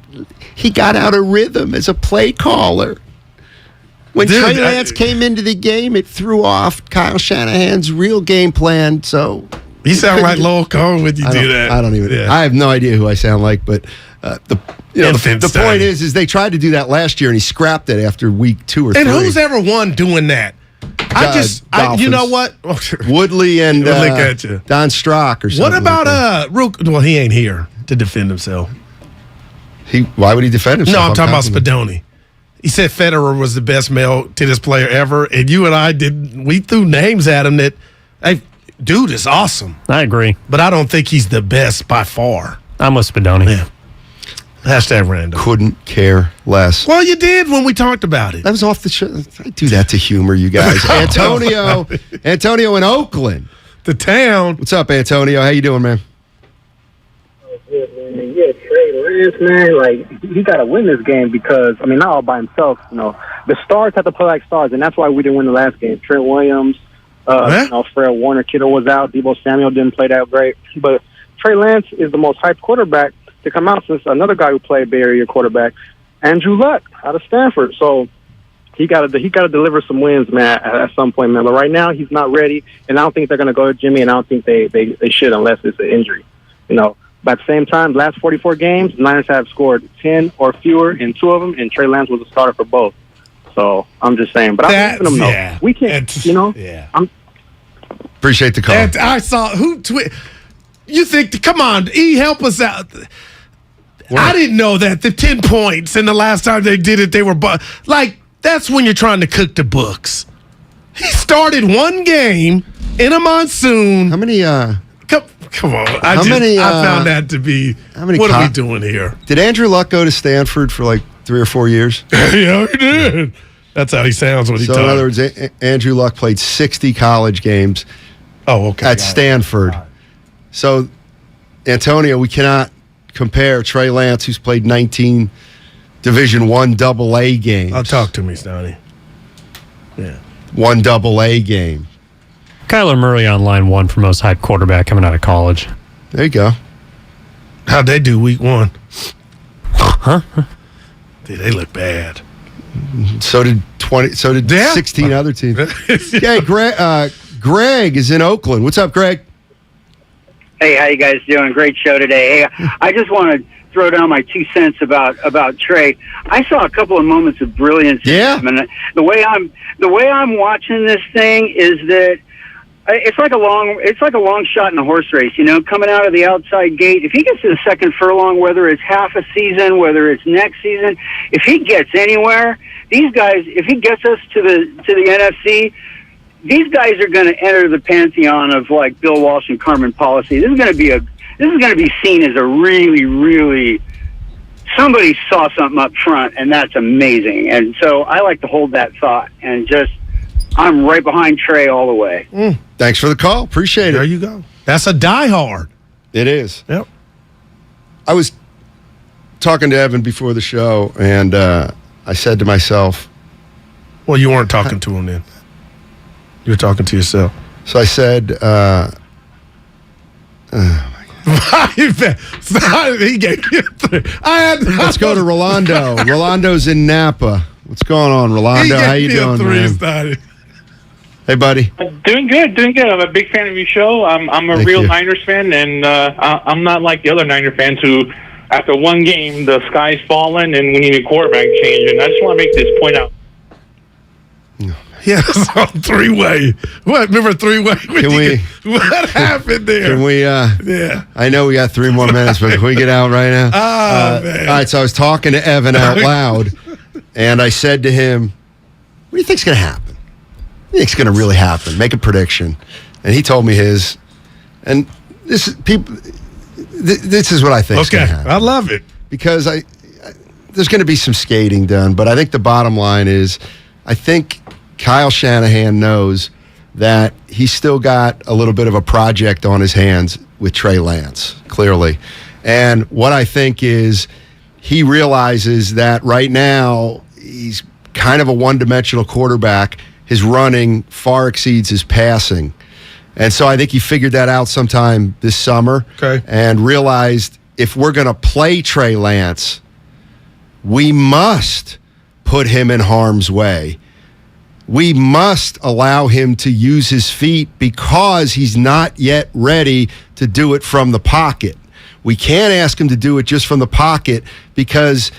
Speaker 9: he got out of rhythm as a play caller. When Trey Lance came into the game, it threw off Kyle Shanahan's real game plan. So
Speaker 8: you sound like Lowell Cone when you do that.
Speaker 9: I don't even. Yeah. I have no idea who I sound like, but the point is they tried to do that last year, and he scrapped it after week 2 or 3.
Speaker 8: And who's ever won doing that? You know what?
Speaker 9: Woodley and Don Strock or something.
Speaker 8: What about Rook? Well, he ain't here to defend himself.
Speaker 9: Why would he defend himself?
Speaker 8: No, I'm talking about Spadoni. He said Federer was the best male tennis player ever, and you and I we threw names at him that, hey, dude is awesome.
Speaker 19: I agree.
Speaker 8: But I don't think he's the best by far.
Speaker 19: I'm with Spadoni.
Speaker 8: Yeah. Hashtag random.
Speaker 9: Couldn't care less.
Speaker 8: Well, you did when we talked about it.
Speaker 9: That was off the show. I do that to humor you guys. Antonio in Oakland.
Speaker 8: The town.
Speaker 9: What's up, Antonio? How you doing, man?
Speaker 12: Good, man. Yeah, Trey Lance, man, like, he got to win this game because, I mean, not all by himself, you know. The stars have to play like stars, and that's why we didn't win the last game. Trent Williams, you know, Fred Warner, Kittle was out. Deebo Samuel didn't play that great. But Trey Lance is the most hyped quarterback to come out since another guy who played Bay Area quarterback, Andrew Luck, out of Stanford. So he got to deliver some wins, man, at some point, man. But right now, he's not ready, and I don't think they're going to go to Jimmy, and I don't think they should unless it's an injury, you know. But at the same time, last 44 games, the Niners have scored 10 or fewer in 2 of them, and Trey Lance was a starter for both. So I'm just saying. But I'm letting them know.
Speaker 8: Yeah.
Speaker 12: We can't, you know.
Speaker 8: Yeah.
Speaker 9: Appreciate the call.
Speaker 8: And I saw who tweet. You think? Come on, help us out. What? I didn't know that the 10 points and the last time they did it, they were like that's when you're trying to cook the books. He started one game in a monsoon.
Speaker 9: How many?
Speaker 8: Come on. I found that to be. What are we doing here?
Speaker 9: Did Andrew Luck go to Stanford for like 3 or 4 years?
Speaker 8: Yeah, he did. That's how he sounds when he talks.
Speaker 9: So in other words, Andrew Luck played 60 college games.
Speaker 8: Oh, okay.
Speaker 9: At Stanford. So, Antonio, we cannot compare Trey Lance, who's played 19 Division I AA games.
Speaker 8: Talk to me, Steiny. Yeah.
Speaker 9: 1 AA game.
Speaker 19: Kyler Murray on line 1 for most hyped quarterback coming out of college.
Speaker 9: There you go.
Speaker 8: How'd they do week 1? Huh? Dude, they look bad.
Speaker 9: So did 16 other teams. Yeah, Greg is in Oakland. What's up, Greg?
Speaker 13: Hey, how you guys doing? Great show today. Hey, I just want to throw down my 2 cents about Trey. I saw a couple of moments of brilliance.
Speaker 9: Yeah.
Speaker 13: In him, and the way I'm watching this thing is that it's like a long shot in a horse race, you know, coming out of the outside gate. If he gets to the second furlong, whether it's half a season, whether it's next season, if he gets anywhere, these guys, if he gets us to the NFC, these guys are going to enter the pantheon of like Bill Walsh and Carmen Policy. This is going to be seen as a really, really, somebody saw something up front, and that's amazing. And so I like to hold that thought and I'm right behind Trey all the way.
Speaker 9: Thanks for the call. Appreciate it.
Speaker 8: There you go. That's a diehard.
Speaker 9: It is.
Speaker 8: Yep.
Speaker 9: I was talking to Evan before the show, and I said to myself...
Speaker 8: Well, you weren't talking to him then. You were talking to yourself.
Speaker 9: So I said...
Speaker 8: he gave you 3.
Speaker 9: Let's go to Rolando. Rolando's in Napa. What's going on, Rolando? How you doing, man? Hey, buddy.
Speaker 14: Doing good. I'm a big fan of your show. I'm a real Niners fan, and I'm not like the other Niner fans who, after one game, the sky's falling and we need a quarterback change. And I just want to make this point out.
Speaker 8: Yeah, it's on 3-way. What? Remember 3-way? What happened there?
Speaker 9: Can we?
Speaker 8: Yeah.
Speaker 9: I know we got 3 more minutes, but can we get out right now?
Speaker 8: Man.
Speaker 9: All right, so I was talking to Evan out loud, and I said to him, what do you think's going to happen? What do you think's going to really happen? Make a prediction. And he told me his. And this is what I think is going to happen.
Speaker 8: I love it.
Speaker 9: Because there's going to be some skating done, but I think the bottom line is I think Kyle Shanahan knows that he's still got a little bit of a project on his hands with Trey Lance, clearly. And what I think is he realizes that right now he's kind of a one-dimensional quarterback. His running far exceeds his passing. And so I think he figured that out sometime this summer and realized if we're going to play Trey Lance, we must put him in harm's way. We must allow him to use his feet because he's not yet ready to do it from the pocket. We can't ask him to do it just from the pocket because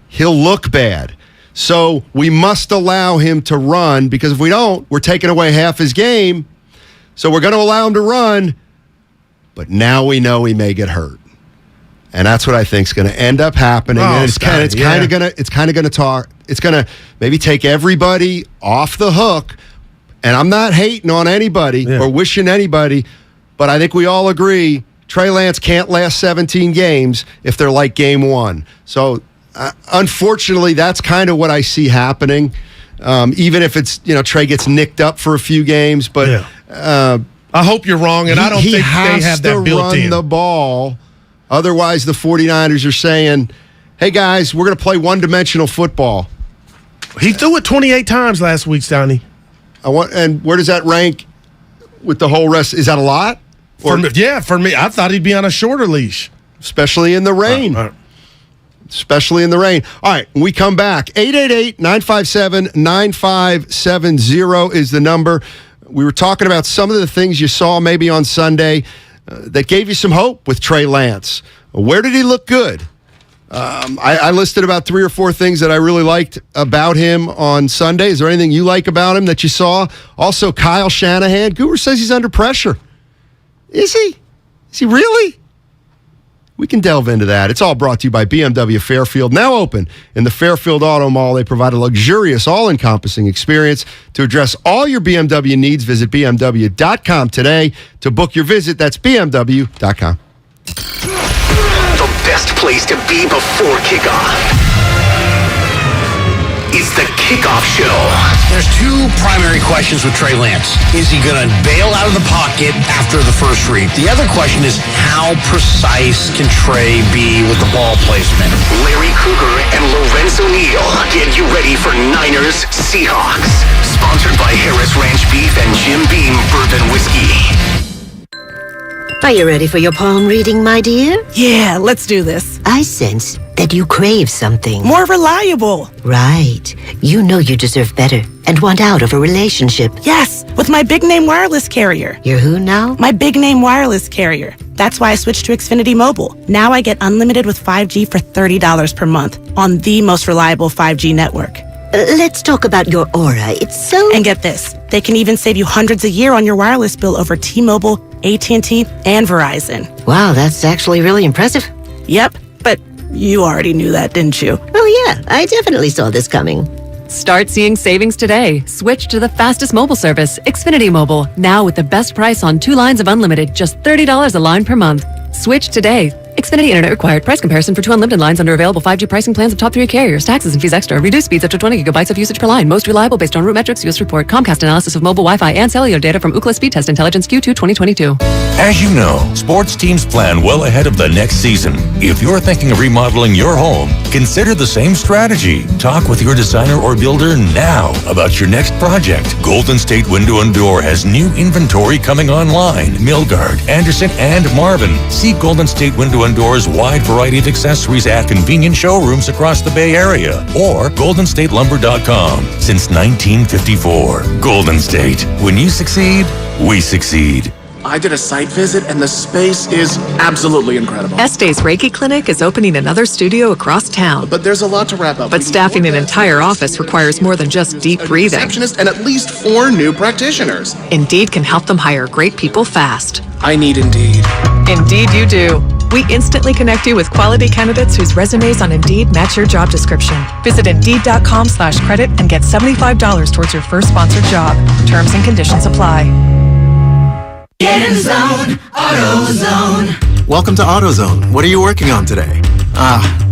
Speaker 9: he'll look bad. So we must allow him to run because if we don't, we're taking away half his game. So we're going to allow him to run, but now we know he may get hurt. And that's what I think is going to end up happening. And it's kind of maybe take everybody off the hook. And I'm not hating on anybody or wishing anybody, but I think we all agree Trey Lance can't last 17 games if they're like game one. So, unfortunately, that's kind of what I see happening. Even if it's, Trey gets nicked up for a few games. But
Speaker 8: I hope you're wrong, and I don't think they have that built in.
Speaker 9: He has to run the ball. Otherwise, the 49ers are saying, hey, guys, we're going to play one-dimensional football.
Speaker 8: He threw it 28 times last week, Steiny.
Speaker 9: And where does that rank with the whole rest? Is that a lot?
Speaker 8: For me, I thought he'd be on a shorter leash.
Speaker 9: Especially in the rain. Especially in the rain. All right, when we come back, 888-957-9570 is the number. We were talking about some of the things you saw maybe on Sunday that gave you some hope with Trey Lance. Where did he look good? I listed about 3 or 4 things that I really liked about him on Sunday. Is there anything you like about him that you saw? Also, Kyle Shanahan. Guru says he's under pressure. Is he? Is he really? We can delve into that. It's all brought to you by BMW Fairfield, now open in the Fairfield Auto Mall. They provide a luxurious, all-encompassing experience to address all your BMW needs. Visit BMW.com today to book your visit. That's BMW.com.
Speaker 5: The best place to be before kickoff is the Kickoff Show.
Speaker 16: There's 2 primary questions with Trey Lance. Is he going to bail out of the pocket after the first read? The other question is, how precise can Trey be with the ball placement?
Speaker 5: Larry Krueger and Lorenzo Neal get you ready for Niners Seahawks. Sponsored by Harris Ranch Beef and Jim Beam Bourbon Whiskey.
Speaker 20: Are you ready for your palm reading, my dear?
Speaker 21: Yeah, let's do this.
Speaker 20: I sense that you crave something.
Speaker 21: More reliable.
Speaker 20: Right. You know you deserve better and want out of a relationship.
Speaker 21: Yes, with my big name wireless carrier.
Speaker 20: You're who now?
Speaker 21: My big name wireless carrier. That's why I switched to Xfinity Mobile. Now I get unlimited with 5G for $30 per month on the most reliable 5G network.
Speaker 20: Let's talk about your aura. It's so...
Speaker 21: And get this. They can even save you hundreds a year on your wireless bill over T-Mobile, AT&T, and Verizon.
Speaker 20: Wow, that's actually really impressive.
Speaker 21: Yep, but you already knew that, didn't you?
Speaker 20: Oh yeah, I definitely saw this coming.
Speaker 22: Start seeing savings today. Switch to the fastest mobile service, Xfinity Mobile. Now with the best price on 2 lines of unlimited, just $30 a line per month. Switch today. Xfinity Internet required. Price comparison for 2 unlimited lines under available 5G pricing plans of top 3 carriers. Taxes and fees extra. Reduced speeds up to 20 gigabytes of usage per line. Most reliable based on root metrics. US report. Comcast analysis of mobile Wi-Fi and cellular data from Ookla Speed Test Intelligence Q2 2022.
Speaker 23: As you know, sports teams plan well ahead of the next season. If you're thinking of remodeling your home, consider the same strategy. Talk with your designer or builder now about your next project. Golden State Window and Door has new inventory coming online. Milgard, Anderson, and Marvin. See Golden State Window and Door's wide variety of accessories at convenient showrooms across the Bay Area or goldenstatelumber.com. Since 1954. Golden State. When you succeed, we succeed.
Speaker 24: I did a site visit and the space is absolutely incredible.
Speaker 26: Este's Reiki Clinic is opening another studio across town.
Speaker 24: But there's a lot to wrap up.
Speaker 26: But staffing an entire office requires more than just deep breathing.
Speaker 24: Receptionist and at least 4 new practitioners.
Speaker 26: Indeed can help them hire great people fast.
Speaker 24: I need Indeed.
Speaker 26: Indeed you do. We instantly connect you with quality candidates whose resumes on Indeed match your job description. Visit Indeed.com/credit and get $75 towards your first sponsored job. Terms and conditions apply.
Speaker 27: Get in the zone, AutoZone.
Speaker 29: Welcome to AutoZone. What are you working on today?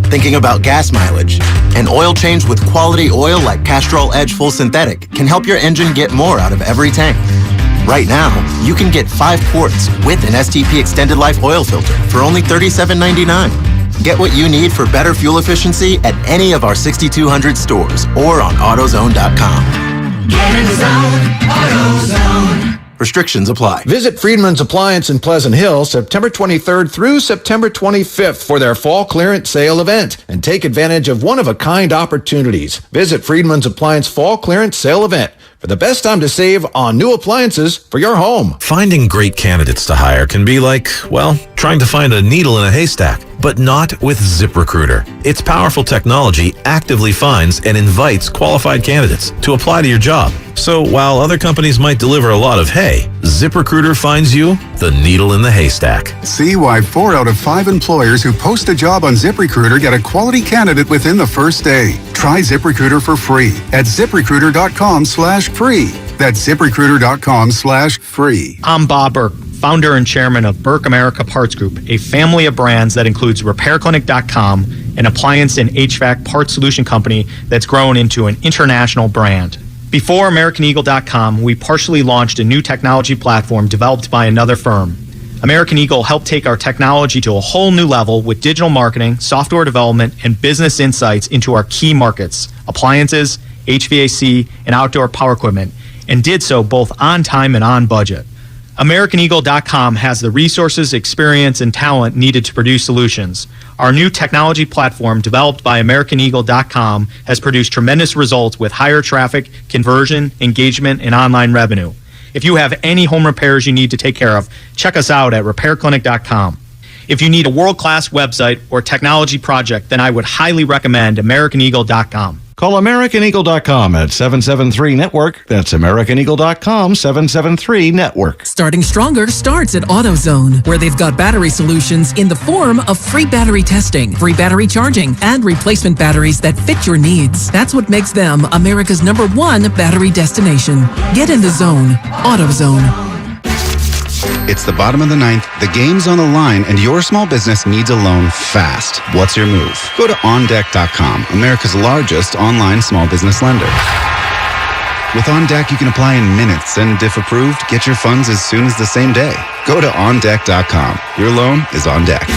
Speaker 29: Thinking about gas mileage. An oil change with quality oil like Castrol Edge Full Synthetic can help your engine get more out of every tank. Right now, you can get 5 quarts with an STP Extended Life oil filter for only $37.99. Get what you need for better fuel efficiency at any of our 6,200 stores or on AutoZone.com.
Speaker 27: Get in the zone, AutoZone.
Speaker 29: Restrictions apply.
Speaker 7: Visit Friedman's Appliance in Pleasant Hill September 23rd through September 25th for their fall clearance sale event and take advantage of one-of-a-kind opportunities. Visit Friedman's Appliance Fall Clearance Sale event for the best time to save on new appliances for your home.
Speaker 30: Finding great candidates to hire can be like, well, trying to find a needle in a haystack, but not with ZipRecruiter. Its powerful technology actively finds and invites qualified candidates to apply to your job. So while other companies might deliver a lot of hay, ZipRecruiter finds you the needle in the haystack.
Speaker 31: See why 4 out of 5 employers who post a job on ZipRecruiter get a quality candidate within the first day. Try ZipRecruiter for free at ZipRecruiter.com/free. That's ZipRecruiter.com/free.
Speaker 32: I'm Bob Burke,
Speaker 1: founder and chairman of Burke America Parts Group, a family of brands that includes RepairClinic.com, an appliance and HVAC parts solution company that's grown into an international brand. Before AmericanEagle.com, we partially launched a new technology platform developed by another firm. American Eagle helped take our technology to a whole new level with digital marketing, software development, and business insights into our key markets, appliances, HVAC, and outdoor power equipment, and did so both on time and on budget. AmericanEagle.com has the resources, experience, and talent needed to produce solutions. Our new technology platform, developed by AmericanEagle.com, has produced tremendous results with higher traffic, conversion, engagement, and online revenue. If you have any home repairs you need to take care of, check us out at RepairClinic.com. If you need a world-class website or technology project, then I would highly recommend AmericanEagle.com.
Speaker 2: Call AmericanEagle.com at 773-NETWORK. That's AmericanEagle.com, 773-NETWORK.
Speaker 3: Starting Stronger starts at AutoZone, where they've got battery solutions in the form of free battery testing, free battery charging, and replacement batteries that fit your needs. That's what makes them America's #1 battery destination. Get in the zone. AutoZone.
Speaker 31: It's the bottom of the ninth, the game's on the line, and your small business needs a loan fast. What's your move? Go to OnDeck.com, America's largest online small business lender. With OnDeck, you can apply in minutes, and if approved, get your funds as soon as the same day. Go to OnDeck.com. Your loan is on deck.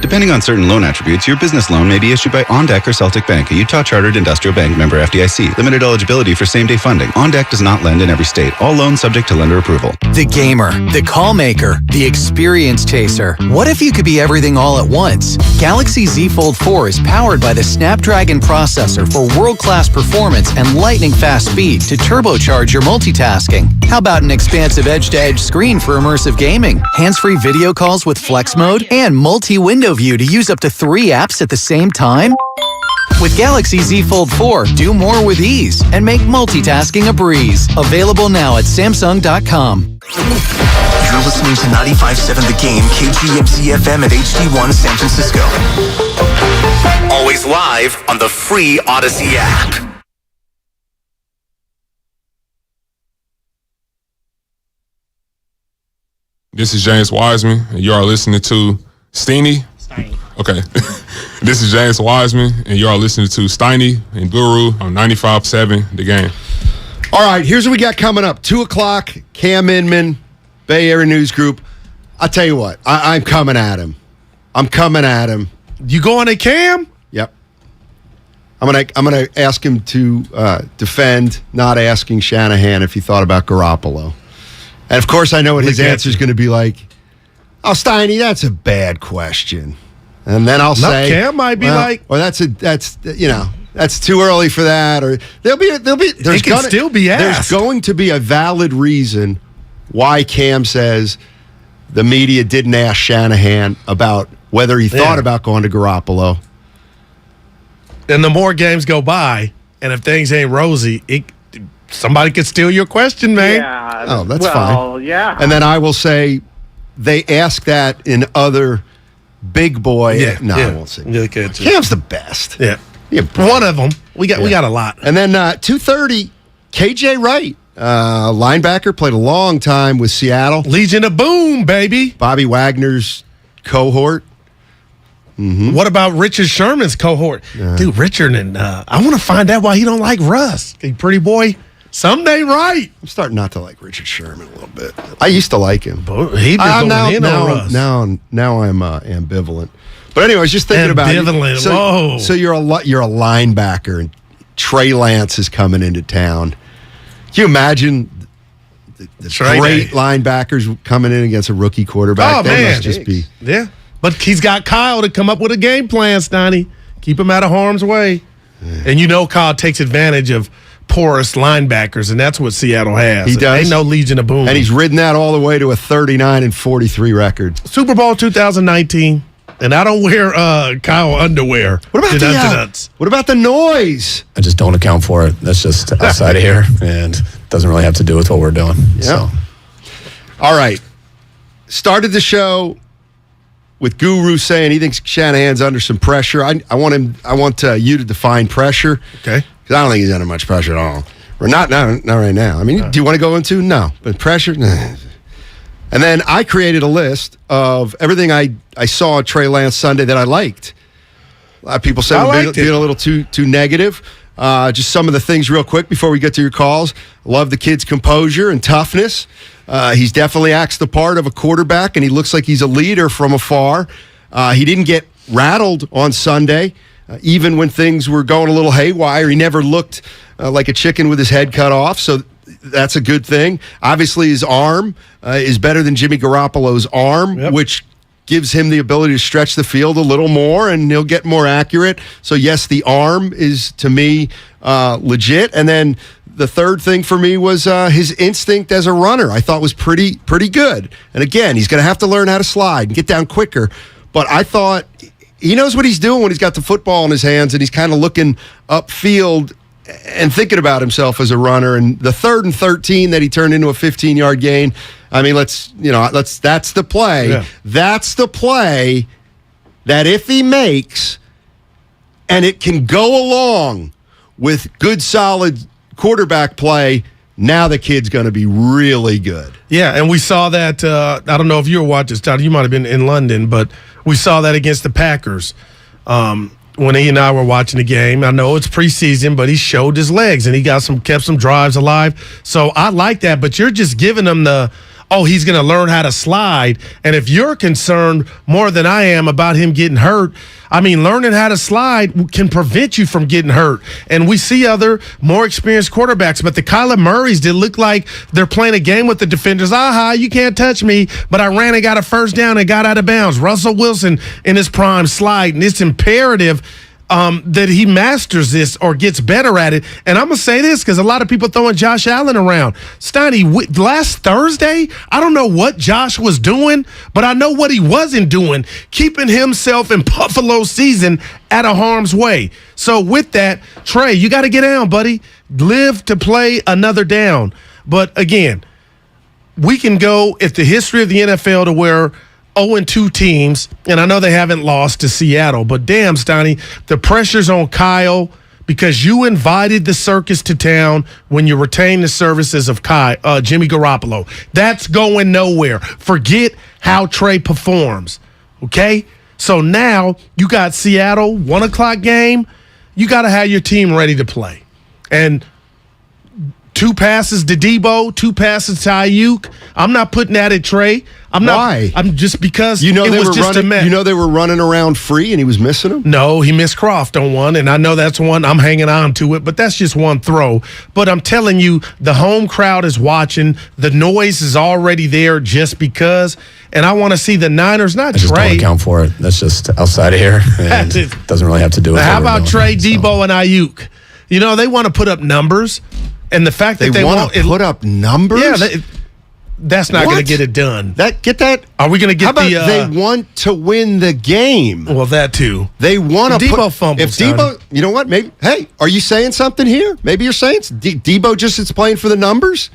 Speaker 31: Depending on certain loan attributes, your business loan may be issued by OnDeck or Celtic Bank, a Utah Chartered Industrial Bank member FDIC. Limited eligibility for same-day funding. OnDeck does not lend in every state. All loans subject to lender approval.
Speaker 4: The gamer, the call maker, the experience chaser. What if you could be everything all at once? Galaxy Z Fold 4 is powered by the Snapdragon processor for world-class performance and lightning-fast speed to turbocharge your multitasking. How about an expansive edge-to-edge screen for immersive gaming, hands-free video calls with flex mode, and multi-window view to use up to 3 apps at the same time? With Galaxy Z Fold 4, do more with ease and make multitasking a breeze. Available now at Samsung.com.
Speaker 5: You're listening to 95.7 The Game, KGMZ FM at HD1 San Francisco. Always live on the free Odyssey app.
Speaker 6: This is James Wiseman, and you are listening to Steiny. Okay. This is James Wiseman, and you are listening to Steiny and Guru on 95.7 The Game.
Speaker 9: All right, here's what we got coming up. 2 o'clock, Cam Inman, Bay Area News Group. I'll tell you what, I'm coming at him.
Speaker 8: You going at Cam?
Speaker 9: Yep. I'm gonna ask him to defend not asking Shanahan if he thought about Garoppolo. And, of course, I know what his answer is going to be like. Oh, Steiny, that's a bad question. And then I'll say,
Speaker 8: Cam might be
Speaker 9: or that's too early for that, or there's
Speaker 8: still be asked.
Speaker 9: There's going to be a valid reason why Cam says the media didn't ask Shanahan about whether he thought about going to Garoppolo.
Speaker 8: And the more games go by, and if things ain't rosy, somebody could steal your question, man.
Speaker 9: Yeah. Oh, that's fine. Yeah. And then I will say they ask that in other big boy.
Speaker 8: Yeah.
Speaker 9: I won't say. Cam's the best.
Speaker 8: Yeah. One of them. We got a lot.
Speaker 9: And then 2:30, KJ Wright, linebacker, played a long time with Seattle.
Speaker 8: Legion of Boom, baby.
Speaker 9: Bobby Wagner's cohort. Mm-hmm.
Speaker 8: What about Richard Sherman's cohort? Dude, Richard, and I want to find out why he don't like Russ. Hey, pretty boy. Something ain't right.
Speaker 9: I'm starting not to like Richard Sherman a little bit. I used to like him.
Speaker 8: He been going in on Russ.
Speaker 9: Now I'm ambivalent. But anyway, I was just thinking about it. So you're a linebacker, and Trey Lance is coming into town. Can you imagine the great linebackers coming in against a rookie quarterback?
Speaker 8: Oh,
Speaker 9: that must just be.
Speaker 8: Yeah. But he's got Kyle to come up with a game plan, Steiny. Keep him out of harm's way. And Kyle takes advantage of porous linebackers, and that's what Seattle has.
Speaker 9: He does.
Speaker 8: Ain't no Legion of Boom.
Speaker 9: And he's ridden that all the way to a 39-43 record.
Speaker 8: Super Bowl 2019, and I don't wear Kyle underwear.
Speaker 9: What about the noise?
Speaker 11: I just don't account for it. That's just outside of here, and doesn't really have to do with what we're doing.
Speaker 9: Yeah.
Speaker 11: So.
Speaker 9: All right. Started the show with Guru saying he thinks Shanahan's under some pressure. I want you to define pressure.
Speaker 8: Okay.
Speaker 9: Because I don't think he's under much pressure at all. Or not right now. I mean, do you want to go into? No. But pressure? Nah. And then I created a list of everything I saw Trey Lance Sunday that I liked. A lot of people said we're being a little too negative. Just some of the things real quick before we get to your calls. Love the kid's composure and toughness. He's definitely acts the part of a quarterback, and he looks like he's a leader from afar. He didn't get rattled on Sunday, even when things were going a little haywire. He never looked like a chicken with his head cut off, so that's a good thing. Obviously, his arm is better than Jimmy Garoppolo's arm, which gives him the ability to stretch the field a little more, and he'll get more accurate. So, yes, the arm is, to me, legit. And then the third thing for me was his instinct as a runner. I thought was pretty good. And, again, he's going to have to learn how to slide and get down quicker. But I thought he knows what he's doing when he's got the football in his hands, and he's kind of looking upfield and thinking about himself as a runner. And the 3rd and 13 that he turned into a 15-yard gain, I mean, that's the play. Yeah. That's the play that if he makes, and it can go along with good, solid quarterback play, now the kid's going to be really good.
Speaker 8: Yeah, and we saw that, I don't know if you were watching, Todd, you might have been in London, but we saw that against the Packers. When he and I were watching the game, I know it's preseason, but he showed his legs and he kept some drives alive. So I like that, but you're just giving him he's going to learn how to slide. And if you're concerned more than I am about him getting hurt, I mean, learning how to slide can prevent you from getting hurt. And we see other more experienced quarterbacks, but the Kyler Murrays that look like they're playing a game with the defenders. You can't touch me, but I ran and got a first down and got out of bounds. Russell Wilson in his prime sliding. It's imperative that he masters this or gets better at it. And I'm going to say this because a lot of people throwing Josh Allen around. Steiny, last Thursday, I don't know what Josh was doing, but I know what he wasn't doing, keeping himself in Buffalo season out of harm's way. So with that, Trey, you got to get down, buddy. Live to play another down. But again, we can go at the history of the NFL to where 0-2 teams, and I know they haven't lost to Seattle, but damn, Steiny, the pressure's on Kyle because you invited the circus to town when you retained the services of Jimmy Garoppolo. That's going nowhere. Forget how Trey performs, okay? So now you got Seattle, 1 o'clock game. You got to have your team ready to play. And 2 passes to Debo, 2 passes to Ayuk. I'm not putting that at Trey.
Speaker 9: Why?
Speaker 8: I'm just because
Speaker 9: it was just
Speaker 8: a mess.
Speaker 9: You know they were running around free and he was missing them?
Speaker 8: No, he missed Croft on one, and I know that's one. I'm hanging on to it, but that's just one throw. But I'm telling you, the home crowd is watching. The noise is already there just because, and I want to see the Niners, not
Speaker 11: I just
Speaker 8: Trey.
Speaker 11: don't account for it. That's just outside of here, and it doesn't really have to do with
Speaker 8: How
Speaker 11: what we're
Speaker 8: about
Speaker 11: doing,
Speaker 8: Trey, Debo, and Ayuk? You know, they want to put up numbers. And the fact that they
Speaker 9: want to put up numbers?
Speaker 8: Yeah, that's not going to get it done.
Speaker 9: Get that?
Speaker 8: Are we going to get
Speaker 9: how about they want to win the game?
Speaker 8: Well, that too.
Speaker 9: They want to
Speaker 8: Debo fumbles.
Speaker 9: If Debo, you know what? Maybe. Hey, are you saying something here? Maybe you're saying Debo just is playing for the numbers.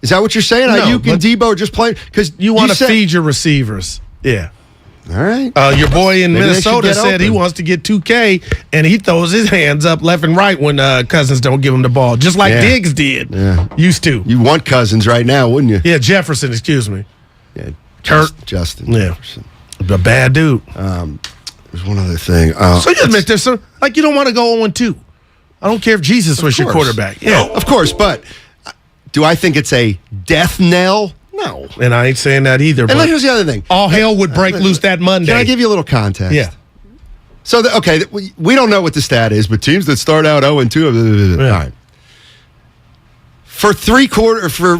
Speaker 9: Is that what you're saying?
Speaker 8: No,
Speaker 9: Ayuk and Debo are just playing because
Speaker 8: you want to feed your receivers. Yeah.
Speaker 9: All right.
Speaker 8: Your boy in Minnesota said he wants to get 2K, and he throws his hands up left and right when Cousins don't give him the ball, just like Diggs did. Yeah. Used to.
Speaker 9: You want Cousins right now, wouldn't you?
Speaker 8: Yeah, Jefferson, excuse me.
Speaker 9: Yeah,
Speaker 8: Justin
Speaker 9: yeah. Jefferson.
Speaker 8: A bad dude.
Speaker 9: There's one other thing.
Speaker 8: So you admit there's some, like you don't want to go 0-2. I don't care if Jesus was your quarterback. Yeah,
Speaker 9: no, of course, but do I think it's a death knell? No.
Speaker 8: And I ain't saying that either.
Speaker 9: And here's the other thing.
Speaker 8: All hell would break loose that Monday.
Speaker 9: Can I give you a little context?
Speaker 8: Yeah.
Speaker 9: So, we don't know what the stat is, but teams that start out 0-2, all right. For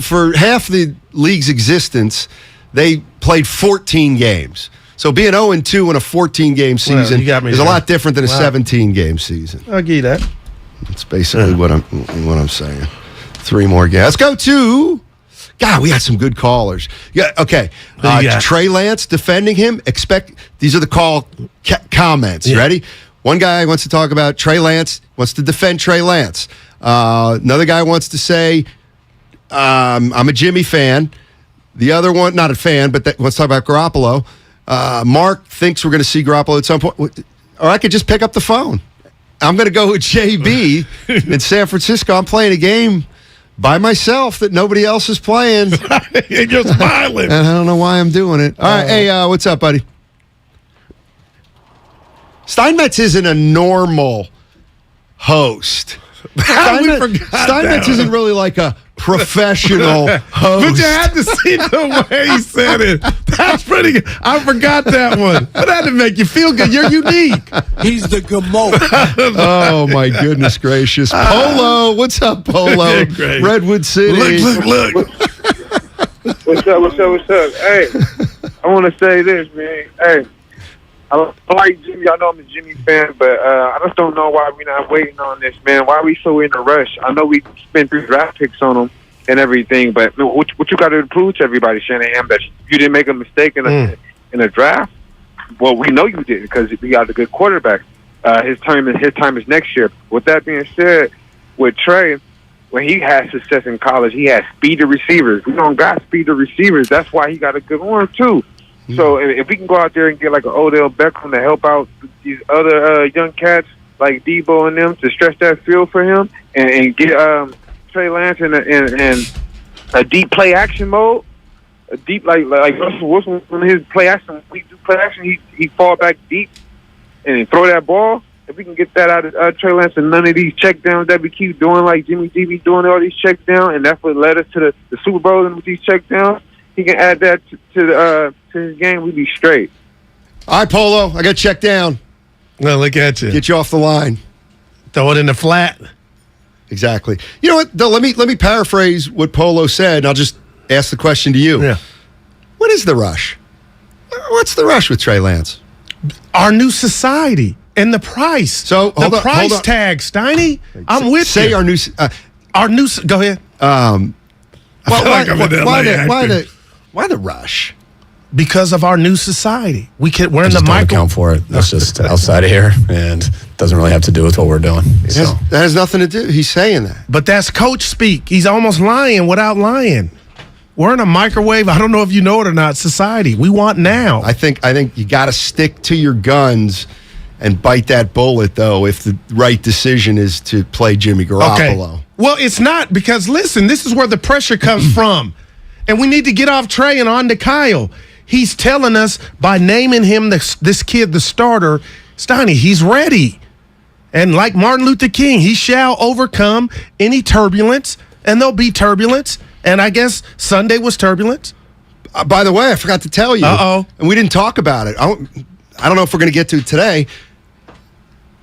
Speaker 9: for half the league's existence, they played 14 games. So being 0-2 in a 14-game season is a lot different than a 17-game season.
Speaker 8: I'll give you that.
Speaker 9: That's basically what I'm saying. 3 more games. Let's go to... God, we had some good callers. Yeah, okay. Trey Lance defending him. These are the comments. You ready? One guy wants to talk about Trey Lance, wants to defend Trey Lance. Another guy wants to say, I'm a Jimmy fan. The other one, not a fan, but wants to talk about Garoppolo. Mark thinks we're going to see Garoppolo at some point. Or I could just pick up the phone. I'm going to go with JB in San Francisco. I'm playing a game by myself that nobody else is playing.
Speaker 8: And you're smiling.
Speaker 9: And I don't know why I'm doing it. All right, hey, what's up, buddy? Steinmetz isn't a normal host. Steinmetz isn't really like a professional host.
Speaker 8: But you had to see the way he said it. That's pretty good. I forgot that one. But that didn't make you feel good. You're unique.
Speaker 10: He's the GMO.
Speaker 9: Oh, my goodness gracious. Polo. What's up, Polo? Redwood City.
Speaker 8: Look.
Speaker 12: What's up? Hey, I want to say this, man. Hey, I like Jimmy. I know I'm a Jimmy fan, but I just don't know why we're not waiting on this, man. Why are we so in a rush? I know we spent 3 draft picks on him and everything, but what you got to prove to everybody, Shanahan, that you didn't make a mistake in a draft? Well, we know you did because we got a good quarterback. His time is next year. With that being said, with Trey, when he had success in college, he had speedy receivers. We don't got speedy receivers. That's why he got a good one, too. So if we can go out there and get like an Odell Beckham to help out these other young cats like Debo and them to stretch that field for him and get Trey Lance in a deep play action mode, a deep like Russell Wilson when his play action, we do play action, he fall back deep and throw that ball. If we can get that out of Trey Lance and none of these check downs that we keep doing like Jimmy G be doing all these check downs, and that's what led us to the Super Bowl and with these check downs. He can add that to his game. We'd be straight.
Speaker 9: All right, Polo. I got checked down.
Speaker 8: No, look at you.
Speaker 9: Get you off the line.
Speaker 8: Throw it in the flat.
Speaker 9: Exactly. You know what? Though, let me paraphrase what Polo said, and I'll just ask the question to you.
Speaker 8: Yeah.
Speaker 9: What is the rush? What's the rush with Trey Lance?
Speaker 8: Our new society and the price.
Speaker 9: So
Speaker 8: the price tag, Steiny. I'm with you.
Speaker 9: Say our new.
Speaker 8: Go ahead.
Speaker 9: Why the rush?
Speaker 10: because of our new society. We're in the
Speaker 11: don't
Speaker 10: micro.
Speaker 11: account for it. That's just outside of here, and doesn't really have to do with what we're doing.
Speaker 9: That has nothing to do. He's saying that,
Speaker 10: but that's coach speak. He's almost lying without lying. We're in a microwave. I don't know if you know it or not. Society. We want now.
Speaker 9: I think you got to stick to your guns and bite that bullet, though, if the right decision is to play Jimmy Garoppolo.
Speaker 10: Okay. Well, it's not, because listen, this is where the pressure comes from, and we need to get off Trey and on to Kyle. He's telling us by naming him this kid the starter, Steiny, he's ready. And like Martin Luther King, he shall overcome any turbulence, and there'll be turbulence. And I guess Sunday was turbulence.
Speaker 9: By the way, I forgot to tell you.
Speaker 10: Uh-oh.
Speaker 9: And we didn't talk about it. I don't know if we're going to get to it today.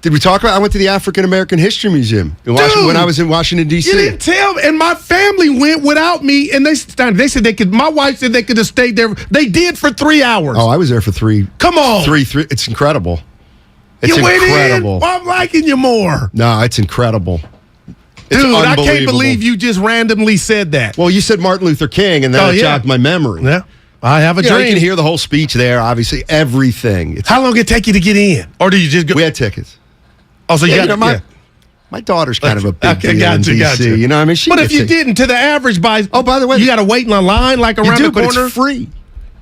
Speaker 9: Did we talk about I went to the African American History Museum in Washington, when I was in Washington, D.C.
Speaker 10: You didn't tell me. And my family went without me, and they said they could. My wife said they could have stayed there. They did for 3 hours.
Speaker 9: Oh, I was there for 3.
Speaker 10: Come on.
Speaker 9: 3. It's incredible. It's
Speaker 10: you went
Speaker 9: incredible.
Speaker 10: in? Well, I'm liking you more.
Speaker 9: No, it's incredible. It's
Speaker 10: Dude, I can't believe you just randomly said that.
Speaker 9: Well, you said Martin Luther King, and that jogged my memory.
Speaker 10: Yeah, I have a dream.
Speaker 9: You can hear the whole speech there, obviously, everything.
Speaker 10: How long did it take you to get in? Or did you just go?
Speaker 9: We had tickets.
Speaker 10: Oh, so you got
Speaker 9: my daughter's kind of a big deal
Speaker 10: got
Speaker 9: in
Speaker 10: you.
Speaker 9: DC. You know what I mean?
Speaker 10: But if you didn't, to the average by
Speaker 9: by the way,
Speaker 10: you got to wait in a line like around the corner.
Speaker 9: But it's free.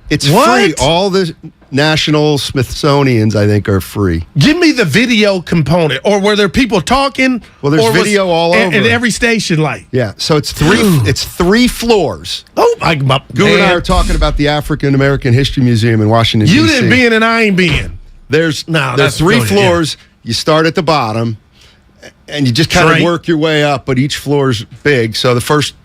Speaker 9: It's
Speaker 10: what?
Speaker 9: free. All the National Smithsonians, I think, are free.
Speaker 10: Give me the video component, or were there people talking?
Speaker 9: Well, there's video all over
Speaker 10: at every station light.
Speaker 9: Yeah, so it's 3. It's 3 floors.
Speaker 10: Oh my God!
Speaker 9: Guru and I are talking about the African American History Museum in Washington, D.C.
Speaker 10: You didn't be in, and I ain't been.
Speaker 9: There's 3 floors. Yeah. You start at the bottom, and you just kind of work your way up. But each floor's big. So the first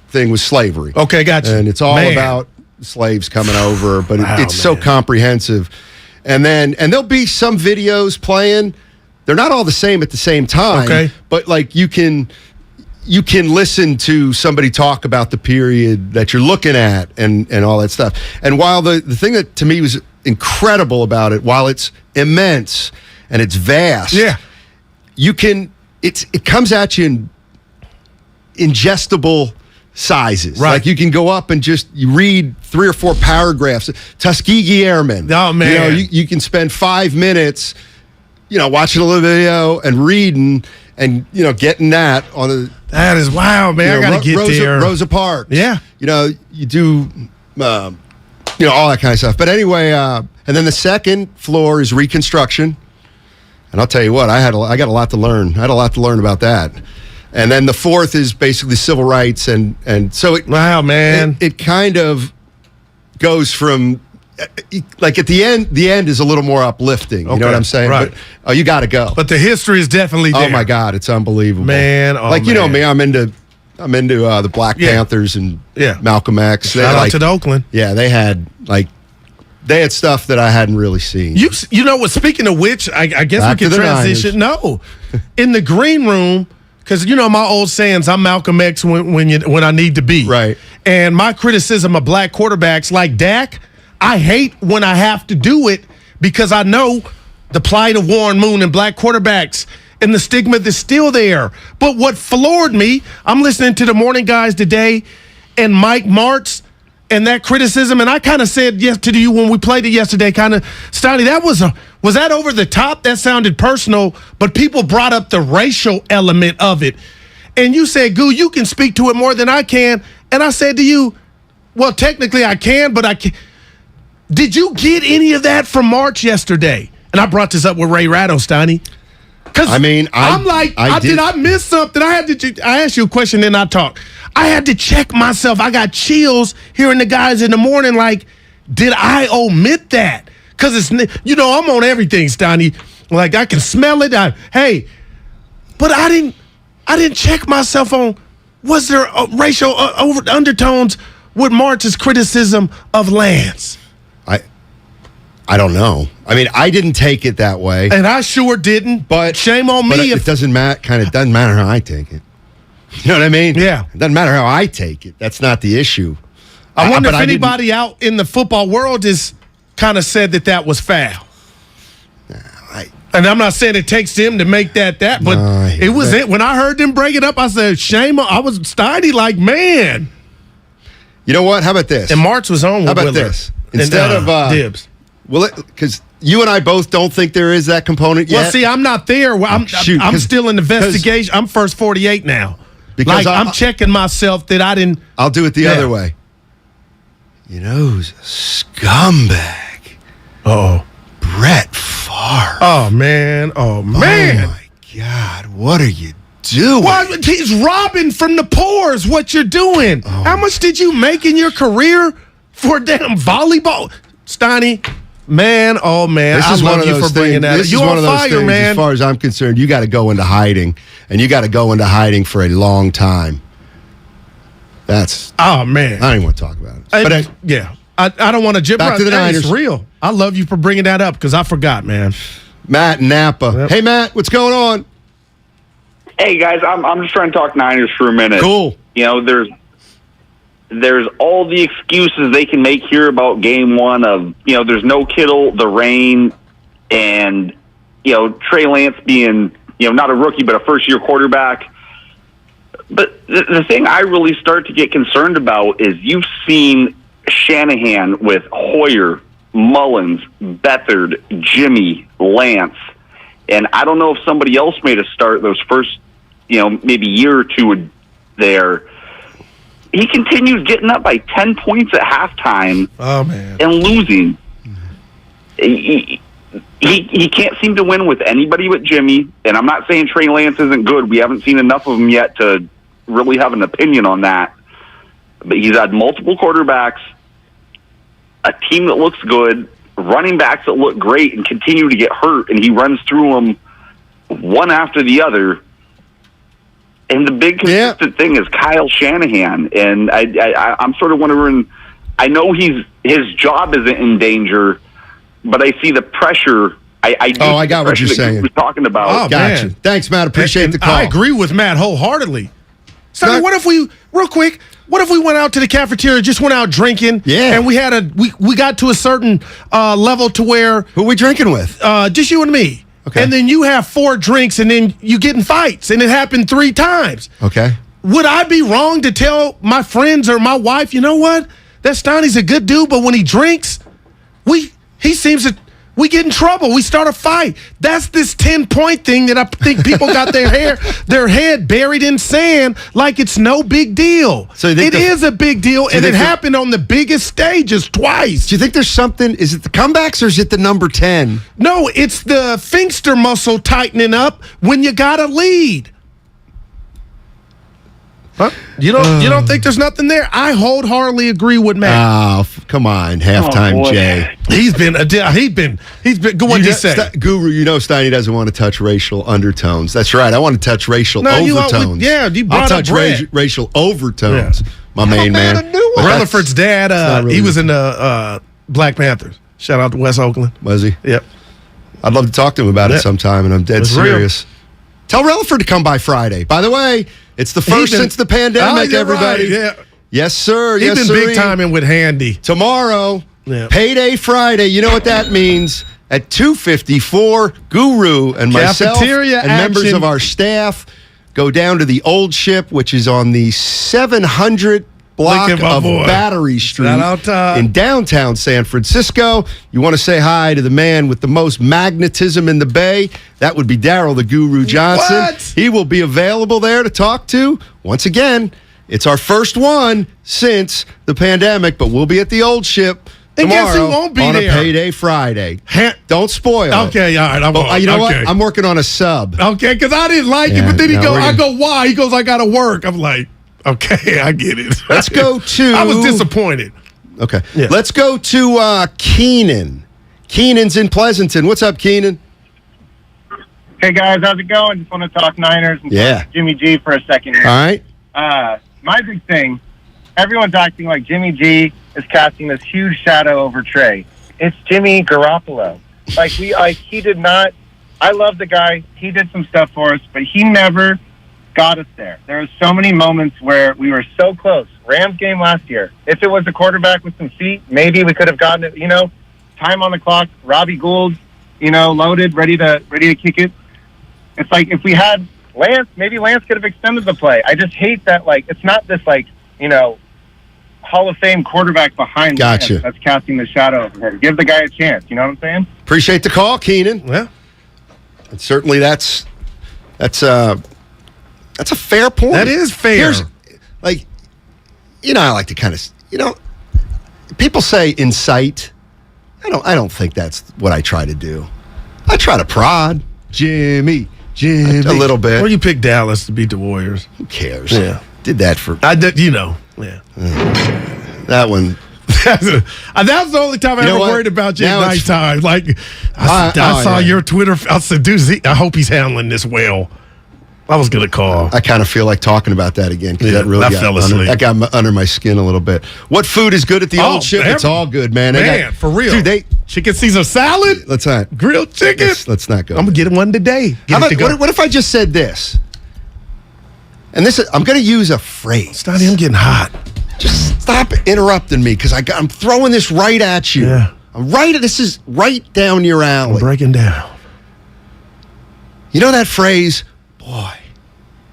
Speaker 9: thing was slavery.
Speaker 10: Okay, gotcha.
Speaker 9: And it's all about slaves coming over, but it's so comprehensive. And there'll be some videos playing. They're not all the same at the same time.
Speaker 10: Okay.
Speaker 9: But like you can listen to somebody talk about the period that you're looking at and all that stuff. And while the thing that to me was incredible about it, while it's immense and it's vast, it comes at you in ingestible sizes.
Speaker 10: Right.
Speaker 9: Like you can go up and you read 3 or 4 paragraphs. Tuskegee Airmen.
Speaker 10: Oh, man.
Speaker 9: You can spend 5 minutes, watching a little video and reading and, getting that on the.
Speaker 10: That is wild, man. I got to get there.
Speaker 9: Rosa Parks.
Speaker 10: Yeah.
Speaker 9: You do, all that kind of stuff. But anyway, and then the second floor is reconstruction. And I'll tell you what, I got a lot to learn. I had a lot to learn about that. And then the fourth is basically civil rights, and so it kind of goes from like at the end is a little more uplifting. You know what I'm saying?
Speaker 10: Right.
Speaker 9: But you got to go.
Speaker 10: But the history is definitely there.
Speaker 9: Oh my God, it's unbelievable,
Speaker 10: man.
Speaker 9: You know me, I'm into the Black Panthers and Malcolm X.
Speaker 10: Shout out to the Oakland.
Speaker 9: Yeah, they had stuff that I hadn't really seen.
Speaker 10: You know what? Speaking of which, I guess
Speaker 9: Back
Speaker 10: we can
Speaker 9: to the
Speaker 10: transition. No, in the green room, because you know my old sayings. I'm Malcolm X when I need to be.
Speaker 9: Right.
Speaker 10: And my criticism of black quarterbacks like Dak, I hate when I have to do it because I know the plight of Warren Moon and black quarterbacks and the stigma that's still there. But what floored me, I'm listening to the morning guys today and Mike Martz and that criticism, and I kind of said yes to you when we played it yesterday, kind of, Steiny, was that over the top? That sounded personal, but people brought up the racial element of it. And you said, Goo, you can speak to it more than I can. And I said to you, well, technically I can, but I can't. Did you get any of that from March yesterday? And I brought this up with Ray Ratto, Steiny. Because did I miss something? I asked you a question, then I talk. I had to check myself. I got chills hearing the guys in the morning. Like, did I omit that? Because I'm on everything, Steiny. Like I can smell it. But I didn't check myself on. Was there racial undertones with March's criticism of Lance?
Speaker 9: I don't know. I mean, I didn't take it that way,
Speaker 10: and I sure didn't. But shame on me.
Speaker 9: It doesn't matter. Doesn't matter how I take it. You know what I mean?
Speaker 10: Yeah.
Speaker 9: It doesn't matter how I take it. That's not the issue.
Speaker 10: I wonder if anybody out in the football world has kind of said that was foul. And I'm not saying it takes them to make that, but it was it. When I heard them break it up, I said, shame. I was Steiny like, man.
Speaker 9: You know what? How about this?
Speaker 10: And March was on with
Speaker 9: How about
Speaker 10: Willard
Speaker 9: this? Instead of
Speaker 10: Dibs.
Speaker 9: Because you and I both don't think there is that component yet.
Speaker 10: Well, see, I'm not there. I'm still in the investigation. I'm first 48 now. Because I'm checking myself that I didn't.
Speaker 9: I'll do it the other way. You know who's a scumbag?
Speaker 10: Oh,
Speaker 9: Brett Favre.
Speaker 10: Oh man. Oh
Speaker 9: my God! What are you doing?
Speaker 10: Well, he's robbing from the poor is what you're doing. How much did you make in your career for damn volleyball, Steiny? Man, oh man,
Speaker 9: I love you
Speaker 10: for bringing that.
Speaker 9: This is one of those things, man. As far as I'm concerned, you got to go into hiding, and you got to go into hiding for a long time.
Speaker 10: Oh man,
Speaker 9: I don't even want to talk about it.
Speaker 10: I don't want to jib.
Speaker 9: Back to the Niners.
Speaker 10: It's real. I love you for bringing that up because I forgot, man.
Speaker 9: Matt in Napa. Yep. Hey Matt, what's going on?
Speaker 13: Hey guys, I'm just trying to talk Niners for a minute.
Speaker 9: Cool.
Speaker 13: You know, there's all the excuses they can make here about game one of, there's no Kittle, the rain, and, Trey Lance being, not a rookie, but a first-year quarterback. But the thing I really start to get concerned about is you've seen Shanahan with Hoyer, Mullins, Beathard, Jimmy, Lance, and I don't know if somebody else made a start those first, maybe year or two there. He continues getting up by 10 points at halftime and losing. He can't seem to win with anybody but Jimmy, and I'm not saying Trey Lance isn't good. We haven't seen enough of him yet to really have an opinion on that. But he's had multiple quarterbacks, a team that looks good, running backs that look great and continue to get hurt, and he runs through them one after the other. And the big consistent thing is Kyle Shanahan, and I'm sort of wondering. I know his job isn't in danger, but I see the pressure. I
Speaker 9: got what you're saying.
Speaker 13: He was talking about.
Speaker 9: Oh, gotcha. Thanks, Matt. Appreciate the call.
Speaker 10: I agree with Matt wholeheartedly. So what if we, real quick? What if we went out to the cafeteria, just went out drinking, and we had we got to a certain level to where
Speaker 9: who we drinking with?
Speaker 10: Just you and me.
Speaker 9: Okay.
Speaker 10: And then you have 4 drinks, and then you get in fights, and it happened 3 times.
Speaker 9: Okay.
Speaker 10: Would I be wrong to tell my friends or my wife, you know what? That Steiny's a good dude, but when he drinks, he seems to we get in trouble. We start a fight. That's this 10-point thing that I think people got their head buried in sand like it's no big deal. So it is a big deal, and it happened on the biggest stages twice.
Speaker 9: Do you think there's something? Is it the comebacks or is it the number 10?
Speaker 10: No, it's the Finkster muscle tightening up when you got a lead. Huh? You don't think there's nothing there? I wholeheartedly agree with Matt.
Speaker 9: Oh, come on, halftime Jay.
Speaker 10: He's been what did he say?
Speaker 9: Guru, Steiny doesn't want to touch racial undertones. That's right. I want to touch racial overtones.
Speaker 10: You brought
Speaker 9: I'll touch racial overtones. Yeah. My main man.
Speaker 10: Rutherford's dad, he was in the Black Panthers. Shout out to West Oakland.
Speaker 9: Was he?
Speaker 10: Yep.
Speaker 9: I'd love to talk to him about it sometime, and I'm dead serious. Real. Tell Rutherford to come by Friday. By the way, it's the first since the pandemic, everybody.
Speaker 10: Right, yeah.
Speaker 9: Yes, sir.
Speaker 10: He's been big timing with Handy.
Speaker 9: Tomorrow, Payday Friday. You know what that means? At 2:54, Guru and myself and members of our staff go down to the Old Ship, which is on the 700 block of Battery Street in downtown San Francisco. You want to say hi to the man with the most magnetism in the Bay? That would be Daryl the Guru Johnson.
Speaker 10: What?
Speaker 9: He will be available there to talk to. Once again, it's our first one since the pandemic, but we'll be at the Old Ship
Speaker 10: and
Speaker 9: tomorrow
Speaker 10: guess who won't be
Speaker 9: on
Speaker 10: there?
Speaker 9: a Payday Friday. Don't spoil it.
Speaker 10: Okay, all right.
Speaker 9: You know what? I'm working on a sub.
Speaker 10: Okay, because I didn't like it, but then I go, why? He goes, I got to work. I'm like, okay, I get it.
Speaker 9: Let's go to...
Speaker 10: I was disappointed.
Speaker 9: Okay. Yeah. Let's go to Keenan. Keenan's in Pleasanton. What's up, Keenan?
Speaker 14: Hey, guys. How's it going? Just want to talk Niners and talk Jimmy G for a second here.
Speaker 9: All right.
Speaker 14: My big thing, everyone's acting like Jimmy G is casting this huge shadow over Trey. It's Jimmy Garoppolo. He did not... I love the guy. He did some stuff for us, but he never... got us there. There were so many moments where we were so close. Rams game last year. If it was a quarterback with some feet, maybe we could have gotten it. Time on the clock. Robbie Gould, loaded, ready to kick it. It's like if we had Lance, maybe Lance could have extended the play. I just hate that. It's not this Hall of Fame quarterback behind Lance that's casting the shadow over him. Give the guy a chance. You know what I'm saying?
Speaker 9: Appreciate the call, Keenan.
Speaker 10: Yeah,
Speaker 9: and certainly that's a fair point.
Speaker 10: That is fair.
Speaker 9: I like to kind of, people say incite. I don't think that's what I try to do. I try to prod Jimmy, a little bit.
Speaker 10: Or you pick Dallas to beat the Warriors.
Speaker 9: Who cares?
Speaker 10: Yeah.
Speaker 9: Did that for...
Speaker 10: I did, yeah.
Speaker 9: That one...
Speaker 10: That was the only time I ever worried about you at nighttime. I saw your Twitter. I said, dude, I hope he's handling this well. I was going to call.
Speaker 9: I kind of feel like talking about that again because that really got under my skin a little bit. What food is good at the Old Ship? It's all good, man.
Speaker 10: For real.
Speaker 9: Dude,
Speaker 10: chicken Caesar salad?
Speaker 9: Let's not.
Speaker 10: Grilled chicken?
Speaker 9: Let's not go.
Speaker 10: I'm going to get one today.
Speaker 9: What if I just said this? And I'm going to use a phrase.
Speaker 10: Steiny, I'm getting hot.
Speaker 9: Just stop interrupting me because I'm throwing this right at you.
Speaker 10: Yeah.
Speaker 9: This is right down your alley.
Speaker 10: I'm breaking down.
Speaker 9: You know that phrase? Boy,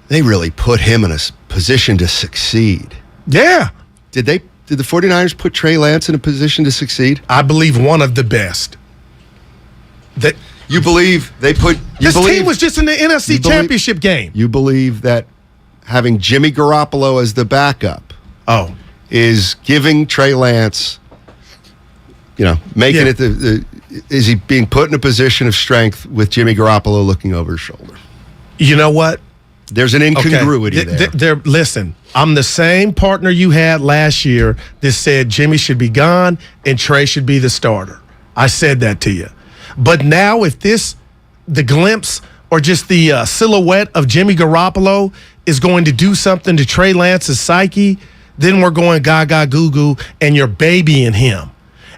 Speaker 9: they really put him in a position to succeed.
Speaker 10: Yeah.
Speaker 9: Did the 49ers put Trey Lance in a position to succeed?
Speaker 10: I believe one of the best.
Speaker 9: You believe they put...
Speaker 10: This team was just in the NFC Championship game.
Speaker 9: You believe that having Jimmy Garoppolo as the backup is giving Trey Lance, making it is he being put in a position of strength with Jimmy Garoppolo looking over his shoulder?
Speaker 10: You know what?
Speaker 9: There's an incongruity there.
Speaker 10: Listen, I'm the same partner you had last year that said Jimmy should be gone and Trey should be the starter. I said that to you. But now if the glimpse or just the silhouette of Jimmy Garoppolo is going to do something to Trey Lance's psyche, then we're going gaga goo-goo and you're babying him.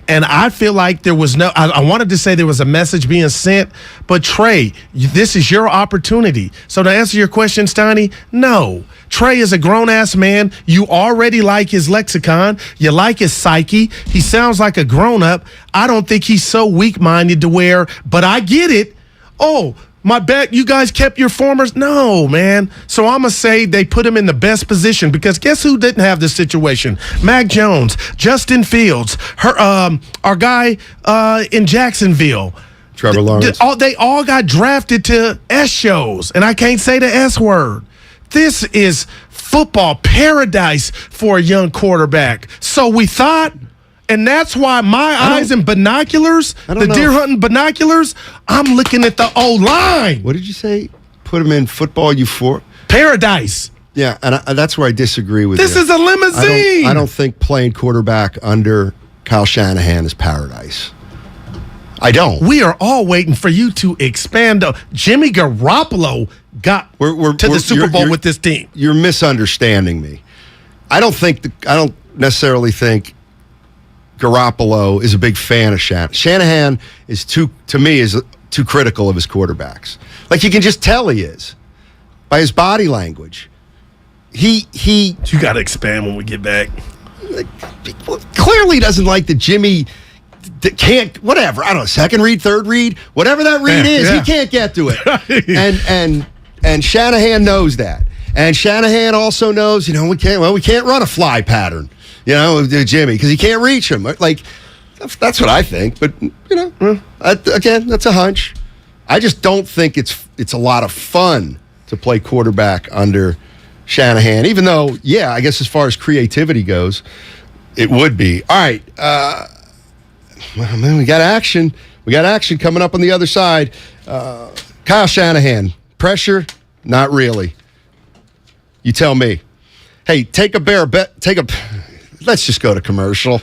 Speaker 10: And I feel like there was I wanted to say there was a message being sent, but Trey, this is your opportunity. So to answer your question, Steiny, no. Trey is a grown-ass man. You already like his lexicon. You like his psyche. He sounds like a grown-up. I don't think he's so weak-minded to where, but I get it. Oh, my bet you guys kept your formers? No, man. So I'm going to say they put him in the best position because guess who didn't have this situation? Mac Jones, Justin Fields, our guy in Jacksonville.
Speaker 9: Trevor Lawrence.
Speaker 10: They all got drafted to S shows, and I can't say the S word. This is football paradise for a young quarterback. So we thought... And that's why my eyes and binoculars, the deer hunting binoculars, I'm looking at the O-line.
Speaker 9: What did you say? Put him in football
Speaker 10: paradise.
Speaker 9: Yeah, and that's where I disagree with
Speaker 10: This
Speaker 9: you.
Speaker 10: is a limousine.
Speaker 9: I don't think playing quarterback under Kyle Shanahan is paradise. I don't.
Speaker 10: We are all waiting for you to expand. Jimmy Garoppolo got to the Super Bowl with this team.
Speaker 9: You're misunderstanding me. I don't necessarily think Garoppolo is a big fan of Shanahan. Shanahan is too critical of his quarterbacks. Like, you can just tell he is by his body language. You
Speaker 10: got to expand when we get back.
Speaker 9: Clearly doesn't like the Jimmy can't, whatever, I don't know, second read, third read, whatever that read is, he can't get to it. And Shanahan knows that. And Shanahan also knows, we can't run a fly pattern, Jimmy, because he can't reach him. Like, that's what I think. But, again, that's a hunch. I just don't think it's a lot of fun to play quarterback under Shanahan, even though, I guess as far as creativity goes, it would be. All right. Man, we got action. We got action coming up on the other side. Kyle Shanahan, pressure? Not really. You tell me. Hey, let's just go to commercial.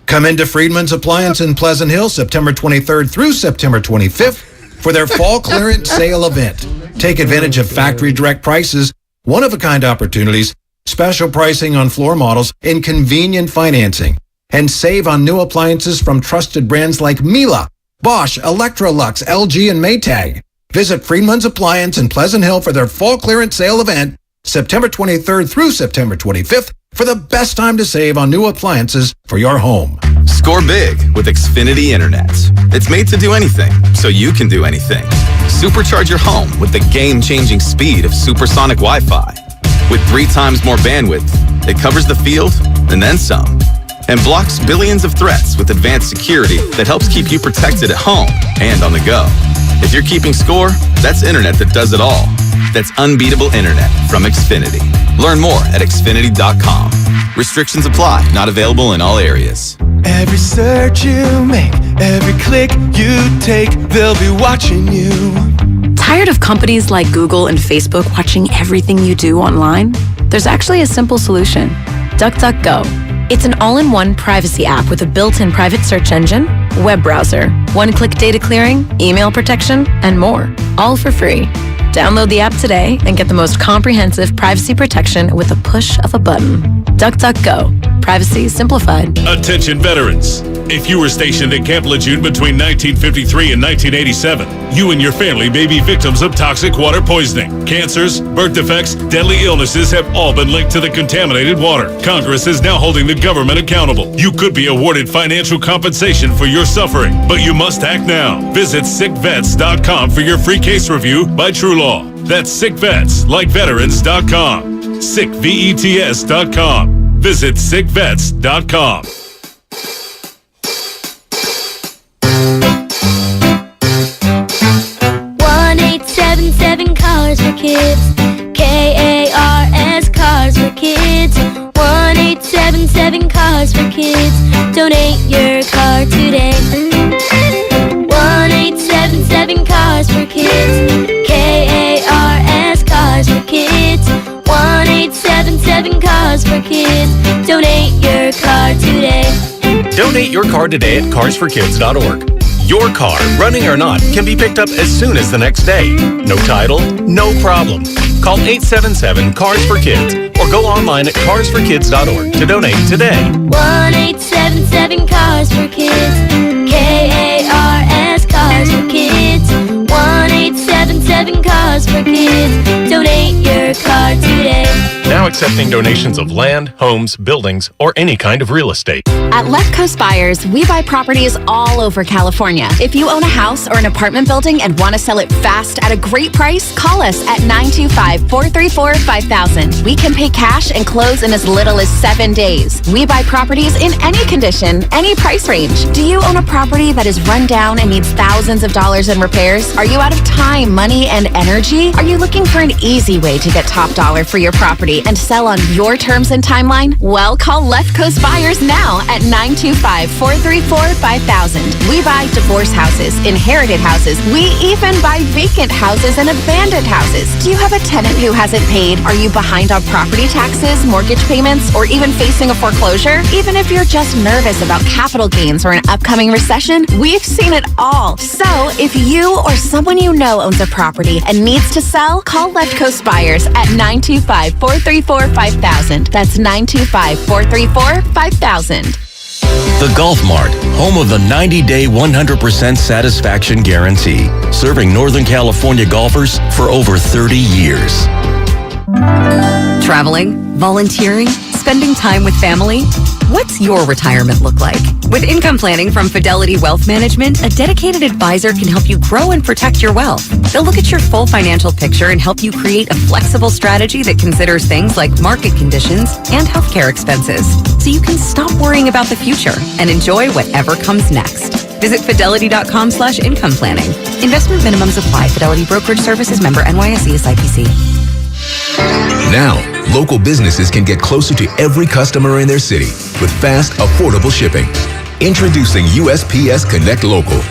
Speaker 7: Come into Friedman's Appliance in Pleasant Hill September 23rd through September 25th for their fall clearance sale event. Take advantage of factory direct prices, one-of-a-kind opportunities, special pricing on floor models, and convenient financing. And save on new appliances from trusted brands like Miele, Bosch, Electrolux, LG, and Maytag. Visit Friedman's Appliance in Pleasant Hill for their fall clearance sale event, September 23rd through September 25th, for the best time to save on new appliances for your home.
Speaker 15: Score big with Xfinity Internet. It's made to do anything, so you can do anything. Supercharge your home with the game-changing speed of supersonic Wi-Fi. With 3 times more bandwidth, it covers the field and then some. And blocks billions of threats with advanced security that helps keep you protected at home and on the go. If you're keeping score, that's internet that does it all. That's unbeatable internet from Xfinity. Learn more at Xfinity.com. Restrictions apply. Not available in all areas.
Speaker 16: Every search you make, every click you take, they'll be watching you.
Speaker 17: Tired of companies like Google and Facebook watching everything you do online? There's actually a simple solution. DuckDuckGo. It's an all-in-one privacy app with a built-in private search engine, web browser, one-click data clearing, email protection, and more, all for free. Download the app today and get the most comprehensive privacy protection with a push of a button. DuckDuckGo. Privacy simplified.
Speaker 18: Attention veterans. If you were stationed at Camp Lejeune between 1953 and 1987, you and your family may be victims of toxic water poisoning. Cancers, birth defects, deadly illnesses have all been linked to the contaminated water. Congress is now holding the government accountable. You could be awarded financial compensation for your suffering, but you must act now. Visit sickvets.com for your free case review by True Law. That's sickvets, like veterans.com. sickvets.com. Visit sickvets.com.
Speaker 19: 1-877 Cars for Kids. KARS Cars for Kids. 1-877 Cars for Kids. Donate your car today. 1-877 Cars for Kids. KARS Cars for Kids. 1-877 Cars for Kids. Donate your car today.
Speaker 20: Donate your car today at carsforkids.org. Your car, running or not, can be picked up as soon as the next day. No title, no problem. Call 877-CARS-FOR-KIDS or go online at carsforkids.org to donate today.
Speaker 19: 1-877 Cars for Kids. KARS Cars for Kids. 1-877 Cars for Kids. Donate your car today.
Speaker 20: Now accepting donations of land, homes, buildings, or any kind of real estate.
Speaker 21: At Left Coast Buyers, we buy properties all over California. If you own a house or an apartment building and want to sell it fast at a great price, call us at 925-434-5000. We can pay cash and close in as little as 7 days. We buy properties in any condition, any price range. Do you own a property that is run down and needs thousands of dollars in repairs? Are you out of time, money, and energy? Are you looking for an easy way to get top dollar for your property and sell on your terms and timeline? Well, call Left Coast Buyers now at 925-434-5000. We buy divorce houses, inherited houses. We even buy vacant houses and abandoned houses. Do you have a tenant who hasn't paid? Are you behind on property taxes, mortgage payments, or even facing a foreclosure? Even if you're just nervous about capital gains or an upcoming recession, we've seen it all. So, if you or someone you know owns a property and needs to sell, call Left Coast Buyers at 925-434-5000. That's 925-434-5000.
Speaker 20: The Golf Mart, home of the 90-day 100% satisfaction guarantee, serving Northern California golfers for over 30 years.
Speaker 1: Traveling, volunteering, spending time with family. What's your retirement look like? With income planning from Fidelity Wealth Management, a dedicated advisor can help you grow and protect your wealth. They'll look at your full financial picture and help you create a flexible strategy that considers things like market conditions and healthcare expenses, so you can stop worrying about the future and enjoy whatever comes next. Visit fidelity.com/income planning. Investment minimums apply. Fidelity Brokerage Services, member NYSE SIPC.
Speaker 2: Now, local businesses can get closer to every customer in their city with fast, affordable shipping. Introducing USPS Connect Local.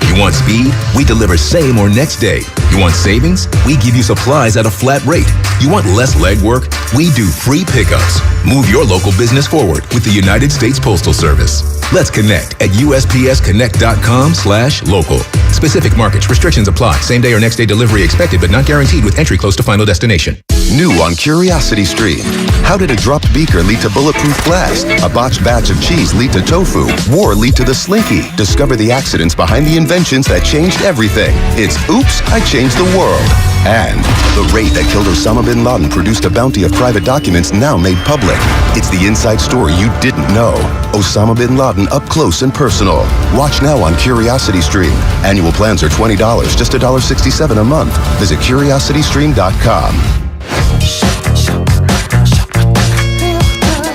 Speaker 2: You want speed? We deliver same or next day. You want savings? We give you supplies at a flat rate. You want less legwork? We do free pickups. Move your local business forward with the United States Postal Service. Let's connect at USPSConnect.com/local. Specific markets, restrictions apply. Same day or next day delivery expected, but not guaranteed with entry close to final destination.
Speaker 22: New on Curiosity Stream. How did a dropped beaker lead to bulletproof glass? A botched batch of cheese lead to tofu? War lead to the Slinky? Discover the accidents behind the inventions that changed everything. It's Oops, I Changed the World. And the raid that killed Osama bin Laden produced a bounty of private documents now made public. It's the inside story you didn't know. Osama bin Laden up close and personal. Watch now on Curiosity Stream. Annual plans are $20, just $1.67 a month. Visit curiositystream.com.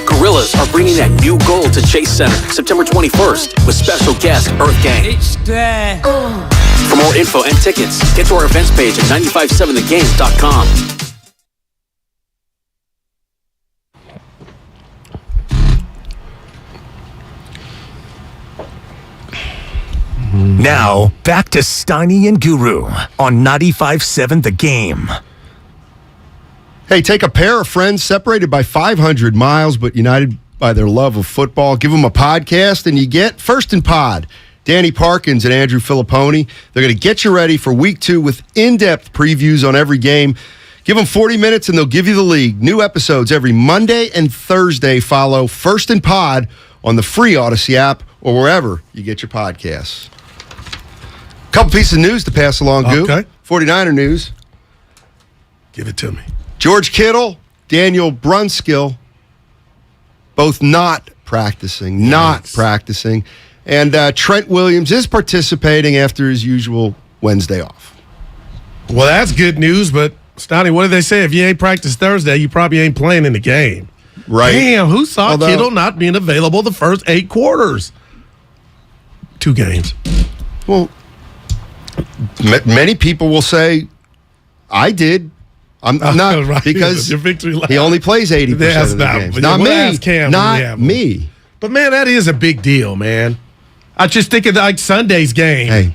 Speaker 23: Gorillas are bringing that new goal to Chase Center September 21st with special guest Earth Gang. For more info and tickets, get to our events page at 957thegame.com.
Speaker 24: Now, back to Steiny and Guru on 95.7 The Game.
Speaker 9: Hey, take a pair of friends separated by 500 miles but united by their love of football. Give them a podcast and you get First and Pod. Danny Parkins and Andrew Filipponi. They're going to get you ready for week 2 with in-depth previews on every game. Give them 40 minutes and they'll give you the league. New episodes every Monday and Thursday. Follow First and Pod on the free Odyssey app or wherever you get your podcasts. Couple pieces of news to pass along, Goo.
Speaker 10: Okay.
Speaker 9: 49er news.
Speaker 10: Give it to me.
Speaker 9: George Kittle, Daniel Brunskill, both not practicing. And Trent Williams is participating after his usual Wednesday off.
Speaker 10: Well, that's good news, but, Stoney, what did they say? If you ain't practiced Thursday, you probably ain't playing in the game.
Speaker 9: Right.
Speaker 10: Damn, who saw Kittle not being available the first 8 quarters? 2 games.
Speaker 9: Well, many people will say, I did. I'm not, right, because
Speaker 10: your victory lap.
Speaker 9: He only plays 80% of the games. Not me.
Speaker 10: But, man, that is a big deal, man. I just think of like Sunday's game.
Speaker 9: Hey.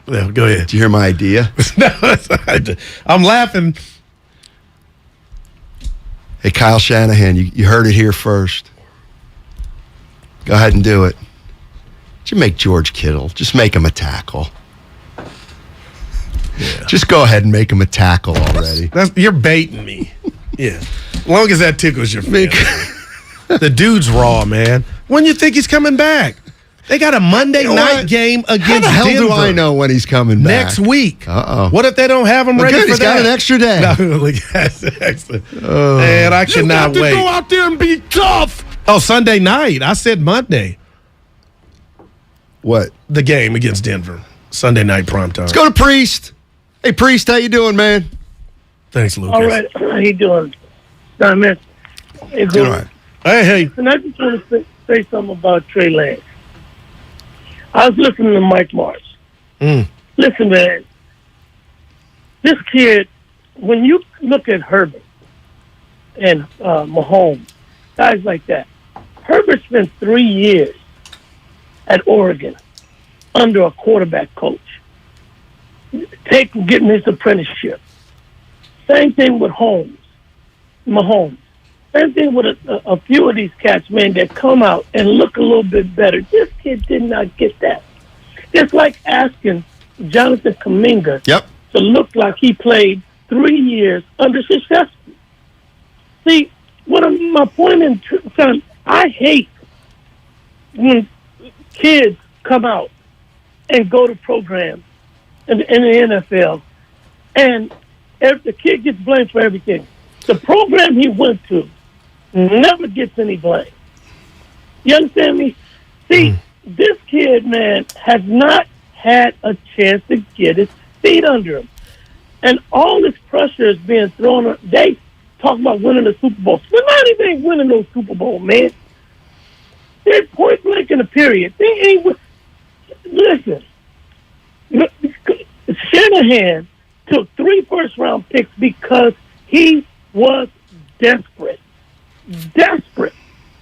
Speaker 10: Yeah, go ahead.
Speaker 9: Did you hear my idea?
Speaker 10: No, I'm laughing.
Speaker 9: Hey, Kyle Shanahan, you heard it here first. Go ahead and do it. Just make George Kittle. Just make him a tackle. Yeah. Just go ahead and make him a tackle already.
Speaker 10: You're baiting me. Yeah. As long as that tickles your feelings. The dude's raw, man. When you think he's coming back? They got a Monday night game against Denver.
Speaker 9: How the hell do I know when he's coming back?
Speaker 10: Next week.
Speaker 9: Uh-oh.
Speaker 10: What if they don't have him ready for
Speaker 9: he's
Speaker 10: that?
Speaker 9: He's got an extra day.
Speaker 10: Man, I cannot wait.
Speaker 8: You got to go out there and be tough.
Speaker 10: Oh, Sunday night. I said Monday.
Speaker 9: What?
Speaker 10: The game against Denver. Sunday night primetime.
Speaker 9: Let's go to Priest. Hey, Priest, how you doing, man?
Speaker 10: Thanks, Lucas.
Speaker 25: All right. How you doing? Hey,
Speaker 9: good. All right.
Speaker 10: Hey.
Speaker 25: And I just want to say something about Trey Lance. I was listening to Mike Marsh. Listen, man. This kid, when you look at Herbert and Mahomes, guys like that. Herbert spent 3 years at Oregon under a quarterback coach, getting his apprenticeship. Same thing with Mahomes. Same thing with a few of these cats, man, that come out and look a little bit better. This kid did not get that. It's like asking Jonathan Kuminga to look like he played 3 years under successful. See, my point in time, I hate when kids come out and go to programs in the NFL, and the kid gets blamed for everything. The program he went to never gets any blame. You understand me? See, this kid, man, has not had a chance to get his feet under him. And all this pressure is being thrown on. They talk about winning the Super Bowl. They're not even winning no Super Bowl, man. They're point blank in the period. They ain't. Listen, Shanahan took 3 first-round picks because he was desperate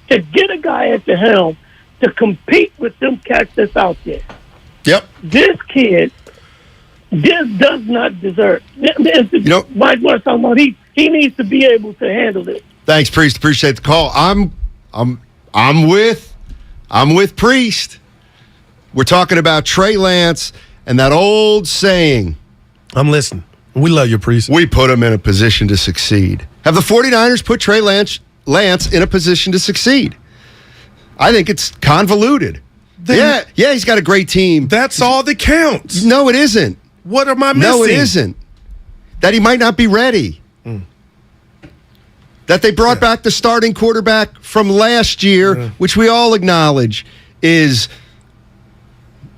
Speaker 25: to get a guy at the helm to compete with them cats that's out there.
Speaker 9: Yep.
Speaker 25: This kid does not deserve. Mike was talking about he needs to be able to handle it.
Speaker 9: Thanks, Priest. Appreciate the call. I'm with Priest. We're talking about Trey Lance and that old saying.
Speaker 10: I'm listening. We love you, Priest.
Speaker 9: We put him in a position to succeed. Have the 49ers put Trey Lance in a position to succeed? I think it's convoluted. He's got a great team.
Speaker 10: That's all that counts.
Speaker 9: No, it isn't.
Speaker 10: What am I missing?
Speaker 9: No, it isn't. That he might not be ready. That they brought back the starting quarterback from last year, which we all acknowledge is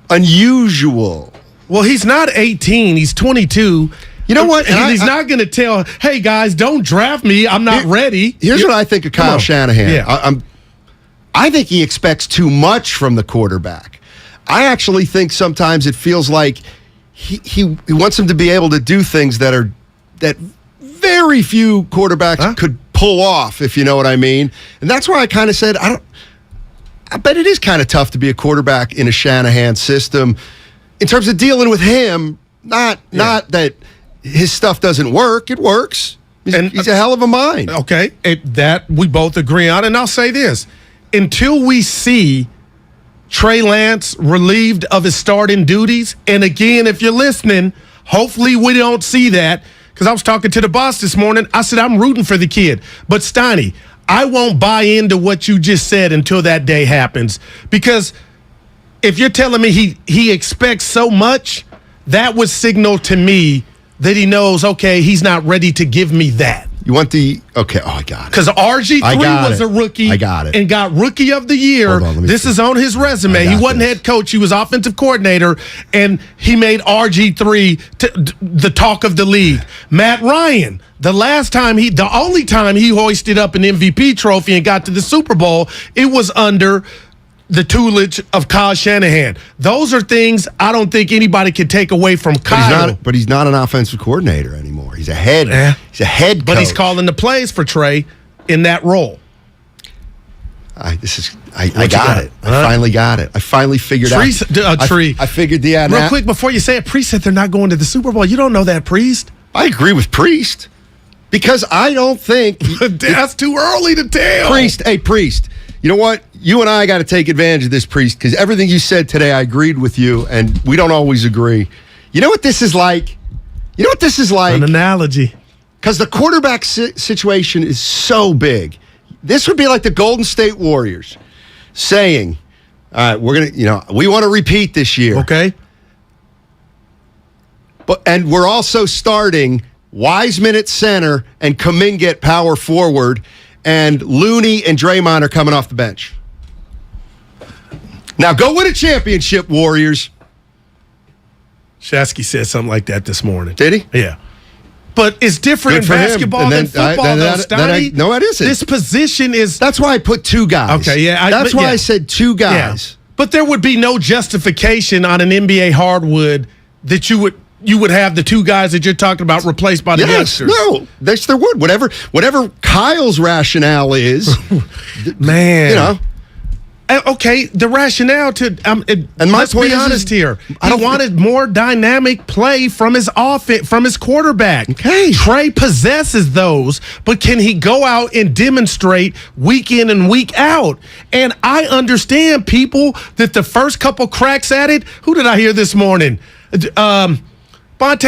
Speaker 9: unusual.
Speaker 10: Well, he's not 18. He's 22.
Speaker 9: You know what?
Speaker 10: And he's not going to tell, hey, guys, don't draft me. I'm not ready.
Speaker 9: Here's what I think of Kyle Shanahan. Yeah. I think he expects too much from the quarterback. I actually think sometimes it feels like he wants him to be able to do things that very few quarterbacks could pull off, if you know what I mean. And that's why I kind of said, I bet it is kind of tough to be a quarterback in a Shanahan system in terms of dealing with him. Not that his stuff doesn't work. It works. He's a hell of a mind.
Speaker 10: Okay. That we both agree on. And I'll say this. Until we see Trey Lance relieved of his starting duties, and again, if you're listening, hopefully we don't see that, because I was talking to the boss this morning. I said, I'm rooting for the kid. But Steiny, I won't buy into what you just said until that day happens, because if you're telling me he expects so much, that would signal to me that he knows, okay, he's not ready to give me that.
Speaker 9: You want okay, I got it.
Speaker 10: Because RG3 was a rookie.
Speaker 9: I got it.
Speaker 10: And got Rookie of the Year. This is on his resume. He wasn't head coach. He was offensive coordinator. And he made RG3 the talk of the league. Matt Ryan, the only time he hoisted up an MVP trophy and got to the Super Bowl, it was under the tutelage of Kyle Shanahan. Those are things I don't think anybody can take away from Kyle.
Speaker 9: But he's not an offensive coordinator anymore. He's a head. He's a head coach.
Speaker 10: But he's calling the plays for Trey in that role.
Speaker 9: I got it. I finally got it. I finally figured out. I figured the ad.
Speaker 10: Real quick before you say it, Priest said they're not going to the Super Bowl. You don't know that, Priest.
Speaker 9: I agree with Priest because I don't think
Speaker 10: that's too early to tell.
Speaker 9: Priest. You know what? You and I got to take advantage of this, Priest, because everything you said today, I agreed with you, and we don't always agree. You know what this is like? An
Speaker 10: analogy.
Speaker 9: Because the quarterback situation is so big. This would be like the Golden State Warriors saying, all right, we want to repeat this year.
Speaker 10: Okay.
Speaker 9: And we're also starting Wiseman at center and Kuminga at power forward, and Looney and Draymond are coming off the bench. Now go win a championship, Warriors.
Speaker 10: Shasky said something like that this morning.
Speaker 9: Did he?
Speaker 10: Yeah. But it's different in basketball than football,
Speaker 9: No, it isn't.
Speaker 10: This position is...
Speaker 9: That's why I put two guys.
Speaker 10: Okay, yeah.
Speaker 9: That's why I said two guys.
Speaker 10: Yeah. But there would be no justification on an NBA hardwood that you would you would have the two guys that you're talking about replaced by the youngsters.
Speaker 9: No, there would. Whatever Kyle's rationale is,
Speaker 10: man.
Speaker 9: You know.
Speaker 10: Okay, the rationale to
Speaker 9: and my
Speaker 10: let's
Speaker 9: point
Speaker 10: be honest here.
Speaker 9: I don't
Speaker 10: wanted more dynamic play from his offense, from his quarterback.
Speaker 9: Okay,
Speaker 10: Trey possesses those, but can he go out and demonstrate week in and week out? And I understand people that the first couple cracks at it. Who did I hear this morning? Bonte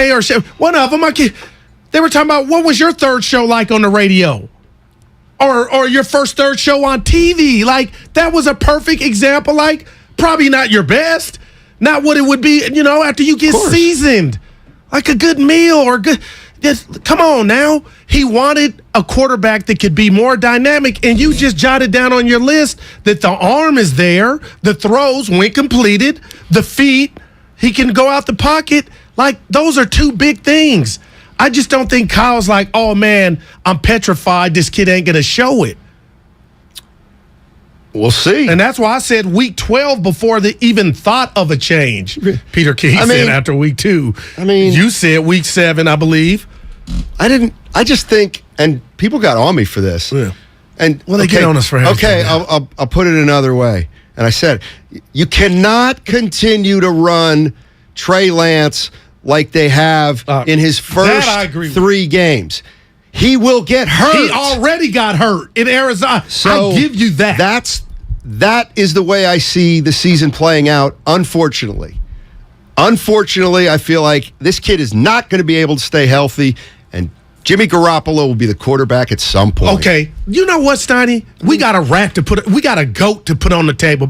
Speaker 10: or one of them. They were talking about what was your third show like on the radio? Or your first third show on TV. Like, that was a perfect example. Like, probably not your best. Not what it would be, after you get seasoned. Like a good meal or good. Come on now. He wanted a quarterback that could be more dynamic, and you just jotted down on your list that the arm is there, the throws, when completed, the feet, he can go out the pocket. Like, those are two big things. I just don't think Kyle's like, oh, man, I'm petrified. This kid ain't going to show it.
Speaker 9: We'll see.
Speaker 10: And that's why I said week 12 before they even thought of a change. Peter King said after week 2. You said week 7, I believe.
Speaker 9: I just think, and people got on me for this. Yeah. And
Speaker 10: they get on us for having
Speaker 9: I'll put it another way. And I said, you cannot continue to run Trey Lance like they have in his first 3 games. He will get hurt.
Speaker 10: He already got hurt in Arizona. So I'll give you that.
Speaker 9: That is the way I see the season playing out, unfortunately. Unfortunately, I feel like this kid is not going to be able to stay healthy, and Jimmy Garoppolo will be the quarterback at some point.
Speaker 10: Okay. You know what, Steiny? We got a goat to put on the table.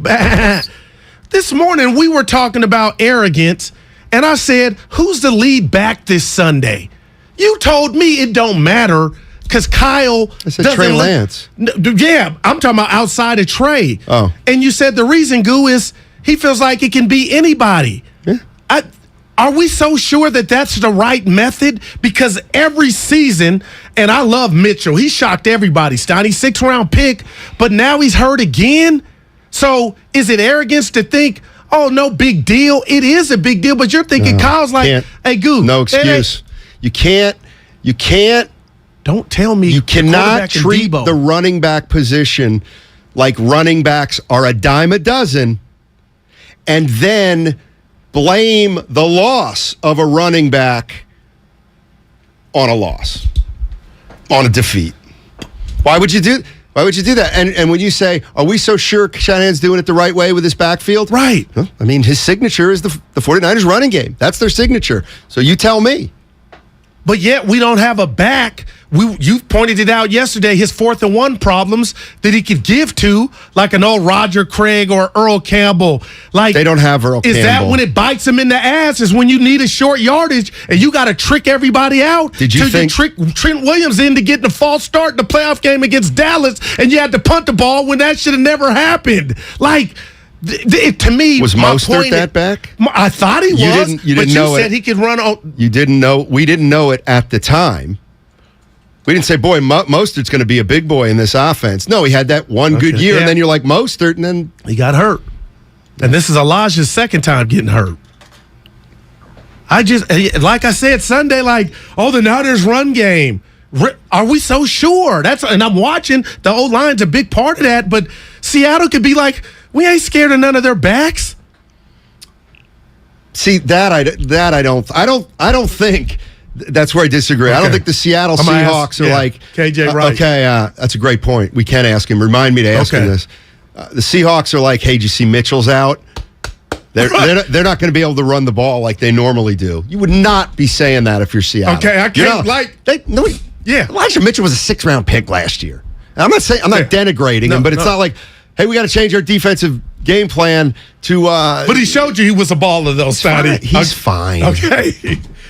Speaker 10: This morning we were talking about arrogance. And I said, who's the lead back this Sunday? You told me it don't matter because Kyle
Speaker 9: I said Trey Lance.
Speaker 10: Yeah, I'm talking about outside of Trey.
Speaker 9: Oh.
Speaker 10: And you said the reason, Goo, is he feels like it can be anybody.
Speaker 9: Yeah.
Speaker 10: Are we so sure that that's the right method? Because every season, and I love Mitchell. He shocked everybody, Steiny, 6th-round pick, but now he's hurt again. So is it arrogance to think, oh, no big deal? It is a big deal, but you're thinking Kyle's like, hey, Goo.
Speaker 9: No excuse. You can't.
Speaker 10: Don't tell me.
Speaker 9: You cannot treat the running back position like running backs are a dime a dozen and then blame the loss of a running back on a loss, on a defeat. Why would you do that? And when you say, are we so sure Shanahan's doing it the right way with his backfield?
Speaker 10: Right.
Speaker 9: Well, I mean, his signature is the 49ers running game. That's their signature. So you tell me.
Speaker 10: But yet we don't have a back. You pointed it out yesterday, his 4th and 1 problems that he could give to, like an old Roger Craig or Earl Campbell. Like,
Speaker 9: they don't have Earl Campbell.
Speaker 10: Is that when it bites him in the ass? Is when you need a short yardage and you got to trick everybody out?
Speaker 9: Did you think
Speaker 10: trick Trent Williams into getting a false start in the playoff game against Dallas and you had to punt the ball when that should have never happened? Like, to me,
Speaker 9: was Mostert that back?
Speaker 10: I thought he was.
Speaker 9: You didn't know
Speaker 10: said he could run on.
Speaker 9: You didn't know. We didn't know it at the time. We didn't say, boy, Mostert's going to be a big boy in this offense. No, he had that one good year, and then you're like, Mostert, and then
Speaker 10: he got hurt. And this is Elijah's 2nd time getting hurt. I just, like I said Sunday, like, the Niners run game. Are we so sure? And I'm watching. The O-line's a big part of that, but Seattle could be like, we ain't scared of none of their backs.
Speaker 9: See, I don't think. That's where I disagree. Okay. I don't think the Seattle Seahawks are like
Speaker 10: KJ Wright.
Speaker 9: Okay, that's a great point. We can ask him. Remind me to ask him this. The Seahawks are like, hey, did you see Mitchell's out? They're not going to be able to run the ball like they normally do. You would not be saying that if you're Seattle.
Speaker 10: Okay, I can't
Speaker 9: Elijah Mitchell was a 6th-round pick last year. And I'm not denigrating him, but it's not like, hey, we got to change our defensive game plan to.
Speaker 10: But he showed you he was a baller, though, Steiny.
Speaker 9: He's fine.
Speaker 10: Okay.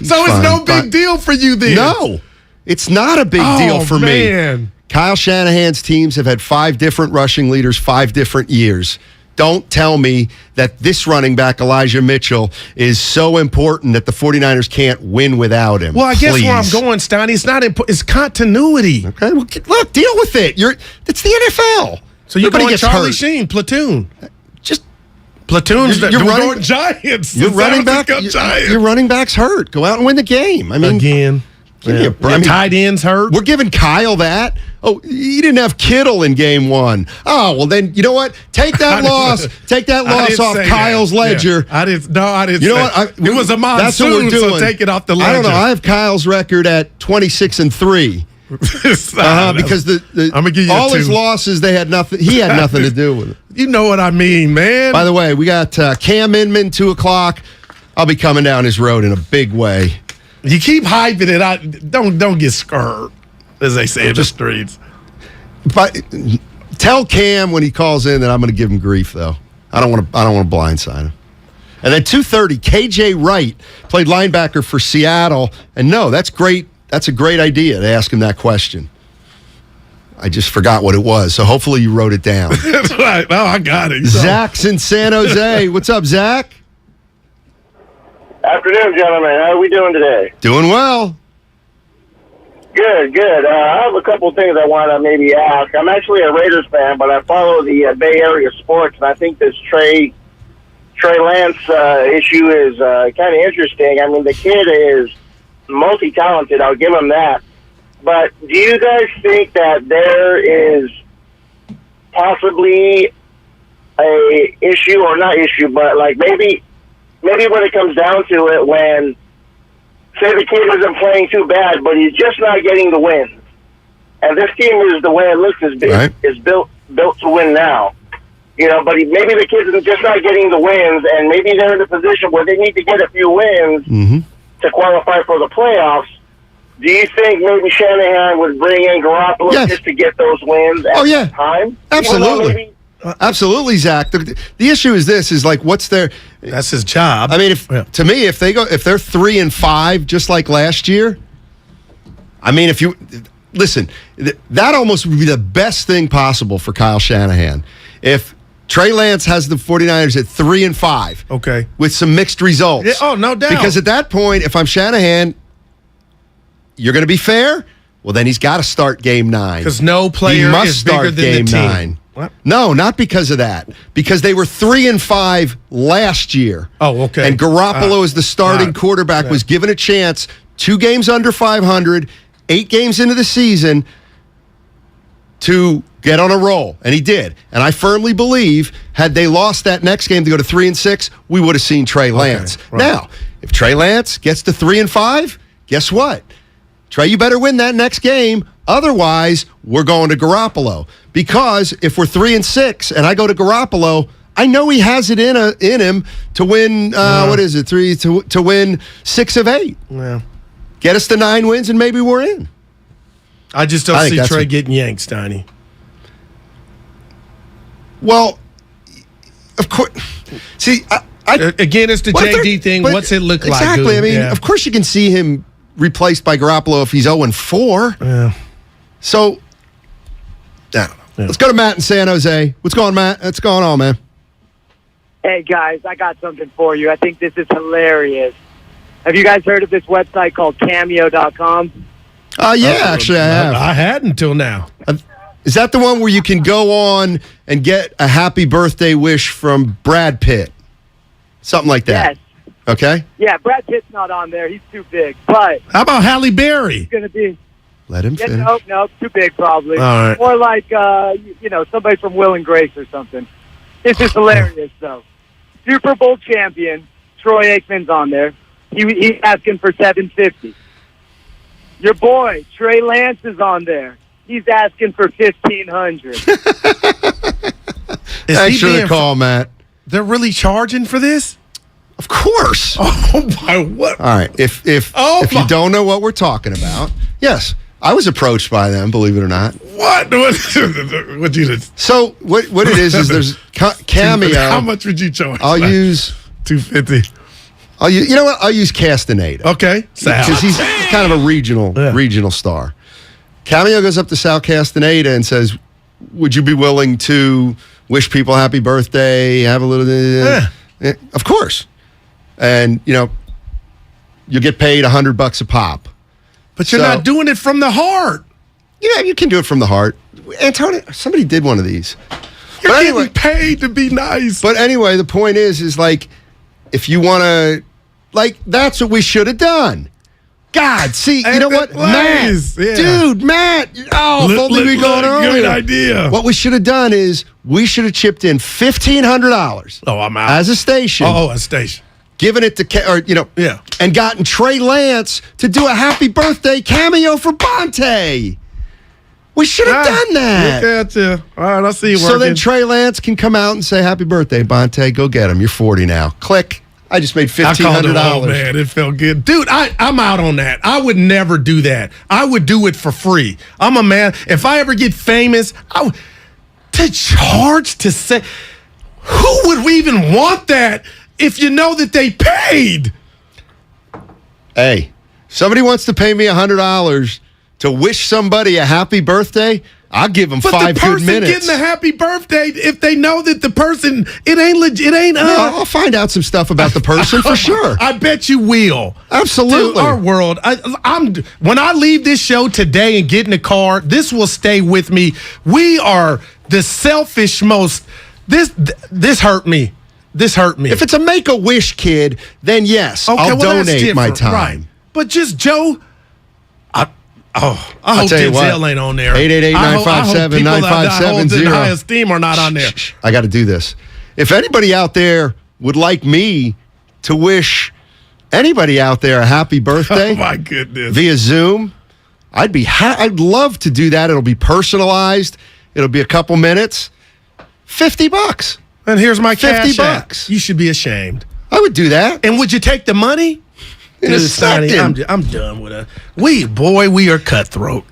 Speaker 10: It's no big deal for you then.
Speaker 9: No, it's not a big deal for me. Kyle Shanahan's teams have had 5 different rushing leaders, 5 different years. Don't tell me that this running back, Elijah Mitchell, is so important that the 49ers can't win without him.
Speaker 10: Well, I guess where I'm going, Steiny, it's continuity.
Speaker 9: Okay, well, look, deal with it. It's the NFL.
Speaker 10: So you're going Charlie Sheen, platoon.
Speaker 8: Platoons that
Speaker 9: You're
Speaker 8: New
Speaker 9: running-
Speaker 8: York Giants.
Speaker 9: Your
Speaker 8: The
Speaker 9: running
Speaker 8: San
Speaker 9: back,
Speaker 8: Francisco Giants.
Speaker 9: your running back's hurt. Go out and win the game. I mean,
Speaker 8: Again.
Speaker 9: give me a break.
Speaker 8: Your tight ends hurt.
Speaker 9: We're giving Kyle that. Oh, you didn't have Kittle in game 1. Oh, well then, you know what? Take that loss. Take that
Speaker 8: I
Speaker 9: loss
Speaker 8: didn't
Speaker 9: off
Speaker 8: say
Speaker 9: Kyle's
Speaker 8: that.
Speaker 9: ledger.
Speaker 8: Yeah. I didn't.
Speaker 9: You know
Speaker 8: say
Speaker 9: what?
Speaker 8: it was a monsoon,
Speaker 9: That's what we're doing.
Speaker 8: so take it off the ledger.
Speaker 9: I don't know. I have Kyle's record at 26-3. Because
Speaker 8: I'm gonna give you
Speaker 9: all
Speaker 8: a 2.
Speaker 9: his losses, they had nothing. He had nothing to do with it.
Speaker 8: You know what I mean, man.
Speaker 9: By the way, we got Cam Inman 2:00. I'll be coming down his road in a big way.
Speaker 8: You keep hyping it. Don't get scared, as they say in the streets.
Speaker 9: Tell Cam when he calls in that I'm going to give him grief, though. I don't want to blindside him. And then 2:30, KJ Wright played linebacker for Seattle. And no, that's great. That's a great idea to ask him that question. I just forgot what it was, so hopefully you wrote it down.
Speaker 8: That's right. No, I got it.
Speaker 9: Zach's in San Jose. What's up, Zach?
Speaker 3: Afternoon, gentlemen. How are we doing today?
Speaker 9: Doing well.
Speaker 3: Good, good. I have a couple things I want to maybe ask. I'm actually a Raiders fan, but I follow the Bay Area sports, and I think this Trey Lance issue is kind of interesting. I mean, the kid is multi-talented. I'll give him that. But do you guys think that there is possibly a issue, or not issue, but like maybe when it comes down to it, when say the kid isn't playing too bad, but he's just not getting the wins, and this team is the way it looks is built to win now, you know. But maybe the kid is just not getting the wins, and maybe they're in a position where they need to get a few wins to qualify for the playoffs. Do you think maybe Shanahan would bring in Garoppolo just to get those wins at that time?
Speaker 9: Absolutely. Absolutely, Zach. The issue is this: is like, what's their?
Speaker 8: That's his job.
Speaker 9: I mean, to me, if they're 3-5, just like last year, I mean, if you listen, that almost would be the best thing possible for Kyle Shanahan. If Trey Lance has the 49ers at 3-5,
Speaker 8: okay,
Speaker 9: with some mixed results.
Speaker 8: Yeah, oh, no doubt.
Speaker 9: Because at that point, if I'm Shanahan, you're going to be fair. Well, then he's got to start game 9
Speaker 8: because no player is bigger than the team.
Speaker 9: 9. What? No, not because of that. Because they were 3-5 last year.
Speaker 8: Oh, okay.
Speaker 9: And Garoppolo, as the starting quarterback, was given a chance. 2 games under 500, 8 games into the season, to get on a roll, and he did. And I firmly believe, had they lost that next game to go to 3-6, we would have seen Trey Lance.
Speaker 8: Okay, right.
Speaker 9: Now, if Trey Lance gets to 3-5, guess what? Trey, you better win that next game. Otherwise, we're going to Garoppolo. Because if we're 3-6 and I go to Garoppolo, I know he has it in him to win. What is it? To win 6 of 8.
Speaker 8: Yeah.
Speaker 9: Get us to 9 wins, and maybe we're in.
Speaker 8: I just don't see Trey getting yanked, Steiny.
Speaker 9: Well, of course. See,
Speaker 8: again, it's the JD thing. What's it look like?
Speaker 9: Exactly. I mean, of course you can see him replaced by Garoppolo if he's 0-4.
Speaker 8: Yeah.
Speaker 9: So, I don't know. Yeah. Let's go to Matt in San Jose. What's going on, Matt? What's going on, man?
Speaker 4: Hey, guys, I got something for you. I think this is hilarious. Have you guys heard of this website called Cameo.com?
Speaker 9: Yeah, actually I have.
Speaker 8: I hadn't until now.
Speaker 9: Is that the one where you can go on and get a happy birthday wish from Brad Pitt? Something like that.
Speaker 4: Yes.
Speaker 9: Okay?
Speaker 4: Yeah, Brad Pitt's not on there. He's too big. But
Speaker 8: how about Halle Berry?
Speaker 4: He's going to be.
Speaker 9: Let him finish.
Speaker 4: Nope, too big probably.
Speaker 8: All right.
Speaker 4: Or like, somebody from Will and Grace or something. This is hilarious, though. Super Bowl champion, Troy Aikman's on there. He's asking for $750. Your boy, Trey Lance, is on there. He's asking for $1,500.
Speaker 9: Thanks for the call, Matt.
Speaker 8: They're really charging for this?
Speaker 9: Of course.
Speaker 8: Oh, my, what?
Speaker 9: All right. If you don't know what we're talking about, yes. I was approached by them, believe it or not.
Speaker 8: What? What you did?
Speaker 9: So what it is there's Cameo.
Speaker 8: How much would you charge?
Speaker 9: I'll use
Speaker 8: $250.
Speaker 9: You know what? I'll use Castaneda.
Speaker 8: Okay.
Speaker 9: Because he's kind of a regional star. Cameo goes up to Sal Castaneda and says, "Would you be willing to wish people happy birthday? Have a little." Of course. And you'll get paid $100 a pop.
Speaker 8: But you're not doing it from the heart.
Speaker 9: Yeah, you can do it from the heart. Antonio, somebody did one of these.
Speaker 8: You're getting paid to be nice.
Speaker 9: But anyway, the point is like, if you want to, like, that's what we should have done. God, see, you know what? Matt, dude, Matt. Oh, if only we going earlier.
Speaker 8: Good idea.
Speaker 9: What we should have done is we should have chipped in $1,500.
Speaker 8: Oh, I'm out.
Speaker 9: As a station.
Speaker 8: Oh, a station.
Speaker 9: Given it to, and gotten Trey Lance to do a happy birthday cameo for Bonte. We should have done that.
Speaker 8: Look at you. All right, I'll see you working.
Speaker 9: So then Trey Lance can come out and say, happy birthday, Bonte. Go get him. You're 40 now. Click. I just made $1,500.
Speaker 8: Oh, man, it felt good. Dude, I'm out on that. I would never do that. I would do it for free. I'm a man. If I ever get famous, to charge to say, who would we even want that if you know that they paid?
Speaker 9: Hey, somebody wants to pay me $100 to wish somebody a happy birthday, I'll give them 5 good minutes.
Speaker 8: But the person getting the happy birthday, if they know that the person, it ain't legit, it ain't.
Speaker 9: No, I'll find out some stuff about the person for sure.
Speaker 8: I bet you will.
Speaker 9: Absolutely.
Speaker 8: Dude, our world. When I leave this show today and get in the car, this will stay with me. We are the selfish most. This hurt me. This hurt me.
Speaker 9: If it's a Make-A-Wish kid, then yes, I'll donate my time.
Speaker 8: Right. But just Joe. I hope
Speaker 9: tell you
Speaker 8: Denzel
Speaker 9: what,
Speaker 8: ain't on there.
Speaker 9: 888-957-9570.
Speaker 8: I hope in high esteem are not on there.
Speaker 9: I got to do this. If anybody out there would like me to wish anybody out there a happy birthday,
Speaker 8: oh my goodness,
Speaker 9: via Zoom, I'd love to do that. It'll be personalized. It'll be a couple minutes. $50.
Speaker 8: And here's my cash
Speaker 9: $50.
Speaker 8: You should be ashamed.
Speaker 9: I would do that.
Speaker 8: And would you take the money?
Speaker 9: In a second.
Speaker 8: I'm done with it. We are cutthroat.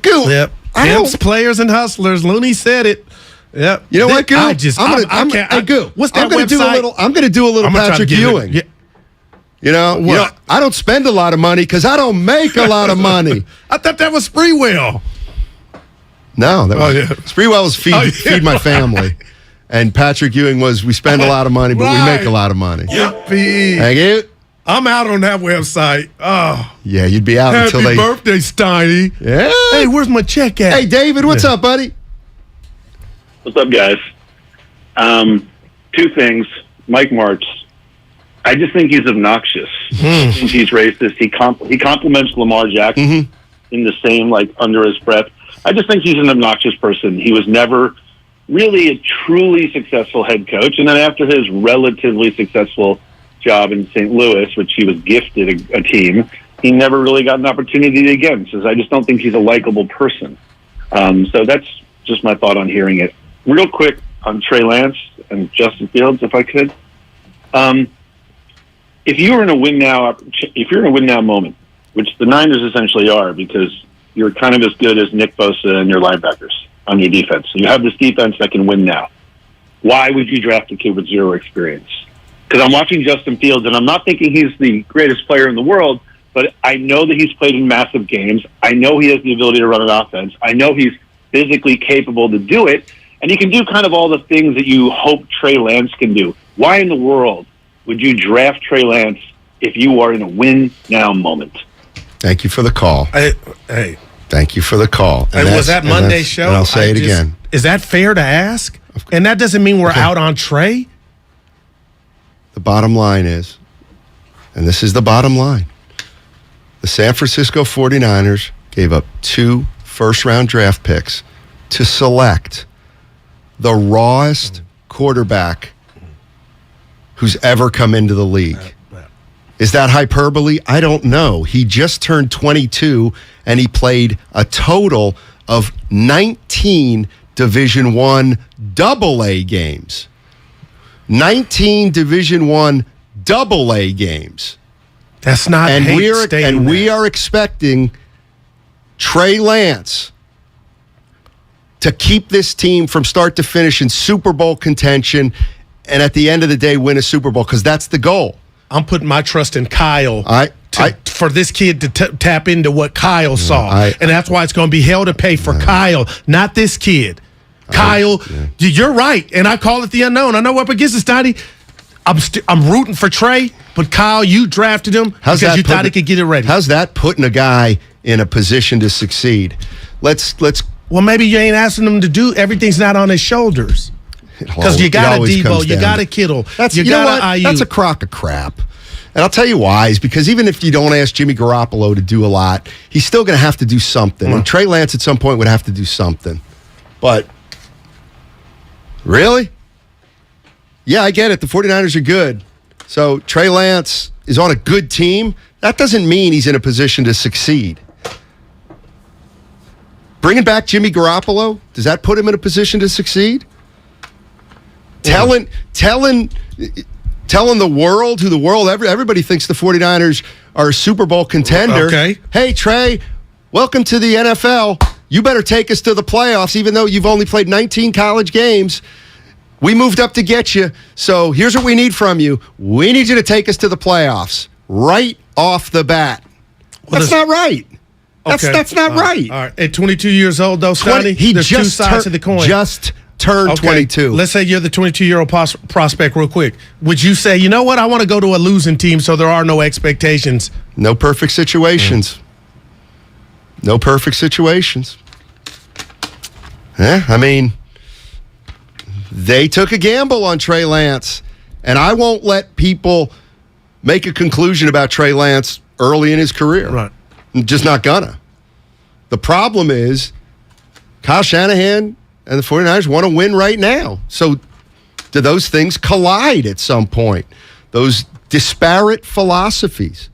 Speaker 9: Goo.
Speaker 8: Yep. Pimps, players, and hustlers. Looney said it. Yep.
Speaker 9: You know what, Goo?
Speaker 8: Goo. What's that website?
Speaker 9: I'm going to do a little Patrick Ewing.
Speaker 8: Yeah.
Speaker 9: You know, I don't spend a lot of money because I don't make a lot of money.
Speaker 8: I thought that was Spreewell.
Speaker 9: No, Spreewell was feed my family. And Patrick Ewing was, we spend a lot of money, but we make a lot of money.
Speaker 8: Yippee.
Speaker 9: Thank you.
Speaker 8: I'm out on that website. Oh.
Speaker 9: Yeah, you'd be out until they...
Speaker 8: Happy birthday, Steiny.
Speaker 9: Yeah.
Speaker 8: Hey, where's my check at?
Speaker 9: Hey, David, what's up, buddy?
Speaker 5: What's up, guys? 2 things. Mike Martz. I just think he's obnoxious. I think he's racist. He compliments Lamar Jackson in the same, under his breath. I just think he's an obnoxious person. He was never really a truly successful head coach. And then after his relatively successful job in St. Louis, which he was gifted a team, he never really got an opportunity again. So I just don't think he's a likable person. So that's just my thought on hearing it. Real quick on Trey Lance and Justin Fields, if I could. If you're in a win now moment, which the Niners essentially are, because you're kind of as good as Nick Bosa and your linebackers on your defense. So you have this defense that can win now. Why would you draft a kid with 0 experience? Because I'm watching Justin Fields, and I'm not thinking he's the greatest player in the world, but I know that he's played in massive games. I know he has the ability to run an offense. I know he's physically capable to do it, and he can do kind of all the things that you hope Trey Lance can do. Why in the world would you draft Trey Lance if you are in a win-now moment?
Speaker 9: Thank you for the call.
Speaker 8: Hey.
Speaker 9: Thank you for the call.
Speaker 8: And was that Monday's show?
Speaker 9: And I'll say it again.
Speaker 8: Is that fair to ask? And that doesn't mean we're out on Trey?
Speaker 9: The bottom line is, and this is the bottom line, the San Francisco 49ers gave up 2 first-round draft picks to select the rawest quarterback who's ever come into the league. Is that hyperbole? I don't know. He just turned 22, and he played a total of 19 Division I AA games. 19 Division I AA games.
Speaker 8: That's not
Speaker 9: we are expecting Trey Lance to keep this team from start to finish in Super Bowl contention and at the end of the day win a Super Bowl, because that's the goal.
Speaker 8: I'm putting my trust in Kyle for this kid to tap into what Kyle saw. And that's why it's going to be hell to pay for Kyle, not this kid. Kyle, you're right, and I call it the unknown. I know up against it, Steiny. I'm rooting for Trey, but Kyle, you drafted him because you thought he could get it ready.
Speaker 9: How's that putting a guy in a position to succeed? Let's
Speaker 10: Well, maybe you ain't asking him to do everything's not on his shoulders. Because you got a Debo, you got a Kittle, you got a IU.
Speaker 9: That's a crock of crap. And I'll tell you why, is because even if you don't ask Jimmy Garoppolo to do a lot, he's still going to have to do something. And Trey Lance at some point would have to do something. But, really? Yeah, I get it. The 49ers are good. So Trey Lance is on a good team. That doesn't mean he's in a position to succeed. Bringing back Jimmy Garoppolo, does that put him in a position to succeed? Telling the world, everybody thinks the 49ers are a Super Bowl contender.
Speaker 10: Okay.
Speaker 9: Hey, Trey, welcome to the NFL. You better take us to the playoffs, even though you've only played 19 college games. We moved up to get you, so here's what we need from you. We need you to take us to the playoffs right off the bat. That's not right. That's not right.
Speaker 10: All right. At 22 years old, though, Steiny, there's two sides to the coin.
Speaker 9: Just turned 22.
Speaker 10: Let's say you're the 22-year-old prospect real quick. Would you say, you know what, I want to go to a losing team so there are no expectations?
Speaker 9: No perfect situations. No perfect situations. I mean, they took a gamble on Trey Lance, and I won't let people make a conclusion about Trey Lance early in his career.
Speaker 10: Right.
Speaker 9: I'm just not gonna. The problem is Kyle Shanahan and the 49ers want to win right now. So do those things collide at some point? Those disparate philosophies.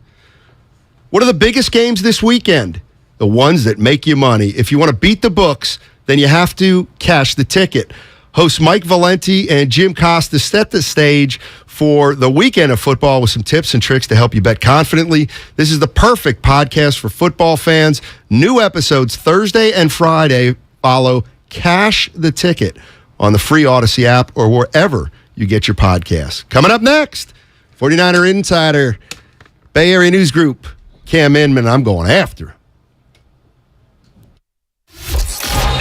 Speaker 9: What are the biggest games this weekend? The ones that make you money. If you want to beat the books, then you have to cash the ticket. Hosts Mike Valenti and Jim Costa set the stage for the weekend of football with some tips and tricks to help you bet confidently. This is the perfect podcast for football fans. New episodes Thursday and Friday. Follow Cash the Ticket on the free Odyssey app or wherever you get your podcasts. Coming up next, 49er Insider, Bay Area News Group, Cam Inman. I'm going after him.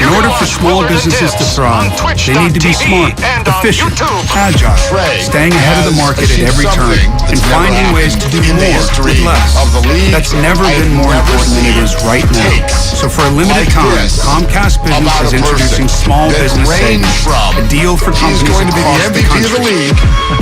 Speaker 6: In order for small businesses to thrive, they need to be smart, efficient, agile, staying ahead of the market at every turn, and finding ways to do more with less. That's never been more important than it is right now. So for a limited time, Comcast Business is introducing Small Business Savings, a deal for companies across the country.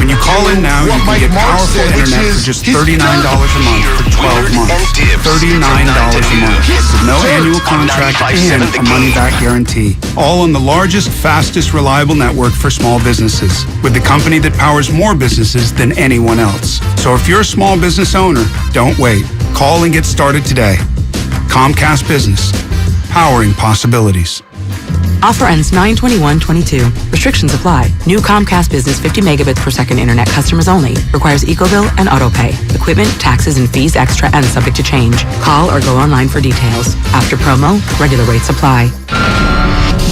Speaker 6: When you call in now, you can get powerful internet for just $39 a month for 12 months. $39 a month with no annual contract and a money-back guarantee. All on the largest, fastest, reliable network for small businesses, with the company that powers more businesses than anyone else. So if you're a small business owner, don't wait. Call and get started today. Comcast Business, powering possibilities.
Speaker 1: Offer ends 9/21/22. Restrictions apply. New Comcast Business 50 megabits per second internet customers only. Requires EcoBill and AutoPay. Equipment, taxes, and fees extra and subject to change. Call or go online for details. After promo, regular rates apply.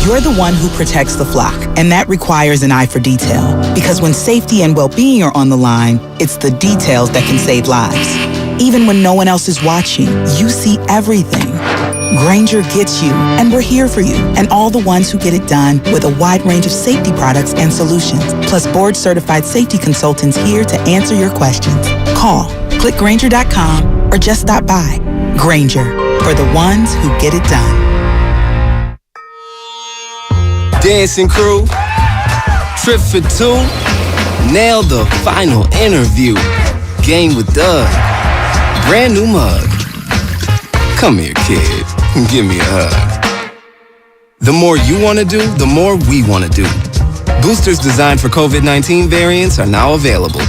Speaker 11: You're the one who protects the flock, and that requires an eye for detail. Because when safety and well-being are on the line, it's the details that can save lives. Even when no one else is watching, you see everything. Grainger gets you, and we're here for you, and all the ones who get it done with a wide range of safety products and solutions, plus board-certified safety consultants here to answer your questions. Call, click Grainger.com, or just stop by. Grainger, for the ones who get it done.
Speaker 12: Dancing crew, trip for two, nailed the final interview. Game with Doug, brand new mug. Come here, kid, give me a hug. The more you want to do, the more we want to do. Boosters designed for COVID-19 variants are now available.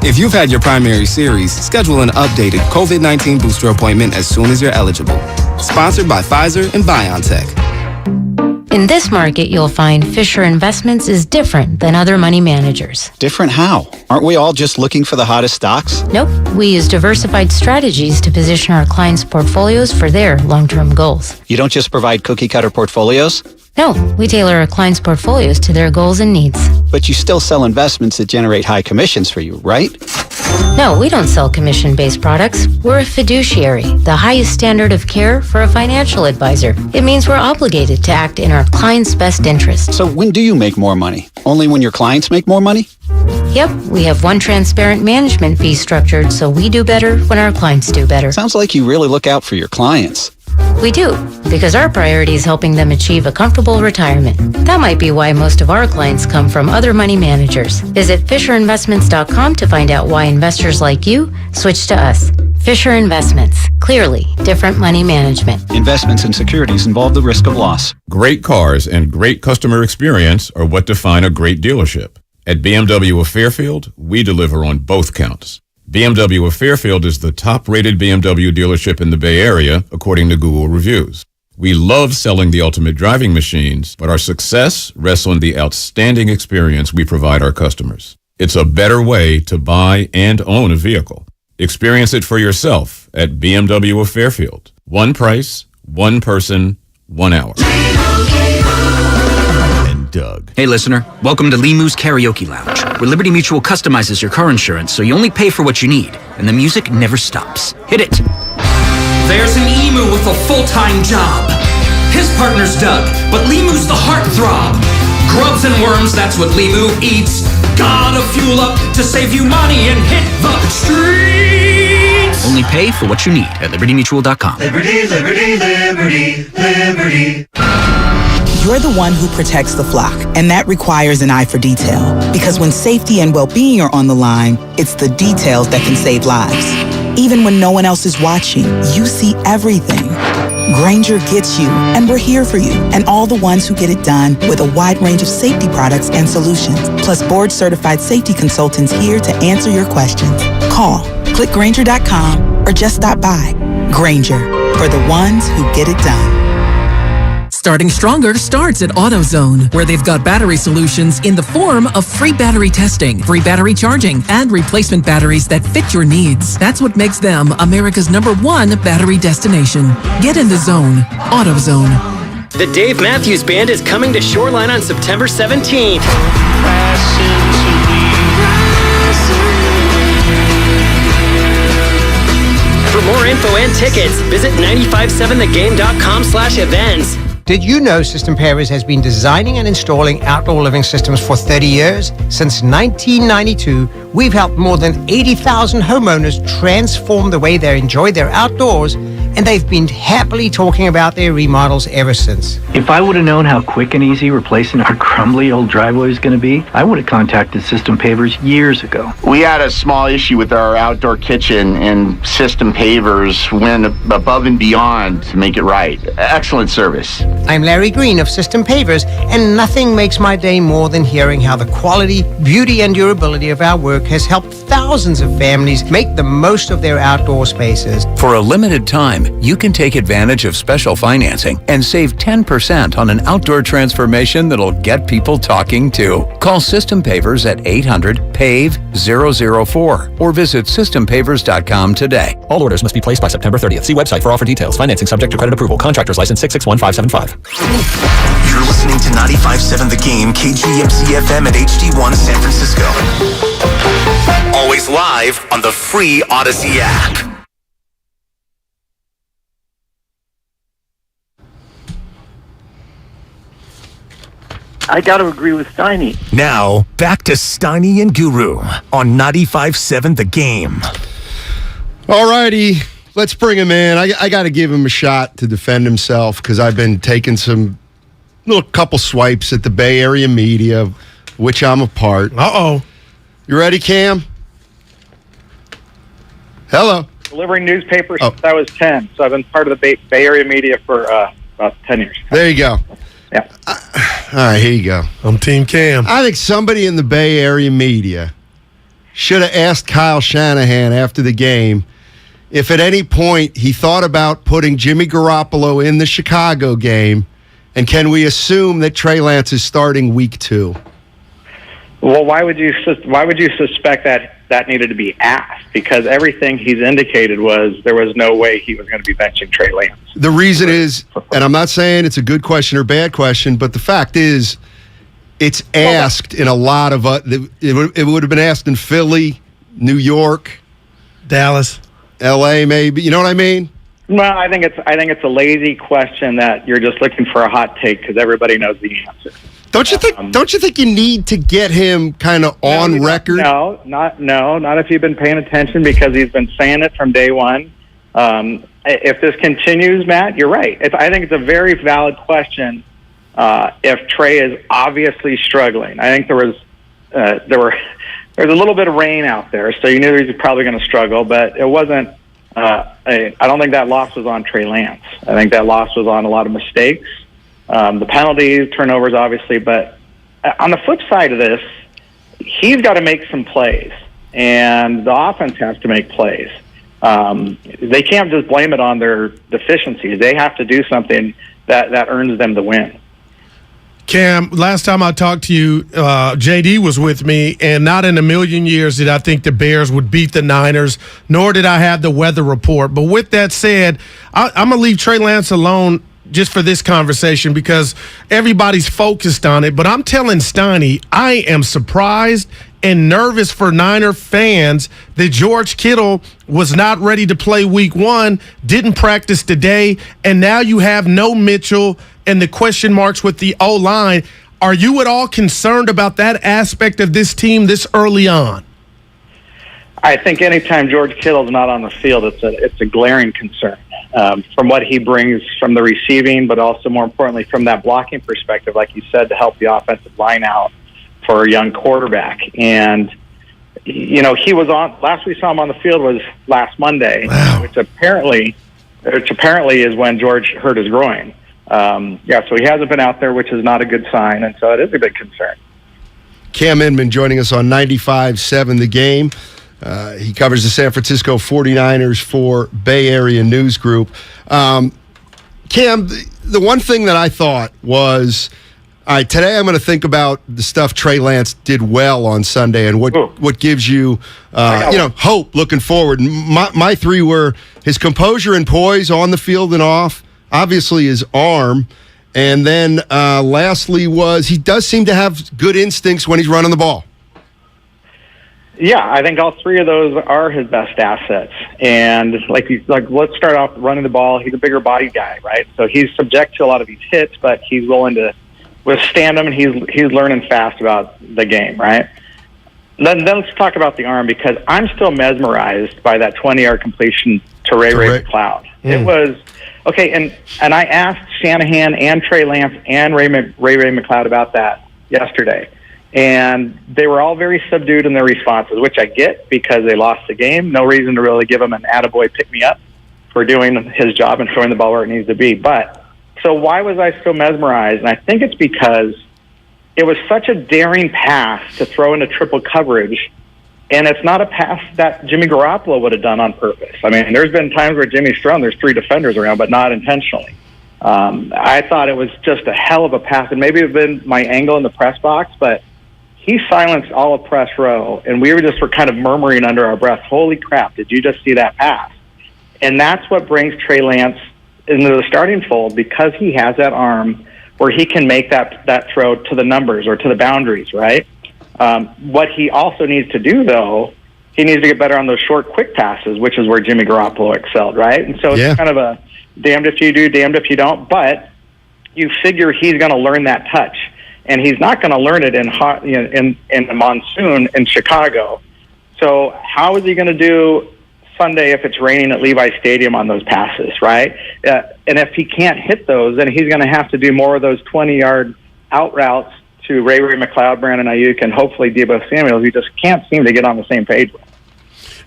Speaker 12: If you've had your primary series, schedule an updated COVID-19 booster appointment as soon as you're eligible. Sponsored by Pfizer and BioNTech.
Speaker 13: In this market, you'll find Fisher Investments is different than other money managers.
Speaker 14: Different how? Aren't we all just looking for the hottest stocks?
Speaker 13: Nope. We use diversified strategies to position our clients' portfolios for their long-term goals.
Speaker 14: You don't just provide cookie-cutter portfolios?
Speaker 13: No, we tailor our clients' portfolios to their goals and needs.
Speaker 14: But you still sell investments that generate high commissions for you, right?
Speaker 13: No, we don't sell commission-based products. We're a fiduciary, the highest standard of care for a financial advisor. It means we're obligated to act in our clients' best interest.
Speaker 14: So when do you make more money? Only when your clients make more money?
Speaker 13: Yep, we have one transparent management fee structured, so we do better when our clients do better.
Speaker 14: Sounds like you really look out for your clients.
Speaker 13: We do, because our priority is helping them achieve a comfortable retirement. That might be why most of our clients come from other money managers. Visit FisherInvestments.com to find out why investors like you switch to us. Fisher Investments. Clearly, different money management.
Speaker 14: Investments in securities involve the risk of loss.
Speaker 7: Great cars and great customer experience are what define a great dealership. At BMW of Fairfield, we deliver on both counts. BMW of Fairfield is the top-rated BMW dealership in the Bay Area, according to Google reviews. We love selling the ultimate driving machines, but our success rests on the outstanding experience we provide our customers. It's a better way to buy and own a vehicle. Experience it for yourself at BMW of Fairfield. One price, one person, 1 hour.
Speaker 15: Doug. Hey, listener. Welcome to Limu's Karaoke Lounge, where Liberty Mutual customizes your car insurance so you only pay for what you need, and the music never stops. Hit it.
Speaker 16: There's an emu with a full-time job. His partner's Doug, but Limu's the heartthrob. Grubs and worms, that's what Limu eats. Gotta fuel up to save you money and hit the streets.
Speaker 15: Only pay for what you need at libertymutual.com.
Speaker 17: Liberty, liberty, liberty, liberty.
Speaker 11: You're the one who protects the flock, and that requires an eye for detail. Because when safety and well-being are on the line, it's the details that can save lives. Even when no one else is watching, you see everything. Grainger gets you, and we're here for you, and all the ones who get it done with a wide range of safety products and solutions, plus board-certified safety consultants here to answer your questions. Call, click Grainger.com, or just stop by. Grainger, for the ones who get it done.
Speaker 18: Starting Stronger starts at AutoZone, where they've got battery solutions in the form of free battery testing, free battery charging, and replacement batteries that fit your needs. That's what makes them America's #1 battery destination. Get in the zone. AutoZone.
Speaker 26: The Dave Matthews Band is coming to Shoreline on September 17th. For more info and tickets, visit 957thegame.com/events.
Speaker 27: Did you know System Pavers has been designing and installing outdoor living systems for 30 years? Since 1992, we've helped more than 80,000 homeowners transform the way they enjoy their outdoors, and they've been happily talking about their remodels ever since.
Speaker 28: If I would have known how quick and easy replacing our crumbly old driveway was going to be, I would have contacted System Pavers years ago.
Speaker 29: We had a small issue with our outdoor kitchen, and System Pavers went above and beyond to make it right. Excellent service.
Speaker 27: I'm Larry Green of System Pavers, and nothing makes my day more than hearing how the quality, beauty, and durability of our work has helped thousands of families make the most of their outdoor spaces.
Speaker 30: For a limited time, you can take advantage of special financing and save 10% on an outdoor transformation that'll get people talking too. Call System Pavers at 800-PAVE-004 or visit SystemPavers.com today.
Speaker 31: All orders must be placed by September 30th. See website for offer details. Financing subject to credit approval. Contractor's license 661575.
Speaker 24: You're listening to 95.7 The Game, KGMC-FM at HD1 San Francisco. Always live on the free Odyssey app.
Speaker 32: I got to agree with Steiny.
Speaker 24: Now, back to Steiny and Guru on 95.7 The Game.
Speaker 9: All righty, let's bring him in. I got to give him a shot to defend himself because I've been taking some little couple swipes at the Bay Area media, of which I'm a part.
Speaker 10: Uh-oh.
Speaker 9: You ready, Cam? Hello.
Speaker 33: Delivering newspapers since I was 10, so I've been part of the Bay Area media for about 10 years.
Speaker 9: There you go.
Speaker 33: Yeah.
Speaker 9: All right, here you go.
Speaker 10: I'm Team Cam.
Speaker 9: I think somebody in the Bay Area media should have asked Kyle Shanahan after the game if at any point he thought about putting Jimmy Garoppolo in the Chicago game, and can we assume that Trey Lance is starting week 2?
Speaker 33: Well, why would you suspect that needed to be asked? Because everything he's indicated was there was no way he was going to be benching Trey Lance.
Speaker 9: The reason is, and I'm not saying it's a good question or bad question, but the fact is, it's asked in a lot of it would have been asked in Philly, New York,
Speaker 10: Dallas,
Speaker 9: L.A. maybe. You know what I mean?
Speaker 33: Well, I think it's a lazy question that you're just looking for a hot take because everybody knows the answer.
Speaker 9: Don't you think you need to get him kind of on record?
Speaker 33: No, not if you've been paying attention because he's been saying it from day one. if this continues, Matt, you're right. I think it's a very valid question. If Trey is obviously struggling, I think there's a little bit of rain out there, so you knew he was probably going to struggle. But it wasn't. I don't think that loss was on Trey Lance. I think that loss was on a lot of mistakes, the penalties, turnovers, obviously. But on the flip side of this, he's got to make some plays, and the offense has to make plays. They can't just blame it on their deficiencies. They have to do something that earns them the win.
Speaker 10: Cam, last time I talked to you, JD was with me, and not in a million years did I think the Bears would beat the Niners, nor did I have the weather report. But with that said, I'm going to leave Trey Lance alone just for this conversation because everybody's focused on it. But I'm telling Steiny, I am surprised and nervous for Niner fans that George Kittle was not ready to play week 1, didn't practice today, and now you have no Mitchell and the question marks with the O-line. Are you at all concerned about that aspect of this team this early on?
Speaker 33: I think anytime George Kittle's not on the field, it's a glaring concern from what he brings from the receiving, but also more importantly from that blocking perspective, like you said, to help the offensive line out for a young quarterback. And, you know, he was on, last we saw him on the field was last Monday, which apparently is when George hurt his groin. So he hasn't been out there, which is not a good sign, and so it is a big concern.
Speaker 9: Cam Inman joining us on 95.7 The Game. He covers the San Francisco 49ers for Bay Area News Group. Cam, the one thing that I thought was, all right, today I'm going to think about the stuff Trey Lance did well on Sunday and what gives you, hope looking forward. My three were his composure and poise on the field and off, obviously his arm, and then lastly was he does seem to have good instincts when he's running the ball.
Speaker 33: Yeah, I think all three of those are his best assets. And let's start off running the ball. He's a bigger body guy, right? So he's subject to a lot of these hits, but he's willing to withstand them, and he's learning fast about the game, right? Then let's talk about the arm, because I'm still mesmerized by that 20-yard completion to Ray McCloud. It was okay, and I asked Shanahan and Trey Lance and Ray McCloud about that yesterday, and they were all very subdued in their responses, which I get because they lost the game. No reason to really give him an attaboy pick-me-up for doing his job and throwing the ball where it needs to be. But so why was I so mesmerized? And I think it's because it was such a daring pass to throw into triple coverage, and it's not a pass that Jimmy Garoppolo would have done on purpose. I mean, there's been times where Jimmy's thrown, there's 3 defenders around, but not intentionally. I thought it was just a hell of a pass, and maybe it would have been my angle in the press box, but he silenced all of press row, and we were kind of murmuring under our breath, holy crap, did you just see that pass? And that's what brings Trey Lance into the starting fold, because he has that arm where he can make that throw to the numbers or to the boundaries, right? What he also needs to do, though, he needs to get better on those short, quick passes, which is where Jimmy Garoppolo excelled, right? And so it's kind of a damned if you do, damned if you don't, but you figure he's going to learn that touch, and he's not going to learn it in the monsoon in Chicago. So how is he going to do Sunday if it's raining at Levi Stadium on those passes, right? And if he can't hit those, then he's going to have to do more of those 20-yard out routes to Ray McCloud, Brandon Ayuk, and hopefully Deebo Samuel, who just can't seem to get on the same page with.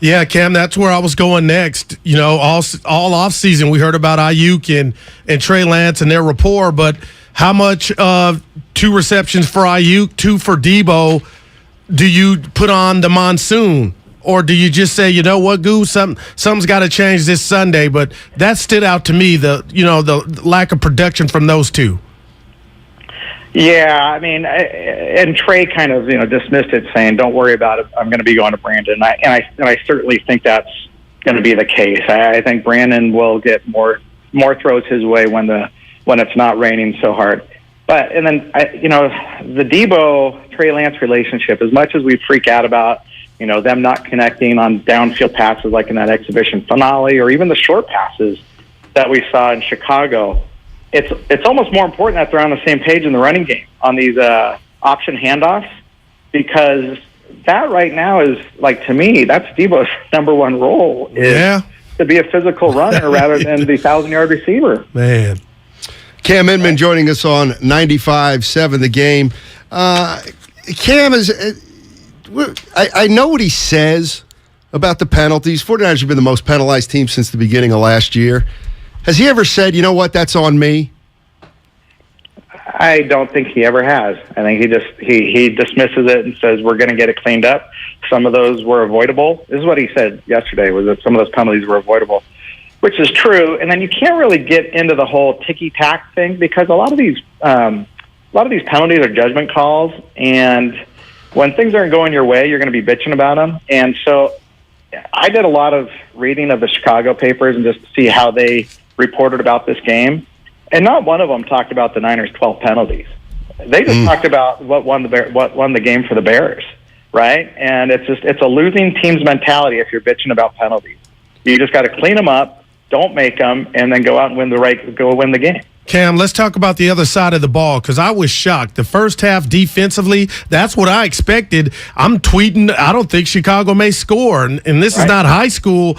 Speaker 10: Yeah, Cam, that's where I was going next. You know, all off season we heard about Ayuk and Trey Lance and their rapport, but how much of 2 receptions for Ayuk, 2 for Deebo do you put on the monsoon? Or do you just say, you know what, Goose, something's got to change this Sunday? But that stood out to me, the lack of production from those 2.
Speaker 33: Yeah, I mean, and Trey kind of dismissed it, saying, "Don't worry about it. I'm going to be going to Brandon." And I certainly think that's going to be the case. I think Brandon will get more throws his way when it's not raining so hard. But and then the Deebo Trey Lance relationship, as much as we freak out about them not connecting on downfield passes like in that exhibition finale, or even the short passes that we saw in Chicago, it's almost more important that they're on the same page in the running game on these option handoffs, because that right now is, like, to me, that's Deebo's number one role, is to be a physical runner rather than the 1,000-yard receiver.
Speaker 10: Man.
Speaker 9: Cam Inman joining us on 95.7 The Game. Cam, I know what he says about the penalties. 49ers have been the most penalized team since the beginning of last year. Has he ever said, you know what, that's on me?
Speaker 33: I don't think he ever has. I think he dismisses it and says we're going to get it cleaned up. Some of those were avoidable. This is what he said yesterday, was that some of those penalties were avoidable, which is true. And then you can't really get into the whole ticky-tack thing because a lot of these penalties are judgment calls, and when things aren't going your way, you're going to be bitching about them. And so I did a lot of reading of the Chicago papers and just to see how they reported about this game. And not one of them talked about the Niners' 12 penalties. They just talked about what won the game for the Bears, right? And it's a losing team's mentality if you're bitching about penalties. You just got to clean them up, don't make them, and then go out and win the game.
Speaker 10: Cam, let's talk about the other side of the ball because I was shocked. The first half defensively, that's what I expected. I'm tweeting, I don't think Chicago may score, and this is not high school.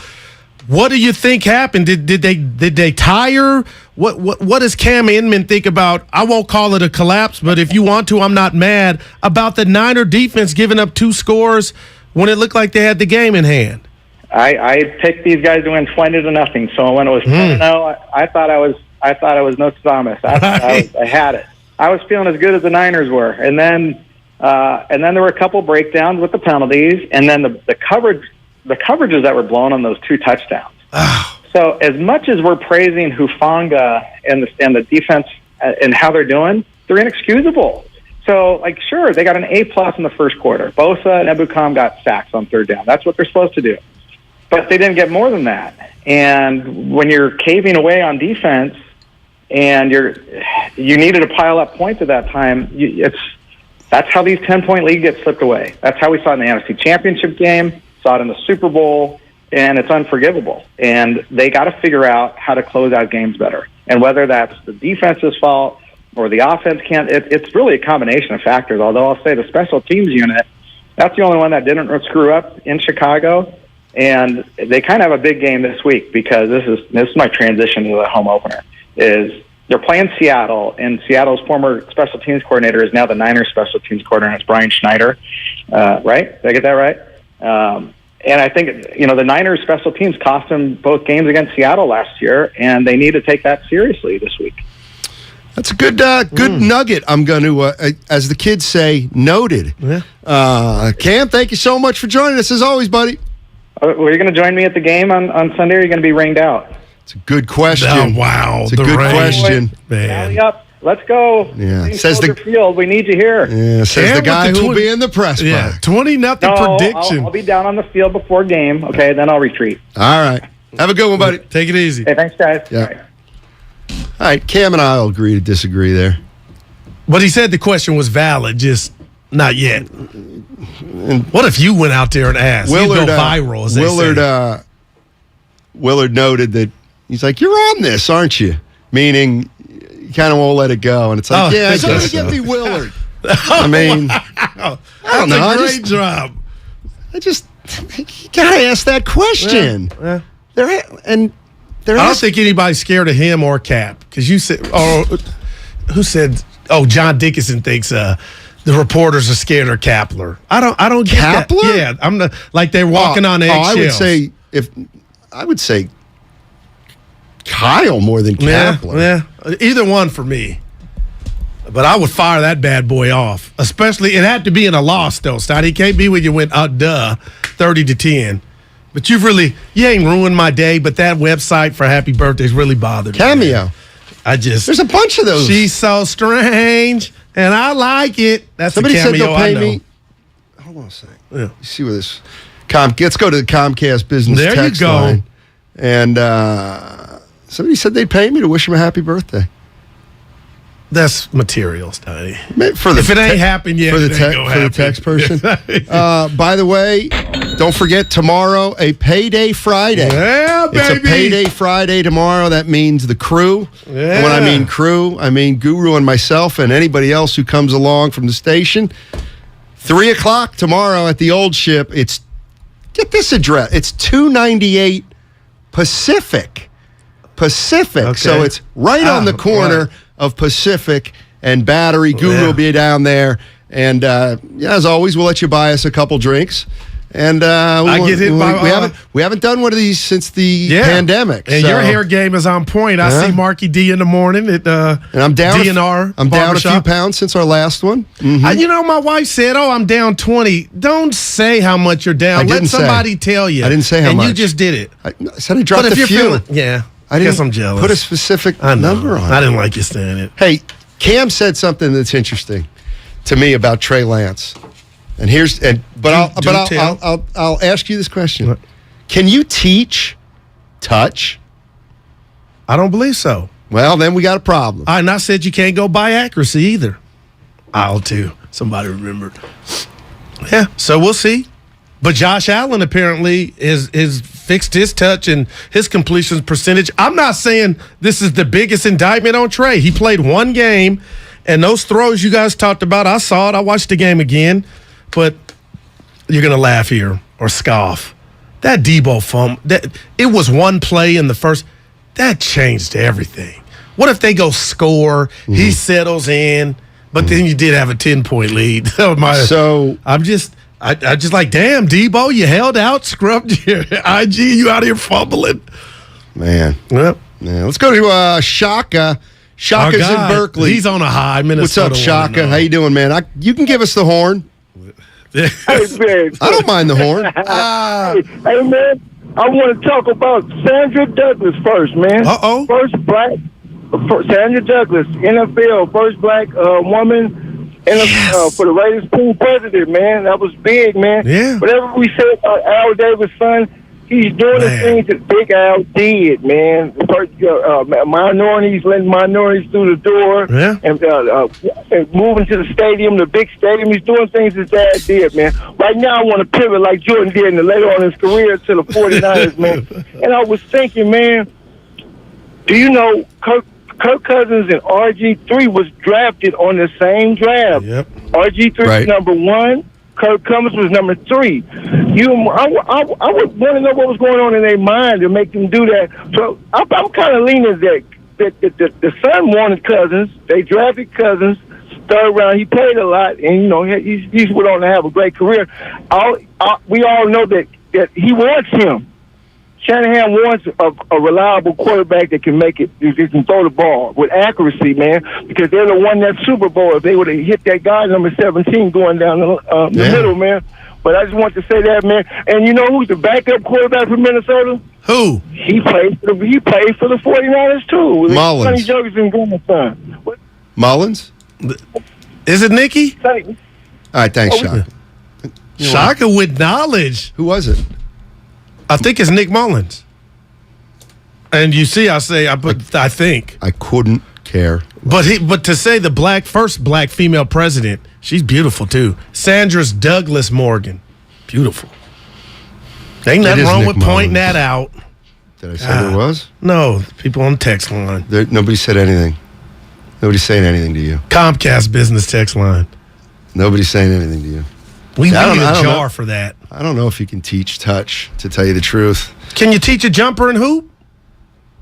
Speaker 10: What do you think happened? Did they tire? What does Cam Inman think about? I won't call it a collapse, but if you want to, I'm not mad about the Niner defense giving up 2 scores when it looked like they had the game in hand.
Speaker 33: I picked these guys to win 20-0. So when it was 10-0, I thought I was Nostradamus. I had it. I was feeling as good as the Niners were, and then there were a couple breakdowns with the penalties, and then the coverages that were blown on those 2 touchdowns. So as much as we're praising Hufanga and the defense and how they're doing, they're inexcusable. So, sure, they got an A+ in the first quarter. Bosa and Ebukam got sacks on 3rd down. That's what they're supposed to do. But they didn't get more than that. And when you're caving away on defense and you needed to pile up points at that time, that's how these 10-point leads get slipped away. That's how we saw it in the NFC Championship game, saw it in the Super Bowl, and it's unforgivable. And they got to figure out how to close out games better. And whether that's the defense's fault or the offense can't, it's really a combination of factors. Although I'll say the special teams unit, that's the only one that didn't screw up in Chicago. And they kind of have a big game this week because this is my transition to the home opener. Is they're playing Seattle, and Seattle's former special teams coordinator is now the Niners special teams coordinator. It's Brian Schneider, right? Did I get that right? And I think, the Niners special teams cost them both games against Seattle last year, and they need to take that seriously this week.
Speaker 9: That's a good nugget. I'm going to, as the kids say, noted. Yeah. Cam, thank you so much for joining us as always, buddy.
Speaker 33: Were you going to join me at the game on Sunday, or are you going to be rained out?
Speaker 9: It's a good question.
Speaker 10: Oh, wow.
Speaker 9: It's a good question.
Speaker 33: Rally up. Let's go.
Speaker 9: Yeah. Says the
Speaker 33: field. We need you here.
Speaker 9: Yeah. Says the guy who will be in the press box.
Speaker 10: 20-0 prediction.
Speaker 33: I'll be down on the field before game. Okay, then I'll retreat.
Speaker 9: All right. Have a good one, buddy.
Speaker 10: Take it easy.
Speaker 33: Hey, thanks, guys.
Speaker 9: Yeah. All right. Cam and I will agree to disagree there.
Speaker 10: But he said the question was valid, just not yet. What if you went out there and asked? Willard, you'd go viral, as they say.
Speaker 9: Willard noted that he's like, you're on this, aren't you? Meaning, you kind of won't let it go. And it's like, yeah, it's going to get me Willard. I mean, I don't know.
Speaker 10: That's a great job.
Speaker 9: You got to ask that question.
Speaker 10: Yeah.
Speaker 9: I
Speaker 10: don't think anybody's scared of him or Cap. Because you said, who said, John Dickinson thinks the reporters are scared of Kapler. I don't get
Speaker 9: Kapler?
Speaker 10: That. Yeah, like they're walking on eggshells.
Speaker 9: I would say Kyle more than Kapler.
Speaker 10: Yeah, either one for me. But I would fire that bad boy off. Especially, it had to be in a loss, though, Steiny. It can't be when you went, 30-10. But you ain't ruined my day, but that website for Happy Birthdays really bothered me.
Speaker 9: Cameo.
Speaker 10: There's
Speaker 9: a bunch of those.
Speaker 10: She's so strange, and I like it. That's
Speaker 9: somebody
Speaker 10: the Cameo
Speaker 9: said they'll pay
Speaker 10: I know.
Speaker 9: me. Hold on a second. Yeah. You see where this let's go to the Comcast business
Speaker 10: there
Speaker 9: text
Speaker 10: you go.
Speaker 9: line. And somebody said they'd pay me to wish him a happy birthday.
Speaker 10: That's material, Steiny.
Speaker 9: If
Speaker 10: it ain't happened yet,
Speaker 9: for the text person. By the way, don't forget tomorrow, a payday Friday.
Speaker 10: Yeah, baby.
Speaker 9: It's a payday Friday tomorrow. That means the crew.
Speaker 10: Yeah.
Speaker 9: And when I mean crew, I mean Guru and myself and anybody else who comes along from the station. 3:00 tomorrow at the Old Ship. Get this address. It's 298 Pacific.
Speaker 10: Okay.
Speaker 9: So it's right on the corner of Pacific and Battery. Guru will be down there. And as always, we'll let you buy us a couple drinks. And we haven't done one of these since the pandemic.
Speaker 10: And your hair game is on point. I see Marky D in the morning at
Speaker 9: and I'm down
Speaker 10: DNR.
Speaker 9: I'm down a few pounds since our last one. Mm-hmm.
Speaker 10: My wife said, I'm down 20. Don't say how much you're down. Let somebody tell you.
Speaker 9: I didn't say how much.
Speaker 10: And you just did it.
Speaker 9: I said I dropped a few.
Speaker 10: I guess I'm jealous.
Speaker 9: Put a specific number on it.
Speaker 10: I didn't like you saying it.
Speaker 9: Hey, Cam said something that's interesting to me about Trey Lance. And I'll ask you this question. What? Can you teach touch?
Speaker 10: I don't believe so.
Speaker 9: Well, then we got a problem.
Speaker 10: And I said you can't go by accuracy either. I'll too. Somebody remembered. Yeah, so we'll see. But Josh Allen apparently is fixed his touch and his completion percentage. I'm not saying this is the biggest indictment on Trey. He played one game, and those throws you guys talked about, I saw it. I watched the game again. But you're going to laugh here or scoff. That Debo fumble, it was one play in the first. That changed everything. What if they go score, he settles in, but then you did have a 10-point lead. I just like, damn, Debo, you held out, scrubbed your IG, you out here fumbling.
Speaker 9: Man.
Speaker 10: Yep.
Speaker 9: Yeah, let's go to Shaka. Shaka's in Berkeley.
Speaker 10: He's on a high. Minnesota.
Speaker 9: What's up, Shaka? How you doing, man? You can give us the horn.
Speaker 1: Hey, man.
Speaker 9: I don't mind the horn.
Speaker 1: Hey, man, I want to talk about Sandra Douglas first, man.
Speaker 10: Uh-oh.
Speaker 1: Sandra Douglas, NFL, first black woman for the Raiders team president, man. That was big, man.
Speaker 10: Yeah.
Speaker 1: Whatever we say about Al Davis' son, he's doing the things that Big Al did, man. Minorities, letting minorities through the door, and moving to the stadium, the big stadium. He's doing things his dad did, man. Right now, I want to pivot like Jordan did later on in his career to the 49ers, man. And I was thinking, man, do you know Kirk Cousins and RG3 was drafted on the same draft?
Speaker 10: Yep.
Speaker 1: RG3 was number 1. Kirk Cousins was number 3. I would want to know what was going on in their mind to make them do that. So I'm kind of leaning that the son wanted Cousins. They drafted Cousins, third round. He played a lot, and he's went on to have a great career. We all know that he wants him. Shanahan wants a reliable quarterback that can make it, who can throw the ball with accuracy, man, because they're the one that Super Bowl. If they would have hit that guy, number 17, going down the middle, man. But I just want to say that, man. And you know who's the backup quarterback for Minnesota?
Speaker 10: Who?
Speaker 1: He played for the 49ers, too.
Speaker 9: Mullins.
Speaker 1: Sonny Jurgensen grandson.
Speaker 9: Mullins?
Speaker 10: Is it Nicky?
Speaker 1: Sonny.
Speaker 9: All right, thanks, Shaka.
Speaker 10: Shaka with knowledge.
Speaker 9: Who was it?
Speaker 10: I think it's Nick Mullins. And you see, I think.
Speaker 9: I couldn't care.
Speaker 10: But to say the first black female president, she's beautiful too. Sandra Douglas Morgan. Beautiful. Ain't nothing wrong with pointing that out.
Speaker 9: Did I say there was?
Speaker 10: No, people on the text line.
Speaker 9: Nobody said anything. Nobody's saying anything to you.
Speaker 10: Comcast business text line.
Speaker 9: Nobody's saying anything to you.
Speaker 10: We need a jar for that.
Speaker 9: I don't know if you can teach touch, to tell you the truth.
Speaker 10: Can you teach a jumper and hoop?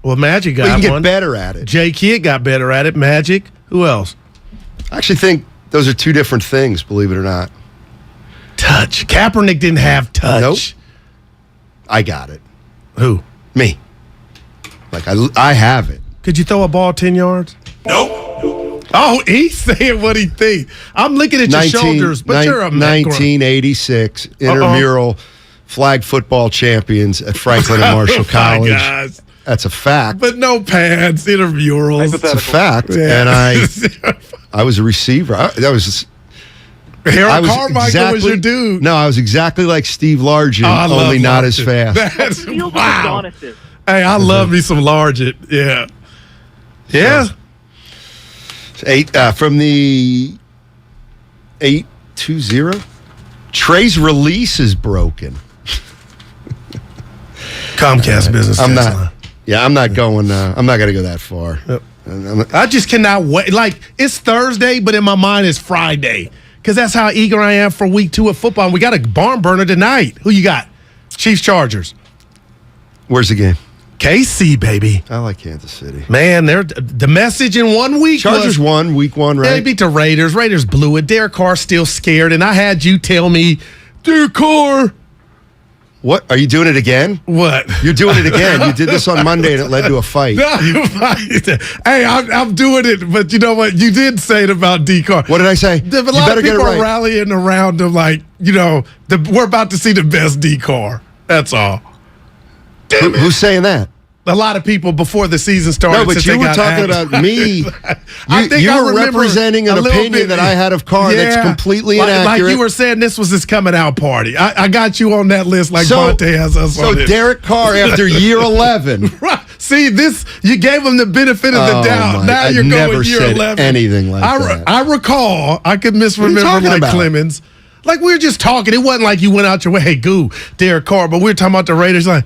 Speaker 10: Well, Magic got one.
Speaker 9: You can get better at it.
Speaker 10: J. Kidd got better at it. Magic. Who else?
Speaker 9: I actually think those are two different things, believe it or not.
Speaker 10: Touch. Kaepernick didn't have touch.
Speaker 9: Nope. I got it.
Speaker 10: Who?
Speaker 9: Me. Like, I have it.
Speaker 10: Could you throw a ball 10 yards?
Speaker 9: Nope.
Speaker 10: Oh, he's saying what he thinks. I'm looking at your shoulders, but you're a
Speaker 9: 1986 intramural flag football champions at Franklin and Marshall College.
Speaker 10: Gosh.
Speaker 9: That's a fact.
Speaker 10: But no pads, intramurals.
Speaker 9: It's a fact.
Speaker 10: Yeah.
Speaker 9: And I was a receiver. Harold
Speaker 10: Carmichael was your dude.
Speaker 9: No, I was exactly like Steve Largent, only not as fast.
Speaker 10: That's wow. Hey, I love me some Largent. Yeah. Yeah.
Speaker 9: From the 820. Trey's release is broken.
Speaker 10: Comcast business.
Speaker 9: I'm not going. I'm not going to go that far.
Speaker 10: Yep. I just cannot wait. Like, it's Thursday, but in my mind it's Friday because that's how eager I am for week 2 of football. And we got a barn burner tonight. Who you got? Chiefs Chargers.
Speaker 9: Where's the game?
Speaker 10: KC, baby.
Speaker 9: I like Kansas City.
Speaker 10: Man, the message in 1 week
Speaker 9: Chargers won week 1, right?
Speaker 10: They beat the Raiders. Raiders blew it. Derek Carr's still scared, and I had you tell me, Derek Carr.
Speaker 9: What? Are you doing it again?
Speaker 10: What?
Speaker 9: You're doing it again. You did this on Monday, and it led to a fight.
Speaker 10: Hey, I'm doing it, but you know what? You did say it about D. Carr.
Speaker 9: What did I say?
Speaker 10: A lot of people are rallying around him like, we're about to see the best D. Carr. That's all.
Speaker 9: Who's saying that?
Speaker 10: A lot of people before the season started.
Speaker 9: No, but you were talking about me. You were representing an opinion that I had of Carr that's completely inaccurate.
Speaker 10: Like you were saying this was his coming out party. I got you on that list like Monte has us on it.
Speaker 9: So Derek Carr after year 11.
Speaker 10: Right. See, you gave him the benefit of the doubt. Now you're going year 11.
Speaker 9: Anything like that.
Speaker 10: I recall, I could misremember like Clemens. Like we were just talking. It wasn't like you went out your way, hey, Derek Carr. But we were talking about the Raiders like,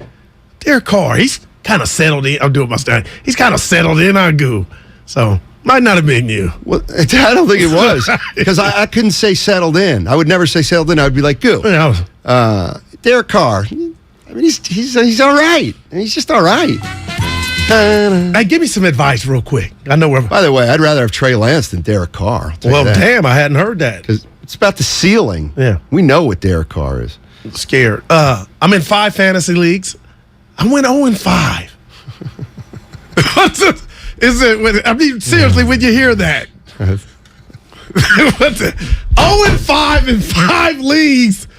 Speaker 10: Derek Carr, he's kind of settled in. I'm doing my style. He's kind of settled in on Goo. So, might not have been you.
Speaker 9: Well, I don't think it was. Because I couldn't say settled in. I would never say settled in. I would be like, Goo. Derek Carr, I mean, he's all right. He's just all right.
Speaker 10: Hey, give me some advice real quick. I know
Speaker 9: By the way, I'd rather have Trey Lance than Derek Carr.
Speaker 10: Well, damn, I hadn't heard that.
Speaker 9: Because it's about the ceiling.
Speaker 10: Yeah.
Speaker 9: We know what Derek Carr is.
Speaker 10: I'm scared. I'm in 5 fantasy leagues. I went 0-5. I mean, seriously, when you hear that. 0-5 in 5 leagues.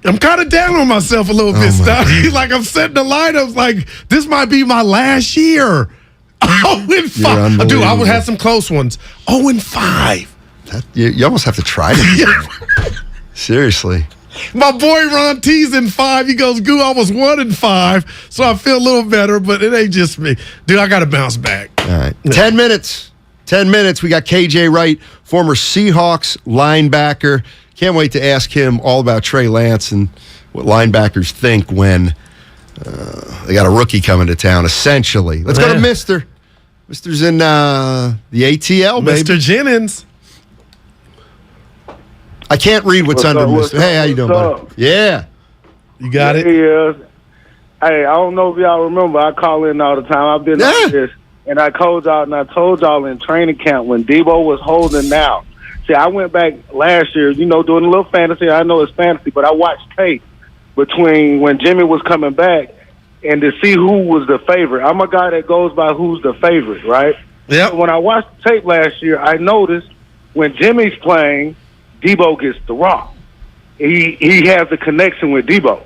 Speaker 10: I'm kind of down on myself a little bit, Steiny. Like, I'm setting the lineups like, this might be my last year. 0-5. Dude, I would have some close ones. 0-5.
Speaker 9: You almost have to try to. Seriously.
Speaker 10: My boy Ron T's in 5. He goes, Goo, I was 1-5, so I feel a little better, but it ain't just me. Dude, I got to bounce back.
Speaker 9: All right. 10 minutes. 10 minutes. We got KJ Wright, former Seahawks linebacker. Can't wait to ask him all about Trey Lance and what linebackers think when they got a rookie coming to town, essentially. Let's go to Mister. Mister's in the ATL, baby.
Speaker 10: Mr. Jennings.
Speaker 9: I can't read what's under Mister. Hey, how you doing, buddy? Yeah.
Speaker 10: You got it?
Speaker 1: Yes. Hey, I don't know if y'all remember. I call in all the time. I've been like this. And I told y'all in training camp when Debo was holding out. See, I went back last year, doing a little fantasy. I know it's fantasy, but I watched tape between when Jimmy was coming back and to see who was the favorite. I'm a guy that goes by who's the favorite, right?
Speaker 10: Yeah.
Speaker 1: So when I watched the tape last year, I noticed when Jimmy's playing, Debo gets the rock. He has a connection with Debo.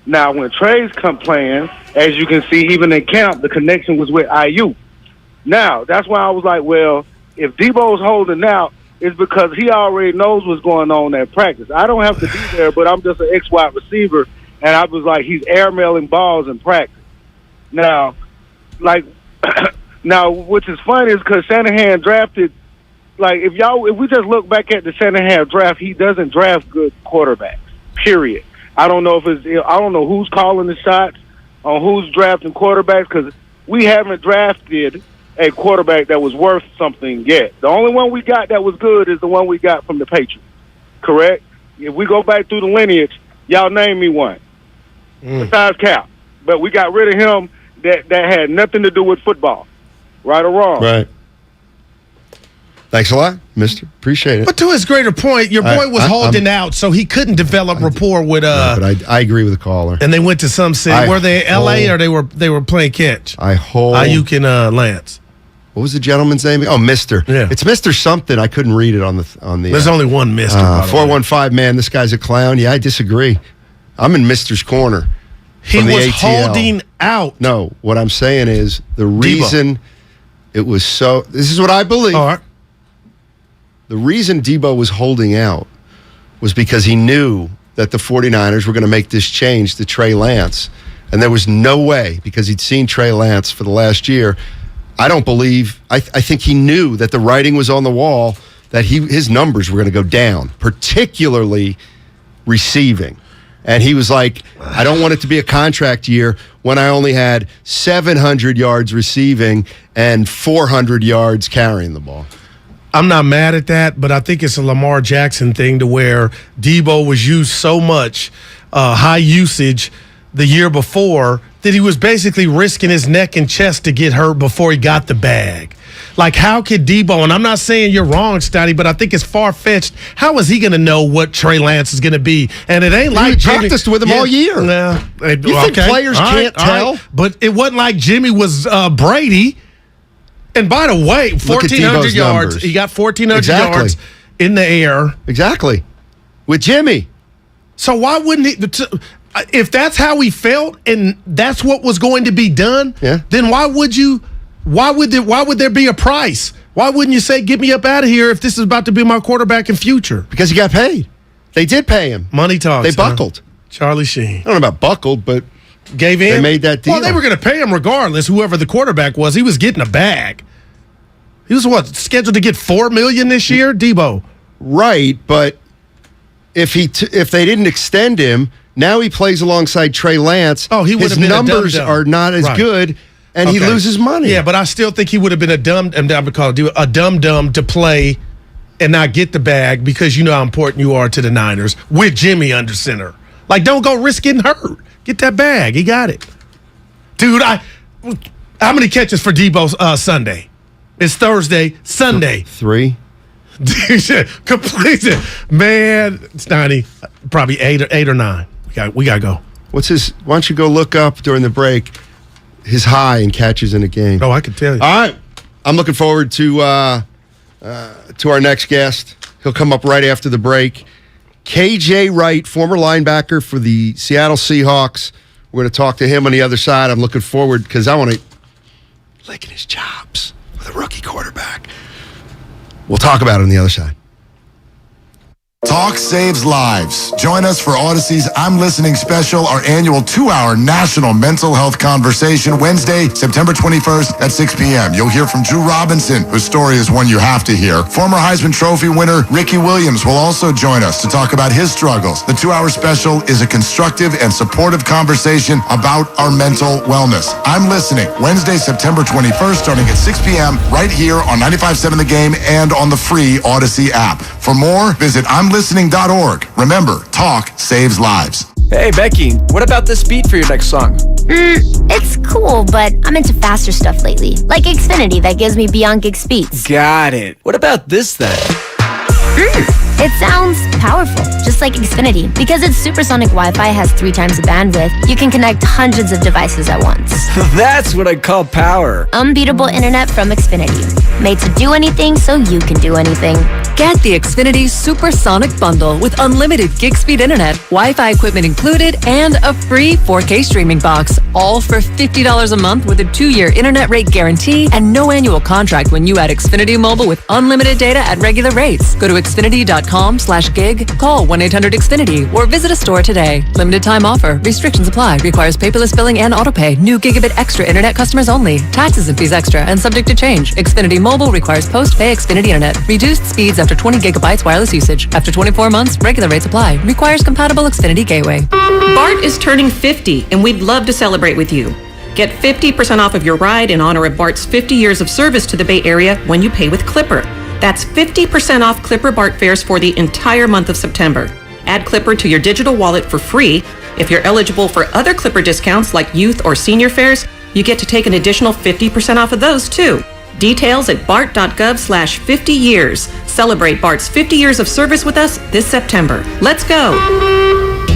Speaker 1: Now, when Trey's come playing, as you can see, even in camp, the connection was with IU. Now, that's why I was like, well, if Debo's holding out, it's because he already knows what's going on at practice. I don't have to be there, but I'm just an X-wide receiver, and I was like, he's airmailing balls in practice. Now, which is funny is because Shanahan drafted, if we just look back at the Shanahan draft, he doesn't draft good quarterbacks, period. I don't know who's calling the shots on who's drafting quarterbacks because we haven't drafted a quarterback that was worth something yet. The only one we got that was good is the one we got from the Patriots, correct? If we go back through the lineage, y'all name me one. Besides Cap. But we got rid of him that had nothing to do with football, right or wrong.
Speaker 9: Right. Thanks a lot, Mister. Appreciate it.
Speaker 10: But to his greater point, your boy was holding out, so he couldn't develop rapport with.
Speaker 9: But I agree with the caller.
Speaker 10: And they went to some city. Were they L.A. or they were playing catch? Ayuk and Lance.
Speaker 9: What was the gentleman's name? Oh, Mister.
Speaker 10: Yeah.
Speaker 9: It's Mister something. I couldn't read it on the.
Speaker 10: There's only one Mister.
Speaker 9: 415. Man, this guy's a clown. Yeah, I disagree. I'm in Mister's corner.
Speaker 10: He was holding out.
Speaker 9: No, what I'm saying is the reason it was so. This is what I believe.
Speaker 10: All right.
Speaker 9: The reason Debo was holding out was because he knew that the 49ers were going to make this change to Trey Lance. And there was no way, because he'd seen Trey Lance for the last year, I think he knew that the writing was on the wall, that his numbers were going to go down, particularly receiving. And he was like, I don't want it to be a contract year when I only had 700 yards receiving and 400 yards carrying the ball.
Speaker 10: I'm not mad at that, but I think it's a Lamar Jackson thing to where Debo was used so much, high usage the year before, that he was basically risking his neck and chest to get hurt before he got the bag. Like, how could Debo, and I'm not saying you're wrong, Steiny, but I think it's far-fetched. How is he going to know what Trey Lance is going to be? And it ain't like Jimmy
Speaker 9: practiced with him all year.
Speaker 10: You
Speaker 9: think players can't tell?
Speaker 10: Right. But it wasn't like Jimmy was Brady. And by the way, 1,400 yards.
Speaker 9: Numbers.
Speaker 10: He got 1,400 yards in the air.
Speaker 9: Exactly. With Jimmy.
Speaker 10: So why wouldn't he? If that's how he felt and that's what was going to be done, then why would there be a price? Why wouldn't you say, get me up out of here if this is about to be my quarterback in future?
Speaker 9: Because he got paid. They did pay him.
Speaker 10: Money talks.
Speaker 9: They buckled.
Speaker 10: Charlie Sheen.
Speaker 9: I don't know about buckled, but
Speaker 10: gave in.
Speaker 9: They made that deal.
Speaker 10: Well, they were going to pay him regardless. Whoever the quarterback was, he was getting a bag. He was scheduled to get $4 million this year, Debo.
Speaker 9: Right, but if they didn't extend him, now he plays alongside Trey Lance.
Speaker 10: Oh, he would have been
Speaker 9: numbers are not as good, and he loses money.
Speaker 10: Yeah, but I still think he would have been a dumb to play and not get the bag because you know how important you are to the Niners with Jimmy under center. Like, don't go risk getting hurt. Get that bag. He got it. Dude, how many catches for Debo Sunday? It's Thursday. Sunday.
Speaker 9: 3.
Speaker 10: Completed. Man, Steiny, probably 8 or 9. We got to go.
Speaker 9: What's his? Why don't you go look up during the break his high in catches in a game?
Speaker 10: Oh, I can tell you.
Speaker 9: All right. I'm looking forward to our next guest. He'll come up right after the break. KJ Wright, former linebacker for the Seattle Seahawks. We're going to talk to him on the other side. I'm looking forward because I want to licking his chops with a rookie quarterback. We'll talk about it on the other side.
Speaker 2: Talk saves lives. Join us for Odyssey's I'm Listening special, our annual 2-hour national mental health conversation, Wednesday, September 21st at 6 p.m. You'll hear from Drew Robinson, whose story is one you have to hear. Former Heisman Trophy winner Ricky Williams will also join us to talk about his struggles. The 2-hour special is a constructive and supportive conversation about our mental wellness. I'm Listening, Wednesday, September 21st, starting at 6 p.m. right here on 95.7 The Game and on the free Odyssey app. For more, visit imlistening.org. Remember, talk saves lives.
Speaker 3: Hey, Becky, what about this beat for your next song?
Speaker 4: It's cool, but I'm into faster stuff lately. Like Xfinity that gives me beyond gig speeds.
Speaker 3: Got it. What about this then?
Speaker 4: It sounds powerful, just like Xfinity. Because its supersonic Wi-Fi has 3 times the bandwidth, you can connect hundreds of devices at once.
Speaker 3: That's what I call power.
Speaker 4: Unbeatable internet from Xfinity. Made to do anything so you can do anything.
Speaker 18: Get the Xfinity Supersonic Bundle with unlimited gig speed internet, Wi-Fi equipment included, and a free 4K streaming box. All for $50 a month with a 2-year internet rate guarantee and no annual contract when you add Xfinity Mobile with unlimited data at regular rates. Go to Xfinity.com/gig, call 1-800-XFINITY, or visit a store today. Limited time offer. Restrictions apply. Requires paperless billing and autopay. New Gigabit Extra internet customers only. Taxes and fees extra and subject to change. Xfinity Mobile requires post-pay Xfinity internet. Reduced speeds after 20 gigabytes wireless usage. After 24 months, regular rates apply. Requires compatible Xfinity gateway.
Speaker 5: Bart is turning 50, and we'd love to celebrate with you. Get 50% off of your ride in honor of Bart's 50 years of service to the Bay Area when you pay with Clipper. That's 50% off Clipper Bart fares for the entire month of September. Add Clipper to your digital wallet for free. If you're eligible for other Clipper discounts like youth or senior fares, you get to take an additional 50% off of those too. Details at bart.gov/50 years. Celebrate Bart's 50 years of service with us this September. Let's go.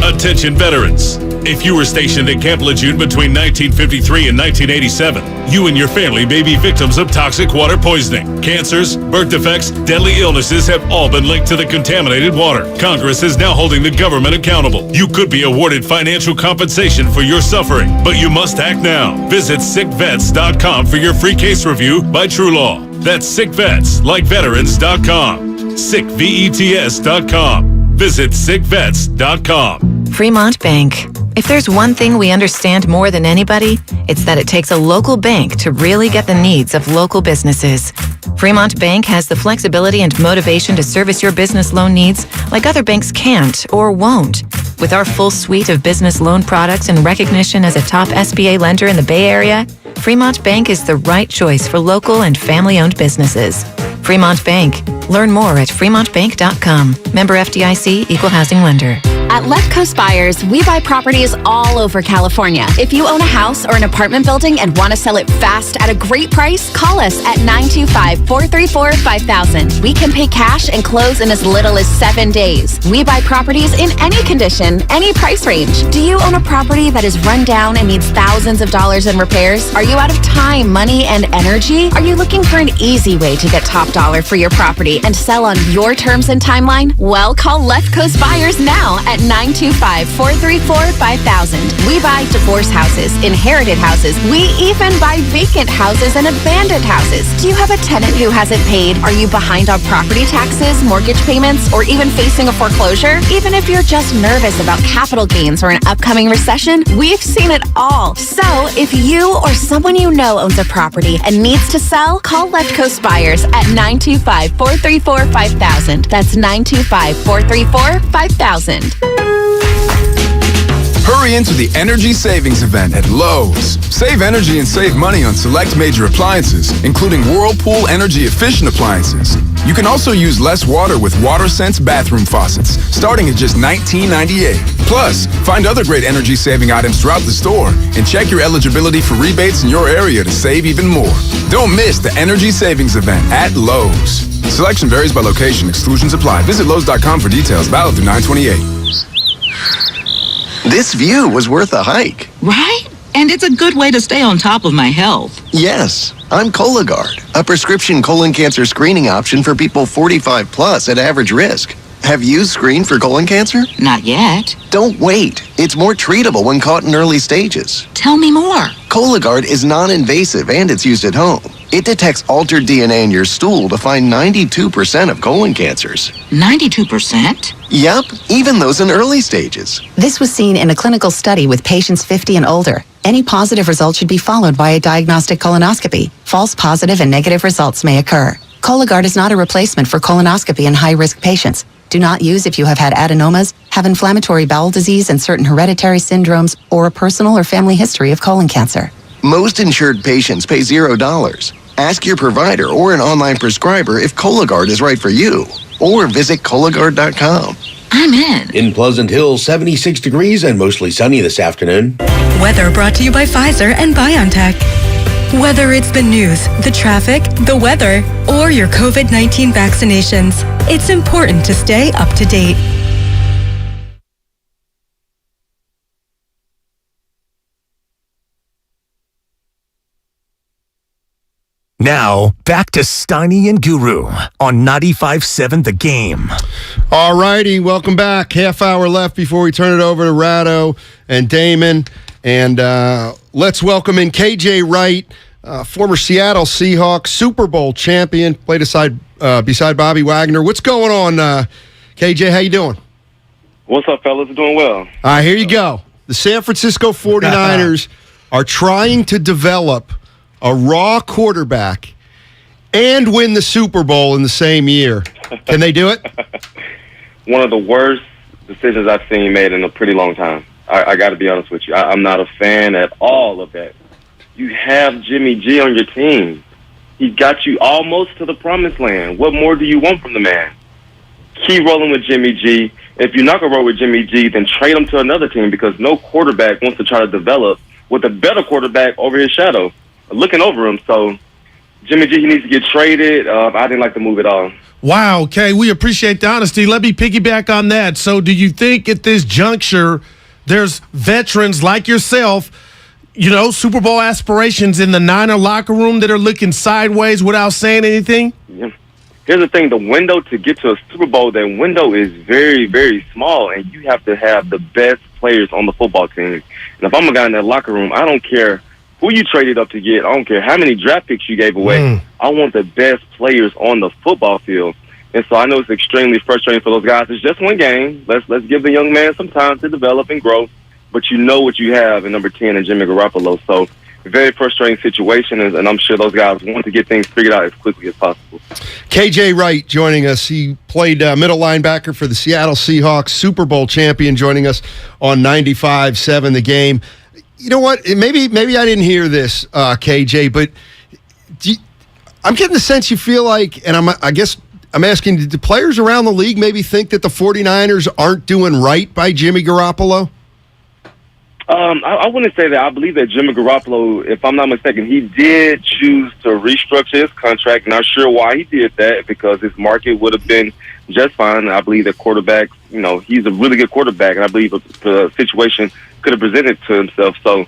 Speaker 6: Attention veterans. If you were stationed at Camp Lejeune between 1953 and 1987, you and your family may be victims of toxic water poisoning. Cancers, birth defects, deadly illnesses have all been linked to the contaminated water. Congress is now holding the government accountable. You could be awarded financial compensation for your suffering, but you must act now. Visit sickvets.com for your free case review by True Law. That's sickvets, like veterans.com. sickvets.com. Visit sickvets.com.
Speaker 8: Fremont Bank. If there's one thing we understand more than anybody, it's that it takes a local bank to really get the needs of local businesses. Fremont Bank has the flexibility and motivation to service your business loan needs like other banks can't or won't. With our full suite of business loan products and recognition as a top SBA lender in the Bay Area, Fremont Bank is the right choice for local and family-owned businesses. Fremont Bank. Learn more at fremontbank.com. Member FDIC, Equal Housing Lender.
Speaker 7: At Left Coast Buyers, we buy properties all over California. If you own a house or an apartment building and want to sell it fast at a great price, call us at 925-434-5000. We can pay cash and close in as little as 7 days. We buy properties in any condition, any price range. Do you own a property that is run down and needs thousands of dollars in repairs? Are you out of time, money, and energy? Are you looking for an easy way to get top dollar for your property and sell on your terms and timeline? Well, call Left Coast Buyers now at 925-434-5000. We buy divorce houses, inherited houses. We even buy vacant houses and abandoned houses. Do you have a tenant who hasn't paid? Are you behind on property taxes, mortgage payments, or even facing a foreclosure? Even if you're just nervous about capital gains or an upcoming recession, we've seen it all. So if you or someone you know owns a property and needs to sell, call Left Coast Buyers at 925-434-5000. That's 925-434-5000.
Speaker 12: Hurry into the Energy Savings Event at Lowe's. Save energy and save money on select major appliances, including Whirlpool energy-efficient appliances. You can also use less water with WaterSense bathroom faucets, starting at just $19.98. Plus, find other great energy-saving items throughout the store and check your eligibility for rebates in your area to save even more. Don't miss the Energy Savings Event at Lowe's. Selection varies by location. Exclusions apply. Visit Lowe's.com for details. Valid through 9/28.
Speaker 13: This view was worth a hike.
Speaker 14: Right? And it's a good way to stay on top of my health.
Speaker 13: Yes, I'm Cologuard, a prescription colon cancer screening option for people 45 plus at average risk. Have you screened for colon cancer?
Speaker 14: Not yet.
Speaker 13: Don't wait. It's more treatable when caught in early stages.
Speaker 14: Tell me more.
Speaker 13: Cologuard is non-invasive and it's used at home. It detects altered DNA in your stool to find 92% of colon cancers.
Speaker 14: 92%?
Speaker 13: Yep, even those in early stages.
Speaker 15: This was seen in a clinical study with patients 50 and older. Any positive result should be followed by a diagnostic colonoscopy. False positive and negative results may occur. Cologuard is not a replacement for colonoscopy in high-risk patients. Do not use if you have had adenomas, have inflammatory bowel disease and certain hereditary syndromes, or a personal or family history of colon cancer.
Speaker 13: Most insured patients pay $0. Ask your provider or an online prescriber if Cologuard is right for you, or visit Cologuard.com.
Speaker 14: I'm in.
Speaker 16: In Pleasant Hill, 76 degrees and mostly sunny this afternoon.
Speaker 17: Weather brought to you by Pfizer and BioNTech. Whether it's the news, the traffic, the weather, or your COVID-19 vaccinations, it's important to stay up to date.
Speaker 19: Now, back to Steiny and Guru on 95.7 The Game.
Speaker 9: All righty, welcome back. Half hour left before we turn it over to Ratto and Damon. And let's welcome in KJ Wright, former Seattle Seahawks Super Bowl champion, played beside Bobby Wagner. What's going on, KJ? How you doing?
Speaker 20: What's up, fellas? Doing well.
Speaker 9: All right, here you go. The San Francisco 49ers are trying to develop a raw quarterback and win the Super Bowl in the same year. Can they do it?
Speaker 20: One of the worst decisions I've seen made in a pretty long time. I got to be honest with you. I'm not a fan at all of that. You have Jimmy G on your team. He got you almost to the promised land. What more do you want from the man? Keep rolling with Jimmy G. If you're not going to roll with Jimmy G, then trade him to another team because no quarterback wants to try to develop with a better quarterback over his shadow, looking over him. So Jimmy G, he needs to get traded. I didn't like the move at all.
Speaker 10: Wow, okay, we appreciate the honesty. Let me piggyback on that. So do you think at this juncture there's veterans like yourself, Super Bowl aspirations in the Niner locker room that are looking sideways without saying anything?
Speaker 20: Yeah. Here's the thing. The window to get to a Super Bowl, that window is very, very small, and you have to have the best players on the football team. And if I'm a guy in that locker room, I don't care who you traded up to get. I don't care how many draft picks you gave away. I want the best players on the football field. And so I know it's extremely frustrating for those guys. It's just one game. Let's give the young man some time to develop and grow. But you know what you have in number 10 and Jimmy Garoppolo. So very frustrating situation, and I'm sure those guys want to get things figured out as quickly as possible. KJ
Speaker 9: Wright joining us. He played middle linebacker for the Seattle Seahawks, Super Bowl champion, joining us on 95.7 The Game. You know what? Maybe I didn't hear this, KJ, but I'm getting the sense you feel like, and I guess I'm asking, do players around the league maybe think that the 49ers aren't doing right by Jimmy Garoppolo?
Speaker 20: I wouldn't say that. I believe that Jimmy Garoppolo, if I'm not mistaken, he did choose to restructure his contract. Not sure why he did that, because his market would have been just fine. I believe that quarterback, he's a really good quarterback, and I believe the situation could have presented to himself. So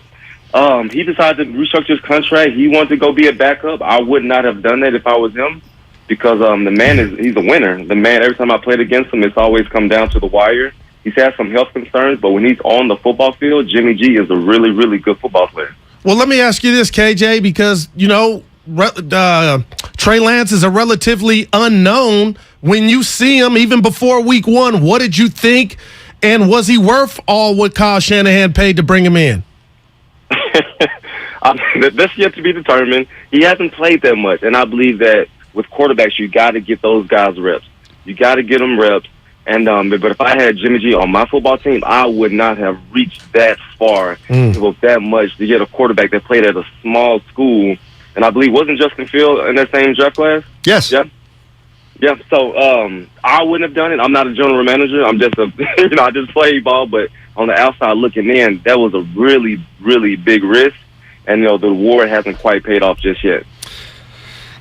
Speaker 20: he decided to restructure his contract. He wanted to go be a backup. I would not have done that if I was him, because the man he's a winner. The man, every time I played against him, it's always come down to the wire. He's had some health concerns, but when he's on the football field, Jimmy G is a really, really good football player.
Speaker 10: Well, let me ask you this, KJ, because, Trey Lance is a relatively unknown. When you see him, even before week 1, what did you think? And was he worth all what Kyle Shanahan paid to bring him in?
Speaker 20: That's yet to be determined. He hasn't played that much, and I believe that with quarterbacks, you got to get those guys reps. You got to get them reps. And but if I had Jimmy G on my football team, I would not have reached that far with that much to get a quarterback that played at a small school. And I believe, wasn't Justin Field in that same draft class?
Speaker 9: Yes.
Speaker 20: Yeah. Yeah. So I wouldn't have done it. I'm not a general manager. I'm just I just play ball. But on the outside looking in, that was a really, really big risk. And the reward hasn't quite paid off just yet.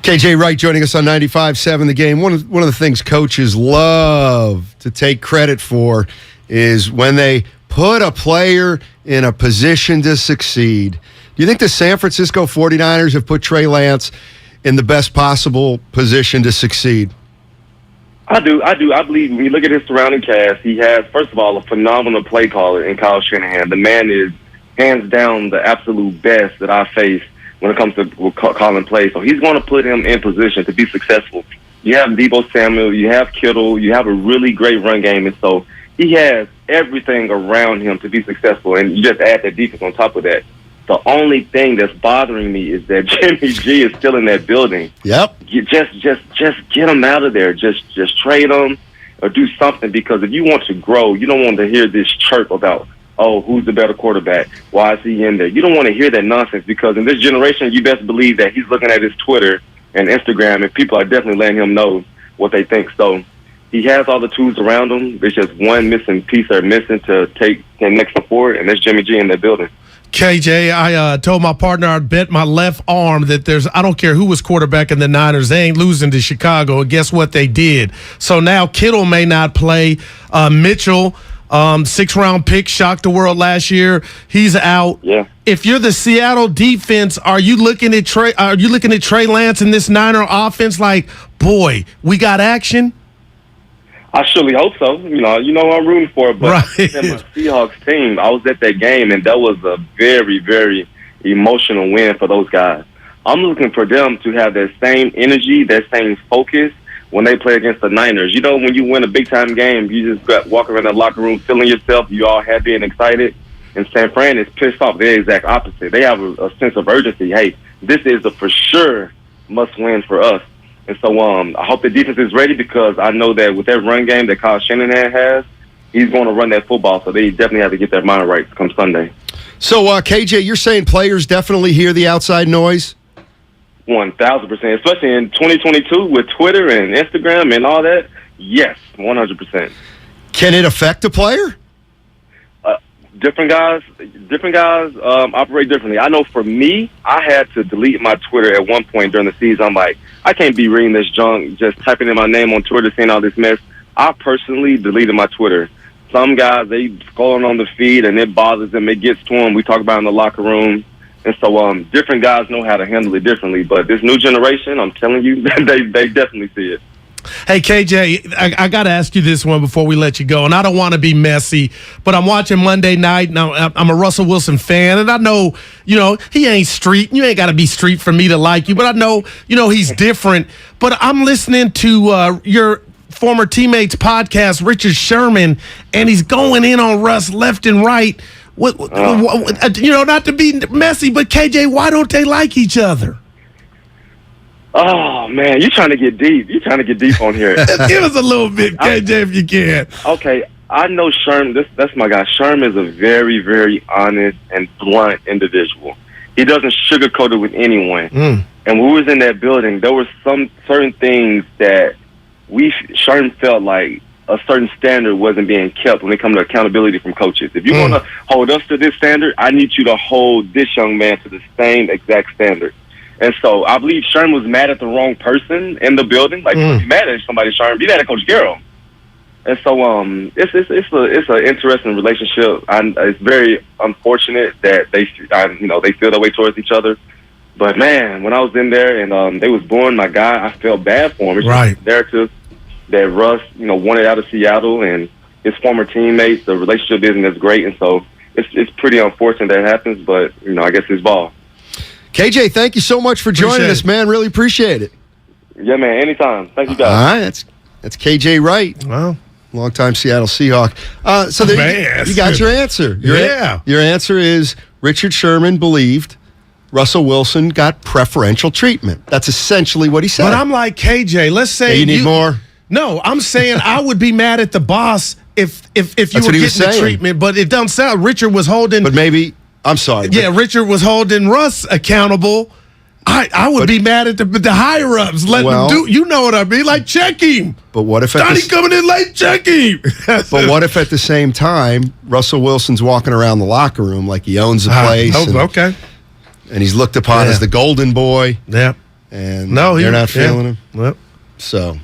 Speaker 9: KJ Wright joining us on 95.7 The Game. One of the things coaches love to take credit for is when they put a player in a position to succeed. Do you think the San Francisco 49ers have put Trey Lance in the best possible position to succeed?
Speaker 20: I do. I believe when you look at his surrounding cast, he has, first of all, a phenomenal play caller in Kyle Shanahan. The man is hands down the absolute best that I face when it comes to calling plays. So he's going to put him in position to be successful. You have Deebo Samuel, you have Kittle, you have a really great run game, and so he has everything around him to be successful, and you just add that defense on top of that. The only thing that's bothering me is that Jimmy G is still in that building.
Speaker 9: Yep.
Speaker 20: Just get him out of there. Just trade him or do something, because if you want to grow, you don't want to hear this chirp about, oh, who's the better quarterback? Why is he in there? You don't want to hear that nonsense, because in this generation, you best believe that he's looking at his Twitter and Instagram, and people are definitely letting him know what they think. So he has all the tools around him. There's just one missing piece they're missing to take the next step forward, and that's Jimmy G in that building.
Speaker 10: KJ, I told my partner I'd bet my left arm that I don't care who was quarterback in the Niners, they ain't losing to Chicago, and guess what they did? So now Kittle may not play. Mitchell, 6th-round pick, shocked the world last year. He's out.
Speaker 20: Yeah.
Speaker 10: If you're the Seattle defense, are you looking at Trey Lance in this Niner offense like, boy, we got action?
Speaker 20: I surely hope so. You know who I'm rooting for, but
Speaker 10: right.
Speaker 20: In my Seahawks team, I was at that game, and that was a very, very emotional win for those guys. I'm looking for them to have that same energy, that same focus when they play against the Niners. When you win a big-time game, you just walk around the locker room feeling yourself. You all happy and excited. And San Fran is pissed off. They're the exact opposite. They have a sense of urgency. Hey, this is a for sure must-win for us. And so I hope the defense is ready, because I know that with that run game that Kyle Shanahan has, he's going to run that football. So they definitely have to get their mind right come Sunday.
Speaker 9: So, KJ, you're saying players definitely hear the outside noise?
Speaker 20: 1,000%, especially in 2022 with Twitter and Instagram and all that. Yes, 100%.
Speaker 9: Can it affect a player?
Speaker 20: Different guys operate differently. I know for me, I had to delete my Twitter at one point during the season. I'm like, I can't be reading this junk, just typing in my name on Twitter, seeing all this mess. I personally deleted my Twitter. Some guys, they scrolling on the feed, and it bothers them. It gets to them. We talk about it in the locker room. And so different guys know how to handle it differently. But this new generation, I'm telling you, they definitely see it.
Speaker 10: Hey, KJ, I got to ask you this one before we let you go. And I don't want to be messy, but I'm watching Monday night, and I'm a Russell Wilson fan. And I know, he ain't street. You ain't got to be street for me to like you. But I know, he's different. But I'm listening to your former teammates' podcast, Richard Sherman, and he's going in on Russ left and right. Not to be messy, but KJ, why don't they like each other?
Speaker 20: Oh, man, you're trying to get deep. You're trying to get deep on here.
Speaker 10: Give us a little bit, KJ, if you can.
Speaker 20: Okay, I know Sherm. That's my guy. Sherm is a very, very honest and blunt individual. He doesn't sugarcoat it with anyone. And when we was in that building, there were some certain things that Sherm felt like a certain standard wasn't being kept when it comes to accountability from coaches. If you want to hold us to this standard, I need you to hold this young man to the same exact standard. And so I believe Sherm was mad at the wrong person in the building. Like, be mad at somebody, Sherm. Be mad at Coach Carroll. And so it's an interesting relationship. It's very unfortunate that they feel that way towards each other. But man, when I was in there and they was booing my guy, I felt bad for him. It's
Speaker 10: right.
Speaker 20: Just narrative that Russ, wanted out of Seattle and his former teammates. The relationship isn't as great, and so it's pretty unfortunate that happens. But I guess it's ball.
Speaker 9: KJ, thank you so much for joining us, man. Really appreciate it.
Speaker 20: Yeah, man. Anytime. Thank you, guys.
Speaker 9: All right, that's KJ Wright.
Speaker 10: Wow.
Speaker 9: Longtime Seattle Seahawk. So there you got your answer. Your answer is Richard Sherman believed Russell Wilson got preferential treatment. That's essentially what he said.
Speaker 10: But I'm like, KJ, let's say
Speaker 9: you need more.
Speaker 10: No, I'm saying I would be mad at the boss if you were getting the treatment, but it doesn't sound. Richard was holding.
Speaker 9: But maybe I'm sorry.
Speaker 10: Yeah, Richard was holding Russ accountable. I would be mad at the higher ups. Let them do. You know what I mean? Like, check him.
Speaker 9: But what if
Speaker 10: Steiny coming in late? Check him.
Speaker 9: But what if at the same time Russell Wilson's walking around the locker room like he owns the place?
Speaker 10: Okay.
Speaker 9: And he's looked upon as the golden boy.
Speaker 10: Yeah.
Speaker 9: And they're not feeling him.
Speaker 10: Yep.
Speaker 9: So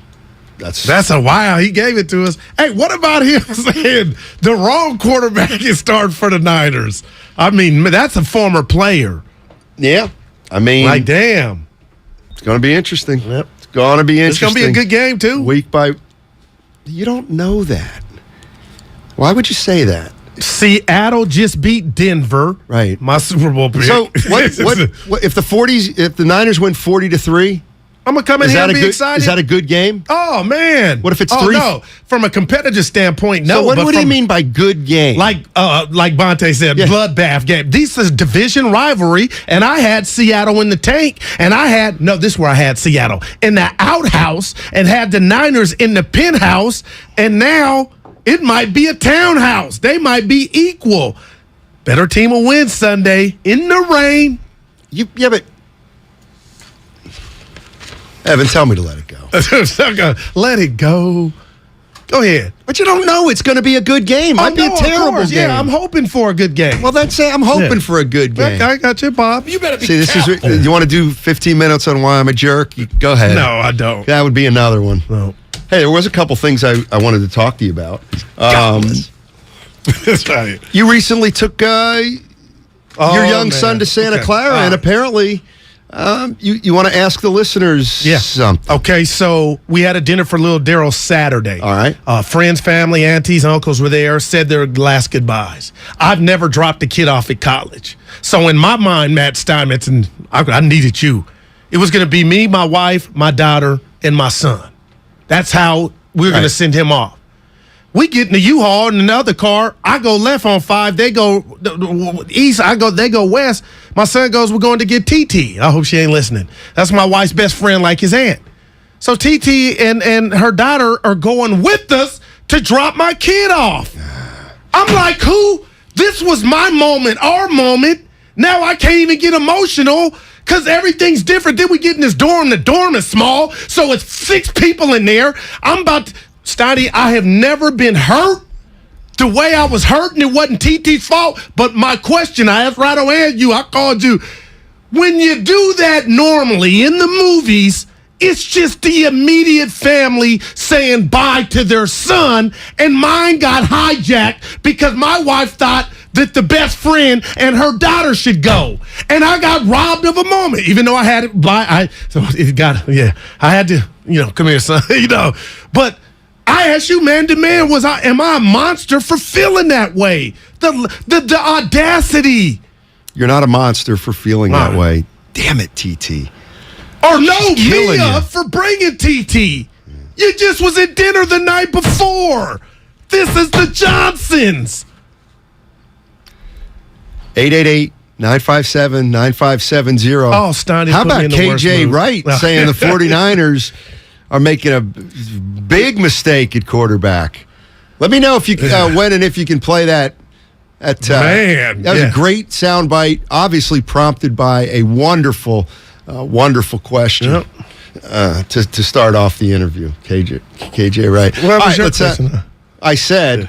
Speaker 10: that's a wow. He gave it to us. Hey, what about him saying the wrong quarterback is starting for the Niners? I mean, that's a former player.
Speaker 9: Yeah. I mean,
Speaker 10: like, damn.
Speaker 9: It's going to be interesting.
Speaker 10: Yep.
Speaker 9: It's going to be interesting.
Speaker 10: It's going to be a good game, too.
Speaker 9: Week by. You don't know that. Why would you say that?
Speaker 10: Seattle just beat Denver.
Speaker 9: Right.
Speaker 10: My Super Bowl pick.
Speaker 9: So what if the Niners win 40-3?
Speaker 10: I'm going to come in here and be excited.
Speaker 9: Is that a good game?
Speaker 10: Oh, man.
Speaker 9: What if it's 3?
Speaker 10: No. From a competitive standpoint, no.
Speaker 9: So what do you mean by good game?
Speaker 10: Like Bonte said, bloodbath game. This is division rivalry, and I had Seattle in the tank, and this is where I had Seattle in the outhouse and had the Niners in the penthouse, and now it might be a townhouse. They might be equal. Better team will win Sunday in the rain.
Speaker 9: But Evan, tell me to let it go.
Speaker 10: Let it go. Go ahead.
Speaker 9: But you don't know it's going to be a good game. Might be a terrible game.
Speaker 10: Yeah, I'm hoping for a good game.
Speaker 9: Well, then say I'm hoping for a good game.
Speaker 10: I got you, Bob. You better be careful.
Speaker 9: You want to do 15 minutes on why I'm a jerk? Go ahead.
Speaker 10: No, I don't.
Speaker 9: That would be another one.
Speaker 10: No.
Speaker 9: Hey, there was a couple things I wanted to talk to you about.
Speaker 10: That's right.
Speaker 9: You recently took your young son to Santa Clara, and apparently you want to ask the listeners something.
Speaker 10: Okay, so we had a dinner for little Daryl Saturday.
Speaker 9: All right.
Speaker 10: Friends, family, aunties, uncles were there, said their last goodbyes. I've never dropped a kid off at college. So in my mind, Matt Steinmetz, and I needed you. It was going to be me, my wife, my daughter, and my son. That's how we're going to send him off. We get in the U-Haul in another car. I go left on 5. They go east. They go west. My son goes, we're going to get TT. I hope she ain't listening. That's my wife's best friend, like his aunt. So TT and her daughter are going with us to drop my kid off. I'm like, who? This was my moment, our moment. Now I can't even get emotional because everything's different. Then we get in this dorm. The dorm is small, so it's 6 people in there. Steiny, I have never been hurt the way I was hurt, and it wasn't TT's fault. But my question, I asked Ratto and you, I called you. When you do that normally in the movies, it's just the immediate family saying bye to their son, and mine got hijacked because my wife thought that the best friend and her daughter should go. And I got robbed of a moment, even though I had it I had to, come here, son, But I asked you, man to man, am I a monster for feeling that way? The audacity.
Speaker 9: You're not a monster for feeling that way. Damn it, TT.
Speaker 10: Or no, Mia for bringing TT. You just was at dinner the night before. This is the Johnsons.
Speaker 9: 888-957-9570.
Speaker 10: Oh, Steiny.
Speaker 9: How about KJ Wright saying the 49ers are making a big mistake at quarterback? Let me know if you when and if you can play that. That was a great soundbite, obviously prompted by a wonderful question. Yep. to start off the interview. KJ, right?
Speaker 10: What was your question?
Speaker 9: I said.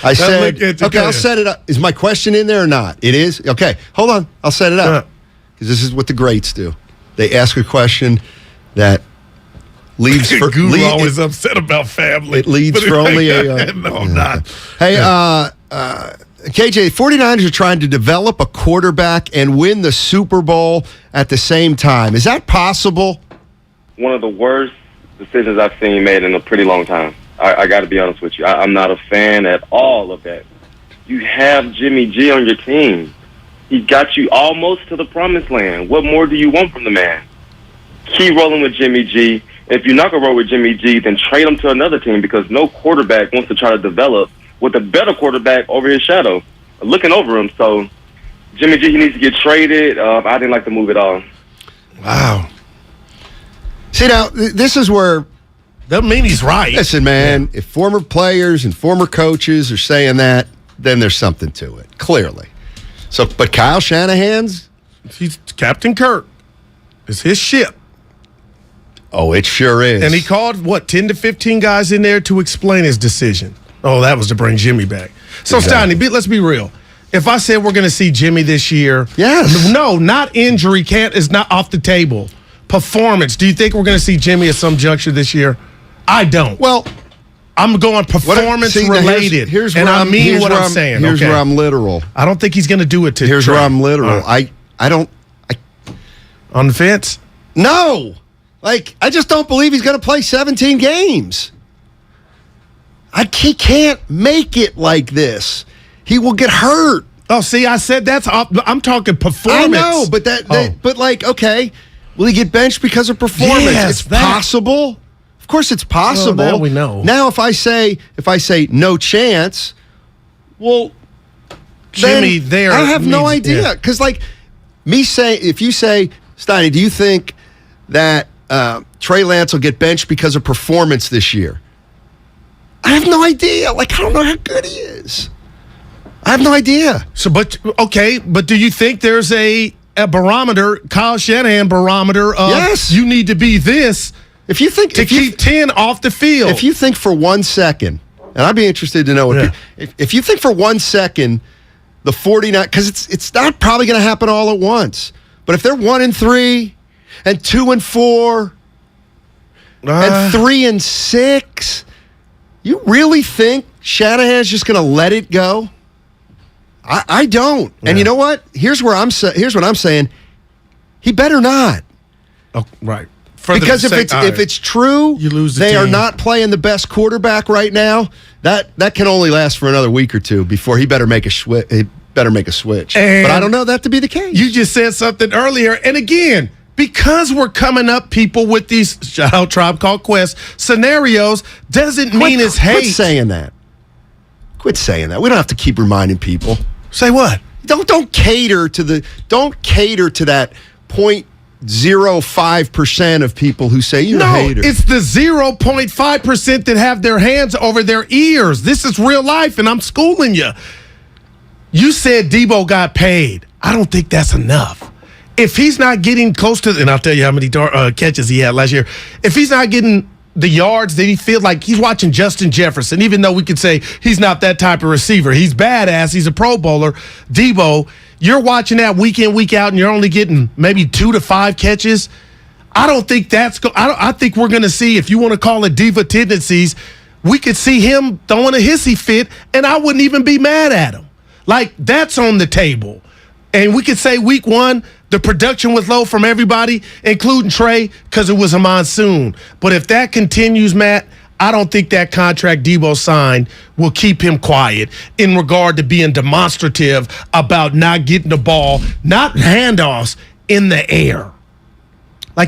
Speaker 9: Okay, I'll set it up. Is my question in there or not? It is? Okay, hold on. I'll set it up. Because this is what the greats do. They ask a question that leaves for...
Speaker 10: Guru always upset about family.
Speaker 9: It leads for only a...
Speaker 10: no, I'm not.
Speaker 9: Hey, KJ, 49ers are trying to develop a quarterback and win the Super Bowl at the same time. Is that possible?
Speaker 20: One of the worst decisions I've seen made in a pretty long time. I got to be honest with you. I'm not a fan at all of that. You have Jimmy G on your team. He got you almost to the promised land. What more do you want from the man? Keep rolling with Jimmy G. If you're not going to roll with Jimmy G, then trade him to another team because no quarterback wants to try to develop with a better quarterback over his shadow, looking over him. So Jimmy G, he needs to get traded. I didn't like the move at all.
Speaker 9: Wow. See, now, this is where...
Speaker 10: Doesn't mean he's right.
Speaker 9: Listen, man, if former players and former coaches are saying that, then there's something to it, clearly. So, but Kyle Shanahan's...
Speaker 10: He's Captain Kirk. It's his ship.
Speaker 9: Oh, it sure is.
Speaker 10: And he called, 10 to 15 guys in there to explain his decision. Oh, that was to bring Jimmy back. So, exactly. Steiny, let's be real. If I said we're going to see Jimmy this year...
Speaker 9: Yes.
Speaker 10: No, not injury. Is not off the table. Performance. Do you think we're going to see Jimmy at some juncture this year? I don't.
Speaker 9: Well,
Speaker 10: I'm going performance related.
Speaker 9: Here's
Speaker 10: and
Speaker 9: where
Speaker 10: I mean what I'm saying.
Speaker 9: Here's where I'm literal.
Speaker 10: I don't think he's going to do it to
Speaker 9: Here's
Speaker 10: Trey.
Speaker 9: where I'm literal. I don't.
Speaker 10: On the fence?
Speaker 9: No. I just don't believe he's going to play 17 games. He can't make it like this. He will get hurt.
Speaker 10: Oh, see, I said I'm talking performance.
Speaker 9: I know, but okay. Will he get benched because of performance?
Speaker 10: Yes,
Speaker 9: it's possible. Of course it's possible.
Speaker 10: Well, now we know.
Speaker 9: Now if I say no chance, well,
Speaker 10: Jimmy there.
Speaker 9: I have no idea. Because if you say, Steiny, do you think that Trey Lance will get benched because of performance this year? I have no idea. I don't know how good he is. I have no idea.
Speaker 10: But do you think there's a barometer, Kyle Shanahan barometer of
Speaker 9: yes.
Speaker 10: You need to be this
Speaker 9: if you think
Speaker 10: to keep 10 off the field?
Speaker 9: If you think for 1 second, and I'd be interested to know if you think for 1 second the 49, because it's not probably going to happen all at once. But if they're 1-3 and 2-4 and 3-6, you really think Shanahan's just going to let it go? I don't. Yeah. And you know what? Here's what I'm saying. He better not.
Speaker 10: Oh, right.
Speaker 9: Because if it's true,
Speaker 10: you lose
Speaker 9: they are not playing the best quarterback right now. That can only last for another week or two before he better make a switch. But I don't know that to be the case.
Speaker 10: You just said something earlier, and again, because we're coming up, people, with these shout out Tribe Called Quest scenarios, doesn't mean it's hate.
Speaker 9: Quit saying that. We don't have to keep reminding people.
Speaker 10: Say what?
Speaker 9: Don't cater to that 0.05% of people who say you're a hater.
Speaker 10: It's the 0.5% that have their hands over their ears. This is real life, and I'm schooling you. You said Debo got paid. I don't think that's enough. If he's not getting close to, and I'll tell you how many catches he had last year. If he's not getting the yards that he feels like, he's watching Justin Jefferson, even though we could say he's not that type of receiver. He's badass. He's a Pro Bowler. Debo, you're watching that week in, week out, and you're only getting maybe 2 to 5 catches. I don't think I think we're going to see, if you want to call it diva tendencies, we could see him throwing a hissy fit, and I wouldn't even be mad at him. That's on the table. And we could say week 1, the production was low from everybody, including Trey, because it was a monsoon. But if that continues, Matt, I don't think that contract Debo signed will keep him quiet in regard to being demonstrative about not getting the ball, not handoffs, in the air.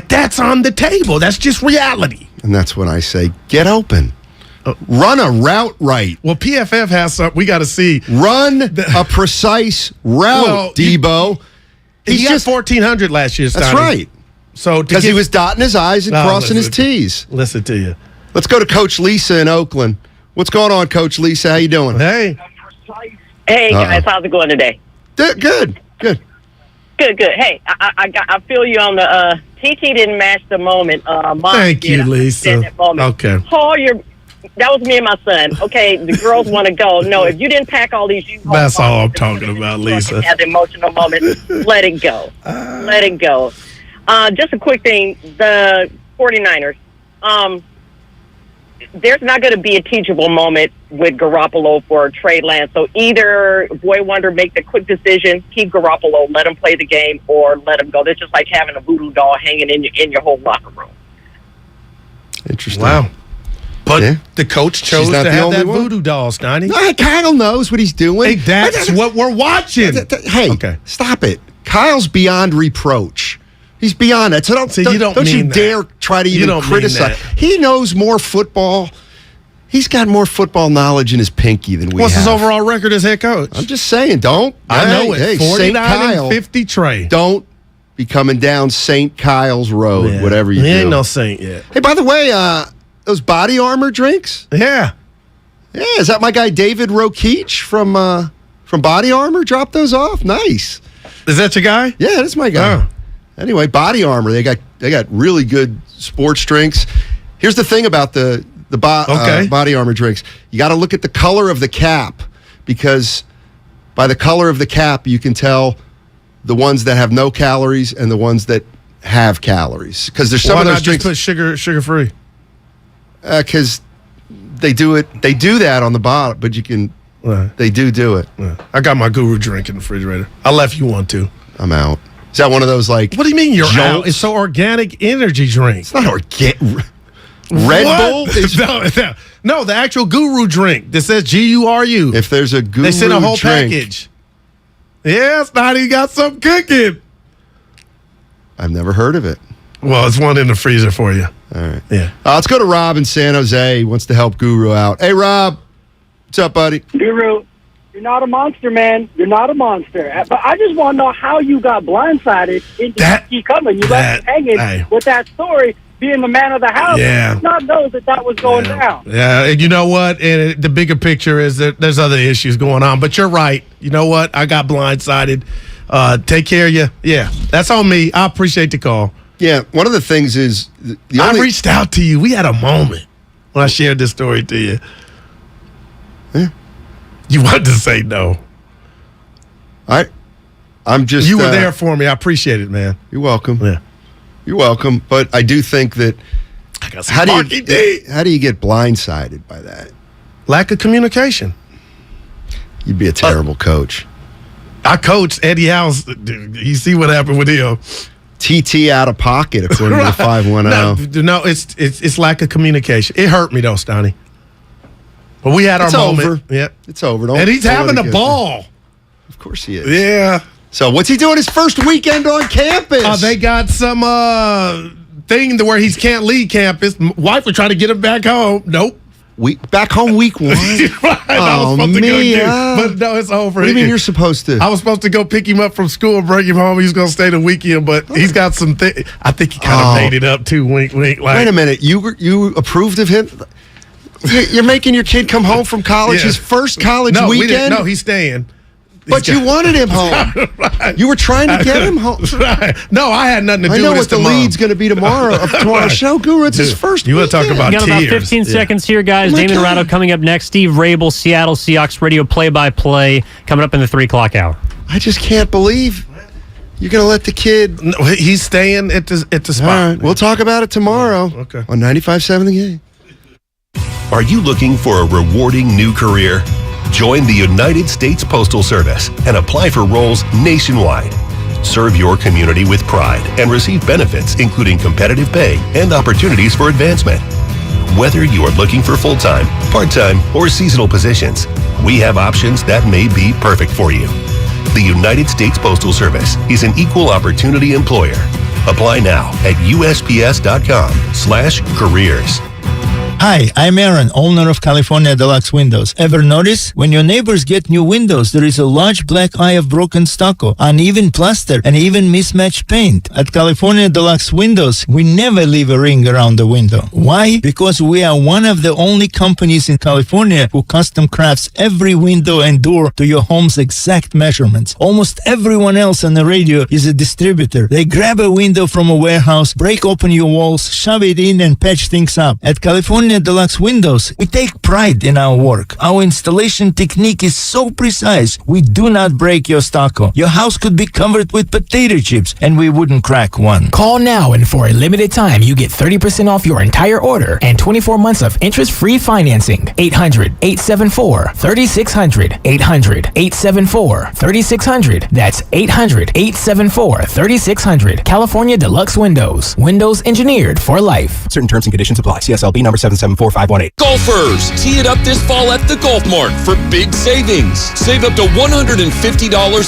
Speaker 10: That's on the table. That's just reality.
Speaker 9: And that's when I say, get open. Run a route right.
Speaker 10: Well, PFF has something we got to see.
Speaker 9: Run a precise route, Debo.
Speaker 10: He got 1,400 last year, Steiny.
Speaker 9: That's right.
Speaker 10: So
Speaker 9: because he was dotting his I's and crossing his T's.
Speaker 10: Listen to you.
Speaker 9: Let's go to Coach Lisa in Oakland. What's going on, Coach Lisa? How you doing?
Speaker 10: Hey.
Speaker 11: Hey, guys. How's it going today?
Speaker 9: Good.
Speaker 11: Hey, I feel you on the TT didn't match the moment. Mom
Speaker 10: Thank
Speaker 11: did.
Speaker 10: you, Lisa.
Speaker 11: That moment.
Speaker 10: Okay.
Speaker 11: Paul, that was me and my son. Okay, the girls want to go. No, if you didn't pack all these,
Speaker 10: That's all I'm talking about, Lisa.
Speaker 11: Have the emotional moment. Let it go. Let it go. Just a quick thing. The 49ers. There's not going to be a teachable moment with Garoppolo for Trey Lance. So either Boy Wonder make the quick decision, keep Garoppolo, let him play the game, or let him go. That's just like having a voodoo doll hanging in your whole locker room.
Speaker 9: Interesting.
Speaker 10: Wow. But the coach chose to have that voodoo doll, Steiny.
Speaker 9: No, Kyle knows what he's doing.
Speaker 10: Hey, that's what we're watching.
Speaker 9: Hey, stop it. Kyle's beyond reproach. He's beyond that. So don't you dare try to even criticize. He knows more football. He's got more football knowledge in his pinky than we
Speaker 10: What's
Speaker 9: have.
Speaker 10: his overall record as head coach?
Speaker 9: I'm just saying, don't.
Speaker 10: I know it.
Speaker 9: Hey,
Speaker 10: 49-50 Trey.
Speaker 9: Don't be coming down St. Kyle's Road, whatever you do.
Speaker 10: He ain't no saint yet.
Speaker 9: Hey, by the way, those body armor drinks?
Speaker 10: Yeah.
Speaker 9: Yeah, is that my guy David Rokeach from Body Armor? Dropped those off? Nice.
Speaker 10: Is that your guy?
Speaker 9: Yeah, that's my guy.
Speaker 10: Oh.
Speaker 9: Anyway, Body Armor, they got really good sports drinks. Here's the thing about the Body Armor drinks. You got to look at the color of the cap, because by the color of the cap you can tell the ones that have no calories and the ones that have calories. Because there's some of those drinks.
Speaker 10: Why not just put sugar free?
Speaker 9: Because they do that on the bottom, but you can. They do it.
Speaker 10: I got my Guru drink in the refrigerator. I left you one too.
Speaker 9: I'm out. Is that one of those like?
Speaker 10: What do you mean you're out? It's so organic energy drink.
Speaker 9: It's not organic. Red Bull is
Speaker 10: no, the actual Guru drink that says GURU.
Speaker 9: If there's a Guru,
Speaker 10: they sent a whole
Speaker 9: drink,
Speaker 10: package. Yeah, Snotty got some cooking.
Speaker 9: I've never heard of it.
Speaker 10: Well, it's one in the freezer for you.
Speaker 9: All right.
Speaker 10: Yeah.
Speaker 9: Let's go to Rob in San Jose. He wants to help Guru out. Hey, Rob. What's up, buddy?
Speaker 21: Guru, you're not a monster, man. You're not a monster. But I just want to know how you got blindsided into keep coming. You left hanging with that story, being the man of the house.
Speaker 10: Yeah.
Speaker 21: You did not know that was going down.
Speaker 10: Yeah, and you know what? And the bigger picture is that there's other issues going on. But you're right. You know what? I got blindsided. Take care of you. Yeah, that's on me. I appreciate the call.
Speaker 9: Yeah, one of the things is
Speaker 10: I reached out to you. We had a moment when I shared this story to you.
Speaker 9: Yeah.
Speaker 10: You wanted to say no.
Speaker 9: I'm just.
Speaker 10: You were there for me. I appreciate it, man.
Speaker 9: You're welcome.
Speaker 10: Yeah.
Speaker 9: You're welcome. But I do think that.
Speaker 10: I got some how do
Speaker 9: you get blindsided by that?
Speaker 10: Lack of communication.
Speaker 9: You'd be a terrible coach.
Speaker 10: I coached Eddie House. You see what happened with him.
Speaker 9: TT out of pocket, according to the 510.
Speaker 10: No, it's lack of communication. It hurt me though, Steiny. But we had our moment.
Speaker 9: Over.
Speaker 10: Yep.
Speaker 9: It's over.
Speaker 10: And he's having a ball.
Speaker 9: Of course he is.
Speaker 10: Yeah.
Speaker 9: So what's he doing his first weekend on campus?
Speaker 10: They got some thing to where he can't leave campus. Wife would try to get him back home. Nope.
Speaker 9: Back home week 1?
Speaker 10: I was supposed to go but no, it's over.
Speaker 9: What do you mean you're supposed to?
Speaker 10: I was supposed to go pick him up from school and bring him home. He's going to stay the weekend, but he's got some things. I think he kind of made it up too, wink, wink. Like,
Speaker 9: wait a minute. You approved of him? You're making your kid come home from college, his first college weekend?
Speaker 10: No, he's staying.
Speaker 9: But you wanted him home. Right. You were trying to get him home.
Speaker 10: Right. No, I had nothing to do with it.
Speaker 9: I know what the lead's going to be tomorrow's show. Guru, it's his first
Speaker 22: You
Speaker 9: want
Speaker 22: to talk about tears. We got about 15 seconds here, guys. Damon Ratto coming up next. Steve Rabel, Seattle Seahawks radio play-by-play coming up in the 3 o'clock hour.
Speaker 9: I just can't believe you're going to let the kid.
Speaker 10: No, he's staying at the spot.
Speaker 9: All right. We'll talk about it tomorrow on 95.7 The Game.
Speaker 23: Are you looking for a rewarding new career? Join the United States Postal Service and apply for roles nationwide. Serve your community with pride and receive benefits including competitive pay and opportunities for advancement. Whether you are looking for full-time, part-time, or seasonal positions, we have options that may be perfect for you. The United States Postal Service is an equal opportunity employer. Apply now at USPS.com/careers.
Speaker 1: Hi, I'm Aaron, owner of California Deluxe Windows. Ever notice? When your neighbors get new windows, there is a large black eye of broken stucco, uneven plaster, and even mismatched paint. At California Deluxe Windows, we never leave a ring around the window. Why? Because we are one of the only companies in California who custom crafts every window and door to your home's exact measurements. Almost everyone else on the radio is a distributor. They grab a window from a warehouse, break open your walls, shove it in, and patch things up. At California Deluxe Windows, we take pride in our work. Our installation technique is so precise, we do not break your stucco. Your house could be covered with potato chips, and we wouldn't crack one.
Speaker 2: Call now, and for a limited time, you get 30% off your entire order and 24 months of interest-free financing. 800-874-3600. 800-874-3600. That's 800-874-3600. California Deluxe Windows. Windows engineered for life.
Speaker 3: Certain terms and conditions apply. CSLB number 774518.
Speaker 24: Golfers, tee it up this fall at the Golf Mart for big savings. Save up to $150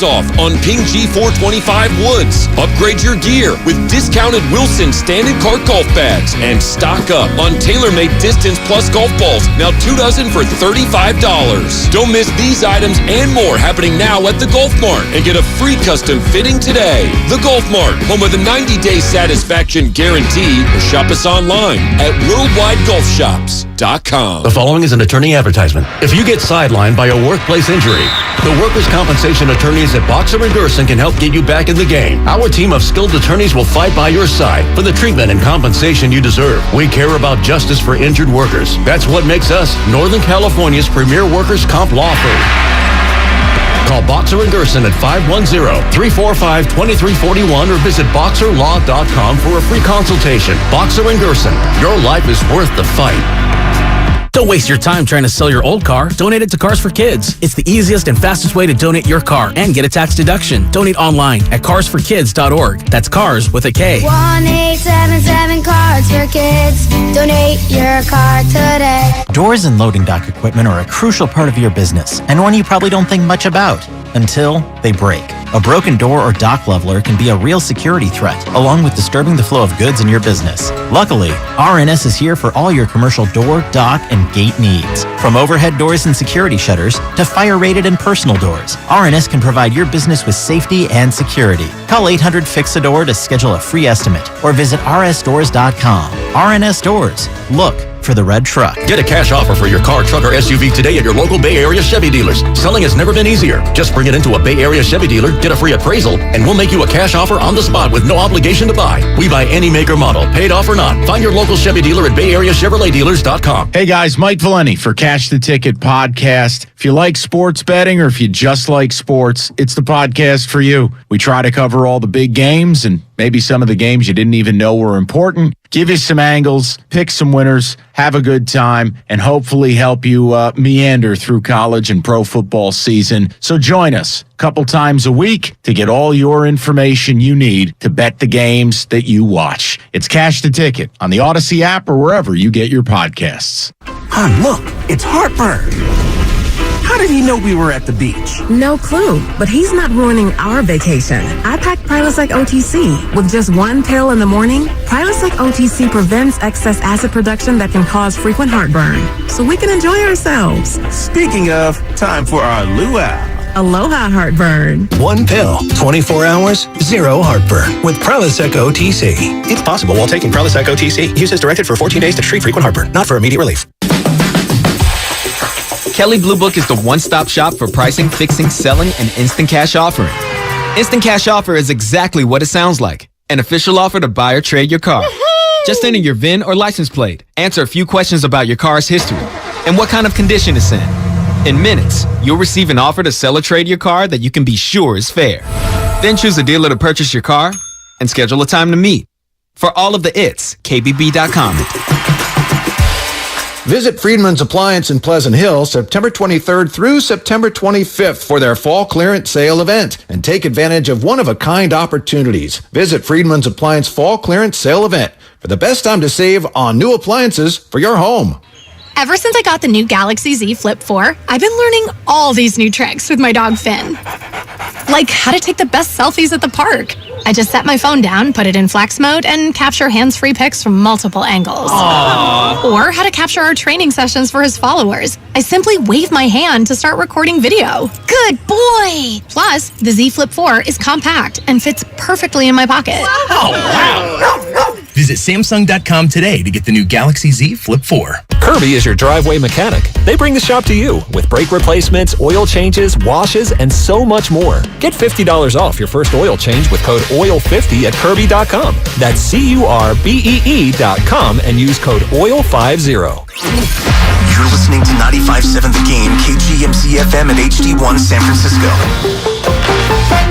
Speaker 24: off on Ping G425 woods. Upgrade your gear with discounted Wilson standard cart golf bags and stock up on TaylorMade Distance Plus golf balls. Now 2 dozen for $35. Don't miss these items and more happening now at the Golf Mart, and get a free custom fitting today. The Golf Mart, home of the 90-day satisfaction guarantee, or shop us online at worldwidegolfshops.com.
Speaker 25: The following is an attorney advertisement. If you get sidelined by a workplace injury, the workers' compensation attorneys at Boxer & Gerson can help get you back in the game. Our team of skilled attorneys will fight by your side for the treatment and compensation you deserve. We care about justice for injured workers. That's what makes us Northern California's premier workers' comp law firm. Call Boxer & Gerson at 510-345-2341 or visit boxerlaw.com for a free consultation. Boxer & Gerson, your life is worth the fight.
Speaker 2: Don't waste your time trying to sell your old car. Donate it to Cars for Kids. It's the easiest and fastest way to donate your car and get a tax deduction. Donate online at carsforkids.org. That's cars with a K.
Speaker 26: 1-877 Cards for Kids. Donate your car today.
Speaker 27: Doors and loading dock equipment are a crucial part of your business, and one you probably don't think much about until they break. A broken door or dock leveler can be a real security threat, along with disturbing the flow of goods in your business. Luckily, RNS is here for all your commercial door, dock, and gate needs. From overhead doors and security shutters to fire-rated and personal doors, RNS can provide your business with safety and security. Call 800-FIX-A-DOOR to schedule a free estimate or visit rsdoors.com. RNS Doors. Look for the red truck.
Speaker 25: Get a cash offer for your car, truck, or SUV today at your local Bay Area Chevy dealers. Selling has never been easier. Just bring it into a Bay Area Chevy dealer, get a free appraisal, and we'll make you a cash offer on the spot with no obligation to buy. We buy any make or model, paid off or not. Find your local Chevy dealer at BayAreaChevroletDealers.com.
Speaker 28: Hey guys, Mike Valeni for Cash the Ticket podcast. If you like sports betting or if you just like sports, it's the podcast for you. We try to cover all the big games and maybe some of the games you didn't even know were important. Give you some angles, pick some winners, have a good time, and hopefully help you meander through college and pro football season. So join us a couple times a week to get all your information you need to bet the games that you watch. It's Cash the Ticket on the Odyssey app or wherever you get your podcasts.
Speaker 29: Hon, look, it's heartburn. How did he know we were at the beach?
Speaker 30: No clue, but he's not ruining our vacation. I packed Prilosec OTC. With just one pill in the morning, Prilosec OTC prevents excess acid production that can cause frequent heartburn, so we can enjoy ourselves.
Speaker 29: Speaking of, time for our luau.
Speaker 30: Aloha heartburn.
Speaker 31: One pill, 24 hours, zero heartburn with Prilosec OTC. It's possible while taking Prilosec OTC. Use as directed for 14 days to treat frequent heartburn, not for immediate relief.
Speaker 32: Kelley Blue Book is the one-stop shop for pricing, fixing, selling, and instant cash offering. Instant cash offer is exactly what it sounds like. An official offer to buy or trade your car. Just enter your VIN or license plate, answer a few questions about your car's history, and what kind of condition it's in. In minutes, you'll receive an offer to sell or trade your car that you can be sure is fair. Then choose a dealer to purchase your car and schedule a time to meet. For all of the its, KBB.com.
Speaker 33: Visit Friedman's Appliance in Pleasant Hill September 23rd through September 25th for their fall clearance sale event and take advantage of one-of-a-kind opportunities. Visit Friedman's Appliance Fall Clearance Sale event for the best time to save on new appliances for your home.
Speaker 34: Ever since I got the new Galaxy Z Flip 4, I've been learning all these new tricks with my dog Finn. Like how to take the best selfies at the park. I just set my phone down, put it in flex mode, and capture hands-free pics from multiple angles.
Speaker 4: Aww.
Speaker 34: Or how to capture our training sessions for his followers. I simply wave my hand to start recording video. Good boy! Plus, the Z Flip 4 is compact and fits perfectly in my pocket.
Speaker 4: Oh, wow. Visit Samsung.com today to get the new Galaxy Z Flip 4.
Speaker 5: Kirby is your driveway mechanic. They bring the shop to you with brake replacements, oil changes, washes, and so much more. Get $50 off your first oil change with code OIL50 at Kirby.com. That's CURBEE.com and use code OIL50.
Speaker 6: You're listening to 95.7 The Game, KGMC FM and HD1 San Francisco.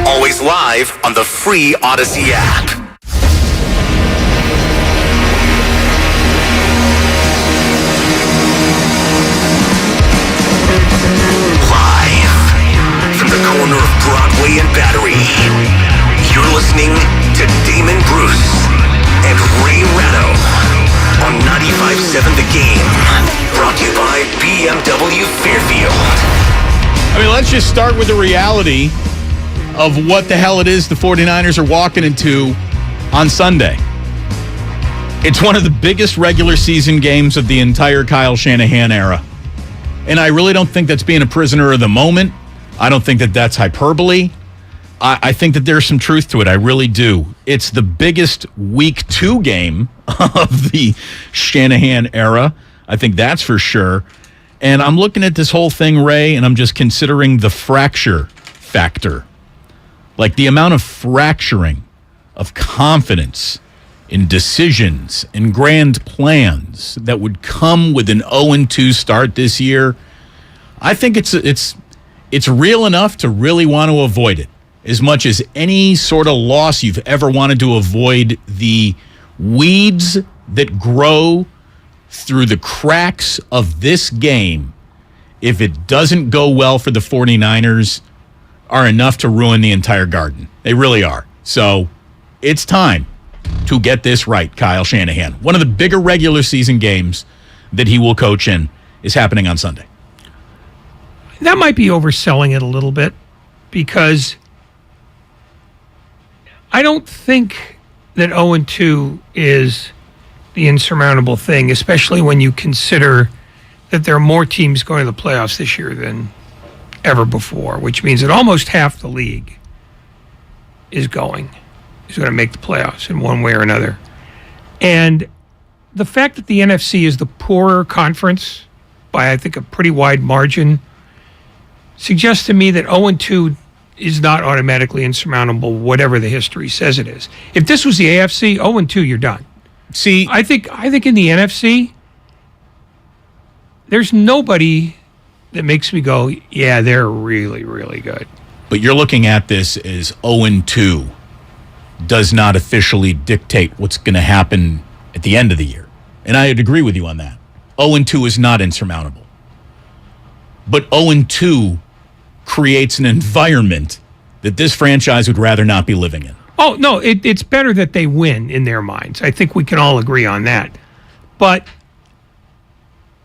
Speaker 6: Always live on the free Odyssey app. Corner of Broadway and Battery. You're listening to Damon Bruce and Ray Ratto on 95.7 The Game. Brought to you by BMW Fairfield.
Speaker 28: I mean, let's just start with the reality of what the hell it is the 49ers are walking into on Sunday. It's one of the biggest regular season games of the entire Kyle Shanahan era. And I really don't think that's being a prisoner of the moment. I don't think that that's hyperbole. I think that there's some truth to it. I really do. It's the biggest week 2 game of the Shanahan era. I think that's for sure. And I'm looking at this whole thing, Ray, and I'm just considering the fracture factor. Like the amount of fracturing of confidence in decisions and grand plans that would come with an 0-2 start this year. I think it's real enough to really want to avoid it. As much as any sort of loss you've ever wanted to avoid, the weeds that grow through the cracks of this game, if it doesn't go well for the 49ers, are enough to ruin the entire garden. They really are. So it's time to get this right, Kyle Shanahan. One of the bigger regular season games that he will coach in is happening on Sunday.
Speaker 7: That might be overselling it a little bit, because I don't think that 0-2 is the insurmountable thing, especially when you consider that there are more teams going to the playoffs this year than ever before, which means that almost half the league is going to make the playoffs in one way or another. And the fact that the NFC is the poorer conference by, I think, a pretty wide margin suggests to me that 0-2 is not automatically insurmountable, whatever the history says it is. If this was the AFC, 0-2, you're done.
Speaker 28: See,
Speaker 7: I think in the NFC, there's nobody that makes me go, yeah, they're really, really good.
Speaker 28: But you're looking at this as 0-2 does not officially dictate what's going to happen at the end of the year. And I'd agree with you on that. 0-2 is not insurmountable. But 0-2 creates an environment that this franchise would rather not be living in.
Speaker 7: Oh, no, it's better that they win in their minds. I think we can all agree on that. But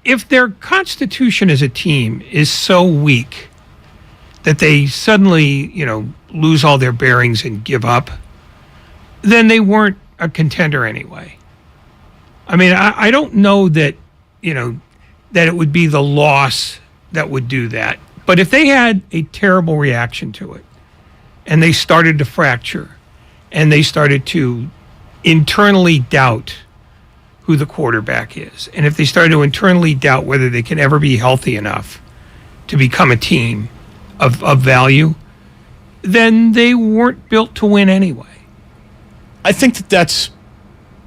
Speaker 7: if their constitution as a team is so weak that they suddenly, lose all their bearings and give up, then they weren't a contender anyway. I mean, I don't know that, that it would be the loss that would do that. But if they had a terrible reaction to it, and they started to fracture, and they started to internally doubt who the quarterback is, and if they started to internally doubt whether they can ever be healthy enough to become a team of value, then they weren't built to win anyway.
Speaker 28: I think that's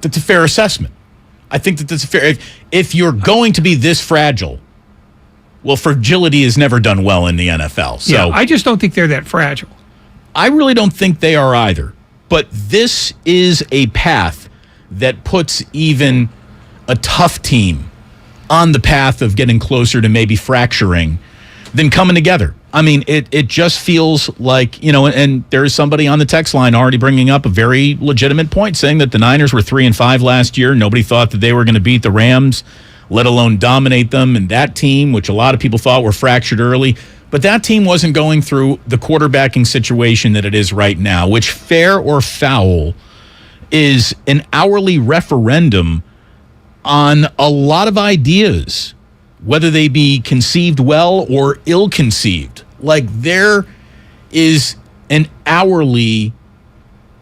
Speaker 28: a fair assessment. I think that's a fair. If you're going to be this fragile, well, fragility is never done well in the NFL. So
Speaker 7: yeah, I just don't think they're that fragile.
Speaker 28: I really don't think they are either. But this is a path that puts even a tough team on the path of getting closer to maybe fracturing than coming together. I mean, it just feels like, and there's somebody on the text line already bringing up a very legitimate point, saying that the Niners were 3-5 last year. Nobody thought that they were going to beat the Rams, let alone dominate them. And that team, which a lot of people thought were fractured early,
Speaker 8: But that team wasn't going through the quarterbacking situation that it is right now, which, fair or foul, is an hourly referendum on a lot of ideas, whether they be conceived well or ill-conceived. Like, there is an hourly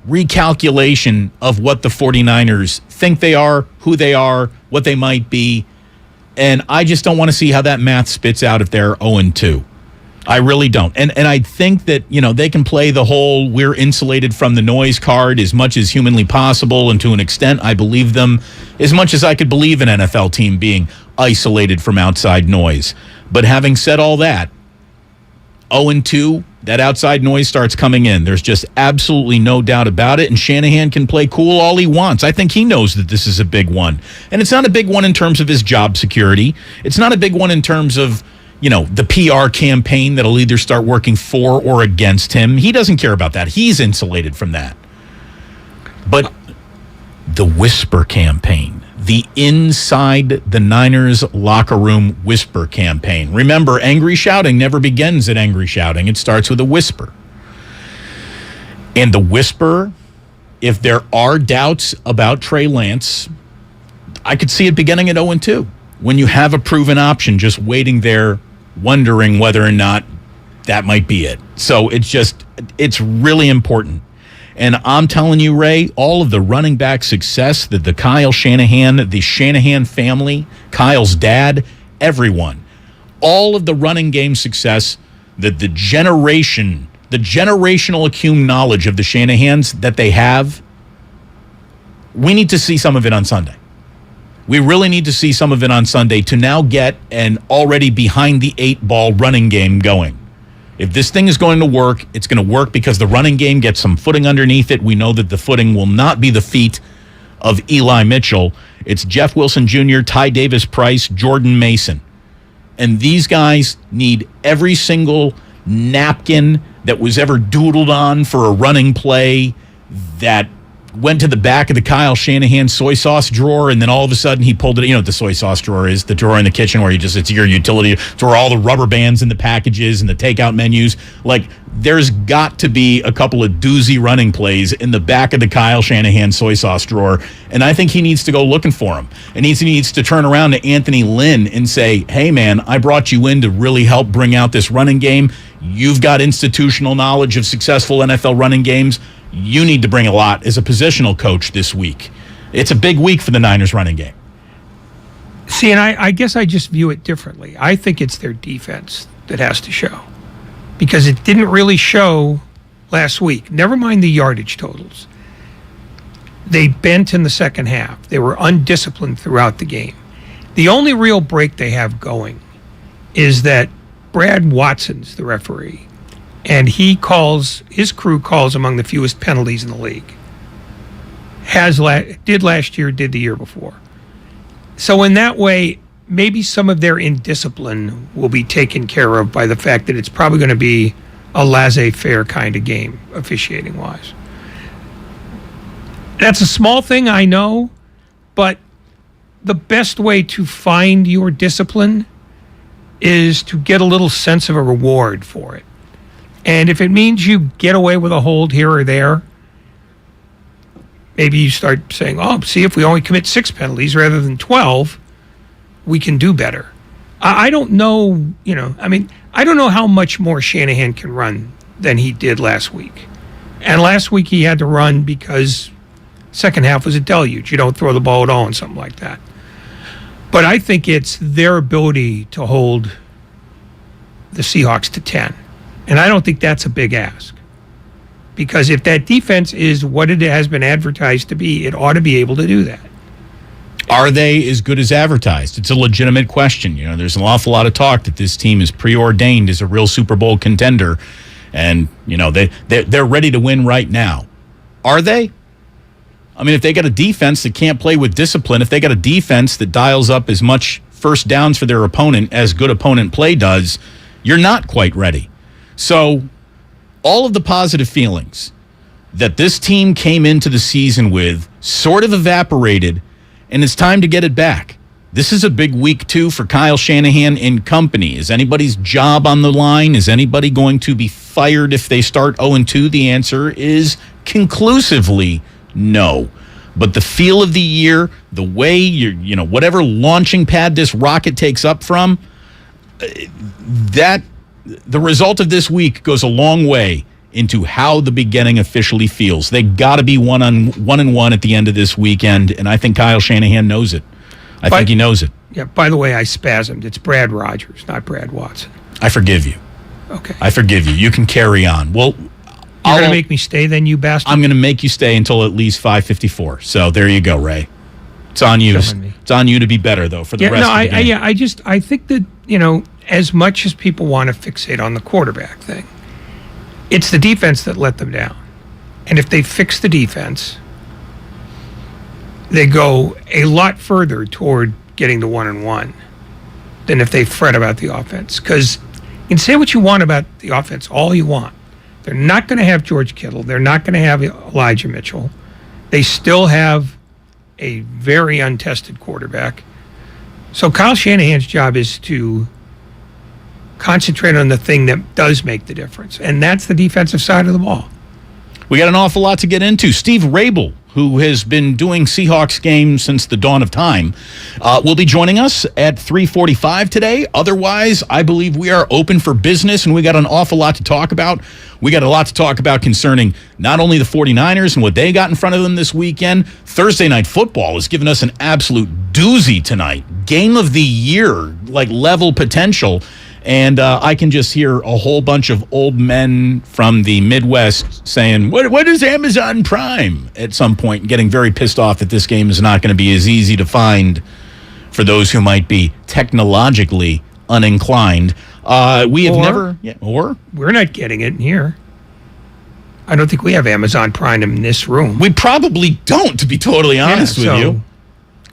Speaker 8: recalculation of what the 49ers think they are, who they are, what they might be, and I just don't want to see how that math spits out if they're 0-2. I really don't. And I think that, they can play the whole we're insulated from the noise card as much as humanly possible, and to an extent I believe them as much as I could believe an NFL team being isolated from outside noise. But having said all that, 0-2, that outside noise starts coming in. There's just absolutely no doubt about it, and Shanahan can play cool all he wants. I think he knows that this is a big one. And it's not a big one in terms of his job security. It's not a big one in terms of the PR campaign that'll either start working for or against him. He doesn't care about that. He's insulated from that. But the whisper campaign, the inside the Niners locker room whisper campaign. Remember, angry shouting never begins at angry shouting. It starts with a whisper. And the whisper, if there are doubts about Trey Lance, I could see it beginning at 0-2. When you have a proven option just waiting there, wondering whether or not that might be it. So it's really important. And I'm telling you, Ray, all of the running back success that the Shanahan family, Kyle's dad, everyone, all of the running game success that the generational accumulated knowledge of the Shanahans that they have, we need to see some of it on Sunday. We really need to see some of it on Sunday to now get an already behind the 8-ball running game going. If this thing is going to work, it's going to work because the running game gets some footing underneath it. We know that the footing will not be the feet of Eli Mitchell. It's Jeff Wilson Jr., Ty Davis Price, Jordan Mason. And these guys need every single napkin that was ever doodled on for a running play that went to the back of the Kyle Shanahan soy sauce drawer, and then all of a sudden he pulled it. You know what the soy sauce drawer is? The drawer in the kitchen where it's your utility drawer, all the rubber bands and the packages and the takeout menus. Like, there's got to be a couple of doozy running plays in the back of the Kyle Shanahan soy sauce drawer, and I think he needs to go looking for them. And he needs to turn around to Anthony Lynn and say, hey, man, I brought you in to really help bring out this running game. You've got institutional knowledge of successful NFL running games. You need to bring a lot as a positional coach this week. It's a big week for the Niners running game.
Speaker 7: See, and I guess I just view it differently. I think it's their defense that has to show, because it didn't really show last week. Never mind the yardage totals. They bent in the second half. They were undisciplined throughout the game. The only real break they have going is that Brad Watson's the referee, and his crew calls among the fewest penalties in the league. Did last year, did the year before. So in that way, maybe some of their indiscipline will be taken care of by the fact that it's probably going to be a laissez-faire kind of game, officiating-wise. That's a small thing, I know, but the best way to find your discipline is to get a little sense of a reward for it. And if it means you get away with a hold here or there, maybe you start saying, oh, see, if we only commit 6 penalties rather than 12, we can do better. I don't know, I don't know how much more Shanahan can run than he did last week. And last week he had to run because second half was a deluge. You don't throw the ball at all and something like that. But I think it's their ability to hold the Seahawks to 10. And I don't think that's a big ask. Because if that defense is what it has been advertised to be, it ought to be able to do that.
Speaker 8: Are they as good as advertised? It's a legitimate question. There's an awful lot of talk that this team is preordained as a real Super Bowl contender. And, they're ready to win right now. Are they? I mean, if they got a defense that can't play with discipline, if they got a defense that dials up as much first downs for their opponent as good opponent play does, you're not quite ready. So all of the positive feelings that this team came into the season with sort of evaporated, and it's time to get it back. This is a big week, too, for Kyle Shanahan and company. Is anybody's job on the line? Is anybody going to be fired if they start 0-2? The answer is conclusively no. But the feel of the year, the way whatever launching pad this rocket takes up from, the result of this week goes a long way into how the beginning officially feels. They got to be 1-1 at the end of this weekend, and I think Kyle Shanahan knows it. I think he knows it.
Speaker 7: Yeah, by the way, I spasmed. It's Brad Rogers, not Brad Watson.
Speaker 8: I forgive you.
Speaker 7: Okay.
Speaker 8: I forgive you. You can carry on. Well,
Speaker 7: you're going to make me stay then, you bastard?
Speaker 8: I'm going to make you stay until at least 5:54. So there you go, Ray. It's on you. It's on you to be better, though, for the rest of the game.
Speaker 7: I think that, as much as people want to fixate on the quarterback thing, it's the defense that let them down. And if they fix the defense, they go a lot further toward getting to 1-1 than if they fret about the offense. Because you can say what you want about the offense, all you want. They're not going to have George Kittle. They're not going to have Elijah Mitchell. They still have a very untested quarterback. So Kyle Shanahan's job is to concentrate on the thing that does make the difference, and that's the defensive side of the ball.
Speaker 8: We got an awful lot to get into. Steve Rabel, who has been doing Seahawks games since the dawn of time, will be joining us at 3:45 today. Otherwise, I believe we are open for business, and we got an awful lot to talk about. We got a lot to talk about concerning not only the 49ers and what they got in front of them this weekend. Thursday Night Football has given us an absolute doozy tonight. Game of the year, level potential. And I can just hear a whole bunch of old men from the Midwest saying, what is Amazon Prime? At some point, getting very pissed off that this game is not going to be as easy to find for those who might be technologically uninclined. We're
Speaker 7: not getting it in here. I don't think we have Amazon Prime in this room.
Speaker 8: We probably don't, to be totally honest with you.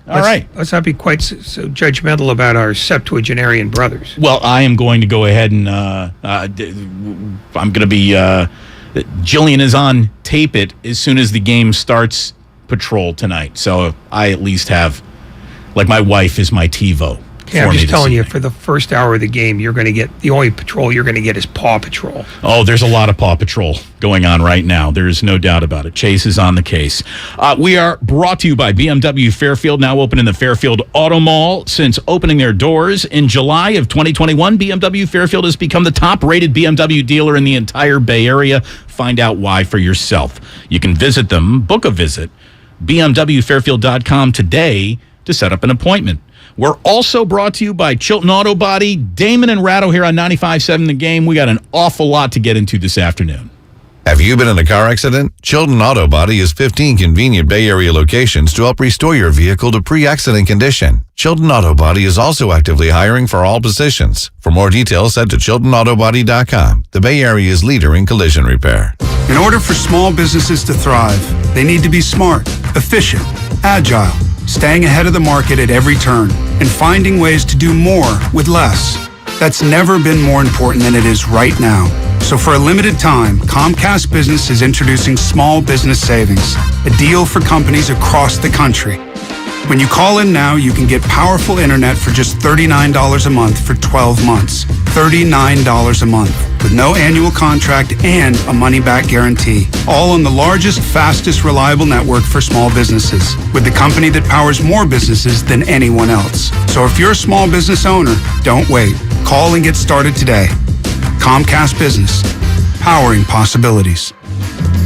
Speaker 8: All right.
Speaker 7: Let's not be quite so judgmental about our septuagenarian brothers.
Speaker 8: Well, I am going to go ahead and I'm going to be Jillian is on tape it as soon as the game starts patrol tonight. So I at least have, my wife is my TiVo.
Speaker 7: Yeah, I'm just telling you, for the first hour of the game, you're going to get, the only patrol you're going to get is Paw Patrol.
Speaker 8: Oh, there's a lot of Paw Patrol going on right now. There's no doubt about it. Chase is on the case. We are brought to you by BMW Fairfield, now open in the Fairfield Auto Mall. Since opening their doors in July of 2021, BMW Fairfield has become the top-rated BMW dealer in the entire Bay Area. Find out why for yourself. You can visit them, book a visit, bmwfairfield.com today to set up an appointment. We're also brought to you by Chilton Auto Body. Damon and Ratto here on 95.7 The Game. We got an awful lot to get into this afternoon.
Speaker 9: Have you been in a car accident? Chilton Auto Body has 15 convenient Bay Area locations to help restore your vehicle to pre-accident condition. Chilton Auto Body is also actively hiring for all positions. For more details, head to chiltonautobody.com. The Bay Area's leader in collision repair.
Speaker 10: In order for small businesses to thrive, they need to be smart, efficient, agile, staying ahead of the market at every turn, and finding ways to do more with less. That's never been more important than it is right now. So for a limited time, Comcast Business is introducing Small Business Savings, a deal for companies across the country. When you call in now, you can get powerful internet for just $39 a month for 12 months. $39 a month, with no annual contract and a money-back guarantee. All on the largest, fastest, reliable network for small businesses, with the company that powers more businesses than anyone else. So if you're a small business owner, don't wait. Call and get started today. Comcast Business, powering possibilities.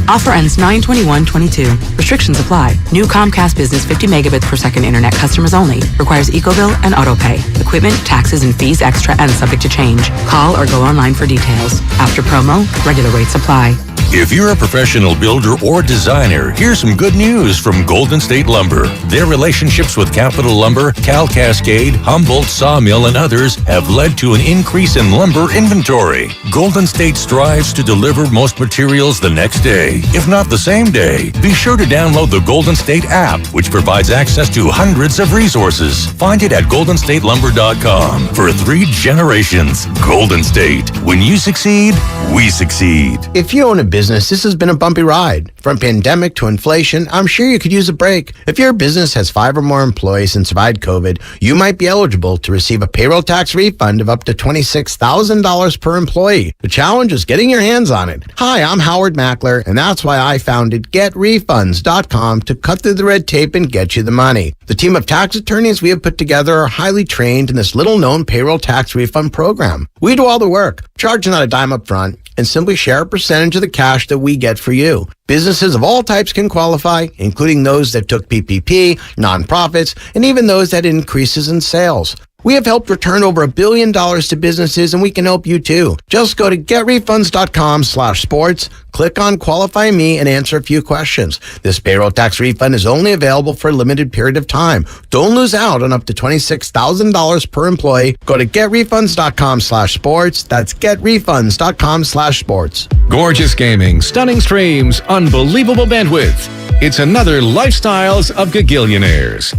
Speaker 11: Offer ends 9/21/22. Restrictions apply. New Comcast Business 50 megabits per second internet customers only. Requires EcoBill and AutoPay. Equipment, taxes, and fees extra and subject to change. Call or go online for details. After promo, regular rates apply.
Speaker 12: If you're a professional builder or designer, here's some good news from Golden State Lumber. Their relationships with Capital Lumber, Cal Cascade, Humboldt Sawmill, and others have led to an increase in lumber inventory. Golden State strives to deliver most materials the next day. if not the same day. Be sure to download the Golden State app, which provides access to hundreds of resources. Find it at goldenstatelumber.com. For 3 generations, Golden State. When you succeed, we succeed.
Speaker 1: If you own a business, this has been a bumpy ride. From pandemic to inflation, I'm sure you could use a break. If your business has 5 or more employees and survived COVID, you might be eligible to receive a payroll tax refund of up to $26,000 per employee. The challenge is getting your hands on it. Hi, I'm Howard Mackler, and that's why I founded GetRefunds.com to cut through the red tape and get you the money. The team of tax attorneys we have put together are highly trained in this little-known payroll tax refund program. We do all the work, charge not a dime up front, and simply share a percentage of the cash that we get for you. Businesses of all types can qualify, including those that took PPP, nonprofits, and even those that had increases in sales. We have helped return over $1 billion to businesses, and we can help you too. Just go to getrefunds.com/sports, click on Qualify Me, and answer a few questions. This payroll tax refund is only available for a limited period of time. Don't lose out on up to $26,000 per employee. Go to getrefunds.com/sports. That's getrefunds.com/sports.
Speaker 3: Gorgeous gaming, stunning streams, unbelievable bandwidth. It's another Lifestyles of Gagillionaires.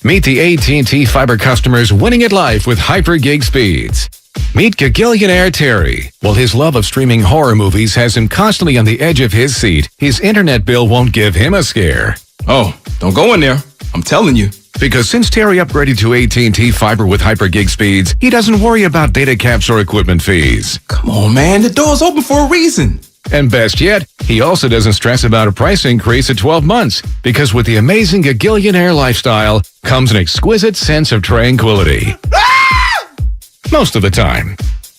Speaker 3: Meet the AT&T Fiber customers winning at life with hyper-gig speeds. Meet Gagillionaire Terry. While his love of streaming horror movies has him constantly on the edge of his seat, his internet bill won't give him a scare.
Speaker 13: Oh, don't go in there. I'm telling you.
Speaker 3: Because since Terry upgraded to AT&T Fiber with hyper-gig speeds, he doesn't worry about data caps or equipment fees.
Speaker 13: Come on, man. The door's open for a reason.
Speaker 3: And best yet, he also doesn't stress about a price increase at 12 months, because with the amazing Gagillionaire lifestyle comes an exquisite sense of tranquility. Most of the time.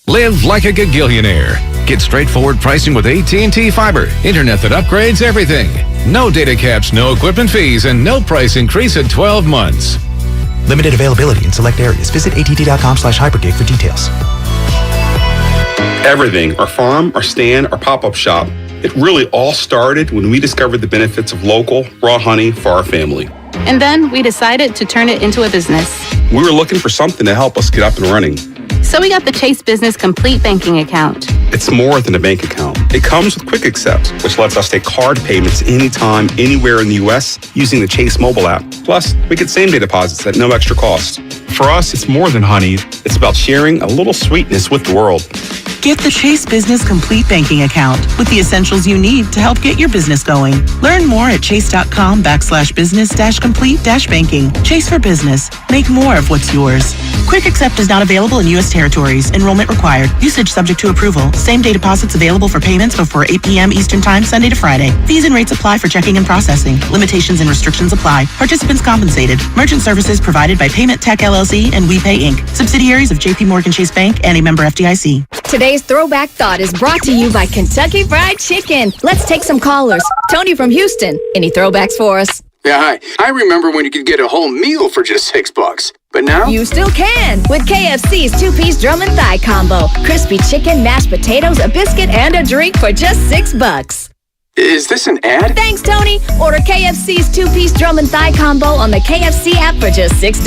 Speaker 3: Live like a Gagillionaire. Get straightforward pricing with AT&T Fiber. Internet that upgrades everything. No data caps, no equipment fees, and no price increase at 12 months.
Speaker 14: Limited availability in select areas. Visit att.com/hypergig for details.
Speaker 15: Everything, our farm, our stand, our pop-up shop, it really all started when we discovered the benefits of local, raw honey for our family.
Speaker 16: And then we decided to turn it into a business.
Speaker 15: We were looking for something to help us get up and running.
Speaker 16: So we got the Chase Business Complete Banking Account.
Speaker 15: It's more than a bank account. It comes with Quick Accept, which lets us take card payments anytime, anywhere in the U.S. using the Chase mobile app. Plus, we get same-day deposits at no extra cost. For us, it's more than honey. It's about sharing a little sweetness with the world.
Speaker 17: Get the Chase Business Complete Banking Account with the essentials you need to help get your business going. Learn more at chase.com/business-complete-banking. Chase for business. Make more of what's yours. Quick Accept is not available in U.S. territories. Enrollment required. Usage subject to approval. Same-day deposits available for payments before 8 p.m. Eastern Time, Sunday to Friday. Fees and rates apply for checking and processing. Limitations and restrictions apply. Participants compensated. Merchant services provided by Payment Tech LLC and WePay Inc. Subsidiaries of J.P. Morgan Chase Bank and a member FDIC.
Speaker 18: Today's Throwback Thought is brought to you by Kentucky Fried Chicken. Let's take some callers. Tony from Houston. Any throwbacks for us?
Speaker 19: Yeah, hi. I remember when you could get a whole meal for just $6. But now?
Speaker 18: You still can with KFC's 2-piece drum and thigh combo. Crispy chicken, mashed potatoes, a biscuit, and a drink for just $6.
Speaker 19: Is this an ad?
Speaker 18: Thanks, Tony. Order KFC's 2-piece drum and thigh combo on the KFC app for just $6.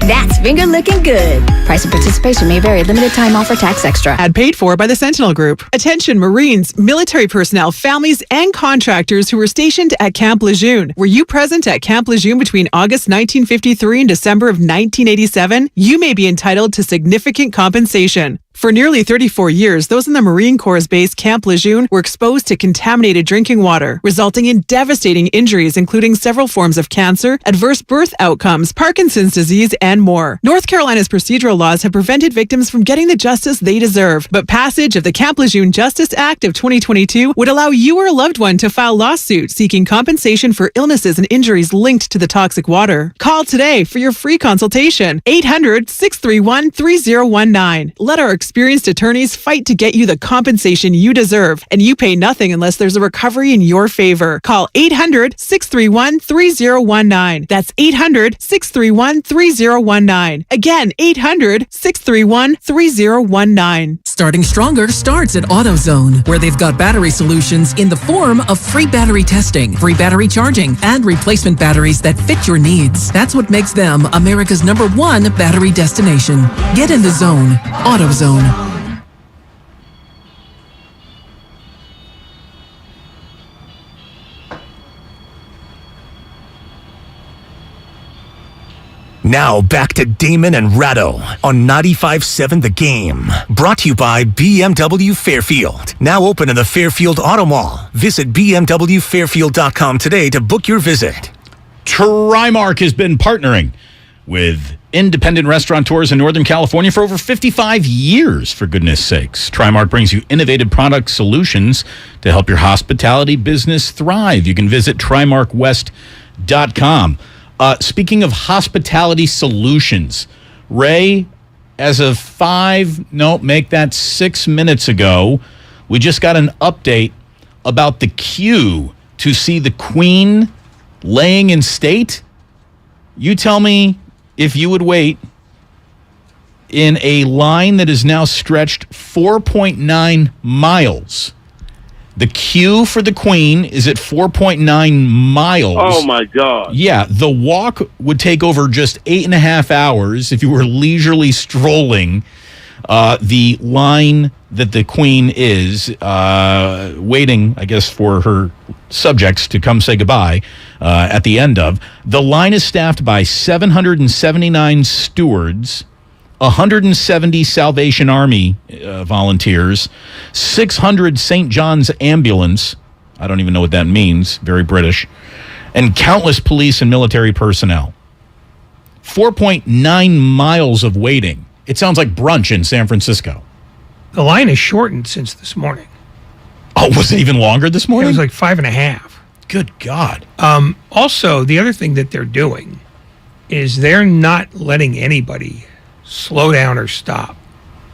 Speaker 18: That's finger licking good. Price and participation may vary. Limited time offer. Tax extra.
Speaker 20: Ad paid for by the Sentinel Group. Attention Marines, military personnel, families, and contractors who were stationed at Camp Lejeune. Were you present at Camp Lejeune between August 1953 and December of 1987? You may be entitled to significant compensation. For nearly 34 years, those in the Marine Corps' base Camp Lejeune were exposed to contaminated drinking water, resulting in devastating injuries, including several forms of cancer, adverse birth outcomes, Parkinson's disease, and more. North Carolina's procedural laws have prevented victims from getting the justice they deserve, but passage of the Camp Lejeune Justice Act of 2022 would allow you or a loved one to file lawsuits seeking compensation for illnesses and injuries linked to the toxic water. Call today for your free consultation. 800-631-3019. Let our experienced attorneys fight to get you the compensation you deserve, and you pay nothing unless there's a recovery in your favor. Call 800-631-3019. That's 800-631-3019. Again, 800-631-3019.
Speaker 21: Starting Stronger starts at AutoZone, where they've got battery solutions in the form of free battery testing, free battery charging, and replacement batteries that fit your needs. That's what makes them America's #1 battery destination. Get in the zone. AutoZone.
Speaker 6: Now back to Damon and Ratto on 95.7 The Game. Brought to you by BMW Fairfield. Now open in the Fairfield Auto Mall. Visit bmwfairfield.com today to book your visit.
Speaker 8: Trimark has been partnering with independent restaurateurs in Northern California for over 55 years, for goodness sakes. Trimark brings you innovative product solutions to help your hospitality business thrive. You can visit trimarkwest.com. Speaking of hospitality solutions, Ray, as of 6 minutes ago, we just got an update about the queue to see the Queen laying in state. You tell me if you would wait in a line that is now stretched 4.9 miles. The queue for the Queen is at 4.9 miles.
Speaker 2: Oh, my God.
Speaker 8: Yeah, the walk would take over just 8.5 hours if you were leisurely strolling the line that the Queen is waiting, I guess, for her subjects to come say goodbye at the end of. The line is staffed by 779 stewards, 170 Salvation Army volunteers, 600 St. John's ambulance. I don't even know what that means. Very British. And countless police and military personnel. 4.9 miles of waiting. It sounds like brunch in San Francisco.
Speaker 7: The line is shortened since this morning.
Speaker 8: Oh, was it even longer this morning?
Speaker 7: It was like 5.5.
Speaker 8: Good God.
Speaker 7: Also, the other thing that they're doing is they're not letting anybody slow down or stop.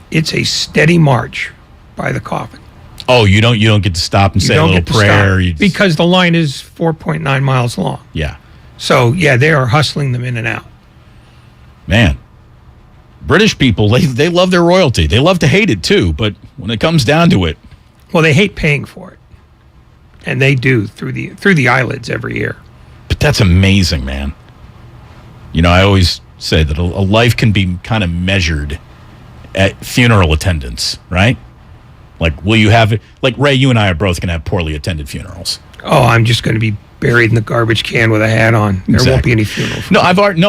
Speaker 7: It's a steady march by the coffin.
Speaker 8: Oh, you don't get to stop and say a little prayer
Speaker 7: because the line is 4.9 miles long.
Speaker 8: Yeah.
Speaker 7: So yeah, they are hustling them in and out.
Speaker 8: Man, British people, they love their royalty. They love to hate it too, but when it comes down to it,
Speaker 7: well, they hate paying for it, and they do through the eyelids every year.
Speaker 8: But that's amazing, man. You know, I always say that a life can be kind of measured at funeral attendance, right? Like, will you have it? Like, Ray, you and I are both going to have poorly attended funerals.
Speaker 7: Oh, I'm just going to be buried in the garbage can with a hat on. There won't be any funeral.
Speaker 8: I've already.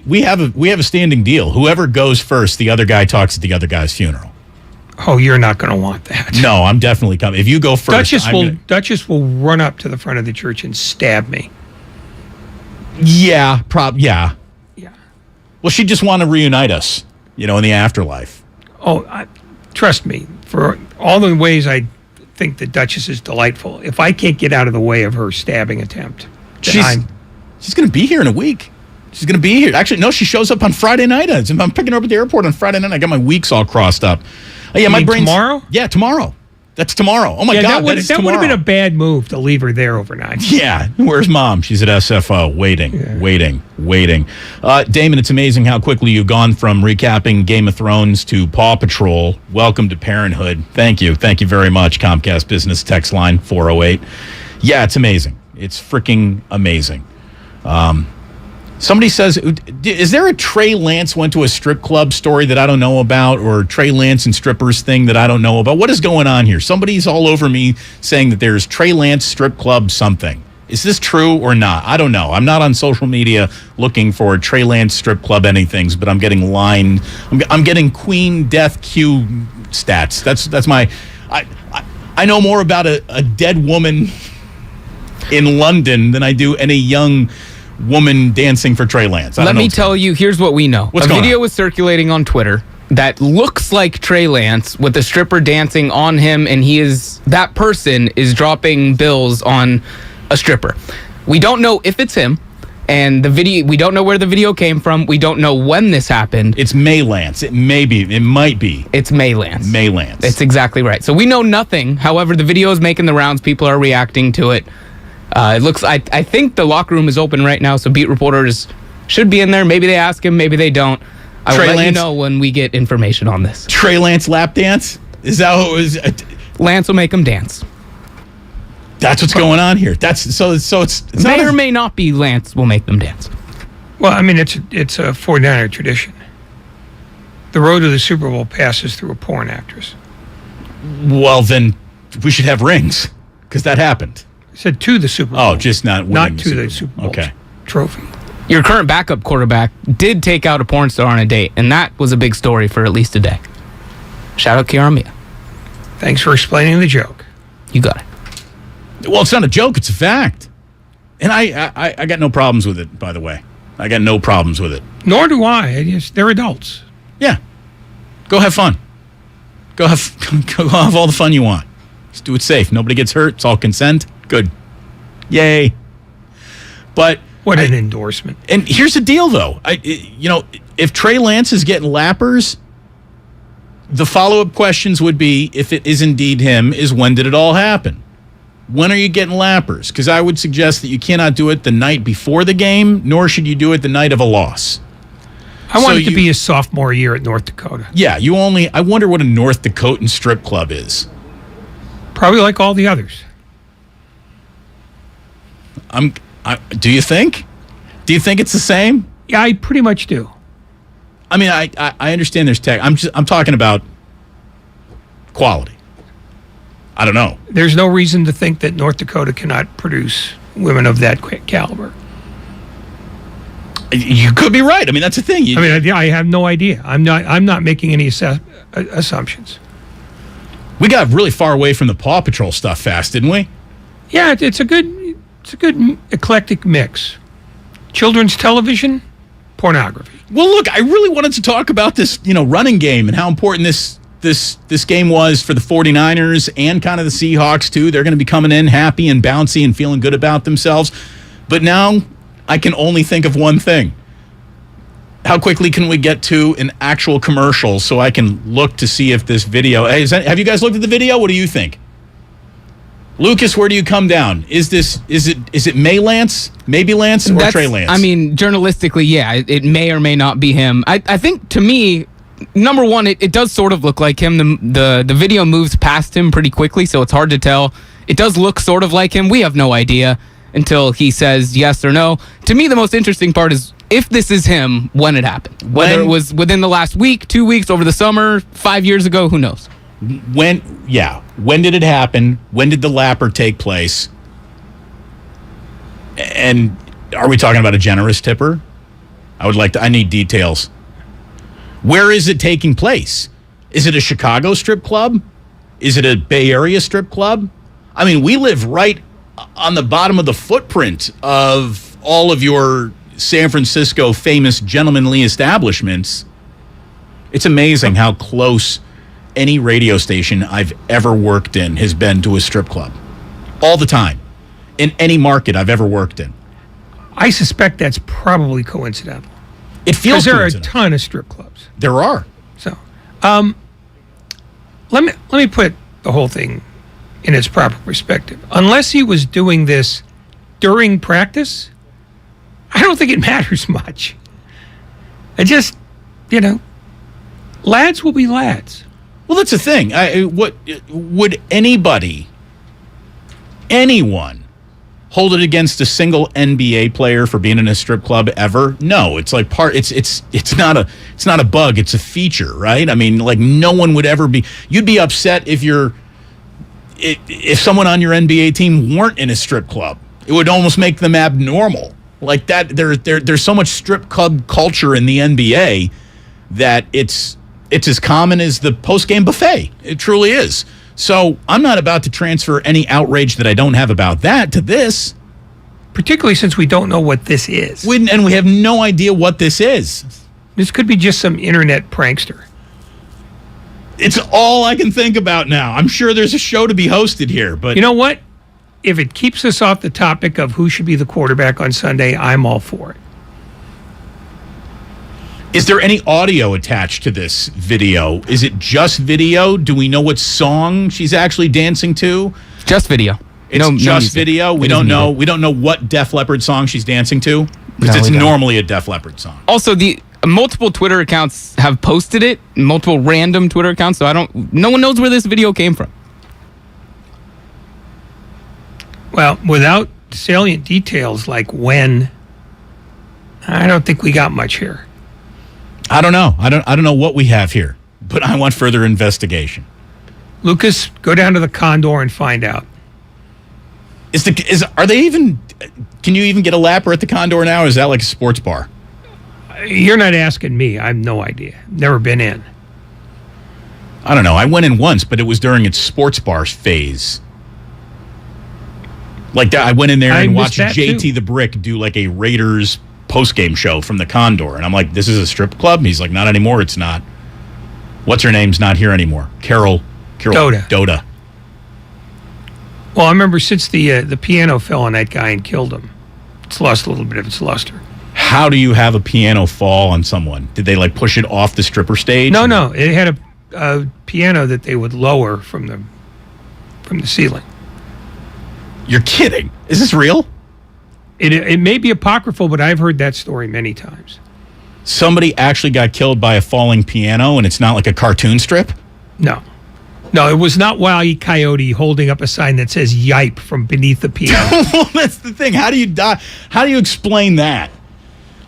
Speaker 8: We have a standing deal. Whoever goes first, the other guy talks at the other guy's funeral.
Speaker 7: Oh, you're not going to want that.
Speaker 8: No, I'm definitely coming. If you go first,
Speaker 7: Duchess will run up to the front of the church and stab me.
Speaker 8: Yeah, yeah. Well, she just want to reunite us, in the afterlife.
Speaker 7: Oh, trust me. For all the ways I think the Duchess is delightful, if I can't get out of the way of her stabbing attempt,
Speaker 8: she's going to be here in a week. She's going to be here. Actually, no, she shows up on Friday night. I'm picking her up at the airport on Friday night. I got my weeks all crossed up. Yeah, my brain's
Speaker 7: tomorrow.
Speaker 8: Yeah, tomorrow. That's tomorrow. Oh my God,
Speaker 7: that would have been a bad move to leave her there overnight.
Speaker 8: Yeah, where's Mom? She's at SFO, waiting. Damon, it's amazing how quickly you've gone from recapping Game of Thrones to Paw Patrol. Welcome to parenthood. Thank you very much. Comcast Business text line 408. Yeah, it's amazing. It's freaking amazing. Somebody says, is there a Trey Lance went to a strip club story that I don't know about, or Trey Lance and strippers thing that I don't know about? What is going on here? Somebody's all over me saying that there's Trey Lance strip club something. Is this true or not? I don't know. I'm not on social media looking for Trey Lance strip club anythings, but I'm getting lined. I'm getting Queen Death Q stats. That's my. I know more about a dead woman in London than I do any young woman dancing for Trey Lance.
Speaker 4: Let me tell you, here's what we know.
Speaker 8: What's
Speaker 4: a
Speaker 8: going
Speaker 4: video
Speaker 8: on?
Speaker 4: was circulating on Twitter that looks like Trey Lance with a stripper dancing on him, and that person is dropping bills on a stripper. We don't know if it's him, and we don't know where the video came from. We don't know when this happened.
Speaker 8: It's May Lance. It might be.
Speaker 4: It's May Lance.
Speaker 8: May Lance.
Speaker 4: It's exactly right. So we know nothing. However, the video is making the rounds. People are reacting to it. It looks. I think the locker room is open right now, so beat reporters should be in there. Maybe they ask him, maybe they don't. I will let you know when we get information on this.
Speaker 8: Trey Lance lap dance? Is that what it was?
Speaker 4: Lance will make him dance.
Speaker 8: That's what's going on here. It's
Speaker 4: may or may not be Lance will make them dance.
Speaker 7: Well, I mean, it's a 49er tradition. The road to the Super Bowl passes through a porn actress.
Speaker 8: Well, then we should have rings because that happened.
Speaker 7: I said to the Super Bowl.
Speaker 8: Oh, just not winning
Speaker 7: to the Super Bowl
Speaker 8: okay.
Speaker 7: trophy.
Speaker 4: Your current backup quarterback did take out a porn star on a date, and that was a big story for at least a day. Shout out Kiara Mia.
Speaker 7: Thanks for explaining the joke.
Speaker 4: You got it.
Speaker 8: Well, it's not a joke. It's a fact. And I got no problems with it, by the way. I got no problems with it.
Speaker 7: Nor do I. They're adults.
Speaker 8: Yeah. Go have fun. Go have all the fun you want. Just do it safe. Nobody gets hurt. It's all consent. Good. Yay. But
Speaker 7: what an endorsement.
Speaker 8: And here's the deal, though. If Trey Lance is getting lappers, the follow-up questions would be, if it is indeed him, is when did it all happen? When are you getting lappers? Because I would suggest that you cannot do it the night before the game, nor should you do it the night of a loss.
Speaker 7: I want it to be his sophomore year at North Dakota.
Speaker 8: Yeah, I wonder what a North Dakotan strip club is.
Speaker 7: Probably like all the others.
Speaker 8: Do you think? Do you think it's the same?
Speaker 7: Yeah, I pretty much do.
Speaker 8: I mean, I understand there's tech. I'm talking about quality. I don't know.
Speaker 7: There's no reason to think that North Dakota cannot produce women of that caliber.
Speaker 8: You could be right. I mean, that's the thing.
Speaker 7: I have no idea. I'm not making any assumptions.
Speaker 8: We got really far away from the Paw Patrol stuff fast, didn't we?
Speaker 7: Yeah, it's a good eclectic mix. Children's television, pornography.
Speaker 8: Well, look, I really wanted to talk about this, running game and how important this game was for the 49ers and kind of the Seahawks too. They're going to be coming in happy and bouncy and feeling good about themselves. But now I can only think of one thing. How quickly can we get to an actual commercial so I can look to see if this video... have you guys looked at the video? What do you think? Lucas, where do you come down? Is it May Lance, maybe Lance, or Trey Lance?
Speaker 4: I mean, journalistically, yeah, it may or may not be him. I think, to me, number one, it does sort of look like him. The video moves past him pretty quickly, so it's hard to tell. It does look sort of like him. We have no idea until he says yes or no. To me, the most interesting part is if this is him, when it happened. Whether it was within the last week, 2 weeks, over the summer, 5 years ago, who knows?
Speaker 8: When did it happen? When did the lapper take place? And are we talking about a generous tipper? I need details. Where is it taking place? Is it a Chicago strip club? Is it a Bay Area strip club? I mean, we live right on the bottom of the footprint of all of your San Francisco famous gentlemanly establishments. It's amazing how close any radio station I've ever worked in has been to a strip club. All the time. In any market I've ever worked in.
Speaker 7: I suspect that's probably coincidental.
Speaker 8: It feels
Speaker 7: there are a ton of strip clubs.
Speaker 8: There are.
Speaker 7: So, let me put the whole thing in its proper perspective. Unless he was doing this during practice, I don't think it matters much. I just, lads will be lads.
Speaker 8: Well, that's the thing. What would anyone hold it against a single NBA player for being in a strip club ever? No, it's like it's not a bug, it's a feature, right? I mean, like no one would ever be. You'd be upset if someone on your NBA team weren't in a strip club. It would almost make them abnormal. Like that, there's so much strip club culture in the NBA that it's as common as the post-game buffet. It truly is. So I'm not about to transfer any outrage that I don't have about that to this.
Speaker 7: Particularly since we don't know what this is.
Speaker 8: And we have no idea what this is.
Speaker 7: This could be just some internet prankster.
Speaker 8: It's all I can think about now. I'm sure there's a show to be hosted here, but...
Speaker 7: You know what? If it keeps us off the topic of who should be the quarterback on Sunday, I'm all for it.
Speaker 8: Is there any audio attached to this video? Is it just video? Do we know what song she's actually dancing to?
Speaker 4: Just video.
Speaker 8: It's just video. We don't know. We don't know what Def Leppard song she's dancing to because it's normally a Def Leppard song.
Speaker 4: Also, the multiple Twitter accounts have posted it, multiple random Twitter accounts. So no one knows where this video came from.
Speaker 7: Well, without salient details like when, I don't think we got much here.
Speaker 8: I don't know. I don't know what we have here, but I want further investigation.
Speaker 7: Lucas, go down to the Condor and find out.
Speaker 8: Are they even Can you even get a lapper at the Condor now? Or is that like a sports bar?
Speaker 7: You're not asking me. I have no idea. Never been in.
Speaker 8: I don't know. I went in once, but it was during its sports bar phase. Like that, I went in there and watched JT the Brick do like a Raiders post-game show from the Condor. And I'm like, this is a strip club? And he's like, not anymore. It's not. What's her name's not here anymore? Carroll. Doda.
Speaker 7: Well, I remember since the piano fell on that guy and killed him, it's lost a little bit of its luster.
Speaker 8: How do you have a piano fall on someone? Did they like push it off the stripper stage?
Speaker 7: No. It had a piano that they would lower from the ceiling.
Speaker 8: You're kidding. Is this real?
Speaker 7: It may be apocryphal, but I've heard that story many times.
Speaker 8: Somebody actually got killed by a falling piano, and it's not like a cartoon strip?
Speaker 7: No, it was not Wile E. Coyote holding up a sign that says "Yipe" from beneath the piano.
Speaker 8: Well, that's the thing. How do you die? How do you explain that?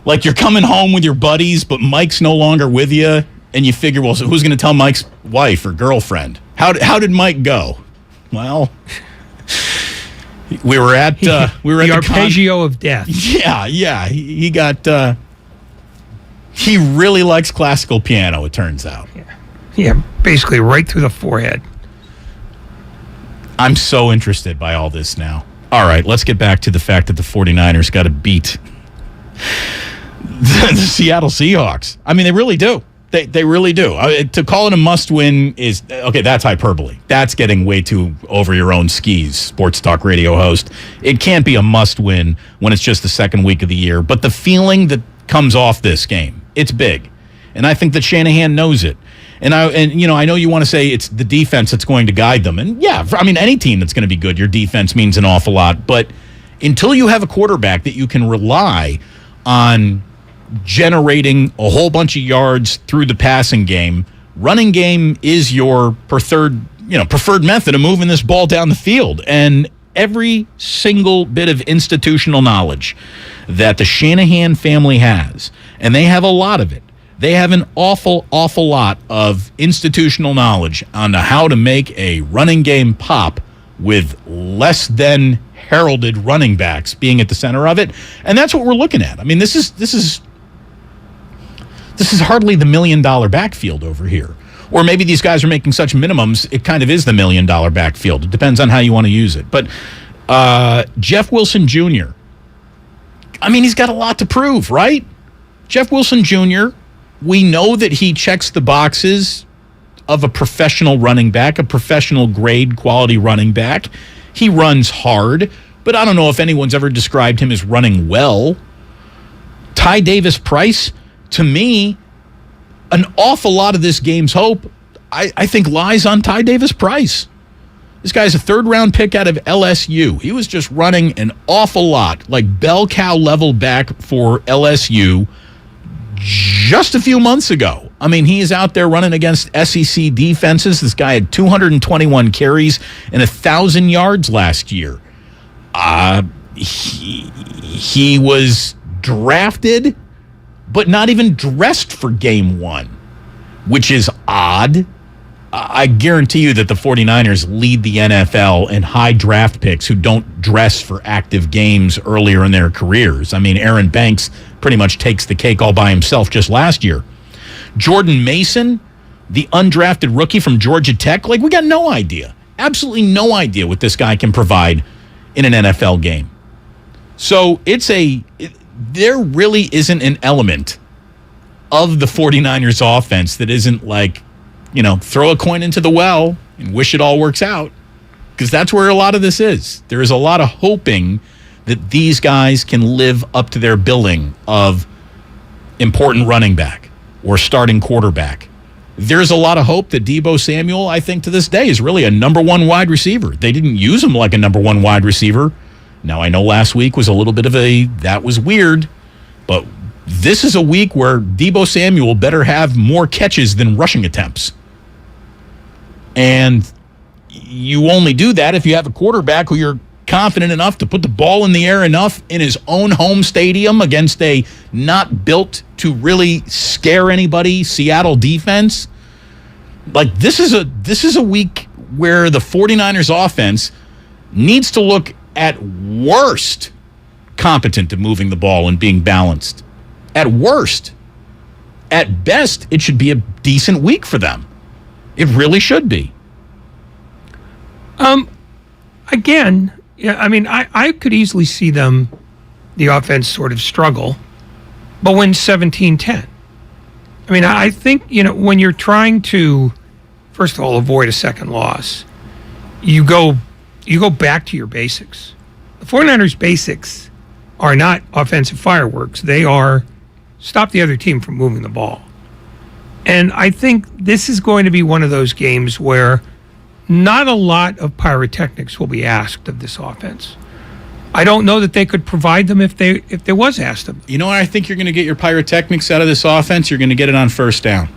Speaker 8: Like you're coming home with your buddies, but Mike's no longer with you, and you figure, well, so who's going to tell Mike's wife or girlfriend? How did Mike go? Well, we were at the
Speaker 7: arpeggio of death.
Speaker 8: Yeah. He got. He really likes classical piano. It turns out.
Speaker 7: Yeah, basically right through the forehead.
Speaker 8: I'm so interested by all this now. All right, let's get back to the fact that the 49ers got to beat the Seattle Seahawks. I mean, they really do. They really do. To call it a must-win is, okay, that's hyperbole. That's getting way too over your own skis, sports talk radio host. It can't be a must-win when it's just the second week of the year. But the feeling that comes off this game, it's big. And I think that Shanahan knows it. And I know you want to say it's the defense that's going to guide them. And yeah, I mean, any team that's going to be good, your defense means an awful lot. But until you have a quarterback that you can rely on generating a whole bunch of yards through the passing game, running game is your preferred method of moving this ball down the field. And every single bit of institutional knowledge that the Shanahan family has, and they have a lot of it, they have an awful lot of institutional knowledge on how to make a running game pop with less than heralded running backs being at the center of it. And that's what we're looking at. I mean, this is hardly the $1 million backfield over here. Or maybe these guys are making such minimums, it kind of is the $1 million backfield. It depends on how you want to use it. But Jeff Wilson Jr., I mean, he's got a lot to prove, right? Jeff Wilson Jr., we know that he checks the boxes of a professional running back, a professional grade quality running back. He runs hard, but I don't know if anyone's ever described him as running well. Ty Davis Price, to me, an awful lot of this game's hope, I think, lies on Ty Davis Price. This guy's a third-round pick out of LSU. He was just running an awful lot, like bell cow level back for LSU just a few months ago. I mean, he is out there running against SEC defenses. This guy had 221 carries and 1,000 yards last year. He was drafted, but not even dressed for game one, which is odd. I guarantee you that the 49ers lead the NFL in high draft picks who don't dress for active games earlier in their careers. I mean, Aaron Banks pretty much takes the cake all by himself just last year. Jordan Mason, the undrafted rookie from Georgia Tech, we got no idea. Absolutely no idea what this guy can provide in an NFL game. So there really isn't an element of the 49ers offense that isn't throw a coin into the well and wish it all works out, because that's where a lot of this is. There is a lot of hoping that these guys can live up to their billing of important running back or starting quarterback. There's a lot of hope that Deebo Samuel, I think to this day, is really a number one wide receiver. They didn't use him like a number one wide receiver. Now, I know last week was a little bit of that was weird, but this is a week where Deebo Samuel better have more catches than rushing attempts. And you only do that if you have a quarterback who you're confident enough to put the ball in the air enough in his own home stadium against a not built to really scare anybody Seattle defense. This is a week where the 49ers offense needs to look at worst competent at moving the ball and being balanced. At worst, at best, it should be a decent week for them. It really should be.
Speaker 7: Again, yeah, I mean, I could easily see the offense sort of struggle, but win 17-10. I mean, I think, when you're trying to, first of all, avoid a second loss, you go back to your basics. The 49ers' basics are not offensive fireworks. They are stop the other team from moving the ball. And I think this is going to be one of those games where not a lot of pyrotechnics will be asked of this offense. I don't know that they could provide them if there was asked of them.
Speaker 8: You know what I think you're going to get your pyrotechnics out of this offense? You're going to get it on first down.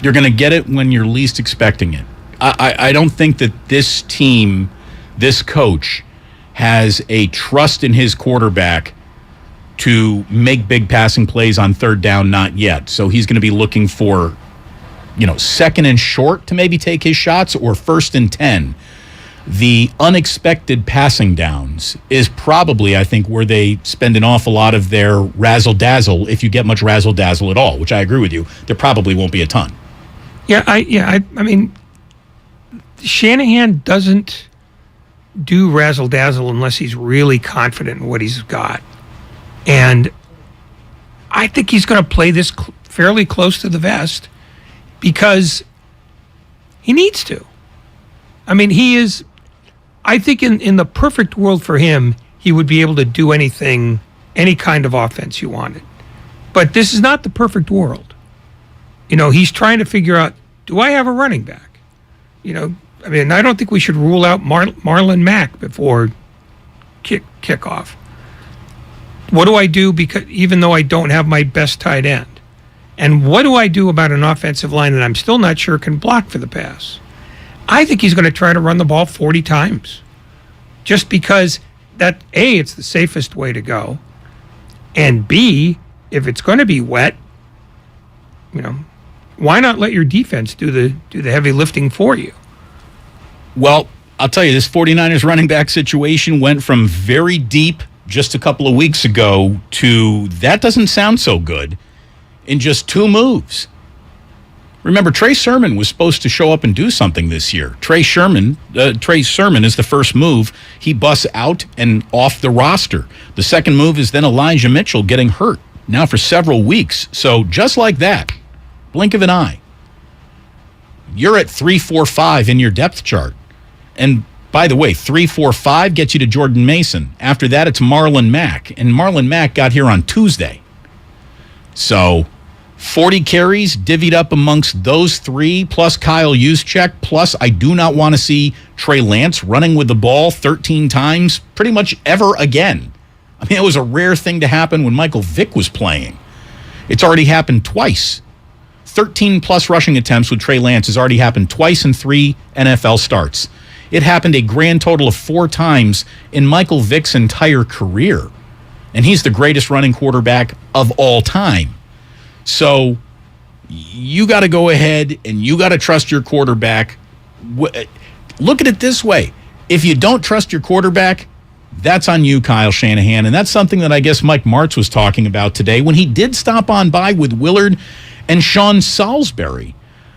Speaker 8: You're going to get it when you're least expecting it. I don't think that this team, this coach, has a trust in his quarterback to make big passing plays on third down, not yet. So he's going to be looking for, second and short to maybe take his shots, or first and 10. The unexpected passing downs is probably, I think, where they spend an awful lot of their razzle-dazzle, if you get much razzle-dazzle at all, which I agree with you. There probably won't be a ton.
Speaker 7: I mean, Shanahan doesn't do razzle-dazzle unless he's really confident in what he's got. And I think he's going to play this fairly close to the vest because he needs to. I mean, I think in the perfect world for him, he would be able to do anything, any kind of offense you wanted. But this is not the perfect world. He's trying to figure out, do I have a running back? I mean, I don't think we should rule out Marlon Mack before kickoff. What do I do even though I don't have my best tight end? And what do I do about an offensive line that I'm still not sure can block for the pass? I think he's going to try to run the ball 40 times just because that, A, it's the safest way to go, and B, if it's going to be wet, why not let your defense do the heavy lifting for you?
Speaker 8: Well, I'll tell you, this 49ers running back situation went from very deep just a couple of weeks ago to that doesn't sound so good in just 2 moves. Remember, Trey Sermon was supposed to show up and do something this year. Trey Sermon is the first move. He busts out and off the roster. The second move is then Elijah Mitchell getting hurt now for several weeks. So just like that, blink of an eye, you're at 3-4-5 in your depth chart. And by the way, 3-4-5 gets you to Jordan Mason. After that, it's Marlon Mack. And Marlon Mack got here on Tuesday. So 40 carries divvied up amongst those 3, plus Kyle Juszczyk, plus I do not want to see Trey Lance running with the ball 13 times pretty much ever again. I mean, it was a rare thing to happen when Michael Vick was playing. It's already happened twice. 13-plus rushing attempts with Trey Lance has already happened twice in 3 NFL starts. It happened a grand total of 4 times in Michael Vick's entire career. And he's the greatest running quarterback of all time. So you got to go ahead and you got to trust your quarterback. Look at it this way. If you don't trust your quarterback, that's on you, Kyle Shanahan. And that's something that I guess Mike Martz was talking about today when he did stop on by with Willard and Sean Salisbury.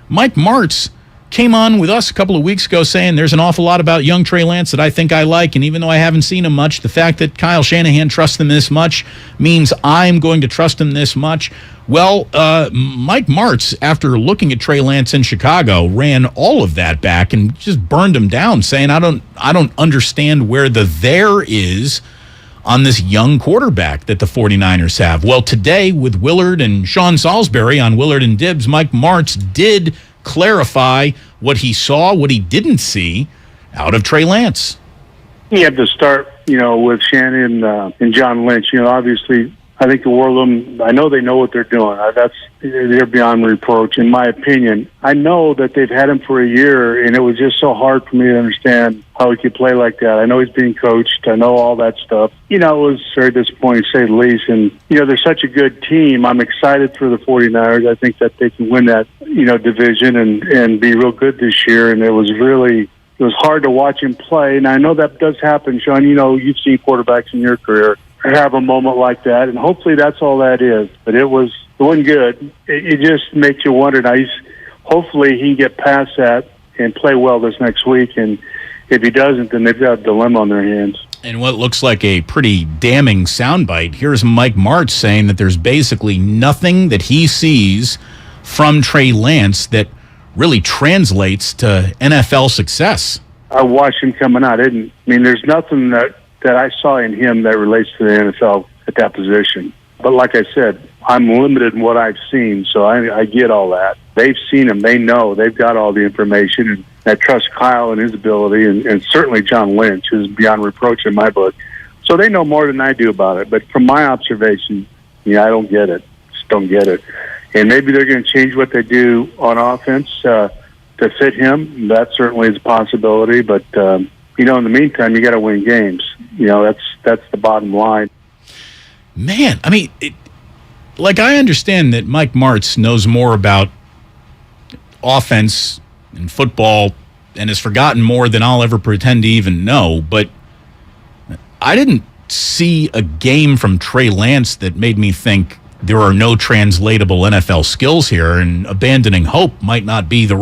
Speaker 8: Mike Martz came on with us a couple of weeks ago saying there's an awful lot about young Trey Lance that I think I like, and even though I haven't seen him much, the fact that Kyle Shanahan trusts him this much means I'm going to trust him this much. Well, Mike Martz, after looking at Trey Lance in Chicago, ran all of that back and just burned him down, saying I don't understand where the there is on this young quarterback that the 49ers have. Well, today with Willard and Sean Salisbury on Willard and Dibs, Mike Martz did clarify what he saw, what he didn't see out of Trey Lance.
Speaker 2: You have to start, with Shannon and John Lynch. Obviously, I think the world of them, I know they know what they're doing. They're beyond reproach, in my opinion. I know that they've had him for a year, and it was just so hard for me to understand how he could play like that. I know he's being coached. I know all that stuff. It was very disappointing, to say the least. And, they're such a good team. I'm excited for the 49ers. I think that they can win that, division and be real good this year. And it was hard to watch him play. And I know that does happen, Sean. You've seen quarterbacks in your career. have a moment like that, and hopefully that's all that is. But it wasn't good. It just makes you wonder. Now, hopefully he can get past that and play well this next week, and if he doesn't, then they've got a dilemma on their hands.
Speaker 8: And what looks like a pretty damning soundbite, here's Mike Martz saying that there's basically nothing that he sees from Trey Lance that really translates to NFL success.
Speaker 2: I watched him coming out. There's nothing that I saw in him that relates to the NFL at that position. But like I said, I'm limited in what I've seen, so I get all that. They've seen him. They know. They've got all the information, and I trust Kyle and his ability, and certainly John Lynch is beyond reproach in my book. So they know more than I do about it. But from my observation, I don't get it. Just don't get it. And maybe they're going to change what they do on offense to fit him. That certainly is a possibility. But, in the meantime, you got to win games. That's the bottom line.
Speaker 8: Man, I understand that Mike Martz knows more about offense and football and has forgotten more than I'll ever pretend to even know, but I didn't see a game from Trey Lance that made me think there are no translatable NFL skills here, and abandoning hope might not be the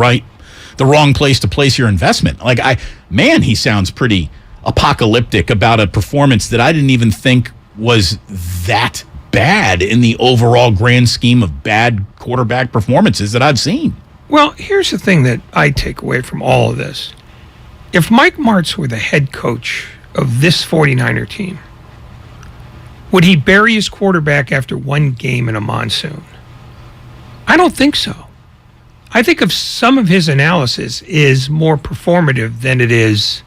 Speaker 8: wrong place to place your investment. He sounds pretty apocalyptic about a performance that I didn't even think was that bad in the overall grand scheme of bad quarterback performances that I've seen.
Speaker 7: Well, here's the thing that I take away from all of this. If Mike Martz were the head coach of this 49er team, would he bury his quarterback after one game in a monsoon? I don't think so. I think of some of his analysis is more performative than it is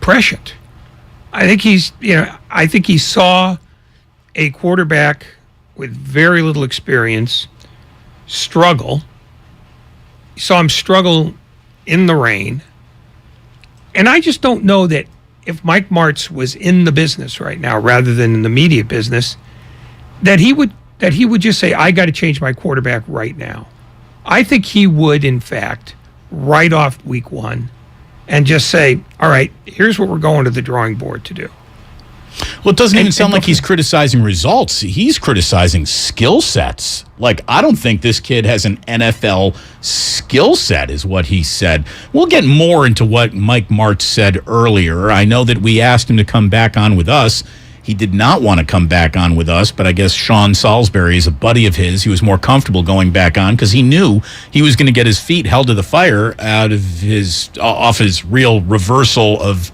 Speaker 7: prescient. I think he saw a quarterback with very little experience struggle. He saw him struggle in the rain. And I just don't know that if Mike Martz was in the business right now rather than in the media business, that he would just say, I got to change my quarterback right now. I think he would, in fact, write off week one and just say, all right, here's what we're going to the drawing board to do.
Speaker 8: Well, it doesn't even sound like he's criticizing results. He's criticizing skill sets. I don't think this kid has an NFL skill set, is what he said. We'll get more into what Mike Martz said earlier. I know that we asked him to come back on with us. He did not want to come back on with us, but I guess Sean Salisbury is a buddy of his. He was more comfortable going back on because he knew he was going to get his feet held to the fire off his real reversal of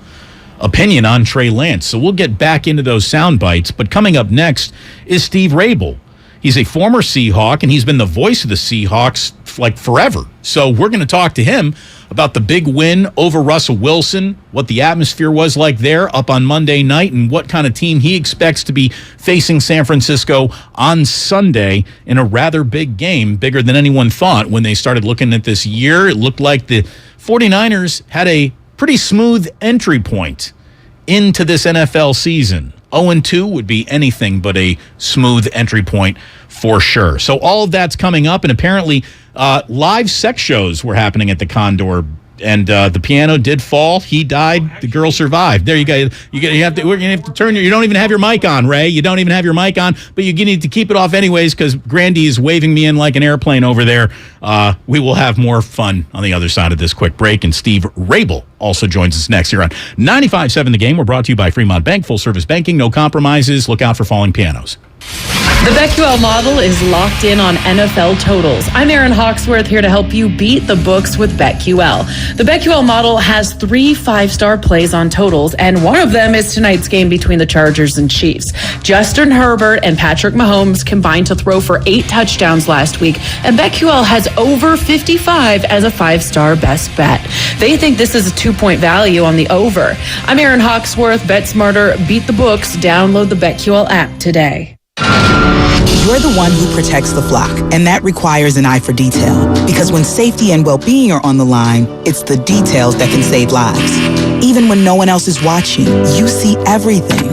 Speaker 8: opinion on Trey Lance. So we'll get back into those sound bites. But coming up next is Steve Rabel. He's a former Seahawk, and he's been the voice of the Seahawks forever. So we're going to talk to him about the big win over Russell Wilson, what the atmosphere was like there up on Monday night, and what kind of team he expects to be facing San Francisco on Sunday in a rather big game, bigger than anyone thought when they started looking at this year. It looked like the 49ers had a pretty smooth entry point into this NFL season. 0-2 would be anything but a smooth entry point for sure. So all of that's coming up, and apparently live sex shows were happening at the Condor, and the piano did fall. He died. The girl survived. There you go. We're gonna have to turn. You don't even have your mic on, Ray. You don't even have your mic on, but you need to keep it off anyways because Grandy is waving me in like an airplane over there. We will have more fun on the other side of this quick break, and Steve Rabel also joins us next here on 95.7 The Game. We're brought to you by Fremont Bank, full service banking, no compromises. Look out for falling pianos.
Speaker 5: The BetQL model is locked in on NFL totals. I'm Erin Hawksworth here to help you beat the books with BetQL. The BetQL model has 3 5-star plays on totals, and one of them is tonight's game between the Chargers and Chiefs. Justin Herbert and Patrick Mahomes combined to throw for 8 touchdowns last week, and BetQL has over 55 as a 5-star best bet. They think this is a 2-point value on the over. I'm Erin Hawksworth. Bet smarter, beat the books. Download the BetQL app today.
Speaker 22: You're the one who protects the flock, and that requires an eye for detail. Because when safety and well-being are on the line, it's the details that can save lives. Even when no one else is watching, you see everything.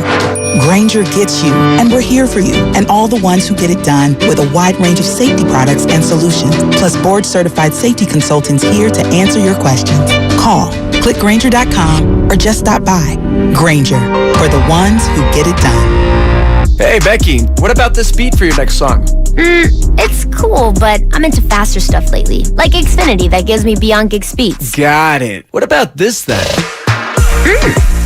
Speaker 22: Grainger gets you, and we're here for you, and all the ones who get it done with a wide range of safety products and solutions, plus board-certified safety consultants here to answer your questions. Call Click Grainger.com or just stop by. Grainger, for the ones who get it done.
Speaker 9: Hey, Becky, what about this beat for your next song?
Speaker 10: It's cool, but I'm into faster stuff lately. Like Xfinity that gives me beyond gig speeds.
Speaker 9: Got it. What about this then?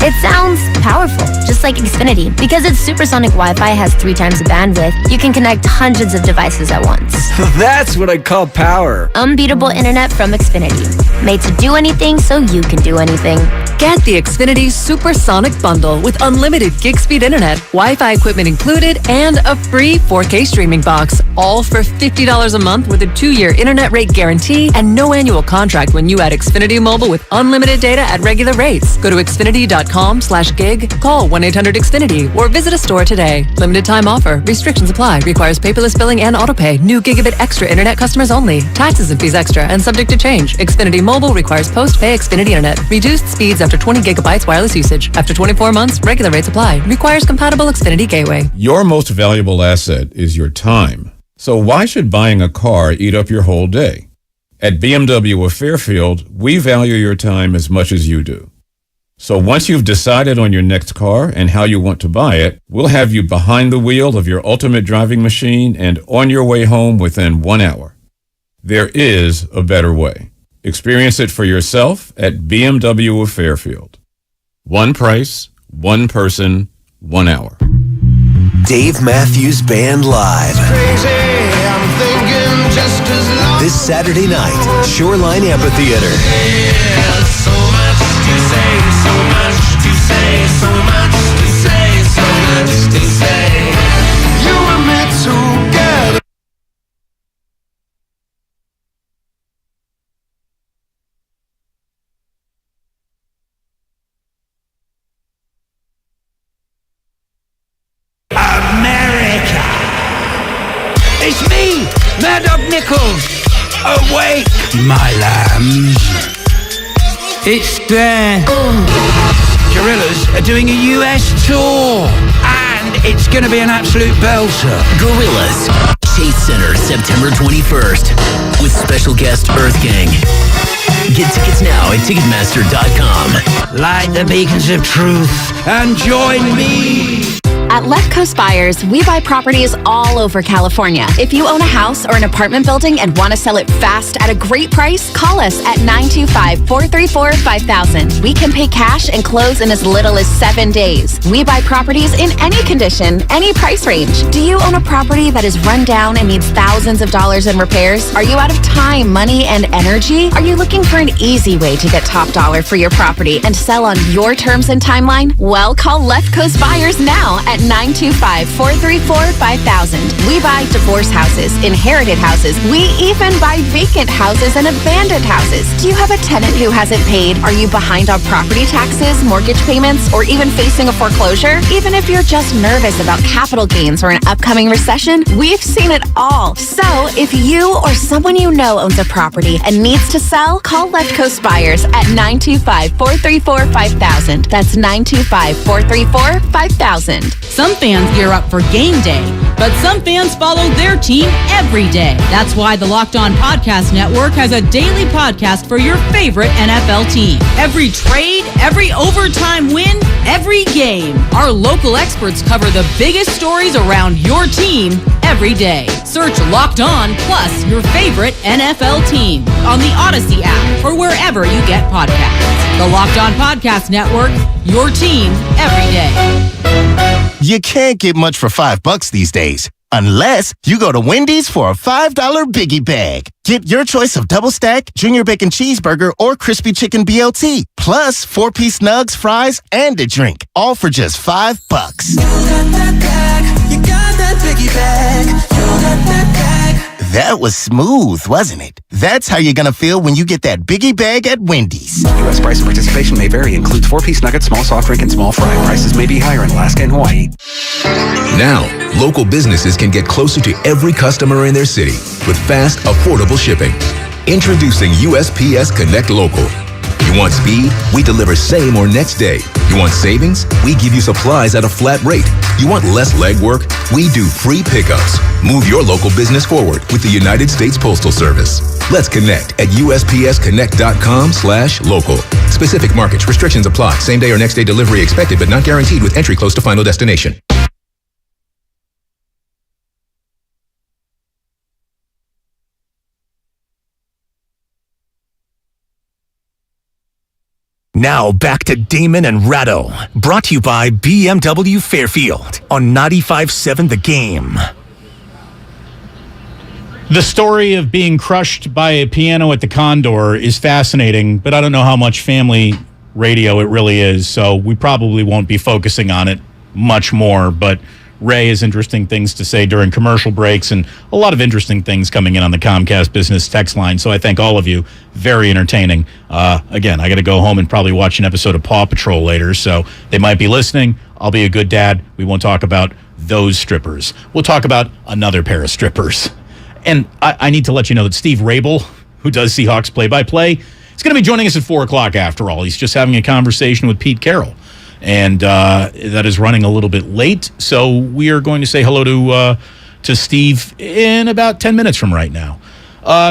Speaker 10: It sounds powerful, just like Xfinity. Because its supersonic Wi-Fi has 3 times the bandwidth, you can connect hundreds of devices at once.
Speaker 9: That's what I call power.
Speaker 10: Unbeatable internet from Xfinity. Made to do anything so you can do anything.
Speaker 21: Get the Xfinity Supersonic Bundle with unlimited gig speed internet, Wi-Fi equipment included, and a free 4K streaming box. All for $50 a month with a 2-year internet rate guarantee and no annual contract when you add Xfinity Mobile with unlimited data at regular rates. Go to Xfinity.com/gig, call 1-800-XFINITY, or visit a store today. Limited time offer. Restrictions apply. Requires paperless billing and autopay. New gigabit extra internet customers only. Taxes and fees extra and subject to change. Xfinity Mobile requires post-pay Xfinity internet. Reduced speeds after 20 gigabytes wireless usage. After 24 months, regular rates apply. Requires compatible Xfinity gateway.
Speaker 23: Your most valuable asset is your time. So why should buying a car eat up your whole day? At BMW of Fairfield, we value your time as much as you do. So once you've decided on your next car and how you want to buy it, we'll have you behind the wheel of your ultimate driving machine and on your way home within 1 hour. There is a better way. Experience it for yourself at BMW of Fairfield. One price, one person, 1 hour.
Speaker 6: Dave Matthews Band Live. This Saturday night, Shoreline Amphitheater.
Speaker 24: So much to say, so much to say, so much to say, so much to say. You were meant together.
Speaker 25: America! It's me, Mad Dog Nichols! Awake, my lambs! It's there. Gorillas are doing a US tour, and it's gonna be an absolute belter.
Speaker 6: Gorillas, Chase Center, September 21st, with special guest Earth Gang. Get tickets now at Ticketmaster.com.
Speaker 25: Light the beacons of truth and join me.
Speaker 26: At Left Coast Buyers, we buy properties all over California. If you own a house or an apartment building and want to sell it fast at a great price, call us at 925-434-5000. We can pay cash and close in as little as 7 days. We buy properties in any condition, any price range. Do you own a property that is run down and needs thousands of dollars in repairs? Are you out of time, money, and energy? Are you looking for an easy way to get top dollar for your property and sell on your terms and timeline? Well, call Left Coast Buyers now at 925-434-5000. We buy divorce houses, inherited houses. We even buy vacant houses and abandoned houses. Do you have a tenant who hasn't paid? Are you behind on property taxes, mortgage payments, or even facing a foreclosure? Even if you're just nervous about capital gains or an upcoming recession, we've seen it all. So if you or someone you know owns a property and needs to sell, call Left Coast Buyers at 925-434-5000. That's 925-434-5000.
Speaker 27: Some fans gear up for game day, but some fans follow their team every day. That's why the Locked On Podcast Network has a daily podcast for your favorite NFL team. Every trade, every overtime win, every game. Our local experts cover the biggest stories around your team every day. Search Locked On plus your favorite NFL team on the Odyssey app or wherever you get podcasts. The Locked On Podcast Network, your team every day.
Speaker 28: You can't get much for $5 these days, unless you go to Wendy's for a $5 Biggie Bag. Get your choice of double stack, junior bacon cheeseburger, or crispy chicken BLT, plus 4-piece nugs, fries, and a drink, all for just $5.
Speaker 24: You got that bag, you got that Biggie Bag, you got that bag.
Speaker 28: That was smooth, wasn't it? That's how you're gonna feel when you get that Biggie Bag at Wendy's.
Speaker 29: U.S. price and participation may vary. Includes 4-piece nuggets, small soft drink, and small fry. Prices may be higher in Alaska and Hawaii.
Speaker 30: Now, local businesses can get closer to every customer in their city with fast, affordable shipping. Introducing USPS Connect Local. You want speed? We deliver same or next day. You want savings? We give you supplies at a flat rate. You want less legwork? We do free pickups. Move your local business forward with the United States Postal Service. Let's connect at USPSconnect.com/local. Specific markets, restrictions apply. Same day or next day delivery expected, but not guaranteed with entry close to final destination.
Speaker 6: Now back to Damon and Ratto, brought to you by BMW Fairfield on 95.7 The Game.
Speaker 8: The story of being crushed by a piano at the Condor is fascinating, but I don't know how much family radio it really is, so we probably won't be focusing on it much more, but Ray has interesting things to say during commercial breaks and a lot of interesting things coming in on the Comcast Business text line, so I thank all of you. Very entertaining. Again, I got to go home and probably watch an episode of Paw Patrol later, so they might be listening. I'll be a good dad. We won't talk about those strippers. We'll talk about another pair of strippers. And I need to let you know that Steve Rabel, who does Seahawks play-by-play, is going to be joining us at 4 o'clock after all. He's just having a conversation with Pete Carroll. And that is running a little bit late, so we are going to say hello to Steve in about 10 minutes from right now.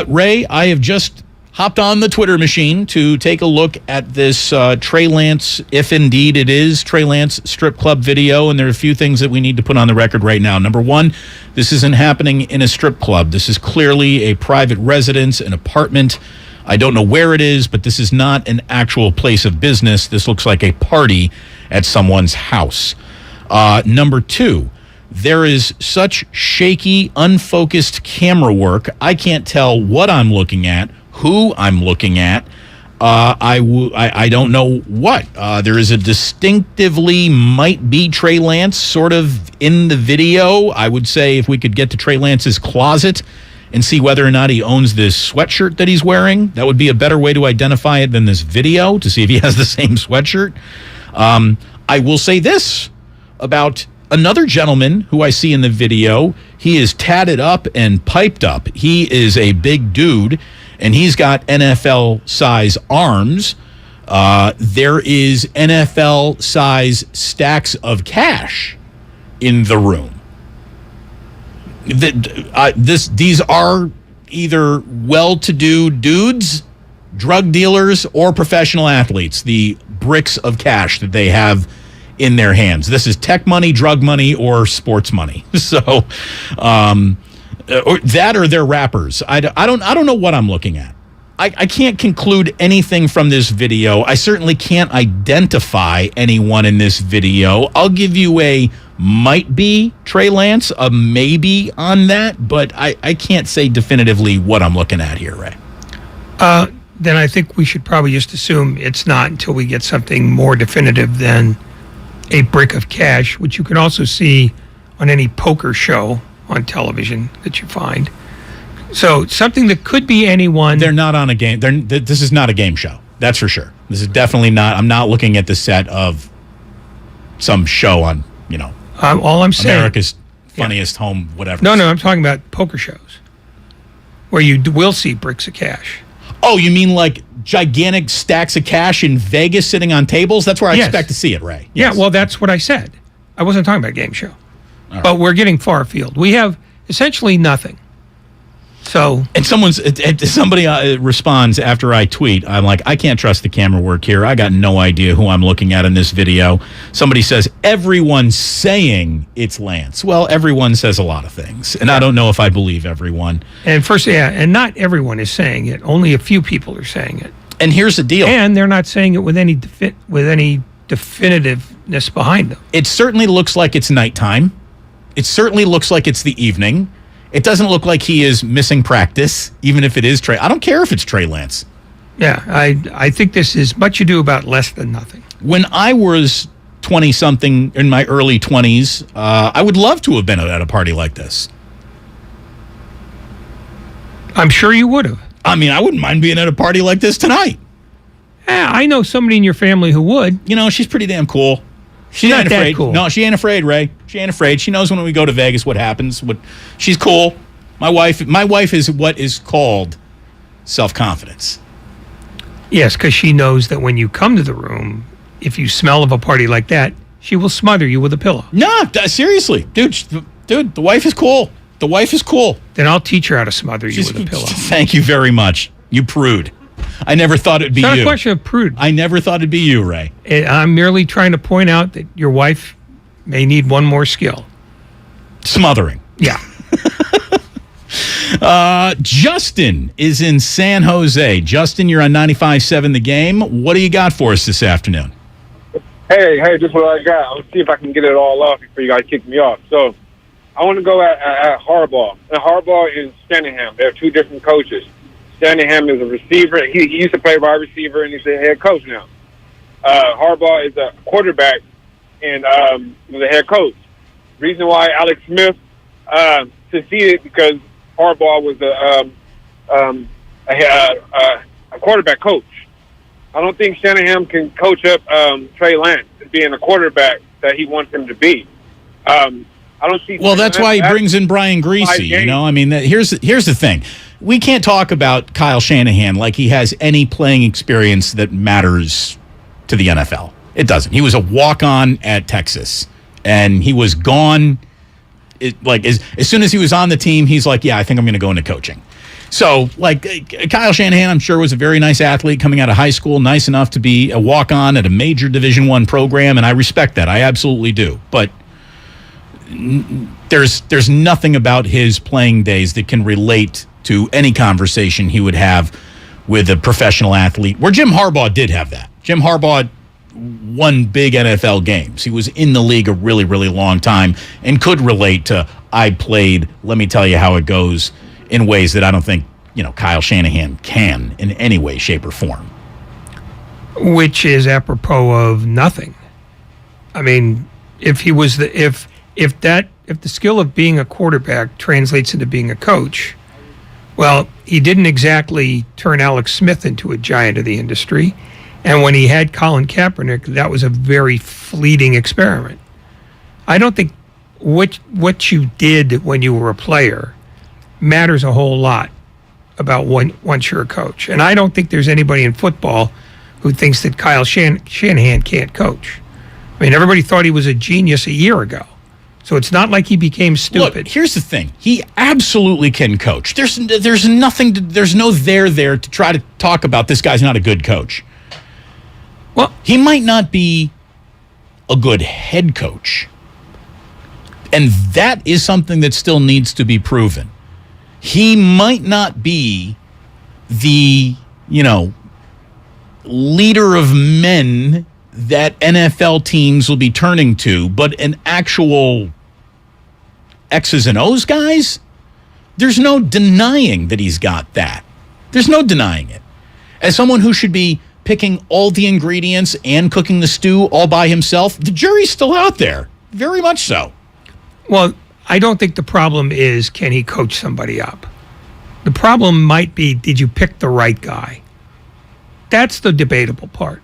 Speaker 8: Ray, I have just hopped on the Twitter machine to take a look at this Trey Lance, if indeed it is Trey Lance strip club video, and there are a few things that we need to put on the record right now. Number one, this isn't happening in a strip club. This is clearly a private residence, an apartment. I don't know where it is, but this is not an actual place of business. This looks like a party at someone's house. Number two, there is such shaky, unfocused camera work. I can't tell what I'm looking at, who I'm looking at. I don't know what. There is a distinctively might be Trey Lance sort of in the video. I would say if we could get to Trey Lance's closet and see whether or not he owns this sweatshirt that he's wearing, that would be a better way to identify it than this video, to see if he has the same sweatshirt. I will say this about another gentleman who I see in the video. He is tatted up and piped up. He is a big dude, and he's got NFL-size arms. There is NFL-size stacks of cash in the room. These are either well-to-do dudes, drug dealers, or professional athletes, the bricks of cash that they have in their hands. This is tech money, drug money, or sports money. So, or that or they're rappers. I don't know what I'm looking at. I can't conclude anything from this video. I certainly can't identify anyone in this video. I'll give you a might be Trey Lance, a maybe on that, but I can't say definitively what I'm looking at here, Ray.
Speaker 7: Then I think we should probably just assume it's not until we get something more definitive than a brick of cash, which you can also see on any poker show on television that you find. So something that could be anyone.
Speaker 8: They're not on a game. This is not a game show. That's for sure. This is definitely not. I'm not looking at the set of some show on,
Speaker 7: all I'm saying,
Speaker 8: America's Funniest Home, whatever.
Speaker 7: No, I'm talking about poker shows where you will see bricks of cash.
Speaker 8: Oh, you mean like gigantic stacks of cash in Vegas sitting on tables? That's where I expect to see it, Ray.
Speaker 7: Yes. Yeah, well, that's what I said. I wasn't talking about a game show.
Speaker 8: Right.
Speaker 7: But we're getting far afield. We have essentially nothing. So,
Speaker 8: and somebody responds after I tweet. I'm like, I can't trust the camera work here. I got no idea who I'm looking at in this video. Somebody says everyone's saying it's Lance. Well, everyone says a lot of things, and I don't know if I believe everyone.
Speaker 7: And first, and not everyone is saying it. Only a few people are saying it.
Speaker 8: And here's the deal.
Speaker 7: And they're not saying it with any definitiveness behind them.
Speaker 8: It certainly looks like it's nighttime. It certainly looks like it's the evening. It doesn't look like he is missing practice, even if it is Trey. I don't care if it's Trey Lance.
Speaker 7: Yeah, I think this is much ado about less than nothing.
Speaker 8: When I was 20-something, in my early 20s, I would love to have been at a party like this.
Speaker 7: I'm sure you would have.
Speaker 8: I mean, I wouldn't mind being at a party like this tonight.
Speaker 7: Yeah, I know somebody in your family who would.
Speaker 8: She's pretty damn cool.
Speaker 7: She's not that cool.
Speaker 8: No, she ain't afraid, Ray. She ain't afraid. She knows when we go to Vegas what happens. She's cool. My wife is what is called self-confidence.
Speaker 7: Yes, because she knows that when you come to the room, if you smell of a party like that, she will smother you with a pillow.
Speaker 8: No, seriously. Dude, the wife is cool. The wife is cool.
Speaker 7: Then I'll teach her how to smother you with a pillow.
Speaker 8: Thank you very much. You prude. I never thought it'd be you.
Speaker 7: It's not a question of prude.
Speaker 8: I never thought it'd be you, Ray.
Speaker 7: I'm merely trying to point out that your wife may need one more skill.
Speaker 8: Smothering.
Speaker 7: Yeah.
Speaker 8: Justin is in San Jose. Justin, you're on 95.7 The Game. What do you got for us this afternoon?
Speaker 1: Hey, just what I got. Let's see if I can get it all off before you guys kick me off. So, I want to go at Harbaugh. And Harbaugh is Shanahan. They're two different coaches. Shanahan is a receiver. He used to play wide receiver, and he's a head coach now. Harbaugh is a quarterback and was a head coach. Reason why Alex Smith succeeded because Harbaugh was a quarterback coach. I don't think Shanahan can coach up Trey Lance being a quarterback that he wants him to be. I don't see.
Speaker 8: Well, that's why he brings in Brian Greasy. You know, I mean, here's the thing: we can't talk about Kyle Shanahan like he has any playing experience that matters to the NFL. It doesn't. He was a walk-on at Texas, and he was gone. As soon as he was on the team, he's like, "Yeah, I think I'm going to go into coaching." So, Kyle Shanahan, I'm sure, was a very nice athlete coming out of high school, nice enough to be a walk-on at a major Division I program, and I respect that. I absolutely do. But there's nothing about his playing days that can relate to any conversation he would have with a professional athlete, where Jim Harbaugh did have that. Jim Harbaugh won big NFL games. He was in the league a really, really long time and could relate to, I played, let me tell you how it goes, in ways that I don't think, Kyle Shanahan can in any way, shape, or form.
Speaker 7: Which is apropos of nothing. I mean, if he was if the skill of being a quarterback translates into being a coach, well, he didn't exactly turn Alex Smith into a giant of the industry. And when he had Colin Kaepernick, that was a very fleeting experiment. I don't think what you did when you were a player matters a whole lot about once you're a coach. And I don't think there's anybody in football who thinks that Kyle Shanahan can't coach. I mean, everybody thought he was a genius a year ago. So it's not like he became stupid.
Speaker 8: Look, here's the thing. He absolutely can coach. There's nothing, there's no there to try to talk about this guy's not a good coach.
Speaker 7: Well,
Speaker 8: he might not be a good head coach. And that is something that still needs to be proven. He might not be the, leader of men that NFL teams will be turning to, but an actual X's and O's guys, there's no denying that he's got that. There's no denying it. As someone who should be picking all the ingredients and cooking the stew all by himself, the jury's still out there. Very much so.
Speaker 7: Well, I don't think the problem is, can he coach somebody up? The problem might be, did you pick the right guy? That's the debatable part.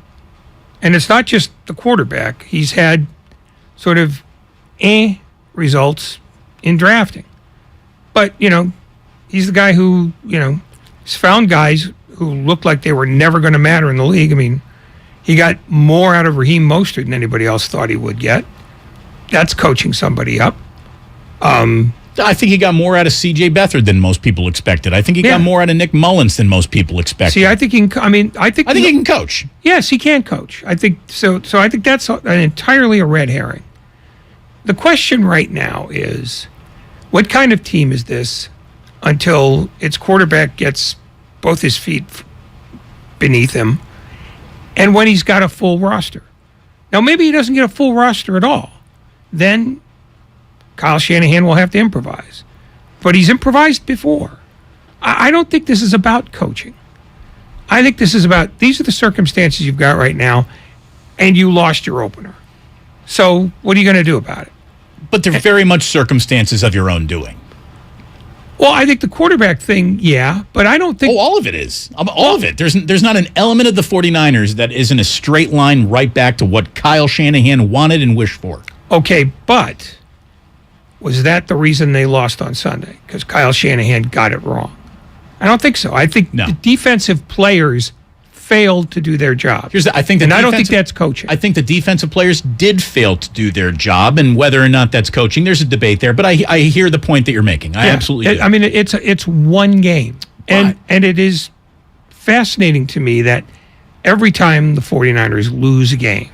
Speaker 7: And it's not just the quarterback. He's had sort of results in drafting. But, he's the guy who, he's found guys who looked like they were never going to matter in the league. I mean, he got more out of Raheem Mostert than anybody else thought he would get. That's coaching somebody up.
Speaker 8: I think he got more out of C.J. Beathard than most people expected. I think he got more out of Nick Mullins than most people expected.
Speaker 7: See, I think he can
Speaker 8: coach.
Speaker 7: Yes, he can coach. I think so. So I think that's entirely a red herring. The question right now is, what kind of team is this until its quarterback gets both his feet beneath him, and when he's got a full roster? Now, maybe he doesn't get a full roster at all. Then Kyle Shanahan will have to improvise. But he's improvised before. I don't think this is about coaching. I think this is about, these are the circumstances you've got right now, and you lost your opener. So what are you going to do about it?
Speaker 8: But they're very much circumstances of your own doing.
Speaker 7: Well, I think the quarterback thing, yeah, but I don't think...
Speaker 8: Oh, all of it is. All of it. There's not an element of the 49ers that isn't a straight line right back to what Kyle Shanahan wanted and wished for.
Speaker 7: Okay, but was that the reason they lost on Sunday? Because Kyle Shanahan got it wrong? I don't think so. I think the defensive players failed to do their job.
Speaker 8: I don't think
Speaker 7: that's coaching.
Speaker 8: I think the defensive players did fail to do their job, and whether or not that's coaching, there's a debate there. But I hear the point that you're making. I absolutely do.
Speaker 7: I mean, it's one game, and it is fascinating to me that every time the 49ers lose a game,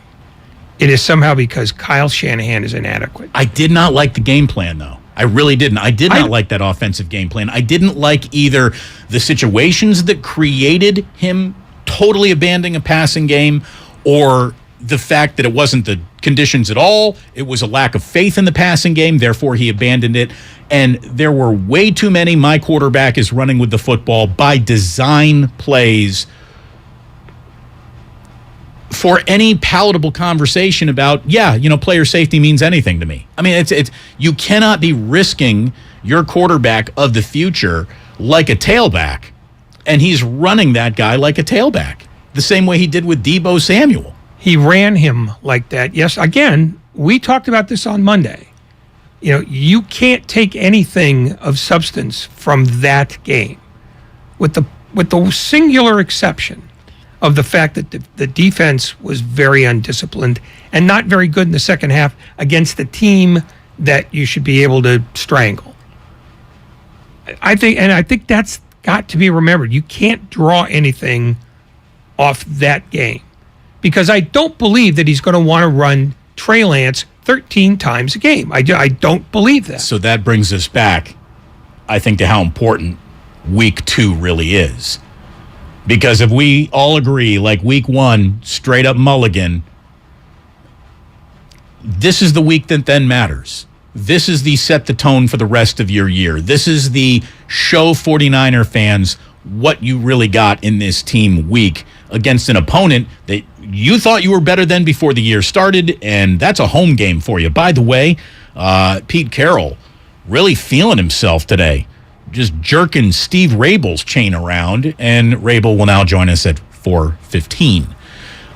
Speaker 7: it is somehow because Kyle Shanahan is inadequate.
Speaker 8: I did not like the game plan, though. I really didn't. I did not like that offensive game plan. I didn't like either the situations that created him totally abandoning a passing game, or the fact that it wasn't the conditions at all. It was a lack of faith in the passing game, therefore he abandoned it. And there were way too many my quarterback is running with the football by design plays for any palatable conversation about, player safety means anything to me. I mean, it's you cannot be risking your quarterback of the future like a tailback, and he's running that guy like a tailback, the same way he did with Deebo Samuel.
Speaker 7: He ran him like that. Yes, again, we talked about this on Monday. You can't take anything of substance from that game, with the singular exception of the fact that the defense was very undisciplined and not very good in the second half against the team that you should be able to strangle. I think that's got to be remembered. You can't draw anything off that game, because I don't believe that he's going to want to run Trey Lance 13 times a game. I don't believe that.
Speaker 8: So that brings us back, I think, to how important week 2 really is. Because if we all agree, like week 1, straight up mulligan, this is the week that then matters. This is the set the tone for the rest of your year. This is the show 49er fans what you really got in this team week against an opponent that you thought you were better than before the year started, and that's a home game for you. By the way, Pete Carroll really feeling himself today, just jerking Steve Rabel's chain around, and Rabel will now join us at 4:15.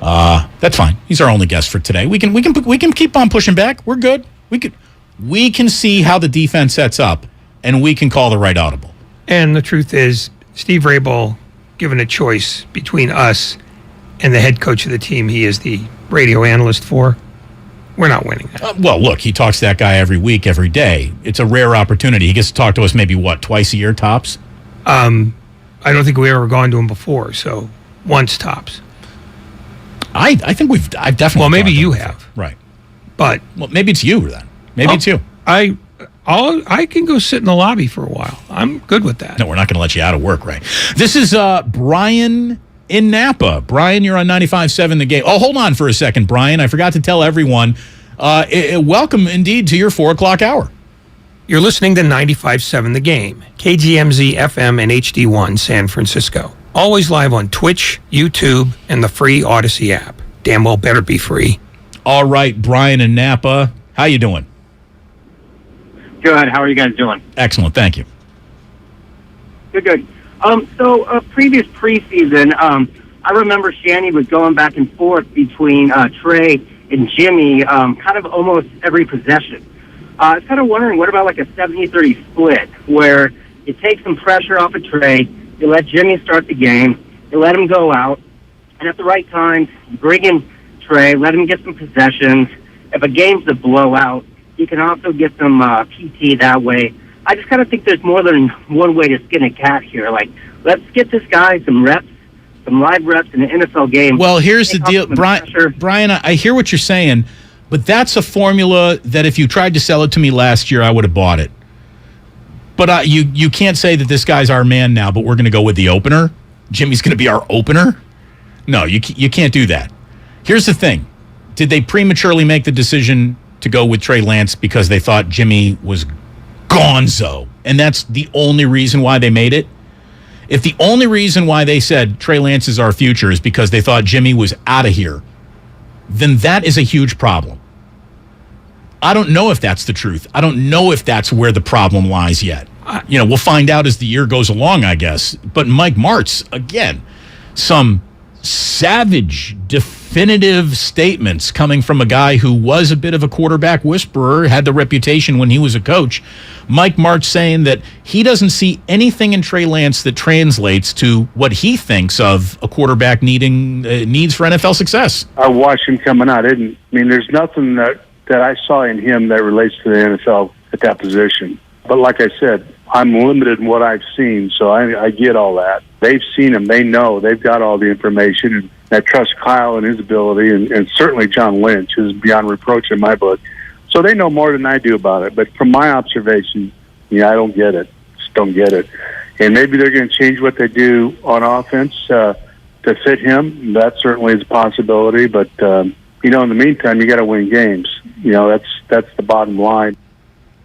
Speaker 8: That's fine. He's our only guest for today. We can keep on pushing back. We're good. We can see how the defense sets up, and we can call the right audible.
Speaker 7: And the truth is, Steve Rabel, given a choice between us and the head coach of the team he is the radio analyst for, we're not winning that.
Speaker 8: Well, look, he talks to that guy every week, every day. It's a rare opportunity. He gets to talk to us maybe, twice a year tops?
Speaker 7: I don't think we've ever gone to him before, so once tops.
Speaker 8: I think I've definitely.
Speaker 7: Well, maybe you have.
Speaker 8: Right.
Speaker 7: But.
Speaker 8: Well, maybe it's you then. Maybe it's you.
Speaker 7: I can go sit in the lobby for a while. I'm good with that.
Speaker 8: No, we're not going to let you out of work, right? This is Brian in Napa. Brian, you're on 95.7 The Game. Oh, hold on for a second, Brian. I forgot to tell everyone. Welcome, indeed, to your 4 o'clock hour.
Speaker 7: You're listening to 95.7 The Game, KGMZ FM and HD1 San Francisco. Always live on Twitch, YouTube, and the free Odyssey app. Damn well better be free.
Speaker 8: All right, Brian in Napa. How you doing?
Speaker 3: Good. How are you guys doing?
Speaker 8: Excellent. Thank you.
Speaker 3: Good. Previous preseason, I remember Shanny was going back and forth between Trey and Jimmy kind of almost every possession. I was kind of wondering, what about like a 70-30 split where you take some pressure off of Trey, you let Jimmy start the game, you let him go out, and at the right time, you bring in Trey, let him get some possessions. If a game's a blowout, you can also get some PT that way. I just kind of think there's more than one way to skin a cat here. Like, let's get this guy some reps, some live reps in an NFL game.
Speaker 8: Well, here's the deal. Brian, I hear what you're saying, but that's a formula that if you tried to sell it to me last year, I would have bought it. But you can't say that this guy's our man now, but we're going to go with the opener. Jimmy's going to be our opener? No, you can't do that. Here's the thing. Did they prematurely make the decision to go with Trey Lance because they thought Jimmy was gonzo, and that's the only reason why they made it? If the only reason why they said Trey Lance is our future is because they thought Jimmy was out of here, then that is a huge problem. I don't know if that's the truth. I don't know if that's where the problem lies yet. We'll find out as the year goes along, I guess. But Mike Martz, again, some savage, definitive statements coming from a guy who was a bit of a quarterback whisperer, had the reputation when he was a coach. Mike Martz saying that he doesn't see anything in Trey Lance that translates to what he thinks of a quarterback needs for NFL success.
Speaker 2: I watched him coming out. There's nothing that I saw in him that relates to the NFL at that position. But like I said, I'm limited in what I've seen, so I get all that. They've seen him. They know. They've got all the information. And I trust Kyle and his ability, and certainly John Lynch is beyond reproach in my book. So they know more than I do about it. But from my observation, I don't get it. Just don't get it. And maybe they're going to change what they do on offense to fit him. That certainly is a possibility. But, in the meantime, you got to win games. That's the bottom line.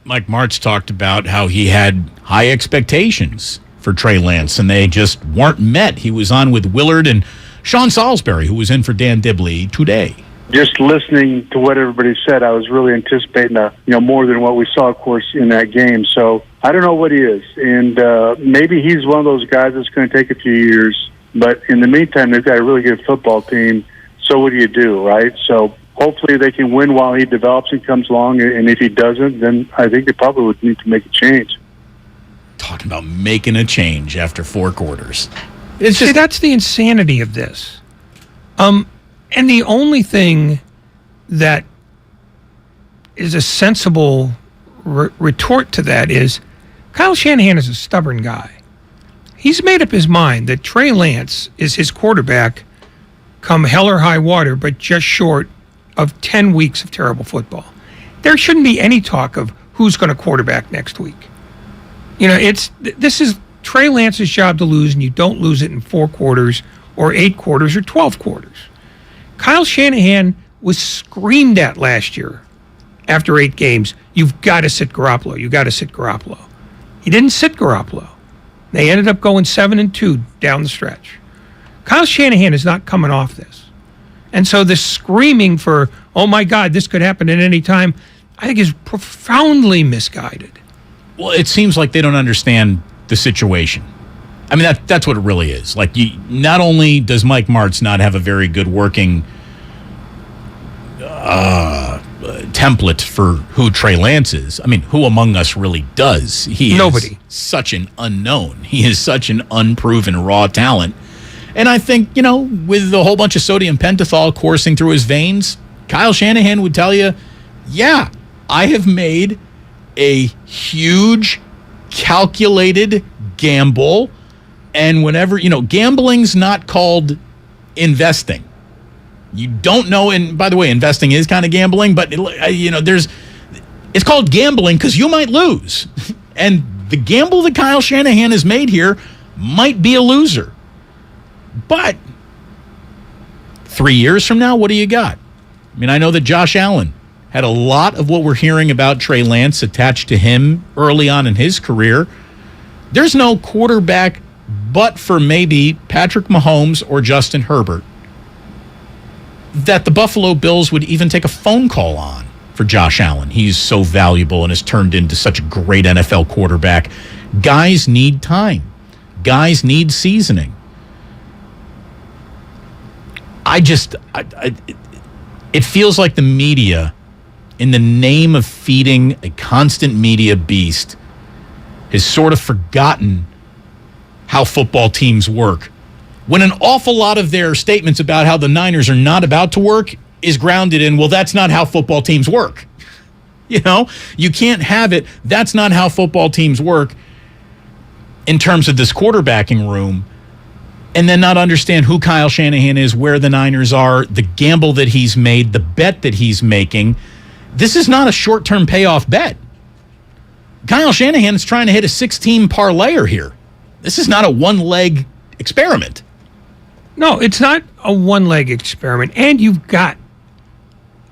Speaker 8: Mike Martz talked about how he had high expectations for Trey Lance, and they just weren't met. He was on with Willard and Sean Salisbury, who was in for Dan Dibley today.
Speaker 2: Just listening to what everybody said, I was really anticipating more than what we saw, of course, in that game. So I don't know what he is, and maybe he's one of those guys that's going to take a few years. But in the meantime, they've got a really good football team. So what do you do, right? So hopefully they can win while he develops and comes along, and if he doesn't, then I think they probably would need to make a change.
Speaker 8: Talking about making a change after 4 quarters.
Speaker 7: That's the insanity of this. And the only thing that is a sensible retort to that is Kyle Shanahan is a stubborn guy. He's made up his mind that Trey Lance is his quarterback come hell or high water, but just short of 10 weeks of terrible football. There shouldn't be any talk of who's going to quarterback next week. This is Trey Lance's job to lose, and you don't lose it in 4 quarters or 8 quarters or 12 quarters. Kyle Shanahan was screamed at last year after 8 games, you've got to sit Garoppolo. You got to sit Garoppolo. He didn't sit Garoppolo. They ended up going 7-2 down the stretch. Kyle Shanahan is not coming off this. And so this screaming for, oh my God, this could happen at any time, I think is profoundly misguided.
Speaker 8: Well, it seems like they don't understand the situation. I mean, that's what it really is. Like, not only does Mike Martz not have a very good working template for who Trey Lance is. I mean, who among us really does? Nobody. Is such an unknown. He is such an unproven raw talent. And I think, with a whole bunch of sodium pentothal coursing through his veins, Kyle Shanahan would tell you, yeah, I have made a huge calculated gamble. And whenever, gambling's not called investing. You don't know, and by the way, investing is kind of gambling, but it's called gambling because you might lose. And the gamble that Kyle Shanahan has made here might be a loser. But 3 years from now, what do you got? I mean, I know that Josh Allen had a lot of what we're hearing about Trey Lance attached to him early on in his career. There's no quarterback but for maybe Patrick Mahomes or Justin Herbert that the Buffalo Bills would even take a phone call on for Josh Allen. He's so valuable and has turned into such a great NFL quarterback. Guys need time. Guys need seasoning. It feels like the media, in the name of feeding a constant media beast, has sort of forgotten how football teams work. When an awful lot of their statements about how the Niners are not about to work is grounded in, well, that's not how football teams work. You can't have it. That's not how football teams work in terms of this quarterbacking room, and then not understand who Kyle Shanahan is, where the Niners are, the gamble that he's made, the bet that he's making. This is not a short-term payoff bet. Kyle Shanahan is trying to hit a 6-team parlayer here. This is not a one-leg experiment.
Speaker 7: No, it's not a one-leg experiment. And you've got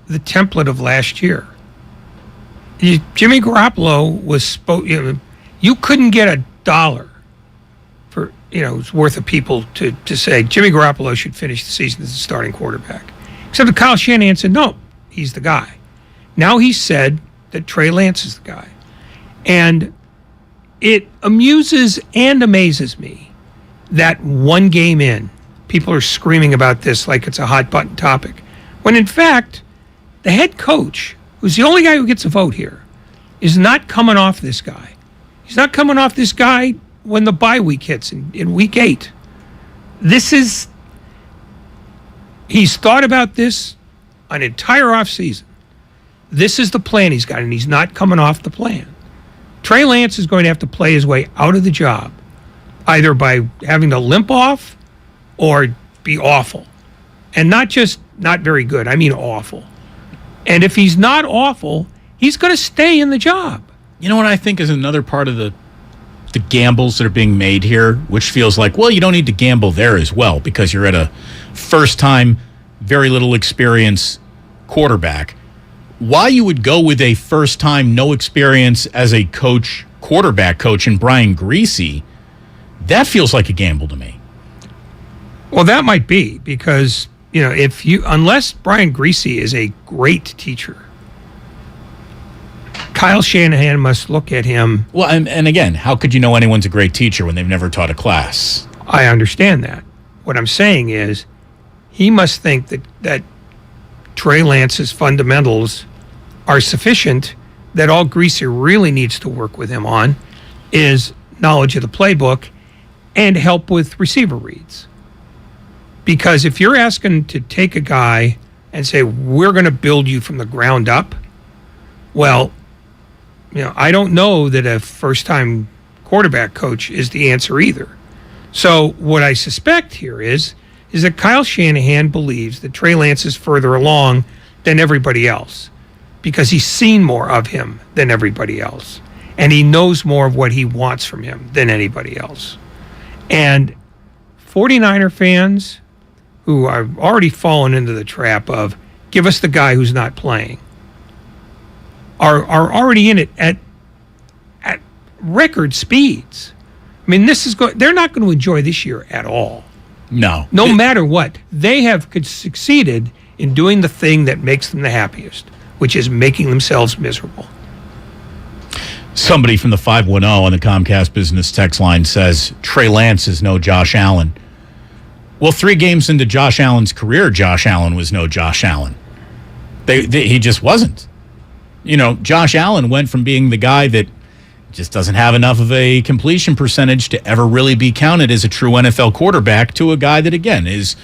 Speaker 7: the template of last year. Jimmy Garoppolo was you couldn't get $1 for it's worth of people to say Jimmy Garoppolo should finish the season as a starting quarterback. Except that Kyle Shanahan said no, he's the guy. Now he said that Trey Lance is the guy. And it amuses and amazes me that one game in, people are screaming about this like it's a hot button topic. When in fact, the head coach, who's the only guy who gets a vote here, is not coming off this guy. He's not coming off this guy when the bye week hits in week 8. He's thought about this an entire offseason. This is the plan he's got, and he's not coming off the plan. Trey Lance is going to have to play his way out of the job, either by having to limp off or be awful. And not just not very good, I mean awful. And if he's not awful, he's going to stay in the job.
Speaker 8: You know what I think is another part of the gambles that are being made here, which feels like, well, you don't need to gamble there as well because you're at a first-time, very little experience quarterback. Why you would go with a first-time, no experience as a quarterback coach in Brian Griese, that feels like a gamble to me.
Speaker 7: Well, that might be because, unless Brian Griese is a great teacher, Kyle Shanahan must look at him.
Speaker 8: Well, and again, how could you know anyone's a great teacher when they've never taught a class?
Speaker 7: I understand that. What I'm saying is he must think that Trey Lance's fundamentals are sufficient, that all Griese really needs to work with him on is knowledge of the playbook and help with receiver reads. Because if you're asking to take a guy and say, we're going to build you from the ground up, well, I don't know that a first-time quarterback coach is the answer either. So what I suspect here is that Kyle Shanahan believes that Trey Lance is further along than everybody else because he's seen more of him than everybody else. And he knows more of what he wants from him than anybody else. And 49er fans who are already fallen into the trap of give us the guy who's not playing are already in it at record speeds. I mean, they're not going to enjoy this year at all.
Speaker 8: No
Speaker 7: matter what. They have succeeded in doing the thing that makes them the happiest, which is making themselves miserable.
Speaker 8: Somebody from the 510 on the Comcast Business text line says Trey Lance is no Josh Allen. Well, 3 games into Josh Allen's career, Josh Allen was no Josh Allen. He just wasn't. Josh Allen went from being the guy that just doesn't have enough of a completion percentage to ever really be counted as a true NFL quarterback to a guy that, again, is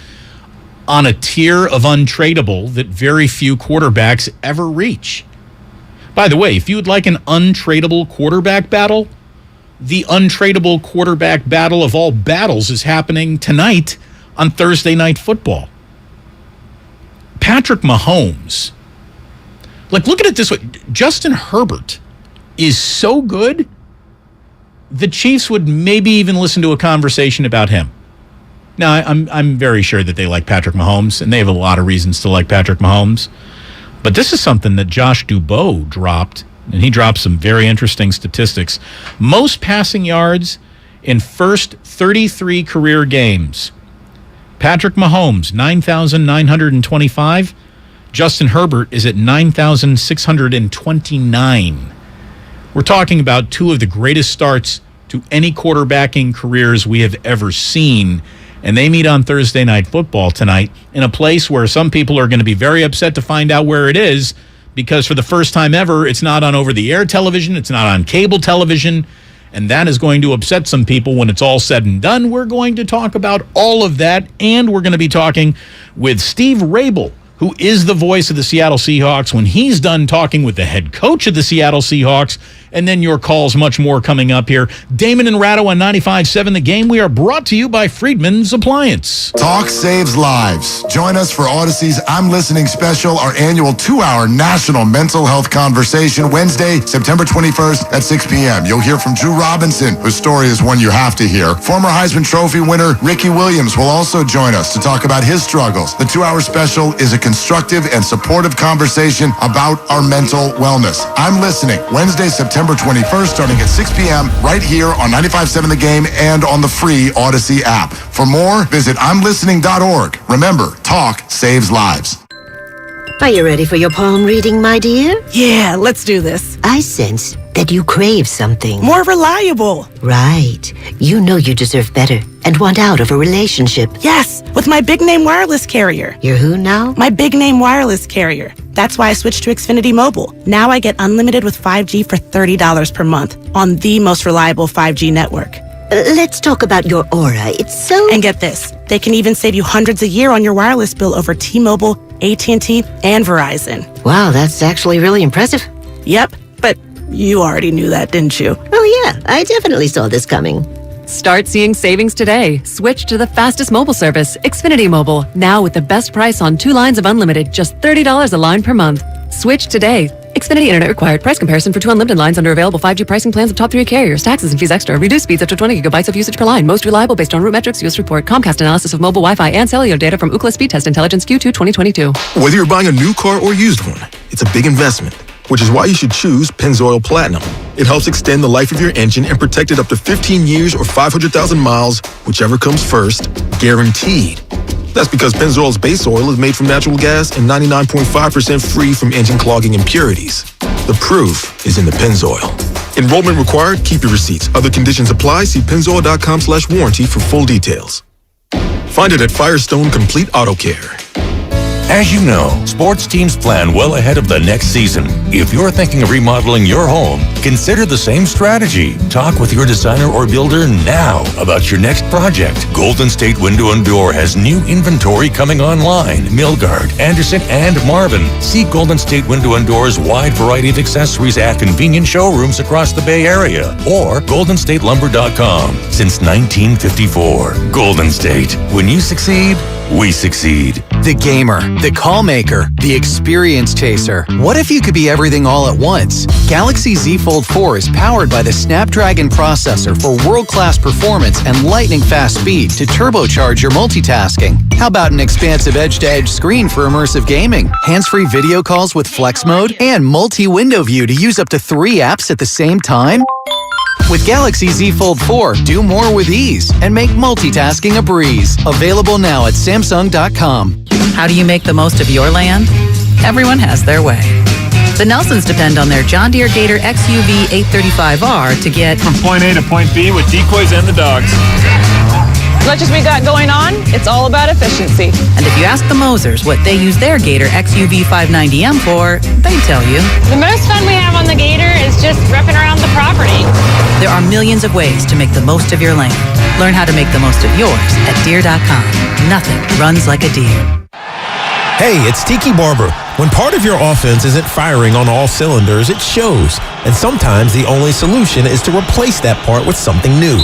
Speaker 8: on a tier of untradeable that very few quarterbacks ever reach. By the way, if you would like an untradeable quarterback battle, the untradeable quarterback battle of all battles is happening tonight on Thursday Night Football. Patrick Mahomes. Look at it this way. Justin Herbert is so good, the Chiefs would maybe even listen to a conversation about him. Now, I'm very sure that they like Patrick Mahomes, and they have a lot of reasons to like Patrick Mahomes. But this is something that Josh Dubois dropped, and he dropped some very interesting statistics. Most passing yards in first 33 career games. Patrick Mahomes, 9,925. Justin Herbert is at 9,629. We're talking about 2 of the greatest starts to any quarterbacking careers we have ever seen. And they meet on Thursday Night Football tonight in a place where some people are going to be very upset to find out where it is because for the first time ever, it's not on over-the-air television, it's not on cable television, and that is going to upset some people when it's all said and done. We're going to talk about all of that, and we're going to be talking with Steve Rabel, who is the voice of the Seattle Seahawks, when he's done talking with the head coach of the Seattle Seahawks. And then your calls, much more coming up here. Damon and Ratto on 95.7 The Game. We are brought to you by Friedman's Appliance.
Speaker 11: Talk saves lives. Join us for Odyssey's I'm Listening Special, our annual 2-hour national mental health conversation, Wednesday, September 21st at 6 p.m. You'll hear from Drew Robinson, whose story is one you have to hear. Former Heisman Trophy winner Ricky Williams will also join us to talk about his struggles. The 2-hour special is a constructive and supportive conversation about our mental wellness. I'm Listening, Wednesday, September 21st, starting at 6 p.m. right here on 95.7 The Game and on the free Odyssey app. For more, visit I'mListening.org. Remember, talk saves lives.
Speaker 12: Are you ready for your palm reading, my dear?
Speaker 13: Yeah, let's do this.
Speaker 12: I sense that you crave something.
Speaker 13: More reliable.
Speaker 12: Right. You know you deserve better and want out of a relationship.
Speaker 13: Yes, with
Speaker 22: With my big name wireless carrier.
Speaker 12: You're who now?
Speaker 22: My big name wireless carrier. That's why I switched to Xfinity Mobile. Now I get unlimited with 5G for $30 per month on the most reliable 5G network.
Speaker 12: Let's talk about your aura. It's so...
Speaker 22: And get this. They can even save you hundreds a year on your wireless bill over T-Mobile, AT&T, and Verizon.
Speaker 12: Wow, that's actually really impressive.
Speaker 22: Yep, but you already knew that, didn't you?
Speaker 12: Oh yeah, I definitely saw this coming.
Speaker 4: Start seeing savings today. Switch to the fastest mobile service, Xfinity Mobile. Now with the best price on 2 lines of unlimited, just $30 a line per month. Switch today. Xfinity Internet required. Price comparison for 2 unlimited lines under available 5G pricing plans of top 3 carriers. Taxes and fees extra. Reduced speeds up to 20 gigabytes of usage per line. Most reliable based on root metrics. US report. Comcast analysis of mobile Wi-Fi and cellular data from Ookla Speed Test Intelligence Q2 2022.
Speaker 30: Whether you're buying a new car or used one, it's a big investment, which is why you should choose Pennzoil Platinum. It helps extend the life of your engine and protect it up to 15 years or 500,000 miles, whichever comes first, guaranteed. That's because Pennzoil's base oil is made from natural gas and 99.5% free from engine clogging impurities. The proof is in the Pennzoil. Enrollment required. Keep your receipts. Other conditions apply. See pennzoil.com/warranty for full details. Find it at Firestone Complete Auto Care.
Speaker 5: As you know, sports teams plan well ahead of the next season. If you're thinking of remodeling your home, consider the same strategy. Talk with your designer or builder now about your next project. Golden State Window and Door has new inventory coming online. Milgard, Anderson, and Marvin. See Golden State Window and Door's wide variety of accessories at convenient showrooms across the Bay Area or goldenstatelumber.com. Since 1954, Golden State. When you succeed, we succeed.
Speaker 9: The gamer, the call maker, the experience chaser. What if you could be everything all at once? Galaxy Z Fold 4 is powered by the Snapdragon processor for world-class performance and lightning-fast speed to turbocharge your multitasking. How about an expansive edge-to-edge screen for immersive gaming, hands-free video calls with flex mode, and multi-window view to use up to 3 apps at the same time? With Galaxy Z Fold 4, do more with ease and make multitasking a breeze. Available now at Samsung.com.
Speaker 27: How do you make the most of your land? Everyone has their way. The Nelsons depend on their John Deere Gator XUV 835R to get
Speaker 13: from point A to point B with decoys and the dogs.
Speaker 14: As much as we got going on, it's all about efficiency.
Speaker 27: And if you ask the Mosers what they use their Gator XUV 590M for, they tell you.
Speaker 14: The most fun we have on the Gator is just ripping around the property.
Speaker 27: There are millions of ways to make the most of your land. Learn how to make the most of yours at Deere.com. Nothing runs like a Deere.
Speaker 15: Hey, it's Tiki Barber. When part of your offense isn't firing on all cylinders, it shows. And sometimes the only solution is to replace that part with something new.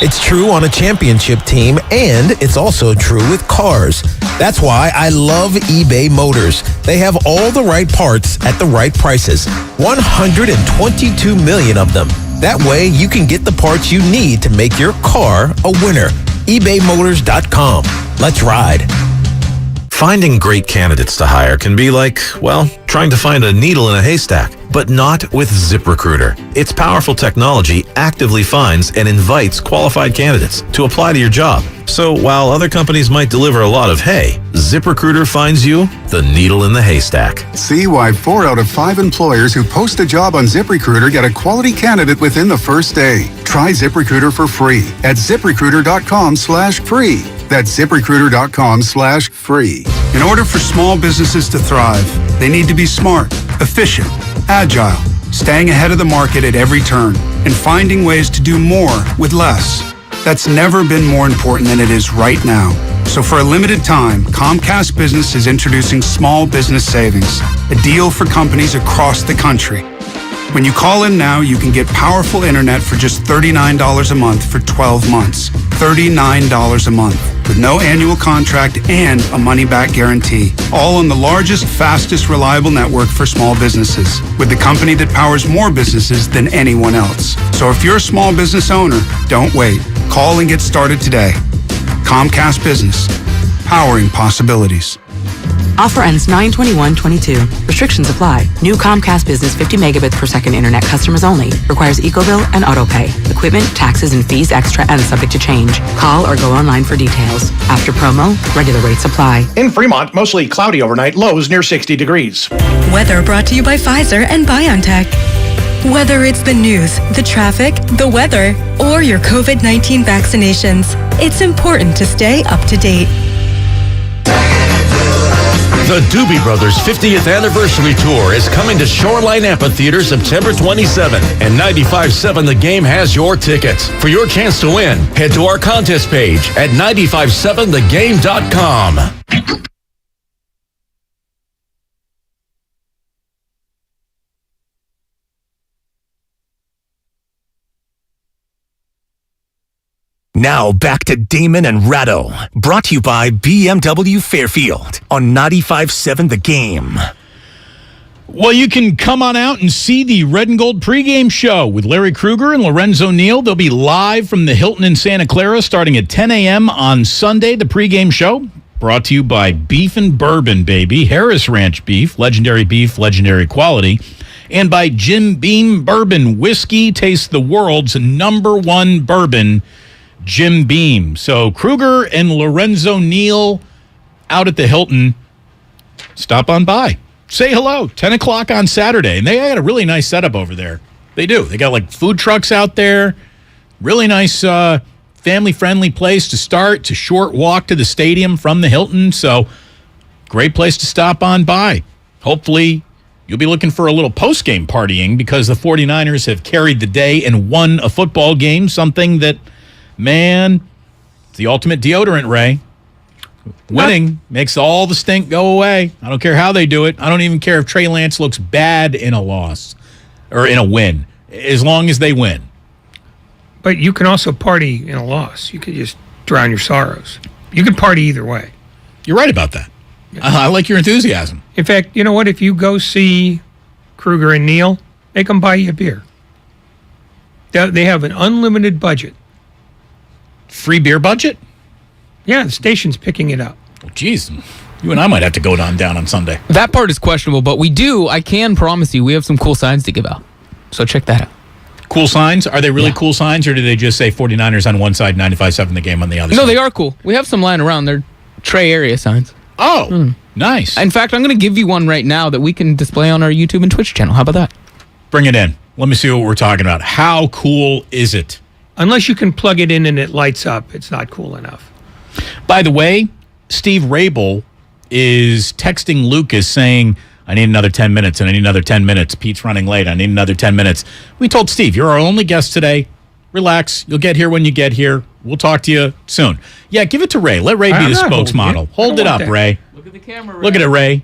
Speaker 15: It's true on a championship team, and it's also true with cars. That's why I love eBay Motors. They have all the right parts at the right prices. 122 million of them. That way, you can get the parts you need to make your car a winner. ebaymotors.com. Let's ride.
Speaker 16: Finding great candidates to hire can be like, well, trying to find a needle in a haystack, but not with ZipRecruiter. Its powerful technology actively finds and invites qualified candidates to apply to your job. So while other companies might deliver a lot of hay, ZipRecruiter finds you the needle in the haystack.
Speaker 17: See why 4 out of 5 employers who post a job on ZipRecruiter get a quality candidate within the first day. Try ZipRecruiter for free at ZipRecruiter.com/free. That's ZipRecruiter.com/free.
Speaker 18: In order for small businesses to thrive, they need to be smart, efficient, agile, staying ahead of the market at every turn, and finding ways to do more with less. That's never been more important than it is right now. So for a limited time, Comcast Business is introducing Small Business Savings, a deal for companies across the country. When you call in now, you can get powerful internet for just $39 a month for 12 months. $39 a month with no annual contract and a money-back guarantee. All on the largest, fastest, reliable network for small businesses with the company that powers more businesses than anyone else. So if you're a small business owner, don't wait. Call and get started today. Comcast Business, powering possibilities.
Speaker 27: Offer ends 9/21/22. Restrictions apply. New Comcast Business 50 megabits per second internet customers only. Requires EcoBill and AutoPay. Equipment, taxes, and fees extra and subject to change. Call or go online for details. After promo, regular rates apply.
Speaker 19: In Fremont, mostly cloudy overnight, lows near 60 degrees.
Speaker 20: Weather brought to you by Pfizer and BioNTech. Whether it's the news, the traffic, the weather, or your COVID-19 vaccinations, it's important to stay up to date.
Speaker 5: The Doobie Brothers 50th Anniversary Tour is coming to Shoreline Amphitheater September 27th, and 95.7 The Game has your tickets. For your chance to win, head to our contest page at 957thegame.com.
Speaker 1: Now back to Damon and Ratto, brought to you by BMW Fairfield on 95.7 The Game.
Speaker 8: Well, you can come on out and see the Red and Gold pregame show with Larry Krueger and Lorenzo Neal. They'll be live from the Hilton in Santa Clara starting at 10 a.m. on Sunday. The pregame show brought to you by Beef and Bourbon, baby. Harris Ranch Beef, legendary quality. And by Jim Beam Bourbon Whiskey. Taste the world's #1 bourbon, Jim Beam. So Krueger and Lorenzo Neal out at the Hilton. Stop on by. Say hello. 10 o'clock on Saturday. And they got a really nice setup over there. They do. They got like food trucks out there. Really nice family-friendly place to start. It's a short walk to the stadium from the Hilton. So great place to stop on by. Hopefully you'll be looking for a little post-game partying because the 49ers have carried the day and won a football game, something that, man, it's the ultimate deodorant, Ray. Winning makes all the stink go away. I don't care how they do it. I don't even care if Trey Lance looks bad in a loss or in a win, as long as they win.
Speaker 7: But you can also party in a loss. You could just drown your sorrows. You can party either way.
Speaker 8: You're right about that. I like your enthusiasm.
Speaker 7: In fact, you know what? If you go see Krueger and Neal, make them buy you a beer. They have an unlimited budget.
Speaker 8: Free beer budget?
Speaker 7: Yeah, the station's picking it up.
Speaker 8: Oh, geez. You and I might have to go down on Sunday.
Speaker 6: That part is questionable, but I can promise you, we have some cool signs to give out. So check that out.
Speaker 8: Cool signs? Are they really cool signs, or do they just say 49ers on one side, 95.7 The Game on the other side?
Speaker 6: No, they are cool. We have some lying around. They're Trey area signs.
Speaker 8: Oh, nice.
Speaker 6: In fact, I'm going to give you one right now that we can display on our YouTube and Twitch channel. How about that?
Speaker 8: Bring it in. Let me see what we're talking about. How cool is it?
Speaker 7: Unless you can plug it in and it lights up, it's not cool enough.
Speaker 8: By the way, Steve Rabel is texting Lucas saying, I need another 10 minutes and I need another 10 minutes. Pete's running late. I need another 10 minutes. We told Steve, you're our only guest today. Relax. You'll get here when you get here. We'll talk to you soon. Yeah, give it to Ray. Let Ray be the spokesmodel. Hold it up, Ray.
Speaker 6: Look at the camera, Ray.
Speaker 8: Look at it, Ray.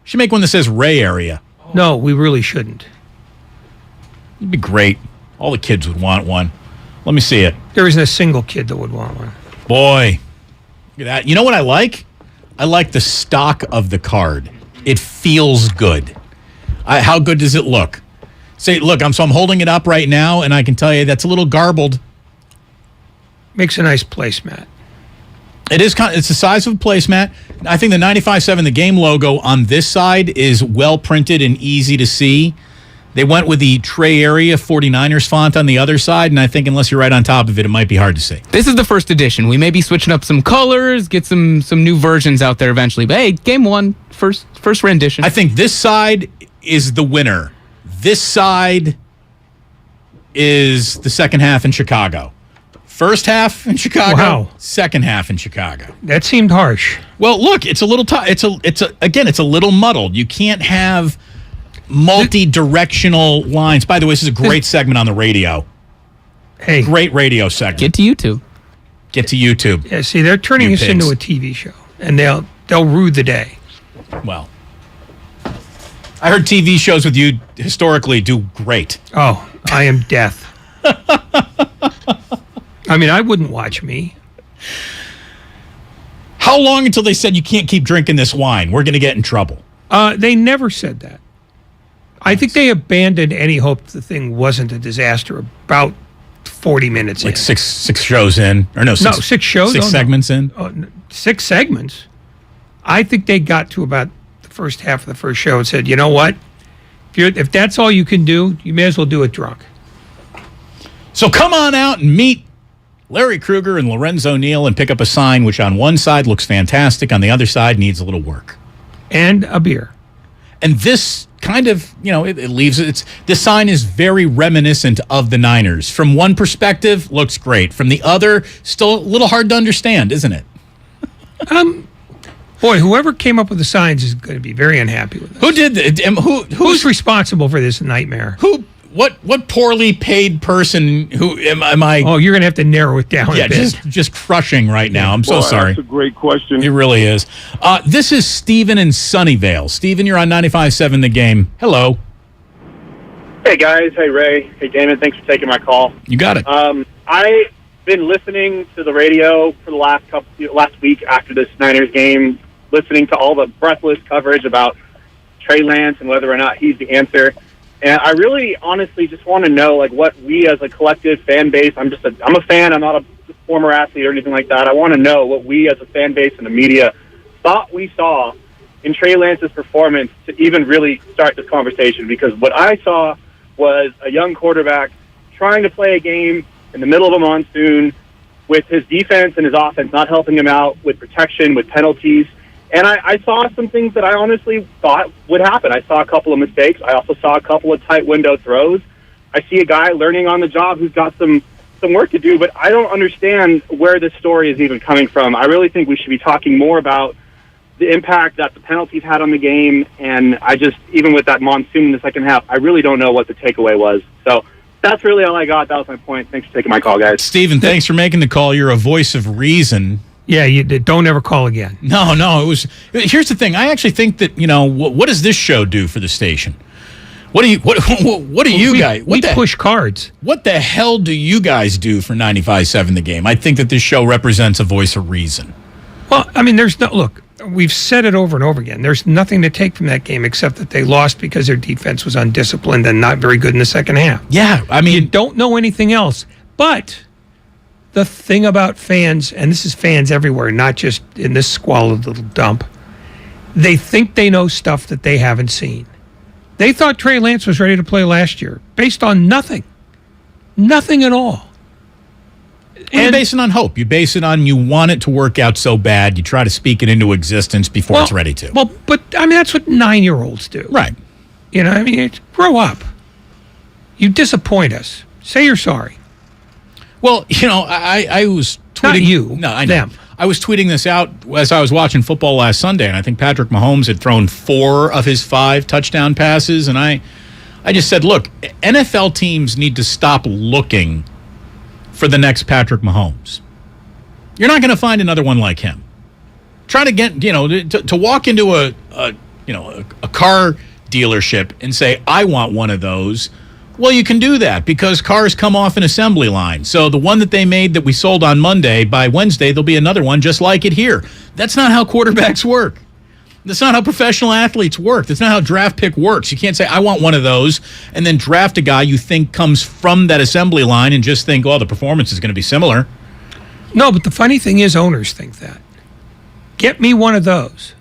Speaker 8: Should make one that says Ray area.
Speaker 7: No, we really shouldn't.
Speaker 8: It'd be great. All the kids would want one. Let me see it.
Speaker 7: There isn't a single kid that would want one.
Speaker 8: Boy. Look at that. You know what I like? I like the stock of the card. It feels good. How good does it look? Say, look, I'm holding it up right now, and I can tell you that's a little garbled.
Speaker 7: Makes a nice placemat.
Speaker 8: It's the size of a placemat. I think the 95.7 The Game logo on this side is well printed and easy to see. They went with the Trey Area 49ers font on the other side, and I think unless you're right on top of it, it might be hard to see.
Speaker 6: This is the first edition. We may be switching up some colors, get some new versions out there eventually. But hey, game one, first rendition.
Speaker 8: I think this side is the winner. This side is the second half in Chicago. First half in Chicago.
Speaker 7: Wow.
Speaker 8: Second half in Chicago.
Speaker 7: That seemed harsh.
Speaker 8: Well, look, it's a little it's a little muddled. You can't have multi-directional lines. By the way, this is a great segment on the radio.
Speaker 7: Hey,
Speaker 8: great radio segment.
Speaker 6: Get to YouTube.
Speaker 8: Get to YouTube.
Speaker 7: Yeah, see, they're turning this into a TV show, and they'll rue the day.
Speaker 8: Well, I heard TV shows with you historically do great.
Speaker 7: Oh, I am death. I mean, I wouldn't watch me.
Speaker 8: How long until they said you can't keep drinking this wine? We're going to get in trouble.
Speaker 7: They never said that. I think they abandoned any hope the thing wasn't a disaster about 40 minutes
Speaker 8: like
Speaker 7: in.
Speaker 8: Six shows in. Or no,
Speaker 7: 6 shows?
Speaker 8: Six segments in?
Speaker 7: 6 segments. I think they got to about the first half of the first show and said, you know what? If that's all you can do, you may as well do it drunk.
Speaker 8: So come on out and meet Larry Krueger and Lorenzo Neal and pick up a sign which on one side looks fantastic, on the other side needs a little work.
Speaker 7: And a beer.
Speaker 8: And this kind of, it leaves this sign is very reminiscent of the Niners. From one perspective, looks great. From the other, still a little hard to understand, isn't it?
Speaker 7: Boy, whoever came up with the signs is going to be very unhappy with us.
Speaker 8: Who did the,
Speaker 7: who's responsible for this nightmare?
Speaker 8: What poorly paid person am I?
Speaker 7: Oh, you're going to have to narrow it down a bit.
Speaker 8: just crushing right now. I'm so sorry.
Speaker 2: That's a great question.
Speaker 8: It really is. This is Steven in Sunnyvale. Steven, you're on 95.7 The Game. Hello.
Speaker 3: Hey, guys. Hey, Ray. Hey, Damon. Thanks for taking my call.
Speaker 8: You got it.
Speaker 3: I've been listening to the radio for the last week after this Niners game, listening to all the breathless coverage about Trey Lance and whether or not he's the answer. And I really, honestly, just want to know, like, what we as a collective fan base. I'm a fan. I'm not a former athlete or anything like that. I want to know what we as a fan base and the media thought we saw in Trey Lance's performance to even really start this conversation. Because what I saw was a young quarterback trying to play a game in the middle of a monsoon with his defense and his offense not helping him out with protection, with penalties. And I saw some things that I honestly thought would happen. I saw a couple of mistakes. I also saw a couple of tight window throws. I see a guy learning on the job who's got some work to do, but I don't understand where this story is even coming from. I really think we should be talking more about the impact that the penalties had on the game, and even with that monsoon in the second half, I really don't know what the takeaway was. So that's really all I got. That was my point. Thanks for taking my call, guys.
Speaker 8: Steven, thanks for making the call. You're a voice of reason.
Speaker 7: Yeah, you don't ever call again.
Speaker 8: No, it was. Here's the thing. I actually think that what does this show do for the station? What do you guys?
Speaker 7: We push cards.
Speaker 8: What the hell do you guys do for 95.7 The Game? I think that this show represents a voice of reason.
Speaker 7: Well, I mean, look. We've said it over and over again. There's nothing to take from that game except that they lost because their defense was undisciplined and not very good in the second half.
Speaker 8: Yeah, I mean,
Speaker 7: you don't know anything else. But the thing about fans, and this is fans everywhere, not just in this squalid little dump, they think they know stuff that they haven't seen. They thought Trey Lance was ready to play last year based on nothing. Nothing at all.
Speaker 8: You base it on hope. You base it on you want it to work out so bad, you try to speak it into existence before it's ready to.
Speaker 7: Well, but I mean, that's what 9-year-olds do.
Speaker 8: Right.
Speaker 7: I mean, grow up. You disappoint us. Say you're sorry.
Speaker 8: Well, I was tweeting.
Speaker 7: Not you.
Speaker 8: No, I know.
Speaker 7: Them.
Speaker 8: I was tweeting this out as I was watching football last Sunday, and I think Patrick Mahomes had thrown 4 of his 5 touchdown passes, and I just said, look, NFL teams need to stop looking for the next Patrick Mahomes. You're not going to find another one like him. Try to get, to walk into a car dealership and say, I want one of those. Well, you can do that because cars come off an assembly line. So the one that they made that we sold on Monday, by Wednesday, there'll be another one just like it here. That's not how quarterbacks work. That's not how professional athletes work. That's not how draft pick works. You can't say, I want one of those, and then draft a guy you think comes from that assembly line and just think, oh, the performance is going to be similar.
Speaker 7: No, but the funny thing is owners think that. Get me one of those.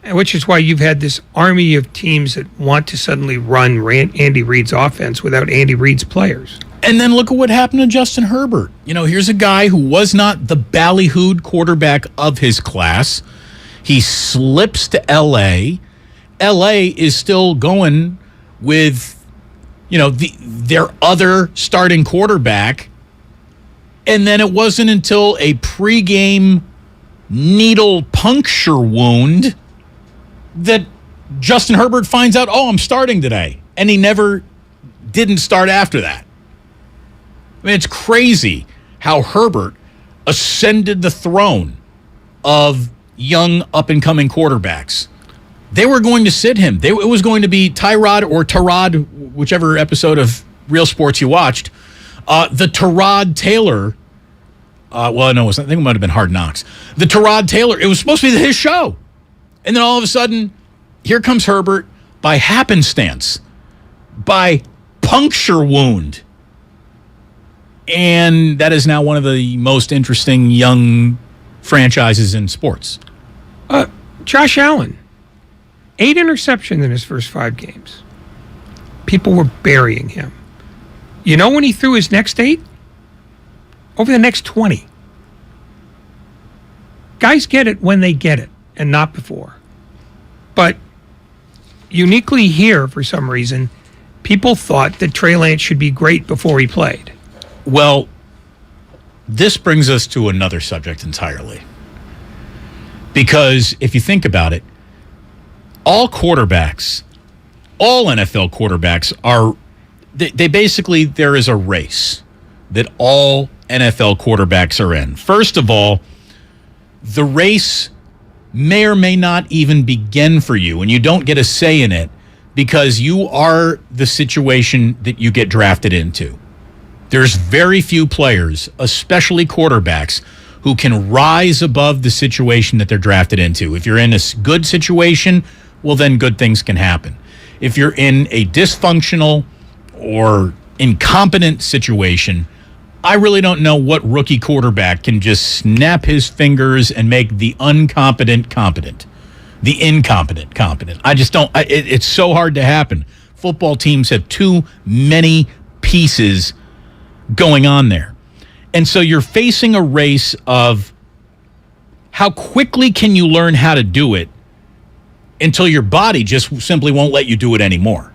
Speaker 7: Which is why you've had this army of teams that want to suddenly run Andy Reid's offense without Andy Reid's players.
Speaker 8: And then look at what happened to Justin Herbert. Here's a guy who was not the ballyhooed quarterback of his class. He slips to L.A. L.A. is still going with, their other starting quarterback. And then it wasn't until a pregame needle puncture wound that Justin Herbert finds out, I'm starting today. And he never didn't start after that. I mean, it's crazy how Herbert ascended the throne of young up-and-coming quarterbacks. They were going to sit him. It was going to be Tyrod or Tyrod, whichever episode of Real Sports you watched. The Tyrod Taylor, I think it might have been Hard Knocks. The Tyrod Taylor, it was supposed to be his show. And then all of a sudden, here comes Herbert by happenstance, by puncture wound. And that is now one of the most interesting young franchises in sports.
Speaker 7: Josh Allen, 8 interceptions in his first 5 games. People were burying him. You know when he threw his next 8? Over the next 20. Guys get it when they get it, and not before. But uniquely here, for some reason, people thought that Trey Lance should be great before he played.
Speaker 8: Well, this brings us to another subject entirely. Because if you think about it, all quarterbacks, all NFL quarterbacks are, they basically, there is a race that all NFL quarterbacks are in. First of all, the race may or may not even begin for you, and you don't get a say in it because you are the situation that you get drafted into. There's very few players, especially quarterbacks, who can rise above the situation that they're drafted into. If you're in a good situation, well, then good things can happen. If you're in a dysfunctional or incompetent situation, I really don't know what rookie quarterback can just snap his fingers and make the uncompetent competent, the incompetent competent. I just don't. It's so hard to happen. Football teams have too many pieces going on there. And so you're facing a race of how quickly can you learn how to do it until your body just simply won't let you do it anymore.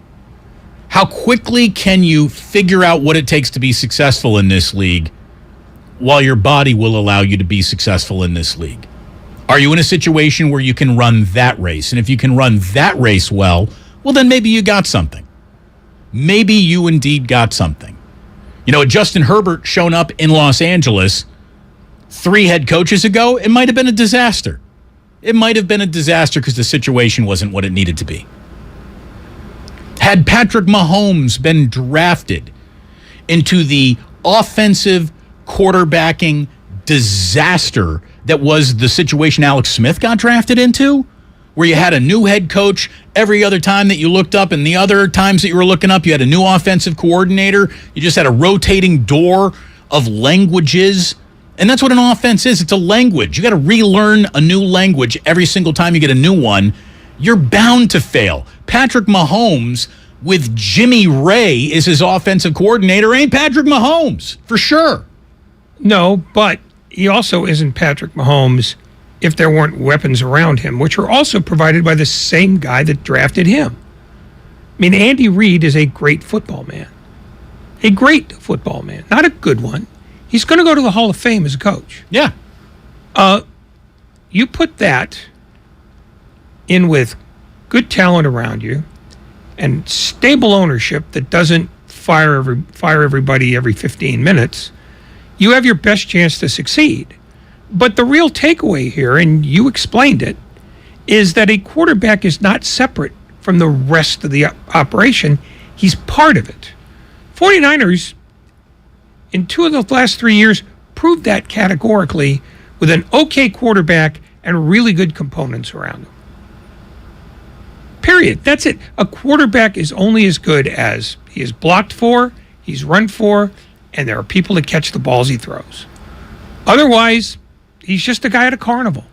Speaker 8: How quickly can you figure out what it takes to be successful in this league while your body will allow you to be successful in this league? Are you in a situation where you can run that race? And if you can run that race well, then maybe you got something. Maybe you indeed got something. You know, Justin Herbert shown up in Los Angeles 3 head coaches ago, it might have been a disaster. It might have been a disaster because the situation wasn't what it needed to be. Had Patrick Mahomes been drafted into the offensive quarterbacking disaster that was the situation Alex Smith got drafted into, where you had a new head coach every other time that you looked up, and the other times that you were looking up, you had a new offensive coordinator. You just had a rotating door of languages. And that's what an offense is. It's a language. You got to relearn a new language every single time you get a new one. You're bound to fail. Patrick Mahomes with Jimmy Ray as his offensive coordinator ain't Patrick Mahomes, for sure.
Speaker 7: No, but he also isn't Patrick Mahomes if there weren't weapons around him, which are also provided by the same guy that drafted him. I mean, Andy Reid is a great football man. A great football man. Not a good one. He's going to go to the Hall of Fame as a coach.
Speaker 8: Yeah.
Speaker 7: You put that in with good talent around you and stable ownership that doesn't fire everybody every 15 minutes, you have your best chance to succeed. But the real takeaway here, and you explained it, is that a quarterback is not separate from the rest of the operation. He's part of it. 49ers, in 2 of the last 3 years, proved that categorically with an okay quarterback and really good components around him. Period. That's it. A quarterback is only as good as he is blocked for, he's run for, and there are people to catch the balls he throws. Otherwise, he's just a guy at a carnival.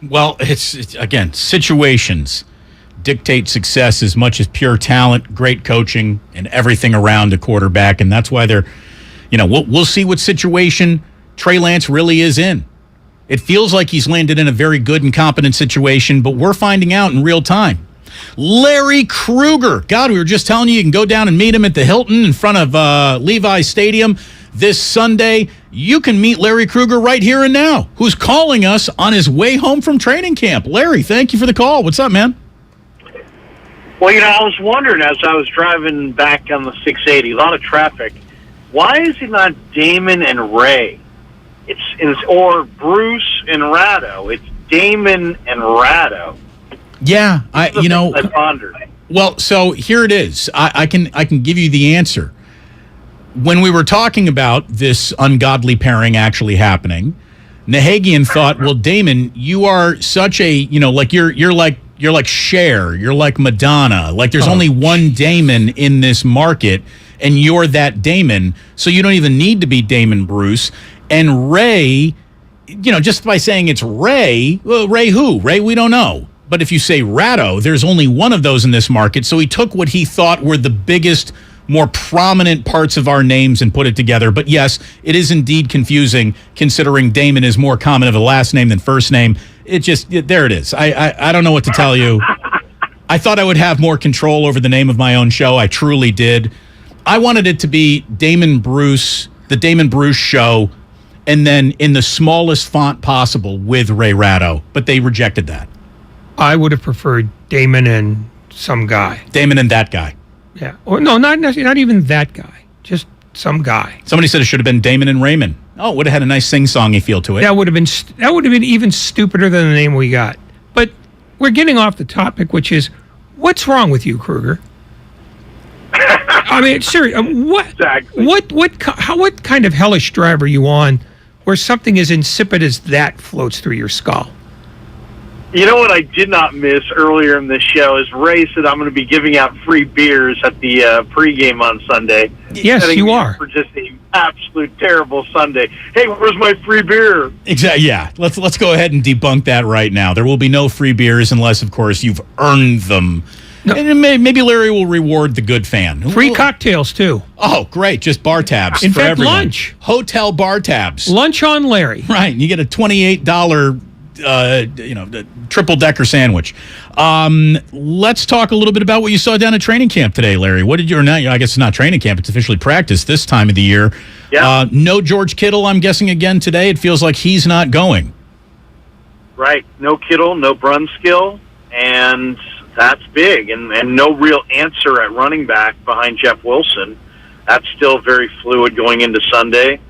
Speaker 8: Well, it's again, situations dictate success as much as pure talent, great coaching, and everything around a quarterback. And that's why they're, we'll see what situation Trey Lance really is in. It feels like he's landed in a very good and competent situation, but we're finding out in real time. Larry Krueger. God, we were just telling you can go down and meet him at the Hilton in front of Levi's Stadium this Sunday. You can meet Larry Krueger right here and now, who's calling us on his way home from training camp. Larry, thank you for the call. What's up, man?
Speaker 2: Well, I was wondering as I was driving back on the 680, a lot of traffic, why is it not Damon and Ray? Or Bruce and Ratto. It's Damon and Ratto.
Speaker 8: Yeah, I
Speaker 2: pondered.
Speaker 8: Well, so here it is. I can give you the answer. When we were talking about this ungodly pairing actually happening, Nahagian thought, well, Damon, you are such a, you're like Cher, you're like Madonna. Like there's only one Damon in this market, and you're that Damon, so you don't even need to be Damon Bruce. And Ray, just by saying it's Ray, well, Ray who? Ray, we don't know. But if you say Ratto, there's only one of those in this market, so he took what he thought were the biggest, more prominent parts of our names and put it together. But yes, it is indeed confusing considering Damon is more common of a last name than first name. There it is. I don't know what to tell you. I thought I would have more control over the name of my own show. I truly did. I wanted it to be Damon Bruce, the Damon Bruce Show, and then in the smallest font possible with Ray Ratto, but they rejected that.
Speaker 7: I would have preferred Damon and some guy.
Speaker 8: Damon and that guy.
Speaker 7: Yeah. Or no, not even that guy. Just some guy.
Speaker 8: Somebody said it should have been Damon and Raymond. Oh, it would have had a nice sing-songy feel to it.
Speaker 7: That would have been even stupider than the name we got. But we're getting off the topic, which is, what's wrong with you, Kruger? I mean, seriously, what kind of hellish drive are you on where something as insipid as that floats through your skull?
Speaker 2: You know what I did not miss earlier in this show is Ray said I'm going to be giving out free beers at the pregame on Sunday.
Speaker 7: Yes, you are.
Speaker 2: For just an absolute terrible Sunday. Hey, where's my free beer?
Speaker 8: Exactly. Yeah. Let's go ahead and debunk that right now. There will be no free beers unless, of course, you've earned them. No. And maybe Larry will reward the good fan.
Speaker 7: Free cocktails, too.
Speaker 8: Oh, great. Just bar tabs
Speaker 7: in
Speaker 8: for
Speaker 7: fact,
Speaker 8: everyone.
Speaker 7: Lunch.
Speaker 8: Hotel bar tabs.
Speaker 7: Lunch on Larry.
Speaker 8: Right. You get a $28 triple-decker sandwich. Let's talk a little bit about what you saw down at training camp today, Larry. What did you, or not, I guess it's not training camp, it's officially practice this time of the year.
Speaker 2: Yeah.
Speaker 8: No George Kittle, I'm guessing, again today. It feels like he's not going.
Speaker 2: Right. No Kittle, no Brunskill, and that's big. And no real answer at running back behind Jeff Wilson. That's still very fluid going into Sunday.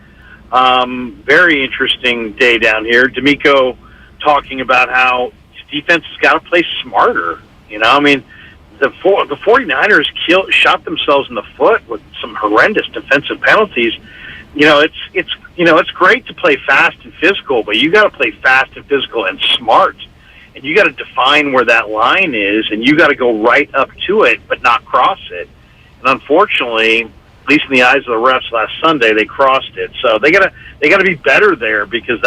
Speaker 2: Very interesting day down here. D'Amico talking about how defense has got to play smarter. You know, I mean, the 49ers shot themselves in the foot with some horrendous defensive penalties. You know, it's great to play fast and physical, but you got to play fast and physical and smart. And you got to define where that line is, and you got to go right up to it, but not cross it. And unfortunately, at least in the eyes of the refs last Sunday, they crossed it. So they got to be better there because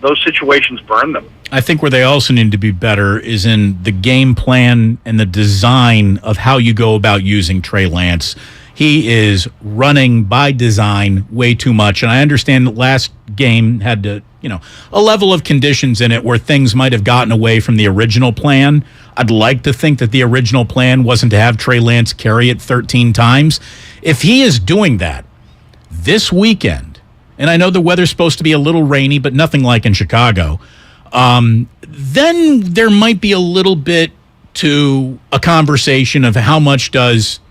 Speaker 2: those situations burn them.
Speaker 8: I think where they also need to be better is in the game plan and the design of how you go about using Trey Lance. He is running by design way too much. And I understand that last game had a level of conditions in it where things might have gotten away from the original plan. I'd like to think that the original plan wasn't to have Trey Lance carry it 13 times. If he is doing that this weekend, and I know the weather's supposed to be a little rainy, but nothing like in Chicago, then there might be a little bit to a conversation of how much does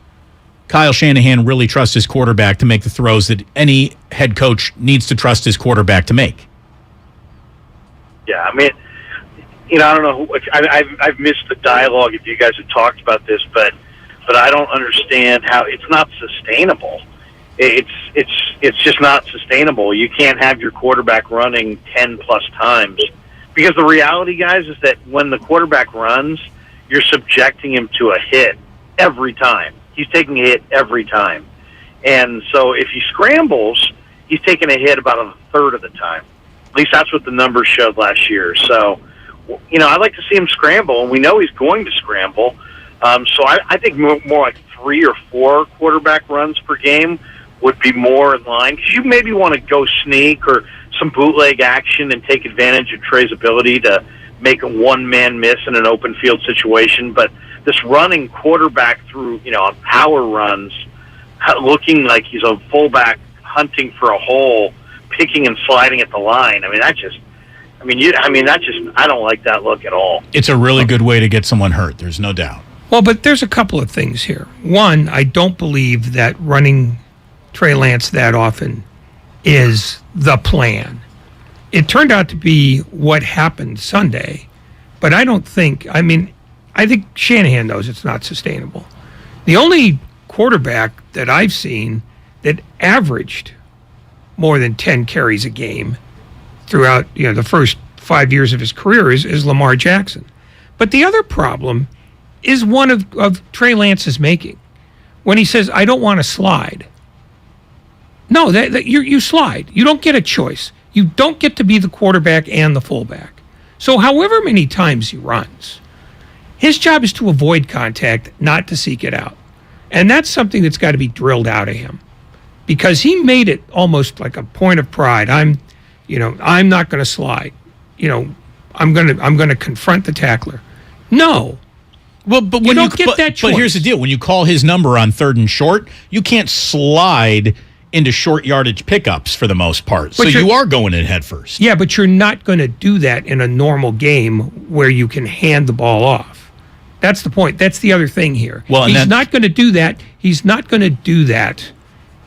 Speaker 8: Kyle Shanahan really trust his quarterback to make the throws that any head coach needs to trust his quarterback to make.
Speaker 2: Yeah, I mean, I don't know. I've missed the dialogue if you guys have talked about this, but I don't understand how it's not sustainable. It's just not sustainable. You can't have your quarterback running 10 plus times because the reality, guys, is that when the quarterback runs, you're subjecting him to a hit every time. He's taking a hit every time. And so if he scrambles, he's taking a hit about a third of the time. At least that's what the numbers showed last year. So, I'd like to see him scramble, and we know he's going to scramble. So I think more like 3 or 4 quarterback runs per game would be more in line. Because you maybe want to go sneak or some bootleg action and take advantage of Trey's ability to make a one-man miss in an open field situation. But this running quarterback through, on power runs, looking like he's a fullback hunting for a hole, picking and sliding at the line. I don't like that look at all.
Speaker 8: It's a really good way to get someone hurt. There's no doubt.
Speaker 7: Well, but there's a couple of things here. One, I don't believe that running Trey Lance that often is the plan. It turned out to be what happened Sunday, but I think Shanahan knows it's not sustainable. The only quarterback that I've seen that averaged more than 10 carries a game throughout the first 5 years of his career is Lamar Jackson. But the other problem is one of Trey Lance's making. When he says, I don't want to slide. No, you slide. You don't get a choice. You don't get to be the quarterback and the fullback. So however many times he runs, his job is to avoid contact, not to seek it out. And that's something that's got to be drilled out of him. Because he made it almost like a point of pride. I'm not going to slide. I'm going to confront the tackler. No.
Speaker 8: Well, but
Speaker 7: you don't get that choice.
Speaker 8: But here's the deal: when you call his number on 3rd and short, you can't slide into short yardage pickups for the most part.
Speaker 7: But
Speaker 8: so you are going in head first.
Speaker 7: Yeah, but you're not going to do that in a normal game where you can hand the ball off. That's the point. That's the other thing here.
Speaker 8: Well,
Speaker 7: he's not going to do that. He's not going to do that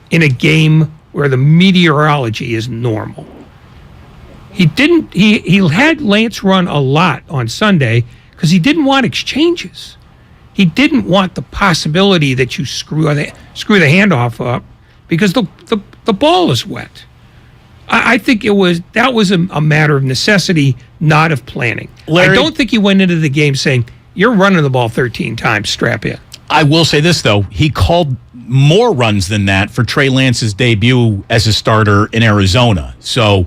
Speaker 7: in a game where the meteorology is normal. He didn't. He had Lance run a lot on Sunday because he didn't want exchanges. He didn't want the possibility that you screw the handoff up because the ball is wet. I think that was a matter of necessity, not of planning.
Speaker 8: Larry,
Speaker 7: I don't think he went into the game saying, "You're running the ball 13 times, strap in."
Speaker 8: I will say this, though. He called more runs than that for Trey Lance's debut as a starter in Arizona. So,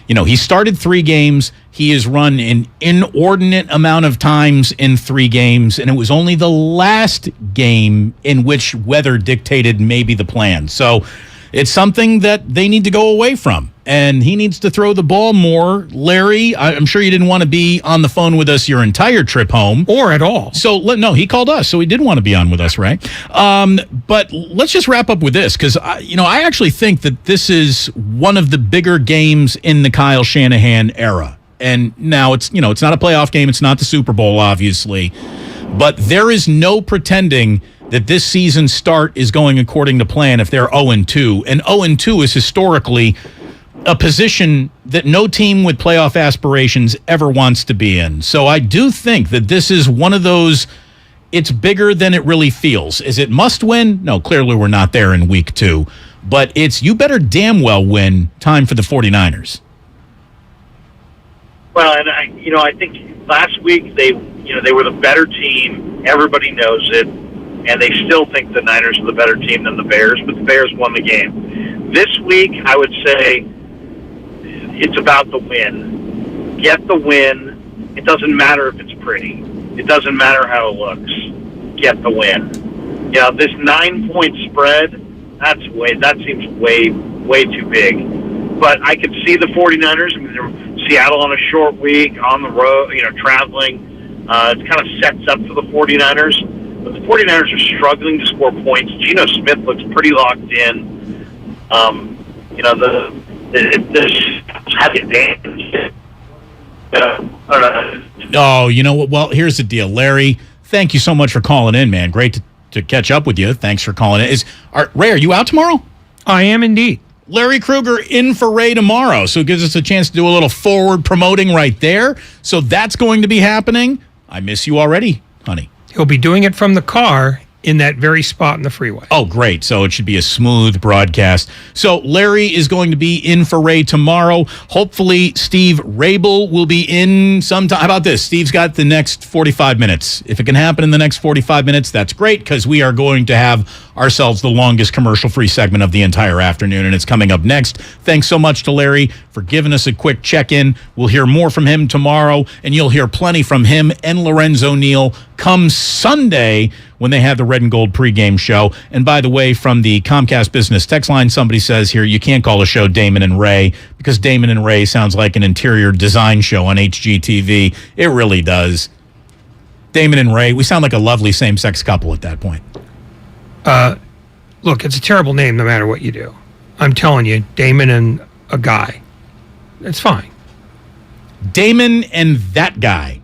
Speaker 8: he started 3 games. He has run an inordinate amount of times in 3 games, and it was only the last game in which weather dictated maybe the plan. So it's something that they need to go away from, and he needs to throw the ball more. Larry, I'm sure you didn't want to be on the phone with us your entire trip home.
Speaker 7: Or at all.
Speaker 8: So, no, he called us, so he did want to be on with us, right? But let's just wrap up with this, because, I actually think that this is one of the bigger games in the Kyle Shanahan era. And now it's not a playoff game. It's not the Super Bowl, obviously. But there is no pretending that this season's start is going according to plan if they're 0-2. And 0-2 is historically a position that no team with playoff aspirations ever wants to be in. So I do think that this is one of those, it's bigger than it really feels. Is it must win? No, clearly we're not there in week 2. But it's you better damn well win time for the 49ers.
Speaker 2: Well, and I think last week they were the better team. Everybody knows it, and they still think the Niners are the better team than the Bears. But the Bears won the game. This week, I would say it's about the win. Get the win. It doesn't matter if it's pretty. It doesn't matter how it looks. Get the win. This 9-point spread. That seems way too big. But I could see the 49ers. Seattle on a short week, on the road, traveling. It kind of sets up for the 49ers. But the 49ers are struggling to score points. Geno Smith looks pretty locked in.
Speaker 8: Oh, you know what? Well, here's the deal. Larry, thank you so much for calling in, man. Great to catch up with you. Thanks for calling in. Ray, are you out tomorrow?
Speaker 7: I am indeed.
Speaker 8: Larry Krueger in for Ray tomorrow, so it gives us a chance to do a little forward promoting right there. So that's going to be happening. I miss you already, honey.
Speaker 7: He'll be doing it from the car in that very spot in the freeway.
Speaker 8: Oh, great. So it should be a smooth broadcast. So Larry is going to be in for Ray tomorrow. Hopefully Steve Rabel will be in sometime. How about this? Steve's got the next 45 minutes. If it can happen in the next 45 minutes, that's great, because we are going to have ourselves the longest commercial-free segment of the entire afternoon, and it's coming up next. Thanks so much to Larry for giving us a quick check-in. We'll hear more from him tomorrow, and you'll hear plenty from him and Lorenzo Neal come Sunday when they have the Red and Gold pregame show. And by the way, from the Comcast Business text line, somebody says here, you can't call a show Damon and Ray because Damon and Ray sounds like an interior design show on HGTV. It really does. Damon and Ray, we sound like a lovely same-sex couple at that point.
Speaker 7: Look, it's a terrible name no matter what you do. I'm telling you, Damon and a guy. It's fine.
Speaker 8: Damon and that guy.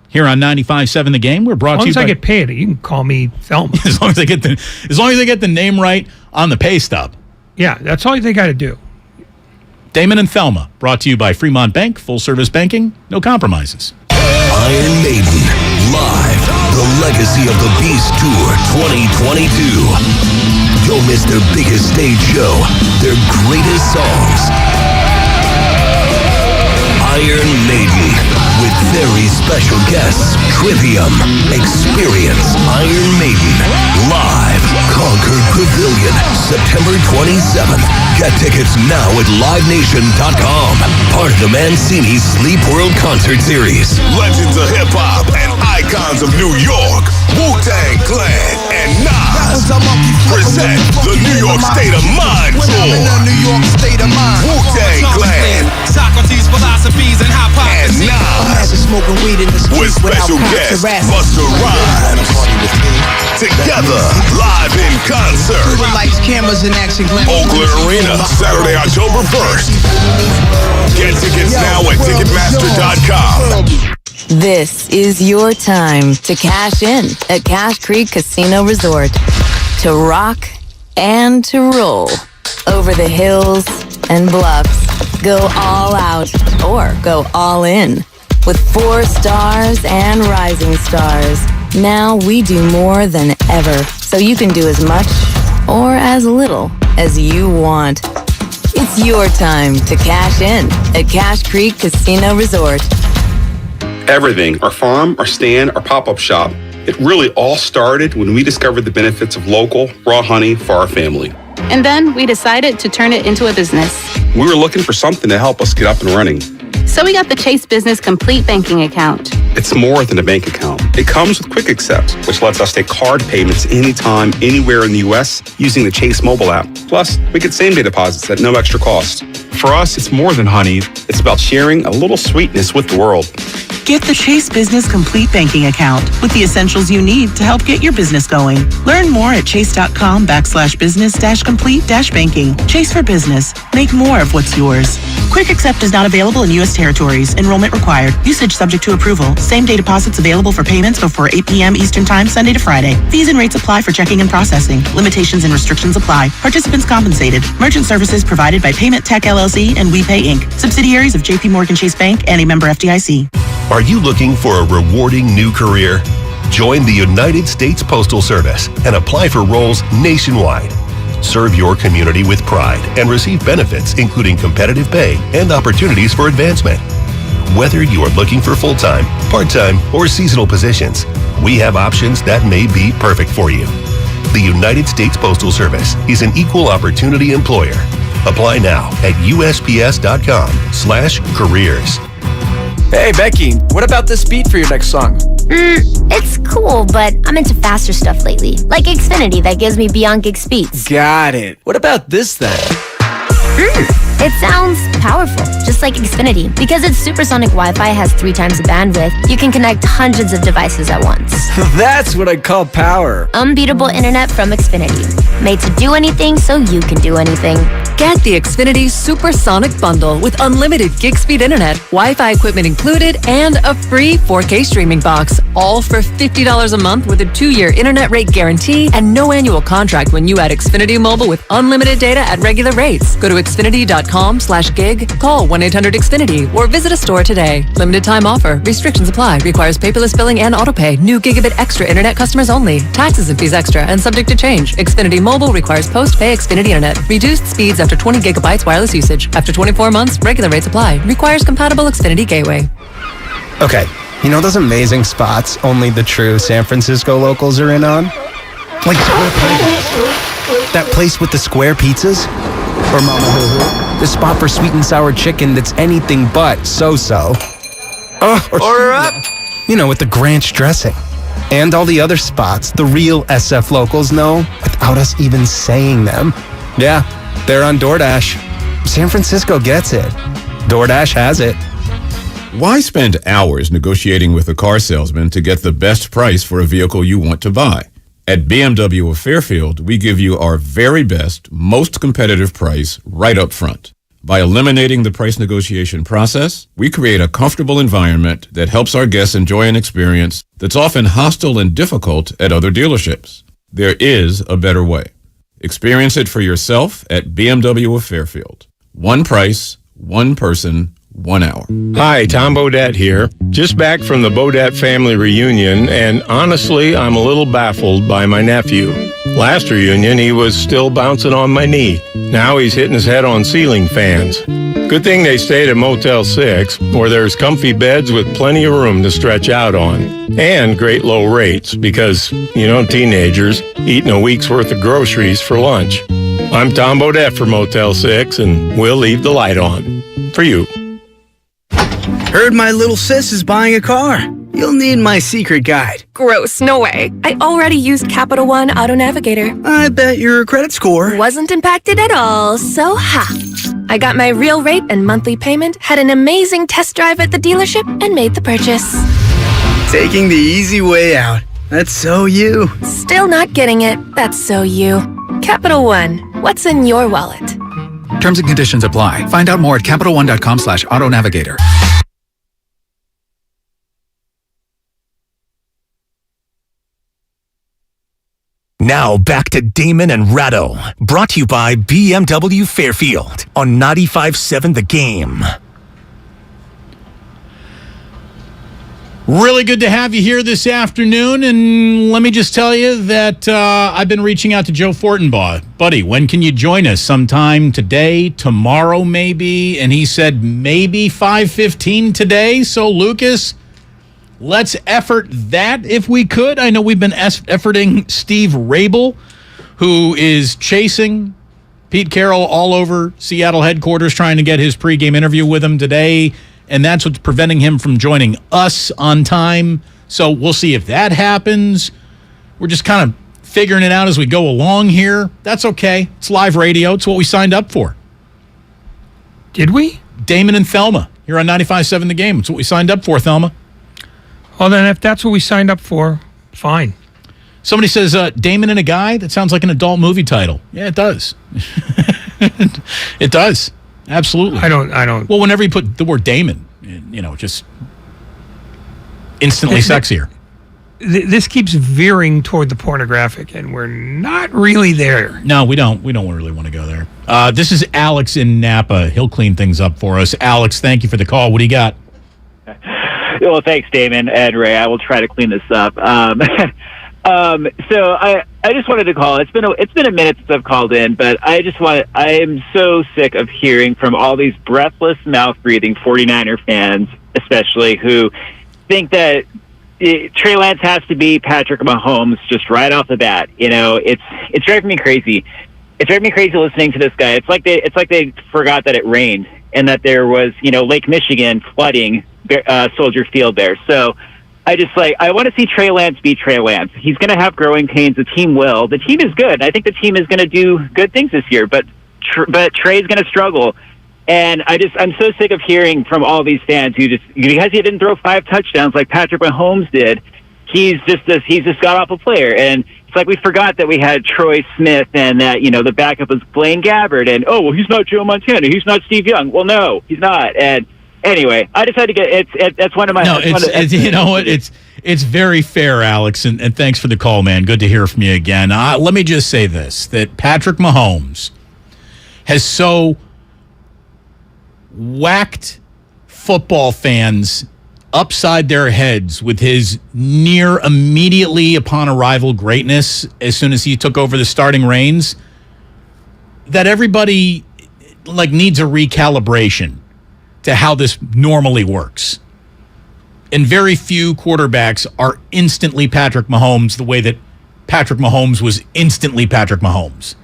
Speaker 8: Here on 95.7 The Game, we're brought to you by...
Speaker 7: As long as I get paid, you can call me Thelma.
Speaker 8: As long as they get the name right on the pay stub.
Speaker 7: Yeah, that's all they got to do.
Speaker 8: Damon and Thelma, brought to you by Fremont Bank, full service banking, no compromises.
Speaker 10: Iron Maiden, live, the legacy of the Beast Tour 2022. Don't miss their biggest stage show, their greatest songs. Iron Maiden, with very special guests, Trivium, Experience, Iron Maiden, live, Concord Pavilion, September 27th. Get tickets now at livenation.com. Part of the Mancini Sleep World Concert Series.
Speaker 11: Legends of hip-hop and icons of New York, Wu-Tang Clan and Nas present the New York State of Mind Tour. Wu-Tang Clan
Speaker 21: Socrates, philosophies, and hot
Speaker 11: and Nas.
Speaker 21: smoking weed in the
Speaker 11: with special guest Busta Rhymes. Together, live in concert.
Speaker 4: Lights, cameras, and action.
Speaker 11: Oakland Arena, Saturday, October 1st. Get tickets now at Ticketmaster.com.
Speaker 12: This is your time to cash in at Cache Creek Casino Resort. To rock and to roll. Over the hills and bluffs. Go all out or go all in. With 4 stars and rising stars. Now we do more than ever, so you can do as much or as little as you want. It's your time to cash in at Cache Creek Casino Resort.
Speaker 21: Everything, our farm, our stand, our pop-up shop, it really all started when we discovered the benefits of local, raw honey for our family.
Speaker 22: And then we decided to turn it into a business.
Speaker 21: We were looking for something to help us get up and running.
Speaker 22: So we got the Chase Business Complete Banking Account.
Speaker 21: It's more than a bank account. It comes with Quick Accept, which lets us take card payments anytime, anywhere in the U.S. using the Chase mobile app. Plus, we get same-day deposits at no extra cost. For us, it's more than honey. It's about sharing a little sweetness with the world.
Speaker 23: Get the Chase Business Complete Banking Account with the essentials you need to help get your business going. Learn more at chase.com/business-complete-banking. Chase for business. Make more of what's yours. Quick Accept is not available in U.S. territories. Enrollment required. Usage subject to approval. Same-day deposits available for payments before 8 p.m. Eastern Time, Sunday to Friday. Fees and rates apply for checking and processing. Limitations and restrictions apply. Participants compensated. Merchant services provided by Payment Tech LLC and WePay Inc. Subsidiaries of J.P. Morgan Chase Bank and a member FDIC.
Speaker 10: Are you looking for a rewarding new career? Join the United States Postal Service and apply for roles nationwide. Serve your community with pride and receive benefits including competitive pay and opportunities for advancement. Whether you are looking for full-time, part-time, or seasonal positions, we have options that may be perfect for you. The United States Postal Service is an equal opportunity employer. Apply now at USPS.com/careers.
Speaker 24: Hey, Becky, what about this beat for your next song?
Speaker 25: It's cool, but I'm into faster stuff lately. Like Xfinity that gives me beyond gig speeds.
Speaker 24: Got it. What about this then?
Speaker 25: It sounds powerful, just like Xfinity. Because its supersonic Wi-Fi has 3 times the bandwidth, you can connect hundreds of devices at once.
Speaker 24: That's what I call power.
Speaker 25: Unbeatable internet from Xfinity. Made to do anything so you can do anything.
Speaker 26: Get the Xfinity Supersonic Bundle with unlimited gig speed internet, Wi-Fi equipment included, and a free 4K streaming box. All for $50 a month with a 2-year internet rate guarantee and no annual contract when you add Xfinity Mobile with unlimited data at regular rates. Go to Xfinity.com/gig, call 1-800-XFINITY, or visit a store today. Limited time offer. Restrictions apply. Requires paperless billing and autopay. New Gigabit Extra internet customers only. Taxes and fees extra and subject to change. Xfinity Mobile requires post-pay Xfinity internet. Reduced speeds after 20 gigabytes wireless usage. After 24 months, regular rates apply. Requires compatible Xfinity gateway.
Speaker 28: Okay, you know those amazing spots only the true San Francisco locals are in on? Like Square Pizza. That place with the square pizzas? Or Mama Hoo-Hoo. The spot for sweet and sour chicken that's anything but so-so. Order up! You know, with the Granch dressing. And all the other spots the real SF locals know without us even saying them. Yeah, they're on DoorDash. San Francisco gets it. DoorDash has it.
Speaker 29: Why spend hours negotiating with a car salesman to get the best price for a vehicle you want to buy? At BMW of Fairfield, we give you our very best, most competitive price right up front. By eliminating the price negotiation process, we create a comfortable environment that helps our guests enjoy an experience that's often hostile and difficult at other dealerships. There is a better way. Experience it for yourself at BMW of Fairfield. One price, one person, 1 hour.
Speaker 31: Hi, Tom Bodette here. Just back from the Bodette family reunion, and honestly, I'm a little baffled by my nephew. Last reunion, he was still bouncing on my knee. Now he's hitting his head on ceiling fans. Good thing they stayed at Motel 6, where there's comfy beds with plenty of room to stretch out on. And great low rates, because, you know, teenagers eating a week's worth of groceries for lunch. I'm Tom Bodette for Motel 6, and we'll leave the light on. For you.
Speaker 4: Heard my little sis is buying a car. You'll need my secret guide.
Speaker 32: Gross, no way. I already used Capital One Auto Navigator.
Speaker 4: I bet your credit score
Speaker 32: wasn't impacted at all, so I got my real rate and monthly payment, had an amazing test drive at the dealership, and made the purchase.
Speaker 4: Taking the easy way out. That's so you.
Speaker 32: Still not getting it. That's so you. Capital One, what's in your wallet?
Speaker 5: Terms and conditions apply. Find out more at CapitalOne.com/autonavigator.
Speaker 1: Now back to Damon and Ratto, brought to you by BMW Fairfield on 95.7 The Game.
Speaker 8: Really good to have you here this afternoon, and let me just tell you that I've been reaching out to Joe Fortenbaugh. Buddy, when can you join us? Sometime today, tomorrow maybe? And he said maybe 5:15 today. So, Lucas, let's effort that if we could. I know we've been efforting Steve Rabel, who is chasing Pete Carroll all over Seattle headquarters, trying to get his pregame interview with him today. And that's what's preventing him from joining us on time. So we'll see if that happens. We're just kind of figuring it out as we go along here. That's okay. It's live radio. It's what we signed up for.
Speaker 7: Did we?
Speaker 8: Damon and Thelma here on 95.7 The Game. It's what we signed up for, Thelma.
Speaker 7: Well, then if that's what we signed up for, fine.
Speaker 8: Somebody says, Damon and a Guy? That sounds like an adult movie title. Yeah, it does. It does. Absolutely.
Speaker 7: I don't.
Speaker 8: Well, whenever you put the word Damon, just instantly sexier.
Speaker 7: This keeps veering toward the pornographic, and we're not really there.
Speaker 8: No, we don't. We don't really want to go there. This is Alex in Napa. He'll clean things up for us. Alex, thank you for the call. What do you got?
Speaker 9: Well, thanks, Damon and Ray. I will try to clean this up. So I just wanted to call. It's been a minute since I've called in, but I am so sick of hearing from all these breathless, mouth-breathing 49er fans, especially, who think that Trey Lance has to be Patrick Mahomes just right off the bat. It's driving me crazy. It's driving me crazy listening to this guy. It's like they forgot that it rained and that there was Lake Michigan flooding Soldier Field there. So I want to see Trey Lance be Trey Lance. He's going to have growing pains. The team will. The team is good. I think the team is going to do good things this year, but Trey's going to struggle. And I'm so sick of hearing from all these fans who because he didn't throw 5 touchdowns like Patrick Mahomes did, he's just god-awful player. And it's like we forgot that we had Troy Smith and that, the backup was Blaine Gabbert. And, he's not Joe Montana. He's not Steve Young. Well, no, he's not. And anyway, I decided to get that's one of my.
Speaker 8: No, you know what? It's very fair, Alex, and thanks for the call, man. Good to hear from you again. Let me just say this: that Patrick Mahomes has so whacked football fans upside their heads with his near immediately upon arrival greatness as soon as he took over the starting reins that everybody needs a recalibration to how this normally works. And very few quarterbacks are instantly Patrick Mahomes the way that Patrick Mahomes was instantly Patrick Mahomes.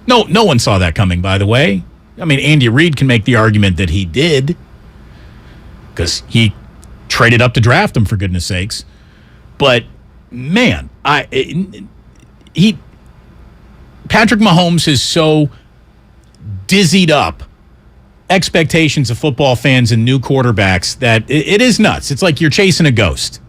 Speaker 8: No one saw that coming, by the way. I mean, Andy Reid can make the argument that he did because he traded up to draft him, for goodness sakes. But, man, Patrick Mahomes is so dizzied up expectations of football fans and new quarterbacks that it is nuts. It's like you're chasing a ghost.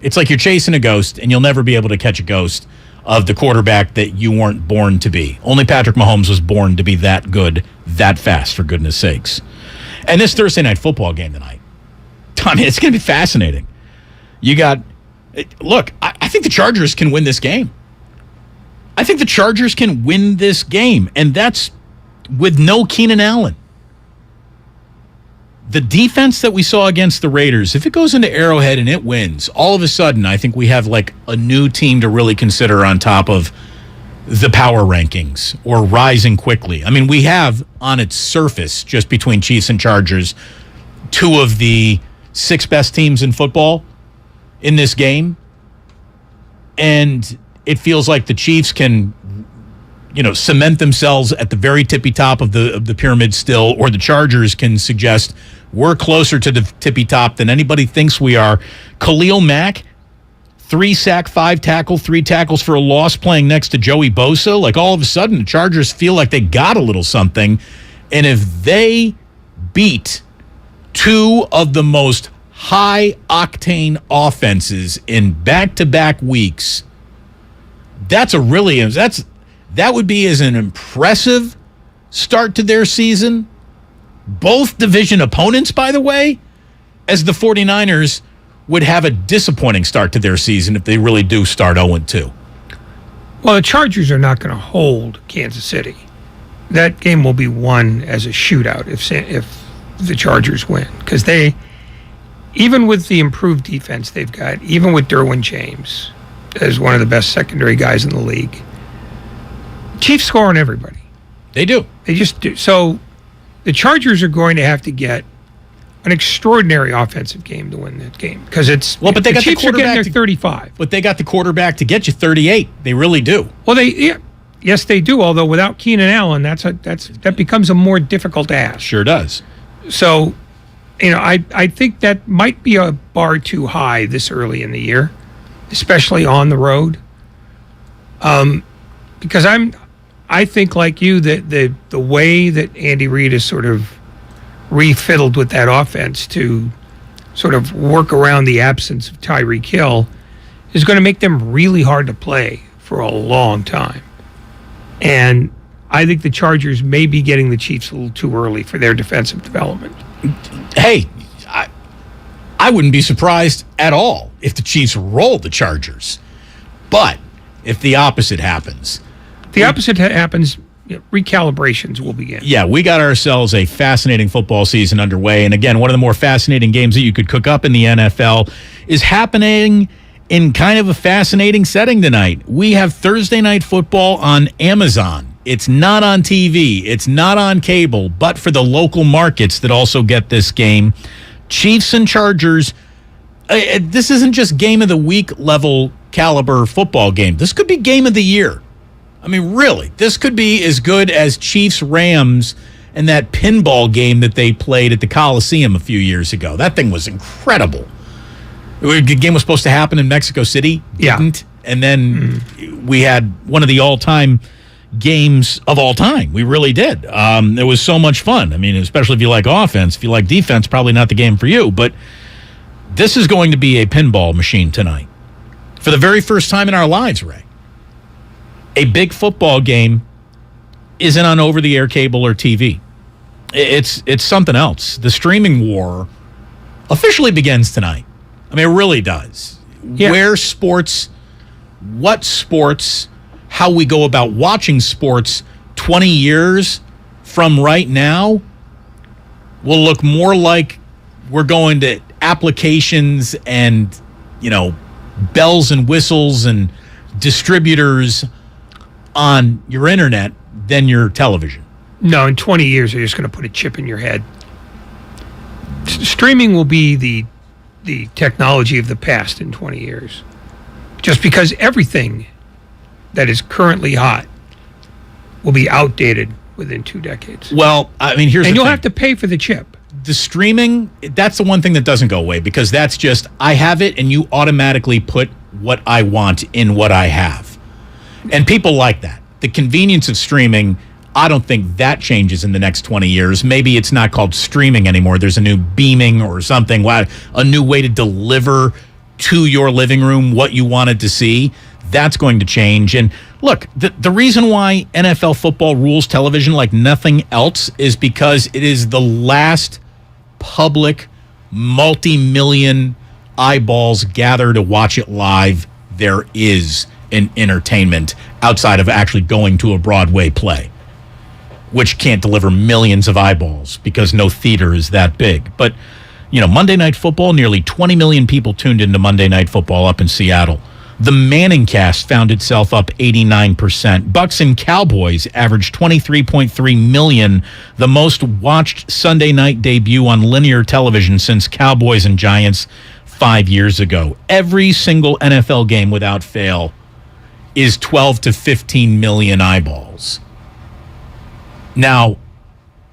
Speaker 8: It's like you're chasing a ghost, and you'll never be able to catch a ghost of the quarterback that you weren't born to be. Only Patrick Mahomes was born to be that good, that fast, for goodness sakes. And this Thursday night football game tonight, I mean, it's going to be fascinating. Look, I think the Chargers can win this game. I think the Chargers can win this game, and that's with no Keenan Allen. The defense that we saw against the Raiders, if it goes into Arrowhead and it wins, all of a sudden I think we have a new team to really consider on top of the power rankings or rising quickly. I mean, we have on its surface, just between Chiefs and Chargers, 2 of the 6 best teams in football in this game. And it feels like the Chiefs can cement themselves at the very tippy top of the pyramid still, or the Chargers can suggest we're closer to the tippy top than anybody thinks we are. Khalil Mack, 3 sack, 5 tackle, 3 tackles for a loss, playing next to Joey Bosa. All of a sudden, the Chargers feel like they got a little something. And if they beat 2 of the most high-octane offenses in back-to-back weeks, that would be as an impressive start to their season. Both division opponents, by the way, as the 49ers would have a disappointing start to their season if they really do start 0-2.
Speaker 7: Well, the Chargers are not going to hold Kansas City. That game will be won as a shootout if the Chargers win, because even with the improved defense they've got, even with Derwin James as one of the best secondary guys in the league, Chiefs score on everybody.
Speaker 8: They do.
Speaker 7: They just do. So the Chargers are going to have to get an extraordinary offensive game to win that game, because
Speaker 8: but they got
Speaker 7: Chiefs
Speaker 8: the
Speaker 7: are getting their
Speaker 8: quarterback
Speaker 7: 35.
Speaker 8: But they got the quarterback to get you 38. They really do.
Speaker 7: Well, yes, they do. Although without Keenan Allen, that becomes a more difficult ask.
Speaker 8: Sure does.
Speaker 7: So, I think that might be a bar too high this early in the year, especially on the road. Because I think like you that the way that Andy Reid is sort of refiddled with that offense to sort of work around the absence of Tyreek Hill is going to make them really hard to play for a long time. And I think the Chargers may be getting the Chiefs a little too early for their defensive development.
Speaker 8: Hey, I wouldn't be surprised at all if the Chiefs roll the Chargers. But if the opposite happens... recalibrations will begin. Yeah, we got ourselves a fascinating football season underway. And again, one of the more fascinating games that you could cook up in the NFL is happening in kind of a fascinating setting tonight. We have Thursday Night Football on Amazon. It's not on TV. It's not on cable, but for the local markets that also get this game, Chiefs and Chargers. This isn't just game of the week level caliber football game. This could be game of the year. I mean, really, this could be as good as Chiefs-Rams and that pinball game that they played at the Coliseum a few years ago. That thing was incredible. The game was supposed to happen in Mexico City, didn't. Yeah. And then we had one of the all-time games of all time. We really did. It was so much fun. I mean, especially if you like offense. If you like defense, probably not the game for you. But this is going to be a pinball machine tonight. For the very first time in our lives, Ray. A big football game isn't on over-the-air cable or TV. It's something else. The streaming war officially begins tonight. I mean, it really does. Yeah. Where sports, what sports, how we go about watching sports 20 years from right now will look more like we're going to applications and, bells and whistles and distributors on your internet than your television.
Speaker 7: No, in 20 years, they're just going to put a chip in your head. Streaming will be the technology of the past in 20 years. Just because everything that is currently hot will be outdated within 2 decades.
Speaker 8: Well, I mean, here's the thing.
Speaker 7: And you'll have to pay for the chip.
Speaker 8: The streaming, that's the one thing that doesn't go away, because that's just, I have it and you automatically put what I want in what I have. And people like that. The convenience of streaming, I don't think that changes in the next 20 years. Maybe it's not called streaming anymore. There's a new beaming or something, a new way to deliver to your living room what you wanted to see. That's going to change. And look, the reason why NFL football rules television like nothing else is because it is the last public multi-million eyeballs gather to watch it live there is in entertainment outside of actually going to a Broadway play, which can't deliver millions of eyeballs because no theater is that big. But, Monday Night Football, nearly 20 million people tuned into Monday Night Football up in Seattle. The Manning cast found itself up 89%. Bucks and Cowboys averaged 23.3 million, the most watched Sunday night debut on linear television since Cowboys and Giants 5 years ago. Every single NFL game without fail is 12 to 15 million eyeballs. Now,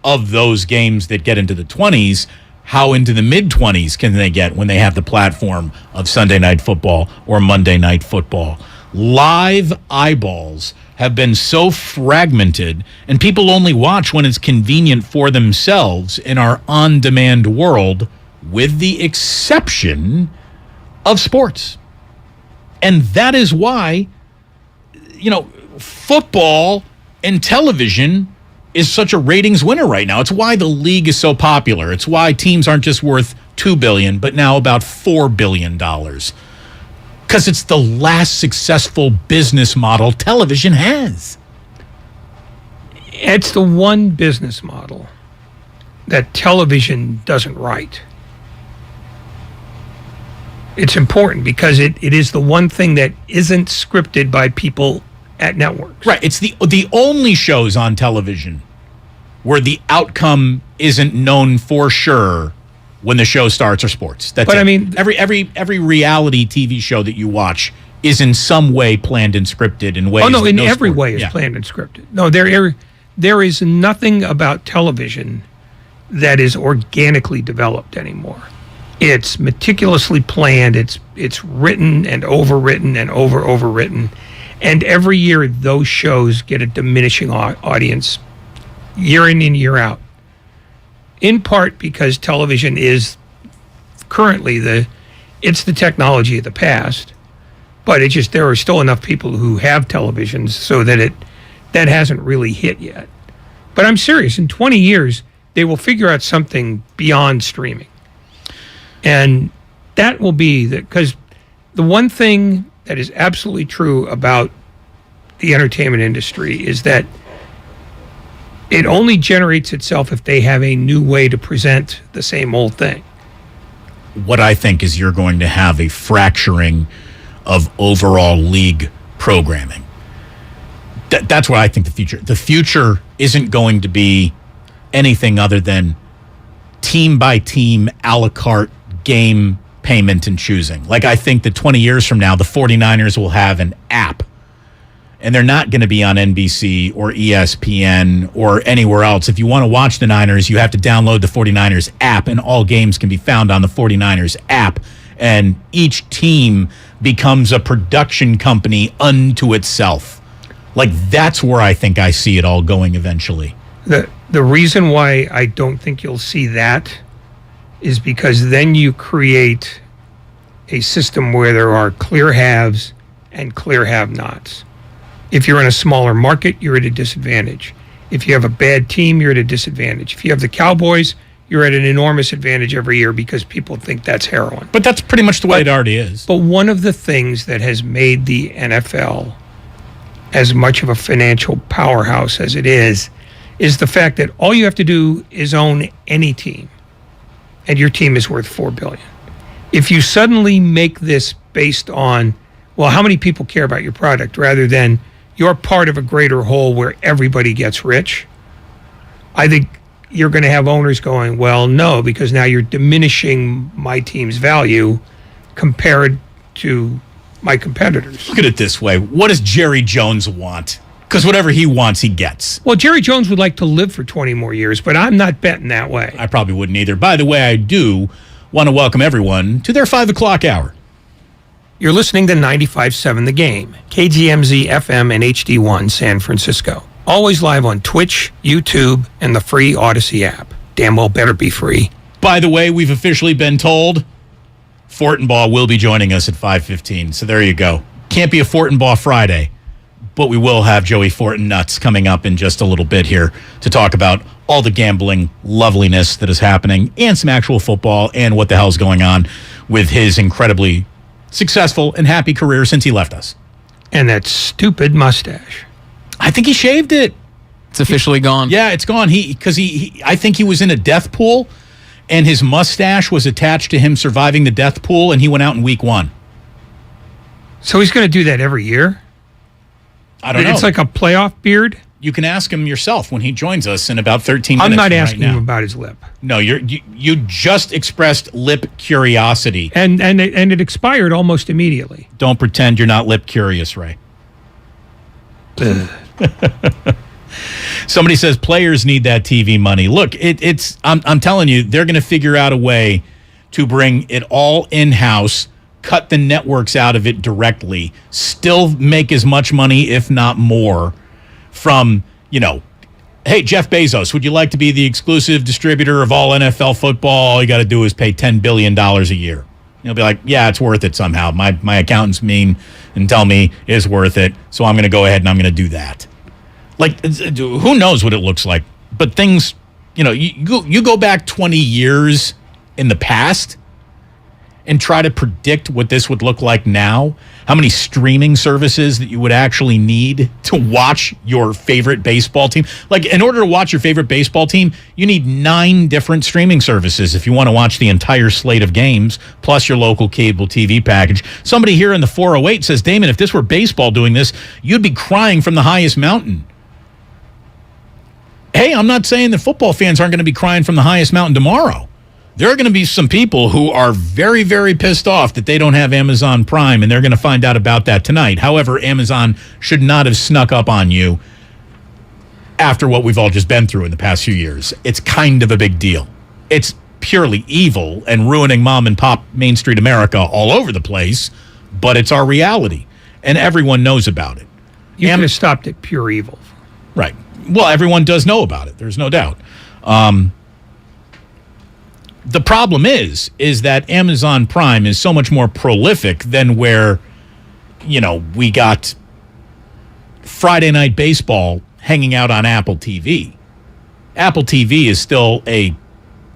Speaker 8: of those games that get into the 20s, how into the mid-20s can they get when they have the platform of Sunday Night Football or Monday Night Football? Live eyeballs have been so fragmented, and people only watch when it's convenient for themselves in our on-demand world with the exception of sports. And that is why, football and television is such a ratings winner right now. It's why the league is so popular. It's why teams aren't just worth $2 billion, but now about $4 billion. Because it's the last successful business model television has.
Speaker 7: It's the one business model that television doesn't write. It's important because it is the one thing that isn't scripted by people at networks.
Speaker 8: Right. It's the only shows on television where the outcome isn't known for sure when the show starts or sports. That's
Speaker 7: but
Speaker 8: it.
Speaker 7: I mean,
Speaker 8: every reality TV show that you watch is in some way planned and scripted in ways.
Speaker 7: Oh no,
Speaker 8: that
Speaker 7: in
Speaker 8: no
Speaker 7: every
Speaker 8: sport-
Speaker 7: way is
Speaker 8: yeah.
Speaker 7: planned and scripted. No, there is nothing about television that is organically developed anymore. It's meticulously planned. It's written and overwritten and overwritten, and every year those shows get a diminishing audience, year in and year out. In part because television is currently it's the technology of the past, but there are still enough people who have televisions so that that hasn't really hit yet. But I'm serious. In 20 years, they will figure out something beyond streaming. And that will be because the one thing that is absolutely true about the entertainment industry is that it only generates itself if they have a new way to present the same old thing.
Speaker 8: What I think is you're going to have a fracturing of overall league programming. That's what I think the future isn't going to be anything other than team by team, a la carte game payment and choosing. Like, I think that 20 years from now, the 49ers will have an app, and they're not going to be on NBC or ESPN or anywhere else. If you want to watch the Niners, you have to download the 49ers app, and all games can be found on the 49ers app. And each team becomes a production company unto itself. Like, that's where I think I see it all going eventually.
Speaker 7: The reason why I don't think you'll see that is because then you create a system where there are clear haves and clear have-nots. If you're in a smaller market, you're at a disadvantage. If you have a bad team, you're at a disadvantage. If you have the Cowboys, you're at an enormous advantage every year because people think that's heroin.
Speaker 8: But that's pretty much the way it already is.
Speaker 7: But one of the things that has made the NFL as much of a financial powerhouse as it is the fact that all you have to do is own any team, and your team is worth $4 billion. If you suddenly make this based on, well, how many people care about your product, rather than you're part of a greater whole where everybody gets rich, I think you're going to have owners going, well, no, because now you're diminishing my team's value compared to my competitors.
Speaker 8: Look at it this way. What does Jerry Jones want? Because whatever he wants, he gets.
Speaker 7: Well, Jerry Jones would like to live for 20 more years, but I'm not betting that way.
Speaker 8: I probably wouldn't either. By the way, I do want to welcome everyone to their 5 o'clock hour.
Speaker 7: You're listening to 95.7 The Game, KGMZ FM and HD1 San Francisco. Always live on Twitch, YouTube, and the free Odyssey app. Damn well better be free.
Speaker 8: By the way, we've officially been told Fortenbaugh will be joining us at 5:15. So there you go. Can't be a Fortenbaugh Friday, but we will have Joey Fortin Nuts coming up in just a little bit here to talk about all the gambling loveliness that is happening and some actual football and what the hell's going on with his incredibly successful and happy career since he left us.
Speaker 7: And that stupid mustache.
Speaker 8: I think he shaved it.
Speaker 3: It's officially gone.
Speaker 8: Yeah, it's gone. I think he was in a death pool, and his mustache was attached to him surviving the death pool, and he went out in week 1.
Speaker 7: So he's going to do that every year?
Speaker 8: I don't know.
Speaker 7: It's like a playoff beard?
Speaker 8: You can ask him yourself when he joins us in about 13 minutes.
Speaker 7: I'm not
Speaker 8: from
Speaker 7: asking
Speaker 8: right now.
Speaker 7: him about his lip.
Speaker 8: No, you just expressed lip curiosity.
Speaker 7: And it expired almost immediately.
Speaker 8: Don't pretend you're not lip curious, Ray. Somebody says players need that TV money. Look, I'm telling you, they're going to figure out a way to bring it all in-house, cut the networks out of it directly, still make as much money, if not more, from, hey, Jeff Bezos, would you like to be the exclusive distributor of all NFL football? All you got to do is pay $10 billion a year. He'll be like, yeah, it's worth it somehow. My accountants tell me it's worth it, so I'm going to go ahead and I'm going to do that. Like, who knows what it looks like? But things, you go back 20 years in the past and try to predict what this would look like now, how many streaming services that you would actually need to watch your favorite baseball team. Like, in order to watch your favorite baseball team, you need 9 different streaming services if you want to watch the entire slate of games, plus your local cable TV package. Somebody here in the 408 says, Damon, if this were baseball doing this, you'd be crying from the highest mountain. Hey, I'm not saying that football fans aren't going to be crying from the highest mountain tomorrow. There are going to be some people who are very, very pissed off that they don't have Amazon Prime, and they're going to find out about that tonight. However, Amazon should not have snuck up on you after what we've all just been through in the past few years. It's kind of a big deal. It's purely evil and ruining mom and pop Main Street America all over the place, but it's our reality, and everyone knows about it.
Speaker 7: You could have stopped at pure evil.
Speaker 8: Right. Well, everyone does know about it. There's no doubt. The problem is that Amazon Prime is so much more prolific than where, we got Friday Night Baseball hanging out on Apple TV. Apple TV is still a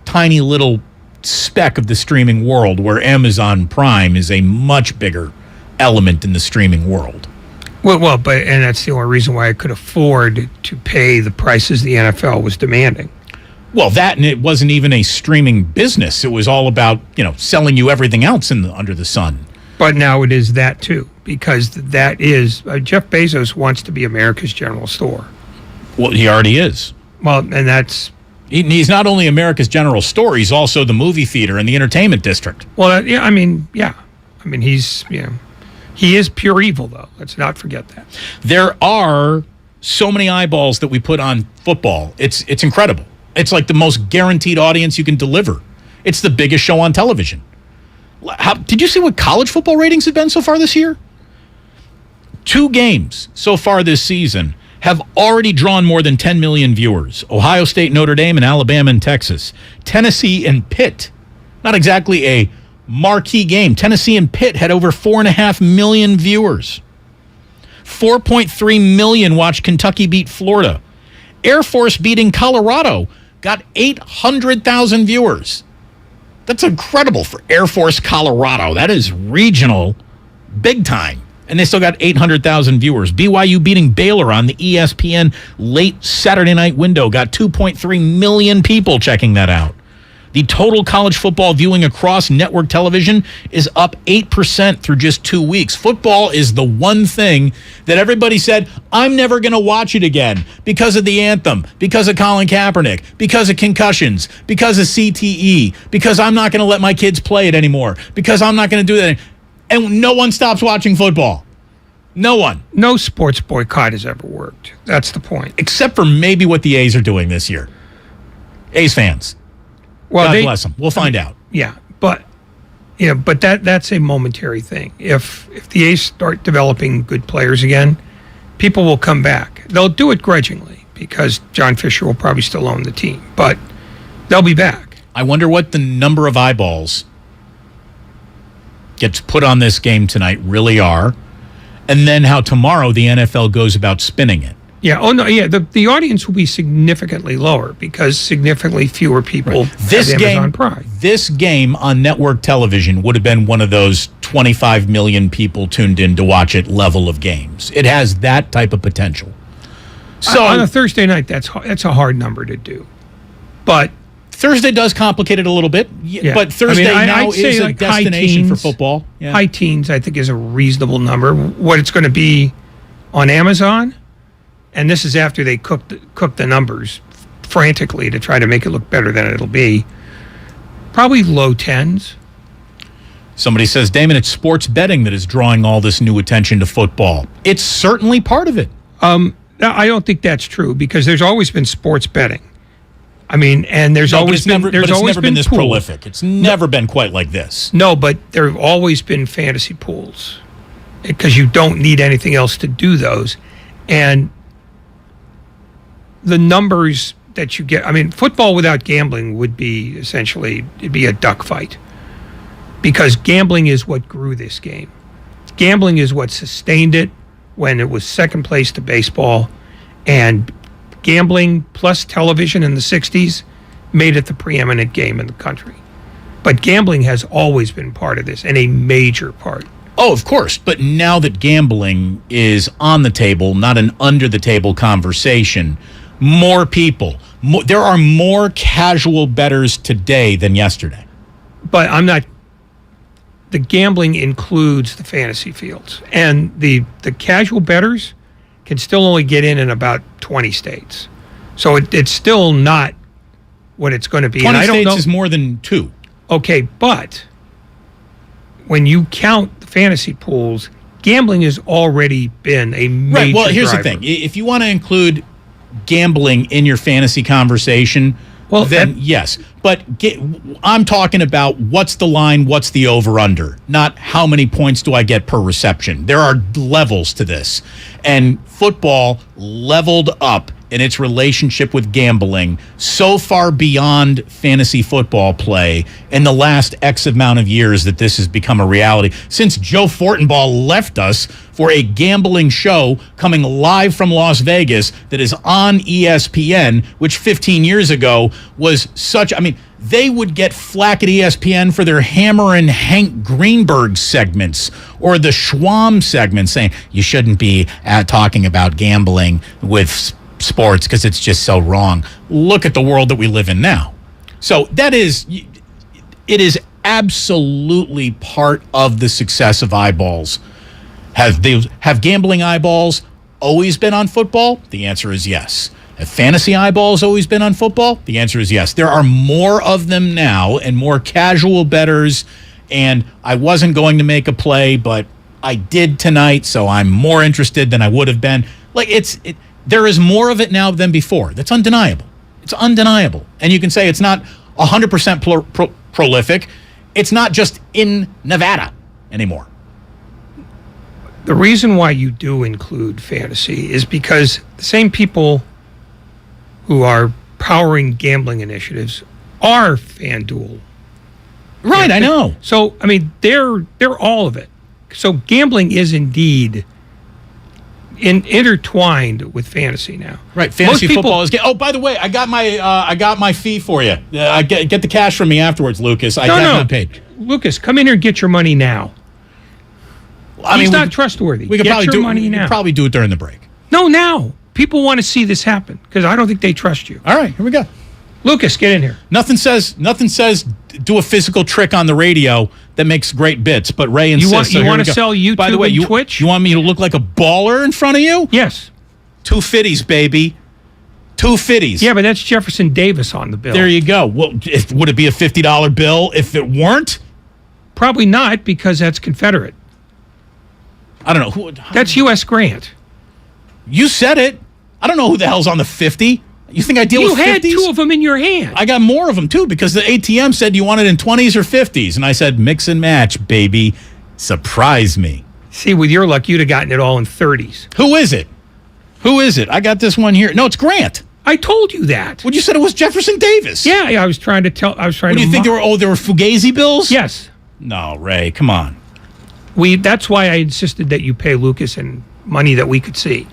Speaker 8: tiny little speck of the streaming world, where Amazon Prime is a much bigger element in the streaming world.
Speaker 7: Well, and that's the only reason why I could afford to pay the prices the NFL was demanding.
Speaker 8: Well, that, and it wasn't even a streaming business. It was all about, selling you everything else under the sun.
Speaker 7: But now it is that too, because that is Jeff Bezos wants to be America's general store.
Speaker 8: Well, he already is.
Speaker 7: Well, and that's
Speaker 8: he's not only America's general store; he's also the movie theater and the entertainment district.
Speaker 7: Well, he's he is pure evil, though. Let's not forget that.
Speaker 8: There are so many eyeballs that we put on football. It's incredible. It's like the most guaranteed audience you can deliver. It's the biggest show on television. Did you see what college football ratings have been so far this year? 2 games so far this season have already drawn more than 10 million viewers. Ohio State, Notre Dame, and Alabama and Texas. Tennessee and Pitt. Not exactly a marquee game. Tennessee and Pitt had over 4.5 million viewers. 4.3 million watched Kentucky beat Florida. Air Force beating Colorado got 800,000 viewers. That's incredible for Air Force Colorado. That is regional big time. And they still got 800,000 viewers. BYU beating Baylor on the ESPN late Saturday night window got 2.3 million people checking that out. The total college football viewing across network television is up 8% through just 2 weeks. Football is the one thing that everybody said, I'm never going to watch it again because of the anthem, because of Colin Kaepernick, because of concussions, because of CTE, because I'm not going to let my kids play it anymore, because I'm not going to do that. And no one stops watching football. No one.
Speaker 7: No sports boycott has ever worked. That's the point.
Speaker 8: Except for maybe what the A's are doing this year. A's fans.
Speaker 7: Well,
Speaker 8: God bless them. We'll find out.
Speaker 7: Yeah, but that's a momentary thing. If the A's start developing good players again, people will come back. They'll do it grudgingly because John Fisher will probably still own the team, but they'll be back.
Speaker 8: I wonder what the number of eyeballs gets put on this game tonight really are, and then how tomorrow the NFL goes about spinning it.
Speaker 7: Yeah. Oh no. Yeah. The audience will be significantly lower because significantly fewer people have Amazon Prime.
Speaker 8: This game on network television would have been one of those 25 million people tuned in to watch it level of games. It has that type of potential. So
Speaker 7: on a Thursday night, that's a hard number to do, but
Speaker 8: Thursday does complicate it a little bit. Yeah. But Thursday now is a destination for football. Yeah.
Speaker 7: High teens, I think, is a reasonable number. What it's going to be on Amazon. And this is after they cooked the numbers frantically to try to make it look better than it'll be. Probably low 10s.
Speaker 8: Somebody says, Damon, it's sports betting that is drawing all this new attention to football. It's certainly part of it.
Speaker 7: I don't think that's true because there's always been sports betting. I mean, and there's always been
Speaker 8: this prolific. It's never been quite like this.
Speaker 7: No, but there have always been fantasy pools because you don't need anything else to do those. And the numbers that you get. I mean, football without gambling would be essentially, it'd be a duck fight, because gambling is what grew this game. Gambling is what sustained it when it was second place to baseball, and gambling plus television in the 60s made it the preeminent game in the country. But gambling has always been part of this, and a major part.
Speaker 8: Oh, of course. But now that gambling is on the table, not an under-the-table conversation, more people, there are more casual bettors today than yesterday.
Speaker 7: But the gambling includes the fantasy fields. And the casual bettors can still only get in about 20 states. So it's still not what it's going to be.
Speaker 8: 20
Speaker 7: and I don't
Speaker 8: states
Speaker 7: know,
Speaker 8: is more than 2.
Speaker 7: Okay, but when you count the fantasy pools, gambling has already been a major
Speaker 8: Right, well, here's
Speaker 7: driver.
Speaker 8: the thing. If you want to include gambling in your fantasy conversation, then yes. But I'm talking about what's the line, what's the over-under, not how many points do I get per reception. There are levels to this. And football leveled up in its relationship with gambling so far beyond fantasy football play in the last X amount of years that this has become a reality. Since Joe Fortenbaugh left us for a gambling show coming live from Las Vegas that is on ESPN, which 15 years ago was such, I mean, they would get flack at ESPN for their Hammer and Hank Greenberg segments or the Schwam segment saying you shouldn't be talking about gambling with sports because it's just so wrong. Look at the world that we live in now. So it is absolutely part of the success of eyeballs. Have gambling eyeballs always been on football? The answer is yes. Have fantasy eyeballs always been on football? The answer is yes. There are more of them now and more casual bettors, and I wasn't going to make a play, but I did tonight, so I'm more interested than I would have been. Like, there is more of it now than before. That's undeniable. It's undeniable. And you can say it's not 100% prolific. It's not just in Nevada anymore.
Speaker 7: The reason why you do include fantasy is because the same people who are powering gambling initiatives are FanDuel.
Speaker 8: Right, I know.
Speaker 7: So, I mean, they're all of it. So gambling is indeed intertwined with fantasy now.
Speaker 8: Right, fantasy football is. Oh, by the way, I got my fee for you. Get the cash from me afterwards, Lucas. I have not paid.
Speaker 7: Lucas, come in here and get your money now. He's not trustworthy.
Speaker 8: We could probably do it during the break.
Speaker 7: No, now. People want to see this happen because I don't think they trust you.
Speaker 8: All right, here we go.
Speaker 7: Lucas, get in here.
Speaker 8: Nothing says do a physical trick on the radio that makes great bits, but Ray insists.
Speaker 7: You want to sell YouTube
Speaker 8: By the way,
Speaker 7: and Twitch?
Speaker 8: You want me to look like a baller in front of you?
Speaker 7: Yes.
Speaker 8: 250s, baby. 250s.
Speaker 7: Yeah, but that's Jefferson Davis on the bill.
Speaker 8: There you go. Well, would it be a $50 bill if it weren't?
Speaker 7: Probably not, because that's Confederate.
Speaker 8: I don't know.
Speaker 7: That's U.S. Grant.
Speaker 8: You said it. I don't know who the hell's on the 50. You think I deal with 50s?
Speaker 7: You had 2 of them in your hand.
Speaker 8: I got more of them, too, because the ATM said you want it in 20s or 50s. And I said, mix and match, baby. Surprise me.
Speaker 7: See, with your luck, you'd have gotten it all in 30s.
Speaker 8: Who is it? Who is it? I got this one here. No, it's Grant.
Speaker 7: I told you that.
Speaker 8: Well, you said it was Jefferson Davis.
Speaker 7: Yeah, I was trying to tell. What
Speaker 8: do you think they were? Oh, they were Fugazi bills?
Speaker 7: Yes.
Speaker 8: No, Ray, come on.
Speaker 7: That's why I insisted that you pay Lucas and money that we could see.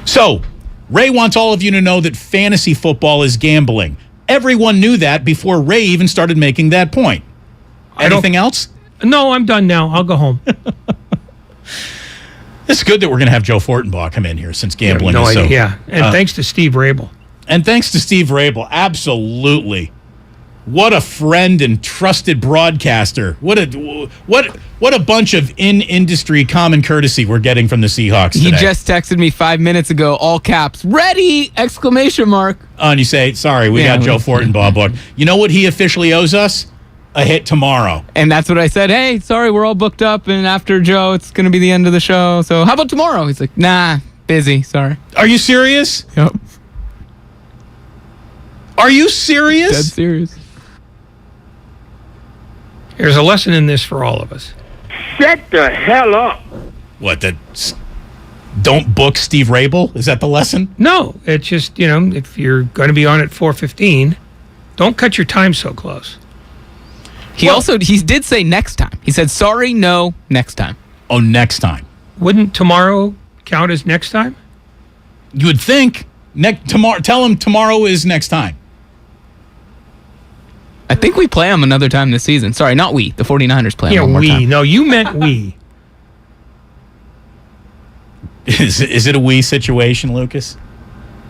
Speaker 8: So, Ray wants all of you to know that fantasy football is gambling. Everyone knew that before Ray even started making that point. Anything else?
Speaker 7: No, I'm done now. I'll go home.
Speaker 8: It's good that we're going to have Joe Fortenbaugh come in here since gambling is so...
Speaker 7: Yeah, and thanks to Steve Rabel.
Speaker 8: And thanks to Steve Rabel, absolutely. What a friend and trusted broadcaster. What a bunch of in-industry common courtesy we're getting from the Seahawks today.
Speaker 3: He just texted me 5 minutes ago, all caps, ready! !
Speaker 8: And you say, sorry, we got Joe Fortenbaugh booked. You know what he officially owes us? A hit tomorrow.
Speaker 3: And that's what I said. Hey, sorry, we're all booked up, and after Joe, it's going to be the end of the show. So how about tomorrow? He's like, nah, busy, sorry.
Speaker 8: Are you serious?
Speaker 3: Yep.
Speaker 8: Are you serious?
Speaker 3: Dead serious.
Speaker 7: There's a lesson in this for all of us.
Speaker 6: Shut the hell up.
Speaker 8: What, Don't book Steve Rabel? Is that the lesson?
Speaker 7: No, it's just, if you're going to be on at 4:15, don't cut your time so close.
Speaker 3: He did say next time. He said, sorry, no, next time.
Speaker 8: Oh, next time.
Speaker 7: Wouldn't tomorrow count as next time?
Speaker 8: You would think. Tomorrow. Tell him tomorrow is next time.
Speaker 3: I think we play them another time this season. Sorry, not we. The 49ers play them one more time.
Speaker 7: No, you meant we.
Speaker 8: Is it a we situation, Lucas?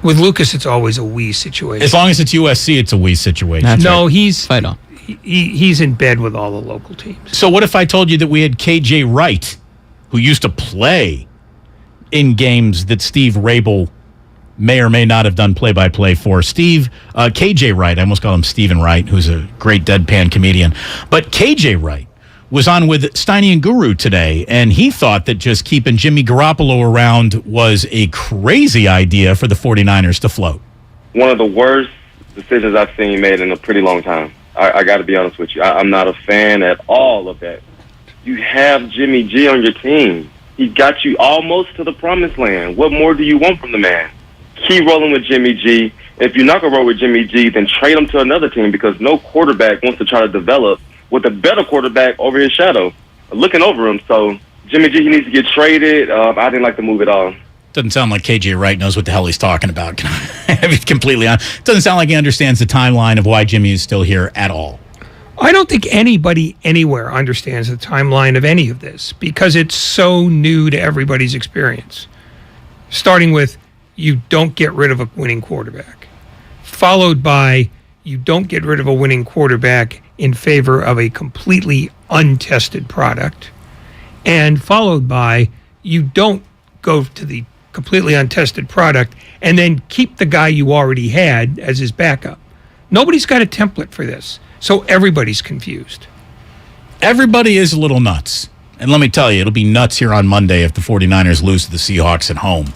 Speaker 7: With Lucas, it's always a we situation.
Speaker 8: As long as it's USC, it's a we situation.
Speaker 3: That's
Speaker 7: no,
Speaker 3: right.
Speaker 7: he's
Speaker 3: Fight on.
Speaker 7: He's in bed with all the local teams.
Speaker 8: So what if I told you that we had KJ Wright, who used to play in games that Steve Rabel may or may not have done play-by-play for? KJ Wright, I almost call him Stephen Wright, who's a great deadpan comedian. But KJ Wright was on with Steiny Guru today, and he thought that just keeping Jimmy Garoppolo around was a crazy idea for the 49ers to float.
Speaker 2: One of the worst decisions I've seen made in a pretty long time. I got to be honest with you. I'm not a fan at all of that. You have Jimmy G on your team. He got you almost to the promised land. What more do you want from the man? Keep rolling with Jimmy G. If you're not going to roll with Jimmy G, then trade him to another team, because no quarterback wants to try to develop with a better quarterback over his shadow, looking over him. So Jimmy G, he needs to get traded. I didn't like the move at all.
Speaker 8: Doesn't sound like KJ Wright knows what the hell he's talking about. I mean, completely honest. Doesn't sound like he understands the timeline of why Jimmy is still here at all.
Speaker 7: I don't think anybody anywhere understands the timeline of any of this, because it's so new to everybody's experience. Starting with, you don't get rid of a winning quarterback, followed by, you don't get rid of a winning quarterback in favor of a completely untested product, and followed by, you don't go to the completely untested product and then keep the guy you already had as his backup. Nobody's got a template for this, so everybody's confused.
Speaker 8: Everybody is a little nuts. And let me tell you, it'll be nuts here on Monday if the 49ers lose to the Seahawks at home.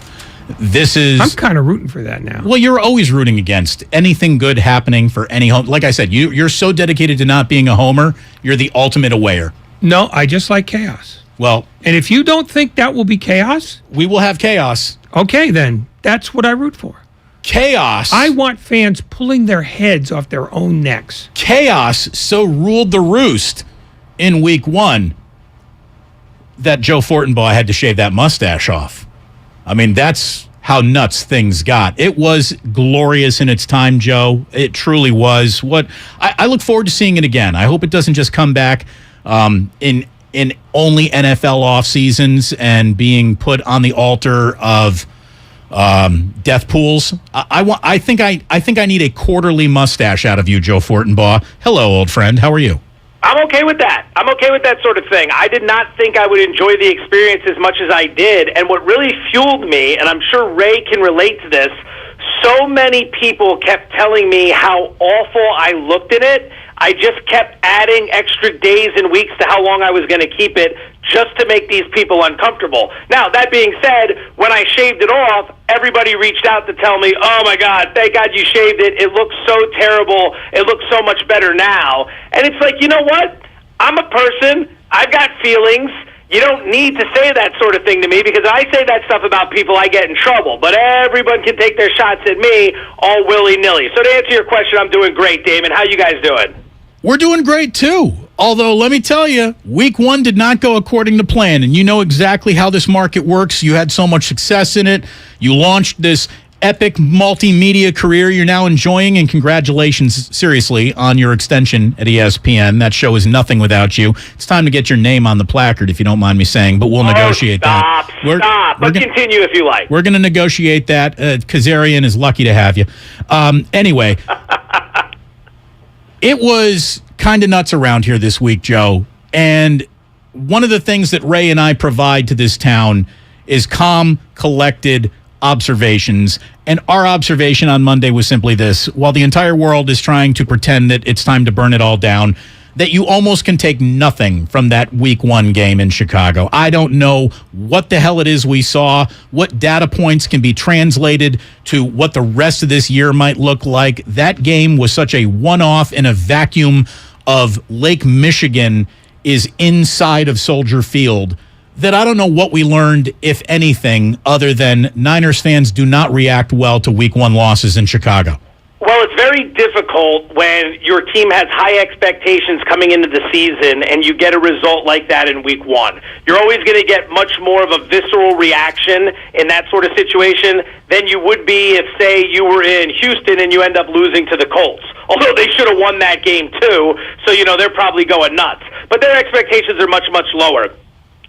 Speaker 8: I'm
Speaker 7: kind of rooting for that now.
Speaker 8: Well, you're always rooting against anything good happening for any home. Like I said, you're so dedicated to not being a homer, you're the ultimate awayer.
Speaker 7: No, I just like chaos.
Speaker 8: Well,
Speaker 7: and if you don't think that will be chaos,
Speaker 8: we will have chaos.
Speaker 7: Okay, then that's what I root for.
Speaker 8: Chaos.
Speaker 7: I want fans pulling their heads off their own necks.
Speaker 8: Chaos so ruled the roost in week 1 that Joe Fortenbaugh had to shave that mustache off. I mean, that's how nuts things got. It was glorious in its time, Joe. It truly was. I look forward to seeing it again. I hope it doesn't just come back in only NFL off seasons and being put on the altar of death pools. I think I need a quarterly mustache out of you, Joe Fortenbaugh. Hello, old friend. How are you?
Speaker 6: I'm okay with that. I'm okay with that sort of thing. I did not think I would enjoy the experience as much as I did. And what really fueled me, and I'm sure Ray can relate to this, so many people kept telling me how awful I looked in it. I just kept adding extra days and weeks to how long I was going to keep it just to make these people uncomfortable. Now, that being said, when I shaved it off, everybody reached out to tell me, oh my God, thank God you shaved it. It looks so terrible. It looks so much better now. And it's like, you know what? I'm a person. I've got feelings. You don't need to say that sort of thing to me, because I say that stuff about people, I get in trouble. But everyone can take their shots at me all willy-nilly. So to answer your question, I'm doing great, Damon. How you guys doing?
Speaker 8: We're doing great, too. Although, let me tell you, week 1 did not go according to plan, and you know exactly how this market works. You had so much success in it. You launched this epic multimedia career you're now enjoying, and congratulations, seriously, on your extension at ESPN. That show is nothing without you. It's time to get your name on the placard, if you don't mind me saying, but we'll negotiate that.
Speaker 6: But continue if you like.
Speaker 8: We're going to negotiate that. Kazarian is lucky to have you. Anyway... It was kind of nuts around here this week, Joe. And one of the things that Ray and I provide to this town is calm, collected observations. And our observation on Monday was simply this. While the entire world is trying to pretend that it's time to burn it all down, that you almost can take nothing from that week 1 game in Chicago. I don't know what the hell it is we saw, what data points can be translated to what the rest of this year might look like. That game was such a one-off in a vacuum of Lake Michigan is inside of Soldier Field that I don't know what we learned, if anything, other than Niners fans do not react well to Week 1 losses in Chicago.
Speaker 6: Well, it's very difficult when your team has high expectations coming into the season and you get a result like that in Week 1. You're always going to get much more of a visceral reaction in that sort of situation than you would be if, say, you were in Houston and you end up losing to the Colts. Although they should have won that game too, so, they're probably going nuts. But their expectations are much, much lower.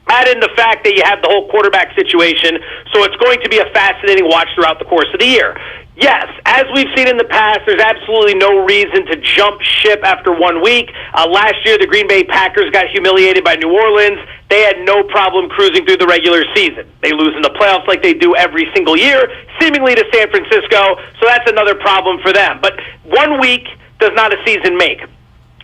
Speaker 6: Add in the fact that you have the whole quarterback situation, so it's going to be a fascinating watch throughout the course of the year. Yes, as we've seen in the past, there's absolutely no reason to jump ship after 1 week. Last year, the Green Bay Packers got humiliated by New Orleans. They had no problem cruising through the regular season. They lose in the playoffs like they do every single year, seemingly to San Francisco, so that's another problem for them. But 1 week does not a season make.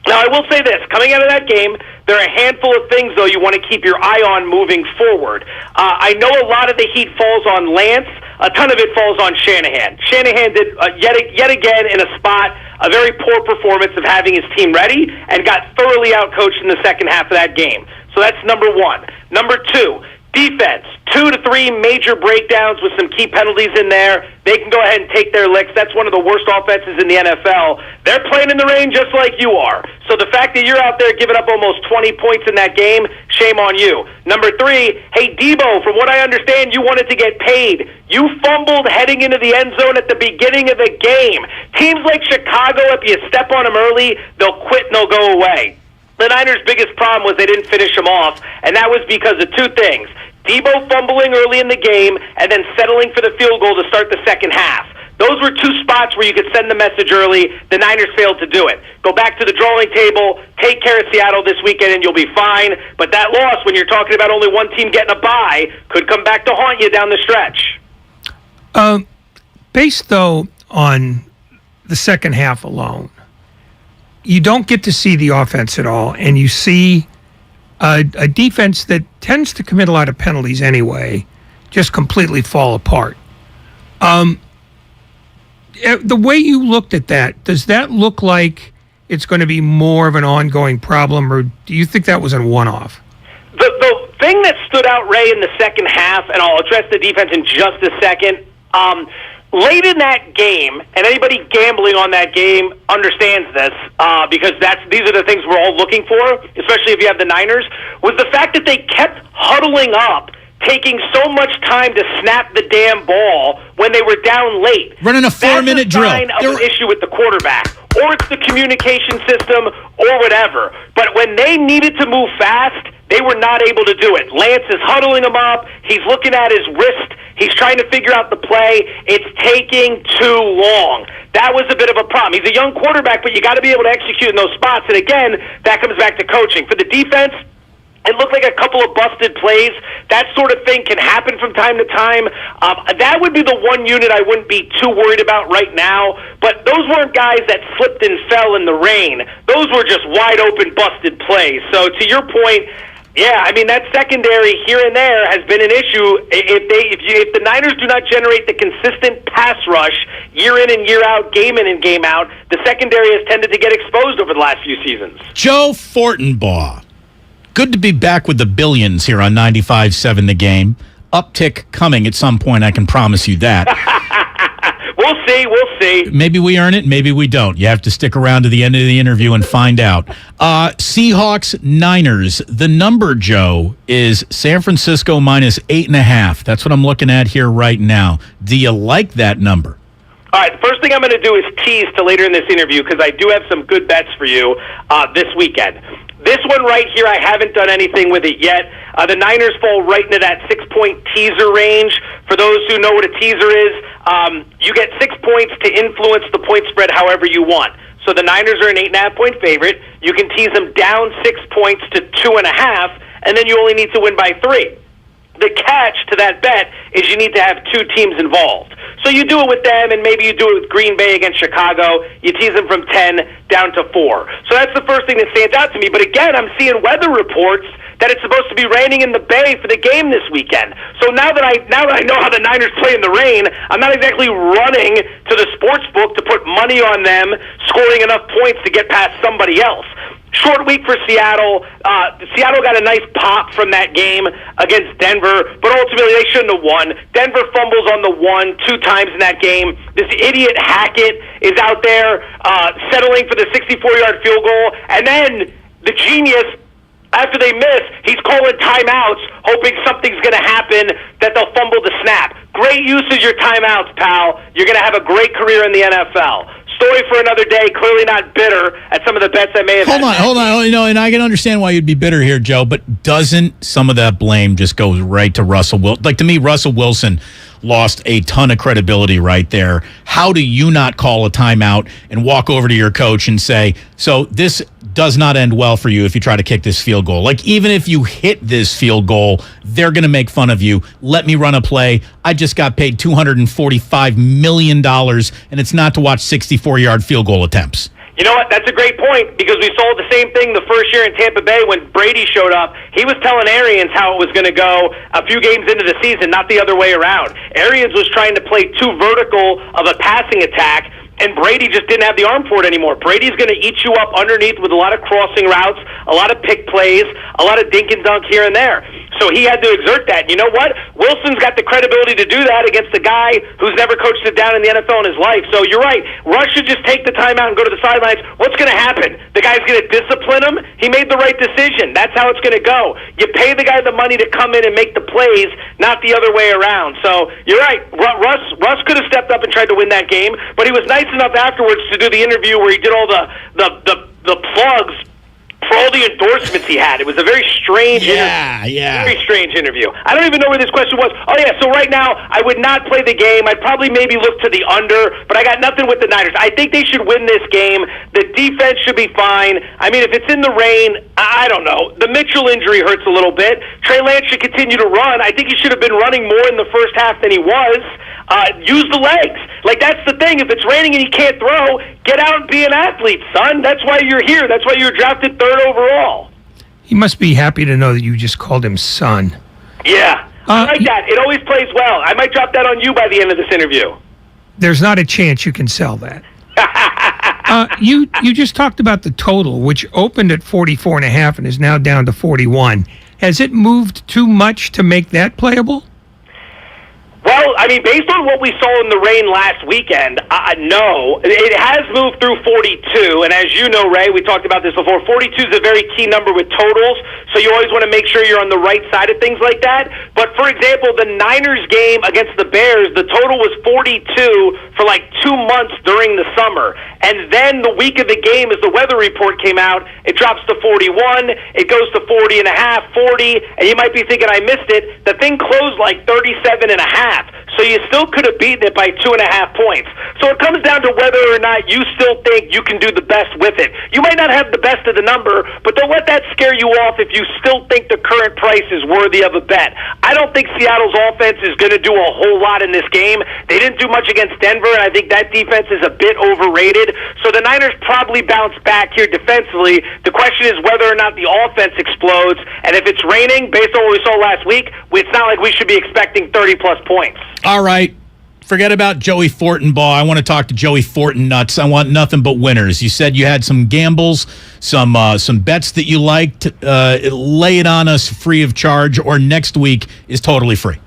Speaker 6: Now, I will say this. Coming out of that game, there are a handful of things, though, you want to keep your eye on moving forward. I know a lot of the heat falls on Lance. A ton of it falls on Shanahan. Shanahan did, yet again, in a spot, a very poor performance of having his team ready and got thoroughly outcoached in the second half of that game. So that's number one. Number two, defense. 2 to 3 major breakdowns with some key penalties in there. They can go ahead and take their licks. That's one of the worst offenses in the NFL. They're playing in the rain just like you are. So the fact that you're out there giving up almost 20 points in that game, shame on you. Number 3, hey, Debo, from what I understand, you wanted to get paid. You fumbled heading into the end zone at the beginning of the game. Teams like Chicago, if you step on them early, they'll quit and they'll go away. The Niners' biggest problem was they didn't finish them off, and that was because of 2 things. Debo fumbling early in the game and then settling for the field goal to start the second half. Those were 2 spots where you could send the message early. The Niners failed to do it. Go back to the drawing table, take care of Seattle this weekend, and you'll be fine. But that loss, when you're talking about only one team getting a bye, could come back to haunt you down the stretch.
Speaker 7: Based, though, on the second half alone, you don't get to see the offense at all, and you see a defense that tends to commit a lot of penalties anyway just completely fall apart. The way you looked at that, does that look like it's going to be more of an ongoing problem, or do you think that was a one-off?
Speaker 6: The thing that stood out, Ray, in the second half, and I'll address the defense in just a second, late in that game, and anybody gambling on that game understands this, because these are the things we're all looking for, especially if you have the Niners, was the fact that they kept huddling up, taking so much time to snap the damn ball when they were down late.
Speaker 8: Running a 4-minute drill.
Speaker 6: That's a sign of an issue with the quarterback, or it's the communication system, or whatever. But when they needed to move fast, they were not able to do it. Lance is huddling him up. He's looking at his wrist. He's trying to figure out the play. It's taking too long. That was a bit of a problem. He's a young quarterback, but you got to be able to execute in those spots. And again, that comes back to coaching. For the defense, it looked like a couple of busted plays. That sort of thing can happen from time to time. That would be the one unit I wouldn't be too worried about right now. But those weren't guys that slipped and fell in the rain. Those were just wide open busted plays. So to your point, yeah, I mean, that secondary here and there has been an issue. If the Niners do not generate the consistent pass rush year in and year out, game in and game out, the secondary has tended to get exposed over the last few seasons.
Speaker 8: Joe Fortenbaugh. Good to be back with the billions here on 95.7 The Game. Uptick coming at some point, I can promise you that.
Speaker 6: We'll see.
Speaker 8: Maybe we earn it, maybe we don't. You have to stick around to the end of the interview and find out. Seahawks, Niners. The number, Joe, is San Francisco minus 8.5. That's what I'm looking at here right now. Do you like that number?
Speaker 6: All right, the first thing I'm going to do is tease to later in this interview because I do have some good bets for you this weekend. This one right here, I haven't done anything with it yet. The Niners fall right into that 6-point teaser range. For those who know what a teaser is, you get 6 points to influence the point spread however you want. So the Niners are an 8.5-point favorite. You can tease them down 6 points to 2.5, and then you only need to win by 3. The catch to that bet is you need to have 2 teams involved. So you do it with them, and maybe you do it with Green Bay against Chicago. You tease them from 10 down to 4. So that's the first thing that stands out to me. But again, I'm seeing weather reports that it's supposed to be raining in the Bay for the game this weekend. So now that I know how the Niners play in the rain, I'm not exactly running to the sports book to put money on them scoring enough points to get past somebody else. Short week for Seattle. Seattle got a nice pop from that game against Denver, but ultimately they shouldn't have won. Denver fumbles on the 2 times in that game. This idiot Hackett is out there settling for the 64-yard field goal, and then the genius, after they miss, he's calling timeouts, hoping something's going to happen, that they'll fumble the snap. Great use of your timeouts, pal. You're going to have a great career in the NFL. Story for another day. Clearly not bitter at some of the bets I may have.
Speaker 8: Hold on. You know, and I can understand why you'd be bitter here, Joe. But doesn't some of that blame just go right to Russell Wilson? Like, to me, Russell Wilson lost a ton of credibility right there. How do you not call a timeout and walk over to your coach and say, so this does not end well for you if you try to kick this field goal? Like, even if you hit this field goal, they're going to make fun of you. Let me run a play. I just got paid $245 million, and it's not to watch 64-yard field goal attempts.
Speaker 6: You know what? That's a great point, because we saw the same thing the first year in Tampa Bay when Brady showed up. He was telling Arians how it was going to go a few games into the season, not the other way around. Arians was trying to play too vertical of a passing attack, and Brady just didn't have the arm for it anymore. Brady's going to eat you up underneath with a lot of crossing routes, a lot of pick plays, a lot of dink and dunk here and there. So he had to exert that. You know what? Wilson's got the credibility to do that against a guy who's never coached it down in the NFL in his life. So you're right. Russ should just take the timeout and go to the sidelines. What's going to happen? The guy's going to discipline him? He made the right decision. That's how it's going to go. You pay the guy the money to come in and make the plays, not the other way around. So you're right. Russ could have stepped up and tried to win that game, but he was nice enough afterwards to do the interview where he did all the plugs for all the endorsements he had. It was a very strange very strange interview. I don't even know where this question was. Oh, yeah, so right now, I would not play the game. I'd probably maybe look to the under, but I got nothing with the Niners. I think they should win this game. The defense should be fine. I mean, if it's in the rain, I don't know. The Mitchell injury hurts a little bit. Trey Lance should continue to run. I think he should have been running more in the first half than he was. Use the legs. Like, that's the thing. If it's raining and you can't throw, get out and be an athlete, son. That's why you're here. That's why you were drafted 3rd overall.
Speaker 7: He must be happy to know that you just called him son.
Speaker 6: Yeah. I like that. It always plays well. I might drop that on you by the end of this interview.
Speaker 7: There's not a chance you can sell that. You just talked about the total, which opened at 44.5 and is now down to 41. Has it moved too much to make that playable?
Speaker 6: Well, I mean, based on what we saw in the rain last weekend, no. It has moved through 42, and as you know, Ray, we talked about this before, 42 is a very key number with totals, so you always want to make sure you're on the right side of things like that. But, for example, the Niners game against the Bears, the total was 42 for like 2 months during the summer. And then the week of the game, as the weather report came out, it drops to 41, it goes to 40.5, 40, and you might be thinking, I missed it. The thing closed like 37.5. So you still could have beaten it by 2.5 points. So it comes down to whether or not you still think you can do the best with it. You might not have the best of the number, but don't let that scare you off if you still think the current price is worthy of a bet. I don't think Seattle's offense is going to do a whole lot in this game. They didn't do much against Denver, and I think that defense is a bit overrated. So the Niners probably bounce back here defensively. The question is whether or not the offense explodes, and if it's raining, based on what we saw last week, it's not like we should be expecting 30-plus points.
Speaker 8: All right. Forget about Joey Fortenbaugh. I want to talk to Joey Fortennuts. I want nothing but winners. You said you had some gambles, some bets that you liked. Lay it on us free of charge, or next week is totally free.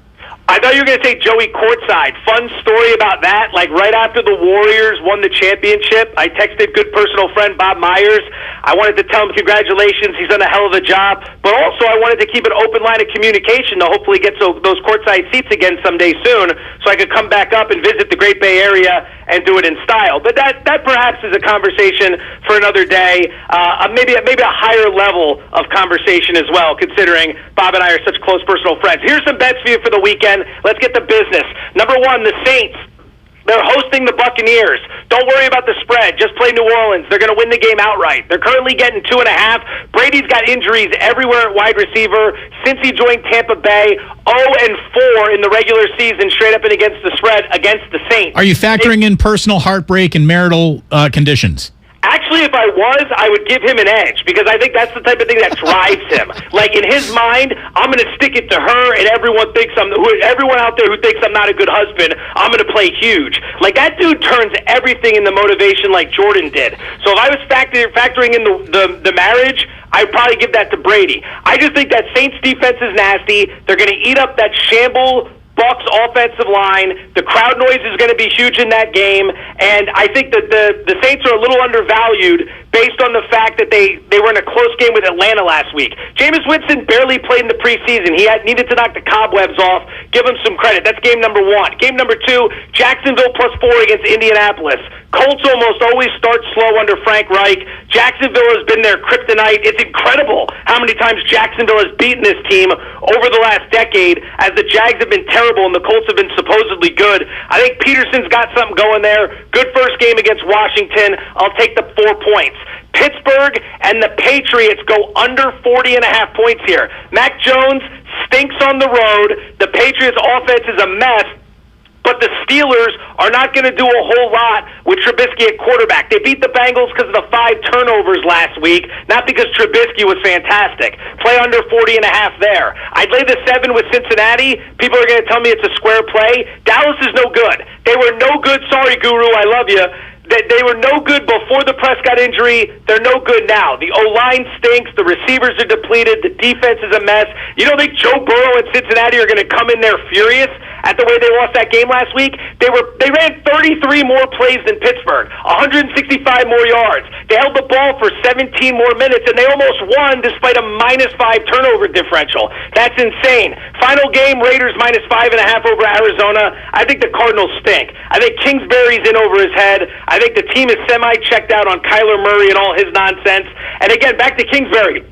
Speaker 6: I thought you were going to say Joey courtside. Fun story about that. Like right after the Warriors won the championship, I texted good personal friend Bob Myers. I wanted to tell him congratulations. He's done a hell of a job. But also I wanted to keep an open line of communication to hopefully get those courtside seats again someday soon so I could come back up and visit the Great Bay Area and do it in style. But that perhaps is a conversation for another day. Maybe a higher level of conversation as well, considering Bob and I are such close personal friends. Here's some bets for you for the weekend. Let's get to business. Number 1, the Saints. They're hosting the Buccaneers. Don't worry about the spread. Just play New Orleans. They're going to win the game outright. They're currently getting 2.5. Brady's got injuries everywhere at wide receiver since he joined Tampa Bay. 0-4 in the regular season, straight up and against the spread against the Saints.
Speaker 8: Are you factoring in personal heartbreak and marital conditions?
Speaker 6: Actually, if I was, I would give him an edge because I think that's the type of thing that drives him. Like in his mind, I'm going to stick it to her, and everyone out there who thinks I'm not a good husband, I'm going to play huge. Like that dude turns everything into motivation, like Jordan did. So if I was factoring in the marriage, I'd probably give that to Brady. I just think that Saints defense is nasty. They're going to eat up that shamble Bucs offensive line. The crowd noise is going to be huge in that game, and I think that the Saints are a little undervalued based on the fact that they were in a close game with Atlanta last week. Jameis Winston barely played in the preseason. He needed to knock the cobwebs off. Give him some credit. That's game number 1. Game number 2, Jacksonville +4 against Indianapolis. Colts almost always start slow under Frank Reich. Jacksonville has been their kryptonite. It's incredible how many times Jacksonville has beaten this team over the last decade, as the Jags have been terrible and the Colts have been supposedly good. I think Peterson's got something going there. Good first game against Washington. I'll take the 4 points. Pittsburgh and the Patriots go under 40.5 points here. Mac Jones stinks on the road. The Patriots' offense is a mess. But the Steelers are not going to do a whole lot with Trubisky at quarterback. They beat the Bengals because of the 5 turnovers last week, not because Trubisky was fantastic. Play under 40.5 there. I'd lay the 7 with Cincinnati. People are going to tell me it's a square play. Dallas is no good. They were no good. Sorry, Guru, I love you. They were no good before the Prescott injury. They're no good now. The O-line stinks. The receivers are depleted. The defense is a mess. You don't think Joe Burrow and Cincinnati are going to come in there furious at the way they lost that game last week? They ran 33 more plays than Pittsburgh, 165 more yards. They held the ball for 17 more minutes, and they almost won despite a -5 turnover differential. That's insane. Final game, Raiders -5.5 over Arizona. I think the Cardinals stink. I think Kingsbury's in over his head. I think the team is semi-checked out on Kyler Murray and all his nonsense. And again, back to Kingsbury.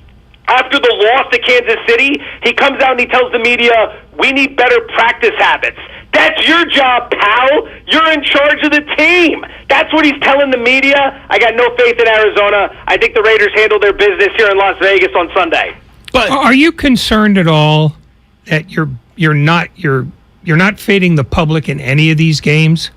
Speaker 6: After the loss to Kansas City, he comes out and he tells the media, we need better practice habits. That's your job, pal. You're in charge of the team. That's what he's telling the media. I got no faith in Arizona. I think the Raiders handle their business here in Las Vegas on Sunday.
Speaker 7: But are you concerned at all that you're not fading the public in any of these games?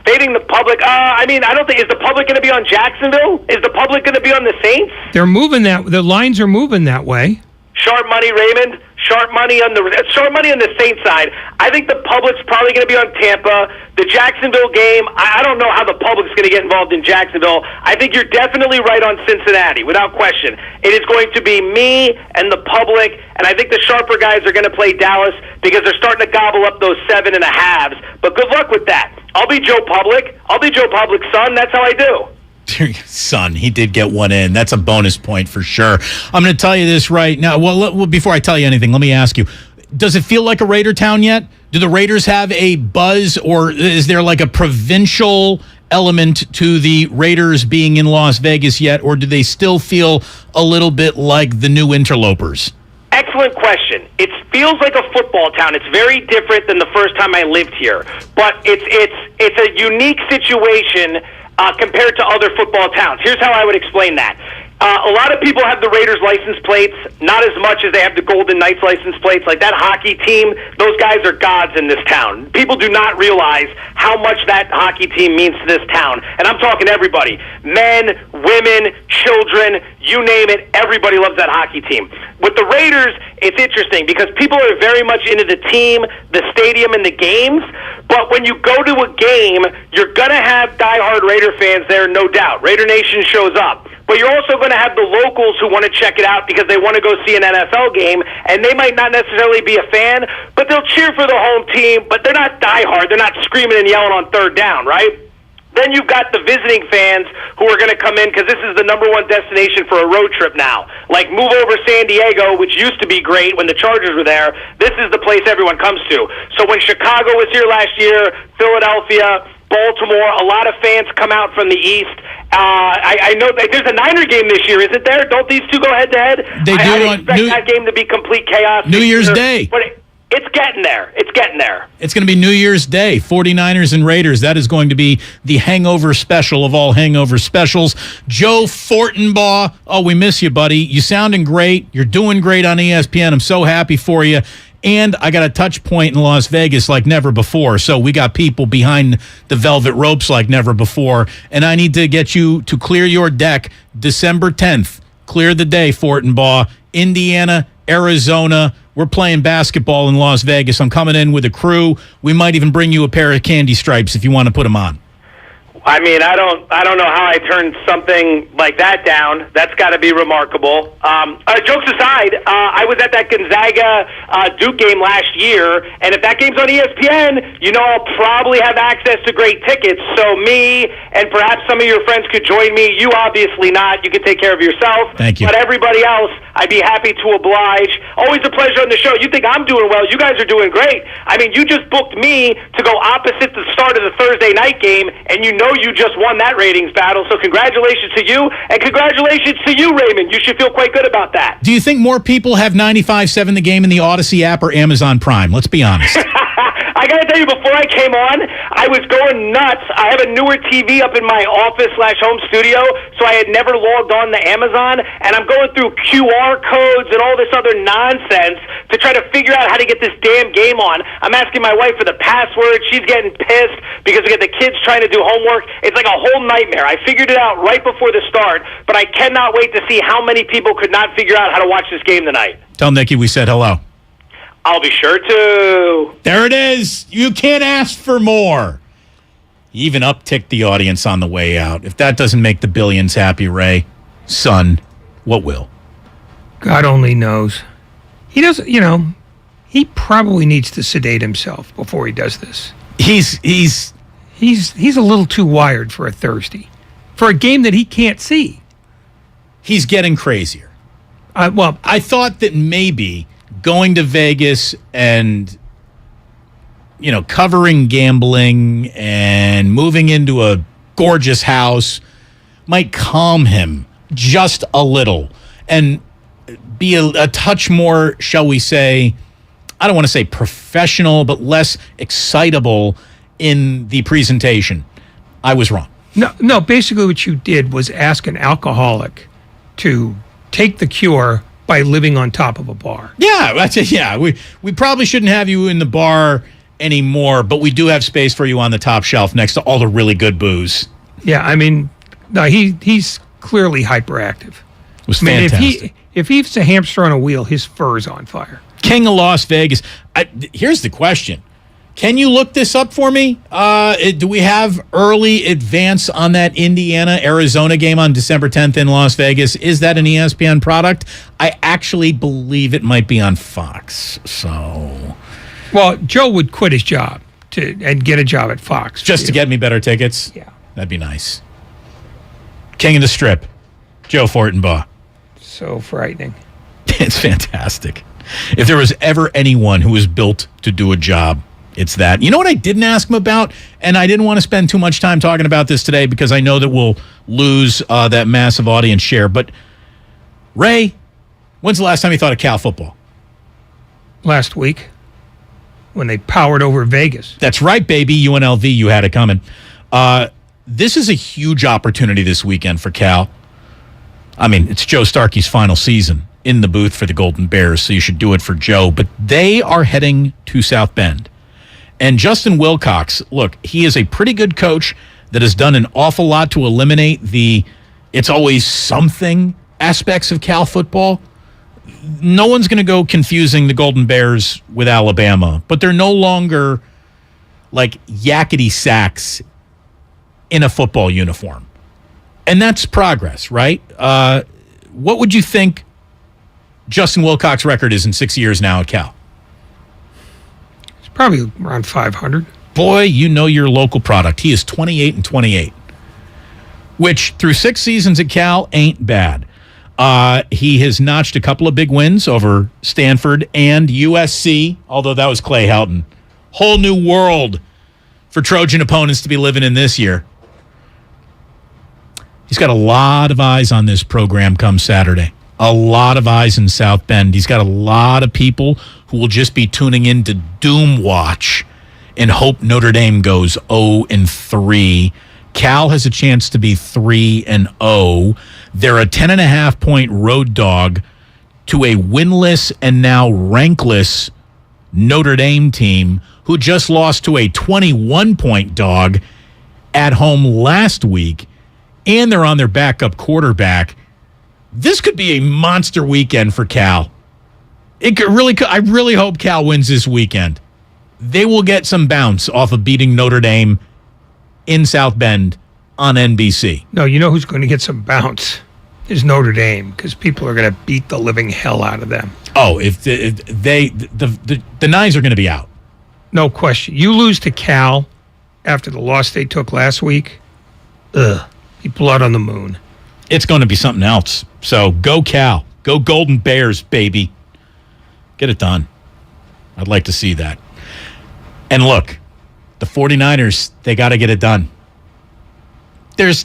Speaker 6: Fading the public? I don't think. Is the public going to be on Jacksonville? Is the public going to be on the Saints?
Speaker 7: They're moving the lines are moving that way.
Speaker 6: Sharp money, Raymond. Sharp money on the Saints side. I think the public's probably going to be on Tampa. The Jacksonville game, I don't know how the public's going to get involved in Jacksonville. I think you're definitely right on Cincinnati, without question. It is going to be me and the public, and I think the sharper guys are going to play Dallas because they're starting to gobble up those 7.5s. But good luck with that. I'll be Joe Public. I'll be Joe Public's son. That's how I do.
Speaker 8: Son, he did get one in. That's a bonus point for sure. I'm going to tell you this right now. Well, before I tell you anything, let me ask you, does it feel like a Raider town yet? Do the Raiders have a buzz, or is there like a provincial element to the Raiders being in Las Vegas yet, or do they still feel a little bit like the new interlopers?
Speaker 6: Excellent question. It feels like a football town. It's very different than the first time I lived here, but it's a unique situation compared to other football towns. Here's how I would explain that. A lot of people have the Raiders license plates, not as much as they have the Golden Knights license plates. Like that hockey team, those guys are gods in this town. People do not realize how much that hockey team means to this town. And I'm talking everybody. Men, women, children, you name it, everybody loves that hockey team. With the Raiders, it's interesting because people are very much into the team, the stadium, and the games. But when you go to a game, you're going to have diehard Raider fans there, no doubt. Raider Nation shows up. But you're also going to have the locals who want to check it out because they want to go see an NFL game, and they might not necessarily be a fan, but they'll cheer for the home team, but they're not diehard. They're not screaming and yelling on third down, right? Then you've got the visiting fans who are going to come in because this is the #1 destination for a road trip now. Like, move over San Diego, which used to be great when the Chargers were there. This is the place everyone comes to. So when Chicago was here last year, Philadelphia, Baltimore, a lot of fans come out from the East. I know that there's a Niner game this year, isn't there? Don't these two go head-to-head?
Speaker 8: They do.
Speaker 6: I expect that game to be complete chaos.
Speaker 8: New Year's Day.
Speaker 6: But It's getting there. It's getting there.
Speaker 8: It's going to be New Year's Day, 49ers and Raiders. That is going to be the hangover special of all hangover specials. Joe Fortenbaugh, oh, we miss you, buddy. You sounding great. You're doing great on ESPN. I'm so happy for you. And I got a touch point in Las Vegas like never before. So we got people behind the velvet ropes like never before. And I need to get you to clear your deck December 10th. Clear the day, Fortenbaugh. Indiana, Arizona. We're playing basketball in Las Vegas. I'm coming in with a crew. We might even bring you a pair of candy stripes if you want to put them on.
Speaker 6: I mean, I don't know how I turned something like that down. That's got to be remarkable. Jokes aside, I was at that Gonzaga Duke game last year, and if that game's on ESPN, you know I'll probably have access to great tickets. So me and perhaps some of your friends could join me. You obviously not. You can take care of yourself.
Speaker 8: Thank you.
Speaker 6: But everybody else, I'd be happy to oblige. Always a pleasure on the show. You think I'm doing well. You guys are doing great. I mean, you just booked me to go opposite the start of the Thursday night game, and you know you just won that ratings battle, so congratulations to you, and congratulations to you, Raymond. You should feel quite good about that.
Speaker 8: Do you think more people have 95.7 The Game in the Odyssey app or Amazon Prime? Let's be honest.
Speaker 6: I got to tell you, before I came on, I was going nuts. I have a newer TV up in my office/home studio, so I had never logged on to Amazon, and I'm going through QR codes and all this other nonsense to try to figure out how to get this damn game on. I'm asking my wife for the password. She's getting pissed because we got the kids trying to do homework. It's like a whole nightmare. I figured it out right before the start, but I cannot wait to see how many people could not figure out how to watch this game tonight.
Speaker 8: Tell Nikki we said hello.
Speaker 6: I'll be sure to.
Speaker 8: There it is. You can't ask for more. You even upticked the audience on the way out. If that doesn't make the billions happy, Ray, son, what will?
Speaker 7: God only knows. He doesn't, he probably needs to sedate himself before he does this.
Speaker 8: He's
Speaker 7: a little too wired for a Thursday, for a game that he can't see.
Speaker 8: He's getting crazier. I thought that maybe going to Vegas and, covering gambling and moving into a gorgeous house might calm him just a little and be a touch more, shall we say, I don't want to say professional, but less excitable in the presentation. I was wrong.
Speaker 7: No, basically what you did was ask an alcoholic to take the cure by living on top of a bar.
Speaker 8: Yeah, that's it. Yeah, we probably shouldn't have you in the bar anymore, but we do have space for you on the top shelf next to all the really good booze.
Speaker 7: Yeah, I mean, no, he's clearly hyperactive.
Speaker 8: It was fantastic.
Speaker 7: If he's a hamster on a wheel, his fur is on fire.
Speaker 8: King of Las Vegas. Here's the question. Can you look this up for me? Do we have early advance on that Indiana-Arizona game on December 10th in Las Vegas? Is that an ESPN product? I actually believe it might be on Fox. So,
Speaker 7: well, Joe would quit his job and get a job at Fox.
Speaker 8: Just to get me better tickets?
Speaker 7: Yeah.
Speaker 8: That'd be nice. King of the Strip, Joe Fortenbaugh.
Speaker 7: So frightening.
Speaker 8: It's fantastic. If there was ever anyone who was built to do a job, it's that. You know what I didn't ask him about? And I didn't want to spend too much time talking about this today because I know that we'll lose that massive audience share. But, Ray, when's the last time you thought of Cal football?
Speaker 7: Last week, when they powered over Vegas.
Speaker 8: That's right, baby. UNLV, you had it coming. This is a huge opportunity this weekend for Cal. I mean, it's Joe Starkey's final season in the booth for the Golden Bears, so you should do it for Joe. But they are heading to South Bend. And Justin Wilcox, look, he is a pretty good coach that has done an awful lot to eliminate the it's always something aspects of Cal football. No one's going to go confusing the Golden Bears with Alabama, but they're no longer like yakety sacks in a football uniform. And that's progress, right? What would you think Justin Wilcox's record is in 6 years now at Cal?
Speaker 7: Probably around 500.
Speaker 8: Boy, you know your local product. He is 28-28, which through 6 seasons at Cal ain't bad. He has notched a couple of big wins over Stanford and USC, although that was Clay Helton. Whole new world for Trojan opponents to be living in this year. He's got a lot of eyes on this program come Saturday. a lot of eyes in South Bend. He's got a lot of people who will just be tuning in to Doom Watch and hope Notre Dame goes 0-3. Cal has a chance to be 3-0. They're a 10.5-point road dog to a winless and now rankless Notre Dame team who just lost to a 21-point dog at home last week, and they're on their backup quarterback. This could be a monster weekend for Cal. I really hope Cal wins this weekend. They will get some bounce off of beating Notre Dame in South Bend on NBC.
Speaker 7: No, you know who's going to get some bounce is Notre Dame, because people are going to beat the living hell out of them.
Speaker 8: Oh, if the Nines are going to be out.
Speaker 7: No question. You lose to Cal after the loss they took last week, be blood on the moon.
Speaker 8: It's going to be something else. So go Cal. Go Golden Bears, baby. Get it done. I'd like to see that. And look, the 49ers, they got to get it done. There's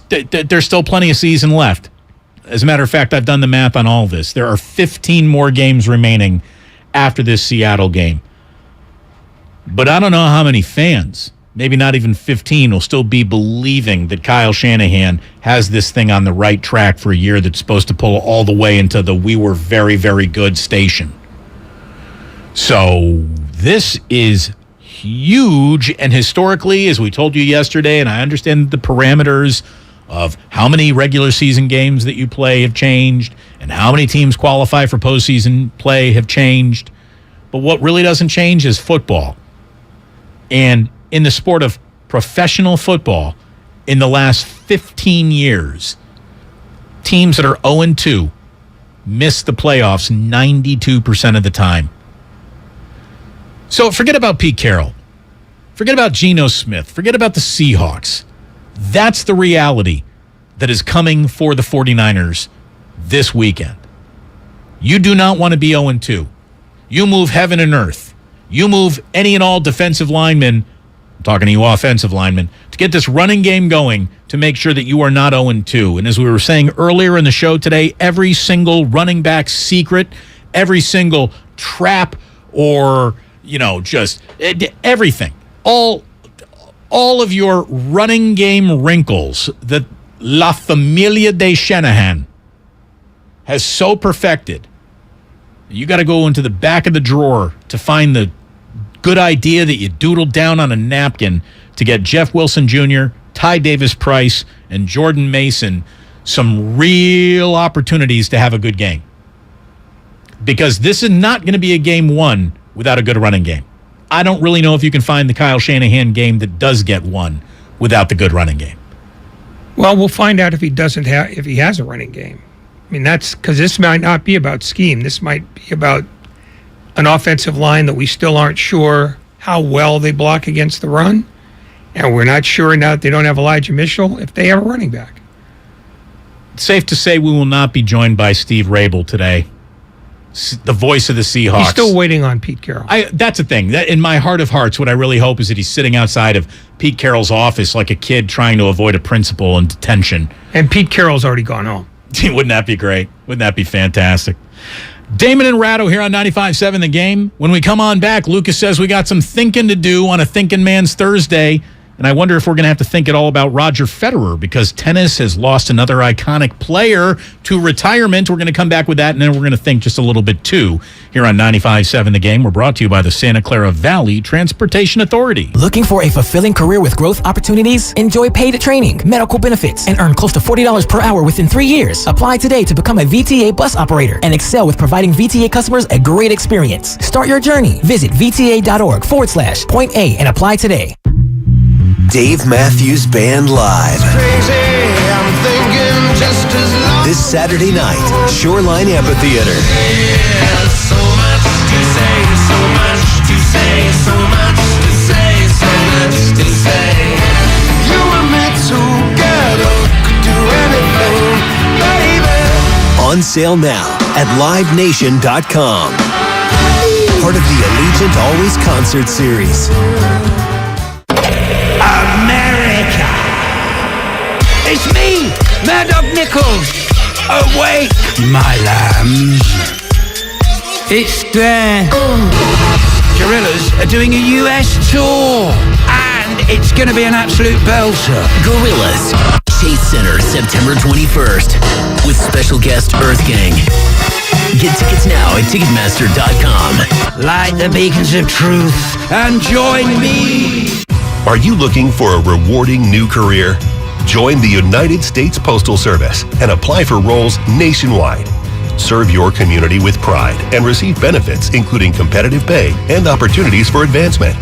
Speaker 8: still plenty of season left. As a matter of fact, I've done the math on all this. There are 15 more games remaining after this Seattle game. But I don't know how many fans, maybe not even 15, will still be believing that Kyle Shanahan has this thing on the right track for a year that's supposed to pull all the way into the we were very, very good station. So this is huge, and historically, as we told you yesterday, and I understand the parameters of how many regular season games that you play have changed and how many teams qualify for postseason play have changed. But what really doesn't change is football. And in the sport of professional football, in the last 15 years, teams that are 0-2 miss the playoffs 92% of the time. So forget about Pete Carroll. Forget about Geno Smith. Forget about the Seahawks. That's the reality that is coming for the 49ers this weekend. You do not want to be 0-2. You move heaven and earth. You move any and all defensive linemen, I'm talking to you offensive linemen, to get this running game going to make sure that you are not 0-2. And as we were saying earlier in the show today, every single running back secret, every single trap or, just everything, all of your running game wrinkles that La Familia de Shanahan has so perfected. You got to go into the back of the drawer to find the good idea that you doodled down on a napkin to get Jeff Wilson Jr., Ty Davis Price, and Jordan Mason some real opportunities to have a good game. Because this is not going to be a game won without a good running game. I don't really know if you can find the Kyle Shanahan game that does get won without the good running game.
Speaker 7: Well, we'll find out if he has a running game. I mean, that's because this might not be about scheme. This might be about an offensive line that we still aren't sure how well they block against the run. And we're not sure now that they don't have Elijah Mitchell if they have a running back.
Speaker 8: It's safe to say we will not be joined by Steve Rabel today, the voice of the Seahawks.
Speaker 7: He's still waiting on Pete Carroll.
Speaker 8: That's the thing. That in my heart of hearts, what I really hope is that he's sitting outside of Pete Carroll's office like a kid trying to avoid a principal in detention.
Speaker 7: And Pete Carroll's already gone home.
Speaker 8: Wouldn't that be great? Wouldn't that be fantastic? Damon and Ratto here on 95.7 The Game. When we come on back, Lucas says we got some thinking to do on a Thinking Man's Thursday. And I wonder if we're going to have to think it all about Roger Federer because tennis has lost another iconic player to retirement. We're going to come back with that, and then we're going to think just a little bit, too, here on 95.7 The Game. We're brought to you by the Santa Clara Valley Transportation Authority.
Speaker 11: Looking for a fulfilling career with growth opportunities? Enjoy paid training, medical benefits, and earn close to $40 per hour within 3 years. Apply today to become a VTA bus operator and excel with providing VTA customers a great experience. Start your journey. Visit VTA.org/Point A and apply today.
Speaker 10: Dave Matthews Band Live. This Saturday night, Shoreline Amphitheater.
Speaker 12: So much to say, so much to say, so much to say, so much to say. You and me together could do anything, baby.
Speaker 10: On sale now at livenation.com. Part of the Allegiant Always concert series.
Speaker 12: America! It's me, Mad Dog Nichols!
Speaker 13: Awake, my lambs. It's there. Gorillas are doing a US tour, and it's going to be an absolute belter.
Speaker 14: Gorillas, Chase Center, September 21st, with special guest Earth Gang. Get tickets now at Ticketmaster.com.
Speaker 13: Light the beacons of truth and join me.
Speaker 15: Are you looking for a rewarding new career? Join the United States Postal Service and apply for roles nationwide. Serve your community with pride and receive benefits including competitive pay and opportunities for advancement.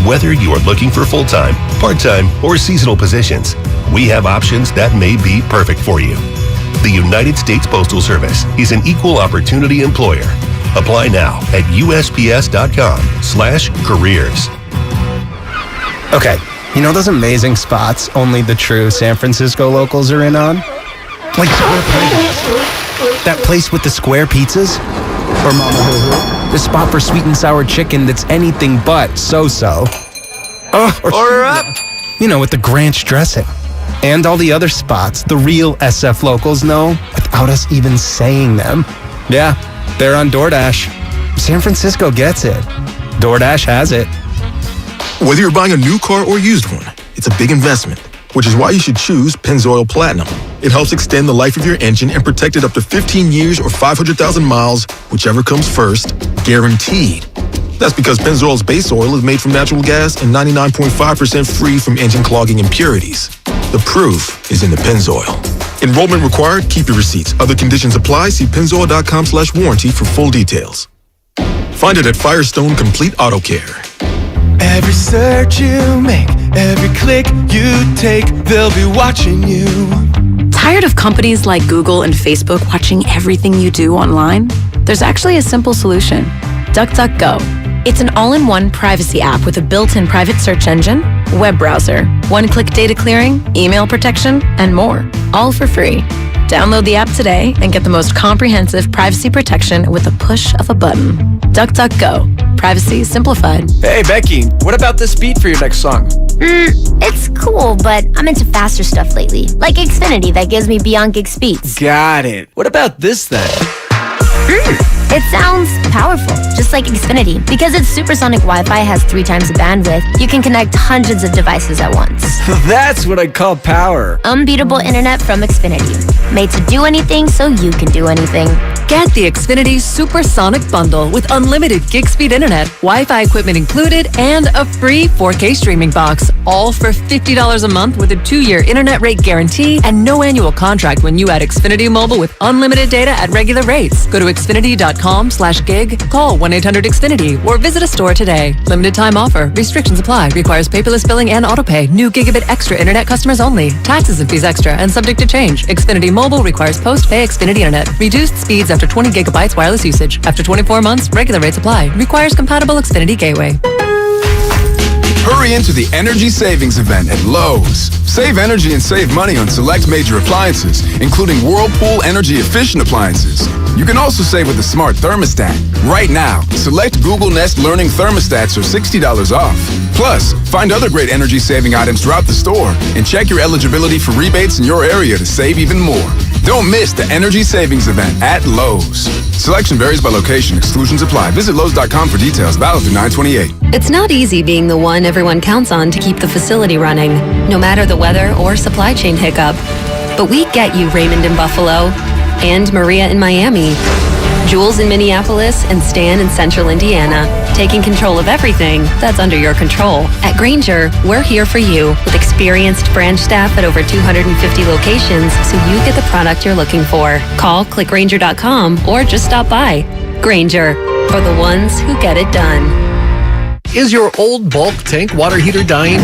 Speaker 15: Whether you are looking for full-time, part-time, or seasonal positions, we have options that may be perfect for you. The United States Postal Service is an equal opportunity employer. Apply now at USPS.com/careers.
Speaker 28: Okay, you know those amazing spots only the true San Francisco locals are in on? Like Square Pizza. That place with the square pizzas? Or Mama Hoo-Hoo? The spot for sweet and sour chicken that's anything but so-so. Oh, order up! You know, with the Granch dressing. And all the other spots the real SF locals know without us even saying them. Yeah, they're on DoorDash. San Francisco gets it. DoorDash has it.
Speaker 16: Whether you're buying a new car or used one, it's a big investment, which is why you should choose Pennzoil Platinum. It helps extend the life of your engine and protect it up to 15 years or 500,000 miles, whichever comes first, guaranteed. That's because Pennzoil's base oil is made from natural gas and 99.5% free from engine clogging impurities. The proof is in the Pennzoil. Enrollment required. Keep your receipts. Other conditions apply. See pennzoil.com/warranty for full details. Find it at Firestone Complete Auto Care.
Speaker 12: Every search you make, every click you take, they'll be watching you.
Speaker 17: Tired of companies like Google and Facebook watching everything you do online? There's actually a simple solution. DuckDuckGo. It's an all-in-one privacy app with a built-in private search engine, web browser, one-click data clearing, email protection, and more. All for free. Download the app today and get the most comprehensive privacy protection with the push of a button. DuckDuckGo. Privacy simplified.
Speaker 24: Hey, Becky, what about this beat for your next song?
Speaker 25: It's cool, but I'm into faster stuff lately. Like Xfinity that gives me beyond gig speeds.
Speaker 24: Got it. What about this then?
Speaker 25: It sounds powerful, just like Xfinity. Because its supersonic Wi-Fi has 3 times the bandwidth, you can connect hundreds of devices at once.
Speaker 24: That's what I call power.
Speaker 25: Unbeatable internet from Xfinity. Made to do anything so you can do anything.
Speaker 26: Get the Xfinity Supersonic Bundle with unlimited gig speed internet, Wi-Fi equipment included, and a free 4K streaming box. All for $50 a month with a 2-year internet rate guarantee and no annual contract when you add Xfinity Mobile with unlimited data at regular rates. Go to Xfinity.com/gig, call 1-800-XFINITY, or visit a store today. Limited time offer. Restrictions apply. Requires paperless billing and autopay. New gigabit extra internet customers only. Taxes and fees extra and subject to change. Xfinity Mobile requires post-pay Xfinity internet. Reduced speeds after 20 gigabytes wireless usage. After 24 months, regular rates apply. Requires compatible Xfinity gateway.
Speaker 18: Hurry into the Energy Savings Event at Lowe's. Save energy and save money on select major appliances, including Whirlpool energy-efficient appliances. You can also save with a smart thermostat. Right now, select Google Nest Learning thermostats are $60 off. Plus, find other great energy-saving items throughout the store and check your eligibility for rebates in your area to save even more. Don't miss the Energy Savings Event at Lowe's. Selection varies by location. Exclusions apply. Visit Lowe's.com for details. Valid through 9/28.
Speaker 19: It's not easy being the one everyone counts on to keep the facility running, no matter the weather or supply chain hiccup. But we get you, Raymond in Buffalo, and Maria in Miami, Jules in Minneapolis, and Stan in Central Indiana, taking control of everything that's under your control. At Grainger, we're here for you with experienced branch staff at over 250 locations so you get the product you're looking for. Call, click Grainger.com, or just stop by. Grainger, for the ones who get it done.
Speaker 20: Is your old bulk tank water heater dying?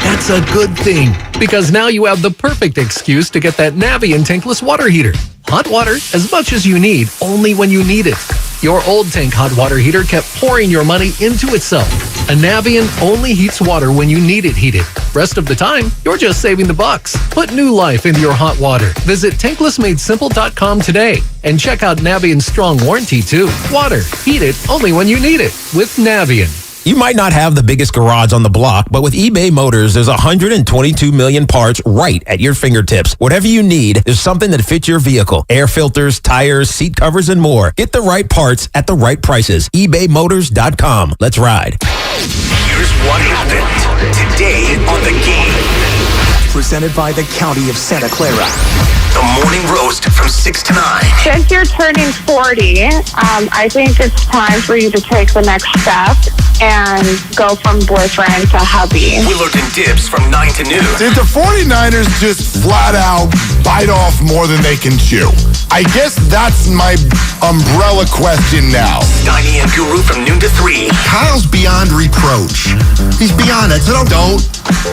Speaker 20: That's a good thing, because now you have the perfect excuse to get that Navien tankless water heater. Hot water as much as you need, only when you need it. Your old tank hot water heater kept pouring your money into itself. A Navien only heats water when you need it heated. Rest of the time, you're just saving the bucks. Put new life into your hot water. Visit tanklessmadesimple.com today and check out Navien's strong warranty too. Water, heat it only when you need it with Navien.
Speaker 1: You might not have the biggest garage on the block, but with eBay Motors, there's 122 million parts right at your fingertips. Whatever you need, there's something that fits your vehicle. Air filters, tires, seat covers, and more. Get the right parts at the right prices. ebaymotors.com. Let's ride.
Speaker 10: Here's what happened today on The Game. Presented by the County of Santa Clara. The morning roast from 6 to 9.
Speaker 4: Since you're turning 40, I think it's time for you to take the next step and go from boyfriend to hubby.
Speaker 10: Willard and Dibs from 9 to noon.
Speaker 5: Did the 49ers just flat out bite off more than they can chew? I guess that's my umbrella question now.
Speaker 10: Steiny and Guru from noon to 3.
Speaker 5: Kyle's beyond reproach. He's beyond it, so don't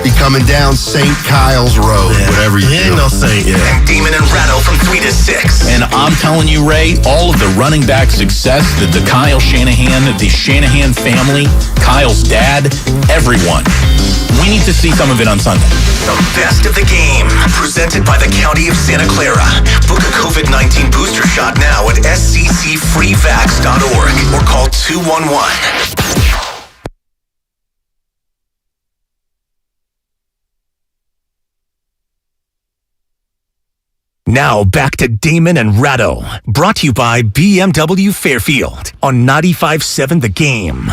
Speaker 5: be coming down St. Kyle's Road, whatever you do. He ain't no saint,
Speaker 10: And Damon and Ratto from 3 to 6.
Speaker 8: And I'm telling you, Ray, all of the running back success that the Kyle Shanahan, the Shanahan family, Kyle's dad, everyone. We need to see some of it on Sunday.
Speaker 10: The best of the game, presented by the County of Santa Clara. Book a COVID-19 booster shot now at sccfreevax.org or call 211. Now back to Damon and Ratto, brought to you by BMW Fairfield on 95.7 The Game.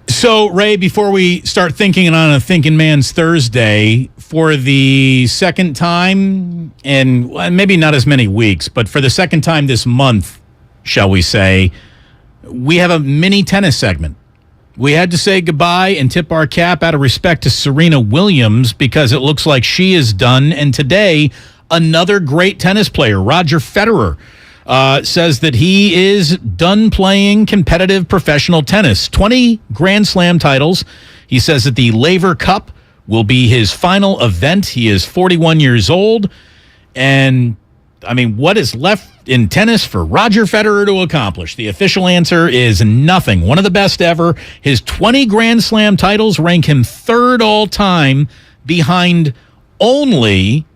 Speaker 8: So, Ray, before we start thinking on a Thinking Man's Thursday, for the second time, and maybe not as many weeks, but for the second time this month, shall we say, we have a mini tennis segment. We had to say goodbye and tip our cap out of respect to Serena Williams because it looks like she is done. And today, another great tennis player, Roger Federer, says that he is done playing competitive professional tennis. 20 Grand Slam titles. He says that the Laver Cup will be his final event. He is 41 years old. And, I mean, what is left in tennis for Roger Federer to accomplish? The official answer is nothing. One of the best ever. His 20 Grand Slam titles rank him third all time behind only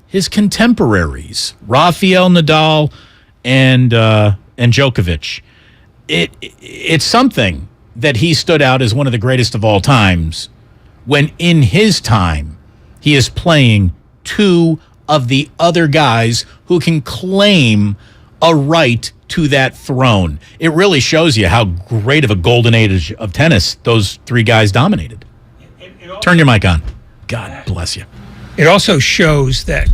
Speaker 8: his contemporaries, Rafael Nadal and Djokovic. It's something that he stood out as one of the greatest of all times when in his time he is playing two of the other guys who can claim a right to that throne. It really shows you how great of a golden age of tennis those three guys dominated. Turn your mic on. God bless you.
Speaker 7: It also shows that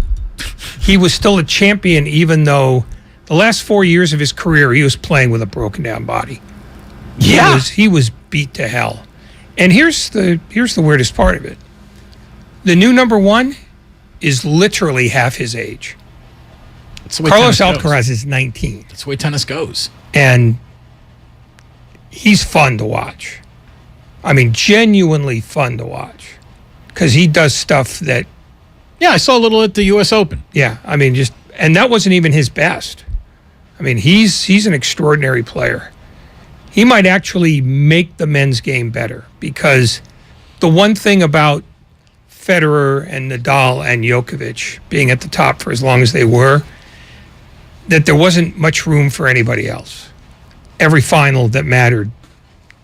Speaker 7: he was still a champion even though the last 4 years of his career, he was playing with a broken down body.
Speaker 8: Yeah.
Speaker 7: He was beat to hell. And here's the weirdest part of it. The new number one is literally half his age. Carlos Alcaraz is 19.
Speaker 8: That's the way tennis goes.
Speaker 7: And he's fun to watch. I mean, genuinely fun to watch. Because he does stuff that...
Speaker 8: Yeah, I saw a little at the U.S. Open.
Speaker 7: Yeah, I mean, and that wasn't even his best. I mean, he's an extraordinary player. He might actually make the men's game better because the one thing about Federer and Nadal and Djokovic being at the top for as long as they were, that there wasn't much room for anybody else. Every final that mattered,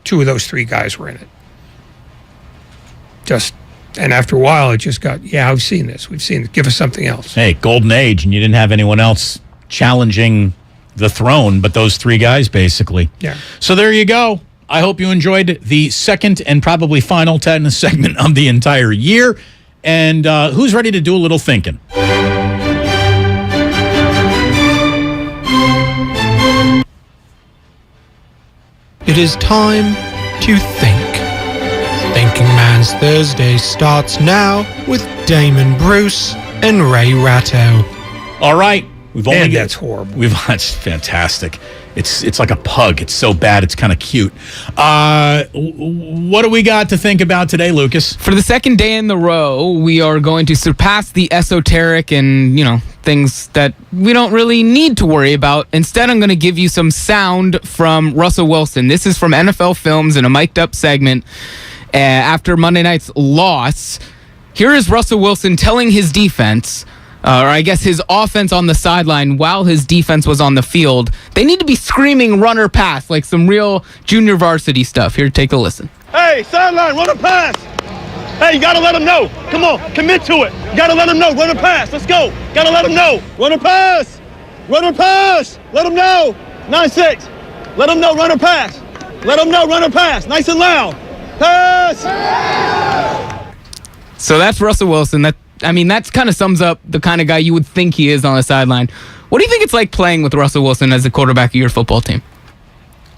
Speaker 7: two of those three guys were in it. And after a while, it just got, I've seen this. We've seen it. Give us something else.
Speaker 8: Hey, golden age, and you didn't have anyone else challenging the throne but those three guys, basically.
Speaker 7: Yeah.
Speaker 8: So there you go. I hope you enjoyed the second and probably final tennis segment of the entire year. And who's ready to do a little thinking?
Speaker 9: It is time to think. Thinking Man's Thursday starts now with Damon Bruce and Ray Ratto.
Speaker 8: All right.
Speaker 7: That's horrible.
Speaker 8: That's fantastic. It's like a pug. It's so bad. It's kind of cute. What do we got to think about today, Lucas?
Speaker 3: For the second day in the row, we are going to surpass the esoteric and, things that we don't really need to worry about. Instead, I'm going to give you some sound from Russell Wilson. This is from NFL Films in a mic'd up segment after Monday night's loss. Here is Russell Wilson telling his defense, or I guess his offense on the sideline while his defense was on the field. They need to be screaming run or pass, like some real junior varsity stuff. Here, take a listen.
Speaker 2: Hey, sideline, run or pass. Hey, you got to let them know. Come on, commit to it. You got to let them know. Run or pass. Let's go. Got to let them know. Run or pass. Run or pass. Let them know. 9-6. Let them know. Run or pass. Let them know. Run or pass. Nice and loud. Pass.
Speaker 3: So that's Russell Wilson. That kind of sums up the kind of guy you would think he is on the sideline. What do you think it's like playing with Russell Wilson as the quarterback of your football team?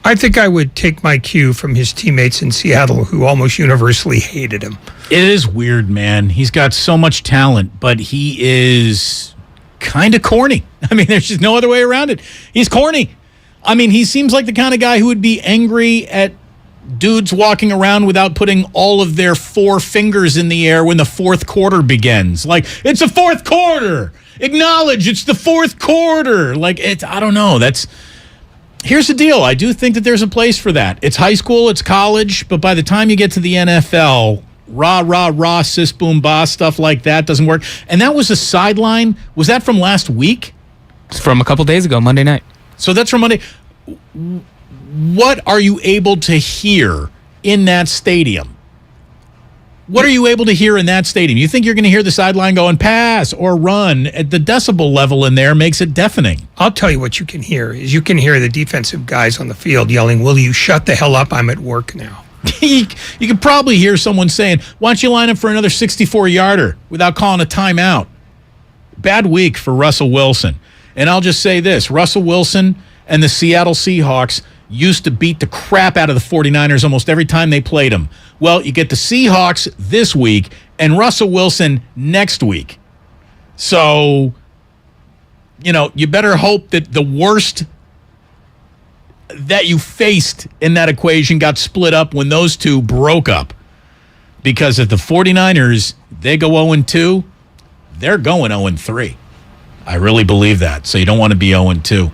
Speaker 7: I think I would take my cue from his teammates in Seattle who almost universally hated him.
Speaker 8: It is weird, man. He's got so much talent, but he is kind of corny. I mean, there's just no other way around it. He's corny. I mean, he seems like the kind of guy who would be angry at dudes walking around without putting all of their 4 fingers in the air when the fourth quarter begins. Like, it's the fourth quarter. Acknowledge it's the fourth quarter. Like, I don't know. Here's the deal. I do think that there's a place for that. It's high school, it's college, but by the time you get to the NFL, rah, rah, rah, sis, boom, bah, stuff like that doesn't work. And that was a sideline. Was that from last week?
Speaker 3: It's from a couple days ago, Monday night.
Speaker 8: So that's from Monday. What are you able to hear in that stadium? What are you able to hear in that stadium? You think you're going to hear the sideline going pass or run? At the decibel level in there makes it deafening.
Speaker 7: I'll tell you what you can hear is you can hear the defensive guys on the field yelling, "Will you shut the hell up? I'm at work now."
Speaker 8: You could probably hear someone saying, "Why don't you line up for another 64-yarder without calling a timeout?" Bad week for Russell Wilson. And I'll just say this, Russell Wilson and the Seattle Seahawks used to beat the crap out of the 49ers almost every time they played them. Well, you get the Seahawks this week and Russell Wilson next week. So, you better hope that the worst that you faced in that equation got split up when those two broke up. Because if the 49ers, they go 0-2, they're going 0-3. I really believe that. So you don't want to be 0-2.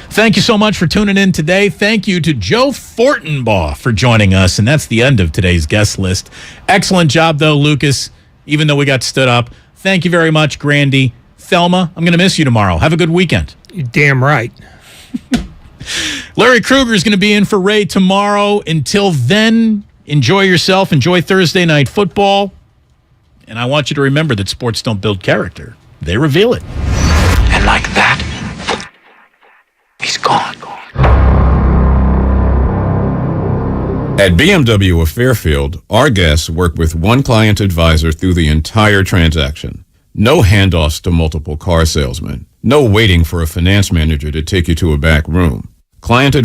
Speaker 8: Thank you so much for tuning in today. Thank you to Joe Fortenbaugh for joining us. And that's the end of today's guest list. Excellent job, though, Lucas, even though we got stood up. Thank you very much, Grandy. Thelma, I'm going to miss you tomorrow. Have a good weekend.
Speaker 7: You're damn right.
Speaker 8: Larry Krueger is going to be in for Ray tomorrow. Until then, enjoy yourself. Enjoy Thursday night football. And I want you to remember that sports don't build character. They reveal it.
Speaker 13: And like that, he's gone.
Speaker 6: At BMW of Fairfield, our guests work with one client advisor through the entire transaction. No handoffs to multiple car salesmen. No waiting for a finance manager to take you to a back room. Client advisor